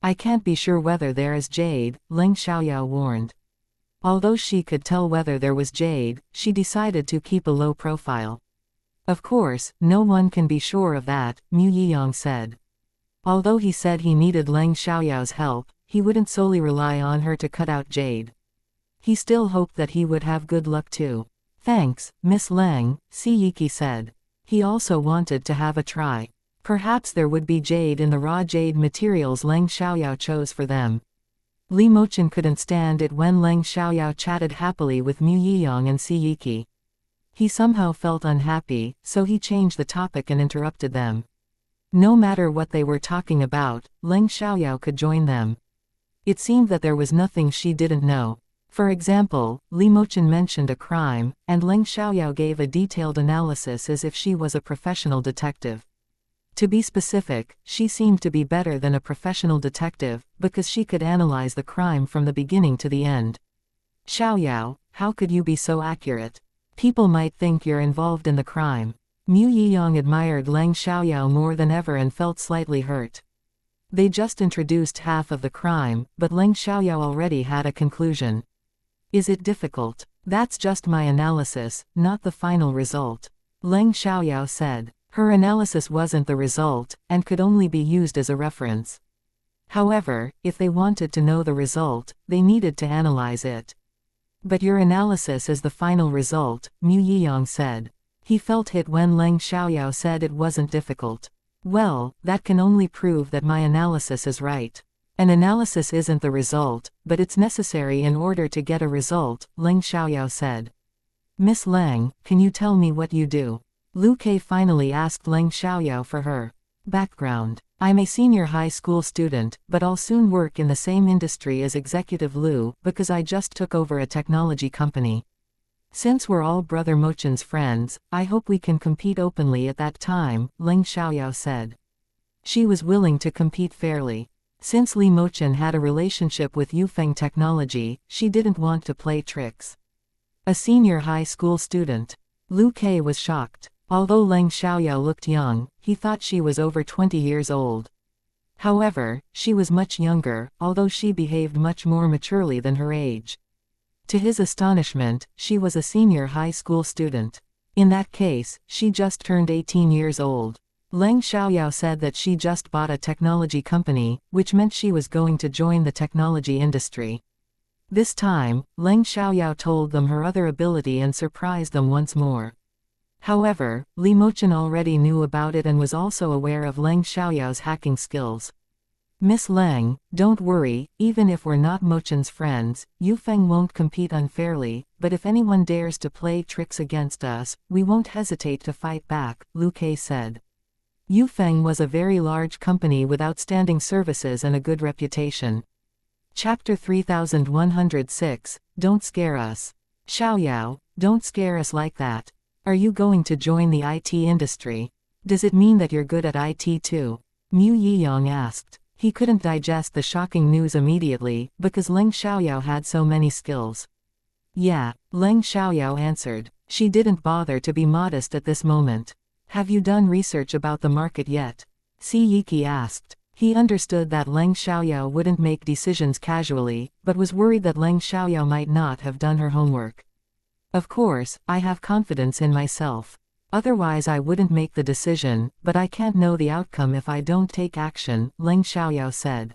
I can't be sure whether there is jade, Leng Xiaoyao warned. Although she could tell whether there was jade, she decided to keep a low profile. Of course, no one can be sure of that, Mu Yiyang said. Although he said he needed Leng Xiaoyao's help, he wouldn't solely rely on her to cut out jade. He still hoped that he would have good luck too. Thanks, Miss Leng, Siyiki said. He also wanted to have a try. Perhaps there would be jade in the raw jade materials Leng Xiaoyao chose for them. Li Mochen couldn't stand it when Leng Xiaoyao chatted happily with Mu Yiyang and Si Yiki. He somehow felt unhappy, so he changed the topic and interrupted them. No matter what they were talking about, Leng Xiaoyao could join them. It seemed that there was nothing she didn't know. For example, Li Mochen mentioned a crime, and Leng Xiaoyao gave a detailed analysis as if she was a professional detective. To be specific, she seemed to be better than a professional detective, because she could analyze the crime from the beginning to the end. Xiaoyao, how could you be so accurate? People might think you're involved in the crime. Mu Yiyang admired Leng Xiaoyao more than ever and felt slightly hurt. They just introduced half of the crime, but Leng Xiaoyao already had a conclusion. Is it difficult? That's just my analysis, not the final result. Leng Xiaoyao said. Her analysis wasn't the result, and could only be used as a reference. However, if they wanted to know the result, they needed to analyze it. But your analysis is the final result, Mu Yiyang said. He felt hit when Leng Xiaoyao said it wasn't difficult. Well, that can only prove that my analysis is right. An analysis isn't the result, but it's necessary in order to get a result, Leng Xiaoyao said. Miss Leng, can you tell me what you do? Lu Ke finally asked Leng Xiaoyao for her background. I'm a senior high school student, but I'll soon work in the same industry as Executive Lu, because I just took over a technology company. Since we're all Brother Mochen's friends, I hope we can compete openly at that time, Leng Xiaoyao said. She was willing to compete fairly. Since Li Mochen had a relationship with Yufeng Technology, she didn't want to play tricks. A senior high school student. Lu Ke was shocked. Although Leng Xiaoyao looked young, he thought she was over 20 years old. However, she was much younger, although she behaved much more maturely than her age. To his astonishment, she was a senior high school student. In that case, she just turned 18 years old. Leng Xiaoyao said that she just bought a technology company, which meant she was going to join the technology industry. This time, Leng Xiaoyao told them her other ability and surprised them once more. However, Li Mochen already knew about it and was also aware of Leng Xiaoyao's hacking skills. Miss Leng, don't worry, even if we're not Mochen's friends, Yufeng won't compete unfairly, but if anyone dares to play tricks against us, we won't hesitate to fight back, Lu Ke said. Yufeng was a very large company with outstanding services and a good reputation. Chapter 3106, Don't Scare Us. Xiaoyao, don't scare us like that. Are you going to join the IT industry? Does it mean that you're good at IT too? Mu Yiyang asked. He couldn't digest the shocking news immediately, because Leng Xiaoyao had so many skills. Yeah, Leng Xiaoyao answered. She didn't bother to be modest at this moment. Have you done research about the market yet? Si Yiki asked. He understood that Leng Xiaoyao wouldn't make decisions casually, but was worried that Leng Xiaoyao might not have done her homework. Of course, I have confidence in myself. Otherwise I wouldn't make the decision, but I can't know the outcome if I don't take action, Leng Xiaoyao said.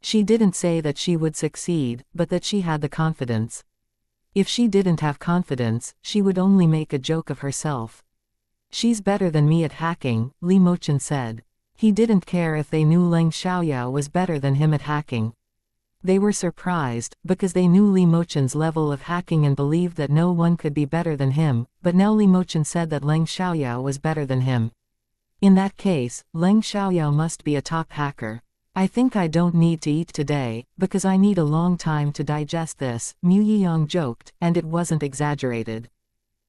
She didn't say that she would succeed, but that she had the confidence. If she didn't have confidence, she would only make a joke of herself. She's better than me at hacking, Li Mochen said. He didn't care if they knew Leng Xiaoyao was better than him at hacking. They were surprised, because they knew Li Mochen's level of hacking and believed that no one could be better than him, but now Li Mochen said that Leng Xiaoyao was better than him. In that case, Leng Xiaoyao must be a top hacker. I think I don't need to eat today, because I need a long time to digest this, Mu Yiyang joked, and it wasn't exaggerated.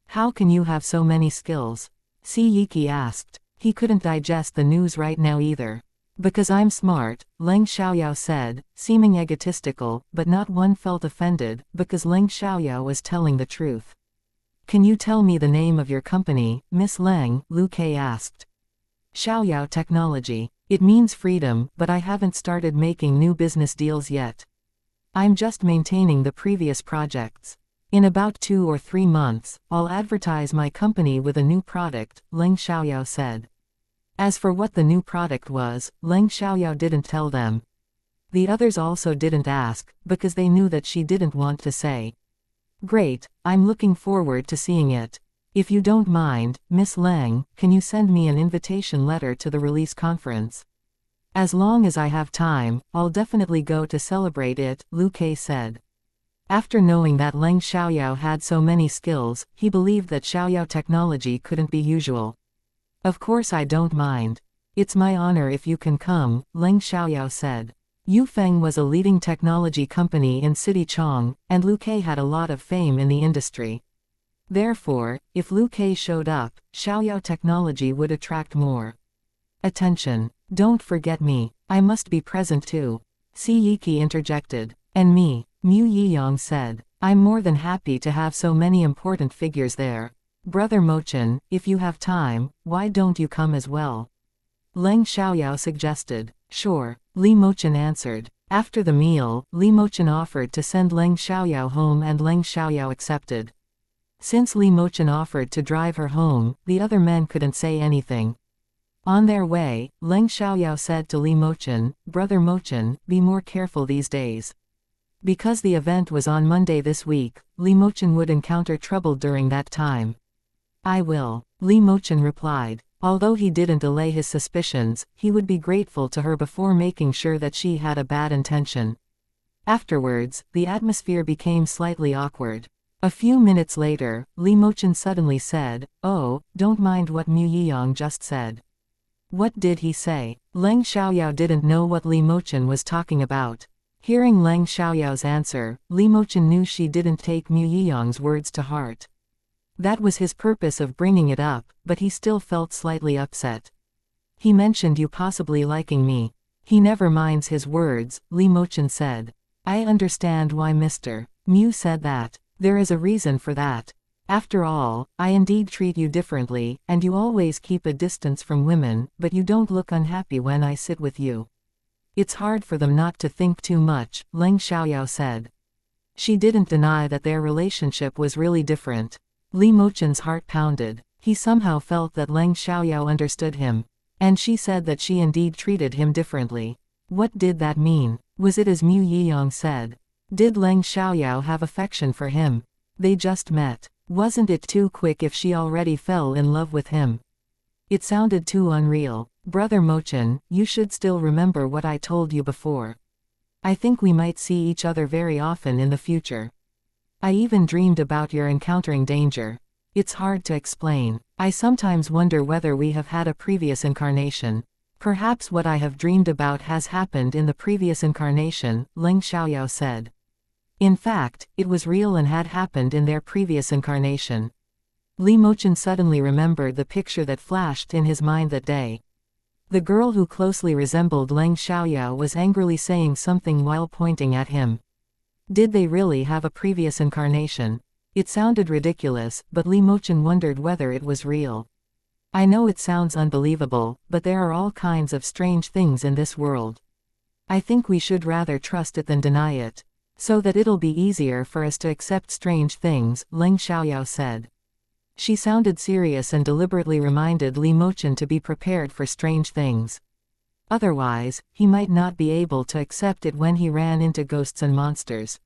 How can you have so many skills? Si Yiki asked. He couldn't digest the news right now either. Because I'm smart, Leng Xiaoyao said, seeming egotistical, but not one felt offended, because Leng Xiaoyao was telling the truth. Can you tell me the name of your company, Miss Leng? Lu Ke asked. Xiaoyao Technology. It means freedom, but I haven't started making new business deals yet. I'm just maintaining the previous projects. In about 2 or 3 months, I'll advertise my company with a new product, Leng Xiaoyao said. As for what the new product was, Leng Xiaoyao didn't tell them. The others also didn't ask, because they knew that she didn't want to say. Great, I'm looking forward to seeing it. If you don't mind, Miss Leng, can you send me an invitation letter to the release conference? As long as I have time, I'll definitely go to celebrate it, Lu Kei said. After knowing that Leng Xiaoyao had so many skills, he believed that Xiaoyao technology couldn't be usual. Of course I don't mind. It's my honor if you can come, Leng Xiaoyao said. Yufeng was a leading technology company in City Chong, and Lu Kei had a lot of fame in the industry. Therefore, if Lu Kei showed up, Xiaoyao technology would attract more attention. Don't forget me. I must be present too. Si Yiki interjected. And me, Mu Yiyang said. I'm more than happy to have so many important figures there. Brother Mochen, if you have time, why don't you come as well? Leng Xiaoyao suggested. Sure, Li Mochen answered. After the meal, Li Mochen offered to send Leng Xiaoyao home and Leng Xiaoyao accepted. Since Li Mochen offered to drive her home, the other men couldn't say anything. On their way, Leng Xiaoyao said to Li Mochen, Brother Mochen, be more careful these days. Because the event was on Monday this week, Li Mochen would encounter trouble during that time. I will, Li Mochen replied. Although he didn't allay his suspicions, he would be grateful to her before making sure that she had a bad intention. Afterwards, the atmosphere became slightly awkward. A few minutes later, Li Mochen suddenly said, Oh, don't mind what Mu Yiyang just said. What did he say? Leng Xiaoyao didn't know what Li Mochen was talking about. Hearing Leng Xiaoyao's answer, Li Mochen knew she didn't take Mu Yiyang's words to heart. That was his purpose of bringing it up, but he still felt slightly upset. He mentioned you possibly liking me. He never minds his words, Li Mochen said. I understand why Mr. Mu said that. There is a reason for that. After all, I indeed treat you differently, and you always keep a distance from women, but you don't look unhappy when I sit with you. It's hard for them not to think too much, Leng Xiaoyao said. She didn't deny that their relationship was really different. Li Mochen's heart pounded. He somehow felt that Leng Xiaoyao understood him. And she said that she indeed treated him differently. What did that mean? Was it as Mu Yiyang said? Did Leng Xiaoyao have affection for him? They just met. Wasn't it too quick if she already fell in love with him? It sounded too unreal. Brother Mochen, you should still remember what I told you before. I think we might see each other very often in the future. I even dreamed about your encountering danger. It's hard to explain. I sometimes wonder whether we have had a previous incarnation. Perhaps what I have dreamed about has happened in the previous incarnation, Leng Xiaoyao said. In fact, it was real and had happened in their previous incarnation. Li Mochen suddenly remembered the picture that flashed in his mind that day. The girl who closely resembled Leng Xiaoyao was angrily saying something while pointing at him. Did they really have a previous incarnation? It sounded ridiculous, but Li Mochen wondered whether it was real. I know it sounds unbelievable, but there are all kinds of strange things in this world. I think we should rather trust it than deny it. So that it'll be easier for us to accept strange things, Leng Xiaoyao said. She sounded serious and deliberately reminded Li Mochen to be prepared for strange things. Otherwise, he might not be able to accept it when he ran into ghosts and monsters.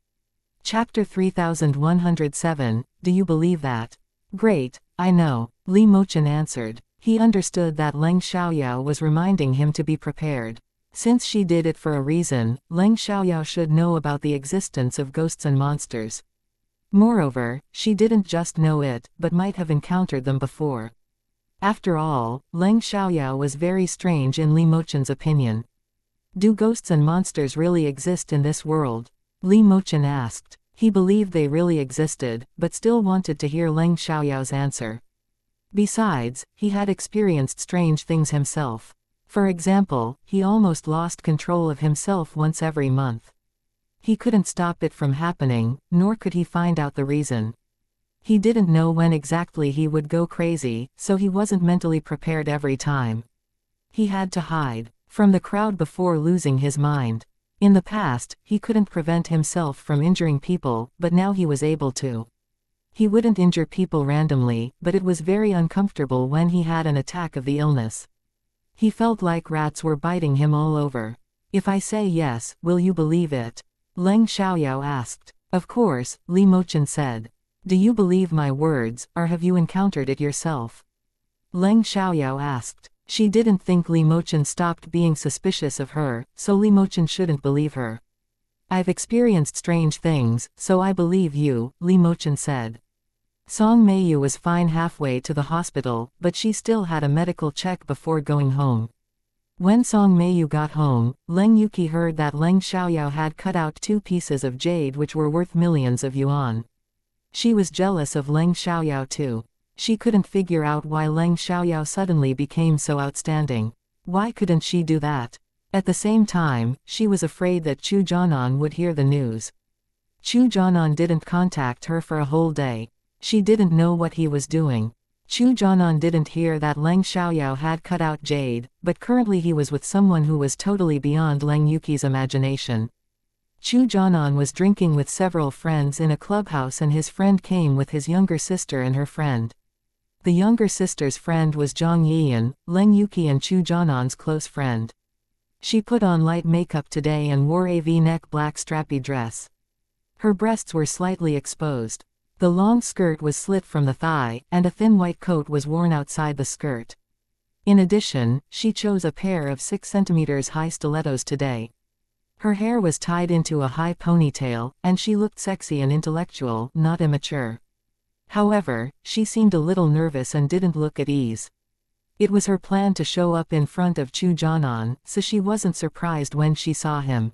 Chapter 3107, Do you believe that? Great, I know, Li Mochen answered. He understood that Leng Xiaoyao was reminding him to be prepared. Since she did it for a reason, Leng Xiaoyao should know about the existence of ghosts and monsters. Moreover, she didn't just know it, but might have encountered them before. After all, Leng Xiaoyao was very strange in Li Mochen's opinion. Do ghosts and monsters really exist in this world? Li Mochen asked. He believed they really existed, but still wanted to hear Leng Xiaoyao's answer. Besides, he had experienced strange things himself. For example, he almost lost control of himself once every month. He couldn't stop it from happening, nor could he find out the reason. He didn't know when exactly he would go crazy, so he wasn't mentally prepared every time. He had to hide from the crowd before losing his mind. In the past, he couldn't prevent himself from injuring people, but now he was able to. He wouldn't injure people randomly, but it was very uncomfortable when he had an attack of the illness. He felt like rats were biting him all over. If I say yes, will you believe it? Leng Xiaoyao asked. Of course, Li Mochen said. Do you believe my words, or have you encountered it yourself? Leng Xiaoyao asked. She didn't think Li Mochen stopped being suspicious of her, so Li Mochen shouldn't believe her. I've experienced strange things, so I believe you, Li Mochen said. Song Meiyu was fine halfway to the hospital, but she still had a medical check before going home. When Song Meiyu got home, Leng Yuki heard that Leng Xiaoyao had cut out 2 pieces of jade which were worth millions of yuan. She was jealous of Leng Xiaoyao too. She couldn't figure out why Leng Xiaoyao suddenly became so outstanding. Why couldn't she do that? At the same time, she was afraid that Chu Jianan would hear the news. Chu Jianan didn't contact her for a whole day. She didn't know what he was doing. Chu Jianan didn't hear that Leng Xiaoyao had cut out jade, but currently he was with someone who was totally beyond Leng Yuki's imagination. Chu Jianan was drinking with several friends in a clubhouse and his friend came with his younger sister and her friend. The younger sister's friend was Zhang Yiyan, Leng Yuki and Chu Jianan's close friend. She put on light makeup today and wore a V-neck black strappy dress. Her breasts were slightly exposed. The long skirt was slit from the thigh, and a thin white coat was worn outside the skirt. In addition, she chose a pair of 6 cm high stilettos today. Her hair was tied into a high ponytail, and she looked sexy and intellectual, not immature. However, she seemed a little nervous and didn't look at ease. It was her plan to show up in front of Chu Jianan, so she wasn't surprised when she saw him.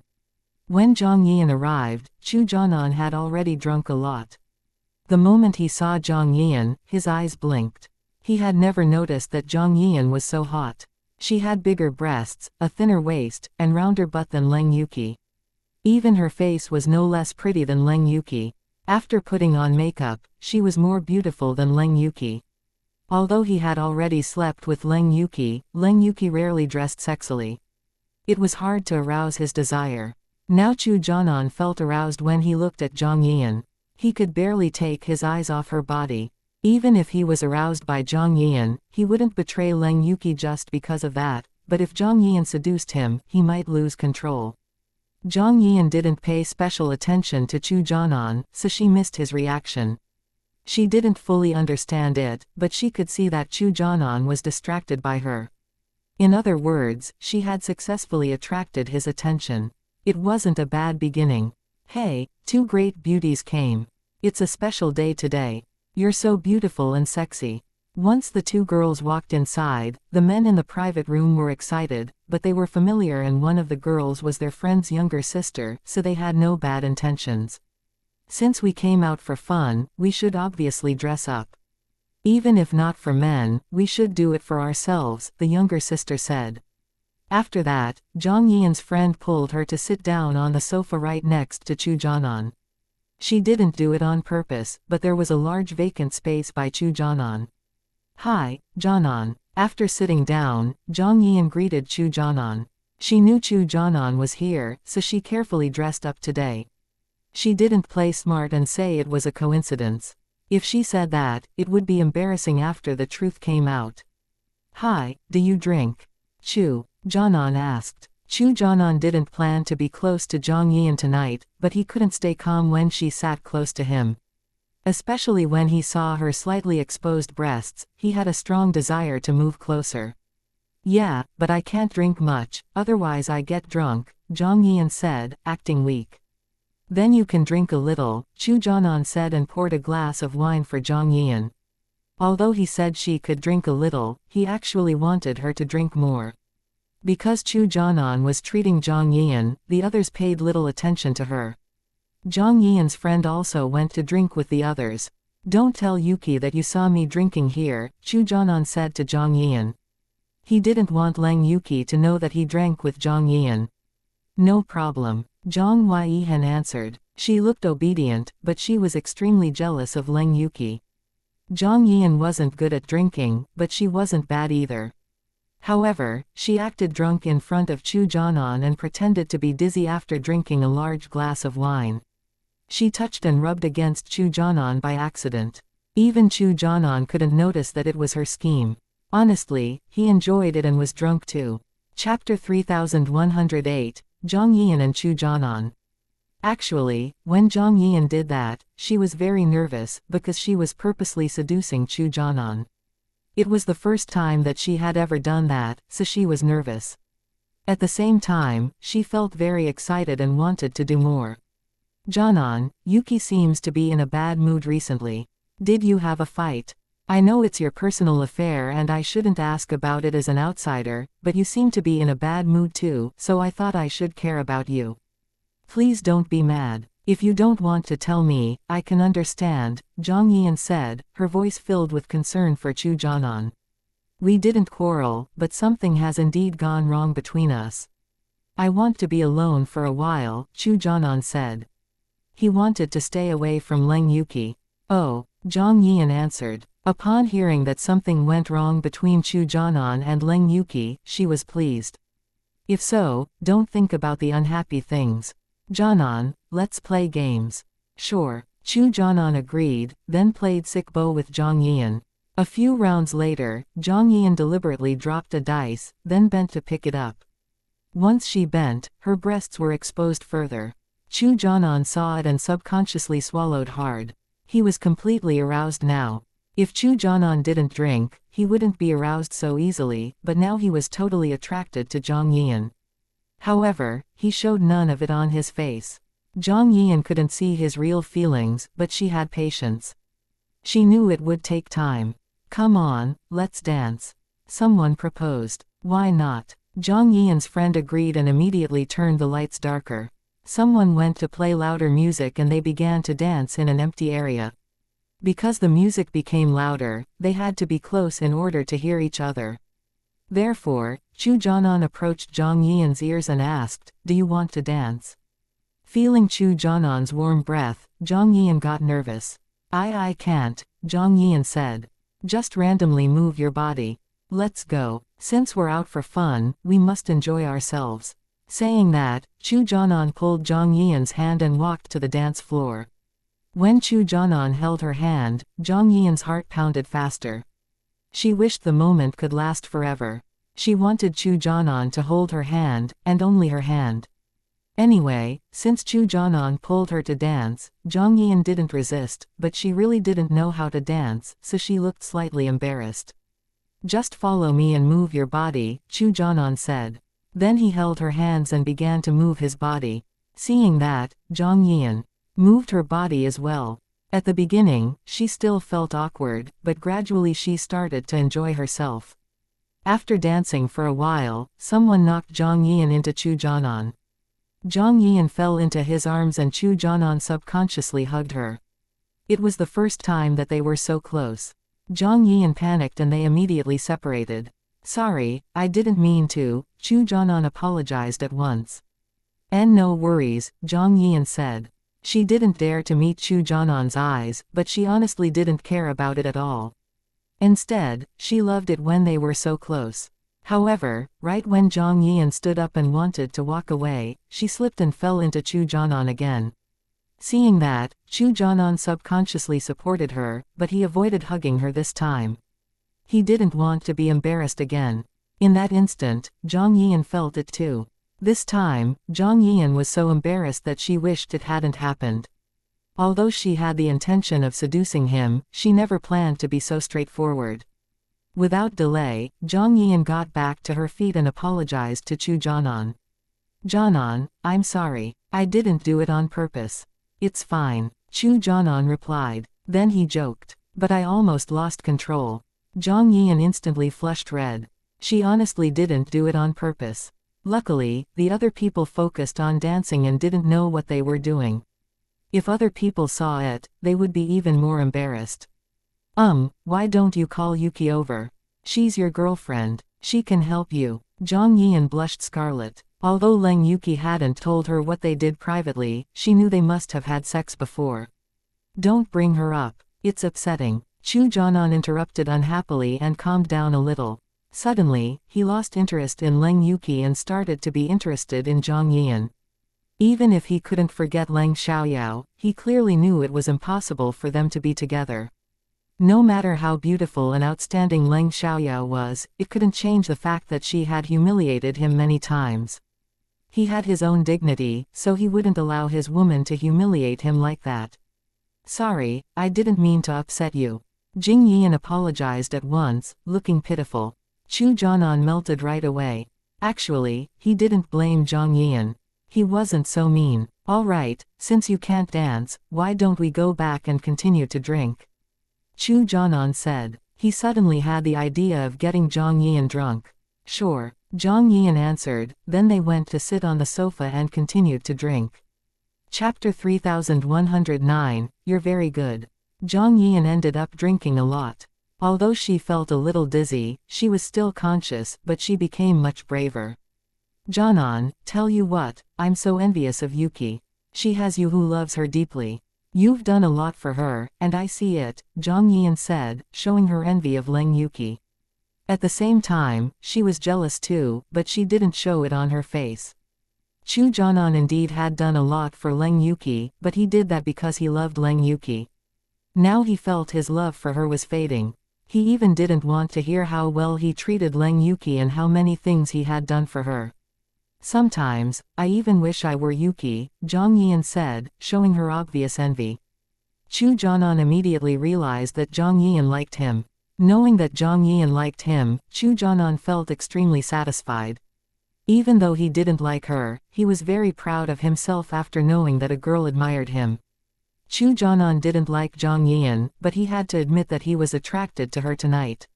When Zhang Yiyan arrived, Chu Jianan had already drunk a lot. The moment he saw Zhang Yiyan, his eyes blinked. He had never noticed that Zhang Yiyan was so hot. She had bigger breasts, a thinner waist, and rounder butt than Leng Yuki. Even her face was no less pretty than Leng Yuki. After putting on makeup, she was more beautiful than Leng Yuki. Although he had already slept with Leng Yuki rarely dressed sexily. It was hard to arouse his desire. Now Chu Jianan felt aroused when he looked at Zhang Yiyan. He could barely take his eyes off her body. Even if he was aroused by Zhang Yiyan, he wouldn't betray Leng Yuki just because of that, but if Zhang Yiyan seduced him, he might lose control. Zhang Yiyan didn't pay special attention to Chu Jianan, so she missed his reaction. She didn't fully understand it, but she could see that Chu Jianan was distracted by her. In other words, she had successfully attracted his attention. It wasn't a bad beginning. Hey, 2 great beauties came. It's a special day today. You're so beautiful and sexy. Once the 2 girls walked inside, the men in the private room were excited, but they were familiar and one of the girls was their friend's younger sister, so they had no bad intentions. Since we came out for fun, we should obviously dress up. Even if not for men, we should do it for ourselves, the younger sister said. After that, Zhang Yiyan's friend pulled her to sit down on the sofa right next to Chu Jianan. She didn't do it on purpose, but there was a large vacant space by Chu Jianan. Hi, Jianan. After sitting down, Zhang Yiyan greeted Chu Jianan. She knew Chu Jianan was here, so she carefully dressed up today. She didn't play smart and say it was a coincidence. If she said that, it would be embarrassing after the truth came out. Hi, do you drink? Chu Jianan asked. Chu Jianan didn't plan to be close to Zhang Yiyan tonight, but he couldn't stay calm when she sat close to him. Especially when he saw her slightly exposed breasts, he had a strong desire to move closer. Yeah, but I can't drink much, otherwise I get drunk, Zhang Yiyan said, acting weak. Then you can drink a little, Chu Jianan said and poured a glass of wine for Zhang Yiyan. Although he said she could drink a little, he actually wanted her to drink more. Because Chu Jianan was treating Zhang Yiyan, the others paid little attention to her. Zhang Yiyan's friend also went to drink with the others. Don't tell Yuki that you saw me drinking here, Chu Jianan said to Zhang Yiyan. He didn't want Leng Yuki to know that he drank with Zhang Yiyan. No problem, Zhang Yihan answered. She looked obedient, but she was extremely jealous of Leng Yuki. Zhang Yiyan wasn't good at drinking, but she wasn't bad either. However, she acted drunk in front of Chu Jianan and pretended to be dizzy after drinking a large glass of wine. She touched and rubbed against Chu Jianan by accident. Even Chu Jianan couldn't notice that it was her scheme. Honestly, he enjoyed it and was drunk too. Chapter 3108, Zhang Yiyan and Chu Jianan. Actually, when Zhang Yiyan did that, she was very nervous, because she was purposely seducing Chu Jianan. It was the first time that she had ever done that, so she was nervous. At the same time, she felt very excited and wanted to do more. Janan, Yuki seems to be in a bad mood recently. Did you have a fight? I know it's your personal affair and I shouldn't ask about it as an outsider, but you seem to be in a bad mood too, so I thought I should care about you. Please don't be mad. If you don't want to tell me, I can understand, Zhang Yian said, her voice filled with concern for Chu Janan. We didn't quarrel, but something has indeed gone wrong between us. I want to be alone for a while, Chu Janan said. He wanted to stay away from Leng Yuki. Oh, Zhang Yian answered. Upon hearing that something went wrong between Chu Janan and Leng Yuki, she was pleased. If so, don't think about the unhappy things. Janan, let's play games. Sure. Chu Janan agreed, then played sick bow with Zhang Yian. A few rounds later, Zhang Yian deliberately dropped a dice, then bent to pick it up. Once she bent, her breasts were exposed further. Chu Janan saw it and subconsciously swallowed hard. He was completely aroused now. If Chu Janan didn't drink, he wouldn't be aroused so easily, but now he was totally attracted to Zhang Yian. However, he showed none of it on his face. Zhang Yian couldn't see his real feelings, but she had patience. She knew it would take time. Come on, let's dance. Someone proposed. Why not? Zhang Yian's friend agreed and immediately turned the lights darker. Someone went to play louder music and they began to dance in an empty area. Because the music became louder, they had to be close in order to hear each other. Therefore, Chu Janan approached Zhang Yian's ears and asked, "Do you want to dance?" Feeling Chu Janan's warm breath, Zhang Yian got nervous. I can't," Zhang Yian said. "Just randomly move your body. Let's go. Since we're out for fun, we must enjoy ourselves." Saying that, Chu Janan pulled Zhang Yian's hand and walked to the dance floor. When Chu Janan held her hand, Zhang Yian's heart pounded faster. She wished the moment could last forever. She wanted Chu Janan to hold her hand, and only her hand. Anyway, since Chu Janan pulled her to dance, Zhang Yian didn't resist, but she really didn't know how to dance, so she looked slightly embarrassed. "Just follow me and move your body," Chu Janan said. Then he held her hands and began to move his body. Seeing that, Zhang Yian moved her body as well. At the beginning, she still felt awkward, but gradually she started to enjoy herself. After dancing for a while, someone knocked Zhang Yian into Chu Janan. Zhang Yian fell into his arms and Chu Janan subconsciously hugged her. It was the first time that they were so close. Zhang Yian panicked and they immediately separated. "Sorry, I didn't mean to," Chu Janan apologized at once. No worries," Zhang Yian said. She didn't dare to meet Chu Janan's eyes, but she honestly didn't care about it at all. Instead, she loved it when they were so close. However, right when Zhang Yian stood up and wanted to walk away, she slipped and fell into Chu Janan again. Seeing that, Chu Janan subconsciously supported her, but he avoided hugging her this time. He didn't want to be embarrassed again. In that instant, Zhang Yian felt it too. This time, Zhang Yian was so embarrassed that she wished it hadn't happened. Although she had the intention of seducing him, she never planned to be so straightforward. Without delay, Zhang Yian got back to her feet and apologized to Chu Janan. "Janan, I'm sorry. I didn't do it on purpose." "It's fine," Chu Janan replied. Then he joked. "But I almost lost control." Zhang Yian instantly flushed red. She honestly didn't do it on purpose. Luckily, the other people focused on dancing and didn't know what they were doing. If other people saw it, they would be even more embarrassed. Why don't you call Yuki over? She's your girlfriend. She can help you." Zhang Yian blushed scarlet. Although Leng Yuki hadn't told her what they did privately, she knew they must have had sex before. "Don't bring her up. It's upsetting." Chu Janan interrupted unhappily and calmed down a little. Suddenly, he lost interest in Leng Yuki and started to be interested in Zhang Yian. Even if he couldn't forget Leng Xiaoyao, he clearly knew it was impossible for them to be together. No matter how beautiful and outstanding Leng Xiaoyao was, it couldn't change the fact that she had humiliated him many times. He had his own dignity, so he wouldn't allow his woman to humiliate him like that. "Sorry, I didn't mean to upset you." Jing Yian apologized at once, looking pitiful. Chu Jianan melted right away. Actually, he didn't blame Zhang Yian. He wasn't so mean. All right, since you can't dance, why don't we go back and continue to drink? Chu Jianan said. He suddenly had the idea of getting Zhang Yian drunk. Sure, Zhang Yian answered, then they went to sit on the sofa and continued to drink. Chapter 3109, You're very good. Zhang Yian ended up drinking a lot. Although she felt a little dizzy, she was still conscious, but she became much braver. Jianan, tell you what, I'm so envious of Yuki. She has you who loves her deeply. You've done a lot for her, and I see it, Zhang Yian said, showing her envy of Leng Yuki. At the same time, she was jealous too, but she didn't show it on her face. Chu Jianan indeed had done a lot for Leng Yuki, but he did that because he loved Leng Yuki. Now he felt his love for her was fading. He even didn't want to hear how well he treated Leng Yuki and how many things he had done for her. Sometimes, I even wish I were Yuki, Zhang Yian said, showing her obvious envy. Chu Jianan immediately realized that Zhang Yian liked him. Knowing that Zhang Yian liked him, Chu Jianan felt extremely satisfied. Even though he didn't like her, he was very proud of himself after knowing that a girl admired him. Chu Jianan didn't like Zhang Yian, but he had to admit that he was attracted to her tonight.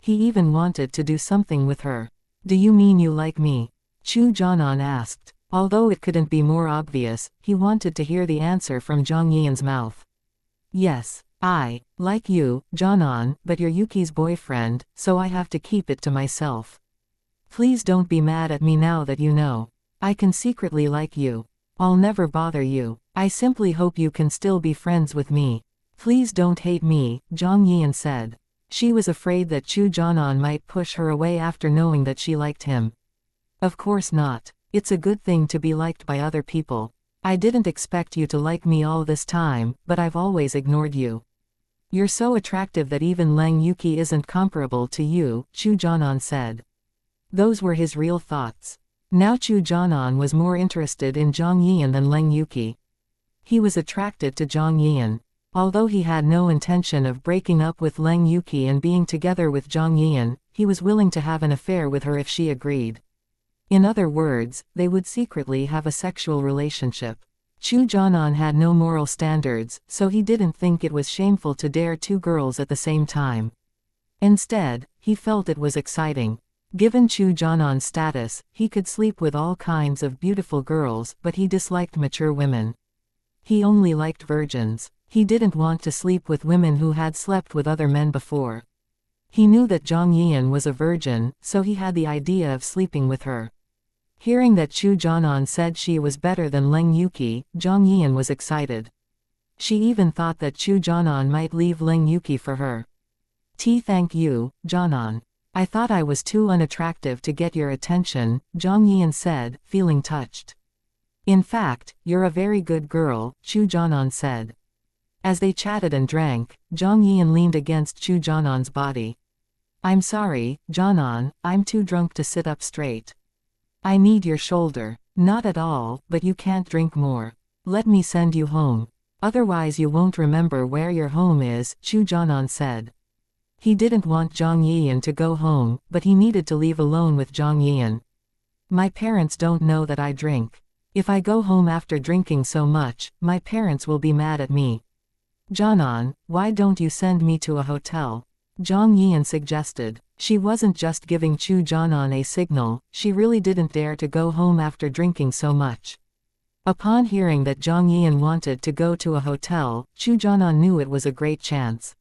He even wanted to do something with her. Do you mean you like me? Chu Jianan asked. Although it couldn't be more obvious, he wanted to hear the answer from Zhang Yian's mouth. Yes, I like you, Jianan, but you're Yuki's boyfriend, so I have to keep it to myself. Please don't be mad at me now that you know. I can secretly like you. I'll never bother you. I simply hope you can still be friends with me. Please don't hate me, Zhang Yian said. She was afraid that Chu Jianan might push her away after knowing that she liked him. Of course not. It's a good thing to be liked by other people. I didn't expect you to like me all this time, but I've always ignored you. You're so attractive that even Leng Yuki isn't comparable to you, Chu Jianan said. Those were his real thoughts. Now Chu Jianan was more interested in Zhang Yian than Leng Yuki. He was attracted to Zhang Yian. Although he had no intention of breaking up with Leng Yuki and being together with Zhang Yian, he was willing to have an affair with her if she agreed. In other words, they would secretly have a sexual relationship. Chu Jianan had no moral standards, so he didn't think it was shameful to dare two girls at the same time. Instead, he felt it was exciting. Given Chu Jianan's status, he could sleep with all kinds of beautiful girls, but he disliked mature women. He only liked virgins. He didn't want to sleep with women who had slept with other men before. He knew that Zhang Yian was a virgin, so he had the idea of sleeping with her. Hearing that Chu Jianan said she was better than Leng Yuki, Zhang Yian was excited. She even thought that Chu Jianan might leave Leng Yuki for her. Thank you, Jianan. I thought I was too unattractive to get your attention, Zhang Yian said, feeling touched. In fact, you're a very good girl, Chu Jianan said. As they chatted and drank, Zhang Yian leaned against Chu Jianan's body. I'm sorry, Jianan, I'm too drunk to sit up straight. I need your shoulder. Not at all, but you can't drink more. Let me send you home. Otherwise you won't remember where your home is, Chu Jianan said. He didn't want Zhang Yian to go home, but he needed to leave alone with Zhang Yian. My parents don't know that I drink. If I go home after drinking so much, my parents will be mad at me. Jianan, why don't you send me to a hotel? Zhang Yian suggested. She wasn't just giving Chu Jianan a signal, she really didn't dare to go home after drinking so much. Upon hearing that Zhang Yian wanted to go to a hotel, Chu Jianan knew it was a great chance.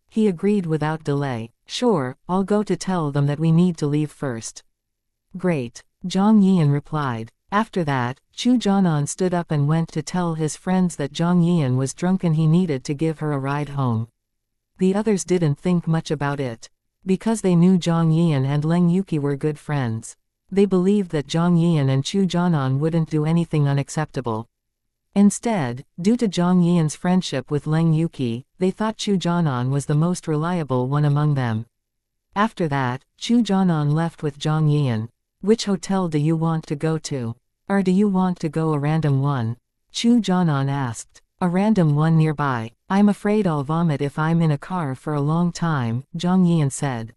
He agreed without delay. Sure, I'll go to tell them that we need to leave first. Great, Zhang Yian replied. After that, Chu Jianan stood up and went to tell his friends that Zhang Yian was drunk and he needed to give her a ride home. The others didn't think much about it. Because they knew Zhang Yian and Leng Yuki were good friends. They believed that Zhang Yian and Chu Jianan wouldn't do anything unacceptable. Instead, due to Zhang Yian's friendship with Leng Yuki, they thought Chu Jianan was the most reliable one among them. After that, Chu Jianan left with Zhang Yian. Which hotel do you want to go to? Or do you want to go a random one? Chu Jianan asked. A random one nearby. I'm afraid I'll vomit if I'm in a car for a long time, Zhang Yian said.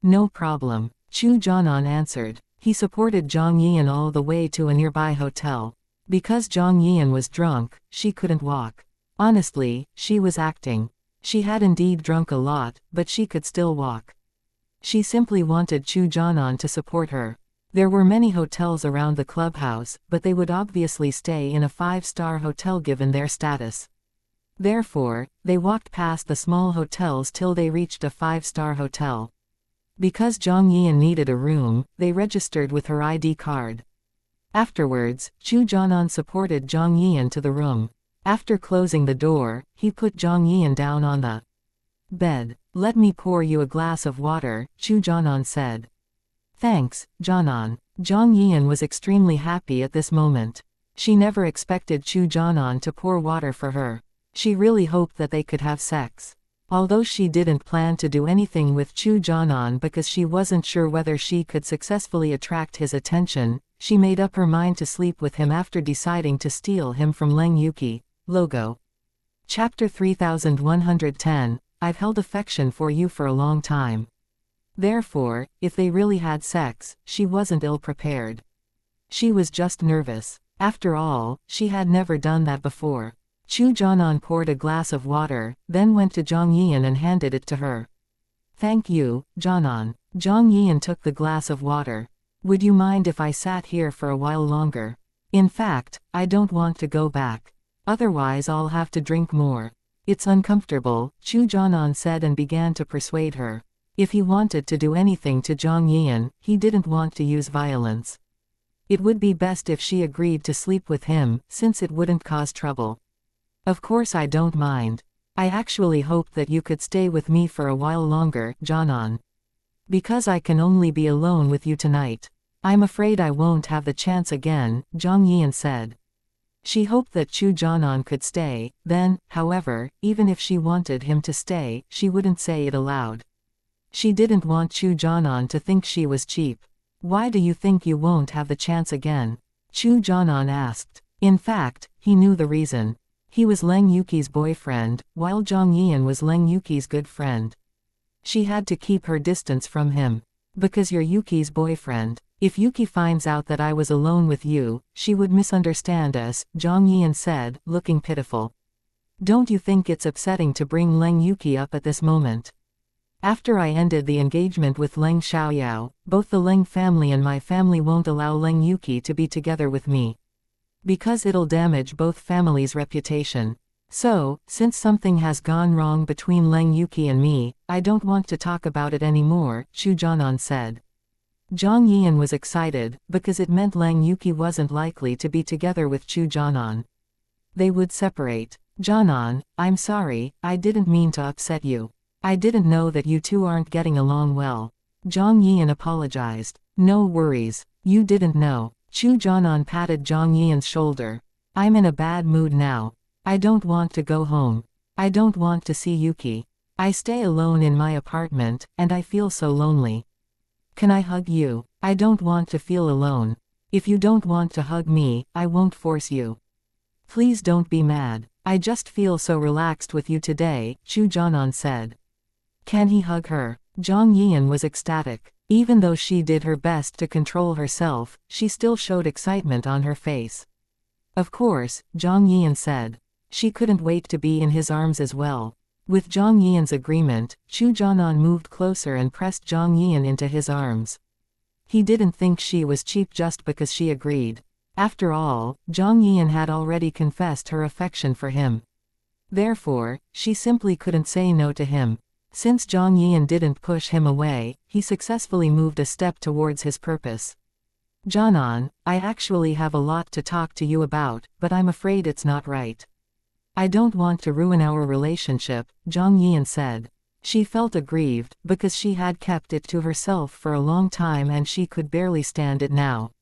No problem, Chu Jianan answered. He supported Zhang Yian all the way to a nearby hotel. Because Zhang Yian was drunk, she couldn't walk. Honestly, she was acting. She had indeed drunk a lot, but she could still walk. She simply wanted Chu Jianan to support her. There were many hotels around the clubhouse, but they would obviously stay in a 5-star hotel given their status. Therefore, they walked past the small hotels till they reached a 5-star hotel. Because Zhang Yian needed a room, they registered with her ID card. Afterwards, Chu Jianan supported Zhang Yian to the room. After closing the door, he put Zhang Yian down on the bed. Let me pour you a glass of water, Chu Jianan said. Thanks, Jianan. Zhang Yian was extremely happy at this moment. She never expected Chu Jianan to pour water for her. She really hoped that they could have sex. Although she didn't plan to do anything with Chu Jianan because she wasn't sure whether she could successfully attract his attention, she made up her mind to sleep with him after deciding to steal him from Leng Yuki. Logo. Chapter 3110, I've held affection for you for a long time. Therefore, if they really had sex, she wasn't ill-prepared. She was just nervous. After all, she had never done that before. Chu Jianan poured a glass of water, then went to Zhang Yian and handed it to her. Thank you, Jianan. Zhang Yian took the glass of water. Would you mind if I sat here for a while longer? In fact, I don't want to go back. Otherwise I'll have to drink more. It's uncomfortable, Chu Jianan said and began to persuade her. If he wanted to do anything to Zhang Yian, he didn't want to use violence. It would be best if she agreed to sleep with him, since it wouldn't cause trouble. Of course I don't mind. I actually hoped that you could stay with me for a while longer, Jianan. Because I can only be alone with you tonight. I'm afraid I won't have the chance again, Zhang Yian said. She hoped that Chu Jianan could stay, then, however, even if she wanted him to stay, she wouldn't say it aloud. She didn't want Chu Jianan to think she was cheap. Why do you think you won't have the chance again? Chu Jianan asked. In fact, he knew the reason. He was Leng Yuki's boyfriend, while Zhang Yian was Leng Yuki's good friend. She had to keep her distance from him. Because you're Yuki's boyfriend. If Yuki finds out that I was alone with you, she would misunderstand us, Zhang Yian said, looking pitiful. Don't you think it's upsetting to bring Leng Yuki up at this moment? After I ended the engagement with Leng Xiaoyao, both the Leng family and my family won't allow Leng Yuki to be together with me. Because it'll damage both families' reputation. So, since something has gone wrong between Leng Yuki and me, I don't want to talk about it anymore, Chu Jianan said. Zhang Yian was excited, because it meant Leng Yuki wasn't likely to be together with Chu Jianan. They would separate. Jianan, I'm sorry, I didn't mean to upset you. I didn't know that you two aren't getting along well. Zhang Yian apologized. No worries. You didn't know. Chu Jianan patted Zhang Yian's shoulder. I'm in a bad mood now. I don't want to go home. I don't want to see Yuki. I stay alone in my apartment, and I feel so lonely. Can I hug you? I don't want to feel alone. If you don't want to hug me, I won't force you. Please don't be mad. I just feel so relaxed with you today, Chu Jianan said. Can he hug her? Zhang Yian was ecstatic. Even though she did her best to control herself, she still showed excitement on her face. Of course, Zhang Yian said. She couldn't wait to be in his arms as well. With Zhang Yian's agreement, Chu Jianan moved closer and pressed Zhang Yian into his arms. He didn't think she was cheap just because she agreed. After all, Zhang Yian had already confessed her affection for him. Therefore, she simply couldn't say no to him. Since Zhang Yian didn't push him away, he successfully moved a step towards his purpose. Jianan, I actually have a lot to talk to you about, but I'm afraid it's not right. I don't want to ruin our relationship, Zhang Yian said. She felt aggrieved, because she had kept it to herself for a long time and she could barely stand it now.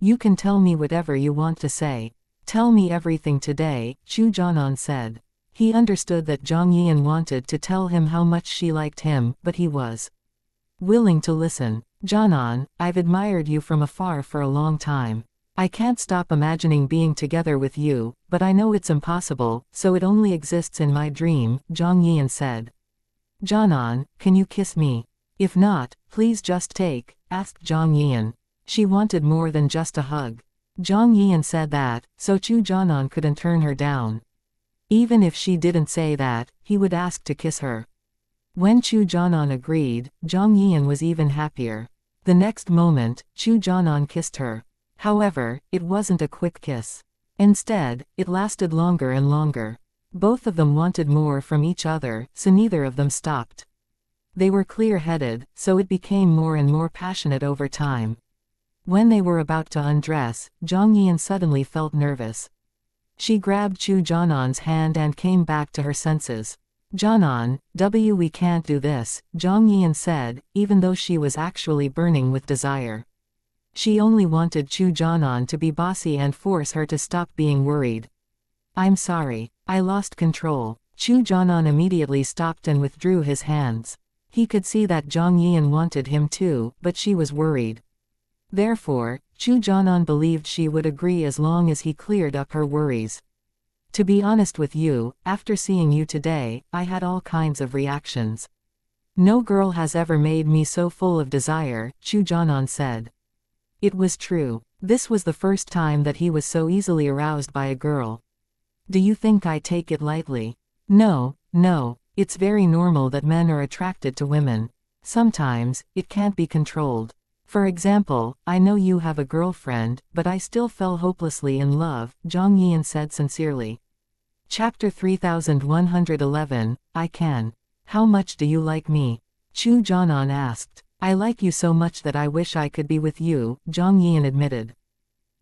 You can tell me whatever you want to say. Tell me everything today, Chu Jianan said. He understood that Zhang Yian wanted to tell him how much she liked him, but he was willing to listen. Jianan, I've admired you from afar for a long time. I can't stop imagining being together with you, but I know it's impossible, so it only exists in my dream, Zhang Yian said. Jianan, can you kiss me? If not, please just take, asked Zhang Yian. She wanted more than just a hug. Zhang Yian said that, so Chu Jianan couldn't turn her down. Even if she didn't say that, he would ask to kiss her. When Chu Jianan agreed, Zhang Yian was even happier. The next moment, Chu Jianan kissed her. However, it wasn't a quick kiss. Instead, it lasted longer and longer. Both of them wanted more from each other, so neither of them stopped. They were clear-headed, so it became more and more passionate over time. When they were about to undress, Zhang Yian suddenly felt nervous. She grabbed Chu Jianan's hand and came back to her senses. Jianan, we can't do this, Zhang Yian said, even though she was actually burning with desire. She only wanted Chu Jianan to be bossy and force her to stop being worried. I'm sorry, I lost control. Chu Jianan immediately stopped and withdrew his hands. He could see that Zhang Yian wanted him too, but she was worried. Therefore, Chu Jianan believed she would agree as long as he cleared up her worries. To be honest with you, after seeing you today, I had all kinds of reactions. No girl has ever made me so full of desire, Chu Jianan said. It was true. This was the first time that he was so easily aroused by a girl. Do you think I take it lightly? No, it's very normal that men are attracted to women. Sometimes, it can't be controlled. For example, I know you have a girlfriend, but I still fell hopelessly in love, Zhang Yian said sincerely. Chapter 3111, I can. How much do you like me? Chu Jianan asked. I like you so much that I wish I could be with you, Zhang Yian admitted.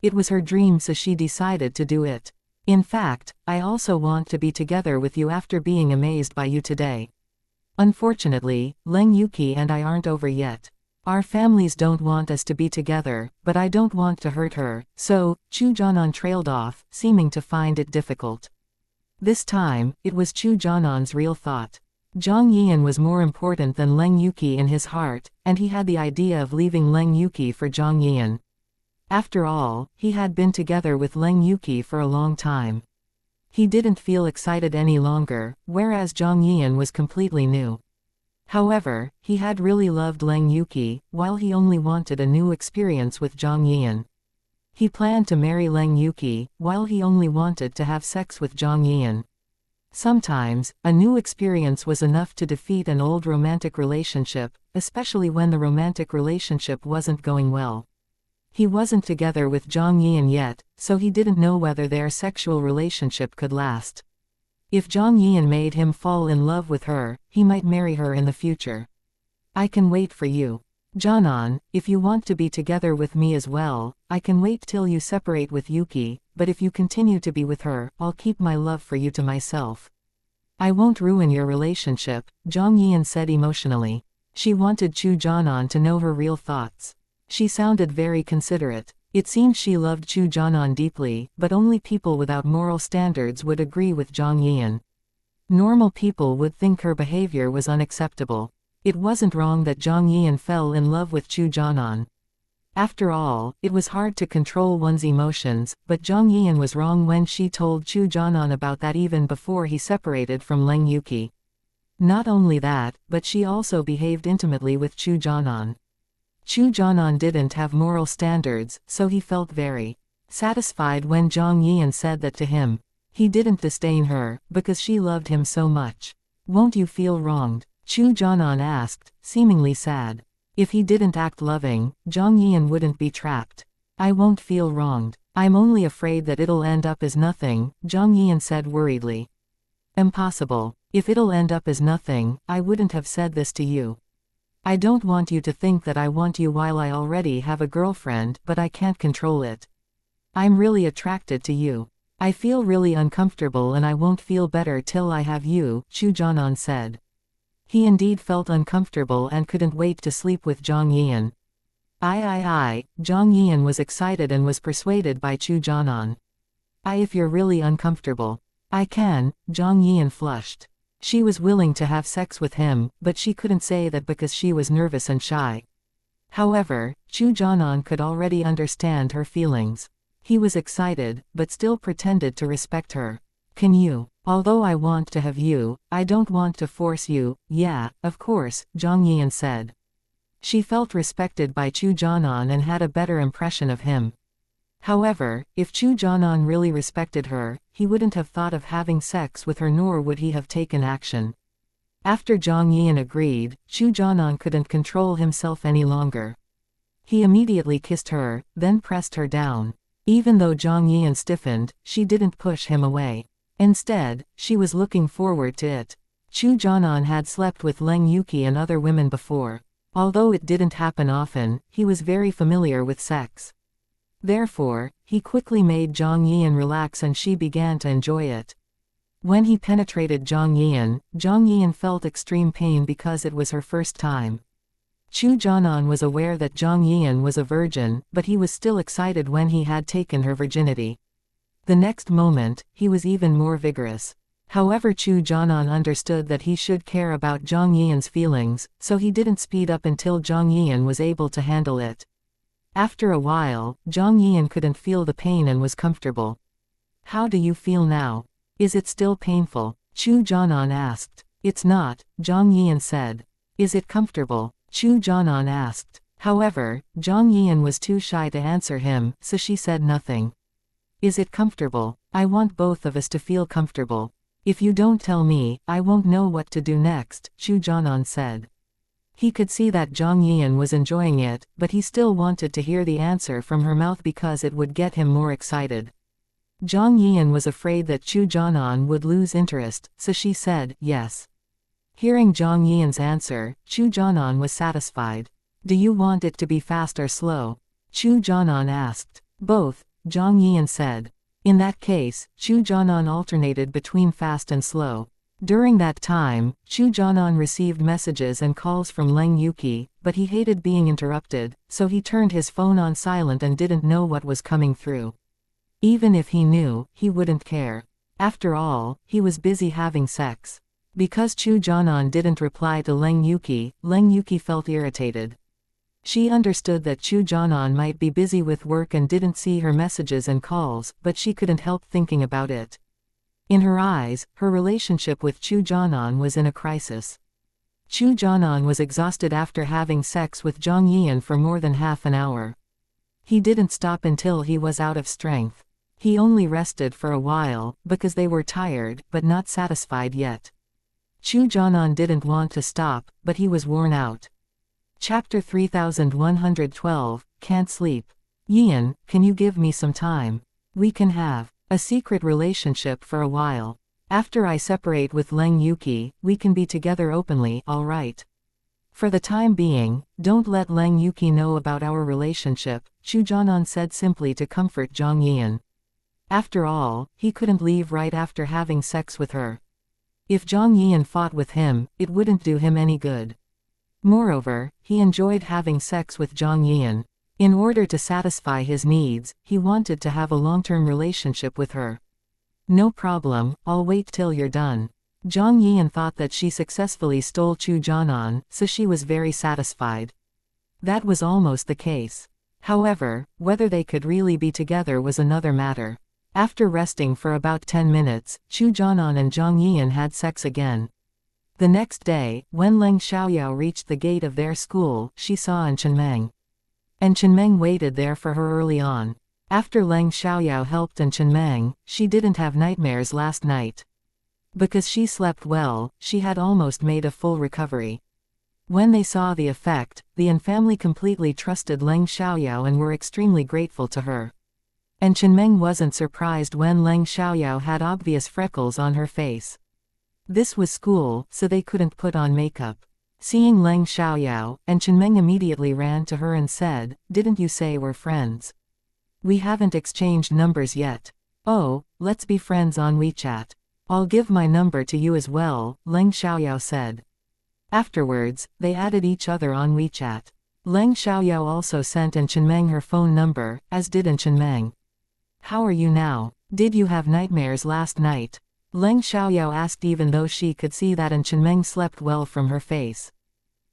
It was her dream, so she decided to do it. In fact, I also want to be together with you after being amazed by you today. Unfortunately, Leng Yuki and I aren't over yet. Our families don't want us to be together, but I don't want to hurt her, so, Chu Jianan trailed off, seeming to find it difficult. This time, it was Chu Jianan's real thought. Zhang Yian was more important than Leng Yuki in his heart, and he had the idea of leaving Leng Yuki for Zhang Yian. After all, he had been together with Leng Yuki for a long time. He didn't feel excited any longer, whereas Zhang Yian was completely new. However, he had really loved Leng Yuki, while he only wanted a new experience with Zhang Yian. He planned to marry Leng Yuki, while he only wanted to have sex with Zhang Yian. Sometimes, a new experience was enough to defeat an old romantic relationship, especially when the romantic relationship wasn't going well. He wasn't together with Zhang Yian yet, so he didn't know whether their sexual relationship could last. If Zhang Yian made him fall in love with her, he might marry her in the future. I can wait for you. Jianan, if you want to be together with me as well, I can wait till you separate with Yuki, but if you continue to be with her, I'll keep my love for you to myself. I won't ruin your relationship, Zhang Yian said emotionally. She wanted Chu Jianan to know her real thoughts. She sounded very considerate. It seemed she loved Chu Jianan deeply, but only people without moral standards would agree with Zhang Yian. Normal people would think her behavior was unacceptable. It wasn't wrong that Zhang Yian fell in love with Chu Jianan. After all, it was hard to control one's emotions, but Zhang Yian was wrong when she told Chu Jianan about that even before he separated from Leng Yuki. Not only that, but she also behaved intimately with Chu Jianan. Chu Jianan didn't have moral standards, so he felt very satisfied when Zhang Yian said that to him. He didn't disdain her, because she loved him so much. Won't you feel wronged? Chu Jianan asked, seemingly sad. If he didn't act loving, Zhang Yian wouldn't be trapped. I won't feel wronged. I'm only afraid that it'll end up as nothing, Zhang Yian said worriedly. Impossible. If it'll end up as nothing, I wouldn't have said this to you. I don't want you to think that I want you while I already have a girlfriend, but I can't control it. I'm really attracted to you. I feel really uncomfortable and I won't feel better till I have you, Chu Jianan said. He indeed felt uncomfortable and couldn't wait to sleep with Zhang Yian. Zhang Yian was excited and was persuaded by Chu Jianan. If you're really uncomfortable. I can, Zhang Yian flushed. She was willing to have sex with him, but she couldn't say that because she was nervous and shy. However, Chu Jianan could already understand her feelings. He was excited, but still pretended to respect her. Can you? Although I want to have you, I don't want to force you. Yeah, of course, Zhang Yian said. She felt respected by Chu Jianan and had a better impression of him. However, if Chu Jianan really respected her, he wouldn't have thought of having sex with her, nor would he have taken action. After Zhang Yian agreed, Chu Jianan couldn't control himself any longer. He immediately kissed her, then pressed her down. Even though Zhang Yian stiffened, she didn't push him away. Instead, she was looking forward to it. Chu Jianan had slept with Leng Yuqi and other women before. Although it didn't happen often, he was very familiar with sex. Therefore, he quickly made Zhang Yian relax and she began to enjoy it. When he penetrated Zhang Yian felt extreme pain because it was her first time. Chu Jianan was aware that Zhang Yian was a virgin, but he was still excited when he had taken her virginity. The next moment, he was even more vigorous. However, Chu Jianan understood that he should care about Zhang Yian's feelings, so he didn't speed up until Zhang Yian was able to handle it. After a while, Zhang Yian couldn't feel the pain and was comfortable. How do you feel now? Is it still painful? Chu Jianan asked. It's not, Zhang Yian said. Is it comfortable? Chu Jianan asked. However, Zhang Yian was too shy to answer him, so she said nothing. Is it comfortable? I want both of us to feel comfortable. If you don't tell me, I won't know what to do next, Chu Jianan said. He could see that Zhang Yian was enjoying it, but he still wanted to hear the answer from her mouth because it would get him more excited. Zhang Yian was afraid that Chu Jianan would lose interest, so she said, yes. Hearing Zhang Yian's answer, Chu Jianan was satisfied. Do you want it to be fast or slow? Chu Jianan asked. Both, Zhang Yian said. In that case, Chu Jianan alternated between fast and slow. During that time, Chu Jianan received messages and calls from Leng Yuqi, but he hated being interrupted, so he turned his phone on silent and didn't know what was coming through. Even if he knew, he wouldn't care. After all, he was busy having sex. Because Chu Jianan didn't reply to Leng Yuqi felt irritated. She understood that Chu Jianan might be busy with work and didn't see her messages and calls, but she couldn't help thinking about it. In her eyes, her relationship with Chu Jianan was in a crisis. Chu Jianan was exhausted after having sex with Zhang Yian for more than half an hour. He didn't stop until he was out of strength. He only rested for a while, because they were tired, but not satisfied yet. Chu Jianan didn't want to stop, but he was worn out. Chapter 3112, Can't Sleep. Yian, can you give me some time? We can have a secret relationship for a while. After I separate with Leng Yuqi, we can be together openly, alright? For the time being, don't let Leng Yuqi know about our relationship, Chu Jianan said simply to comfort Zhang Yian. After all, he couldn't leave right after having sex with her. If Zhang Yian fought with him, it wouldn't do him any good. Moreover, he enjoyed having sex with Zhang Yian. In order to satisfy his needs, he wanted to have a long-term relationship with her. No problem, I'll wait till you're done. Zhang Yian thought that she successfully stole Chu Jianan, so she was very satisfied. That was almost the case. However, whether they could really be together was another matter. After resting for about 10 minutes, Chu Jianan and Zhang Yian had sex again. The next day, when Leng Xiaoyao reached the gate of their school, she saw An Chenmeng. An Chenmeng waited there for her early on. After Leng Xiaoyao helped An Chenmeng, she didn't have nightmares last night. Because she slept well, she had almost made a full recovery. When they saw the effect, the An family completely trusted Leng Xiaoyao and were extremely grateful to her. An Chenmeng wasn't surprised when Leng Xiaoyao had obvious freckles on her face. This was school, so they couldn't put on makeup. Seeing Leng Xiaoyao, An Chenmeng immediately ran to her and said, "Didn't you say we're friends? We haven't exchanged numbers yet." "Oh, let's be friends on WeChat. I'll give my number to you as well," Leng Xiaoyao said. Afterwards, they added each other on WeChat. Leng Xiaoyao also sent An Chenmeng her phone number, as did An Chenmeng. "How are you now? Did you have nightmares last night?" Leng Xiaoyao asked, even though she could see that An Chenmeng slept well from her face.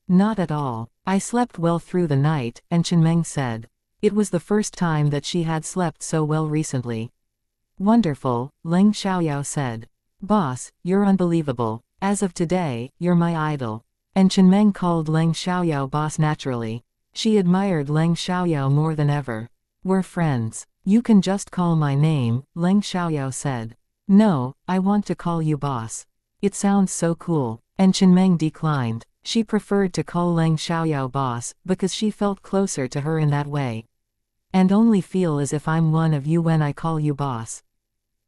"Not at all. I slept well through the night," An Chenmeng said. It was the first time that she had slept so well recently. Wonderful, Leng Xiaoyao said. Boss, you're unbelievable. As of today, you're my idol. And Chenmeng called Leng Xiaoyao boss naturally. She admired Leng Xiaoyao more than ever. We're friends. You can just call my name, Leng Xiaoyao said. No, I want to call you boss. It sounds so cool. And Chenmeng declined. She preferred to call Leng Xiaoyao boss, because she felt closer to her in that way. And only feel as if I'm one of you when I call you boss.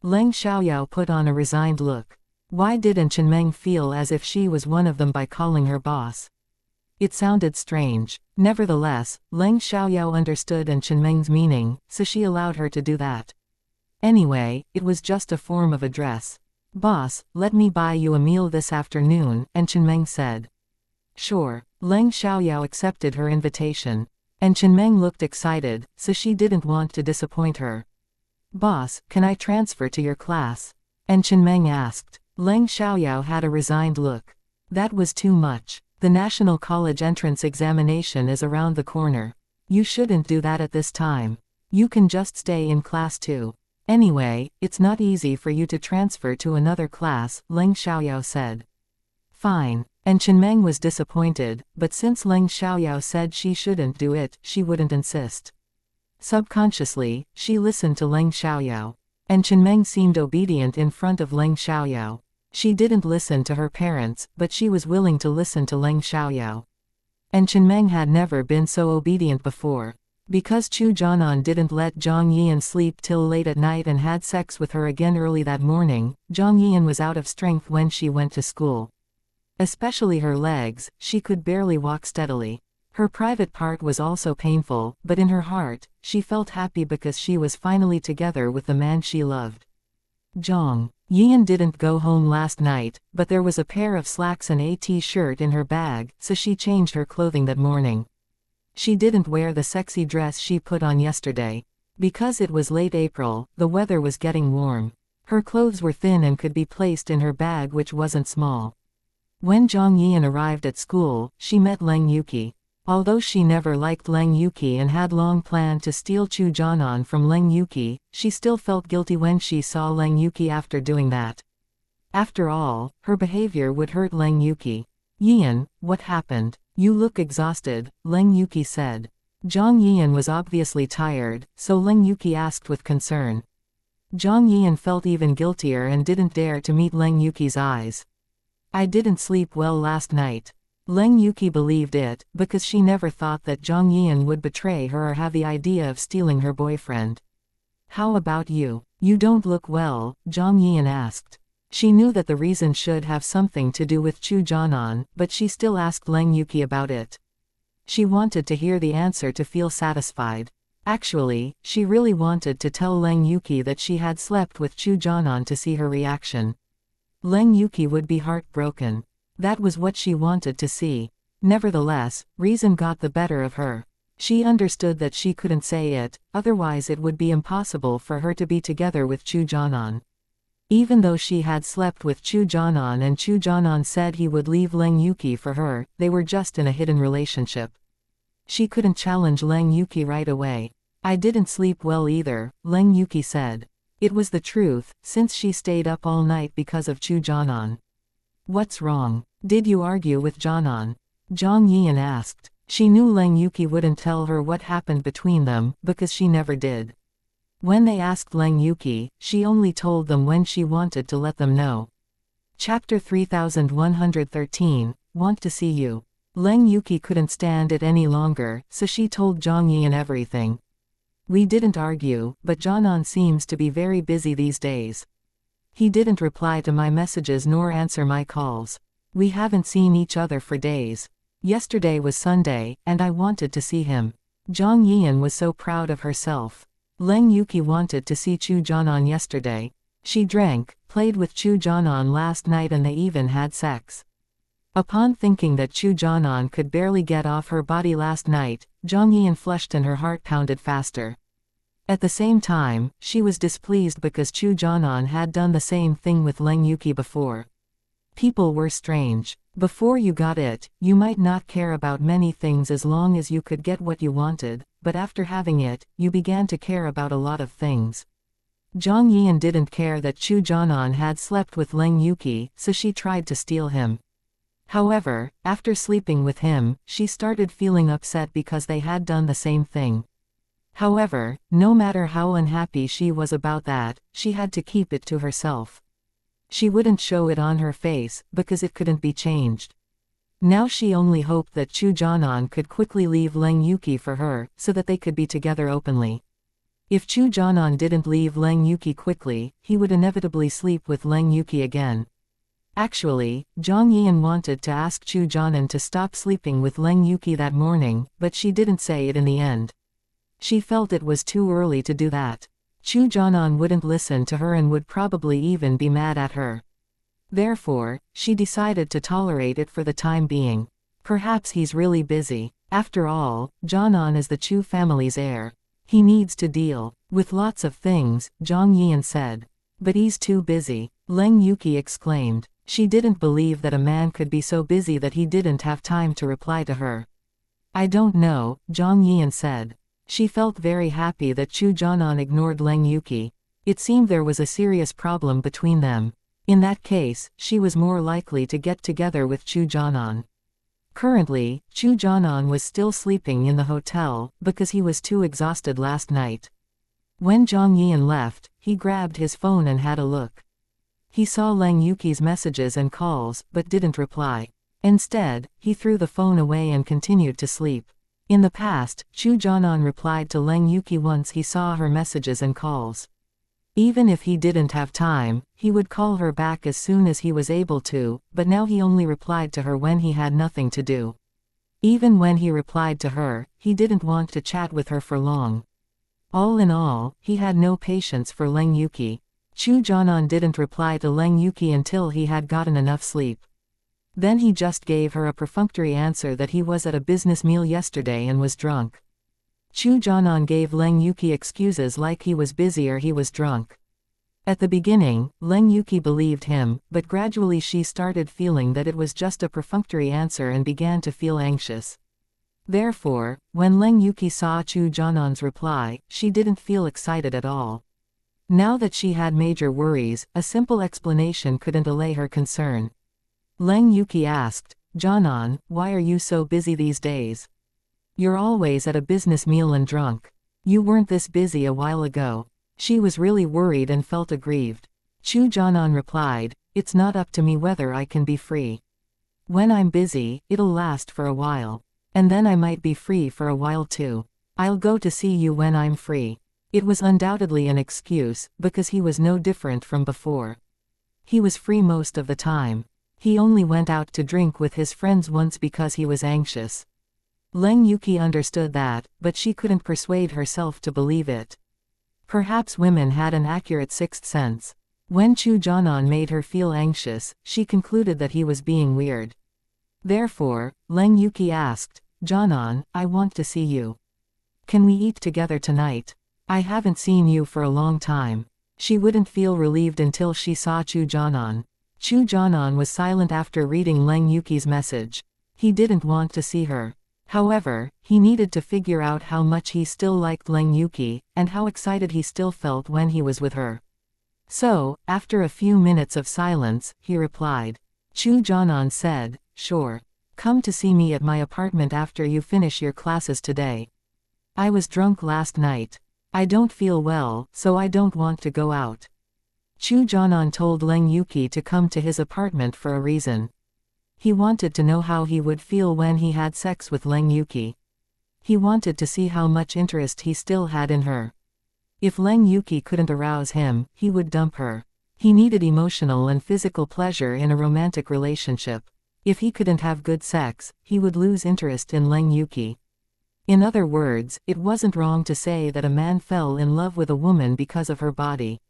Leng Xiaoyao put on a resigned look. Why didn't Chenmeng feel as if she was one of them by calling her boss? It sounded strange. Nevertheless, Leng Xiaoyao understood Chenmeng's meaning, so she allowed her to do that. Anyway, it was just a form of address. Boss, let me buy you a meal this afternoon, and Chenmeng said. Sure. Leng Xiaoyao accepted her invitation. And Chenmeng looked excited, so she didn't want to disappoint her. Boss, can I transfer to your class? And Chenmeng asked. Leng Xiaoyao had a resigned look. That was too much. The National College entrance examination is around the corner. You shouldn't do that at this time. You can just stay in class too. Anyway, it's not easy for you to transfer to another class, Leng Xiaoyao said. Fine. And Chenmeng was disappointed, but since Leng Xiaoyao said she shouldn't do it, she wouldn't insist. Subconsciously, she listened to Leng Xiaoyao. And Chenmeng seemed obedient in front of Leng Xiaoyao. She didn't listen to her parents, but she was willing to listen to Leng Xiaoyao. And Chenmeng had never been so obedient before. Because Chu Jianan didn't let Zhang Yian sleep till late at night and had sex with her again early that morning, Zhang Yian was out of strength when she went to school. Especially her legs, she could barely walk steadily. Her private part was also painful, but in her heart, she felt happy because she was finally together with the man she loved. Zhang Yian didn't go home last night, but there was a pair of slacks and a t-shirt in her bag, so she changed her clothing that morning. She didn't wear the sexy dress she put on yesterday. Because it was late April, the weather was getting warm. Her clothes were thin and could be placed in her bag, which wasn't small. When Zhang Yian arrived at school, she met Leng Yuqi. Although she never liked Leng Yuqi and had long planned to steal Chu Jianan from Leng Yuqi, she still felt guilty when she saw Leng Yuqi after doing that. After all, her behavior would hurt Leng Yuqi. Yian, what happened? You look exhausted, Leng Yuqi said. Zhang Yian was obviously tired, so Leng Yuqi asked with concern. Zhang Yian felt even guiltier and didn't dare to meet Leng Yuqi's eyes. I didn't sleep well last night. Leng Yuqi believed it, because she never thought that Zhang Yian would betray her or have the idea of stealing her boyfriend. How about you? You don't look well, Zhang Yian asked. She knew that the reason should have something to do with Chu Jianan, but she still asked Leng Yuqi about it. She wanted to hear the answer to feel satisfied. Actually, she really wanted to tell Leng Yuqi that she had slept with Chu Jianan to see her reaction. Leng Yuqi would be heartbroken. That was what she wanted to see. Nevertheless, reason got the better of her. She understood that she couldn't say it, otherwise it would be impossible for her to be together with Chu Jianan. Even though she had slept with Chu Jianan and Chu Jianan said he would leave Leng Yuqi for her, they were just in a hidden relationship. She couldn't challenge Leng Yuqi right away. I didn't sleep well either, Leng Yuqi said. It was the truth, since she stayed up all night because of Chu Jianan. What's wrong? Did you argue with Jianan? Zhang Yian asked. She knew Leng Yuqi wouldn't tell her what happened between them, because she never did. When they asked Leng Yuqi, she only told them when she wanted to let them know. Chapter 3113, Want to See You. Leng Yuqi couldn't stand it any longer, so she told Zhang Yian everything. We didn't argue, but Jianan seems to be very busy these days. He didn't reply to my messages nor answer my calls. We haven't seen each other for days. Yesterday was Sunday, and I wanted to see him. Zhang Yian was so proud of herself. Leng Yuqi wanted to see Chu Jianan yesterday. She drank, played with Chu Jianan last night and they even had sex. Upon thinking that Chu Jianan could barely get off her body last night, Zhang Yian flushed and her heart pounded faster. At the same time, she was displeased because Chu Jianan had done the same thing with Leng Yuqi before. People were strange. Before you got it, you might not care about many things as long as you could get what you wanted, but after having it, you began to care about a lot of things. Zhang Yian didn't care that Chu Jianan had slept with Leng Yuqi, so she tried to steal him. However, after sleeping with him, she started feeling upset because they had done the same thing. However, no matter how unhappy she was about that, she had to keep it to herself. She wouldn't show it on her face, because it couldn't be changed. Now she only hoped that Chu Jianan could quickly leave Leng Yuqi for her, so that they could be together openly. If Chu Jianan didn't leave Leng Yuqi quickly, he would inevitably sleep with Leng Yuqi again. Actually, Zhang Yian wanted to ask Chu Jianan to stop sleeping with Leng Yuqi that morning, but she didn't say it in the end. She felt it was too early to do that. Chu Jianan wouldn't listen to her and would probably even be mad at her. Therefore, she decided to tolerate it for the time being. Perhaps he's really busy. After all, Jianan is the Chu family's heir. He needs to deal with lots of things, Zhang Yian said. But he's too busy, Leng Yuqi exclaimed. She didn't believe that a man could be so busy that he didn't have time to reply to her. I don't know, Zhang Yian said. She felt very happy that Chu Jianan ignored Leng Yuqi. It seemed there was a serious problem between them. In that case, she was more likely to get together with Chu Jianan. Currently, Chu Jianan was still sleeping in the hotel, because he was too exhausted last night. When Zhang Yian left, he grabbed his phone and had a look. He saw Leng Yuqi's messages and calls, but didn't reply. Instead, he threw the phone away and continued to sleep. In the past, Chu Jianan replied to Leng Yuqi once he saw her messages and calls. Even if he didn't have time, he would call her back as soon as he was able to, but now he only replied to her when he had nothing to do. Even when he replied to her, he didn't want to chat with her for long. All in all, he had no patience for Leng Yuqi. Chu Jianan didn't reply to Leng Yuqi until he had gotten enough sleep. Then he just gave her a perfunctory answer that he was at a business meal yesterday and was drunk. Chu Jianan gave Leng Yuqi excuses like he was busy or he was drunk. At the beginning, Leng Yuqi believed him, but gradually she started feeling that it was just a perfunctory answer and began to feel anxious. Therefore, when Leng Yuqi saw Chu Jianan's reply, she didn't feel excited at all. Now that she had major worries, a simple explanation couldn't allay her concern. Leng Yuqi asked, Jianan, why are you so busy these days? You're always at a business meal and drunk. You weren't this busy a while ago. She was really worried and felt aggrieved. Chu Jianan replied, it's not up to me whether I can be free. When I'm busy, it'll last for a while. And then I might be free for a while too. I'll go to see you when I'm free. It was undoubtedly an excuse, because he was no different from before. He was free most of the time. He only went out to drink with his friends once because he was anxious. Leng Yuqi understood that, but she couldn't persuade herself to believe it. Perhaps women had an accurate sixth sense. When Chu Jianan made her feel anxious, she concluded that he was being weird. Therefore, Leng Yuqi asked, Jianan, I want to see you. Can we eat together tonight? I haven't seen you for a long time. She wouldn't feel relieved until she saw Chu Jianan. Chu Jianan was silent after reading Leng Yuqi's message. He didn't want to see her. However, he needed to figure out how much he still liked Leng Yuqi, and how excited he still felt when he was with her. So, after a few minutes of silence, he replied. Chu Jianan said, sure. Come to see me at my apartment after you finish your classes today. I was drunk last night. I don't feel well, so I don't want to go out. Chu Jianan told Leng Yuqi to come to his apartment for a reason. He wanted to know how he would feel when he had sex with Leng Yuqi. He wanted to see how much interest he still had in her. If Leng Yuqi couldn't arouse him, he would dump her. He needed emotional and physical pleasure in a romantic relationship. If he couldn't have good sex, he would lose interest in Leng Yuqi. In other words, it wasn't wrong to say that a man fell in love with a woman because of her body.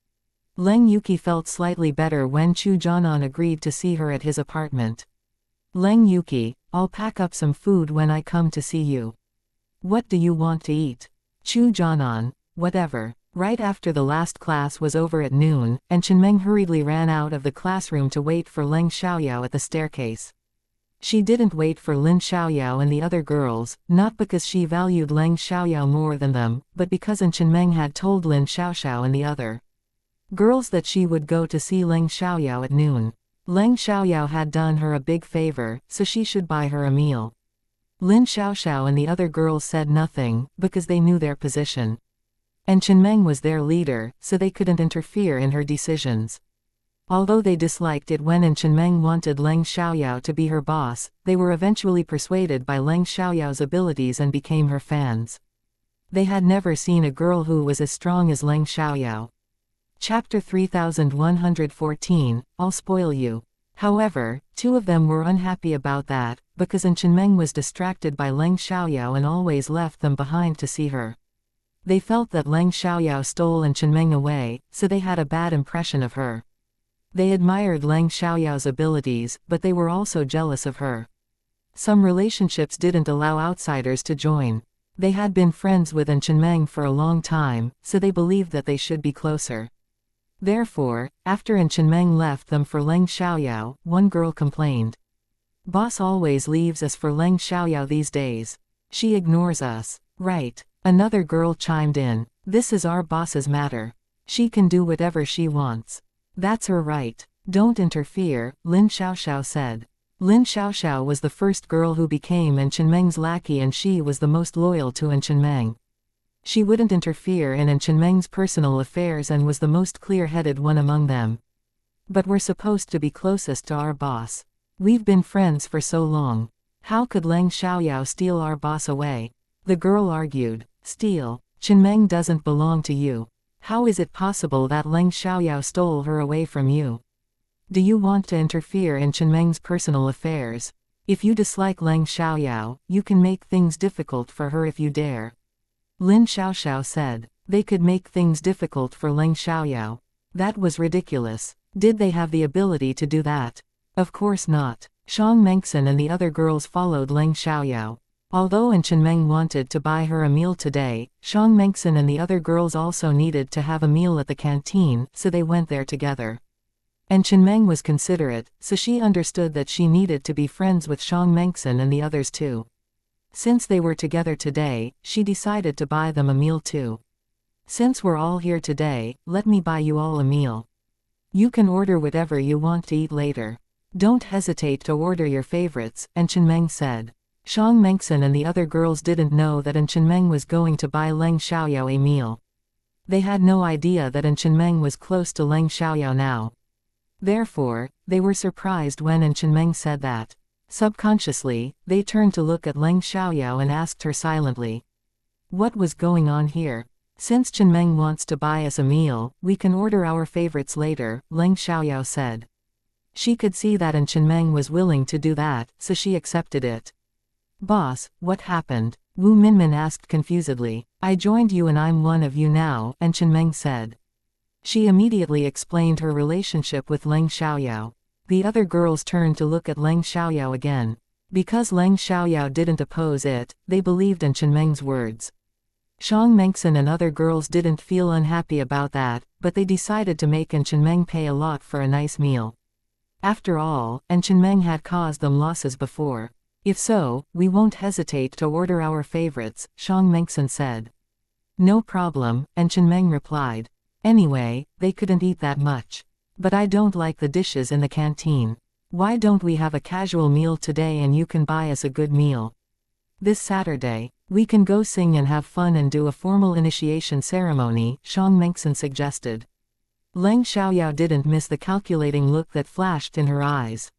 Leng Yuqi felt slightly better when Chu Jianan agreed to see her at his apartment. Leng Yuqi, I'll pack up some food when I come to see you. What do you want to eat? Chu Jianan, whatever. Right after the last class was over at noon, and Chenmeng hurriedly ran out of the classroom to wait for Leng Xiaoyao at the staircase. She didn't wait for Lin Xiaoyao and the other girls, not because she valued Leng Xiaoyao more than them, but because Chunmeng had told Lin Xiaoxiao and the other girls that she would go to see Leng Xiaoyao at noon. Leng Xiaoyao had done her a big favor, so she should buy her a meal. Lin Xiaoxiao and the other girls said nothing, because they knew their position. And Chunmeng was their leader, so they couldn't interfere in her decisions. Although they disliked it when Chunmeng wanted Leng Xiaoyao to be her boss, they were eventually persuaded by Leng Xiaoyao's abilities and became her fans. They had never seen a girl who was as strong as Leng Xiaoyao. Chapter 3114, I'll spoil you. However, two of them were unhappy about that, because Chunmeng was distracted by Leng Xiaoyao and always left them behind to see her. They felt that Leng Xiaoyao stole Chunmeng away, so they had a bad impression of her. They admired Leng Xiaoyao's abilities, but they were also jealous of her. Some relationships didn't allow outsiders to join. They had been friends with Chunmeng for a long time, so they believed that they should be closer. Therefore, after Chunmeng left them for Leng Xiaoyao, one girl complained. Boss always leaves us for Leng Xiaoyao these days. She ignores us. Right. Another girl chimed in. This is our boss's matter. She can do whatever she wants. That's her right. Don't interfere, Lin Xiaoxiao said. Lin Xiaoxiao was the first girl who became Chunmeng's lackey and she was the most loyal to Chunmeng. She wouldn't interfere in Chunmeng's personal affairs and was the most clear-headed one among them. But we're supposed to be closest to our boss. We've been friends for so long. How could Leng Xiaoyao steal our boss away? The girl argued. Steal? Chunmeng doesn't belong to you. How is it possible that Leng Xiaoyao stole her away from you? Do you want to interfere in Chunmeng's personal affairs? If you dislike Leng Xiaoyao, you can make things difficult for her if you dare. Lin Xiaoxiao said. They could make things difficult for Leng Xiaoyao. That was ridiculous. Did they have the ability to do that? Of course not. Shang Mengxin and the other girls followed Leng Xiaoyao. Although Chunmeng wanted to buy her a meal today, Shang Mengxin and the other girls also needed to have a meal at the canteen, so they went there together. And Chunmeng was considerate, so she understood that she needed to be friends with Shang Mengxin and the others too. Since they were together today, she decided to buy them a meal too. Since we're all here today, let me buy you all a meal. You can order whatever you want to eat later. Don't hesitate to order your favorites, Chunmeng said. Shang Mengxin and the other girls didn't know that Chunmeng was going to buy Leng Xiaoyao a meal. They had no idea that Chunmeng was close to Leng Xiaoyao now. Therefore, they were surprised when Chunmeng said that. Subconsciously, they turned to look at Leng Xiaoyao and asked her silently. What was going on here? Since Chunmeng wants to buy us a meal, we can order our favorites later, Leng Xiaoyao said. She could see that Chunmeng was willing to do that, so she accepted it. Boss, what happened? Wu Minmin asked confusedly. I joined you and I'm one of you now, Chunmeng said. She immediately explained her relationship with Leng Xiaoyao. The other girls turned to look at Leng Xiaoyao again. Because Leng Xiaoyao didn't oppose it, they believed in Chunmeng's words. Shang Mengxin and other girls didn't feel unhappy about that, but they decided to make Chunmeng pay a lot for a nice meal. After all, Chunmeng had caused them losses before. If so, we won't hesitate to order our favorites, Shang Mengxin said. No problem, Chunmeng replied. Anyway, they couldn't eat that much. But I don't like the dishes in the canteen. Why don't we have a casual meal today and you can buy us a good meal? This Saturday, we can go sing and have fun and do a formal initiation ceremony, Shang Mengxin suggested. Leng Xiaoyao didn't miss the calculating look that flashed in her eyes.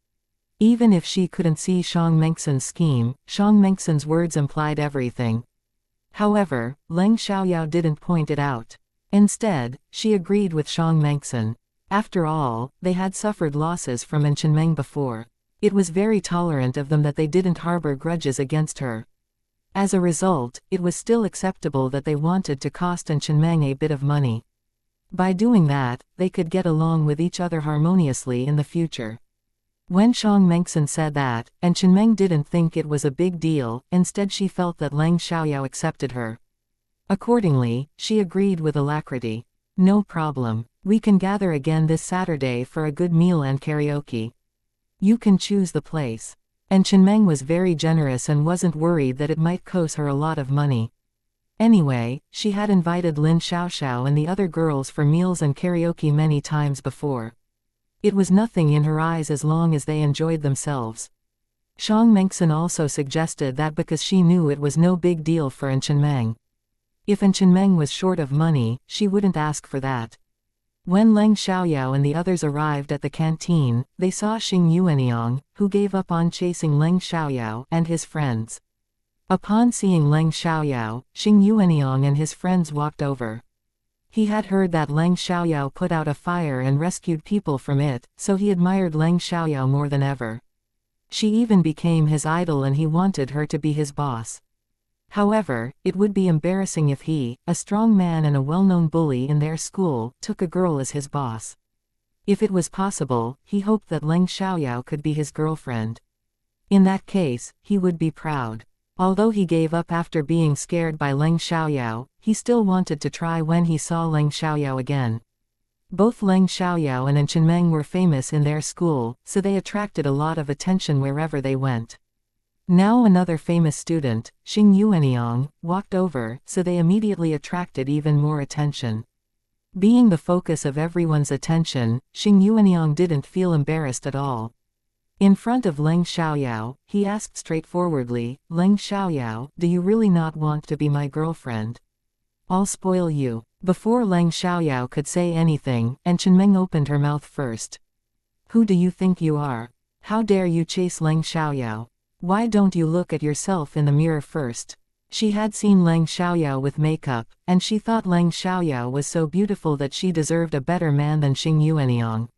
Even if she couldn't see Shang Mengxin's scheme, Shang Mengxin's words implied everything. However, Leng Xiaoyao didn't point it out. Instead, she agreed with Shang Mengxin. After all, they had suffered losses from Chunmeng before. It was very tolerant of them that they didn't harbor grudges against her. As a result, it was still acceptable that they wanted to cost Chunmeng a bit of money. By doing that, they could get along with each other harmoniously in the future. When Shang Mengxin said that, Chunmeng didn't think it was a big deal, instead she felt that Leng Xiaoyao accepted her. Accordingly, she agreed with alacrity. No problem. We can gather again this Saturday for a good meal and karaoke. You can choose the place. And Chenmeng was very generous and wasn't worried that it might cost her a lot of money. Anyway, she had invited Lin Xiaoxiao and the other girls for meals and karaoke many times before. It was nothing in her eyes as long as they enjoyed themselves. Xiang Mengxin also suggested that because she knew it was no big deal for Chenmeng. If Chenmeng was short of money, she wouldn't ask for that. When Leng Xiaoyao and the others arrived at the canteen, they saw Xing Yuanyang, who gave up on chasing Leng Xiaoyao and his friends. Upon seeing Leng Xiaoyao, Xing Yuanyang and his friends walked over. He had heard that Leng Xiaoyao put out a fire and rescued people from it, so he admired Leng Xiaoyao more than ever. She even became his idol and he wanted her to be his boss. However, it would be embarrassing if he, a strong man and a well-known bully in their school, took a girl as his boss. If it was possible, he hoped that Leng Xiaoyao could be his girlfriend. In that case, he would be proud. Although he gave up after being scared by Leng Xiaoyao, he still wanted to try when he saw Leng Xiaoyao again. Both Leng Xiaoyao and Chenmeng were famous in their school, so they attracted a lot of attention wherever they went. Now another famous student, Xing Yuanyang, walked over, so they immediately attracted even more attention. Being the focus of everyone's attention, Xing Yuanyang didn't feel embarrassed at all. In front of Leng Xiaoyao, he asked straightforwardly, "Leng Xiaoyao, do you really not want to be my girlfriend? I'll spoil you." Before Leng Xiaoyao could say anything, Chenmeng opened her mouth first. "Who do you think you are? How dare you chase Leng Xiaoyao? Why don't you look at yourself in the mirror first?" She had seen Leng Xiaoyao with makeup, and she thought Leng Xiaoyao was so beautiful that she deserved a better man than Xing Yuanyang.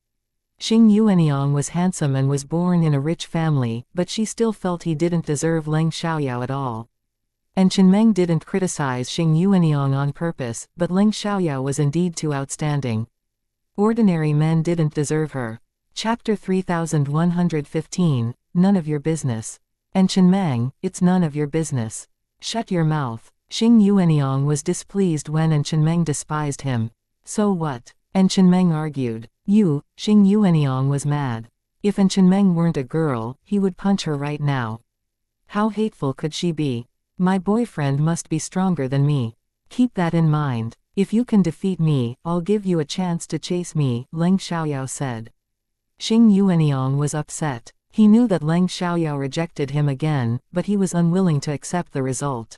Xing Yuanyang was handsome and was born in a rich family, but she still felt he didn't deserve Leng Xiaoyao at all. And Chenmeng didn't criticize Xing Yuanyang on purpose, but Leng Xiaoyao was indeed too outstanding. Ordinary men didn't deserve her. Chapter 3115, None of Your Business. And Chenmeng, it's none of your business. Shut your mouth. Xing Yuanyang was displeased when Chenmeng despised him. So what? And Chenmeng argued. Xing Yuanyang was mad. If Chenmeng weren't a girl, he would punch her right now. How hateful could she be? My boyfriend must be stronger than me. Keep that in mind. If you can defeat me, I'll give you a chance to chase me, Leng Xiaoyao said. Xing Yuanyang was upset. He knew that Leng Xiaoyao rejected him again, but he was unwilling to accept the result.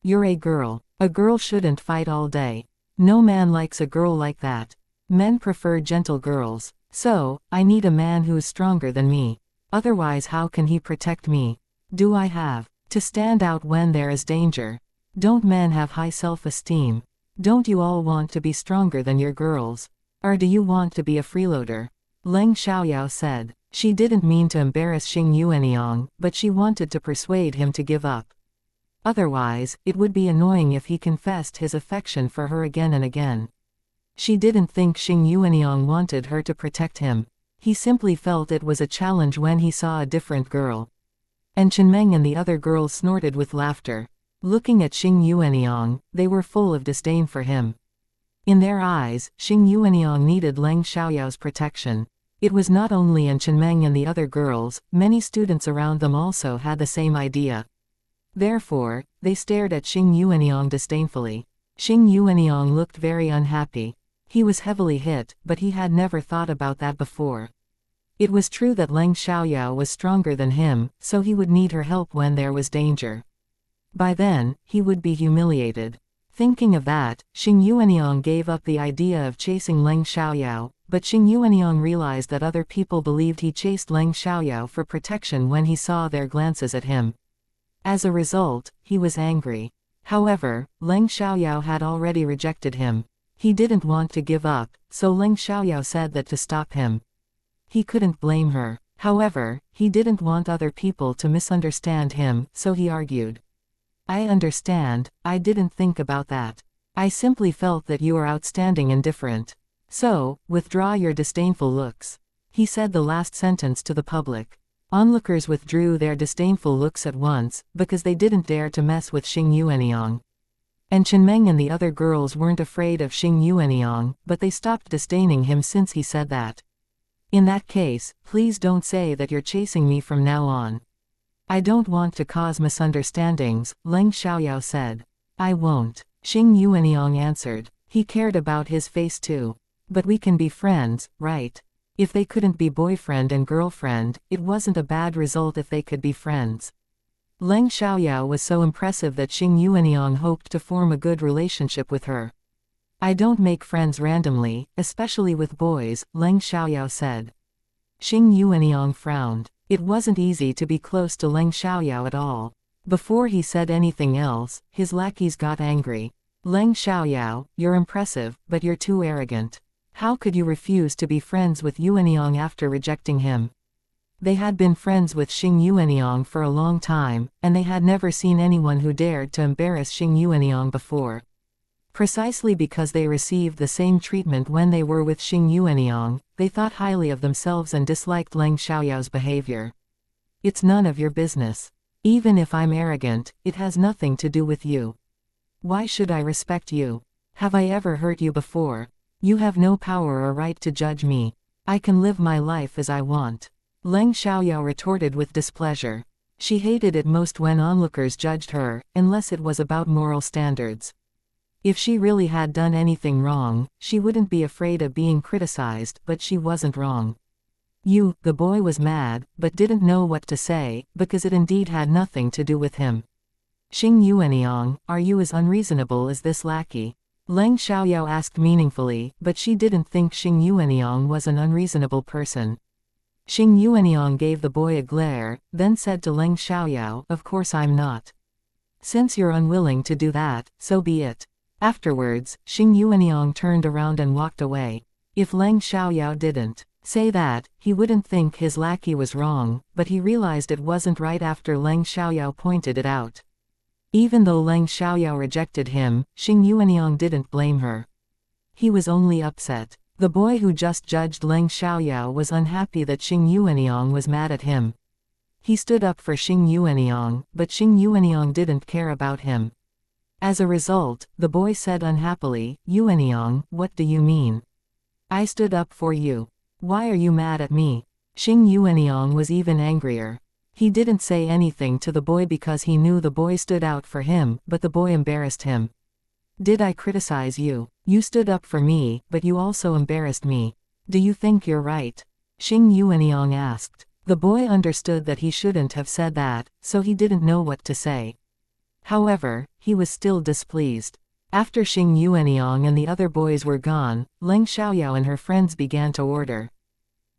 You're a girl. A girl shouldn't fight all day. No man likes a girl like that. Men prefer gentle girls. So, I need a man who's stronger than me. Otherwise how can he protect me? Do I have to stand out when there is danger? Don't men have high self-esteem? Don't you all want to be stronger than your girls? Or do you want to be a freeloader? Leng Xiaoyao said. She didn't mean to embarrass Xing Yuanyang, but she wanted to persuade him to give up. Otherwise, it would be annoying if he confessed his affection for her again and again. She didn't think Xing Yuanyang wanted her to protect him. He simply felt it was a challenge when he saw a different girl. And Chenmeng and the other girls snorted with laughter. Looking at Xing Yuanyang, they were full of disdain for him. In their eyes, Xing Yuanyang needed Leng Xiaoyao's protection. It was not only Chenmeng and the other girls, many students around them also had the same idea. Therefore, they stared at Xing Yuanyang disdainfully. Xing Yuanyang looked very unhappy. He was heavily hit, but he had never thought about that before. It was true that Leng Xiaoyao was stronger than him, so he would need her help when there was danger. By then, he would be humiliated. Thinking of that, Xing Yuanyang gave up the idea of chasing Leng Xiaoyao, but Xing Yuanyang realized that other people believed he chased Leng Xiaoyao for protection when he saw their glances at him. As a result, he was angry. However, Leng Xiaoyao had already rejected him. He didn't want to give up, so Leng Xiaoyao said that to stop him. He couldn't blame her. However, he didn't want other people to misunderstand him, so he argued. I understand, I didn't think about that. I simply felt that you are outstanding and different. So, withdraw your disdainful looks. He said the last sentence to the public. Onlookers withdrew their disdainful looks at once, because they didn't dare to mess with Xing Yuanyang. And Chenmeng and the other girls weren't afraid of Xing Yuanyang, but they stopped disdaining him since he said that. In that case, please don't say that you're chasing me from now on. I don't want to cause misunderstandings, Leng Xiaoyao said. I won't, Xing Yuanyang answered. He cared about his face too. But we can be friends, right? If they couldn't be boyfriend and girlfriend, it wasn't a bad result if they could be friends. Leng Xiaoyao was so impressive that Xing Yuanyang hoped to form a good relationship with her. I don't make friends randomly, especially with boys, Leng Xiaoyao said. Xing Yuanyang frowned. It wasn't easy to be close to Leng Xiaoyao at all. Before he said anything else, his lackeys got angry. Leng Xiaoyao, you're impressive, but you're too arrogant. How could you refuse to be friends with Yuanyang after rejecting him? They had been friends with Xing Yuanyang for a long time, and they had never seen anyone who dared to embarrass Xing Yuanyang before. Precisely because they received the same treatment when they were with Xing Yuanyang, they thought highly of themselves and disliked Leng Xiaoyao's behavior. It's none of your business. Even if I'm arrogant, it has nothing to do with you. Why should I respect you? Have I ever hurt you before? You have no power or right to judge me. I can live my life as I want. Leng Xiaoyao retorted with displeasure. She hated it most when onlookers judged her, unless it was about moral standards. If she really had done anything wrong, she wouldn't be afraid of being criticized, but she wasn't wrong. The boy was mad, but didn't know what to say, because it indeed had nothing to do with him. Xing Yuanyang, are you as unreasonable as this lackey? Leng Xiaoyao asked meaningfully, but she didn't think Xing Yuanyang was an unreasonable person. Xing Yuanyang gave the boy a glare, then said to Leng Xiaoyao, of course I'm not. Since you're unwilling to do that, so be it. Afterwards, Xing Yuanyang turned around and walked away. If Leng Xiaoyao didn't say that, he wouldn't think his lackey was wrong, but he realized it wasn't right after Leng Xiaoyao pointed it out. Even though Leng Xiaoyao rejected him, Xing Yuanyang didn't blame her. He was only upset. The boy who just judged Leng Xiaoyao was unhappy that Xing Yuanyang was mad at him. He stood up for Xing Yuanyang, but Xing Yuanyang didn't care about him. As a result, the boy said unhappily, Yuanyang, what do you mean? I stood up for you. Why are you mad at me? Xing Yuanyang was even angrier. He didn't say anything to the boy because he knew the boy stood out for him, but the boy embarrassed him. Did I criticize you? You stood up for me, but you also embarrassed me. Do you think you're right? Xing Yuanyang asked. The boy understood that he shouldn't have said that, so he didn't know what to say. However, he was still displeased. After Xing Yuanyang and the other boys were gone, Leng Xiaoyao and her friends began to order.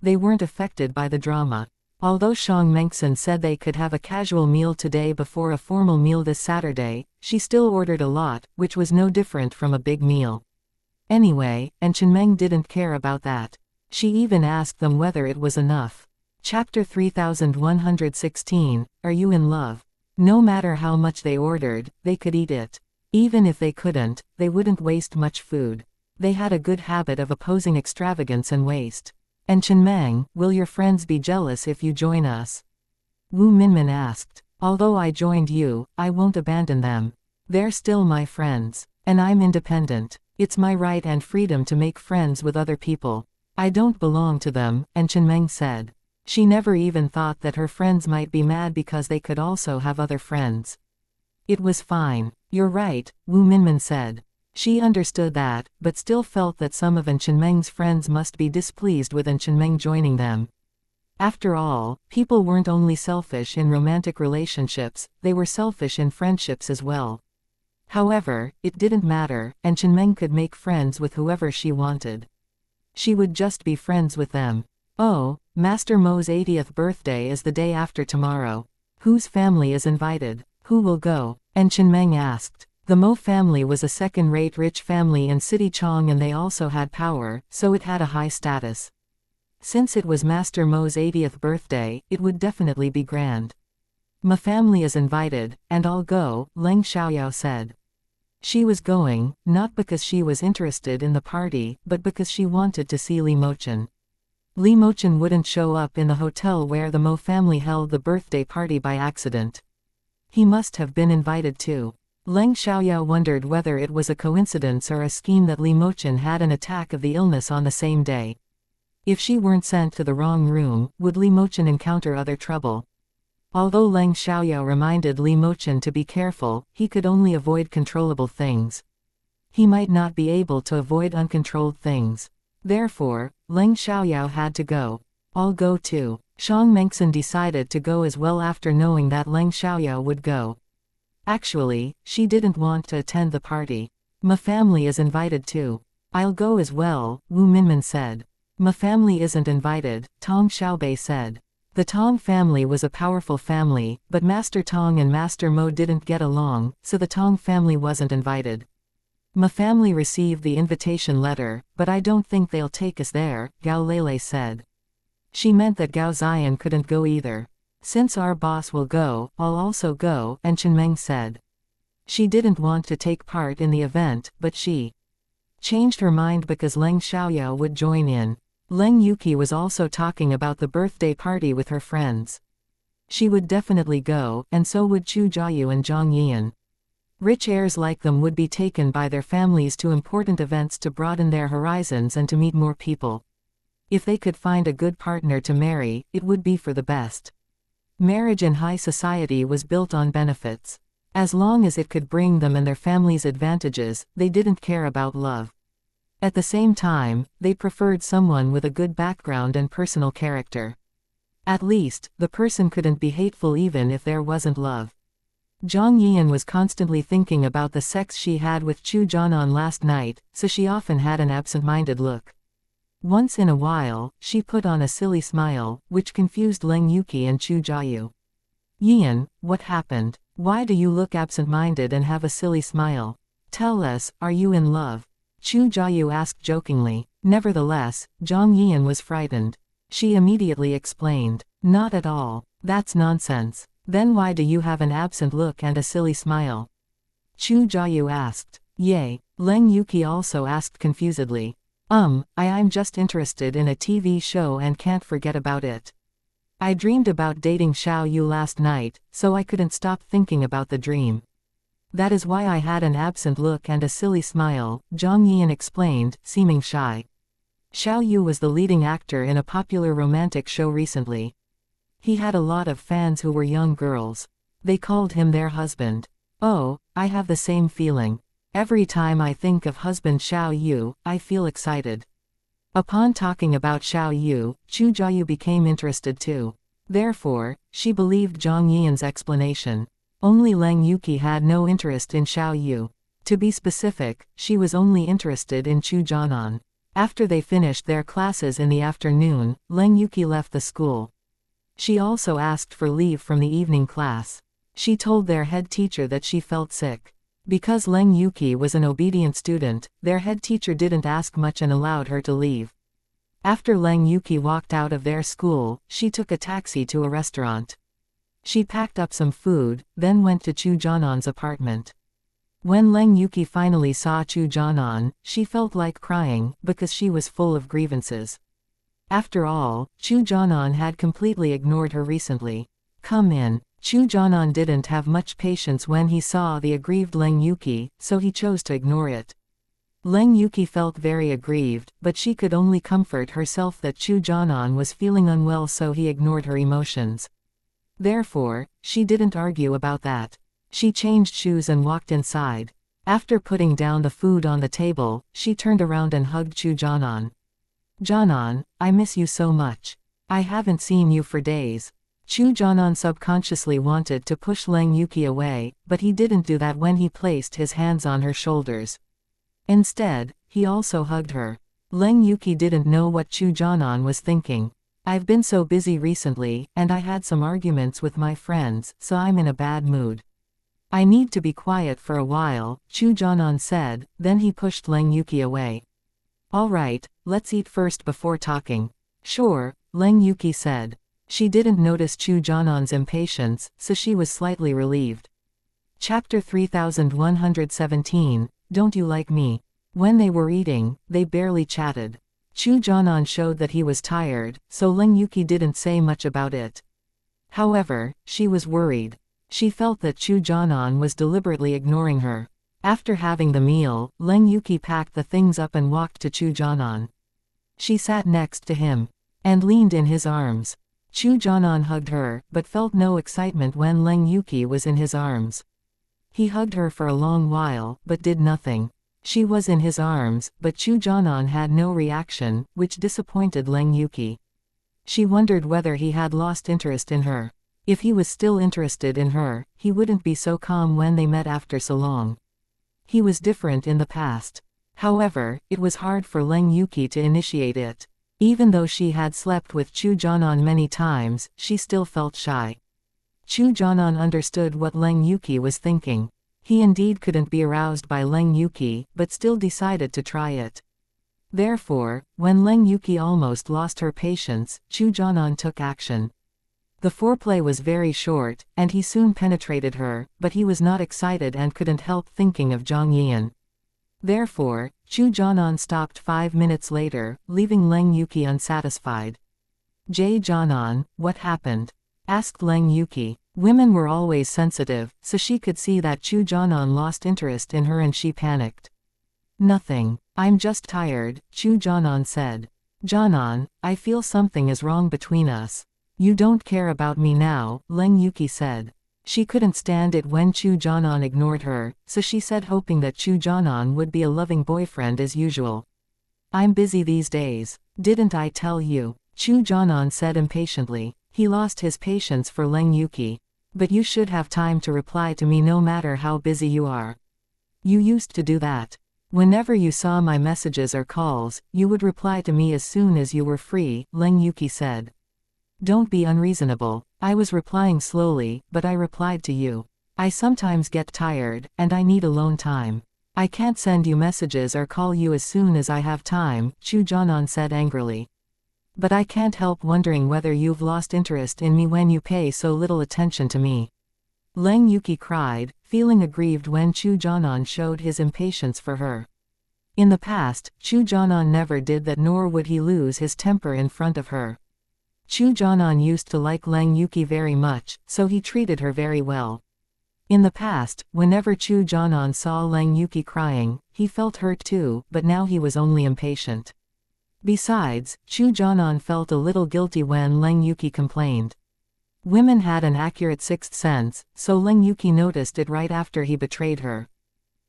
They weren't affected by the drama. Although Shang Mengxin said they could have a casual meal today before a formal meal this Saturday, she still ordered a lot, which was no different from a big meal. Anyway, and Chenmeng didn't care about that. She even asked them whether it was enough. Chapter 3116, Are You in Love? No matter how much they ordered, they could eat it. Even if they couldn't, they wouldn't waste much food. They had a good habit of opposing extravagance and waste. And Chenmeng, will your friends be jealous if you join us? Wu Minmin asked. Although I joined you, I won't abandon them. They're still my friends. And I'm independent. It's my right and freedom to make friends with other people. I don't belong to them, and Chenmeng said. She never even thought that her friends might be mad because they could also have other friends. It was fine. You're right, Wu Minmin said. She understood that, but still felt that some of Chenmeng's friends must be displeased with Chenmeng joining them. After all, people weren't only selfish in romantic relationships, they were selfish in friendships as well. However, it didn't matter, and Chenmeng could make friends with whoever she wanted. She would just be friends with them. Oh, Master Mo's 80th birthday is the day after tomorrow. Whose family is invited? Who will go? And Chenmeng asked. The Mo family was a second-rate rich family in City Chong and they also had power, so it had a high status. Since it was Master Mo's 80th birthday, it would definitely be grand. My family is invited, and I'll go, Leng Xiaoyao said. She was going, not because she was interested in the party, but because she wanted to see Li Mochen. Li Mochen wouldn't show up in the hotel where the Mo family held the birthday party by accident. He must have been invited too. Leng Xiaoyao wondered whether it was a coincidence or a scheme that Li Mochen had an attack of the illness on the same day. If she weren't sent to the wrong room, would Li Mochen encounter other trouble? Although Leng Xiaoyao reminded Li Mochen to be careful, he could only avoid controllable things. He might not be able to avoid uncontrolled things. Therefore, Leng Xiaoyao had to go. I'll go too. Shang Mengxin decided to go as well after knowing that Leng Xiaoyao would go. Actually, she didn't want to attend the party. My family is invited too. I'll go as well, Wu Minmin said. My family isn't invited, Tong Xiaobei said. The Tong family was a powerful family, but Master Tong and Master Mo didn't get along, so the Tong family wasn't invited. My family received the invitation letter, but I don't think they'll take us there, Gao Lele said. She meant that Gao Ziyan couldn't go either. Since our boss will go, I'll also go, and Chen Meng said. She didn't want to take part in the event, but she changed her mind because Leng Xiaoyao would join in. Leng Yuki was also talking about the birthday party with her friends. She would definitely go, and so would Chu Jiayu and Zhang Yian. Rich heirs like them would be taken by their families to important events to broaden their horizons and to meet more people. If they could find a good partner to marry, it would be for the best. Marriage in high society was built on benefits. As long as it could bring them and their families advantages, they didn't care about love. At the same time, they preferred someone with a good background and personal character. At least, the person couldn't be hateful even if there wasn't love. Zhang Yian was constantly thinking about the sex she had with Chu Jianan last night, so she often had an absent-minded look. Once in a while, she put on a silly smile, which confused Leng Yuki and Chu Jiayu. Yian, what happened? Why do you look absent-minded and have a silly smile? Tell us, are you in love? Chu Jiayu asked jokingly. Nevertheless, Zhang Yian was frightened. She immediately explained. Not at all. That's nonsense. Then why do you have an absent look and a silly smile? Chu Jiayu asked. Yay. Leng Yuki also asked confusedly. I'm just interested in a TV show and can't forget about it. I dreamed about dating Xiao Yu last night, so I couldn't stop thinking about the dream. That is why I had an absent look and a silly smile, Zhang Yian explained, seeming shy. Xiao Yu was the leading actor in a popular romantic show recently. He had a lot of fans who were young girls. They called him their husband. Oh, I have the same feeling. Every time I think of husband Xiao Yu, I feel excited. Upon talking about Xiao Yu, Chu Jiayu became interested too. Therefore, she believed Zhang Yian's explanation. Only Leng Yuki had no interest in Xiao Yu. To be specific, she was only interested in Chu Jianan. After they finished their classes in the afternoon, Leng Yuki left the school. She also asked for leave from the evening class. She told their head teacher that she felt sick. Because Leng Yuki was an obedient student, their head teacher didn't ask much and allowed her to leave. After Leng Yuki walked out of their school, she took a taxi to a restaurant. She packed up some food, then went to Chu Jianan's apartment. When Leng Yuki finally saw Chu Jianan, she felt like crying, because she was full of grievances. After all, Chu Jianan had completely ignored her recently. Come in. Chu Jianan didn't have much patience when he saw the aggrieved Leng Yuki, so he chose to ignore it. Leng Yuki felt very aggrieved, but she could only comfort herself that Chu Jianan was feeling unwell, so he ignored her emotions. Therefore, she didn't argue about that. She changed shoes and walked inside. After putting down the food on the table, she turned around and hugged Chu Jianan. Jianan, I miss you so much. I haven't seen you for days. Chu Jianan subconsciously wanted to push Leng Yuki away, but he didn't do that when he placed his hands on her shoulders. Instead, he also hugged her. Leng Yuki didn't know what Chu Jianan was thinking. I've been so busy recently, and I had some arguments with my friends, so I'm in a bad mood. I need to be quiet for a while, Chu Jianan said, then he pushed Leng Yuki away. All right, let's eat first before talking. Sure, Leng Yuki said. She didn't notice Chu Jianan's impatience, so she was slightly relieved. Chapter 3117, Don't You Like Me? When they were eating, they barely chatted. Chu Jianan showed that he was tired, so Leng Yuki didn't say much about it. However, she was worried. She felt that Chu Jianan was deliberately ignoring her. After having the meal, Leng Yuki packed the things up and walked to Chu Jianan. She sat next to him and leaned in his arms. Chu Jianan hugged her, but felt no excitement when Leng Yuki was in his arms. He hugged her for a long while, but did nothing. She was in his arms, but Chu Jianan had no reaction, which disappointed Leng Yuki. She wondered whether he had lost interest in her. If he was still interested in her, he wouldn't be so calm when they met after so long. He was different in the past. However, it was hard for Leng Yuki to initiate it. Even though she had slept with Chu Jianan many times, she still felt shy. Chu Jianan understood what Leng Yuki was thinking. He indeed couldn't be aroused by Leng Yuki, but still decided to try it. Therefore, when Leng Yuki almost lost her patience, Chu Jianan took action. The foreplay was very short, and he soon penetrated her, but he was not excited and couldn't help thinking of Zhang Yian. Therefore, Chu Jianan stopped 5 minutes later, leaving Leng Yuki unsatisfied. Jianan, what happened? Asked Leng Yuki. Women were always sensitive, so she could see that Chu Jianan lost interest in her and she panicked. Nothing. I'm just tired, Chu Jianan said. Jianan, I feel something is wrong between us. You don't care about me now, Leng Yuki said. She couldn't stand it when Chu Jianan ignored her, so she said, hoping that Chu Jianan would be a loving boyfriend as usual. I'm busy these days. Didn't I tell you? Chu Jianan said impatiently. He lost his patience for Leng Yuki. But you should have time to reply to me no matter how busy you are. You used to do that. Whenever you saw my messages or calls, you would reply to me as soon as you were free, Leng Yuki said. Don't be unreasonable. I was replying slowly, but I replied to you. I sometimes get tired, and I need alone time. I can't send you messages or call you as soon as I have time, Chu Jianan said angrily. But I can't help wondering whether you've lost interest in me when you pay so little attention to me. Leng Yuki cried, feeling aggrieved when Chu Jianan showed his impatience for her. In the past, Chu Jianan never did that, nor would he lose his temper in front of her. Chu Jianan used to like Leng Yuki very much, so he treated her very well. In the past, whenever Chu Jianan saw Leng Yuki crying, he felt hurt too, but now he was only impatient. Besides, Chu Jianan felt a little guilty when Leng Yuki complained. Women had an accurate sixth sense, so Leng Yuki noticed it right after he betrayed her.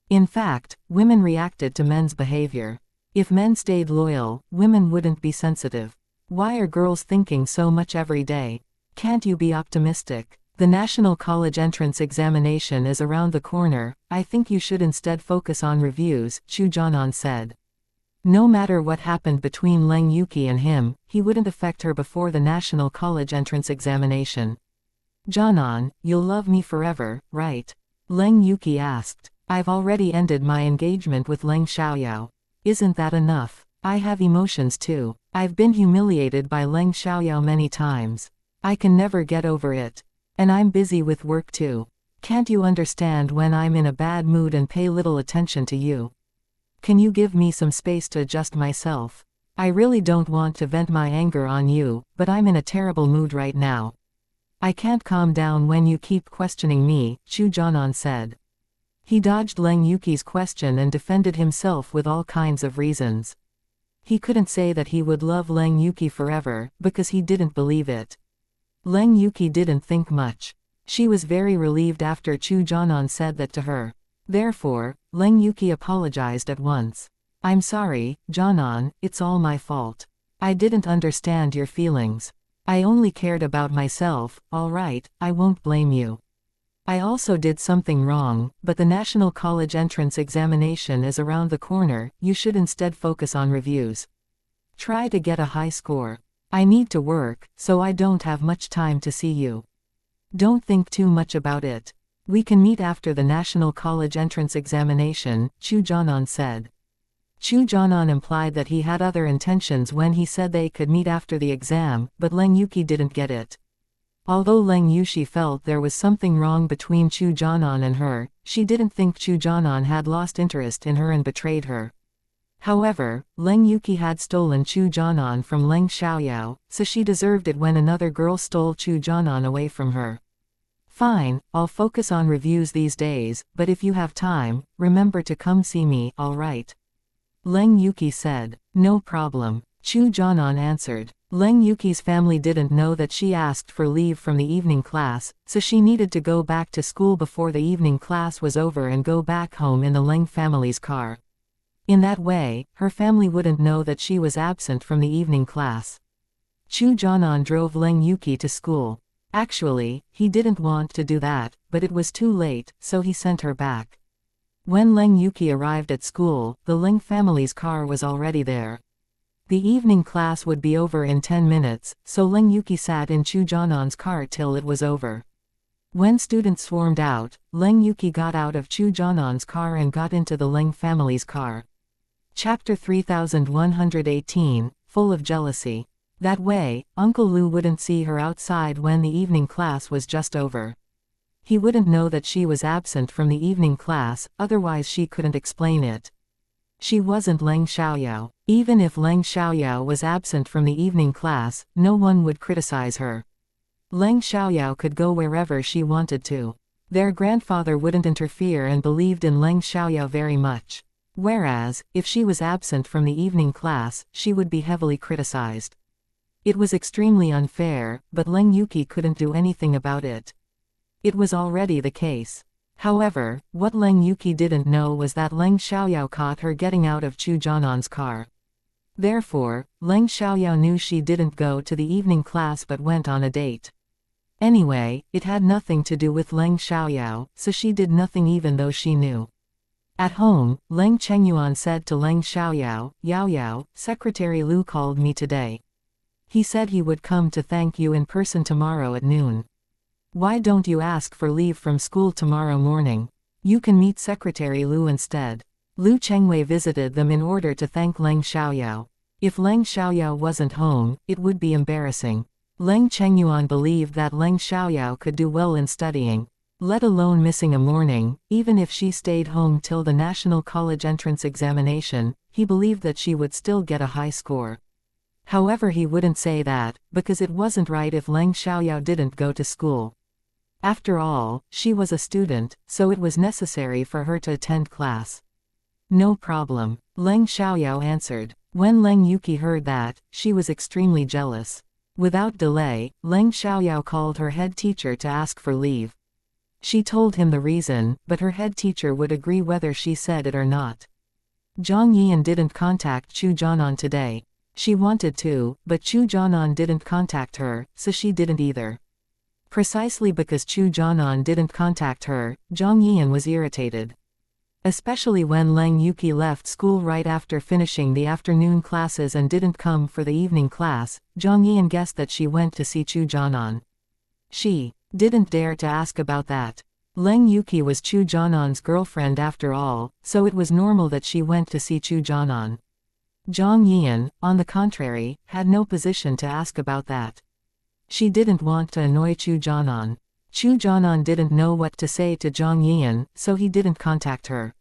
In fact, women reacted to men's behavior. If men stayed loyal, women wouldn't be sensitive. Why are girls thinking so much every day? Can't you be optimistic? The National College entrance examination is around the corner. I think you should instead focus on reviews, Chu Jianan said. No matter what happened between Leng Yuki and him, he wouldn't affect her before the National College entrance examination. Jianan, you'll love me forever, right? Leng Yuki asked. I've already ended my engagement with Leng Xiaoyao. Isn't that enough? I have emotions too. I've been humiliated by Leng Xiaoyao many times. I can never get over it. And I'm busy with work too. Can't you understand when I'm in a bad mood and pay little attention to you? Can you give me some space to adjust myself? I really don't want to vent my anger on you, but I'm in a terrible mood right now. I can't calm down when you keep questioning me, Chu Jianan said. He dodged Leng Yuki's question and defended himself with all kinds of reasons. He couldn't say that he would love Leng Yuki forever, because he didn't believe it. Leng Yuki didn't think much. She was very relieved after Chu Jianan said that to her. Therefore, Leng Yuki apologized at once. I'm sorry, Jianan, it's all my fault. I didn't understand your feelings. I only cared about myself. All right, I won't blame you. I also did something wrong, but the National College entrance examination is around the corner. You should instead focus on reviews. Try to get a high score. I need to work, so I don't have much time to see you. Don't think too much about it. We can meet after the National College entrance examination, Chu Jianan said. Chu Jianan implied that he had other intentions when he said they could meet after the exam, but Leng Yuki didn't get it. Although Leng Yuki felt there was something wrong between Chu Jianan and her, she didn't think Chu Jianan had lost interest in her and betrayed her. However, Leng Yuki had stolen Chu Jianan from Leng Xiaoyao, so she deserved it when another girl stole Chu Jianan away from her. Fine, I'll focus on reviews these days, but if you have time, remember to come see me, alright? Leng Yuki said. No problem. Chu Jianan answered. Leng Yuki's family didn't know that she asked for leave from the evening class, so she needed to go back to school before the evening class was over and go back home in the Leng family's car. In that way, her family wouldn't know that she was absent from the evening class. Chu Jianan drove Leng Yuki to school. Actually, he didn't want to do that, but it was too late, so he sent her back. When Leng Yuki arrived at school, the Leng family's car was already there. The evening class would be over in 10 minutes, so Leng Yuki sat in Chu Jianan's car till it was over. When students swarmed out, Leng Yuki got out of Chu Jianan's car and got into the Leng family's car. Chapter 3118, Full of Jealousy. That way, Uncle Lu wouldn't see her outside when the evening class was just over. He wouldn't know that she was absent from the evening class, otherwise she couldn't explain it. She wasn't Leng Xiaoyao. Even if Leng Xiaoyao was absent from the evening class, no one would criticize her. Leng Xiaoyao could go wherever she wanted to. Their grandfather wouldn't interfere and believed in Leng Xiaoyao very much. Whereas, if she was absent from the evening class, she would be heavily criticized. It was extremely unfair, but Leng Yuki couldn't do anything about it. It was already the case. However, what Leng Yuki didn't know was that Leng Xiaoyao caught her getting out of Chu Jianan's car. Therefore, Leng Xiaoyao knew she didn't go to the evening class but went on a date. Anyway, it had nothing to do with Leng Xiaoyao, so she did nothing even though she knew. At home, Leng Chengyuan said to Leng Xiaoyao, "Yao Yao, Secretary Lu called me today. He said he would come to thank you in person tomorrow at noon. Why don't you ask for leave from school tomorrow morning? You can meet Secretary Lu instead." Lu Chengwei visited them in order to thank Leng Xiaoyao. If Leng Xiaoyao wasn't home, it would be embarrassing. Leng Chengyuan believed that Leng Xiaoyao could do well in studying, let alone missing a morning. Even if she stayed home till the National College entrance examination, he believed that she would still get a high score. However, he wouldn't say that, because it wasn't right if Leng Xiaoyao didn't go to school. After all, she was a student, so it was necessary for her to attend class. "No problem," Leng Xiaoyao answered. When Leng Yuki heard that, she was extremely jealous. Without delay, Leng Xiaoyao called her head teacher to ask for leave. She told him the reason, but her head teacher would agree whether she said it or not. Zhang Yian didn't contact Chu Jianan today. She wanted to, but Chu Jianan didn't contact her, so she didn't either. Precisely because Chu Jianan didn't contact her, Zhang Yian was irritated. Especially when Leng Yuki left school right after finishing the afternoon classes and didn't come for the evening class, Zhang Yian guessed that she went to see Chu Jianan. She didn't dare to ask about that. Leng Yuki was Chu Jianan's girlfriend after all, so it was normal that she went to see Chu Jianan. Zhang Yian, on the contrary, had no position to ask about that. She didn't want to annoy Chu Jianan. Chu Jianan didn't know what to say to Zhang Yian, so he didn't contact her.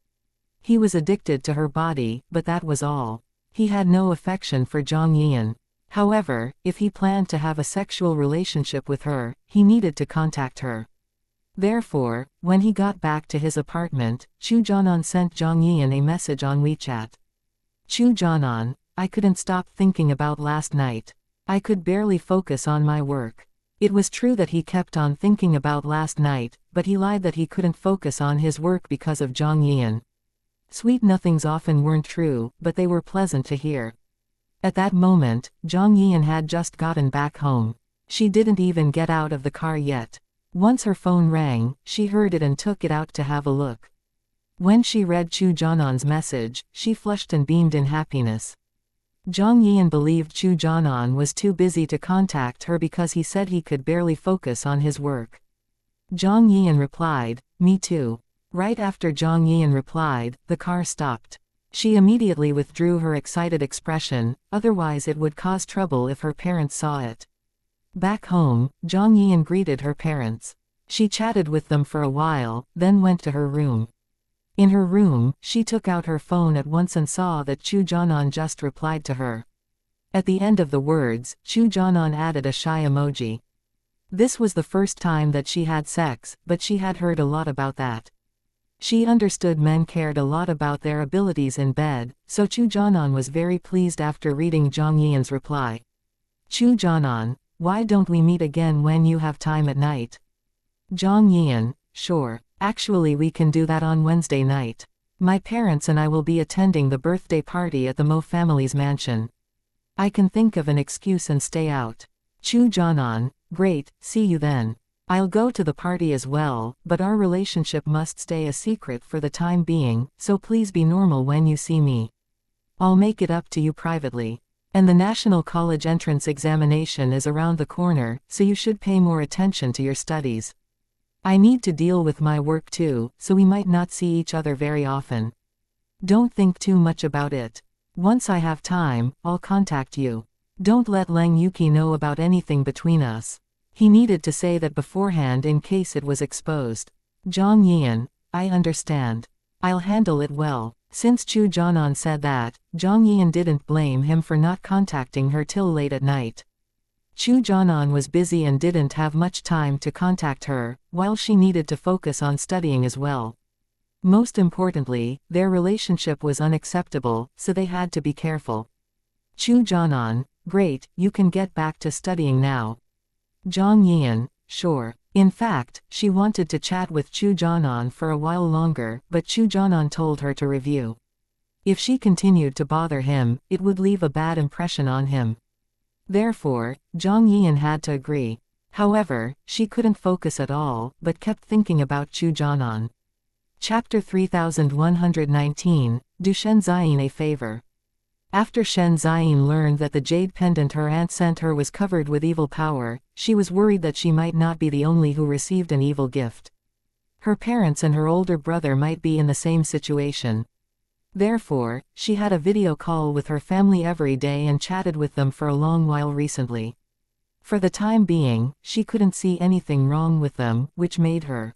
He was addicted to her body, but that was all. He had no affection for Zhang Yian. However, if he planned to have a sexual relationship with her, he needed to contact her. Therefore, when he got back to his apartment, Chu Jianan sent Zhang Yian a message on WeChat. "Chu Jianan, I couldn't stop thinking about last night. I could barely focus on my work." It was true that he kept on thinking about last night, but he lied that he couldn't focus on his work because of Zhang Yian. Sweet nothings often weren't true, but they were pleasant to hear. At that moment, Zhang Yian had just gotten back home. She didn't even get out of the car yet. Once her phone rang, she heard it and took it out to have a look. When she read Chu Jianan's message, she flushed and beamed in happiness. Zhang Yian believed Chu Jianan was too busy to contact her because he said he could barely focus on his work. Zhang Yian replied, "Me too." Right after Zhang Yian replied, the car stopped. She immediately withdrew her excited expression, otherwise it would cause trouble if her parents saw it. Back home, Zhang Yian greeted her parents. She chatted with them for a while, then went to her room. In her room, she took out her phone at once and saw that Chu Jianan just replied to her. At the end of the words, Chu Jianan added a shy emoji. This was the first time that she had sex, but she had heard a lot about that. She understood men cared a lot about their abilities in bed, so Chu Jianan was very pleased after reading Zhang Yian's reply. Chu Jianan, why don't we meet again when you have time at night? Zhang Yian, sure. Actually we can do that on Wednesday night. My parents and I will be attending the birthday party at the Mo family's mansion. I can think of an excuse and stay out. Chu Jianan, great, see you then. I'll go to the party as well, but our relationship must stay a secret for the time being, so please be normal when you see me. I'll make it up to you privately. And the National College entrance examination is around the corner, so you should pay more attention to your studies. I need to deal with my work too, so we might not see each other very often. Don't think too much about it. Once I have time, I'll contact you. Don't let Lang Yuki know about anything between us. He needed to say that beforehand in case it was exposed. Zhang Yian, I understand. I'll handle it well. Since Chu Jianan said that, Zhang Yian didn't blame him for not contacting her till late at night. Chu Jianan was busy and didn't have much time to contact her, while she needed to focus on studying as well. Most importantly, their relationship was unacceptable, so they had to be careful. Chu Jianan, great, you can get back to studying now. Zhang Yian, sure. In fact, she wanted to chat with Chu Jianan for a while longer, but Chu Jianan told her to review. If she continued to bother him, it would leave a bad impression on him. Therefore, Zhang Yian had to agree. However, she couldn't focus at all, but kept thinking about Chu Jianan. Chapter 3119, Do Shen Ziyin a Favor. After Shen Ziyin learned that the jade pendant her aunt sent her was covered with evil power, she was worried that she might not be the only who received an evil gift. Her parents and her older brother might be in the same situation. Therefore, she had a video call with her family every day and chatted with them for a long while recently. For the time being, she couldn't see anything wrong with them, which made her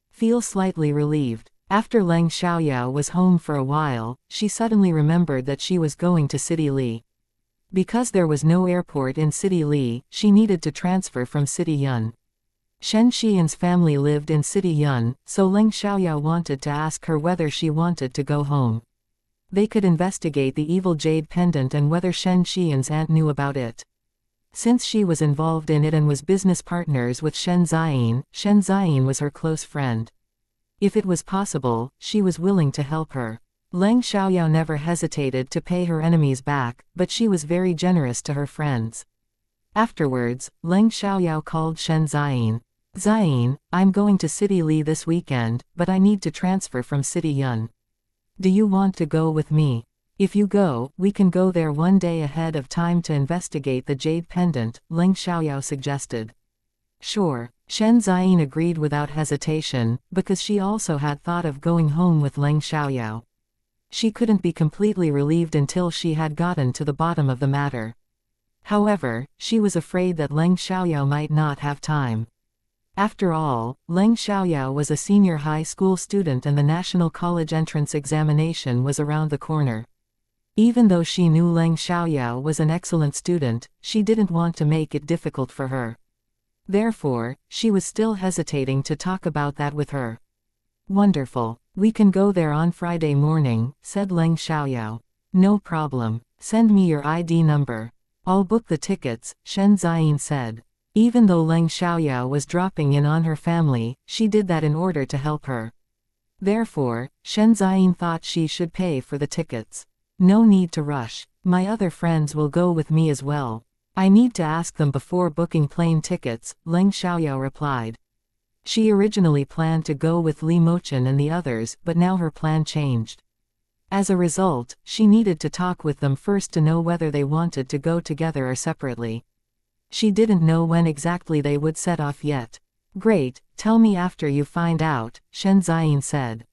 feel slightly relieved. After Leng Xiaoyao was home for a while, she suddenly remembered that she was going to City Li. Because there was no airport in City Li, she needed to transfer from City Yun. Shen Xian's family lived in City Yun, so Leng Xiaoyao wanted to ask her whether she wanted to go home. They could investigate the evil jade pendant and whether Shen Xian's aunt knew about it. Since she was involved in it and was business partners with Shen Ziyin was her close friend. If it was possible, she was willing to help her. Leng Xiaoyao never hesitated to pay her enemies back, but she was very generous to her friends. Afterwards, Leng Xiaoyao called Shen Ziyin. Ziyin, I'm going to City Li this weekend, but I need to transfer from City Yun. Do you want to go with me? If you go, we can go there one day ahead of time to investigate the jade pendant, Leng Xiaoyao suggested. Sure. Shen Ziyin agreed without hesitation, because she also had thought of going home with Leng Xiaoyao. She couldn't be completely relieved until she had gotten to the bottom of the matter. However, she was afraid that Leng Xiaoyao might not have time. After all, Leng Xiaoyao was a senior high school student and the National College entrance examination was around the corner. Even though she knew Leng Xiaoyao was an excellent student, she didn't want to make it difficult for her. Therefore, she was still hesitating to talk about that with her. Wonderful. We can go there on Friday morning, said Leng Xiaoyao. No problem. Send me your ID number. I'll book the tickets, Shen Ziyin said. Even though Leng Xiaoyao was dropping in on her family, she did that in order to help her. Therefore, Shen Ziyin thought she should pay for the tickets. No need to rush. My other friends will go with me as well. I need to ask them before booking plane tickets, Leng Xiaoyao replied. She originally planned to go with Li Mochen and the others, but now her plan changed. As a result, she needed to talk with them first to know whether they wanted to go together or separately. She didn't know when exactly they would set off yet. Great, tell me after you find out, Shen Ziyin said.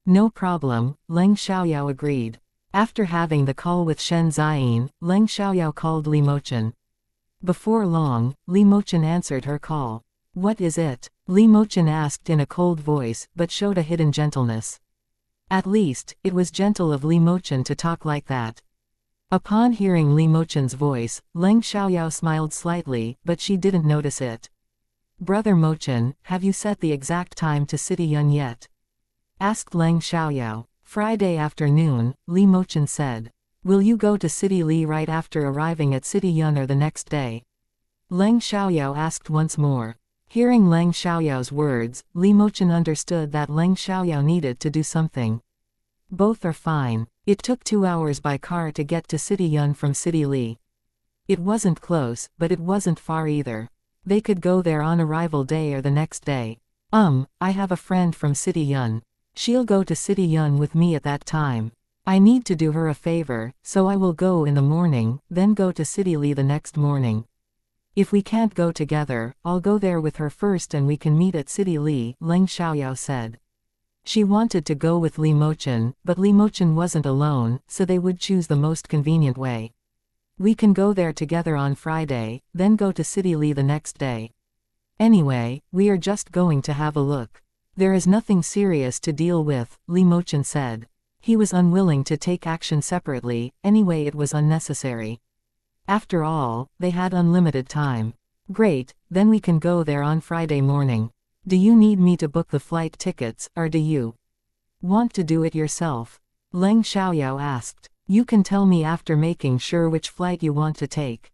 No problem, Leng Xiaoyao agreed. After having the call with Shen Ziyin, Leng Xiaoyao called Li Mochen. Before long, Li Mochen answered her call. What is it? Li Mochen asked in a cold voice, but showed a hidden gentleness. At least, it was gentle of Li Mochen to talk like that. Upon hearing Li Mochen's voice, Leng Xiaoyao smiled slightly, but she didn't notice it. Brother Mochen, have you set the exact time to City Yun yet? Asked Leng Xiaoyao. Friday afternoon, Li Mochen said. Will you go to City Li right after arriving at City Yun or the next day? Leng Xiaoyao asked once more. Hearing Leng Xiaoyao's words, Li Mochen understood that Leng Xiaoyao needed to do something. Both are fine. It took 2 hours by car to get to City Yun from City Li. It wasn't close, but it wasn't far either. They could go there on arrival day or the next day. I have a friend from City Yun. She'll go to City Yun with me at that time. I need to do her a favor, so I will go in the morning, then go to City Li the next morning. If we can't go together, I'll go there with her first and we can meet at City Li, Leng Xiaoyao said. She wanted to go with Li Mochen, but Li Mochen wasn't alone, so they would choose the most convenient way. We can go there together on Friday, then go to City Li the next day. Anyway, we are just going to have a look. There is nothing serious to deal with, Li Mochen said. He was unwilling to take action separately, anyway it was unnecessary. After all, they had unlimited time. Great, then we can go there on Friday morning. Do you need me to book the flight tickets, or do you want to do it yourself? Leng Xiaoyao asked. You can tell me after making sure which flight you want to take.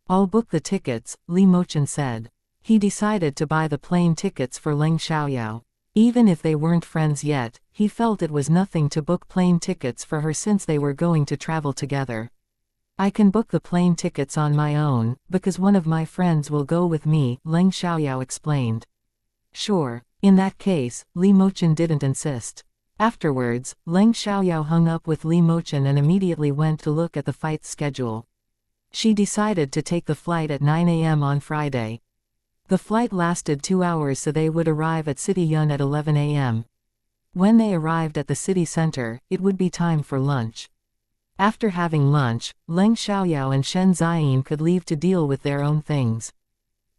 I'll book the tickets, Li Mochen said. He decided to buy the plane tickets for Leng Xiaoyao. Even if they weren't friends yet, he felt it was nothing to book plane tickets for her since they were going to travel together. I can book the plane tickets on my own, because one of my friends will go with me, Leng Xiaoyao explained. Sure. In that case, Li Mochen didn't insist. Afterwards, Leng Xiaoyao hung up with Li Mochen and immediately went to look at the flight's schedule. She decided to take the flight at 9 a.m. on Friday. The flight lasted 2 hours so they would arrive at City Yun at 11 a.m. When they arrived at the city center, it would be time for lunch. After having lunch, Leng Xiaoyao and Shen Ziyin could leave to deal with their own things.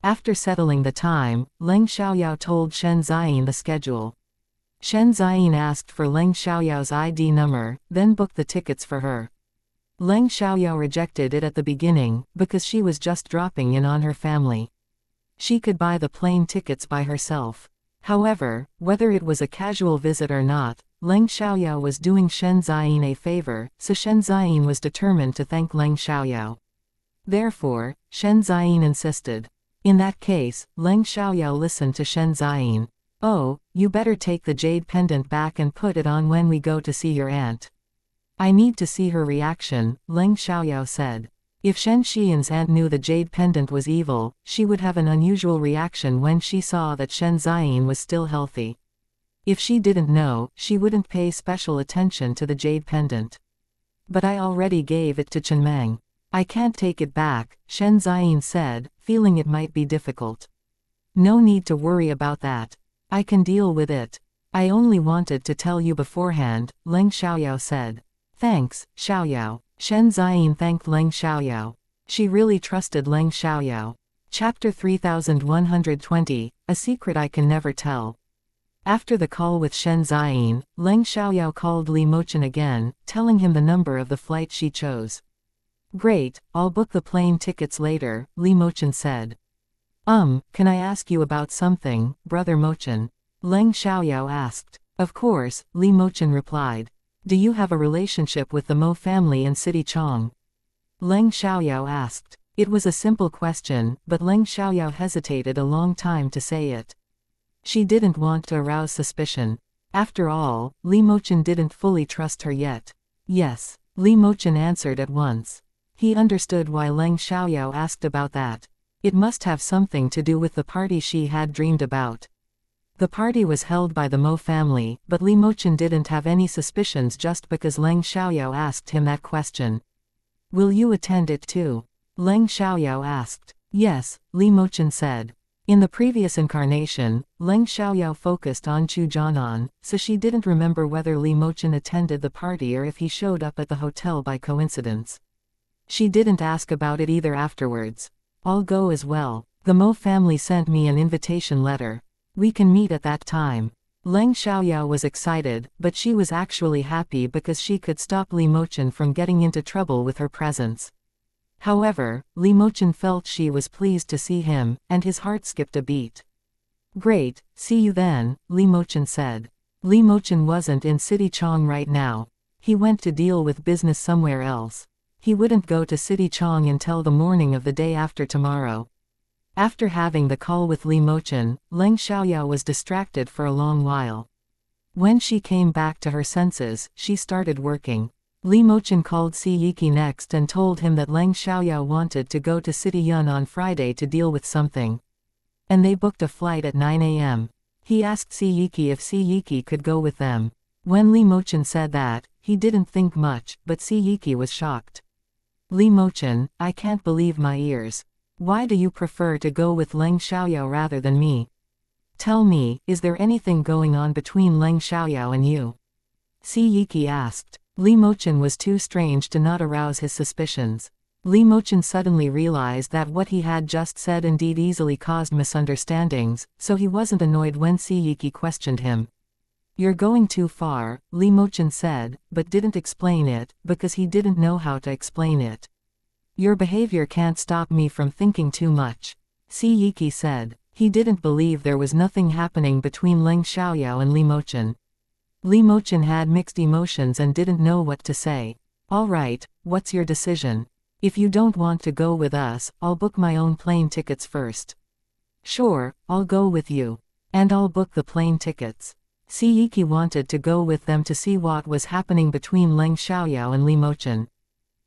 After settling the time, Leng Xiaoyao told Shen Ziyin the schedule. Shen Ziyin asked for Leng Xiaoyao's ID number, then booked the tickets for her. Leng Xiaoyao rejected it at the beginning, because she was just dropping in on her family. She could buy the plane tickets by herself. However, whether it was a casual visit or not, Leng Xiaoyao was doing Shen Ziyin a favor, so Shen Ziyin was determined to thank Leng Xiaoyao. Therefore, Shen Ziyin insisted. In that case, Leng Xiaoyao listened to Shen Ziyin. Oh, you better take the jade pendant back and put it on when we go to see your aunt. I need to see her reaction, Leng Xiaoyao said. If Shen Xian's aunt knew the jade pendant was evil, she would have an unusual reaction when she saw that Shen Ziyin was still healthy. If she didn't know, she wouldn't pay special attention to the jade pendant. But I already gave it to Chenmeng. I can't take it back, Shen Ziyin said, feeling it might be difficult. No need to worry about that. I can deal with it. I only wanted to tell you beforehand, Leng Xiaoyao said. Thanks, Xiaoyao. Shen Ziyin thanked Leng Xiaoyao. She really trusted Leng Xiaoyao. Chapter 3120, A Secret I Can Never Tell. After the call with Shen Ziyin, Leng Xiaoyao called Li Mochen again, telling him the number of the flight she chose. Great, I'll book the plane tickets later, Li Mochen said. Can I ask you about something, Brother Mochen? Leng Xiaoyao asked. Of course, Li Mochen replied. Do you have a relationship with the Mo family in City Chong? Leng Xiaoyao asked. It was a simple question, but Leng Xiaoyao hesitated a long time to say it. She didn't want to arouse suspicion. After all, Li Mochen didn't fully trust her yet. Yes, Li Mochen answered at once. He understood why Leng Xiaoyao asked about that. It must have something to do with the party she had dreamed about. The party was held by the Mo family, but Li Mochen didn't have any suspicions just because Leng Xiaoyao asked him that question. Will you attend it too? Leng Xiaoyao asked. Yes, Li Mochen said. In the previous incarnation, Leng Xiaoyao focused on Chu Jianan, so she didn't remember whether Li Mochen attended the party or if he showed up at the hotel by coincidence. She didn't ask about it either afterwards. I'll go as well. The Mo family sent me an invitation letter. We can meet at that time. Leng Xiaoyao was excited, but she was actually happy because she could stop Li Mochen from getting into trouble with her presence. However, Li Mochen felt she was pleased to see him, and his heart skipped a beat. Great, see you then, Li Mochen said. Li Mochen wasn't in City Chong right now. He went to deal with business somewhere else. He wouldn't go to City Chong until the morning of the day after tomorrow. After having the call with Li Mochen, Leng Xiaoyao was distracted for a long while. When she came back to her senses, she started working. Li Mochen called Si Yiki next and told him that Leng Xiaoyao wanted to go to City Yun on Friday to deal with something. And they booked a flight at 9 a.m. He asked Si Yiki if Si Yiki could go with them. When Li Mochen said that, he didn't think much, but Si Yiki was shocked. Li Mochen, I can't believe my ears. Why do you prefer to go with Leng Xiaoyao rather than me? Tell me, is there anything going on between Leng Xiaoyao and you? Si Yiki asked. Li Mochen was too strange to not arouse his suspicions. Li Mochen suddenly realized that what he had just said indeed easily caused misunderstandings, so he wasn't annoyed when Si Yiki questioned him. You're going too far, Li Mochen said, but didn't explain it, because he didn't know how to explain it. Your behavior can't stop me from thinking too much. Si Yiki said. He didn't believe there was nothing happening between Leng Xiaoyao and Li Mochen. Li Mochen had mixed emotions and didn't know what to say. All right, what's your decision? If you don't want to go with us, I'll book my own plane tickets first. Sure, I'll go with you. And I'll book the plane tickets. Si Yiki wanted to go with them to see what was happening between Leng Xiaoyao and Li Mochen.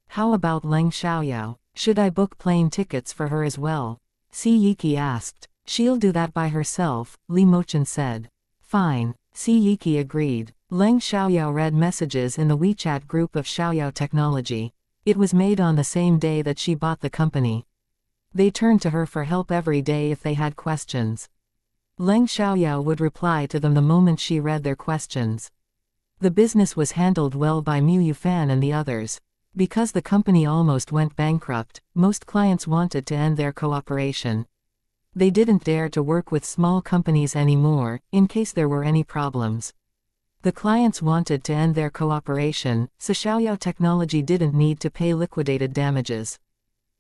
How about Leng Xiaoyao? Should I book plane tickets for her as well? Si Yiki asked. She'll do that by herself, Li Mochen said. Fine. Si Yiki agreed. Leng Xiaoyao read messages in the WeChat group of Xiaoyao Technology. It was made on the same day that she bought the company. They turned to her for help every day if they had questions. Leng Xiaoyao would reply to them the moment she read their questions. The business was handled well by Mu Yufan and the others. Because the company almost went bankrupt, most clients wanted to end their cooperation. They didn't dare to work with small companies anymore, in case there were any problems. The clients wanted to end their cooperation, so Xiaoyao Technology didn't need to pay liquidated damages.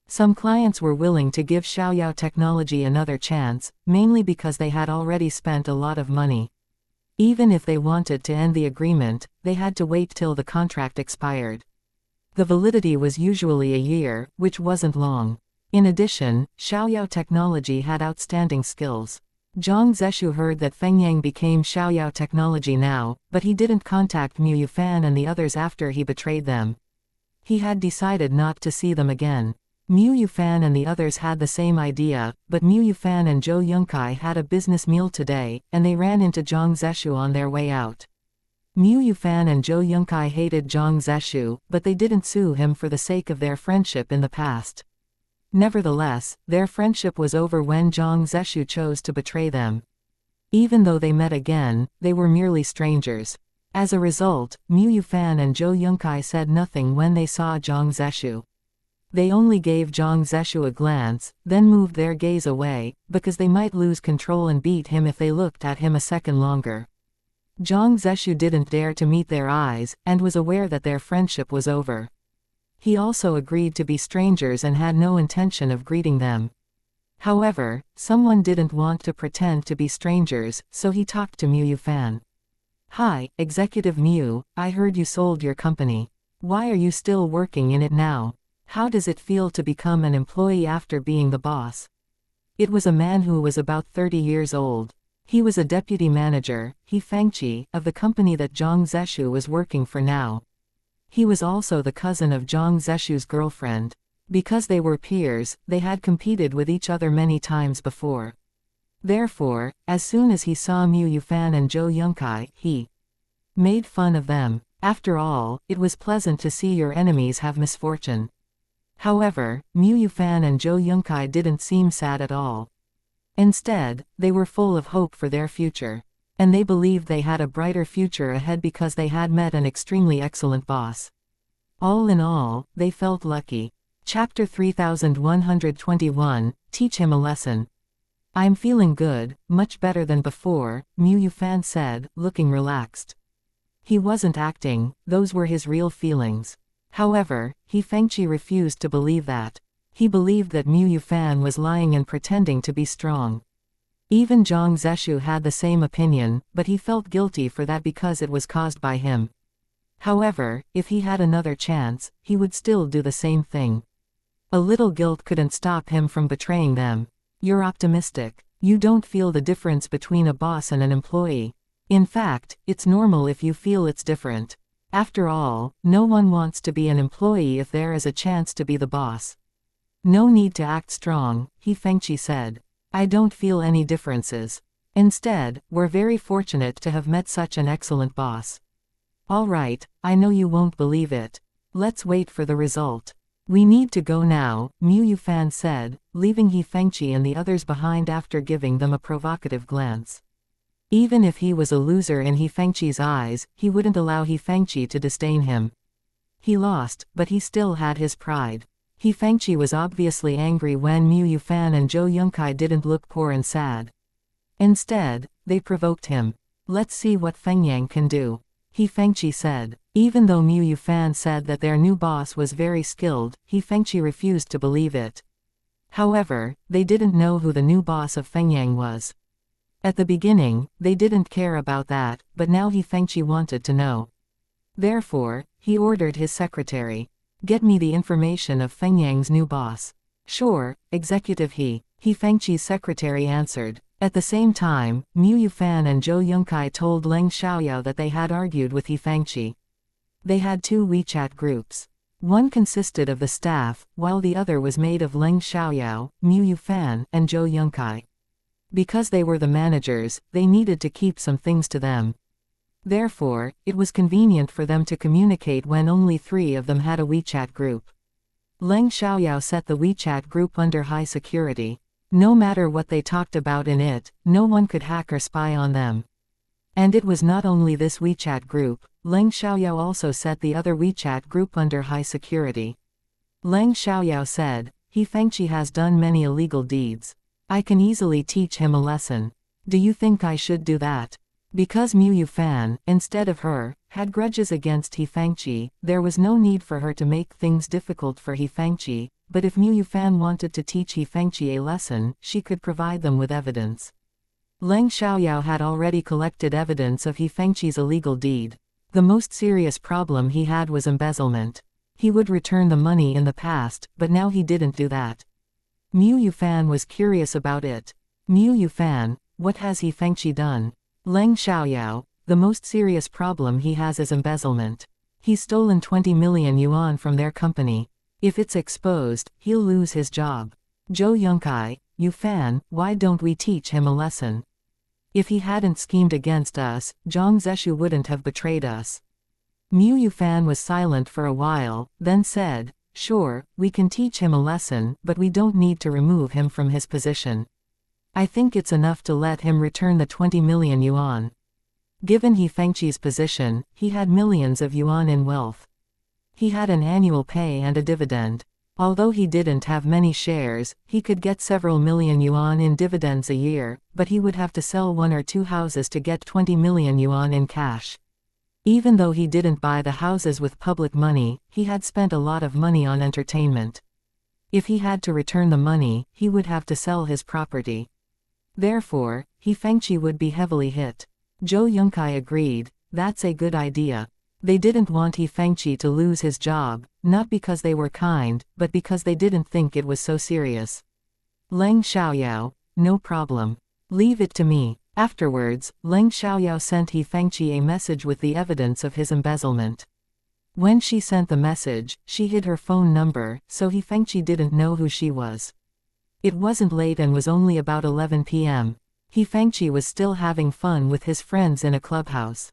Some clients were willing to give Xiaoyao Technology another chance, mainly because they had already spent a lot of money. Even if they wanted to end the agreement, they had to wait till the contract expired. The validity was usually a year, which wasn't long. In addition, Xiaoyao Technology had outstanding skills. Zhang Zeshu heard that Feng Yang became Xiaoyao Technology now, but he didn't contact Mu Yufan and the others after he betrayed them. He had decided not to see them again. Mu Yufan and the others had the same idea, but Mu Yufan and Zhou Yunkai had a business meal today, and they ran into Zhang Zeshu on their way out. Mu Yufan and Zhou Yunkai hated Zhang Zeshu, but they didn't sue him for the sake of their friendship in the past. Nevertheless, their friendship was over when Zhang Zeshu chose to betray them. Even though they met again, they were merely strangers. As a result, Mu Yufan and Zhou Yunkai said nothing when they saw Zhang Zeshu. They only gave Zhang Zeshu a glance, then moved their gaze away, because they might lose control and beat him if they looked at him a second longer. Zhang Zeshu didn't dare to meet their eyes, and was aware that their friendship was over. He also agreed to be strangers and had no intention of greeting them. However, someone didn't want to pretend to be strangers, so he talked to Mu Yufan. Hi, Executive Mu, I heard you sold your company. Why are you still working in it now? How does it feel to become an employee after being the boss? It was a man who was about 30 years old. He was a deputy manager, He Fengqi, of the company that Zhang Zeshu was working for now. He was also the cousin of Zhang Zeshu's girlfriend. Because they were peers, they had competed with each other many times before. Therefore, as soon as he saw Mu Yufan and Zhou Yunkai, he made fun of them. After all, it was pleasant to see your enemies have misfortune. However, Mu Yufan and Zhou Yunkai didn't seem sad at all. Instead, they were full of hope for their future. And they believed they had a brighter future ahead because they had met an extremely excellent boss. All in all, they felt lucky. Chapter 3121, Teach Him a Lesson. I'm feeling good, much better than before, Mu Yufan said, looking relaxed. He wasn't acting, those were his real feelings. However, He Fengqi refused to believe that. He believed that Mu Yufan was lying and pretending to be strong. Even Zhang Zeshu had the same opinion, but he felt guilty for that because it was caused by him. However, if he had another chance, he would still do the same thing. A little guilt couldn't stop him from betraying them. You're optimistic. You don't feel the difference between a boss and an employee. In fact, it's normal if you feel it's different. After all, no one wants to be an employee if there is a chance to be the boss. No need to act strong, xianxia said. I don't feel any differences. Instead, we're very fortunate to have met such an excellent boss. All right, I know you won't believe it. Let's wait for the result. We need to go now, Mu Yufan said, leaving xianxia and the others behind after giving them a provocative glance. Even if he was a loser in xianxia's eyes, he wouldn't allow xianxia to disdain him. He lost, but he still had his pride. Xianxia was obviously angry when Mu Yufan and Zhou Yongkai didn't look poor and sad. Instead, they provoked him. Let's see what Feng Yang can do, xianxia said. Even though Mu Yufan said that their new boss was very skilled, xianxia refused to believe it. However, they didn't know who the new boss of Feng Yang was. At the beginning, they didn't care about that, but now xianxia wanted to know. Therefore, he ordered his secretary. Get me the information of Feng Yang's new boss. Sure, Executive xianxia's secretary answered. At the same time, Mu Yufan and Zhou Yongkai told Leng Xiaoyao that they had argued with xianxia. They had two WeChat groups. One consisted of the staff, while the other was made of Leng Xiaoyao, Mu Yufan, and Zhou Yongkai. Because they were the managers, they needed to keep some things to them. Therefore, it was convenient for them to communicate when only 3 of them had a WeChat group. Leng Xiaoyao set the WeChat group under high security. No matter what they talked about in it, no one could hack or spy on them. And it was not only this WeChat group, Leng Xiaoyao also set the other WeChat group under high security. Leng Xiaoyao said, xianxia has done many illegal deeds. I can easily teach him a lesson. Do you think I should do that? Because Mu Yufan, instead of her, had grudges against xianxia, there was no need for her to make things difficult for xianxia, but if Mu Yufan wanted to teach xianxia a lesson, she could provide them with evidence. Leng Xiaoyao had already collected evidence of xianxia's illegal deed. The most serious problem he had was embezzlement. He would return the money in the past, but now he didn't do that. Mu Yufan was curious about it. Mu Yufan, what has xianxia done? Leng Xiaoyao, the most serious problem he has is embezzlement. He's stolen 20 million yuan from their company. If it's exposed, he'll lose his job. Zhou Yongkai, Yufan, why don't we teach him a lesson? If he hadn't schemed against us, Zhang Zeshu wouldn't have betrayed us. Mu Yufan was silent for a while, then said, sure, we can teach him a lesson, but we don't need to remove him from his position. I think it's enough to let him return the 20 million yuan. Given xianxia's position, he had millions of yuan in wealth. He had an annual pay and a dividend. Although he didn't have many shares, he could get several million yuan in dividends a year, but he would have to sell 1 or 2 houses to get 20 million yuan in cash. Even though he didn't buy the houses with public money, he had spent a lot of money on entertainment. If he had to return the money, he would have to sell his property. Therefore, xianxia would be heavily hit. Zhou Yongkai agreed, that's a good idea. They didn't want xianxia to lose his job, not because they were kind, but because they didn't think it was so serious. Leng Xiaoyao, no problem. Leave it to me. Afterwards, Leng Xiaoyao sent xianxia a message with the evidence of his embezzlement. When she sent the message, she hid her phone number, so xianxia didn't know who she was. It wasn't late and was only about 11 p.m. Xianxia was still having fun with his friends in a clubhouse.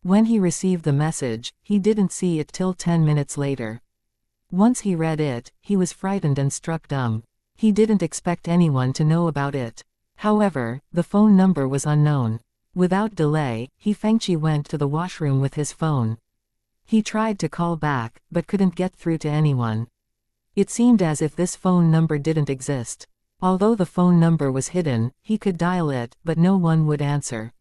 When he received the message, he didn't see it till 10 minutes later. Once he read it, he was frightened and struck dumb. He didn't expect anyone to know about it. However, the phone number was unknown. Without delay, xianxia went to the washroom with his phone. He tried to call back, but couldn't get through to anyone. It seemed as if this phone number didn't exist. Although the phone number was hidden, he could dial it, but no one would answer.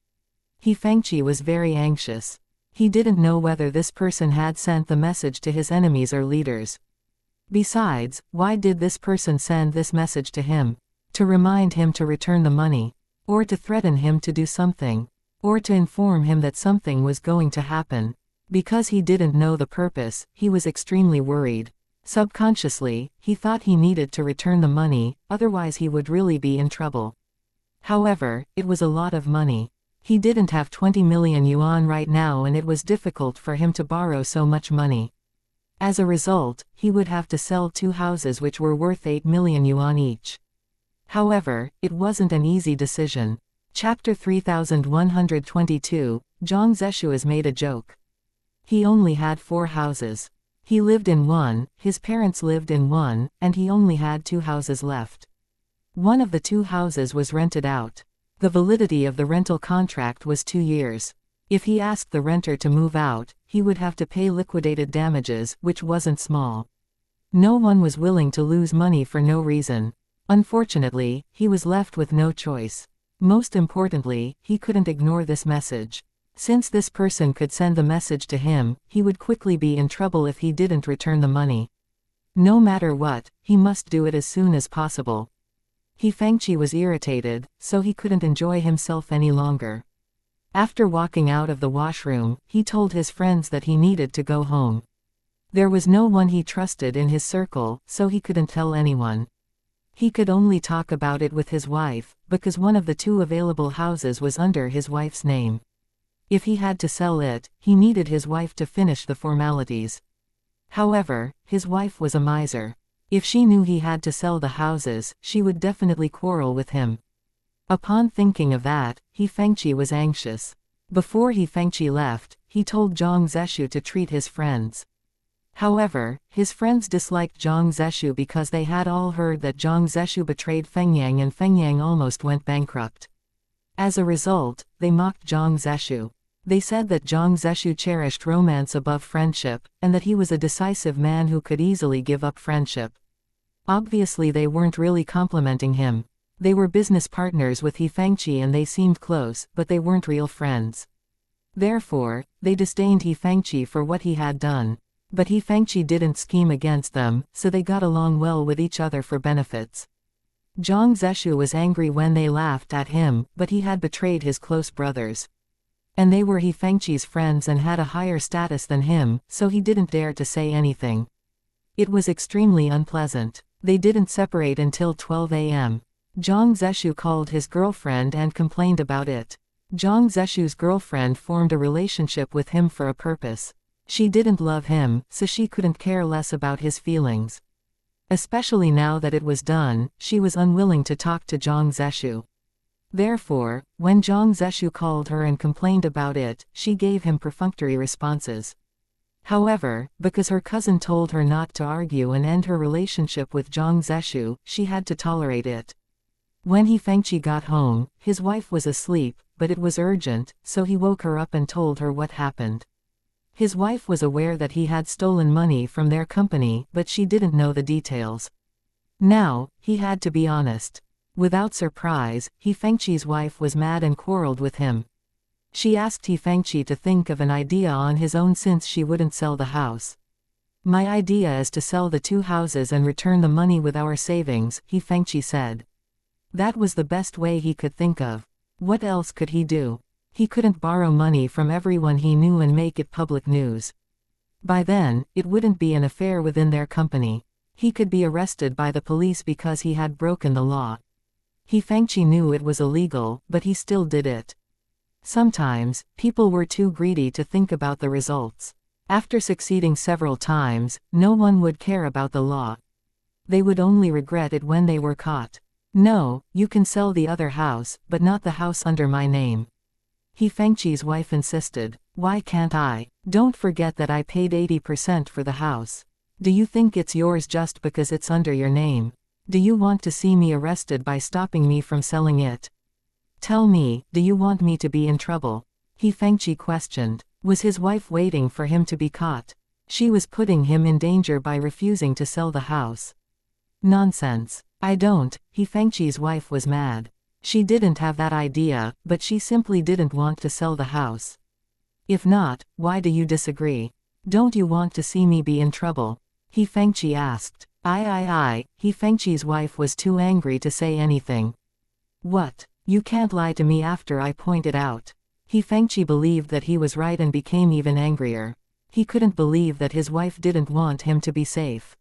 Xianxia was very anxious. He didn't know whether this person had sent the message to his enemies or leaders. Besides, why did this person send this message to him? To remind him to return the money? Or to threaten him to do something? Or to inform him that something was going to happen? Because he didn't know the purpose, he was extremely worried. Subconsciously, he thought he needed to return the money, otherwise he would really be in trouble. However, it was a lot of money. He didn't have 20 million yuan right now and it was difficult for him to borrow so much money. As a result, he would have to sell 2 houses which were worth 8 million yuan each. However, it wasn't an easy decision. Chapter 3122, Zhang Zeshu's made a joke. He only had 4 houses. He lived in one, his parents lived in one, and he only had 2 houses left. One of the 2 houses was rented out. The validity of the rental contract was 2 years. If he asked the renter to move out, he would have to pay liquidated damages, which wasn't small. No one was willing to lose money for no reason. Unfortunately, he was left with no choice. Most importantly, he couldn't ignore this message. Since this person could send the message to him, he would quickly be in trouble if he didn't return the money. No matter what, he must do it as soon as possible. Xianxia was irritated, so he couldn't enjoy himself any longer. After walking out of the washroom, he told his friends that he needed to go home. There was no one he trusted in his circle, so he couldn't tell anyone. He could only talk about it with his wife, because one of the 2 available houses was under his wife's name. If he had to sell it, he needed his wife to finish the formalities. However, his wife was a miser. If she knew he had to sell the houses, she would definitely quarrel with him. Upon thinking of that, Xianxia was anxious. Before Xianxia left, he told Zhang Zeshu to treat his friends. However, his friends disliked Zhang Zeshu because they had all heard that Zhang Zeshu betrayed Fengyang and Fengyang almost went bankrupt. As a result, they mocked Zhang Zeshu. They said that Zhang Zeshu cherished romance above friendship, and that he was a decisive man who could easily give up friendship. Obviously they weren't really complimenting him. They were business partners with Xianxia and they seemed close, but they weren't real friends. Therefore, they disdained Xianxia for what he had done. But Xianxia didn't scheme against them, so they got along well with each other for benefits. Zhang Zeshu was angry when they laughed at him, but he had betrayed his close brothers. And they were Xianxia's friends and had a higher status than him, so he didn't dare to say anything. It was extremely unpleasant. They didn't separate until 12 a.m. Zhang Zeshu called his girlfriend and complained about it. Zhang Zeshu's girlfriend formed a relationship with him for a purpose. She didn't love him, so she couldn't care less about his feelings. Especially now that it was done, she was unwilling to talk to Zhang Zeshu. Therefore, when Zhang Zeshu called her and complained about it, she gave him perfunctory responses. However, because her cousin told her not to argue and end her relationship with Zhang Zeshu, she had to tolerate it. When Xianxia got home, his wife was asleep, but it was urgent, so he woke her up and told her what happened. His wife was aware that he had stolen money from their company, but she didn't know the details. Now, he had to be honest. Without surprise, Xianxia's wife was mad and quarreled with him. She asked Xianxia to think of an idea on his own since she wouldn't sell the house. My idea is to sell the 2 houses and return the money with our savings, Xianxia said. That was the best way he could think of. What else could he do? He couldn't borrow money from everyone he knew and make it public news. By then, it wouldn't be an affair within their company. He could be arrested by the police because he had broken the law. Xianxia knew it was illegal, but he still did it. Sometimes, people were too greedy to think about the results. After succeeding several times, no one would care about the law. They would only regret it when they were caught. No, you can sell the other house, but not the house under my name. Xianxia's wife insisted. Why can't I? Don't forget that I paid 80% for the house. Do you think it's yours just because it's under your name? Do you want to see me arrested by stopping me from selling it? Tell me, do you want me to be in trouble? Xianxia questioned. Was his wife waiting for him to be caught? She was putting him in danger by refusing to sell the house. Nonsense. I don't. Xianxia's wife was mad. She didn't have that idea, but she simply didn't want to sell the house. If not, why do you disagree? Don't you want to see me be in trouble? Xianxia asked. Xianxia's wife was too angry to say anything. What? You can't lie to me after I point it out. He Fengqi believed that he was right and became even angrier. He couldn't believe that his wife didn't want him to be safe.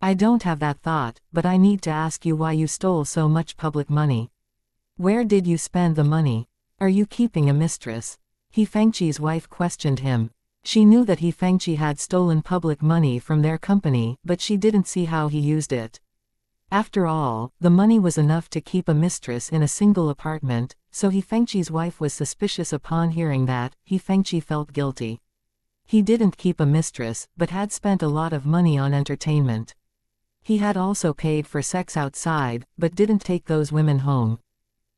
I don't have that thought, but I need to ask you why you stole so much public money. Where did you spend the money? Are you keeping a mistress? He Fengqi's wife questioned him. She knew that He Fengqi had stolen public money from their company, but she didn't see how he used it. After all, the money was enough to keep a mistress in a single apartment, so He Fengqi's wife was suspicious. Upon hearing that, He Fengqi felt guilty. He didn't keep a mistress, but had spent a lot of money on entertainment. He had also paid for sex outside, but didn't take those women home.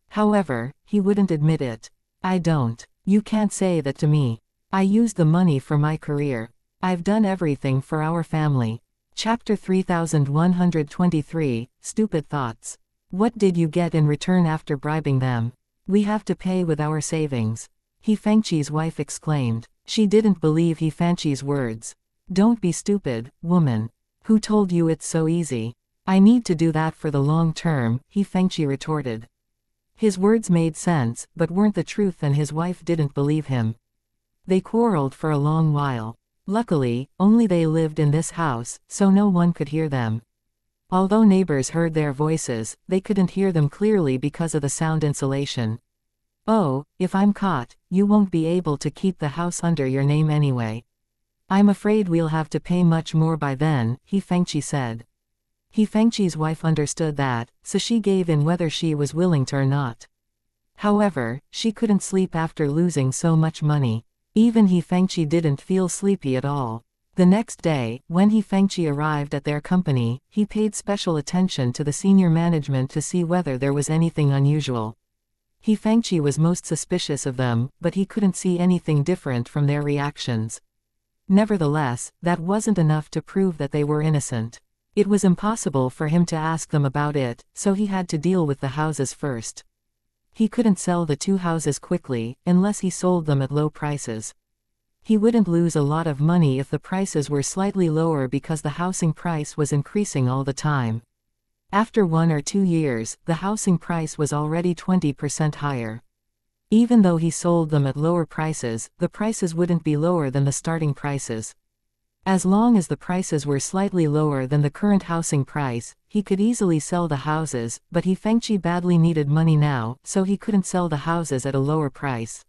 However, he wouldn't admit it. I don't. You can't say that to me. I used the money for my career. I've done everything for our family. Chapter 3123, Stupid Thoughts. What did you get in return after bribing them? We have to pay with our savings. He Fengqi's wife exclaimed. She didn't believe He Fengqi's words. Don't be stupid, woman. Who told you it's so easy? I need to do that for the long term, He Fengqi retorted. His words made sense, but weren't the truth, and his wife didn't believe him. They quarreled for a long while. Luckily, only they lived in this house, so no one could hear them. Although neighbors heard their voices, they couldn't hear them clearly because of the sound insulation. Oh, if I'm caught, you won't be able to keep the house under your name anyway. I'm afraid we'll have to pay much more by then, He Fengqi said. He Fengqi's wife understood that, so she gave in whether she was willing to or not. However, she couldn't sleep after losing so much money. Even He Fengqi didn't feel sleepy at all. The next day, when He Fengqi arrived at their company, he paid special attention to the senior management to see whether there was anything unusual. He Fengqi was most suspicious of them, but he couldn't see anything different from their reactions. Nevertheless, that wasn't enough to prove that they were innocent. It was impossible for him to ask them about it, so he had to deal with the houses first. He couldn't sell the 2 houses quickly, unless he sold them at low prices. He wouldn't lose a lot of money if the prices were slightly lower because the housing price was increasing all the time. After 1 or 2 years, the housing price was already 20% higher. Even though he sold them at lower prices, the prices wouldn't be lower than the starting prices. As long as the prices were slightly lower than the current housing price, he could easily sell the houses, but He Fengqi badly needed money now, so he couldn't sell the houses at a lower price.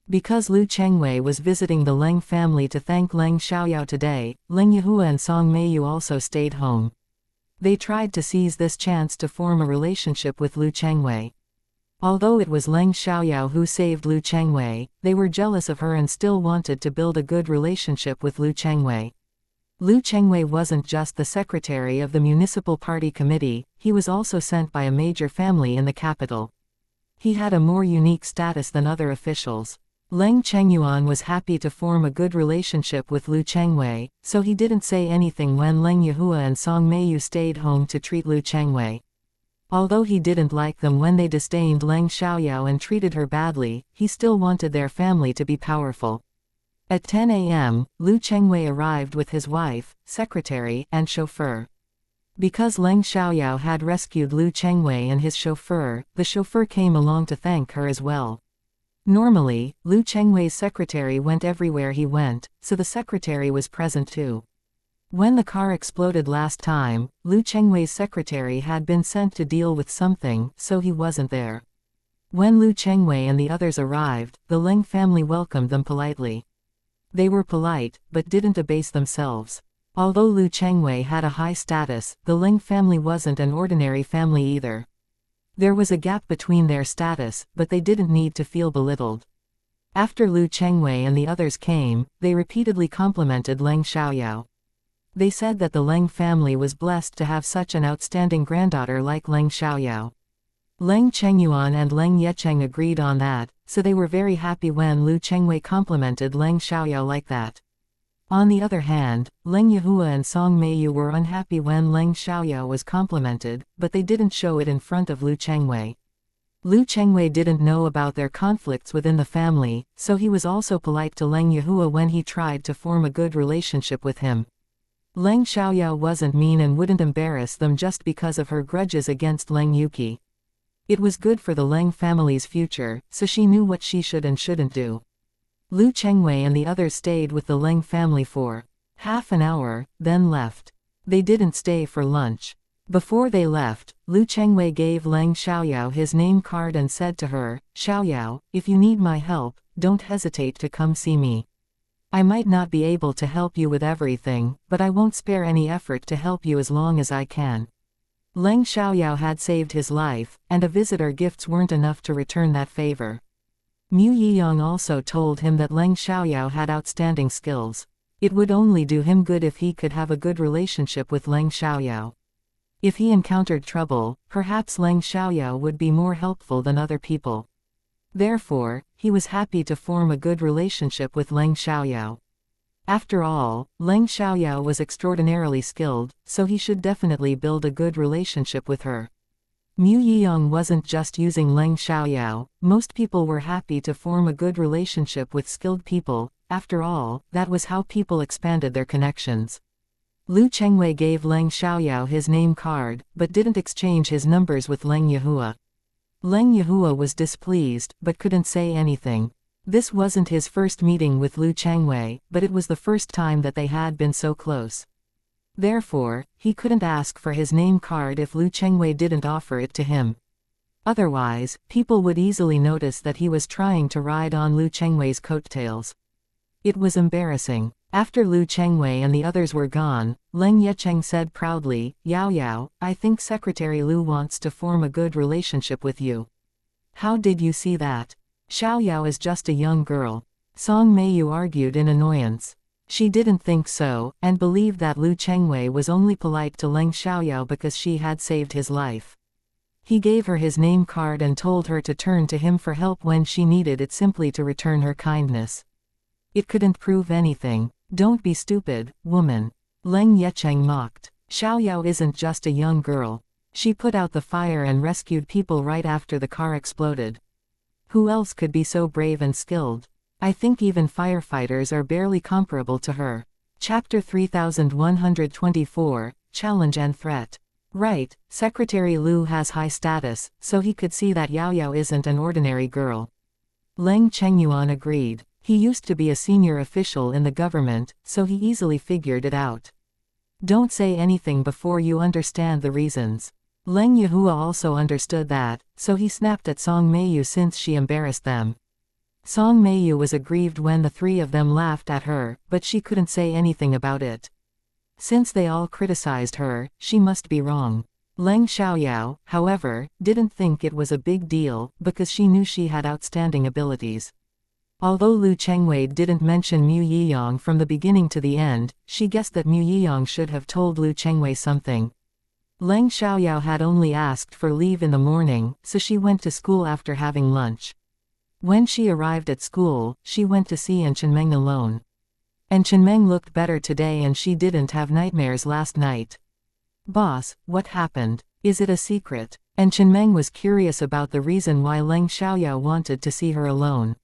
Because Lu Chengwei was visiting the Leng family to thank Leng Xiaoyao today, Leng Yihua and Song Meiyu also stayed home. They tried to seize this chance to form a relationship with Lu Chengwei. Although it was Leng Xiaoyao who saved Lu Chengwei, they were jealous of her and still wanted to build a good relationship with Lu Chengwei. Lu Chengwei wasn't just the secretary of the municipal party committee, he was also sent by a major family in the capital. He had a more unique status than other officials. Leng Chengyuan was happy to form a good relationship with Lu Chengwei, so he didn't say anything when Leng Yihua and Song Meiyu stayed home to treat Lu Chengwei. Although he didn't like them when they disdained Leng Xiaoyao and treated her badly, he still wanted their family to be powerful. At 10 a.m., Lu Chengwei arrived with his wife, secretary, and chauffeur. Because Leng Xiaoyao had rescued Lu Chengwei and his chauffeur, the chauffeur came along to thank her as well. Normally, Lu Chengwei's secretary went everywhere he went, so the secretary was present too. When the car exploded last time, Lu Chengwei's secretary had been sent to deal with something, so he wasn't there. When Lu Chengwei and the others arrived, the Leng family welcomed them politely. They were polite, but didn't abase themselves. Although Lu Chengwei had a high status, the Leng family wasn't an ordinary family either. There was a gap between their status, but they didn't need to feel belittled. After Lu Chengwei and the others came, they repeatedly complimented Leng Xiaoyao. They said that the Leng family was blessed to have such an outstanding granddaughter like Leng Xiaoyao. Leng Chengyuan and Leng Yecheng agreed on that, so they were very happy when Lu Chengwei complimented Leng Xiaoyao like that. On the other hand, Leng Yihua and Song Meiyu were unhappy when Leng Xiaoyao was complimented, but they didn't show it in front of Lu Chengwei. Lu Chengwei didn't know about their conflicts within the family, so he was also polite to Leng Yihua when he tried to form a good relationship with him. Leng Xiaoyao wasn't mean and wouldn't embarrass them just because of her grudges against Leng Yuqi. It was good for the Leng family's future, so she knew what she should and shouldn't do. Lu Chengwei and the others stayed with the Leng family for half an hour, then left. They didn't stay for lunch. Before they left, Lu Chengwei gave Leng Xiaoyao his name card and said to her, "Xiaoyao, if you need my help, don't hesitate to come see me. I might not be able to help you with everything, but I won't spare any effort to help you as long as I can." Leng Xiaoyao had saved his life, and a visitor gifts weren't enough to return that favor. Mu Yiyang also told him that Leng Xiaoyao had outstanding skills. It would only do him good if he could have a good relationship with Leng Xiaoyao. If he encountered trouble, perhaps Leng Xiaoyao would be more helpful than other people. Therefore, he was happy to form a good relationship with Leng Xiaoyao. After all, Leng Xiaoyao was extraordinarily skilled, so he should definitely build a good relationship with her. Mu Yiyang wasn't just using Leng Xiaoyao, most people were happy to form a good relationship with skilled people. After all, that was how people expanded their connections. Lu Chengwei gave Leng Xiaoyao his name card, but didn't exchange his numbers with Leng Yihua. Leng Yihua was displeased, but couldn't say anything. This wasn't his first meeting with Lu Chengwei, but it was the first time that they had been so close. Therefore, he couldn't ask for his name card if Lu Chengwei didn't offer it to him. Otherwise, people would easily notice that he was trying to ride on Lu Chengwei's coattails. It was embarrassing. After Lu Chengwei and the others were gone, Leng Yecheng said proudly, "Yao Yao, I think Secretary Lu wants to form a good relationship with you. How did you see that? Xiao Yao is just a young girl." Song Meiyu argued in annoyance. She didn't think so, and believed that Lu Chengwei was only polite to Leng Xiaoyao because she had saved his life. He gave her his name card and told her to turn to him for help when she needed it, simply to return her kindness. It couldn't prove anything. "Don't be stupid, woman," Leng Yecheng mocked. "Xiaoyao isn't just a young girl. She put out the fire and rescued people right after the car exploded. Who else could be so brave and skilled? I think even firefighters are barely comparable to her." Chapter 3124, Challenge and Threat. Right, Secretary Lu has high status, so he could see that Yao Yao isn't an ordinary girl. Leng Chengyuan agreed. He used to be a senior official in the government, so he easily figured it out. "Don't say anything before you understand the reasons." Leng Yihua also understood that, so he snapped at Song Meiyu since she embarrassed them. Song Meiyu was aggrieved when the three of them laughed at her, but she couldn't say anything about it. Since they all criticized her, she must be wrong. Leng Xiaoyao, however, didn't think it was a big deal, because she knew she had outstanding abilities. Although Lu Chengwei didn't mention Mu Yiyang from the beginning to the end, she guessed that Mu Yiyang should have told Lu Chengwei something. Leng Xiaoyao had only asked for leave in the morning, so she went to school after having lunch. When she arrived at school, she went to see Chenmeng alone. Chenmeng looked better today and she didn't have nightmares last night. "Boss, what happened? Is it a secret?" Chenmeng was curious about the reason why Leng Xiaoyao wanted to see her alone.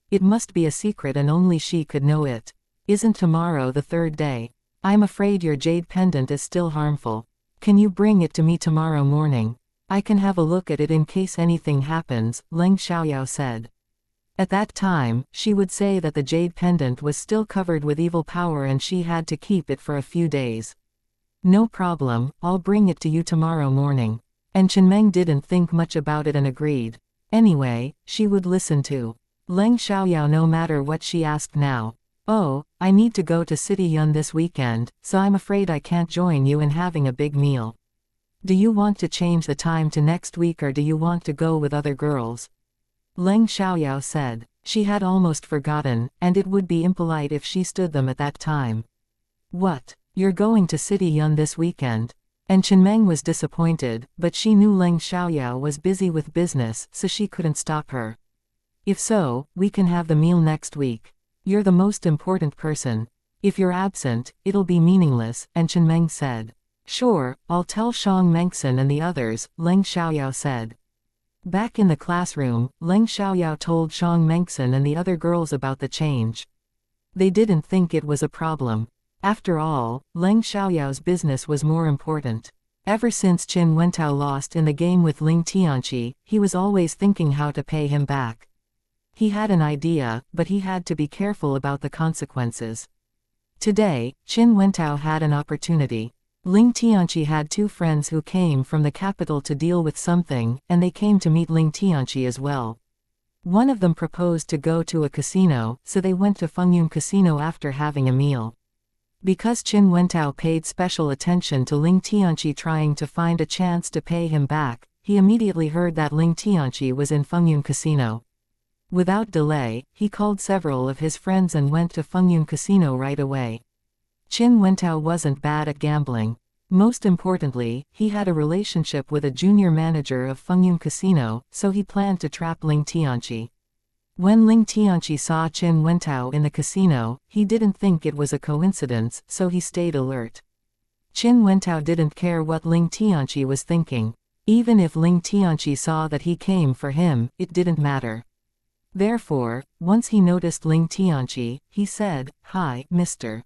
"It must be a secret and only she could know it. Isn't tomorrow the third day? I'm afraid your jade pendant is still harmful. Can you bring it to me tomorrow morning? I can have a look at it in case anything happens," Leng Xiaoyao said. At that time, she would say that the jade pendant was still covered with evil power and she had to keep it for a few days. "No problem, I'll bring it to you tomorrow morning." Chenmeng didn't think much about it and agreed. Anyway, she would listen to Leng Xiaoyao no matter what she asked now. "Oh, I need to go to City Yun this weekend, so I'm afraid I can't join you in having a big meal. Do you want to change the time to next week or do you want to go with other girls?" Leng Xiaoyao said. She had almost forgotten, and it would be impolite if she stood them at that time. "What? You're going to City Yun this weekend?" Chenmeng was disappointed, but she knew Leng Xiaoyao was busy with business, so she couldn't stop her. "If so, we can have the meal next week. You're the most important person. If you're absent, it'll be meaningless," Chenmeng said. "Sure, I'll tell Shang Mengson and the others," Leng Xiaoyao said. Back in the classroom, Leng Xiaoyao told Shang Mengson and the other girls about the change. They didn't think it was a problem. After all, Leng Xiaoyao's business was more important. Ever since Qin Wentao lost in the game with Ling Tianqi, he was always thinking how to pay him back. He had an idea, but he had to be careful about the consequences. Today, Qin Wentao had an opportunity. Ling Tianqi had two friends who came from the capital to deal with something, and they came to meet Ling Tianqi as well. One of them proposed to go to a casino, so they went to Fengyun Casino after having a meal. Because Qin Wentao paid special attention to Ling Tianqi trying to find a chance to pay him back, he immediately heard that Ling Tianqi was in Fengyun Casino. Without delay, he called several of his friends and went to Fengyun Casino right away. Qin Wentao wasn't bad at gambling. Most importantly, he had a relationship with a junior manager of Fengyun Casino, so he planned to trap Ling Tianqi. When Ling Tianqi saw Qin Wentao in the casino, he didn't think it was a coincidence, so he stayed alert. Qin Wentao didn't care what Ling Tianqi was thinking. Even if Ling Tianqi saw that he came for him, it didn't matter. Therefore, once he noticed Ling Tianqi, he said, "Hi, Mr.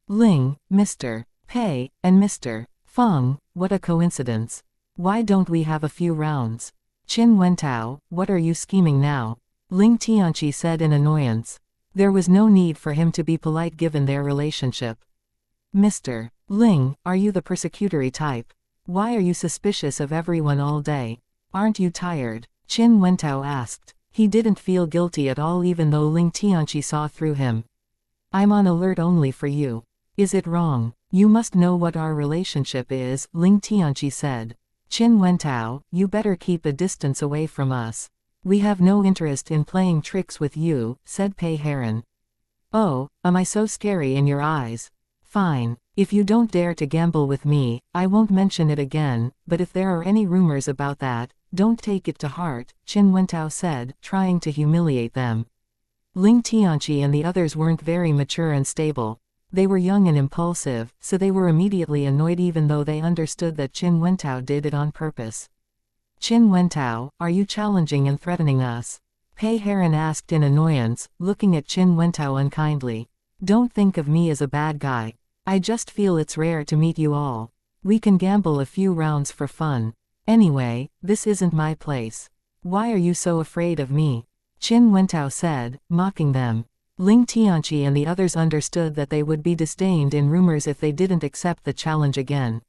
Ling, Mr. Pei, and Mr. Feng, what a coincidence. Why don't we have a few rounds?" "Qin Wentao, what are you scheming now?" Ling Tianqi said in annoyance. There was no need for him to be polite given their relationship. "Mr. Ling, are you the persecutory type? Why are you suspicious of everyone all day? Aren't you tired?" Qin Wentao asked. He didn't feel guilty at all even though Ling Tianqi saw through him. "I'm on alert only for you. Is it wrong? You must know what our relationship is," Ling Tianqi said. "Qin Wentao, you better keep a distance away from us. We have no interest in playing tricks with you," said Pei Heron. "Oh, am I so scary in your eyes? Fine. If you don't dare to gamble with me, I won't mention it again, but if there are any rumors about that, don't take it to heart," Qin Wentao said, trying to humiliate them. Ling Tianqi and the others weren't very mature and stable. They were young and impulsive, so they were immediately annoyed even though they understood that Qin Wentao did it on purpose. "Qin Wentao, are you challenging and threatening us?" Pei Heron asked in annoyance, looking at Qin Wentao unkindly. "Don't think of me as a bad guy. I just feel it's rare to meet you all. We can gamble a few rounds for fun. Anyway, this isn't my place. Why are you so afraid of me?" Qin Wentao said, mocking them. Ling Tianqi and the others understood that they would be disdained in rumors if they didn't accept the challenge again.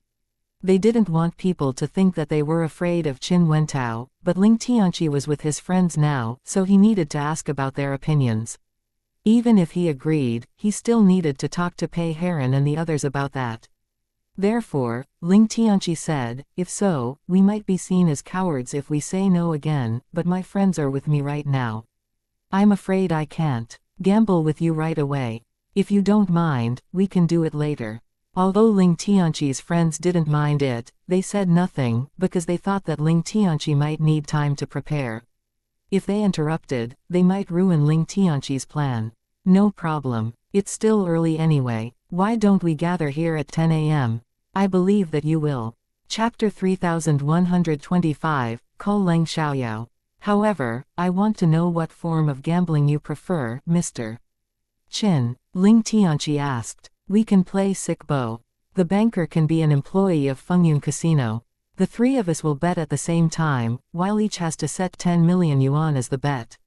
They didn't want people to think that they were afraid of Qin Wentao, but Ling Tianqi was with his friends now, so he needed to ask about their opinions. Even if he agreed, he still needed to talk to Pei Heron and the others about that. Therefore, Ling Tianqi said, "If so, we might be seen as cowards if we say no again, but my friends are with me right now. I'm afraid I can't gamble with you right away. If you don't mind, we can do it later." Although Ling Tianqi's friends didn't mind it, they said nothing, because they thought that Ling Tianqi might need time to prepare. If they interrupted, they might ruin Ling Tianqi's plan. "No problem. It's still early anyway. Why don't we gather here at 10 a.m.? I believe that you will." Chapter 3125, Call Leng Xiaoyao. "However, I want to know what form of gambling you prefer, Mr. Qin," Ling Tianqi asked. "We can play sick bo. The banker can be an employee of Fengyun Casino. The three of us will bet at the same time, while each has to set 10 million yuan as the bet.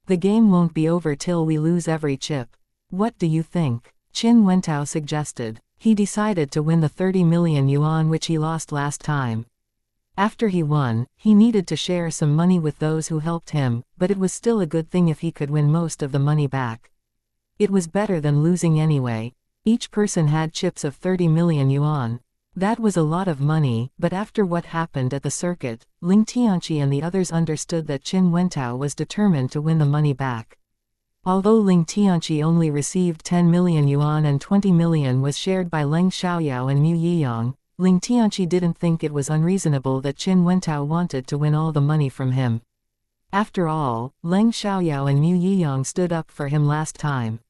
The game won't be over till we lose every chip. What do you think?" Qin Wentao suggested. He decided to win the 30 million yuan which he lost last time. After he won, he needed to share some money with those who helped him, but it was still a good thing if he could win most of the money back. It was better than losing anyway. Each person had chips of 30 million yuan. That was a lot of money, but after what happened at the circuit, Ling Tianqi and the others understood that Qin Wentao was determined to win the money back. Although Ling Tianqi only received 10 million yuan and 20 million was shared by Leng Xiaoyao and Mu Yiyang, Ling Tianqi didn't think it was unreasonable that Qin Wentao wanted to win all the money from him. After all, Leng Xiaoyao and Mu Yiyang stood up for him last time.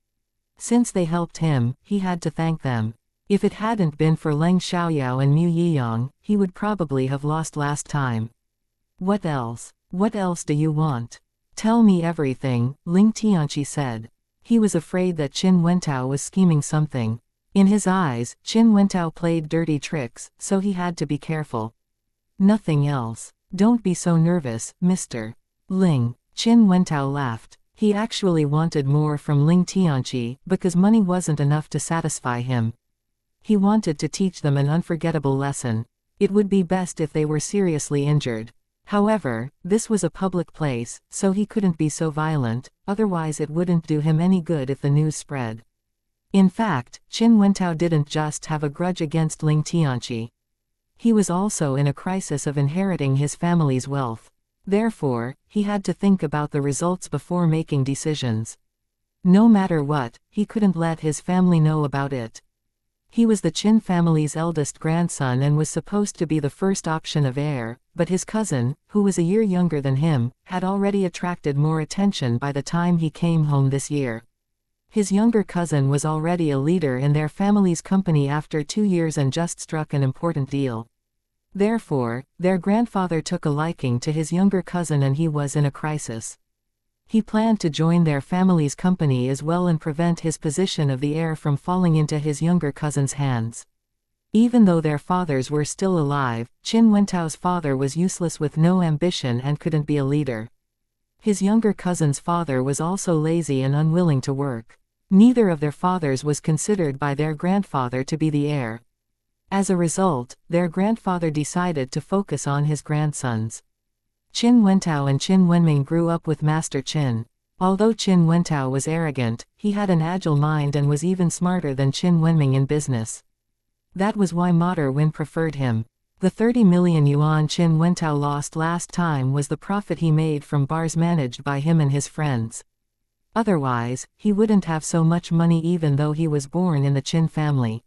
Since they helped him, he had to thank them. If it hadn't been for Leng Xiaoyao and Mu Yiyang, he would probably have lost last time. "What else? What else do you want? Tell me everything," Ling Tianqi said. He was afraid that Qin Wentao was scheming something. In his eyes, Qin Wentao played dirty tricks, so he had to be careful. Nothing else. Don't be so nervous, Mr. Ling. Qin Wentao laughed. He actually wanted more from Ling Tianqi, because money wasn't enough to satisfy him. He wanted to teach them an unforgettable lesson. It would be best if they were seriously injured. However, this was a public place, so he couldn't be so violent, otherwise it wouldn't do him any good if the news spread. In fact, Qin Wentao didn't just have a grudge against Ling Tianqi. He was also in a crisis of inheriting his family's wealth. Therefore, he had to think about the results before making decisions. No matter what, he couldn't let his family know about it. He was the Qin family's eldest grandson and was supposed to be the first option of heir, but his cousin, who was a year younger than him, had already attracted more attention by the time he came home this year. His younger cousin was already a leader in their family's company after 2 years and just struck an important deal. Therefore, their grandfather took a liking to his younger cousin and he was in a crisis. He planned to join their family's company as well and prevent his position of the heir from falling into his younger cousin's hands. Even though their fathers were still alive, Qin Wentao's father was useless with no ambition and couldn't be a leader. His younger cousin's father was also lazy and unwilling to work. Neither of their fathers was considered by their grandfather to be the heir. As a result, their grandfather decided to focus on his grandsons. Qin Wentao and Qin Wenming grew up with Master Qin. Although Qin Wentao was arrogant, he had an agile mind and was even smarter than Qin Wenming in business. That was why Mater Wen preferred him. The 30 million yuan Qin Wentao lost last time was the profit he made from bars managed by him and his friends. Otherwise, he wouldn't have so much money even though he was born in the Qin family.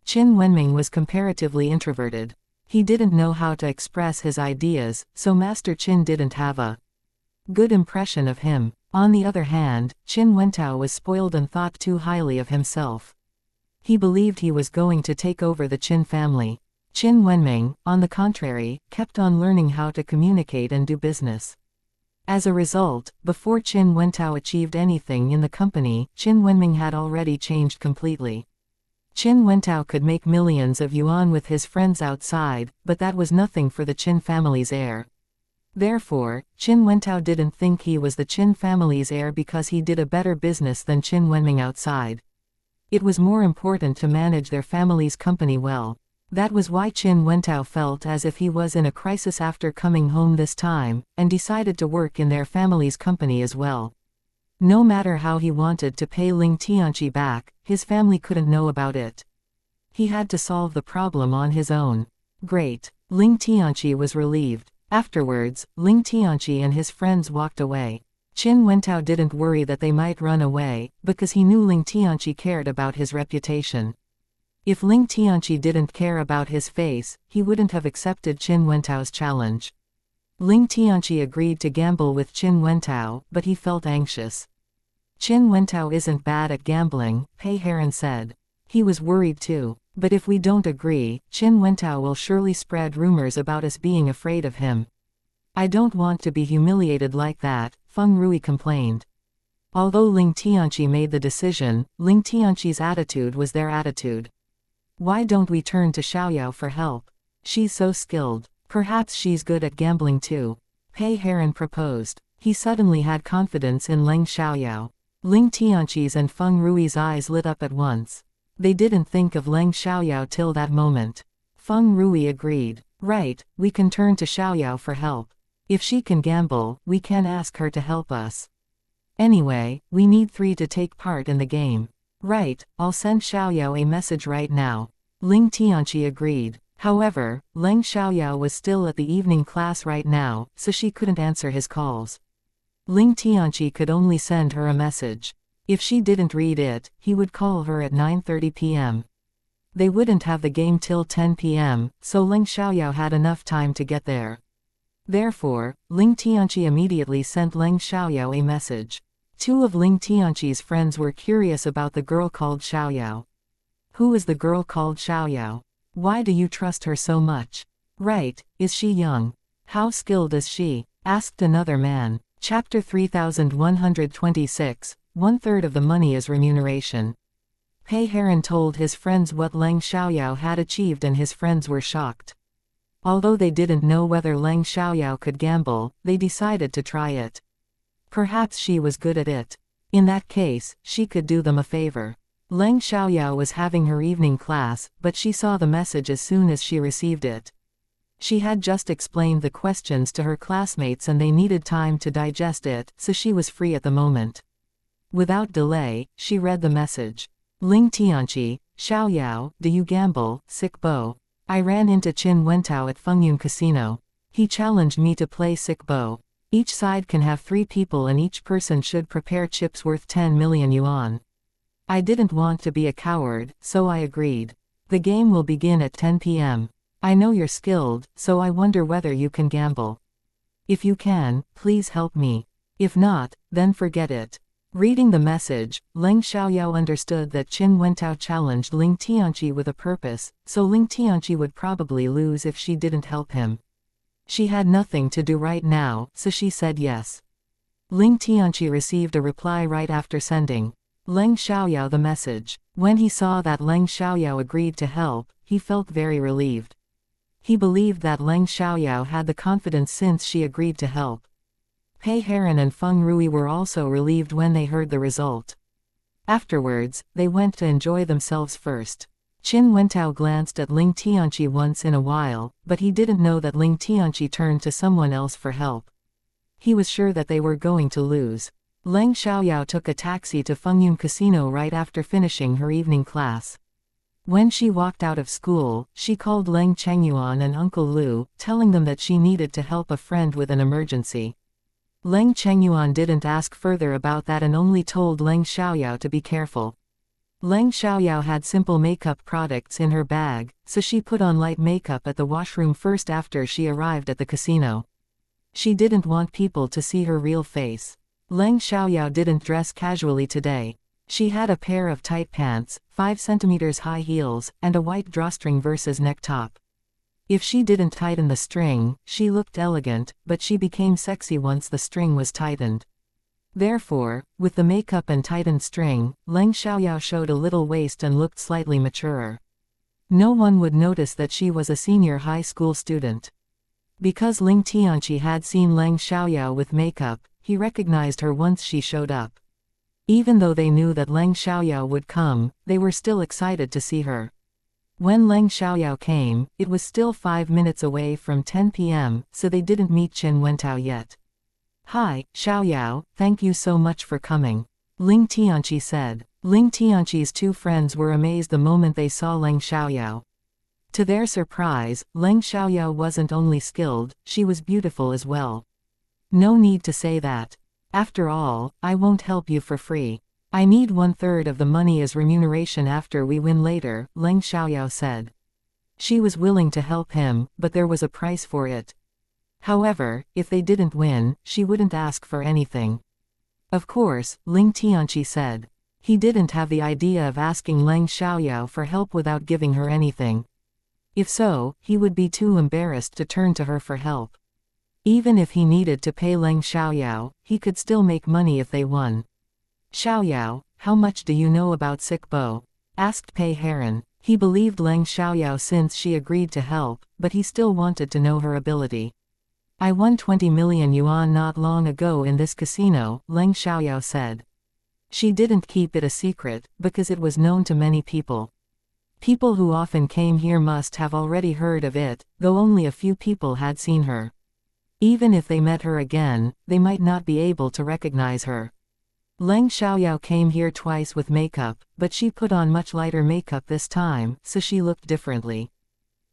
Qin Wenming was comparatively introverted. He didn't know how to express his ideas, so Master Qin didn't have a good impression of him. On the other hand, Qin Wentao was spoiled and thought too highly of himself. He believed he was going to take over the Qin family. Qin Wenming, on the contrary, kept on learning how to communicate and do business. As a result, before Qin Wentao achieved anything in the company, Qin Wenming had already changed completely. Qin Wentao could make millions of yuan with his friends outside, but that was nothing for the Qin family's heir. Therefore, Qin Wentao didn't think he was the Qin family's heir because he did a better business than Qin Wenming outside. It was more important to manage their family's company well. That was why Qin Wentao felt as if he was in a crisis after coming home this time, and decided to work in their family's company as well. No matter how he wanted to pay Ling Tianqi back, his family couldn't know about it. He had to solve the problem on his own. Great. Ling Tianqi was relieved. Afterwards, Ling Tianqi and his friends walked away. Qin Wentao didn't worry that they might run away, because he knew Ling Tianqi cared about his reputation. If Ling Tianqi didn't care about his face, he wouldn't have accepted Qin Wentao's challenge. Ling Tianqi agreed to gamble with Qin Wentao, but he felt anxious. Qin Wentao isn't bad at gambling, Pei Heron said. He was worried too. But if we don't agree, Qin Wentao will surely spread rumors about us being afraid of him. I don't want to be humiliated like that, Feng Rui complained. Although Ling Tianqi made the decision, Ling Tianqi's attitude was their attitude. Why don't we turn to Xiaoyao for help? She's so skilled. Perhaps she's good at gambling too. Pei Heron proposed. He suddenly had confidence in Leng Xiaoyao. Ling Tianqi's and Feng Rui's eyes lit up at once. They didn't think of Leng Xiaoyao till that moment. Feng Rui agreed. Right, we can turn to Xiaoyao for help. If she can gamble, we can ask her to help us. Anyway, we need 3 to take part in the game. Right, I'll send Xiaoyao a message right now. Ling Tianqi agreed. However, Leng Xiaoyao was still at the evening class right now, so she couldn't answer his calls. Ling Tianqi could only send her a message. If she didn't read it, he would call her at 9:30 p.m. They wouldn't have the game till 10 p.m., so Leng Xiaoyao had enough time to get there. Therefore, Ling Tianqi immediately sent Leng Xiaoyao a message. 2 of Ling Tianqi's friends were curious about the girl called Xiaoyao. Who is the girl called Xiaoyao? Why do you trust her so much? Right, is she young? How skilled is she? Asked another man. Chapter 3126, 1/3 of the money is remuneration. Pei Heron told his friends what Leng Xiaoyao had achieved and his friends were shocked. Although they didn't know whether Leng Xiaoyao could gamble, they decided to try it. Perhaps she was good at it. In that case, she could do them a favor. Leng Xiaoyao was having her evening class, but she saw the message as soon as she received it. She had just explained the questions to her classmates and they needed time to digest it, so she was free at the moment. Without delay, she read the message. Ling Tianqi, Xiaoyao, do you gamble, sick bo? I ran into Qin Wentao at Fengyun Casino. He challenged me to play sick bo. Each side can have 3 people and each person should prepare chips worth 10 million yuan. I didn't want to be a coward, so I agreed. The game will begin at 10 p.m. I know you're skilled, so I wonder whether you can gamble. If you can, please help me. If not, then forget it. Reading the message, Leng Xiaoyao understood that Qin Wentao challenged Ling Tianqi with a purpose, so Ling Tianqi would probably lose if she didn't help him. She had nothing to do right now, so she said yes. Ling Tianqi received a reply right after sending Leng Xiaoyao the message. When he saw that Leng Xiaoyao agreed to help, he felt very relieved. He believed that Leng Xiaoyao had the confidence since she agreed to help. Pei Heron and Feng Rui were also relieved when they heard the result. Afterwards, they went to enjoy themselves first. Qin Wentao glanced at Ling Tianqi once in a while, but he didn't know that Ling Tianqi turned to someone else for help. He was sure that they were going to lose. Leng Xiaoyao took a taxi to Fengyun Casino right after finishing her evening class. When she walked out of school, she called Leng Chengyuan and Uncle Lu, telling them that she needed to help a friend with an emergency. Leng Chengyuan didn't ask further about that and only told Leng Xiaoyao to be careful. Leng Xiaoyao had simple makeup products in her bag, so she put on light makeup at the washroom first after she arrived at the casino. She didn't want people to see her real face. Leng Xiaoyao didn't dress casually today. She had a pair of tight pants, 5 cm high heels, and a white drawstring versus neck top. If she didn't tighten the string, she looked elegant, but she became sexy once the string was tightened. Therefore, with the makeup and tightened string, Leng Xiaoyao showed a little waist and looked slightly maturer. No one would notice that she was a senior high school student. Because Ling Tianqi had seen Leng Xiaoyao with makeup, he recognized her once she showed up. Even though they knew that Leng Xiaoyao would come, they were still excited to see her. When Leng Xiaoyao came, it was still 5 minutes away from 10 p.m., so they didn't meet Qin Wentao yet. Hi, Xiaoyao, thank you so much for coming. Ling Tianqi said. Ling Tianqi's 2 friends were amazed the moment they saw Leng Xiaoyao. To their surprise, Leng Xiaoyao wasn't only skilled, she was beautiful as well. No need to say that. After all, I won't help you for free. I need 1/3 of the money as remuneration after we win later, Leng Xiaoyao said. She was willing to help him, but there was a price for it. However, if they didn't win, she wouldn't ask for anything. Of course, Ling Tianqi said. He didn't have the idea of asking Leng Xiaoyao for help without giving her anything. If so, he would be too embarrassed to turn to her for help. Even if he needed to pay Leng Xiaoyao, he could still make money if they won. Xiaoyao, how much do you know about sick bo? Asked Pei Heron. He believed Leng Xiaoyao since she agreed to help, but he still wanted to know her ability. I won 20 million yuan not long ago in this casino, Leng Xiaoyao said. She didn't keep it a secret, because it was known to many people. People who often came here must have already heard of it, though only a few people had seen her. Even if they met her again, they might not be able to recognize her. Leng Xiaoyao came here twice with makeup, but she put on much lighter makeup this time, so she looked differently.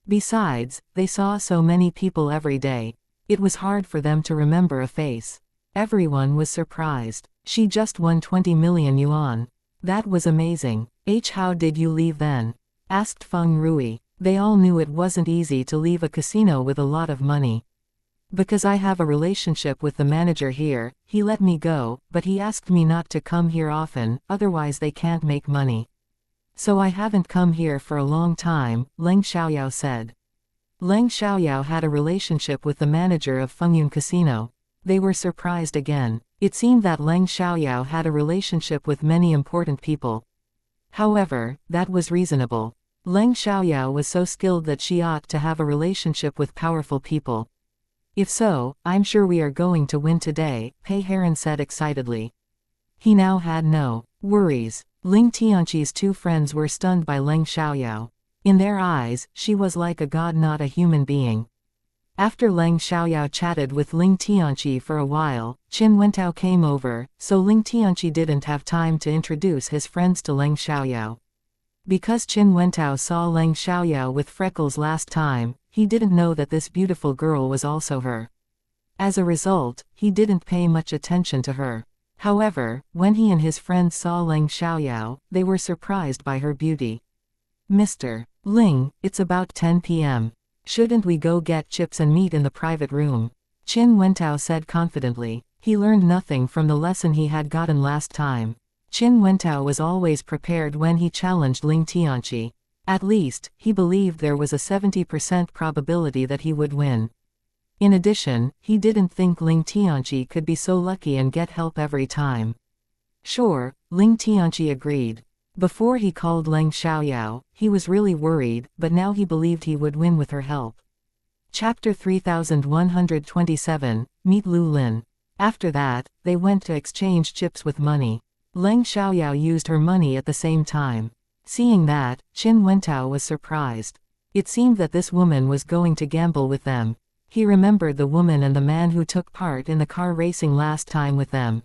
Besides, they saw so many people every day. It was hard for them to remember a face. Everyone was surprised. She just won 20 million yuan. That was amazing. How did you leave then? Asked Feng Rui. They all knew it wasn't easy to leave a casino with a lot of money. Because I have a relationship with the manager here, he let me go, but he asked me not to come here often, otherwise they can't make money. So I haven't come here for a long time, Leng Xiaoyao said. Leng Xiaoyao had a relationship with the manager of Fengyun Casino. They were surprised again. It seemed that Leng Xiaoyao had a relationship with many important people. However, that was reasonable. Leng Xiaoyao was so skilled that she ought to have a relationship with powerful people. If so, I'm sure we are going to win today, Pei Heron said excitedly. He now had no worries. Ling Tianqi's two friends were stunned by Leng Xiaoyao. In their eyes, she was like a god, not a human being. After Leng Xiaoyao chatted with Ling Tianqi for a while, Qin Wentao came over, so Ling Tianqi didn't have time to introduce his friends to Leng Xiaoyao. Because Qin Wentao saw Leng Xiaoyao with freckles last time, he didn't know that this beautiful girl was also her. As a result, he didn't pay much attention to her. However, when he and his friends saw Leng Xiaoyao, they were surprised by her beauty. Mr. Ling, it's about 10 p.m. Shouldn't we go get chips and meet in the private room? Qin Wentao said confidently. He learned nothing from the lesson he had gotten last time. Qin Wentao was always prepared when he challenged Ling Tianqi. At least, he believed there was a 70% probability that he would win. In addition, he didn't think Ling Tianqi could be so lucky and get help every time. Sure, Ling Tianqi agreed. Before he called Leng Xiaoyao, he was really worried, but now he believed he would win with her help. Chapter 3127, Meet Lu Lin. After that, they went to exchange chips with money. Leng Xiaoyao used her money at the same time. Seeing that, Qin Wentao was surprised. It seemed that this woman was going to gamble with them. He remembered the woman and the man who took part in the car racing last time with them.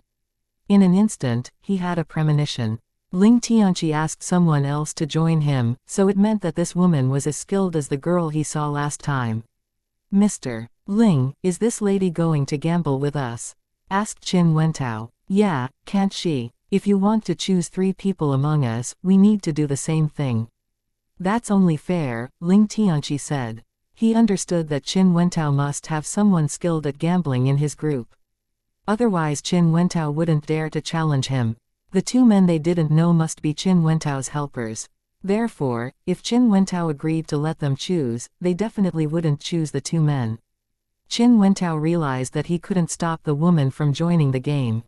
In an instant, he had a premonition. Ling Tianqi asked someone else to join him, so it meant that this woman was as skilled as the girl he saw last time. Mr. Ling, is this lady going to gamble with us? Asked Qin Wentao. Yeah, can't she? If you want to choose 3 people among us, we need to do the same thing. That's only fair, Ling Tianqi said. He understood that Qin Wentao must have someone skilled at gambling in his group. Otherwise Qin Wentao wouldn't dare to challenge him. The 2 men they didn't know must be Qin Wentao's helpers. Therefore, if Qin Wentao agreed to let them choose, they definitely wouldn't choose the 2 men. Qin Wentao realized that he couldn't stop the woman from joining the game.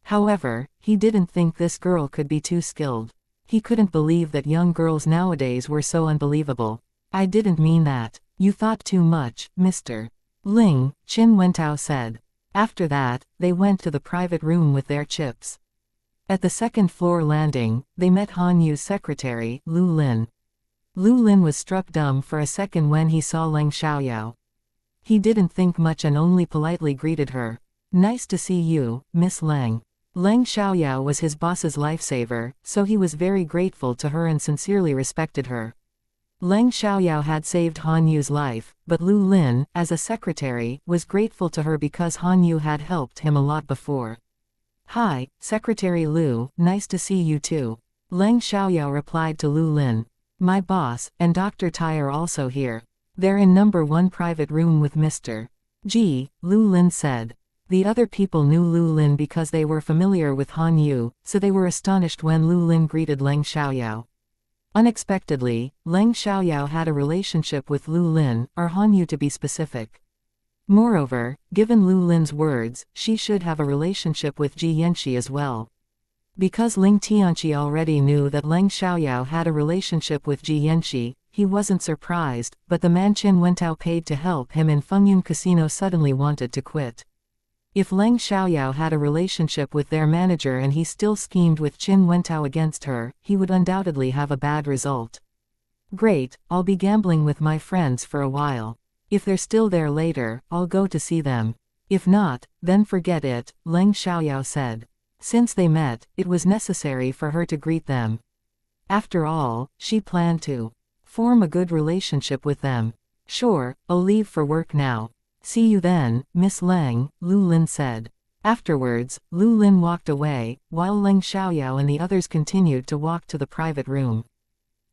However, he didn't think this girl could be too skilled. He couldn't believe that young girls nowadays were so unbelievable. I didn't mean that. You thought too much, Mr. Ling, Qin Wentao said. After that, they went to the private room with their chips. At the second-floor landing, they met Han Yu's secretary, Lu Lin. Lu Lin was struck dumb for a second when he saw Leng Xiaoyao. He didn't think much and only politely greeted her. Nice to see you, Miss Leng. Leng Xiaoyao was his boss's lifesaver, so he was very grateful to her and sincerely respected her. Leng Xiaoyao had saved Han Yu's life, but Lu Lin, as a secretary, was grateful to her because Han Yu had helped him a lot before. Hi, Secretary Lu, nice to see you too. Leng Xiaoyao replied to Lu Lin. My boss, and Dr. Tai are also here. They're in number 1 private room with Mr. G, Lu Lin said. The other people knew Lu Lin because they were familiar with Han Yu, so they were astonished when Lu Lin greeted Leng Xiaoyao. Unexpectedly, Leng Xiaoyao had a relationship with Lu Lin, or Han Yu to be specific. Moreover, given Lu Lin's words, she should have a relationship with xianxia as well. Because Ling Tianqi already knew that Leng Xiaoyao had a relationship with xianxia, he wasn't surprised, but the man Qin Wentao paid to help him in Fengyun Casino suddenly wanted to quit. If Leng Xiaoyao had a relationship with their manager and he still schemed with Qin Wentao against her, he would undoubtedly have a bad result. Great, I'll be gambling with my friends for a while. If they're still there later, I'll go to see them. If not, then forget it, Leng Xiaoyao said. Since they met, it was necessary for her to greet them. After all, she planned to form a good relationship with them. Sure, I'll leave for work now. See you then, Miss Leng, Lu Lin said. Afterwards, Lu Lin walked away, while Leng Xiaoyao and the others continued to walk to the private room.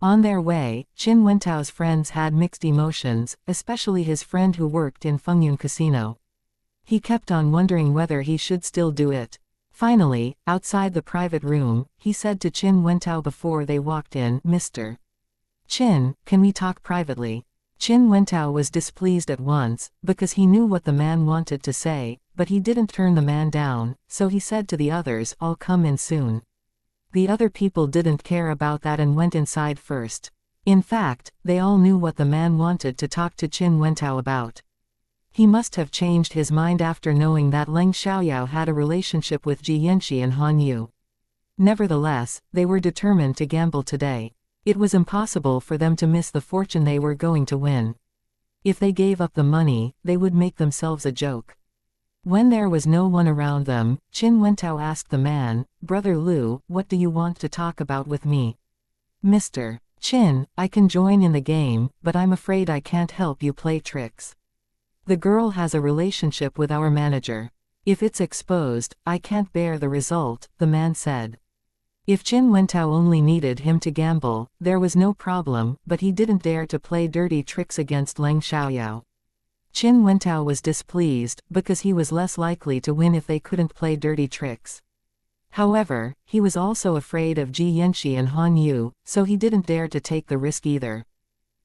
On their way, Qin Wentao's friends had mixed emotions, especially his friend who worked in Fengyun Casino. He kept on wondering whether he should still do it. Finally, outside the private room, he said to Qin Wentao before they walked in, Mr. Qin, can we talk privately? Qin Wentao was displeased at once, because he knew what the man wanted to say, but he didn't turn the man down, so he said to the others, I'll come in soon. The other people didn't care about that and went inside first. In fact, they all knew what the man wanted to talk to Qin Wentao about. He must have changed his mind after knowing that Leng Xiaoyao had a relationship with Xianxia and Han Yu. Nevertheless, they were determined to gamble today. It was impossible for them to miss the fortune they were going to win. If they gave up the money, they would make themselves a joke. When there was no one around them, Qin Wentao asked the man, "Brother Liu, what do you want to talk about with me?" "Mr. Qin, I can join in the game, but I'm afraid I can't help you play tricks. The girl has a relationship with our manager. If it's exposed, I can't bear the result," the man said. If Qin Wentao only needed him to gamble, there was no problem, but he didn't dare to play dirty tricks against Leng Xiaoyao. Qin Wentao was displeased, because he was less likely to win if they couldn't play dirty tricks. However, he was also afraid of Ji Yanxi and Han Yu, so he didn't dare to take the risk either.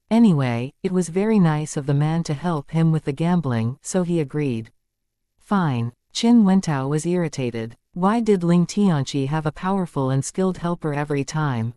Anyway, it was very nice of the man to help him with the gambling, so he agreed. Fine. Qin Wentao was irritated. Why did Ling Tianqi have a powerful and skilled helper every time?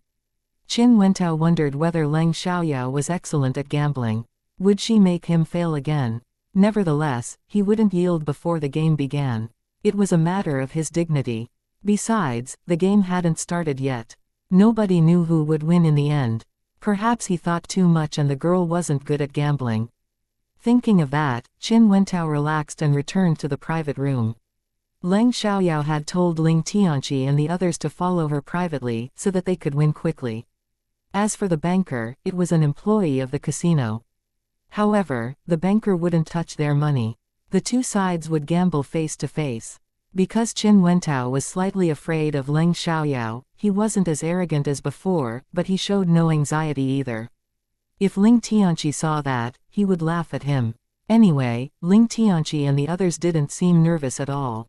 Qin Wentao wondered whether Leng Xiaoyao was excellent at gambling. Would she make him fail again? Nevertheless, he wouldn't yield before the game began. It was a matter of his dignity. Besides, the game hadn't started yet. Nobody knew who would win in the end. Perhaps he thought too much and the girl wasn't good at gambling. Thinking of that, Qin Wentao relaxed and returned to the private room. Leng Xiaoyao had told Ling Tianqi and the others to follow her privately, so that they could win quickly. As for the banker, it was an employee of the casino. However, the banker wouldn't touch their money. The two sides would gamble face to face. Because Qin Wentao was slightly afraid of Leng Xiaoyao, he wasn't as arrogant as before, but he showed no anxiety either. If Ling Tianqi saw that, he would laugh at him. Anyway, Ling Tianqi and the others didn't seem nervous at all.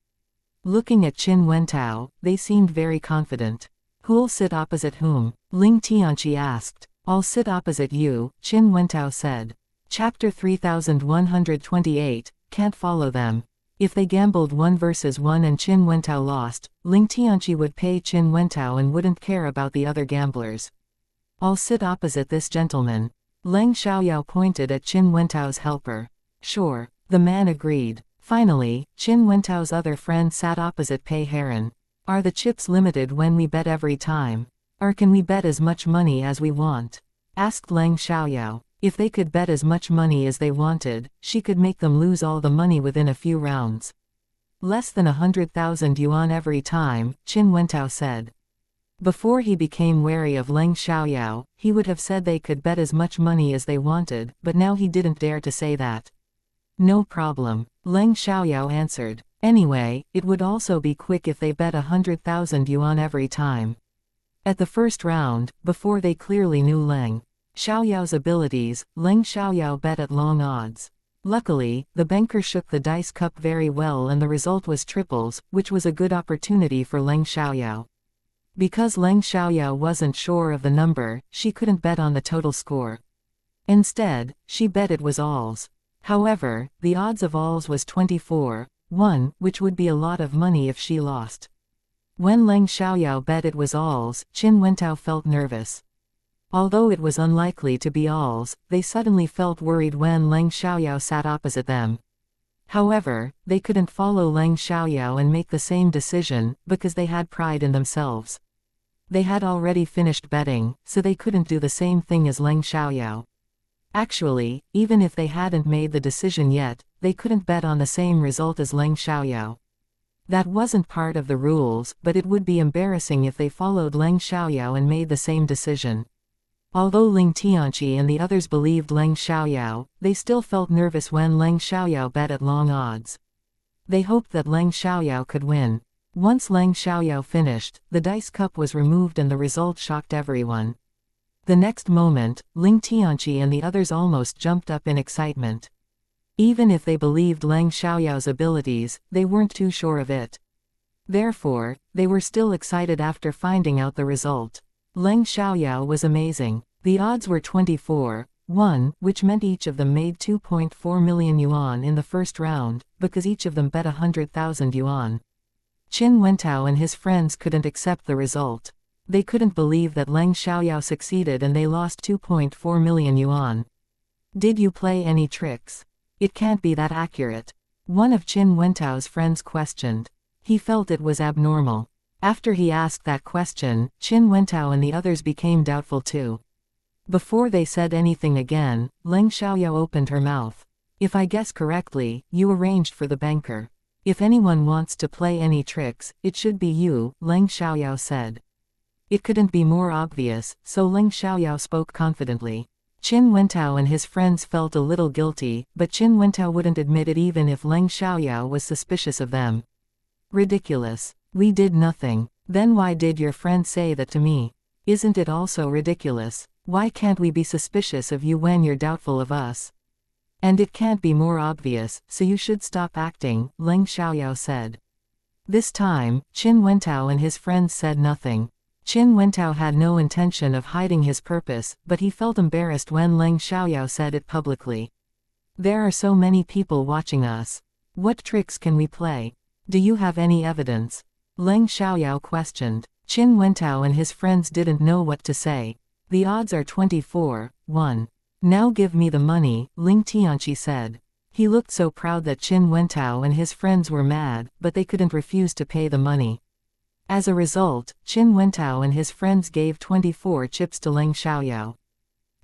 Looking at Qin Wentao, they seemed very confident. "Who'll sit opposite whom?" Ling Tianqi asked. "I'll sit opposite you," Qin Wentao said. Chapter 3128, Can't Follow Them. If they gambled 1 versus 1 and Qin Wentao lost, Ling Tianqi would pay Qin Wentao and wouldn't care about the other gamblers. "I'll sit opposite this gentleman." Leng Xiaoyao pointed at Qin Wentao's helper. "Sure." The man agreed. Finally, Qin Wentao's other friend sat opposite Pei Heron. "Are the chips limited when we bet every time? Or can we bet as much money as we want?" asked Leng Xiaoyao. If they could bet as much money as they wanted, she could make them lose all the money within a few rounds. "Less than 100,000 yuan every time," Qin Wentao said. Before he became wary of Leng Xiaoyao, he would have said they could bet as much money as they wanted, but now he didn't dare to say that. "No problem," Leng Xiaoyao answered. Anyway, it would also be quick if they bet 100,000 yuan every time. At the first round, before they clearly knew Leng Xiaoyao's abilities, Leng Xiaoyao bet at long odds. Luckily, the banker shook the dice cup very well and the result was triples, which was a good opportunity for Leng Xiaoyao. Because Leng Xiaoyao wasn't sure of the number, she couldn't bet on the total score. Instead, she bet it was alls. However, the odds of alls was 24-1, which would be a lot of money if she lost. When Leng Xiaoyao bet it was alls, Qin Wentao felt nervous. Although it was unlikely to be alls, they suddenly felt worried when Leng Xiaoyao sat opposite them. However, they couldn't follow Leng Xiaoyao and make the same decision, because they had pride in themselves. They had already finished betting, so they couldn't do the same thing as Leng Xiaoyao. Actually, even if they hadn't made the decision yet, they couldn't bet on the same result as Leng Xiaoyao. That wasn't part of the rules, but it would be embarrassing if they followed Leng Xiaoyao and made the same decision. Although Ling Tianqi and the others believed Leng Xiaoyao, they still felt nervous when Leng Xiaoyao bet at long odds. They hoped that Leng Xiaoyao could win. Once Leng Xiaoyao finished, the dice cup was removed and the result shocked everyone. The next moment, Ling Tianqi and the others almost jumped up in excitement. Even if they believed Leng Xiaoyao's abilities, they weren't too sure of it. Therefore, they were still excited after finding out the result. Leng Xiaoyao was amazing. The odds were 24-1, which meant each of them made 2.4 million yuan in the first round, because each of them bet 100,000 yuan. Qin Wentao and his friends couldn't accept the result. They couldn't believe that Leng Xiaoyao succeeded and they lost 2.4 million yuan. Did you play any tricks? It can't be that accurate. One of Qin Wentao's friends questioned. He felt it was abnormal. After he asked that question, Qin Wentao and the others became doubtful too. Before they said anything again, Leng Xiaoyao opened her mouth. If I guess correctly, you arranged for the banker. If anyone wants to play any tricks, it should be you, Leng Xiaoyao said. It couldn't be more obvious, so Leng Xiaoyao spoke confidently. Qin Wentao and his friends felt a little guilty, but Qin Wentao wouldn't admit it even if Leng Xiaoyao was suspicious of them. Ridiculous. We did nothing. Then why did your friend say that to me? Isn't it also ridiculous? Why can't we be suspicious of you when you're doubtful of us? And it can't be more obvious, so you should stop acting, Leng Xiaoyao said. This time, Qin Wentao and his friends said nothing. Qin Wentao had no intention of hiding his purpose, but he felt embarrassed when Leng Xiaoyao said it publicly. There are so many people watching us. What tricks can we play? Do you have any evidence? Leng Xiaoyao questioned. Qin Wentao and his friends didn't know what to say. The odds are 24-1. Now give me the money, Ling Tianqi said. He looked so proud that Qin Wentao and his friends were mad, but they couldn't refuse to pay the money. As a result, Qin Wentao and his friends gave 24 chips to Leng Xiaoyao.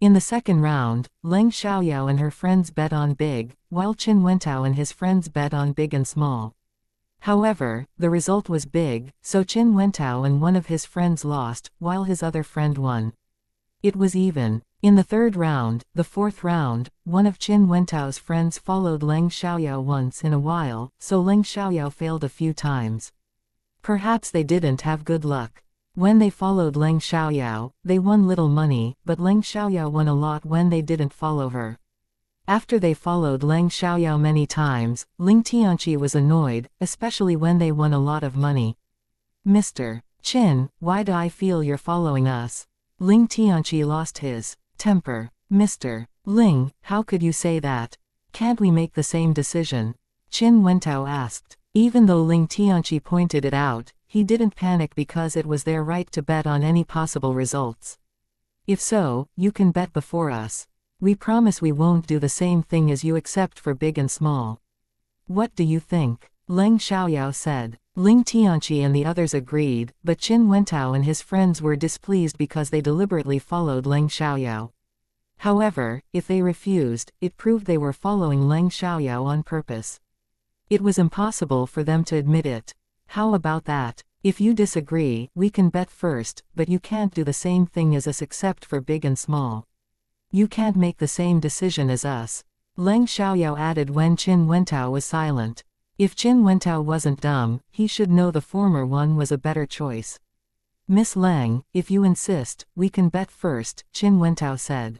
In the second round, Leng Xiaoyao and her friends bet on big, while Qin Wentao and his friends bet on big and small. However, the result was big, so Qin Wentao and one of his friends lost, while his other friend won. It was even. In the third round, the fourth round, one of Qin Wentao's friends followed Leng Xiaoyao once in a while, so Leng Xiaoyao failed a few times. Perhaps they didn't have good luck. When they followed Leng Xiaoyao, they won little money, but Leng Xiaoyao won a lot when they didn't follow her. After they followed Leng Xiaoyao many times, Ling Tianqi was annoyed, especially when they won a lot of money. Mr. Qin, why do I feel you're following us? Ling Tianqi lost his temper. Mr. Ling, how could you say that? Can't we make the same decision? Qin Wentao asked. Even though Ling Tianqi pointed it out, he didn't panic because it was their right to bet on any possible results. If so, you can bet before us. We promise we won't do the same thing as you except for big and small. What do you think? Leng Xiaoyao said. Ling Tianqi and the others agreed, but Qin Wentao and his friends were displeased because they deliberately followed Leng Xiaoyao. However, if they refused, it proved they were following Leng Xiaoyao on purpose. It was impossible for them to admit it. How about that? If you disagree, we can bet first, but you can't do the same thing as us except for big and small. You can't make the same decision as us. Leng Xiaoyao added when Qin Wentao was silent. If Qin Wentao wasn't dumb, he should know the former one was a better choice. Miss Leng, if you insist, we can bet first, Qin Wentao said.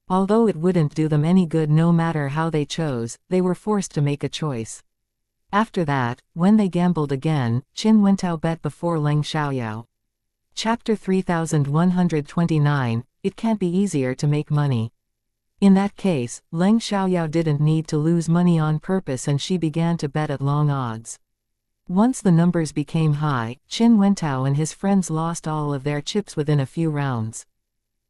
Although it wouldn't do them any good no matter how they chose, they were forced to make a choice. After that, when they gambled again, Qin Wentao bet before Leng Xiaoyao. Chapter 3129, It can't be easier to make money. In that case, Leng Xiaoyao didn't need to lose money on purpose and she began to bet at long odds. Once the numbers became high, Qin Wentao and his friends lost all of their chips within a few rounds.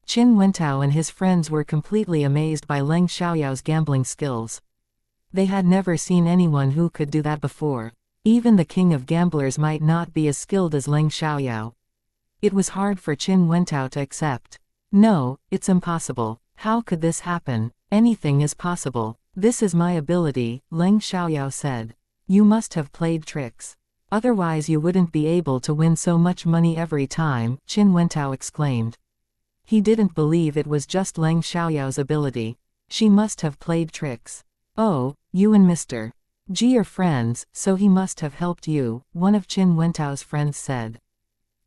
Qin Wentao and his friends were completely amazed by Leng Xiaoyao's gambling skills. They had never seen anyone who could do that before. Even the king of gamblers might not be as skilled as Leng Xiaoyao. It was hard for Qin Wentao to accept. No, it's impossible. How could this happen? Anything is possible. This is my ability, Leng Xiaoyao said. You must have played tricks. Otherwise you wouldn't be able to win so much money every time, Qin Wentao exclaimed. He didn't believe it was just Leng Xiaoyao's ability. She must have played tricks. Oh, you and Mr. G are friends, so he must have helped you, one of Qin Wentao's friends said.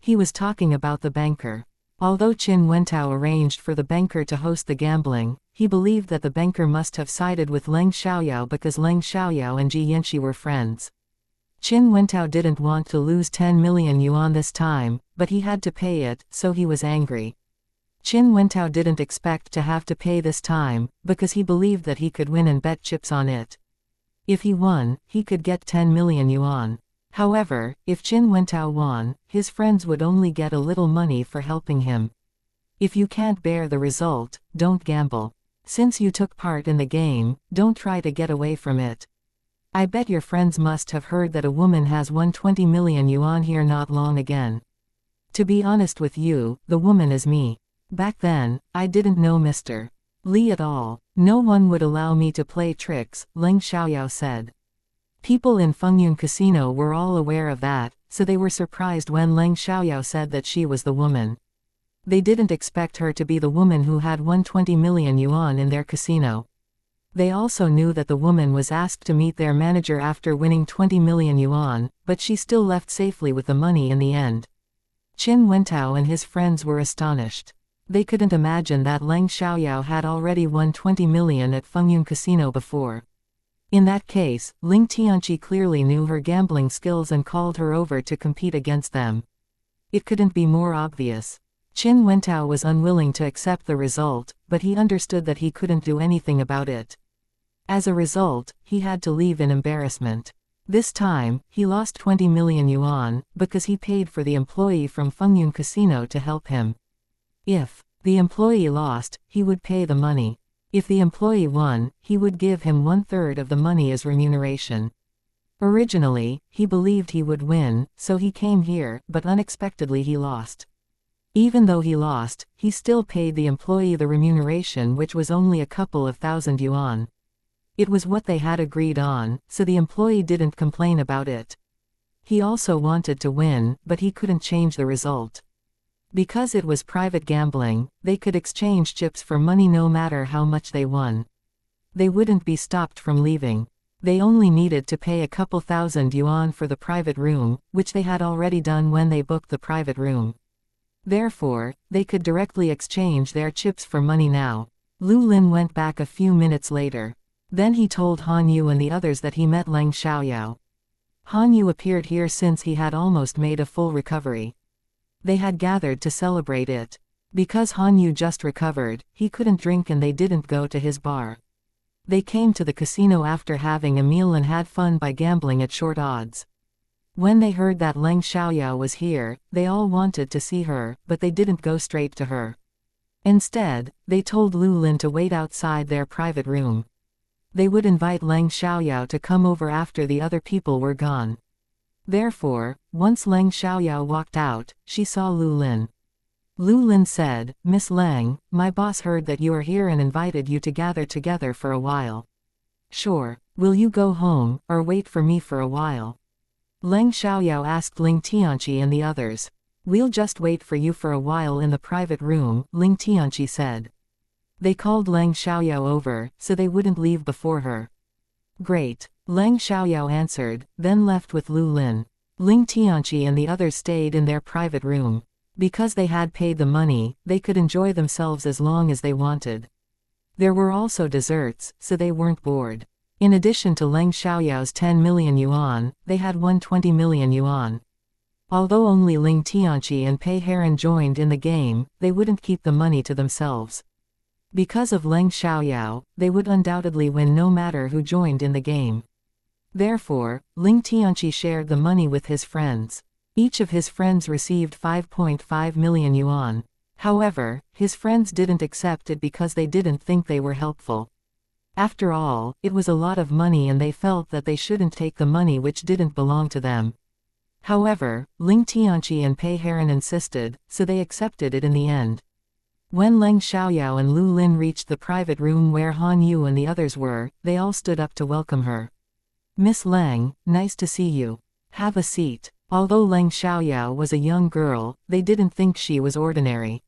He was talking about the banker. Although Qin Wentao arranged for the banker to host the gambling, he believed that the banker must have sided with Leng Xiaoyao because Leng Xiaoyao and xianxia were friends. Qin Wentao didn't want to lose 10 million yuan this time, but he had to pay it, so he was angry. Qin Wentao didn't expect to have to pay this time, because he believed that he could win and bet chips on it. If he won, he could get 10 million yuan. However, if Qin Wentao won, his friends would only get a little money for helping him. If you can't bear the result, don't gamble. Since you took part in the game, don't try to get away from it. I bet your friends must have heard that a woman has won 20 million yuan here not long again. To be honest with you, the woman is me. Back then, I didn't know Mr. Li at all. No one would allow me to play tricks, Leng Xiaoyao said. People in Fengyun Casino were all aware of that, so they were surprised when Leng Xiaoyao said that she was the woman. They didn't expect her to be the woman who had won 20 million yuan in their casino. They also knew that the woman was asked to meet their manager after winning 20 million yuan, but she still left safely with the money in the end. Qin Wentao and his friends were astonished. They couldn't imagine that Leng Xiaoyao had already won 20 million at Fengyun Casino before. In that case, Ling Tianqi clearly knew her gambling skills and called her over to compete against them. It couldn't be more obvious. Qin Wentao was unwilling to accept the result, but he understood that he couldn't do anything about it. As a result, he had to leave in embarrassment. This time, he lost 20 million yuan, because he paid for the employee from Fengyun Casino to help him. If the employee lost, he would pay the money. If the employee won, he would give him 1/3 of the money as remuneration. Originally, he believed he would win, so he came here, but unexpectedly he lost. Even though he lost, he still paid the employee the remuneration, which was only a couple of thousand yuan. It was what they had agreed on, so the employee didn't complain about it. He also wanted to win, but he couldn't change the result. Because it was private gambling, they could exchange chips for money no matter how much they won. They wouldn't be stopped from leaving. They only needed to pay a couple thousand yuan for the private room, which they had already done when they booked the private room. Therefore, they could directly exchange their chips for money now. Lu Lin went back a few minutes later. Then he told Han Yu and the others that he met Leng Xiaoyao. Han Yu appeared here since he had almost made a full recovery. They had gathered to celebrate it. Because Han Yu just recovered, he couldn't drink and they didn't go to his bar. They came to the casino after having a meal and had fun by gambling at short odds. When they heard that Leng Xiaoyao was here, they all wanted to see her, but they didn't go straight to her. Instead, they told Lu Lin to wait outside their private room. They would invite Leng Xiaoyao to come over after the other people were gone. Therefore, once Leng Xiaoyao walked out, she saw Lu Lin. Lu Lin said, "Miss Leng, my boss heard that you are here and invited you to gather together for a while." "Sure. Will you go home, or wait for me for a while?" Leng Xiaoyao asked Ling Tianqi and the others. "We'll just wait for you for a while in the private room," Ling Tianqi said. They called Leng Xiaoyao over, so they wouldn't leave before her. "Great." Leng Xiaoyao answered, then left with Lu Lin. Ling Tianqi and the others stayed in their private room. Because they had paid the money, they could enjoy themselves as long as they wanted. There were also desserts, so they weren't bored. In addition to Leng Xiaoyao's 10 million yuan, they had won 20 million yuan. Although only Ling Tianqi and Pei Heron joined in the game, they wouldn't keep the money to themselves. Because of Leng Xiaoyao, they would undoubtedly win no matter who joined in the game. Therefore, Ling Tianqi shared the money with his friends. Each of his friends received 5.5 million yuan. However, his friends didn't accept it because they didn't think they were helpful. After all, it was a lot of money and they felt that they shouldn't take the money which didn't belong to them. However, Ling Tianqi and Pei Heron insisted, so they accepted it in the end. When Leng Xiaoyao and Lu Lin reached the private room where Han Yu and the others were, they all stood up to welcome her. "Miss Leng, nice to see you. Have a seat." Although Leng Xiaoyao was a young girl, they didn't think she was ordinary.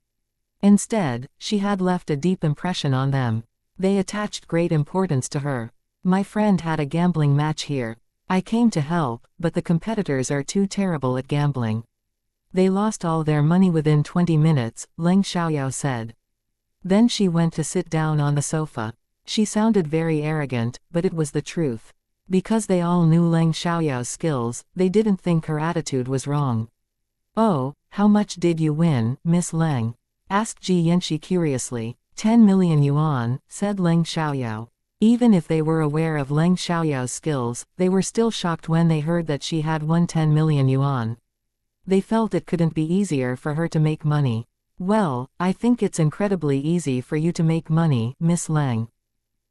Instead, she had left a deep impression on them. They attached great importance to her. "My friend had a gambling match here. I came to help, but the competitors are too terrible at gambling. They lost all their money within 20 minutes, Leng Xiaoyao said. Then she went to sit down on the sofa. She sounded very arrogant, but it was the truth. Because they all knew Leng Xiaoyao's skills, they didn't think her attitude was wrong. "Oh, how much did you win, Miss Leng?" asked Ji Yanxi curiously. 10 million yuan, said Leng Xiaoyao. Even if they were aware of Leng Xiaoyao's skills, they were still shocked when they heard that she had won 10 million yuan. They felt it couldn't be easier for her to make money. Well, I think it's incredibly easy for you to make money, Miss Leng.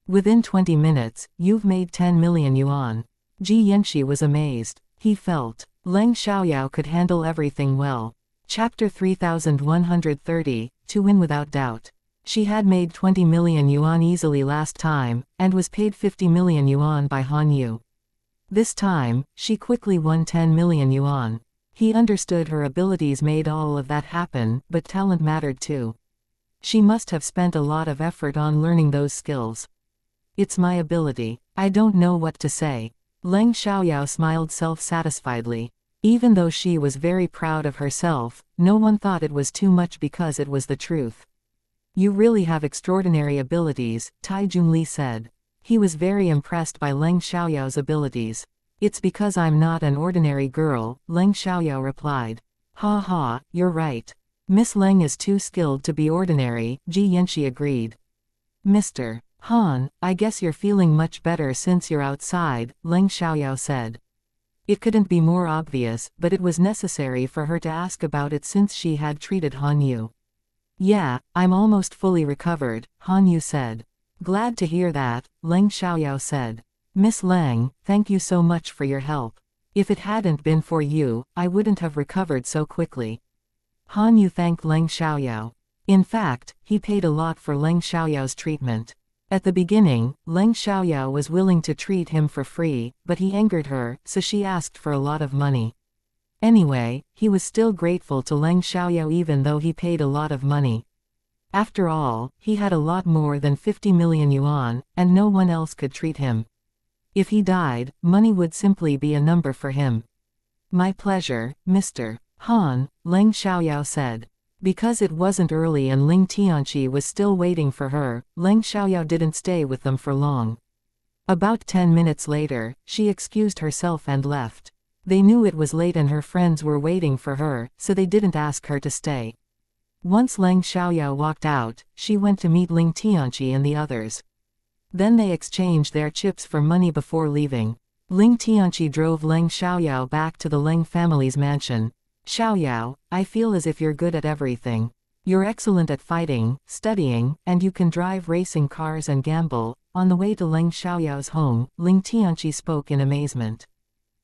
Within 20 minutes, you've made 10 million yuan. Xianxia was amazed. He felt Leng Xiaoyao could handle everything well. Chapter 3130, To Win Without Doubt. She had made 20 million yuan easily last time, and was paid 50 million yuan by Han Yu. This time, she quickly won 10 million yuan. He understood her abilities made all of that happen, but talent mattered too. She must have spent a lot of effort on learning those skills. It's my ability. I don't know what to say. Leng Xiaoyao smiled self-satisfiedly. Even though she was very proud of herself, no one thought it was too much because it was the truth. You really have extraordinary abilities, Tai Junli said. He was very impressed by Leng Xiaoyao's abilities. It's because I'm not an ordinary girl, Leng Xiaoyao replied. Ha ha, you're right. Miss Leng is too skilled to be ordinary, Xianxia agreed. Mr. Han, I guess you're feeling much better since you're outside, Leng Xiaoyao said. It couldn't be more obvious, but it was necessary for her to ask about it since she had treated Han Yu. Yeah, I'm almost fully recovered, Han Yu said. Glad to hear that, Leng Xiaoyao said. Miss Leng, thank you so much for your help. If it hadn't been for you, I wouldn't have recovered so quickly. Han Yu thanked Leng Xiaoyao. In fact, he paid a lot for Leng Xiaoyao's treatment. At the beginning, Leng Xiaoyao was willing to treat him for free, but he angered her, so she asked for a lot of money. Anyway, he was still grateful to Leng Xiaoyao even though he paid a lot of money. After all, he had a lot more than 50 million yuan, and no one else could treat him. If he died, money would simply be a number for him. My pleasure, Mr. Han, Leng Xiaoyao said. Because it wasn't early and Ling Tianqi was still waiting for her, Leng Xiaoyao didn't stay with them for long. About 10 minutes later, she excused herself and left. They knew it was late and her friends were waiting for her, so they didn't ask her to stay. Once Leng Xiaoyao walked out, she went to meet Ling Tianqi and the others. Then they exchanged their chips for money before leaving. Ling Tianqi drove Leng Xiaoyao back to the Leng family's mansion. Xiaoyao, I feel as if you're good at everything. You're excellent at fighting, studying, and you can drive racing cars and gamble. On the way to Leng Xiaoyao's home, Ling Tianqi spoke in amazement.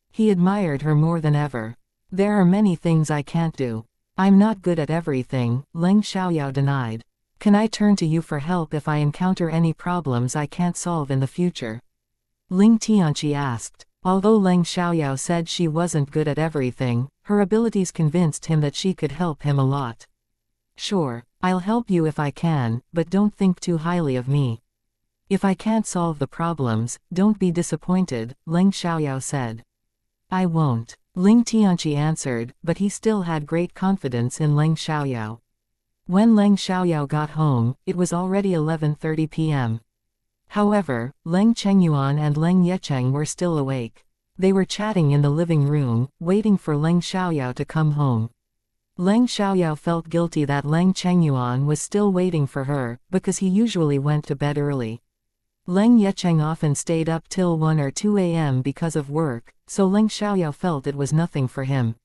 He admired her more than ever. There are many things I can't do. I'm not good at everything, Leng Xiaoyao denied. Can I turn to you for help if I encounter any problems I can't solve in the future? Ling Tianqi asked. Although Leng Xiaoyao said she wasn't good at everything, her abilities convinced him that she could help him a lot. Sure, I'll help you if I can, but don't think too highly of me. If I can't solve the problems, don't be disappointed, Leng Xiaoyao said. I won't, Ling Tianqi answered, but he still had great confidence in Leng Xiaoyao. When Leng Xiaoyao got home, it was already 11:30 p.m. However, Leng Chengyuan and Leng Yecheng were still awake. They were chatting in the living room, waiting for Leng Xiaoyao to come home. Leng Xiaoyao felt guilty that Leng Chengyuan was still waiting for her, because he usually went to bed early. Leng Yecheng often stayed up till 1 or 2 a.m. because of work, so Leng Xiaoyao felt it was nothing for him.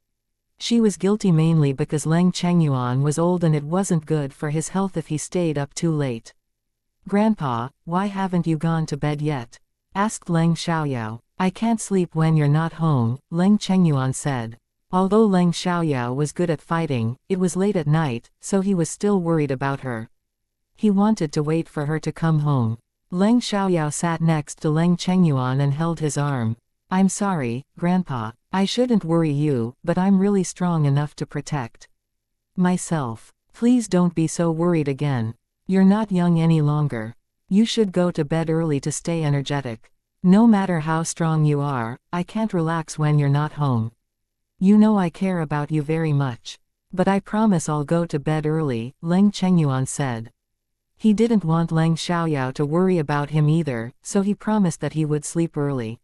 She was guilty mainly because Leng Chengyuan was old and it wasn't good for his health if he stayed up too late. Grandpa, why haven't you gone to bed yet? Asked Leng Xiaoyao. I can't sleep when you're not home, Leng Chengyuan said. Although Leng Xiaoyao was good at fighting, it was late at night, so he was still worried about her. He wanted to wait for her to come home. Leng Xiaoyao sat next to Leng Chengyuan and held his arm. I'm sorry, Grandpa. I shouldn't worry you, but I'm really strong enough to protect myself. Please don't be so worried again. You're not young any longer. You should go to bed early to stay energetic. No matter how strong you are, I can't relax when you're not home. You know I care about you very much. But I promise I'll go to bed early, Leng Chengyuan said. He didn't want Leng Xiaoyao to worry about him either, so he promised that he would sleep early.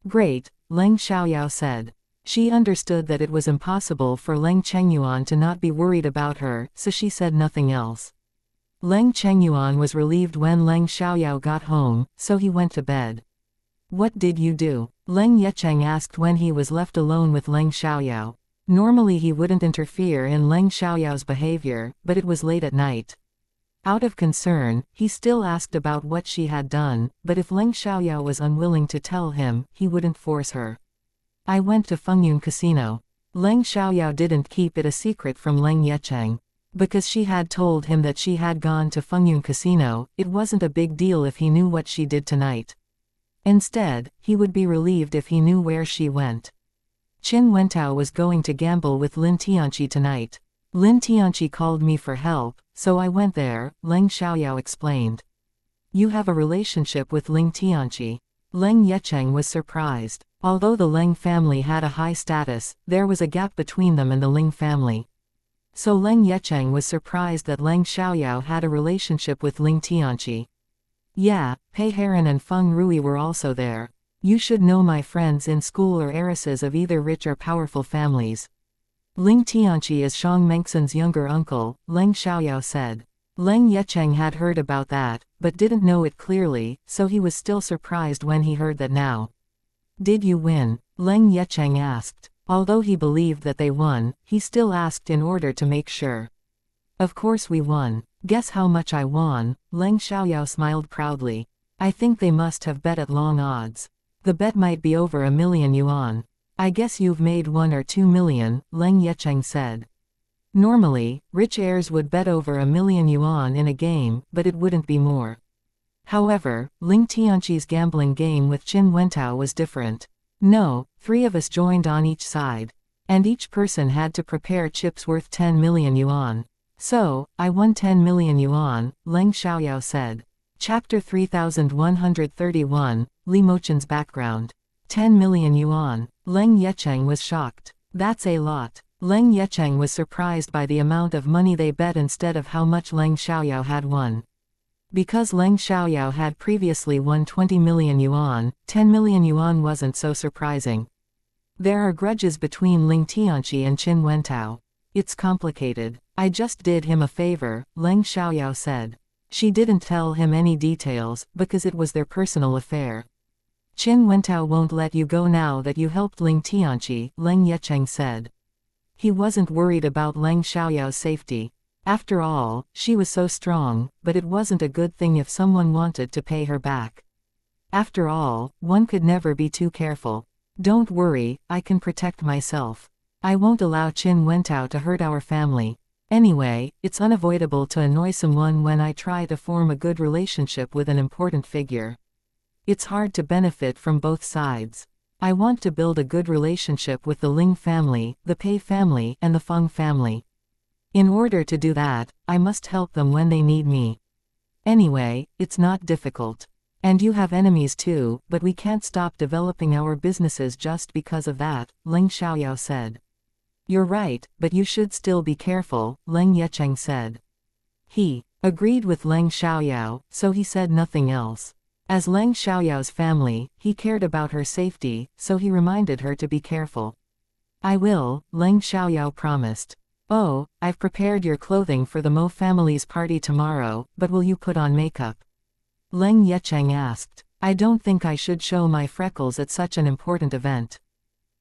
Great, Leng Xiaoyao said. She understood that it was impossible for Leng Chengyuan to not be worried about her, so she said nothing else. Leng Chengyuan was relieved when Leng Xiaoyao got home, so he went to bed. What did you do? Leng Yecheng asked when he was left alone with Leng Xiaoyao. Normally he wouldn't interfere in Leng Xiaoyao's behavior, but it was late at night. Out of concern, he still asked about what she had done, but if Leng Xiaoyao was unwilling to tell him, he wouldn't force her. I went to Fengyun Casino. Leng Xiaoyao didn't keep it a secret from Leng Yecheng. Because she had told him that she had gone to Fengyun Casino, it wasn't a big deal if he knew what she did tonight. Instead, he would be relieved if he knew where she went. Qin Wentao was going to gamble with Lin Tianqi tonight. Lin Tianqi called me for help, so I went there, Leng Xiaoyao explained. You have a relationship with Lin Tianqi. Leng Yecheng was surprised. Although the Leng family had a high status, there was a gap between them and the Ling family. So Leng Yecheng was surprised that Leng Xiaoyao had a relationship with Lin Tianqi. Yeah, Pei Heron and Feng Rui were also there. You should know my friends in school are heiresses of either rich or powerful families. Ling Tianqi is Shang Mengxin's younger uncle, Leng Xiaoyao said. Leng Yecheng had heard about that, but didn't know it clearly, so he was still surprised when he heard that now. Did you win? Leng Yecheng asked. Although he believed that they won, he still asked in order to make sure. Of course we won. Guess how much I won? Leng Xiaoyao smiled proudly. I think they must have bet at long odds. The bet might be over 1,000,000 yuan. I guess you've made 1 or 2 million, Leng Yecheng said. Normally, rich heirs would bet over 1,000,000 yuan in a game, but it wouldn't be more. However, Ling Tianqi's gambling game with Qin Wentao was different. No, 3 of us joined on each side. And each person had to prepare chips worth 10 million yuan. So, I won 10 million yuan, Leng Xiaoyao said. Chapter 3131, Li Mochen's background. 10 million yuan. Leng Yecheng was shocked. That's a lot. Leng Yecheng was surprised by the amount of money they bet instead of how much Leng Xiaoyao had won. Because Leng Xiaoyao had previously won 20 million yuan, 10 million yuan wasn't so surprising. There are grudges between Ling Tianqi and Qin Wentao. It's complicated. I just did him a favor, Leng Xiaoyao said. She didn't tell him any details, because it was their personal affair. Qin Wentao won't let you go now that you helped Ling Tianqi, Leng Yecheng said. He wasn't worried about Leng Xiaoyao's safety. After all, she was so strong, but it wasn't a good thing if someone wanted to pay her back. After all, one could never be too careful. Don't worry, I can protect myself. I won't allow Qin Wentao to hurt our family. Anyway, it's unavoidable to annoy someone when I try to form a good relationship with an important figure. It's hard to benefit from both sides. I want to build a good relationship with the Ling family, the Pei family, and the Feng family. In order to do that, I must help them when they need me. Anyway, it's not difficult. And you have enemies too, but we can't stop developing our businesses just because of that, Leng Xiaoyao said. You're right, but you should still be careful, Leng Yecheng said. He agreed with Leng Xiaoyao, so he said nothing else. As Leng Xiaoyao's family, he cared about her safety, so he reminded her to be careful. I will, Leng Xiaoyao promised. Oh, I've prepared your clothing for the Mo family's party tomorrow, but will you put on makeup? Leng Yecheng asked. I don't think I should show my freckles at such an important event.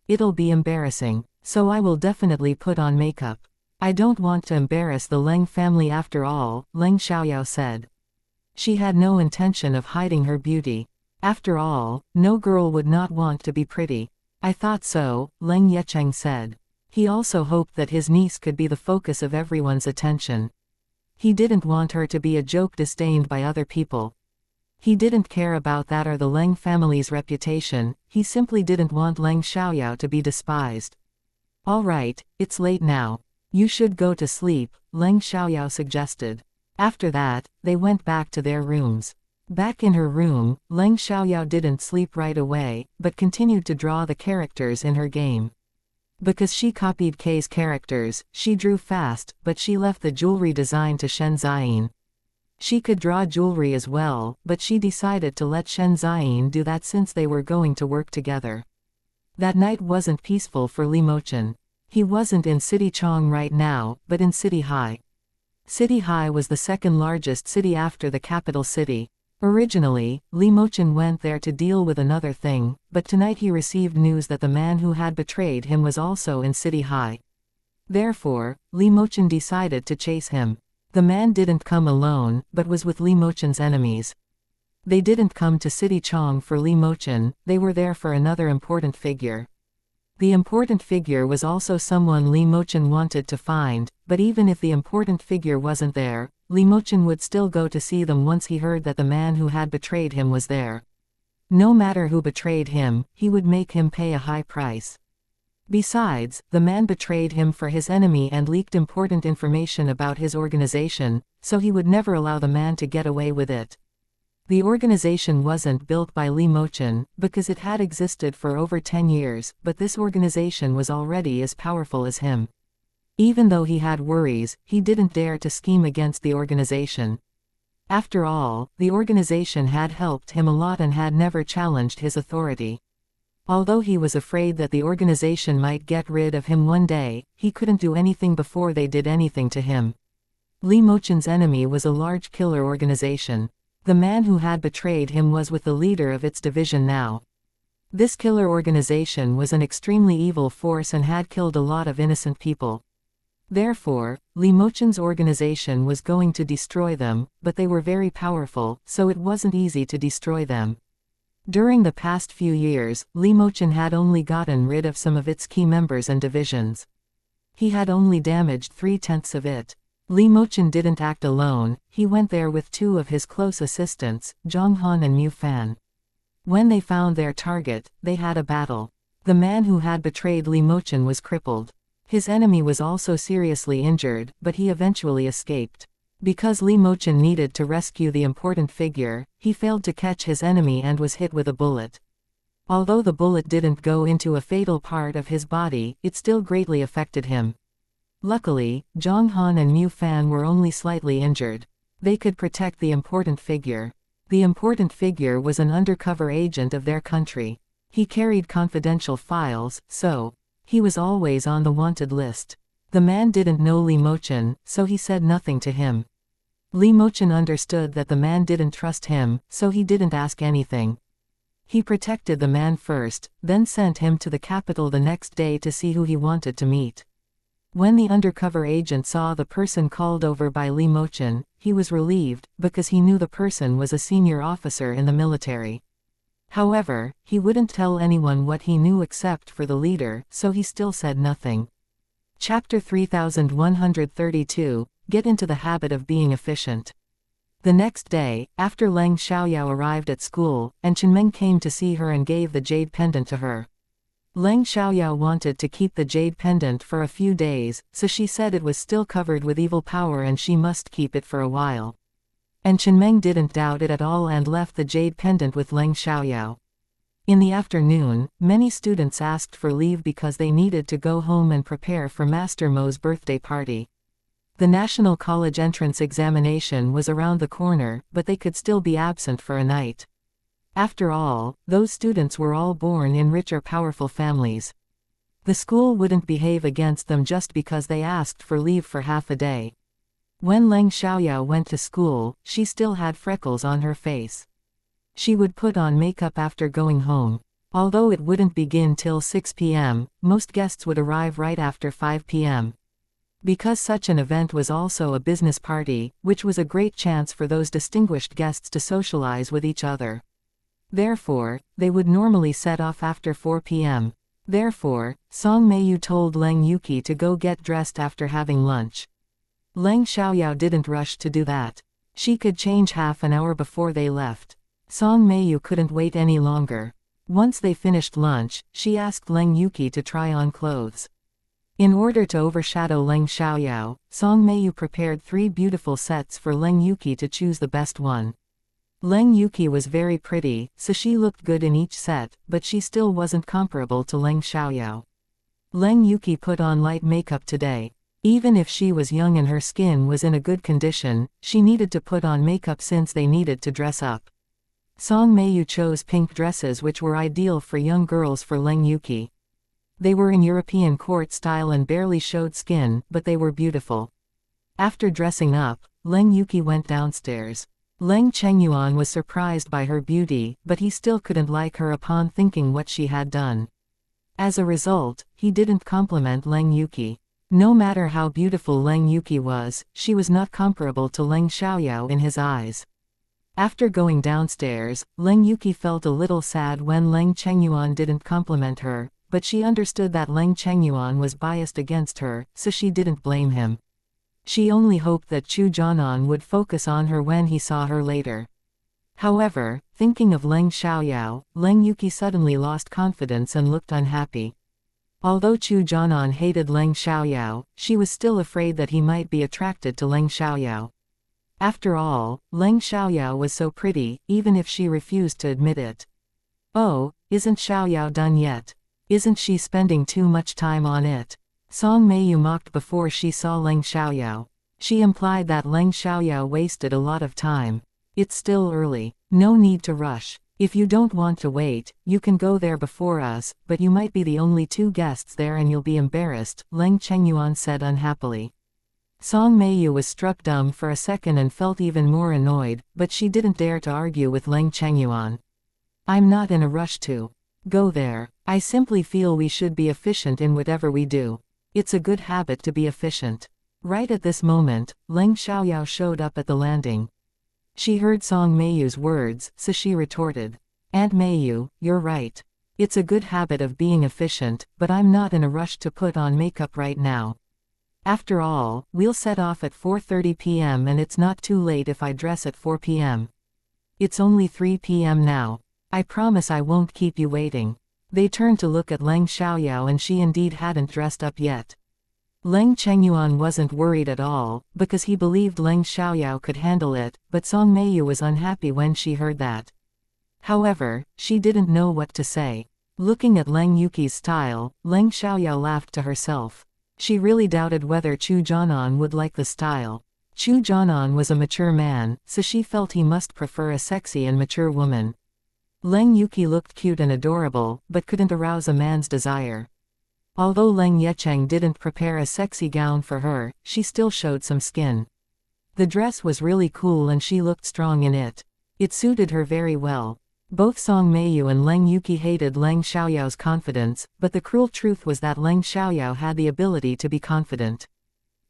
It'll be embarrassing, so I will definitely put on makeup. I don't want to embarrass the Leng family after all, Leng Xiaoyao said. She had no intention of hiding her beauty. After all, no girl would not want to be pretty. I thought so, Leng Yecheng said. He also hoped that his niece could be the focus of everyone's attention. He didn't want her to be a joke disdained by other people. He didn't care about that or the Leng family's reputation, he simply didn't want Leng Xiaoyao to be despised. All right, it's late now. You should go to sleep, Leng Xiaoyao suggested. After that, they went back to their rooms. Back in her room, Leng Xiaoyao didn't sleep right away, but continued to draw the characters in her game. Because she copied Kei's characters, she drew fast, but she left the jewelry design to Shen Ziyin. She could draw jewelry as well, but she decided to let Shen Ziyin do that since they were going to work together. That night wasn't peaceful for Li Mochen. He wasn't in City Chong right now, but in City High. City High was the second largest city after the capital city. Originally, Li Mochen went there to deal with another thing, but tonight he received news that the man who had betrayed him was also in City High. Therefore, Li Mochen decided to chase him. The man didn't come alone, but was with Li Mochen's enemies. They didn't come to City Chong for Li Mochen, they were there for another important figure. The important figure was also someone Li Mochen wanted to find, but even if the important figure wasn't there, Li Mochen would still go to see them once he heard that the man who had betrayed him was there. No matter who betrayed him, he would make him pay a high price. Besides, the man betrayed him for his enemy and leaked important information about his organization, so he would never allow the man to get away with it. The organization wasn't built by Li Mochen, because it had existed for over 10 years, but this organization was already as powerful as him. Even though he had worries, he didn't dare to scheme against the organization. After all, the organization had helped him a lot and had never challenged his authority. Although he was afraid that the organization might get rid of him one day, he couldn't do anything before they did anything to him. Li Mochen's enemy was a large killer organization. The man who had betrayed him was with the leader of its division now. This killer organization was an extremely evil force and had killed a lot of innocent people. Therefore, Li Mochen's organization was going to destroy them, but they were very powerful, so it wasn't easy to destroy them. During the past few years, Li Mochen had only gotten rid of some of its key members and divisions. He had only damaged 3/10 of it. Li Mochen didn't act alone, he went there with two of his close assistants, Zhang Han and Mu Fan. When they found their target, they had a battle. The man who had betrayed Li Mochen was crippled. His enemy was also seriously injured, but he eventually escaped. Because Li Mochen needed to rescue the important figure, he failed to catch his enemy and was hit with a bullet. Although the bullet didn't go into a fatal part of his body, it still greatly affected him. Luckily, Zhang Han and Mu Fan were only slightly injured. They could protect the important figure. The important figure was an undercover agent of their country. He carried confidential files, so he was always on the wanted list. The man didn't know Li Mochen, so he said nothing to him. Li Mochen understood that the man didn't trust him, so he didn't ask anything. He protected the man first, then sent him to the capital the next day to see who he wanted to meet. When the undercover agent saw the person called over by Li Mochen, he was relieved, because he knew the person was a senior officer in the military. However, he wouldn't tell anyone what he knew except for the leader, so he still said nothing. Chapter 3132, Get into the habit of being efficient. The next day, after Leng Xiaoyao arrived at school, and Chenmeng came to see her and gave the jade pendant to her. Leng Xiaoyao wanted to keep the jade pendant for a few days, so she said it was still covered with evil power and she must keep it for a while. And Chenmeng didn't doubt it at all and left the jade pendant with Leng Xiaoyao. In the afternoon, many students asked for leave because they needed to go home and prepare for Master Mo's birthday party. The National College entrance examination was around the corner, but they could still be absent for a night. After all, those students were all born in rich or powerful families. The school wouldn't behave against them just because they asked for leave for half a day. When Leng Xiaoyao went to school, she still had freckles on her face. She would put on makeup after going home. Although it wouldn't begin till 6 p.m., most guests would arrive right after 5 p.m. Because such an event was also a business party, which was a great chance for those distinguished guests to socialize with each other. Therefore, they would normally set off after 4 p.m. Therefore, Song Meiyu told Leng Yuki to go get dressed after having lunch. Leng Xiaoyao didn't rush to do that. She could change half an hour before they left. Song Meiyu couldn't wait any longer. Once they finished lunch, she asked Leng Yuki to try on clothes. In order to overshadow Leng Xiaoyao, Song Meiyu prepared 3 beautiful sets for Leng Yuki to choose the best one. Leng Yuki was very pretty, so she looked good in each set, but she still wasn't comparable to Leng Xiaoyao. Leng Yuki put on light makeup today. Even if she was young and her skin was in a good condition, she needed to put on makeup since they needed to dress up. Song Meiyu chose pink dresses which were ideal for young girls for Leng Yuki. They were in European court style and barely showed skin, but they were beautiful. After dressing up, Leng Yuki went downstairs. Leng Chengyuan was surprised by her beauty, but he still couldn't like her upon thinking what she had done. As a result, he didn't compliment Leng Yuki. No matter how beautiful Leng Yuki was, she was not comparable to Leng Xiaoyao in his eyes. After going downstairs, Leng Yuki felt a little sad when Leng Chengyuan didn't compliment her, but she understood that Leng Chengyuan was biased against her, so she didn't blame him. She only hoped that Chu Jianan would focus on her when he saw her later. However, thinking of Leng Xiaoyao, Leng Yuki suddenly lost confidence and looked unhappy. Although Chu Jianan hated Leng Xiaoyao, she was still afraid that he might be attracted to Leng Xiaoyao. After all, Leng Xiaoyao was so pretty, even if she refused to admit it. Oh, isn't Xiaoyao done yet? Isn't she spending too much time on it? Song Meiyu mocked before she saw Leng Xiaoyao. She implied that Leng Xiaoyao wasted a lot of time. It's still early. No need to rush. If you don't want to wait, you can go there before us, but you might be the only two guests there and you'll be embarrassed, Leng Chengyuan said unhappily. Song Meiyu was struck dumb for a second and felt even more annoyed, but she didn't dare to argue with Leng Chengyuan. I'm not in a rush to go there. I simply feel we should be efficient in whatever we do. It's a good habit to be efficient. Right at this moment, Leng Xiaoyao showed up at the landing. She heard Song Meiyu's words, so she retorted. Aunt Meiyu, you're right. It's a good habit of being efficient, but I'm not in a rush to put on makeup right now. After all, we'll set off at 4:30 p.m. and it's not too late if I dress at 4 p.m. It's only 3 p.m. now. I promise I won't keep you waiting. They turned to look at Leng Xiaoyao and she indeed hadn't dressed up yet. Leng Chengyuan wasn't worried at all, because he believed Leng Xiaoyao could handle it, but Song Meiyu was unhappy when she heard that. However, she didn't know what to say. Looking at Leng Yuki's style, Leng Xiaoyao laughed to herself. She really doubted whether Chu Jianan would like the style. Chu Jianan was a mature man, so she felt he must prefer a sexy and mature woman. Leng Yuki looked cute and adorable, but couldn't arouse a man's desire. Although Leng Yecheng didn't prepare a sexy gown for her, she still showed some skin. The dress was really cool and she looked strong in it. It suited her very well. Both Song Meiyu and Leng Yuki hated Leng Xiaoyao's confidence, but the cruel truth was that Leng Xiaoyao had the ability to be confident.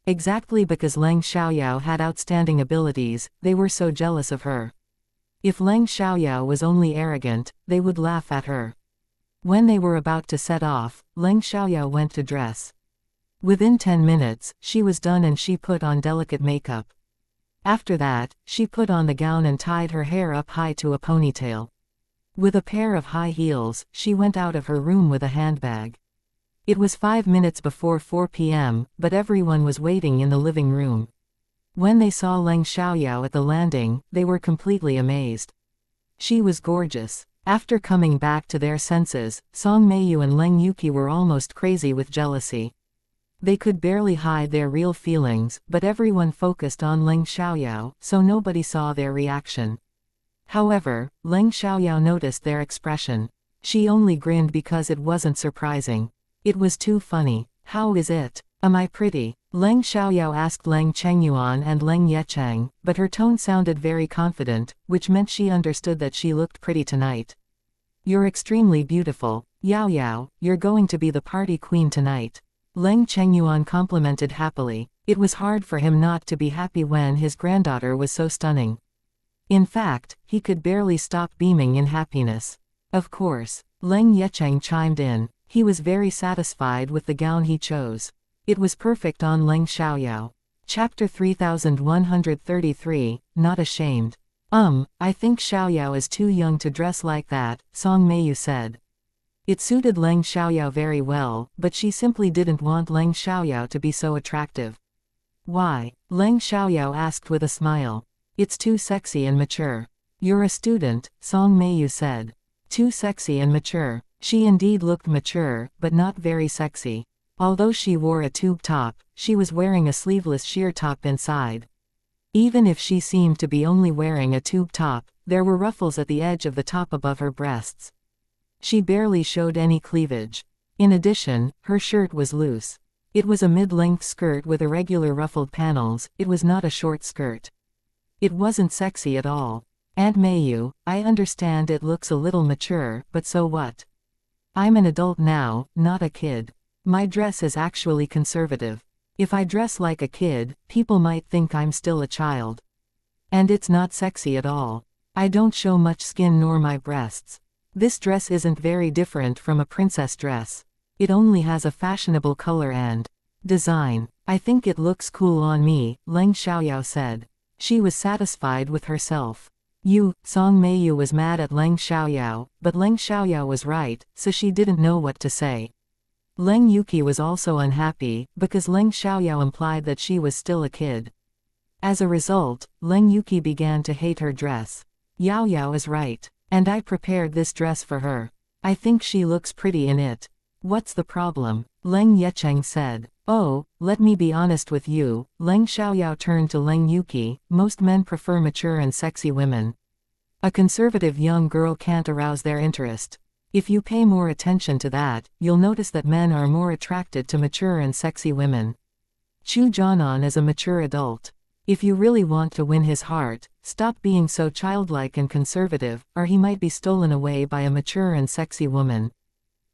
Exactly because Leng Xiaoyao had outstanding abilities, they were so jealous of her. If Leng Xiaoyao was only arrogant, they would laugh at her. When they were about to set off, Leng Xiaoyao went to dress. Within 10 minutes, she was done and she put on delicate makeup. After that, she put on the gown and tied her hair up high to a ponytail. With a pair of high heels, she went out of her room with a handbag. It was 5 minutes before 4 p.m., but everyone was waiting in the living room. When they saw Leng Xiaoyao at the landing, they were completely amazed. She was gorgeous. After coming back to their senses, Song Meiyu and Leng Yuki were almost crazy with jealousy. They could barely hide their real feelings, but everyone focused on Leng Xiaoyao, so nobody saw their reaction. However, Leng Xiaoyao noticed their expression. She only grinned because it wasn't surprising. It was too funny. How is it? Am I pretty? Leng Xiaoyao asked Leng Chengyuan and Leng Yecheng, but her tone sounded very confident, which meant she understood that she looked pretty tonight. You're extremely beautiful. Yao Yao, you're going to be the party queen tonight. Leng Chengyuan complimented happily. It was hard for him not to be happy when his granddaughter was so stunning. In fact, he could barely stop beaming in happiness. Of course. Leng Yecheng chimed in. He was very satisfied with the gown he chose. It was perfect on Leng Xiaoyao. Chapter 3133, Not Ashamed. I think Xiaoyao is too young to dress like that, Song Meiyu said. It suited Leng Xiaoyao very well, but she simply didn't want Leng Xiaoyao to be so attractive. Why? Leng Xiaoyao asked with a smile. It's too sexy and mature. You're a student, Song Meiyu said. Too sexy and mature. She indeed looked mature, but not very sexy. Although she wore a tube top, she was wearing a sleeveless sheer top inside. Even if she seemed to be only wearing a tube top, there were ruffles at the edge of the top above her breasts. She barely showed any cleavage. In addition, her shirt was loose. It was a mid-length skirt with irregular ruffled panels, it was not a short skirt. It wasn't sexy at all. Aunt Mayu, I understand it looks a little mature, but so what? I'm an adult now, not a kid. My dress is actually conservative. If I dress like a kid, people might think I'm still a child. And it's not sexy at all. I don't show much skin nor my breasts. This dress isn't very different from a princess dress. It only has a fashionable color and design. I think it looks cool on me, Leng Xiaoyao said. She was satisfied with herself. Song Meiyu was mad at Leng Xiaoyao, but Leng Xiaoyao was right, so she didn't know what to say. Leng Yuki was also unhappy, because Leng Xiaoyao implied that she was still a kid. As a result, Leng Yuki began to hate her dress. Yao Yao is right. And I prepared this dress for her. I think she looks pretty in it. What's the problem? Leng Yecheng said. Oh, let me be honest with you, Leng Xiaoyao turned to Leng Yuki, most men prefer mature and sexy women. A conservative young girl can't arouse their interest. If you pay more attention to that, you'll notice that men are more attracted to mature and sexy women. Chu Jianan is a mature adult. If you really want to win his heart, stop being so childlike and conservative, or he might be stolen away by a mature and sexy woman.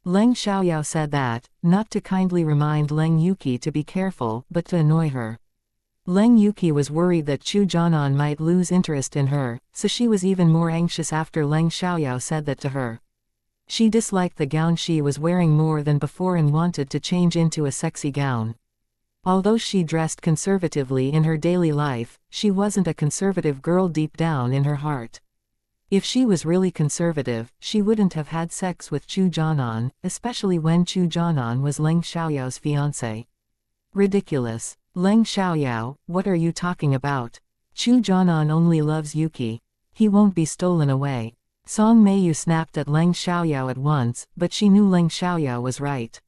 Leng Xiaoyao said that, not to kindly remind Leng Yuki to be careful, but to annoy her. Leng Yuki was worried that Chu Jianan might lose interest in her, so she was even more anxious after Leng Xiaoyao said that to her. She disliked the gown she was wearing more than before and wanted to change into a sexy gown. Although she dressed conservatively in her daily life, she wasn't a conservative girl deep down in her heart. If she was really conservative, she wouldn't have had sex with Chu Jianan, especially when Chu Jianan was Leng Xiaoyao's fiancé. Ridiculous. Leng Xiaoyao, what are you talking about? Chu Jianan only loves Yuki. He won't be stolen away. Song Meiyu snapped at Leng Xiaoyao at once, but she knew Leng Xiaoyao was right.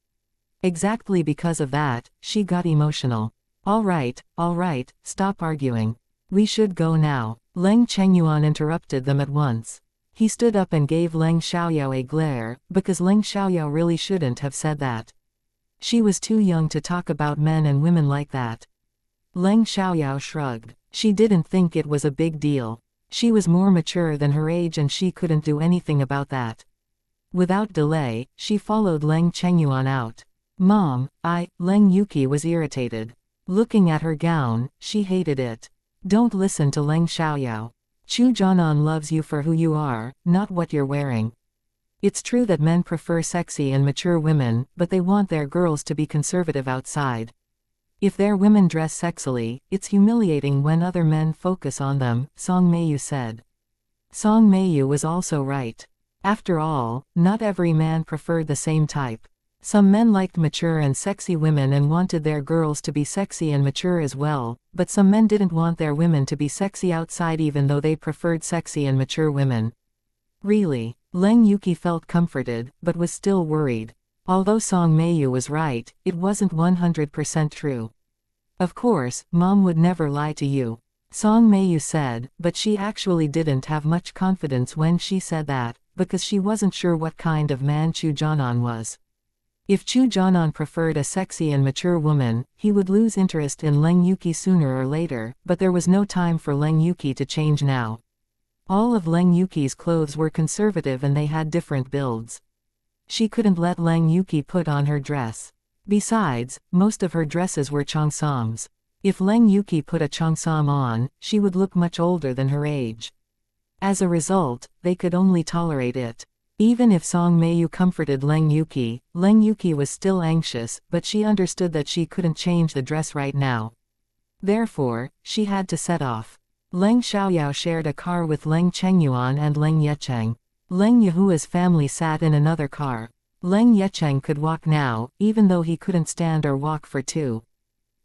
Exactly because of that, she got emotional. All right, stop arguing. We should go now. Leng Chengyuan interrupted them at once. He stood up and gave Leng Xiaoyao a glare, because Leng Xiaoyao really shouldn't have said that. She was too young to talk about men and women like that. Leng Xiaoyao shrugged. She didn't think it was a big deal. She was more mature than her age and she couldn't do anything about that. Without delay, she followed Leng Chengyuan out. Mom, Leng Yuki was irritated. Looking at her gown, she hated it. Don't listen to Leng Xiaoyao. Chu Jianan loves you for who you are, not what you're wearing. It's true that men prefer sexy and mature women, but they want their girls to be conservative outside. If their women dress sexily, it's humiliating when other men focus on them, Song Meiyu said. Song Meiyu was also right. After all, not every man preferred the same type. Some men liked mature and sexy women and wanted their girls to be sexy and mature as well, but some men didn't want their women to be sexy outside even though they preferred sexy and mature women. Really, Leng Yuki felt comforted, but was still worried. Although Song Meiyu was right, it wasn't 100% true. Of course, Mom would never lie to you. Song Meiyu said, but she actually didn't have much confidence when she said that, because she wasn't sure what kind of man Chu Jianan was. If Chu Jianan preferred a sexy and mature woman, he would lose interest in Leng Yuki sooner or later, but there was no time for Leng Yuki to change now. All of Leng Yuki's clothes were conservative and they had different builds. She couldn't let Leng Yuki put on her dress. Besides, most of her dresses were cheongsams. If Leng Yuki put a cheongsam on, she would look much older than her age. As a result, they could only tolerate it. Even if Song Meiyu comforted Leng Yuki was still anxious, but she understood that she couldn't change the dress right now. Therefore, she had to set off. Leng Xiaoyao shared a car with Leng Chengyuan and Leng Yecheng. Leng Yahua's family sat in another car. Leng Yecheng could walk now, even though he couldn't stand or walk for too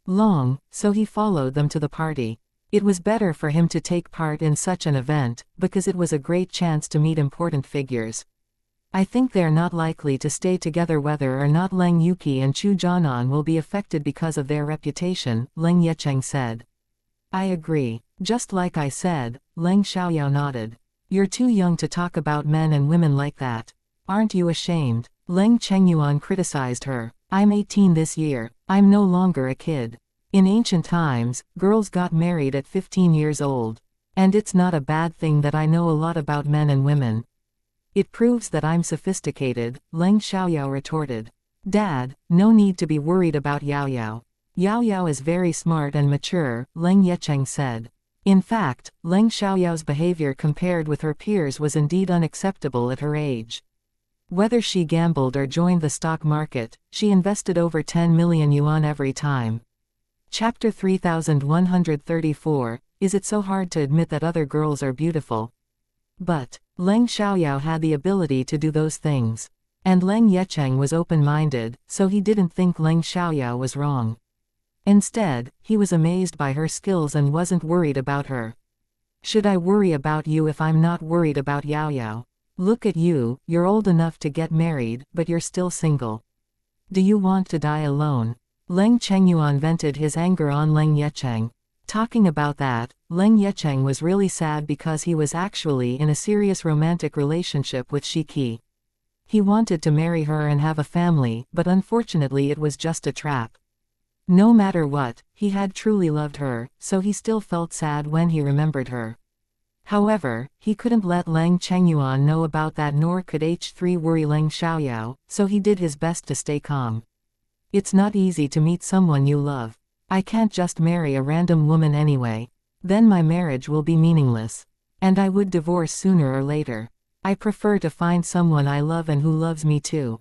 long, so he followed them to the party. It was better for him to take part in such an event, because it was a great chance to meet important figures. I think they're not likely to stay together whether or not Leng Yuki and Chu Jianan will be affected because of their reputation, Leng Yecheng said. I agree. Just like I said, Leng Xiaoyao nodded. You're too young to talk about men and women like that. Aren't you ashamed? Leng Chengyuan criticized her. I'm 18 this year. I'm no longer a kid. In ancient times, girls got married at 15 years old. And it's not a bad thing that I know a lot about men and women. It proves that I'm sophisticated, Leng Xiaoyao retorted. Dad, no need to be worried about Yao Yao. Yao Yao is very smart and mature, Leng Yecheng said. In fact, Leng Xiaoyao's behavior compared with her peers was indeed unacceptable at her age. Whether she gambled or joined the stock market, she invested over 10 million yuan every time. Chapter 3134, Is it so hard to admit that other girls are beautiful? But Leng Xiaoyao had the ability to do those things. And Leng Yecheng was open-minded, so he didn't think Leng Xiaoyao was wrong. Instead, he was amazed by her skills and wasn't worried about her. Should I worry about you if I'm not worried about Yao Yao? Look at you, you're old enough to get married, but you're still single. Do you want to die alone? Leng Chengyuan vented his anger on Leng Yecheng. Talking about that, Leng Yecheng was really sad because he was actually in a serious romantic relationship with Shi Qi. He wanted to marry her and have a family, but unfortunately it was just a trap. No matter what, he had truly loved her, so he still felt sad when he remembered her. However, he couldn't let Leng Chengyuan know about that, nor could H3 worry Leng Xiaoyao, so he did his best to stay calm. It's not easy to meet someone you love. I can't just marry a random woman anyway. Then my marriage will be meaningless. And I would divorce sooner or later. I prefer to find someone I love and who loves me too.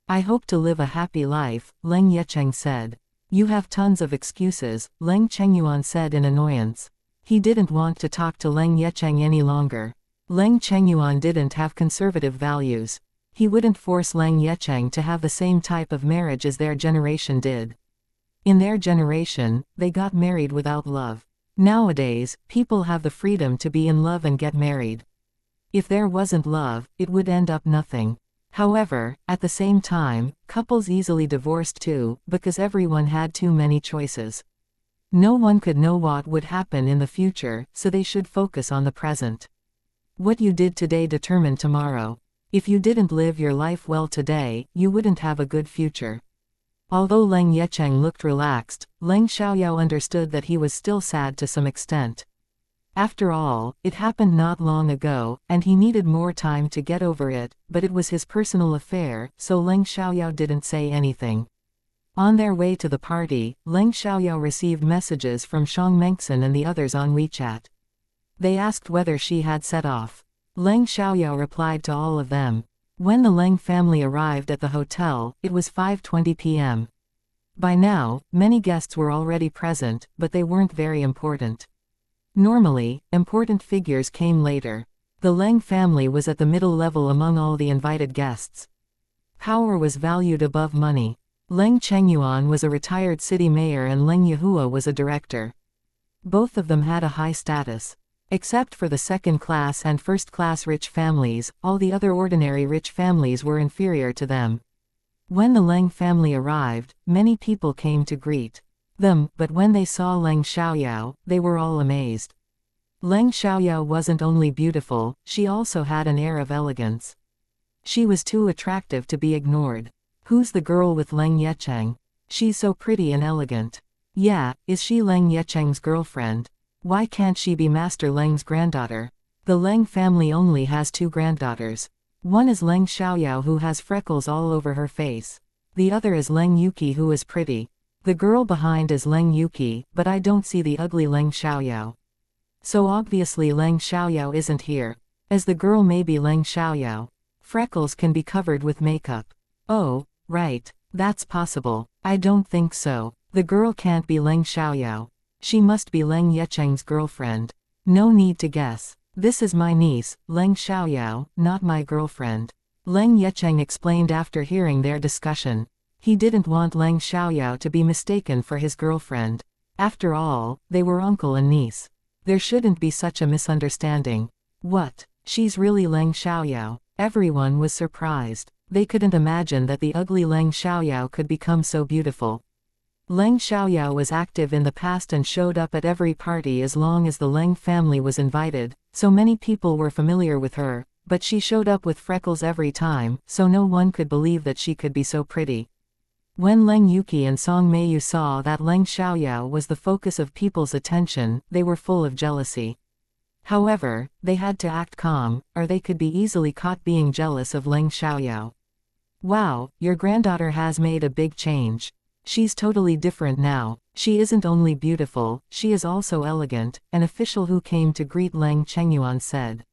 I hope to live a happy life, Leng Yecheng said. You have tons of excuses, Leng Chengyuan said in annoyance. He didn't want to talk to Leng Yecheng any longer. Leng Chengyuan didn't have conservative values. He wouldn't force Leng Yecheng to have the same type of marriage as their generation did. In their generation, they got married without love. Nowadays, people have the freedom to be in love and get married. If there wasn't love, it would end up nothing. However, at the same time, couples easily divorced too, because everyone had too many choices. No one could know what would happen in the future, so they should focus on the present. What you did today determined tomorrow. If you didn't live your life well today, you wouldn't have a good future. Although Leng Yecheng looked relaxed, Leng Xiaoyao understood that he was still sad to some extent. After all, it happened not long ago, and he needed more time to get over it, but it was his personal affair, so Leng Xiaoyao didn't say anything. On their way to the party, Leng Xiaoyao received messages from Shang Mengxin and the others on WeChat. They asked whether she had set off. Leng Xiaoyao replied to all of them. When the Leng family arrived at the hotel, it was 5:20 p.m. By now, many guests were already present, but they weren't very important. Normally, important figures came later. The Leng family was at the middle level among all the invited guests. Power was valued above money. Leng Chengyuan was a retired city mayor and Leng Yehua was a director. Both of them had a high status. Except for the second-class and first-class rich families, all the other ordinary rich families were inferior to them. When the Leng family arrived, many people came to greet them, but when they saw Leng Xiaoyao, they were all amazed. Leng Xiaoyao wasn't only beautiful, she also had an air of elegance. She was too attractive to be ignored. Who's the girl with Leng Yecheng? She's so pretty and elegant. Yeah, is she Leng Yecheng's girlfriend? Why can't she be Master Leng's granddaughter? The Leng family only has 2 granddaughters. One is Leng Xiaoyao who has freckles all over her face. The other is Leng Yuqi who is pretty. The girl behind is Leng Yuqi, but I don't see the ugly Leng Xiaoyao. So obviously Leng Xiaoyao isn't here. As the girl may be Leng Xiaoyao. Freckles can be covered with makeup. Oh, right, that's possible. I don't think so. The girl can't be Leng Xiaoyao. She must be Leng Yecheng's girlfriend. No need to guess. This is my niece, Leng Xiaoyao, not my girlfriend. Leng Yecheng explained after hearing their discussion. He didn't want Leng Xiaoyao to be mistaken for his girlfriend. After all, they were uncle and niece. There shouldn't be such a misunderstanding. What? She's really Leng Xiaoyao. Everyone was surprised. They couldn't imagine that the ugly Leng Xiaoyao could become so beautiful. Leng Xiaoyao was active in the past and showed up at every party as long as the Leng family was invited, so many people were familiar with her, but she showed up with freckles every time, so no one could believe that she could be so pretty. When Leng Yuqi and Song Meiyu saw that Leng Xiaoyao was the focus of people's attention, they were full of jealousy. However, they had to act calm, or they could be easily caught being jealous of Leng Xiaoyao. Wow, your granddaughter has made a big change. She's totally different now. She isn't only beautiful, she is also elegant, an official who came to greet Leng Chengyuan said.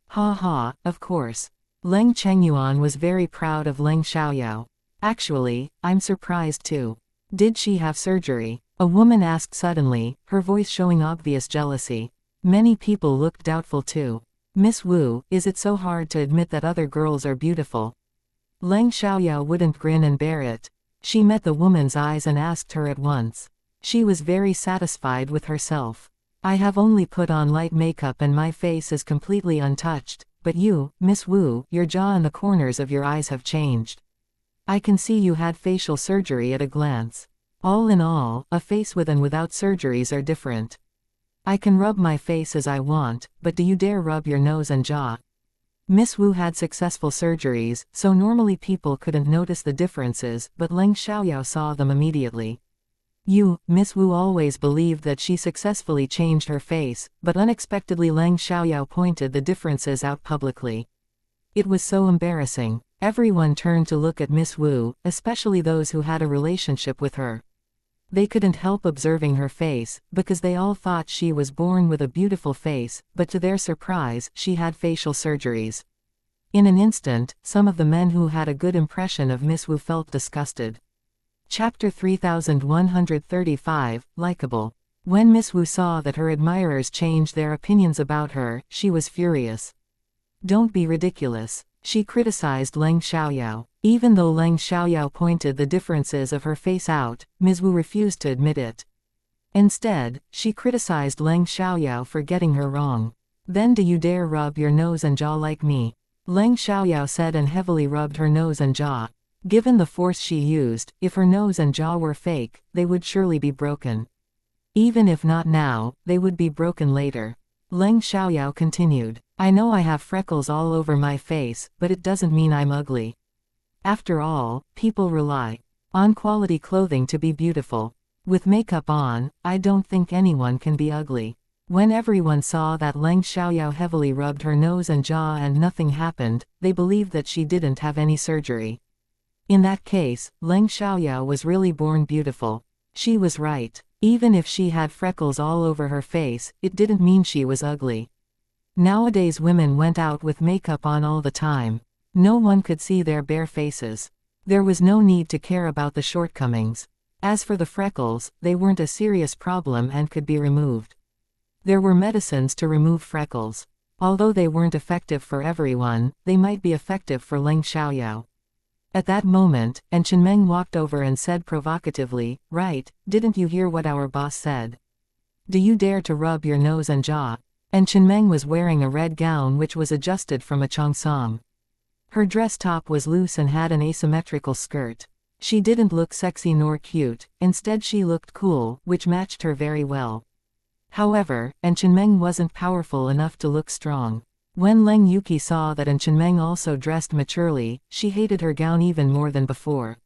Ha ha, of course. Leng Chengyuan was very proud of Leng Xiaoyao. Actually, I'm surprised too. Did she have surgery? A woman asked suddenly, her voice showing obvious jealousy. Many people looked doubtful too. Miss Wu, is it so hard to admit that other girls are beautiful? Leng Xiaoyao wouldn't grin and bear it. She met the woman's eyes and asked her at once. She was very satisfied with herself. I have only put on light makeup and my face is completely untouched, but you, Miss Wu, your jaw and the corners of your eyes have changed. I can see you had facial surgery at a glance. All in all, a face with and without surgeries are different. I can rub my face as I want, but do you dare rub your nose and jaw? Miss Wu had successful surgeries, so normally people couldn't notice the differences, but Leng Xiaoyao saw them immediately. You, Miss Wu always believed that she successfully changed her face, but unexpectedly Leng Xiaoyao pointed the differences out publicly. It was so embarrassing. Everyone turned to look at Miss Wu, especially those who had a relationship with her. They couldn't help observing her face, because they all thought she was born with a beautiful face, but to their surprise, she had facial surgeries. In an instant, some of the men who had a good impression of Miss Wu felt disgusted. Chapter 3135, Likeable. When Miss Wu saw that her admirers changed their opinions about her, she was furious. Don't be ridiculous. She criticized Leng Xiaoyao. Even though Leng Xiaoyao pointed the differences of her face out, Ms. Wu refused to admit it. Instead, she criticized Leng Xiaoyao for getting her wrong. Then do you dare rub your nose and jaw like me? Leng Xiaoyao said and heavily rubbed her nose and jaw. Given the force she used, if her nose and jaw were fake, they would surely be broken. Even if not now, they would be broken later. Leng Xiaoyao continued. I know I have freckles all over my face, but it doesn't mean I'm ugly. After all, people rely on quality clothing to be beautiful. With makeup on, I don't think anyone can be ugly. When everyone saw that Leng Xiaoyao heavily rubbed her nose and jaw and nothing happened, they believed that she didn't have any surgery. In that case, Leng Xiaoyao was really born beautiful. She was right. Even if she had freckles all over her face, it didn't mean she was ugly. Nowadays women went out with makeup on all the time. No one could see their bare faces. There was no need to care about the shortcomings. As for the freckles, they weren't a serious problem and could be removed. There were medicines to remove freckles. Although they weren't effective for everyone, they might be effective for Leng Xiaoyao. At that moment, and Chenmeng walked over and said provocatively, right, didn't you hear what our boss said? Do you dare to rub your nose and jaw? And Chenmeng was wearing a red gown which was adjusted from a cheongsam. Her dress top was loose and had an asymmetrical skirt. She didn't look sexy nor cute, instead she looked cool, which matched her very well. However, and Chenmeng wasn't powerful enough to look strong. When Leng Yuqi saw that and Chenmeng also dressed maturely, she hated her gown even more than before.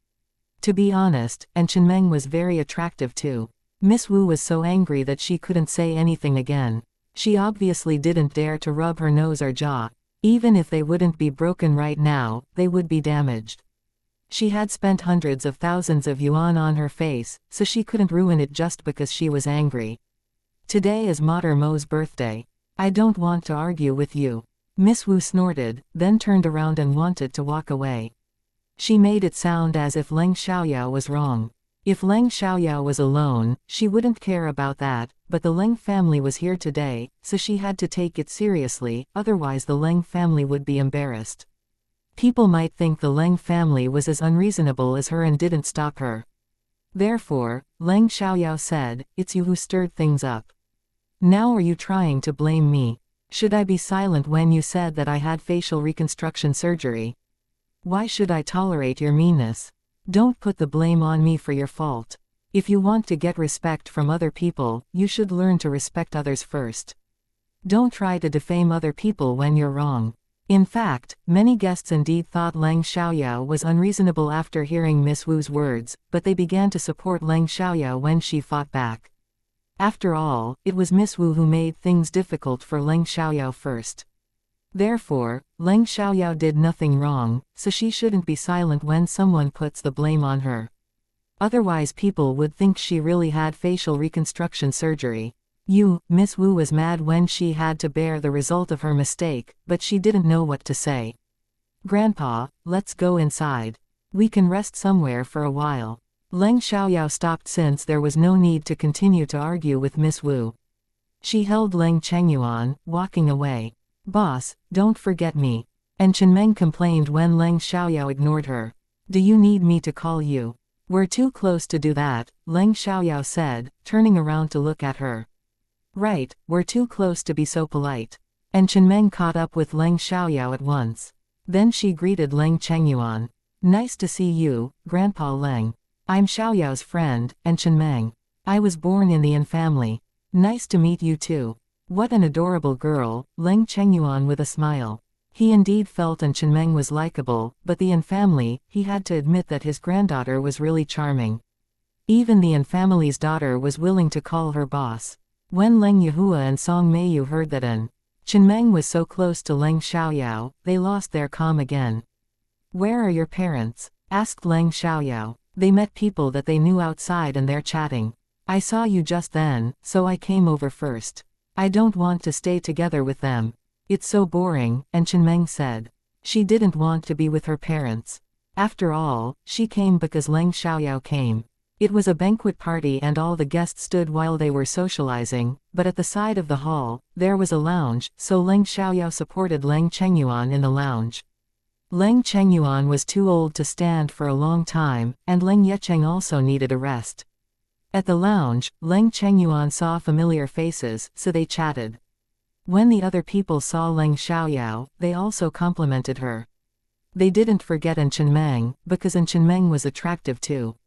To be honest, and Chenmeng was very attractive too. Miss Wu was so angry that she couldn't say anything again. She obviously didn't dare to rub her nose or jaw. Even if they wouldn't be broken right now, they would be damaged. She had spent hundreds of thousands of yuan on her face, so she couldn't ruin it just because she was angry. Today is Mater Mo's birthday. I don't want to argue with you. Miss Wu snorted, then turned around and wanted to walk away. She made it sound as if Leng Xiaoyao was wrong. If Leng Xiaoyao was alone, she wouldn't care about that, but the Leng family was here today, so she had to take it seriously, otherwise the Leng family would be embarrassed. People might think the Leng family was as unreasonable as her and didn't stop her. Therefore, Leng Xiaoyao said, it's you who stirred things up. Now are you trying to blame me? Should I be silent when you said that I had facial reconstruction surgery? Why should I tolerate your meanness? Don't put the blame on me for your fault. If you want to get respect from other people, you should learn to respect others first. Don't try to defame other people when you're wrong. In fact, many guests indeed thought Lang Xiaoyao was unreasonable after hearing Miss Wu's words, but they began to support Lang Xiaoyao when she fought back. After all, it was Miss Wu who made things difficult for Lang Xiaoyao first. Therefore, Lang Xiaoyao did nothing wrong, so she shouldn't be silent when someone puts the blame on her. Otherwise people would think she really had facial reconstruction surgery. Miss Wu was mad when she had to bear the result of her mistake, but she didn't know what to say. "Grandpa, let's go inside. We can rest somewhere for a while." Lang Xiaoyao stopped since there was no need to continue to argue with Miss Wu. She held Lang Chengyuan, walking away. "Boss, don't forget me." And Chenmeng complained when Lang Xiaoyao ignored her. "Do you need me to call you?" "We're too close to do that," Lang Xiaoyao said, turning around to look at her. "Right, we're too close to be so polite." And Chenmeng caught up with Lang Xiaoyao at once. Then she greeted Lang Chengyuan. "Nice to see you, Grandpa Lang. I'm Xiaoyao's friend, and Chenmeng. I was born in the Yin family. Nice to meet you too." "What an adorable girl," Lang Chengyuan with a smile. He indeed felt and Chenmeng was likable, but the Yin family, he had to admit that his granddaughter was really charming. Even the Yin family's daughter was willing to call her boss. When Leng Yihua and Song Meiyu heard that Chenmeng was so close to Lang Xiaoyao, they lost their calm again. "Where are your parents?" asked Lang Xiaoyao. "They met people that they knew outside and they're chatting. I saw you just then, so I came over first. I don't want to stay together with them. It's so boring," and Chenmeng said. She didn't want to be with her parents. After all, she came because Lang Xiaoyao came. It was a banquet party and all the guests stood while they were socializing, but at the side of the hall, there was a lounge, so Lang Xiaoyao supported Lang Chengyuan in the lounge. Lang Chengyuan was too old to stand for a long time, and Lang Yecheng also needed a rest. At the lounge, Lang Chengyuan saw familiar faces, so they chatted. When the other people saw Lang Xiaoyao, they also complimented her. They didn't forget Chenmeng, because Chenmeng was attractive too.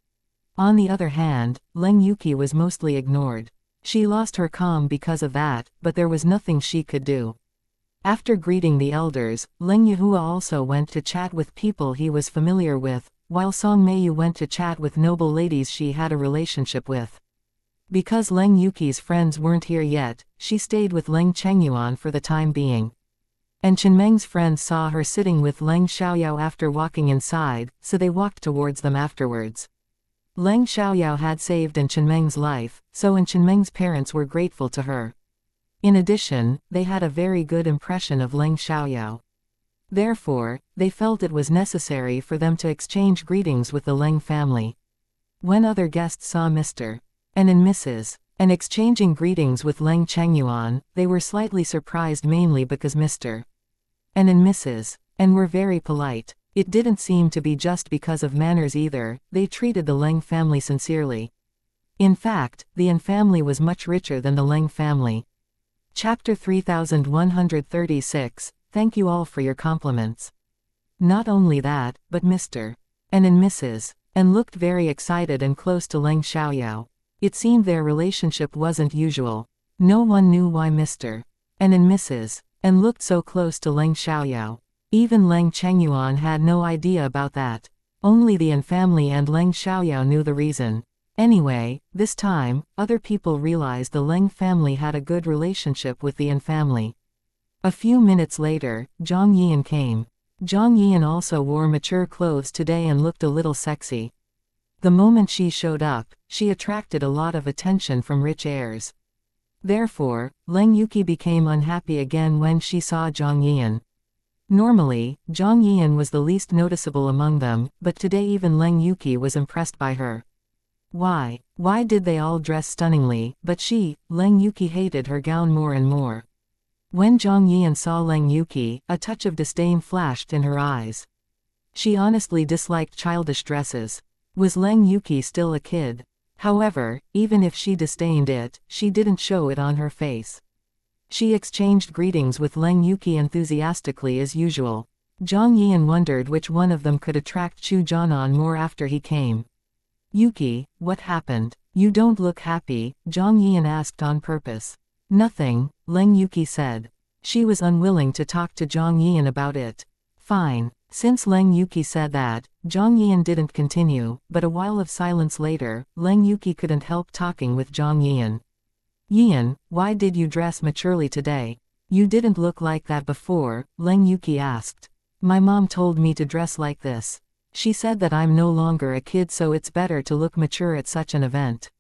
On the other hand, Leng Yuki was mostly ignored. She lost her calm because of that, but there was nothing she could do. After greeting the elders, Leng Yihua also went to chat with people he was familiar with, while Song Meiyu went to chat with noble ladies she had a relationship with. Because Leng Yuki's friends weren't here yet, she stayed with Lang Chengyuan for the time being. And Chenmeng's friends saw her sitting with Lang Xiaoyao after walking inside, so they walked towards them afterwards. Lang Xiaoyao had saved Chenmeng's life, so Chenmeng's parents were grateful to her. In addition, they had a very good impression of Lang Xiaoyao. Therefore, they felt it was necessary for them to exchange greetings with the Leng family. When other guests saw Mr. and Mrs. and exchanging greetings with Lang Chengyuan, they were slightly surprised mainly because Mr. and Mrs. and were very polite. It didn't seem to be just because of manners either, they treated the Leng family sincerely. In fact, the Yin family was much richer than the Leng family. Chapter 3136, Thank you all for your compliments. Not only that, but Mr. and Mrs. and looked very excited and close to Lang Xiaoyao. It seemed their relationship wasn't usual. No one knew why Mr. and Mrs. and looked so close to Lang Xiaoyao. Even Lang Chengyuan had no idea about that. Only the Yin family and Lang Xiaoyao knew the reason. Anyway, this time, other people realized the Leng family had a good relationship with the Yin family. A few minutes later, Zhang Yian came. Zhang Yian also wore mature clothes today and looked a little sexy. The moment she showed up, she attracted a lot of attention from rich heirs. Therefore, Leng Yuki became unhappy again when she saw Zhang Yian. Normally, Zhang Yian was the least noticeable among them, but today even Leng Yuki was impressed by her. Why did they all dress stunningly, but she, Leng Yuki hated her gown more and more. When Zhang Yian saw Leng Yuki, a touch of disdain flashed in her eyes. She honestly disliked childish dresses. Was Leng Yuki still a kid? However, even if she disdained it, she didn't show it on her face. She exchanged greetings with Leng Yuki enthusiastically as usual. Zhang Yian wondered which one of them could attract Chu Jianan more after he came. Yuki, what happened? You don't look happy, Zhang Yian asked on purpose. Nothing, Leng Yuki said. She was unwilling to talk to Zhang Yian about it. Fine. Since Leng Yuki said that, Zhang Yian didn't continue, but a while of silence later, Leng Yuki couldn't help talking with Zhang Yian. Yian, why did you dress maturely today? You didn't look like that before, Leng Yuki asked. My mom told me to dress like this. She said that I'm no longer a kid, so it's better to look mature at such an event.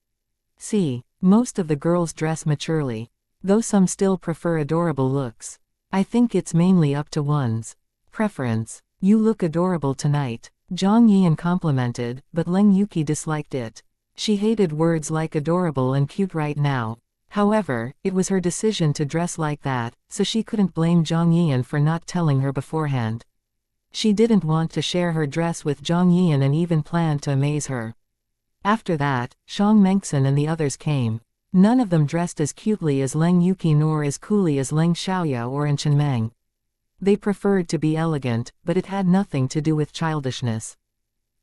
See, most of the girls dress maturely, though some still prefer adorable looks. I think it's mainly up to one's preference. You look adorable tonight, Zhang Yian complimented, but Leng Yuki disliked it. She hated words like adorable and cute right now. However, it was her decision to dress like that, so she couldn't blame Zhang Yian for not telling her beforehand. She didn't want to share her dress with Zhang Yian and even planned to amaze her. After that, Shang Mengxin and the others came. None of them dressed as cutely as Leng Yuki nor as coolly as Leng Xiaoyao or An Chenmeng. They preferred to be elegant, but it had nothing to do with childishness.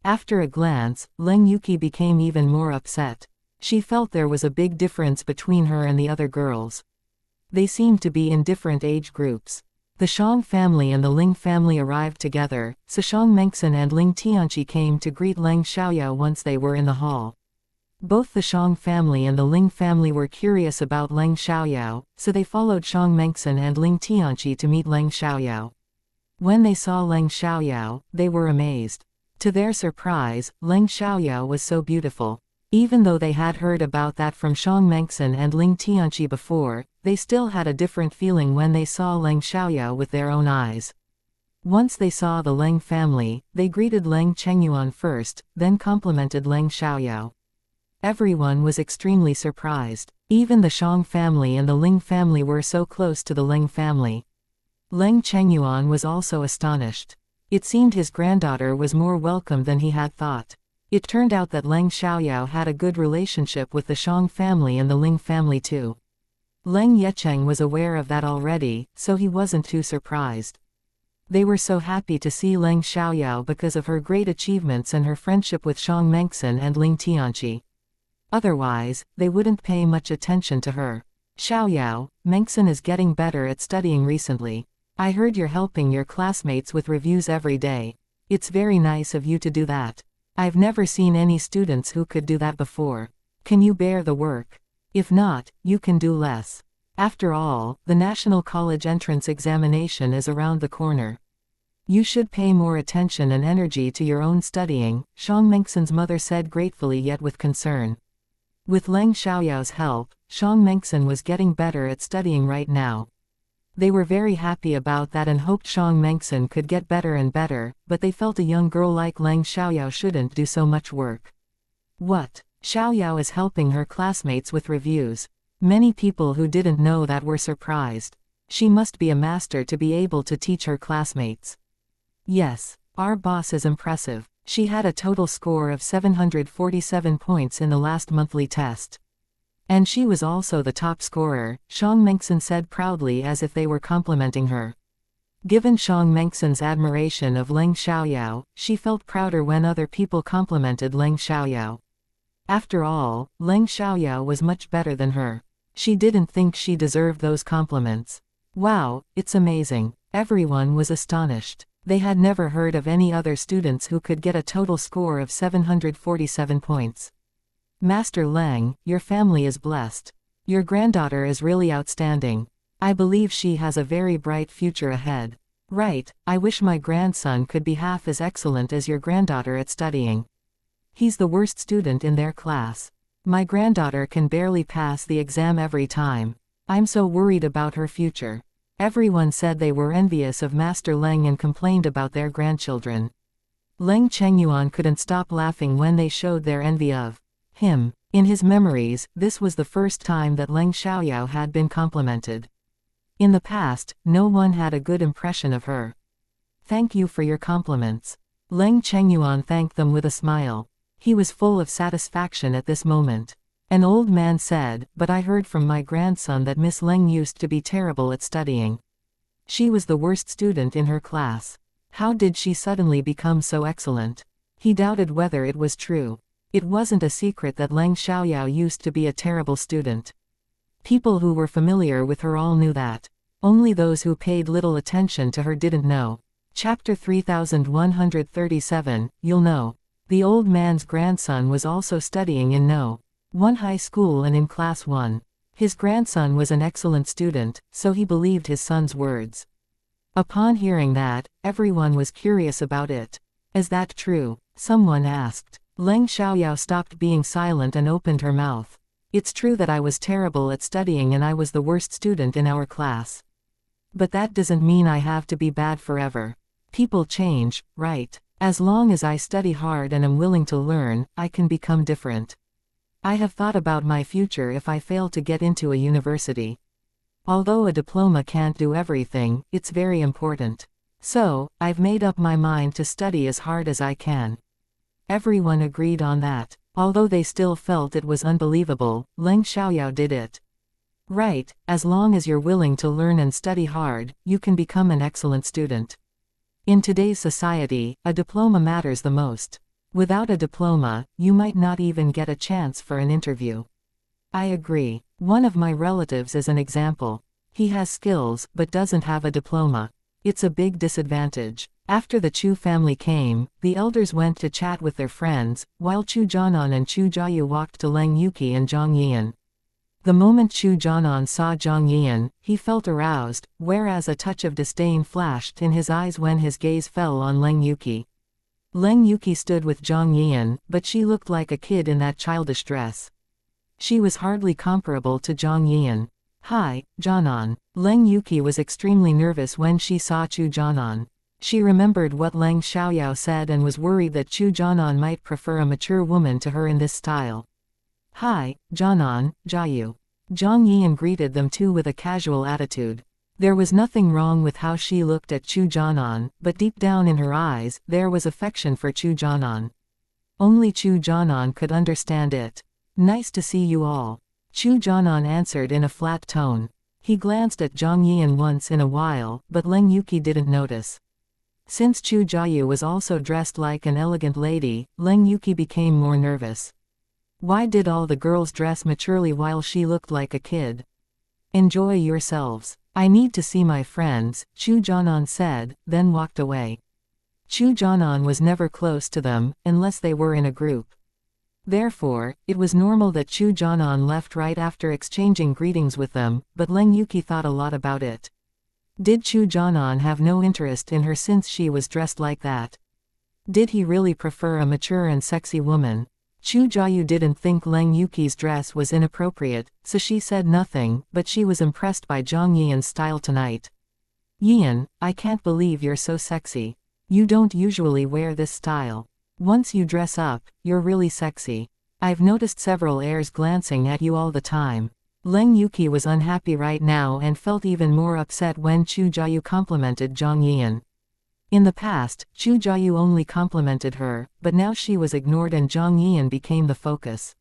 After a glance, Leng Yuki became even more upset. She felt there was a big difference between her and the other girls. They seemed to be in different age groups. The Shang family and the Ling family arrived together, so Shang Mengxin and Ling Tianqi came to greet Leng Xiaoyao once they were in the hall. Both the Shang family and the Ling family were curious about Leng Xiaoyao, so they followed Shang Mengxin and Ling Tianqi to meet Leng Xiaoyao. When they saw Leng Xiaoyao, they were amazed. To their surprise, Leng Xiaoyao was so beautiful. Even though they had heard about that from Shang Mengxin and Ling Tianqi before, they still had a different feeling when they saw Leng Xiaoyao with their own eyes. Once they saw the Leng family, they greeted Leng Chengyuan first, then complimented Leng Xiaoyao. Everyone was extremely surprised. Even the Shang family and the Ling family were so close to the Leng family. Leng Chengyuan was also astonished. It seemed his granddaughter was more welcome than he had thought. It turned out that Leng Xiaoyao had a good relationship with the Shang family and the Ling family too. Leng Yecheng was aware of that already, so he wasn't too surprised. They were so happy to see Leng Xiaoyao because of her great achievements and her friendship with Shang Mengxin and Ling Tianqi. Otherwise, they wouldn't pay much attention to her. Xiaoyao, Mengxin is getting better at studying recently. I heard you're helping your classmates with reviews every day. It's very nice of you to do that. I've never seen any students who could do that before. Can you bear the work? If not, you can do less. After all, the National College entrance examination is around the corner. You should pay more attention and energy to your own studying, Shang Mengxin's mother said gratefully yet with concern. With Leng Xiaoyao's help, Shang Mengxin was getting better at studying right now. They were very happy about that and hoped Shang Mengxin could get better and better, but they felt a young girl like Leng Xiaoyao shouldn't do so much work. What? Xiaoyao is helping her classmates with reviews. Many people who didn't know that were surprised. She must be a master to be able to teach her classmates. Yes, our boss is impressive. She had a total score of 747 points in the last monthly test. And she was also the top scorer, Shang Mengxin said proudly as if they were complimenting her. Given Shang Mengxin's admiration of Leng Xiaoyao, she felt prouder when other people complimented Leng Xiaoyao. After all, Leng Xiaoyao was much better than her. She didn't think she deserved those compliments. Wow, it's amazing. Everyone was astonished. They had never heard of any other students who could get a total score of 747 points. Master Leng, your family is blessed. Your granddaughter is really outstanding. I believe she has a very bright future ahead. Right, I wish my grandson could be half as excellent as your granddaughter at studying. He's the worst student in their class. My granddaughter can barely pass the exam every time. I'm so worried about her future. Everyone said they were envious of Master Leng and complained about their grandchildren. Leng Chengyuan couldn't stop laughing when they showed their envy of him. In his memories, this was the first time that Leng Xiaoyao had been complimented. In the past, no one had a good impression of her. Thank you for your compliments. Leng Chengyuan thanked them with a smile. He was full of satisfaction at this moment. An old man said, but I heard from my grandson that Miss Leng used to be terrible at studying. She was the worst student in her class. How did she suddenly become so excellent? He doubted whether it was true. It wasn't a secret that Leng Xiaoyao used to be a terrible student. People who were familiar with her all knew that. Only those who paid little attention to her didn't know. Chapter 3137, You'll Know. The old man's grandson was also studying in No. 1 high school and in class 1. His grandson was an excellent student, so he believed his son's words. Upon hearing that, everyone was curious about it. Is that true? Someone asked. Leng Xiaoyao stopped being silent and opened her mouth. It's true that I was terrible at studying and I was the worst student in our class. But that doesn't mean I have to be bad forever. People change, right? As long as I study hard and am willing to learn, I can become different. I have thought about my future if I fail to get into a university. Although a diploma can't do everything, it's very important. So, I've made up my mind to study as hard as I can. Everyone agreed on that. Although they still felt it was unbelievable, Leng Xiaoyao did it. Right, as long as you're willing to learn and study hard, you can become an excellent student. In today's society, a diploma matters the most. Without a diploma, you might not even get a chance for an interview. I agree. One of my relatives is an example. He has skills, but doesn't have a diploma. It's a big disadvantage. After the Chu family came, the elders went to chat with their friends, while Chu Jianan and Chu Jiayu walked to Leng Yuqi and Zhang Yian. The moment Chu Jianan saw Zhang Yian, he felt aroused, whereas a touch of disdain flashed in his eyes when his gaze fell on Leng Yuqi. Leng Yuqi stood with Zhang Yian, but she looked like a kid in that childish dress. She was hardly comparable to Zhang Yian. Hi, Jianan. Leng Yuqi was extremely nervous when she saw Chu Jianan. She remembered what Leng Xiaoyao said and was worried that Chu Jianan might prefer a mature woman to her in this style. Hi, Jianan, Jiayu. Zhang Yian greeted them two with a casual attitude. There was nothing wrong with how she looked at Chu Jianan, but deep down in her eyes, there was affection for Chu Jianan. Only Chu Jianan could understand it. Nice to see you all. Chu Jianan answered in a flat tone. He glanced at Zhang Yian once in a while, but Leng Yuqi didn't notice. Since Chu Jiayu was also dressed like an elegant lady, Leng Yuqi became more nervous. Why did all the girls dress maturely while she looked like a kid? Enjoy yourselves. I need to see my friends, Chu Jianan said, then walked away. Chu Jianan was never close to them, unless they were in a group. Therefore, it was normal that Chu Jianan left right after exchanging greetings with them, but Leng Yuqi thought a lot about it. Did Chu Jianan have no interest in her since she was dressed like that? Did he really prefer a mature and sexy woman? Chu Jiayu didn't think Leng Yuqi's dress was inappropriate, so she said nothing, but she was impressed by Zhang Yian's style tonight. Yian, I can't believe you're so sexy. You don't usually wear this style. Once you dress up, you're really sexy. I've noticed several heirs glancing at you all the time. Leng Yuqi was unhappy right now and felt even more upset when Chu Jiayu complimented Zhang Yian. In the past, Chu Jiayu only complimented her, but now she was ignored and Zhang Yian became the focus.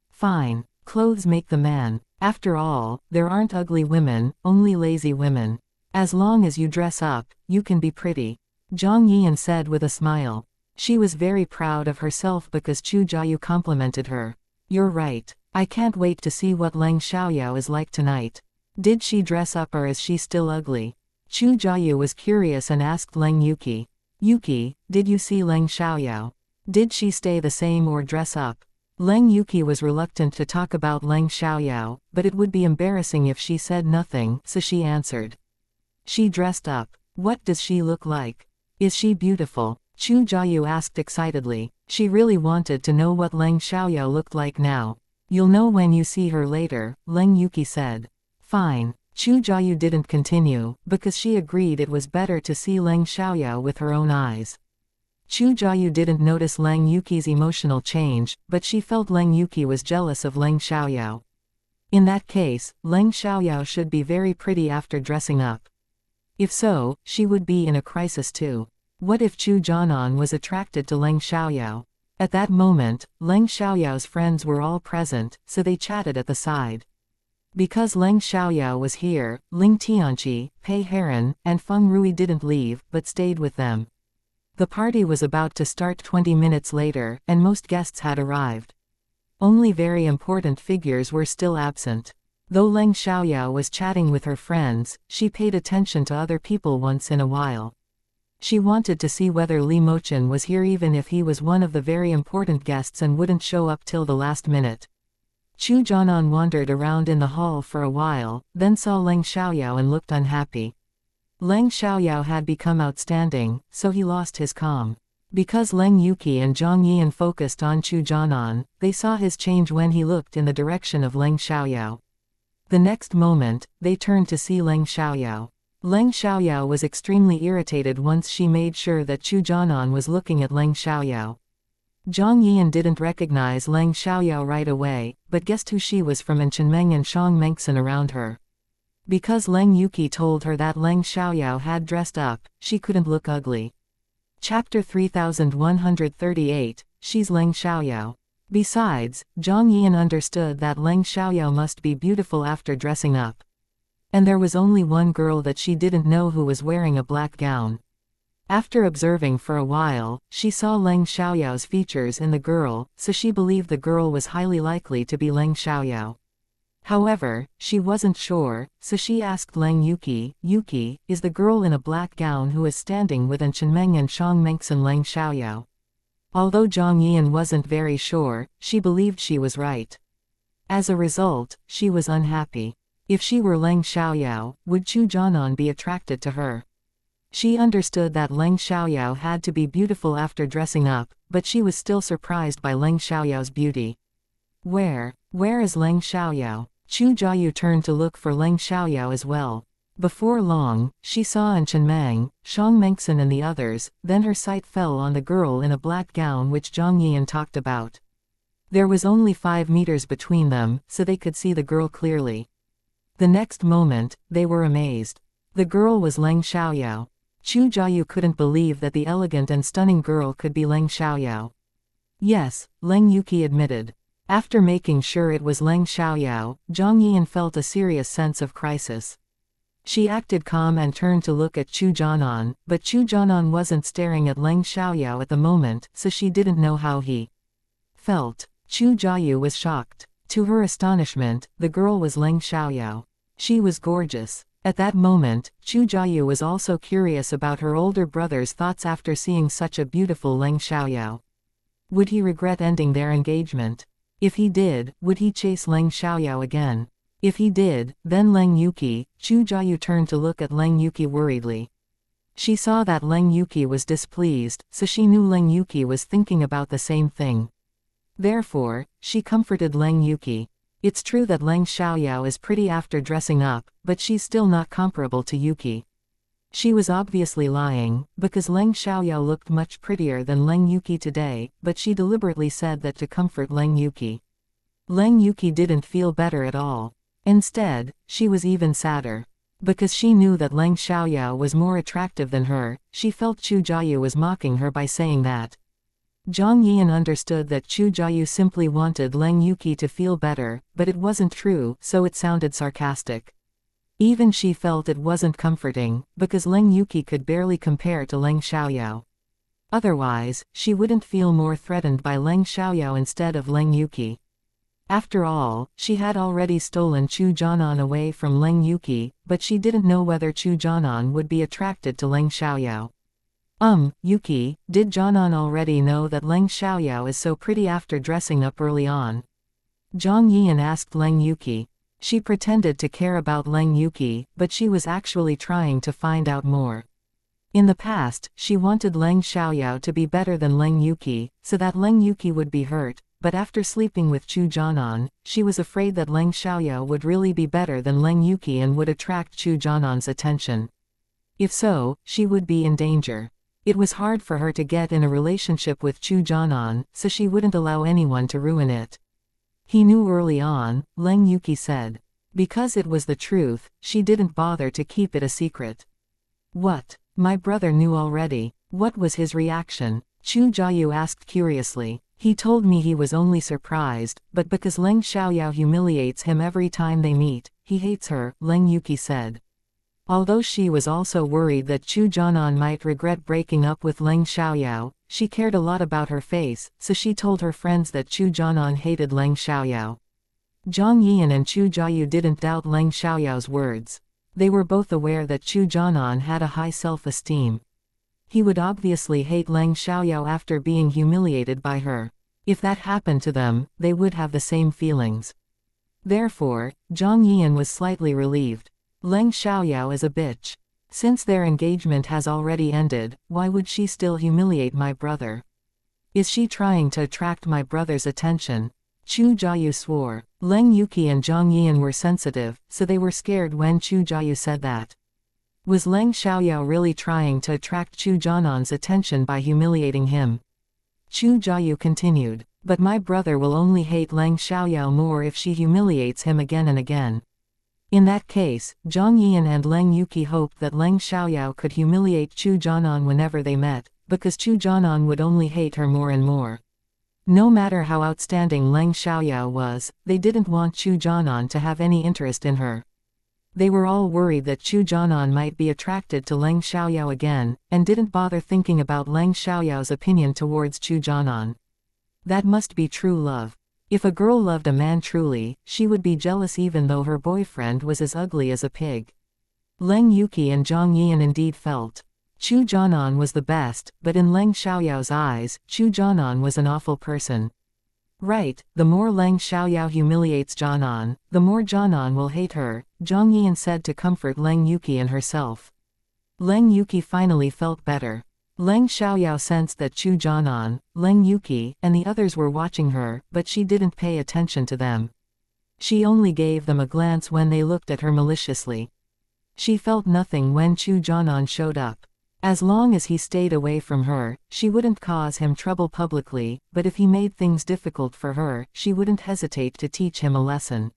Fine. Clothes make the man. After all, there aren't ugly women, only lazy women. As long as you dress up, you can be pretty. Zhang Yian said with a smile. She was very proud of herself because Chu Jiayu complimented her. You're right. I can't wait to see what Leng Xiaoyao is like tonight. Did she dress up or is she still ugly? Chu Jiayu was curious and asked Leng Yuqi. Yuqi, did you see Leng Xiaoyao? Did she stay the same or dress up? Leng Yuqi was reluctant to talk about Leng Xiaoyao, but it would be embarrassing if she said nothing, so she answered. She dressed up. What does she look like? Is she beautiful? Chu Jiayu asked excitedly. She really wanted to know what Leng Xiaoyao looked like now. You'll know when you see her later, Leng Yuqi said. Fine. Chu Jiayu didn't continue, because she agreed it was better to see Leng Xiaoyao with her own eyes. Chu Jiayu didn't notice Leng Yuqi's emotional change, but she felt Leng Yuqi was jealous of Leng Xiaoyao. In that case, Leng Xiaoyao should be very pretty after dressing up. If so, she would be in a crisis too. What if Chu Jianan was attracted to Leng Xiaoyao? At that moment, Leng Xiaoyao's friends were all present, so they chatted at the side. Because Leng Xiaoyao was here, Ling Tianqi, Pei Heron, and Feng Rui didn't leave, but stayed with them. The party was about to start 20 minutes later, and most guests had arrived. Only very important figures were still absent. Though Leng Xiaoyao was chatting with her friends, she paid attention to other people once in a while. She wanted to see whether Li Mochen was here even if he was one of the very important guests and wouldn't show up till the last minute. Chu Jianan wandered around in the hall for a while, then saw Leng Xiaoyao and looked unhappy. Leng Xiaoyao had become outstanding, so he lost his calm. Because Leng Yuqi and Zhang Yian focused on Chu Jianan, they saw his change when he looked in the direction of Leng Xiaoyao. The next moment, they turned to see Leng Xiaoyao. Leng Xiaoyao was extremely irritated once she made sure that Chu Jianan was looking at Leng Xiaoyao. Zhang Yian didn't recognize Leng Xiaoyao right away, but guessed who she was from and Chenmeng and Shang Mengxin around her. Because Leng Yuqi told her that Leng Xiaoyao had dressed up, she couldn't look ugly. Chapter 3138, She's Leng Xiaoyao. Besides, Zhang Yian understood that Leng Xiaoyao must be beautiful after dressing up. And there was only one girl that she didn't know who was wearing a black gown. After observing for a while, she saw Leng Xiaoyao's features in the girl, so she believed the girl was highly likely to be Leng Xiaoyao. However, she wasn't sure, so she asked Leng Yuqi, "Yuqi, is the girl in a black gown who is standing with An Chenmeng and Shang Mengxin Leng Xiaoyao?" Although Zhang Yian wasn't very sure, she believed she was right. As a result, she was unhappy. If she were Leng Xiaoyao, would Chu Jianan be attracted to her? She understood that Leng Xiaoyao had to be beautiful after dressing up, but she was still surprised by Leng Xiaoyao's beauty. Where is Leng Xiaoyao? Chu Jiayu turned to look for Leng Xiaoyao as well. Before long, she saw An Chenmeng, Shang Mengxin and the others, then her sight fell on the girl in a black gown which Zhang Yian talked about. There was only 5 meters between them, so they could see the girl clearly. The next moment, they were amazed. The girl was Leng Xiaoyao. Chu Jiayu couldn't believe that the elegant and stunning girl could be Leng Xiaoyao. Yes, Leng Yuqi admitted. After making sure it was Leng Xiaoyao, Zhang Yian felt a serious sense of crisis. She acted calm and turned to look at Chu Jianan, but Chu Jianan wasn't staring at Leng Xiaoyao at the moment, so she didn't know how he felt. Chu Jiayu was shocked. To her astonishment, the girl was Leng Xiaoyao. She was gorgeous. At that moment, Chu Jiayu was also curious about her older brother's thoughts after seeing such a beautiful Leng Xiaoyao. Would he regret ending their engagement? If he did, would he chase Leng Xiaoyao again? If he did, then Leng Yuqi. Chu Jiayu turned to look at Leng Yuqi worriedly. She saw that Leng Yuqi was displeased, so she knew Leng Yuqi was thinking about the same thing. Therefore, she comforted Leng Yuqi. It's true that Leng Xiaoyao is pretty after dressing up, but she's still not comparable to Yuqi. She was obviously lying, because Leng Xiaoyao looked much prettier than Leng Yuqi today, but she deliberately said that to comfort Leng Yuqi. Leng Yuqi didn't feel better at all. Instead, she was even sadder. Because she knew that Leng Xiaoyao was more attractive than her, she felt Chu Jiayu was mocking her by saying that. Zhang Yian understood that Chu Jiayu simply wanted Leng Yuqi to feel better, but it wasn't true, so it sounded sarcastic. Even she felt it wasn't comforting, because Leng Yuqi could barely compare to Leng Xiaoyao. Otherwise, she wouldn't feel more threatened by Leng Xiaoyao instead of Leng Yuqi. After all, she had already stolen Chu Jianan away from Leng Yuqi, but she didn't know whether Chu Jianan would be attracted to Leng Xiaoyao. Yuqi, did Jianan already know that Leng Xiaoyao is so pretty after dressing up early on? Zhang Yian asked Leng Yuqi. She pretended to care about Leng Yuqi, but she was actually trying to find out more. In the past, she wanted Leng Xiaoyao to be better than Leng Yuqi, so that Leng Yuqi would be hurt, but after sleeping with Chu Jianan, she was afraid that Leng Xiaoyao would really be better than Leng Yuqi and would attract Chu Jianan's attention. If so, she would be in danger. It was hard for her to get in a relationship with Chu Jianan, so she wouldn't allow anyone to ruin it. He knew early on, Leng Yuqi said. Because it was the truth, she didn't bother to keep it a secret. What? My brother knew already. What was his reaction? Chu Jiayu asked curiously. He told me he was only surprised, but because Leng Xiaoyao humiliates him every time they meet, he hates her, Leng Yuqi said. Although she was also worried that Chu Jianan might regret breaking up with Leng Xiaoyao, she cared a lot about her face, so she told her friends that Chu Jianan hated Leng Xiaoyao. Zhang Yian and Chu Jiayu didn't doubt Leng Xiaoyao's words. They were both aware that Chu Jianan had a high self-esteem. He would obviously hate Leng Xiaoyao after being humiliated by her. If that happened to them, they would have the same feelings. Therefore, Zhang Yian was slightly relieved. Leng Xiaoyao is a bitch. Since their engagement has already ended, why would she still humiliate my brother? Is she trying to attract my brother's attention? Chu Jiayu swore. Leng Yuqi and Zhang Yian were sensitive, so they were scared when Chu Jiayu said that. Was Leng Xiaoyao really trying to attract Chu Jianan's attention by humiliating him? Chu Jiayu continued. But my brother will only hate Leng Xiaoyao more if she humiliates him again and again. In that case, Zhang Yian and Leng Yuqi hoped that Leng Xiaoyao could humiliate Chu Jianan whenever they met, because Chu Jianan would only hate her more and more. No matter how outstanding Leng Xiaoyao was, they didn't want Chu Jianan to have any interest in her. They were all worried that Chu Jianan might be attracted to Leng Xiaoyao again, and didn't bother thinking about Leng Xiaoyao's opinion towards Chu Jianan. That must be true love. If a girl loved a man truly, she would be jealous even though her boyfriend was as ugly as a pig. Leng Yuqi and Zhang Yian indeed felt. Chu Jianan was the best, but in Leng Xiaoyao's eyes, Chu Jianan was an awful person. Right, the more Leng Xiaoyao humiliates Jianan, the more Jianan will hate her, Zhang Yian said to comfort Leng Yuqi and herself. Leng Yuqi finally felt better. Leng Xiaoyao sensed that Chu Jianan, Leng Yuqi, and the others were watching her, but she didn't pay attention to them. She only gave them a glance when they looked at her maliciously. She felt nothing when Chu Jianan showed up. As long as he stayed away from her, she wouldn't cause him trouble publicly, but if he made things difficult for her, she wouldn't hesitate to teach him a lesson.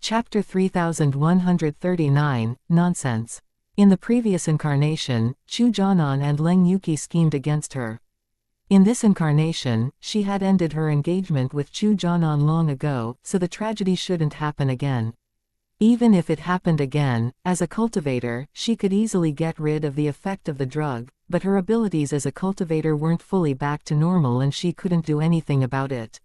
Chapter 3139, Nonsense. In the previous incarnation, Chu Jianan and Leng Yuqi schemed against her. In this incarnation, she had ended her engagement with Chu Jianan long ago, so the tragedy shouldn't happen again. Even if it happened again, as a cultivator, she could easily get rid of the effect of the drug, but her abilities as a cultivator weren't fully back to normal and she couldn't do anything about it.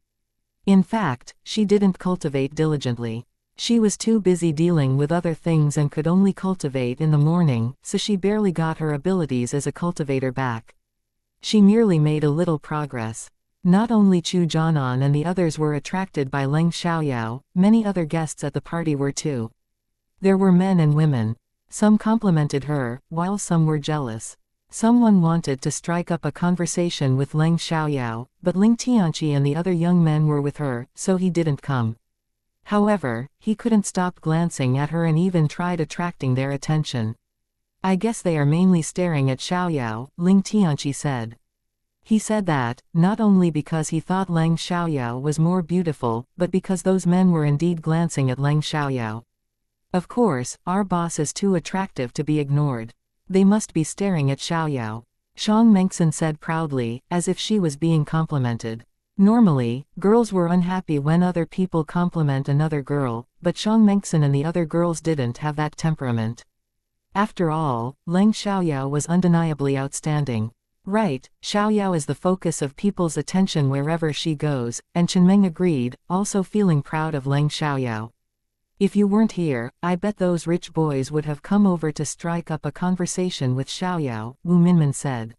In fact, she didn't cultivate diligently. She was too busy dealing with other things and could only cultivate in the morning, so she barely got her abilities as a cultivator back. She merely made a little progress. Not only Chu Jianan and the others were attracted by Leng Xiaoyao, many other guests at the party were too. There were men and women. Some complimented her, while some were jealous. Someone wanted to strike up a conversation with Leng Xiaoyao, but Ling Tianqi and the other young men were with her, so he didn't come. However, he couldn't stop glancing at her and even tried attracting their attention. I guess they are mainly staring at Xiaoyao, Ling Tianqi said. He said that, not only because he thought Leng Xiaoyao was more beautiful, but because those men were indeed glancing at Leng Xiaoyao. Of course, our boss is too attractive to be ignored. They must be staring at Xiaoyao. Shang Mengxin said proudly, as if she was being complimented. Normally, girls were unhappy when other people compliment another girl, but Shang Mengxin and the other girls didn't have that temperament. After all, Leng Xiaoyao was undeniably outstanding. Right, Xiaoyao is the focus of people's attention wherever she goes, and Chenmeng agreed, also feeling proud of Leng Xiaoyao. If you weren't here, I bet those rich boys would have come over to strike up a conversation with Xiaoyao, Wu Minmin said.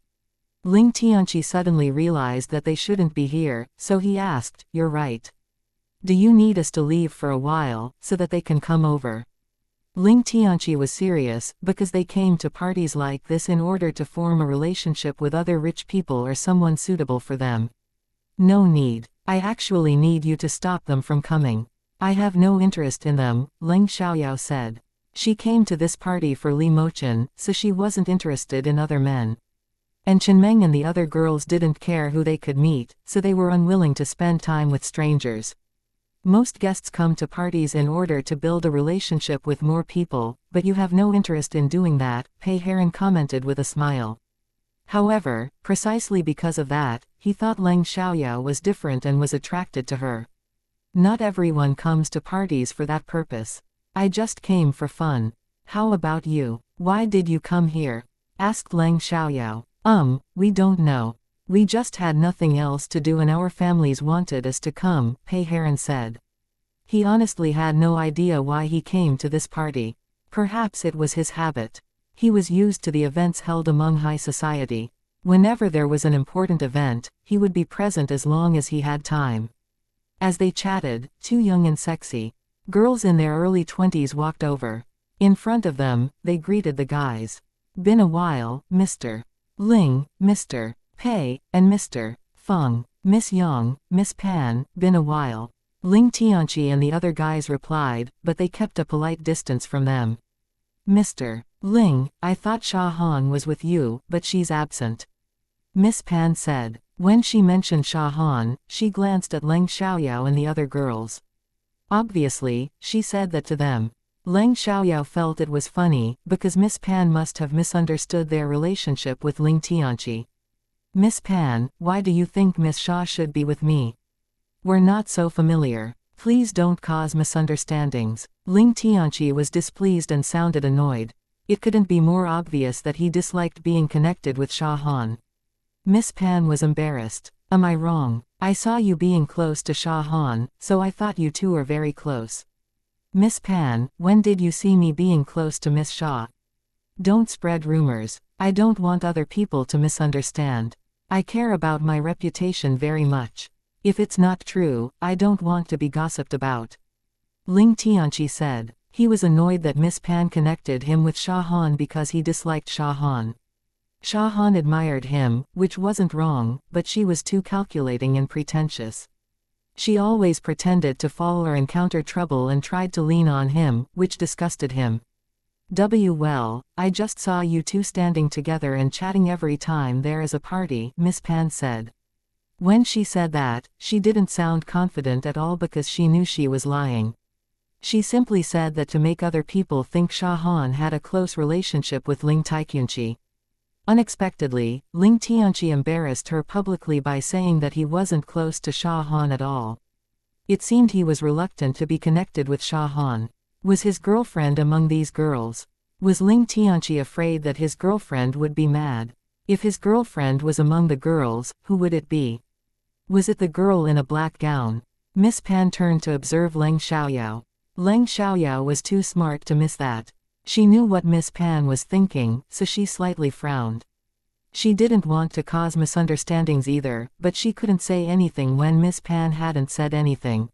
Ling Tianqi suddenly realized that they shouldn't be here, so he asked, "You're right. Do you need us to leave for a while, so that they can come over?" Ling Tianqi was serious, because they came to parties like this in order to form a relationship with other rich people or someone suitable for them. No need. I actually need you to stop them from coming. I have no interest in them, Leng Xiaoyao said. She came to this party for Li Mochen, so she wasn't interested in other men. And Chenmeng and the other girls didn't care who they could meet, so they were unwilling to spend time with strangers. Most guests come to parties in order to build a relationship with more people, but you have no interest in doing that, Pei Heron commented with a smile. However, precisely because of that, he thought Leng Xiaoyao was different and was attracted to her. Not everyone comes to parties for that purpose. I just came for fun. How about you? Why did you come here? Asked Leng Xiaoyao. We don't know. We just had nothing else to do and our families wanted us to come, Pei Heron said. He honestly had no idea why he came to this party. Perhaps it was his habit. He was used to the events held among high society. Whenever there was an important event, he would be present as long as he had time. As they chatted, two young and sexy girls in their early 20s walked over. In front of them, they greeted the guys. Been a while, Mr. Ling, Mr. Pei, and Mr. Feng. Miss Yang, Miss Pan, been a while. Ling Tianqi and the other guys replied, but they kept a polite distance from them. Mr. Ling, I thought Sha Han was with you, but she's absent. Miss Pan said. When she mentioned Sha Han, she glanced at Leng Xiaoyao and the other girls. Obviously, she said that to them. Leng Xiaoyao felt it was funny, because Miss Pan must have misunderstood their relationship with Ling Tianqi. Miss Pan, why do you think Miss Sha should be with me? We're not so familiar. Please don't cause misunderstandings. Ling Tianqi was displeased and sounded annoyed. It couldn't be more obvious that he disliked being connected with Sha Han. Miss Pan was embarrassed. Am I wrong? I saw you being close to Sha Han, so I thought you two are very close. Miss Pan, when did you see me being close to Miss Sha? Don't spread rumors. I don't want other people to misunderstand. I care about my reputation very much. If it's not true, I don't want to be gossiped about. Ling Tianqi said. He was annoyed that Miss Pan connected him with Sha Han because he disliked Sha Han. Sha Han admired him, which wasn't wrong, but she was too calculating and pretentious. She always pretended to fall or encounter trouble and tried to lean on him, which disgusted him. Well, I just saw you two standing together and chatting every time there is a party, Miss Pan said. When she said that, she didn't sound confident at all because she knew she was lying. She simply said that to make other people think Sha Han had a close relationship with Ling Tianqi. Unexpectedly, Ling Tianqi embarrassed her publicly by saying that he wasn't close to Sha Han at all. It seemed he was reluctant to be connected with Sha Han. Was his girlfriend among these girls? Was Ling Tianqi afraid that his girlfriend would be mad? If his girlfriend was among the girls, who would it be? Was it the girl in a black gown? Miss Pan turned to observe Leng Xiaoyao. Leng Xiaoyao was too smart to miss that. She knew what Miss Pan was thinking, so she slightly frowned. She didn't want to cause misunderstandings either, but she couldn't say anything when Miss Pan hadn't said anything.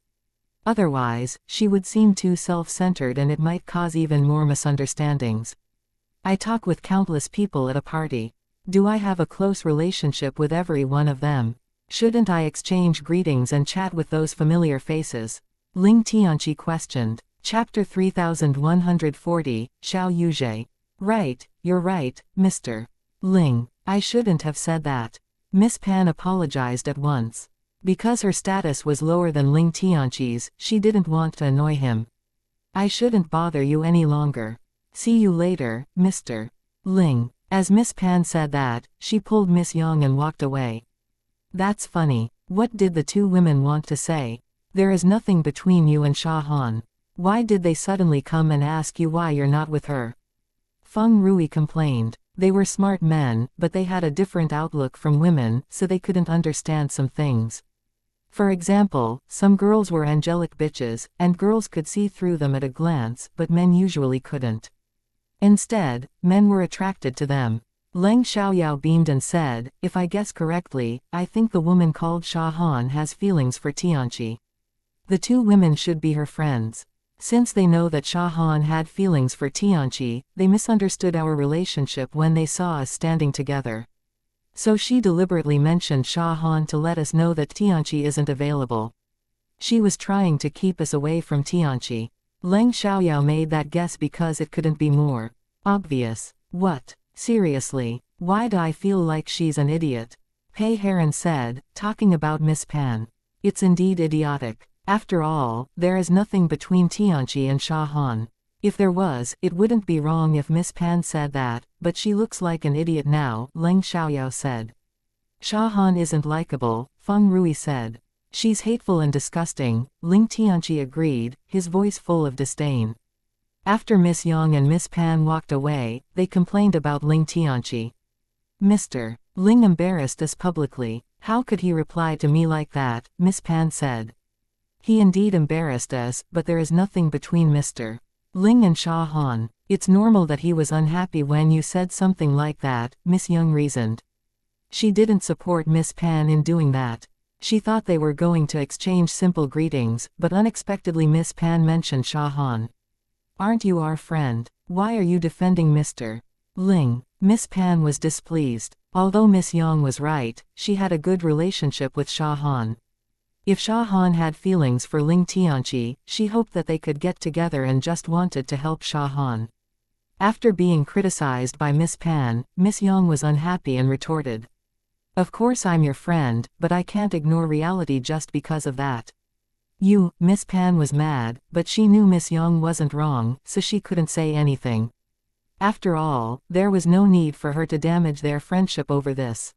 Otherwise, she would seem too self-centered and it might cause even more misunderstandings. I talk with countless people at a party. Do I have a close relationship with every one of them? Shouldn't I exchange greetings and chat with those familiar faces? Ling Tianqi questioned. Chapter 3140, Xiao Yuzhe. Right, you're right, Mr. Ling. I shouldn't have said that. Miss Pan apologized at once. Because her status was lower than Ling Tianqi's, she didn't want to annoy him. I shouldn't bother you any longer. See you later, Mr. Ling. As Miss Pan said that, she pulled Miss Yang and walked away. That's funny. What did the two women want to say? There is nothing between you and Sha Han. Why did they suddenly come and ask you why you're not with her? Feng Rui complained. They were smart men, but they had a different outlook from women, so they couldn't understand some things. For example, some girls were angelic bitches, and girls could see through them at a glance, but men usually couldn't. Instead, men were attracted to them. Leng Xiaoyao beamed and said, if I guess correctly, I think the woman called Sha Han has feelings for Tianqi. The two women should be her friends. Since they know that Sha Han had feelings for Tianqi, they misunderstood our relationship when they saw us standing together. So she deliberately mentioned Sha Han to let us know that Tianqi isn't available. She was trying to keep us away from Tianqi. Leng Xiaoyao made that guess because it couldn't be more obvious. What? Seriously, why do I feel like she's an idiot? Pei Heron said, talking about Miss Pan. It's indeed idiotic. After all, there is nothing between Tianqi and Sha Han. If there was, it wouldn't be wrong if Miss Pan said that, but she looks like an idiot now, Leng Xiaoyao said. Sha Han isn't likable, Feng Rui said. She's hateful and disgusting, Ling Tianqi agreed, his voice full of disdain. After Miss Yang and Miss Pan walked away, they complained about Ling Tianqi. Mr. Ling embarrassed us publicly. How could he reply to me like that, Miss Pan said. He indeed embarrassed us, but there is nothing between Mr. Ling and Sha Han. It's normal that he was unhappy when you said something like that, Miss Young reasoned. She didn't support Miss Pan in doing that. She thought they were going to exchange simple greetings, but unexpectedly Miss Pan mentioned Sha Han. Aren't you our friend? Why are you defending Mr. Ling? Miss Pan was displeased. Although Miss Yang was right, she had a good relationship with Sha Han. If Sha Han had feelings for Ling Tianqi, she hoped that they could get together and just wanted to help Sha Han. After being criticized by Miss Pan, Miss Yang was unhappy and retorted. Of course I'm your friend, but I can't ignore reality just because of that. Miss Pan was mad, but she knew Miss Yang wasn't wrong, so she couldn't say anything. After all, there was no need for her to damage their friendship over this.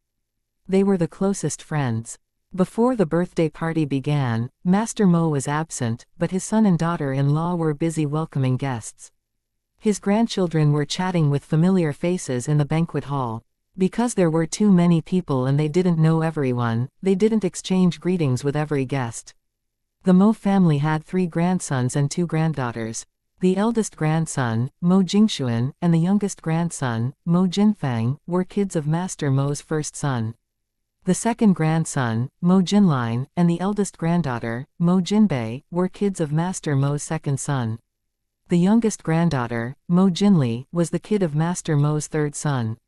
They were the closest friends. Before the birthday party began, Master Mo was absent, but his son and daughter-in-law were busy welcoming guests. His grandchildren were chatting with familiar faces in the banquet hall. Because there were too many people and they didn't know everyone, they didn't exchange greetings with every guest. The Mo family had 3 grandsons and 2 granddaughters. The eldest grandson, Mo Jingxuan, and the youngest grandson, Mo Jinfeng, were kids of Master Mo's first son. The second grandson, Mo Jinlin, and the eldest granddaughter, Mo Jinbei, were kids of Master Mo's second son. The youngest granddaughter, Mo Jinli, was the kid of Master Mo's third son.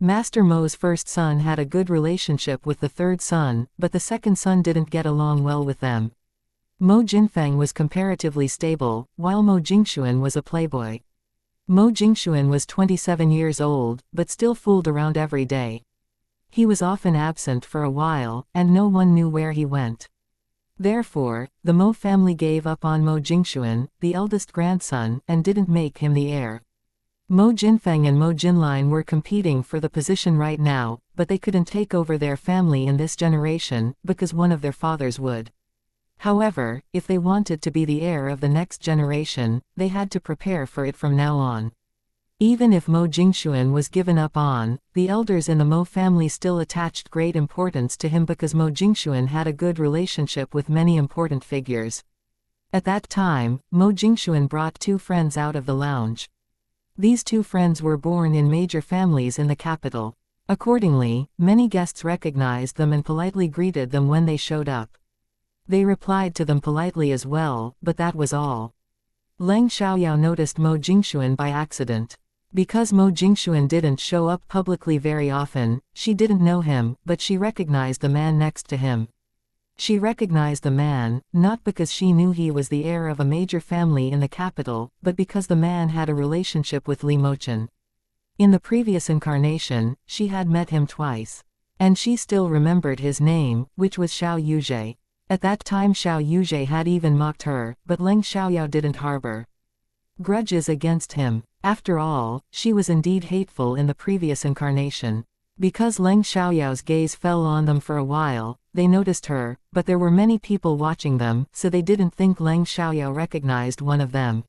Master Mo's first son had a good relationship with the third son, but the second son didn't get along well with them. Mo Jinfeng was comparatively stable, while Mo Jingxuan was a playboy. Mo Jingxuan was 27 years old, but still fooled around every day. He was often absent for a while, and no one knew where he went. Therefore, the Mo family gave up on Mo Jingxuan, the eldest grandson, and didn't make him the heir. Mo Jinfeng and Mo Jinlin were competing for the position right now, but they couldn't take over their family in this generation, because one of their fathers would. However, if they wanted to be the heir of the next generation, they had to prepare for it from now on. Even if Mo Jingxuan was given up on, the elders in the Mo family still attached great importance to him because Mo Jingxuan had a good relationship with many important figures. At that time, Mo Jingxuan brought 2 friends out of the lounge. These 2 friends were born in major families in the capital. Accordingly, many guests recognized them and politely greeted them when they showed up. They replied to them politely as well, but that was all. Leng Xiaoyao noticed Mo Jingxuan by accident. Because Mo Jingxuan didn't show up publicly very often, she didn't know him, but she recognized the man next to him. She recognized the man, not because she knew he was the heir of a major family in the capital, but because the man had a relationship with Li Mochen. In the previous incarnation, she had met him twice. And she still remembered his name, which was Xiao Yuzhe. At that time Xiao Yuzhe had even mocked her, but Leng Xiaoyao didn't harbor grudges against him. After all, she was indeed hateful in the previous incarnation. Because Leng Xiaoyao's gaze fell on them for a while, they noticed her, but there were many people watching them, so they didn't think Leng Xiaoyao recognized one of them.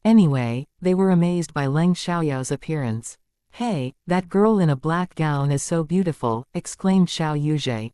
Anyway, they were amazed by Leng Xiaoyao's appearance. "Hey, that girl in a black gown is so beautiful," exclaimed Xiao Yuzhe.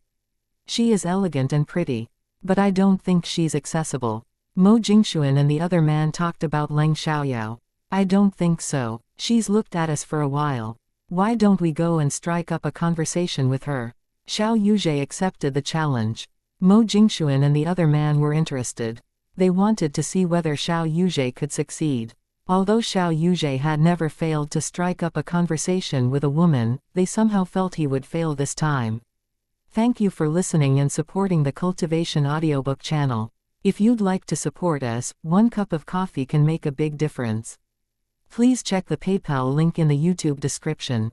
"She is elegant and pretty. But I don't think she's accessible." Mo Jingxuan and the other man talked about Leng Xiaoyao. "I don't think so. She's looked at us for a while. Why don't we go and strike up a conversation with her?" Xiao Yuzhe accepted the challenge. Mo Jingxuan and the other man were interested. They wanted to see whether Xiao Yuzhe could succeed. Although Xiao Yuzhe had never failed to strike up a conversation with a woman, they somehow felt he would fail this time. Thank you for listening and supporting the Cultivation audiobook channel. If you'd like to support us, 1 cup of coffee can make a big difference. Please check the PayPal link in the YouTube description.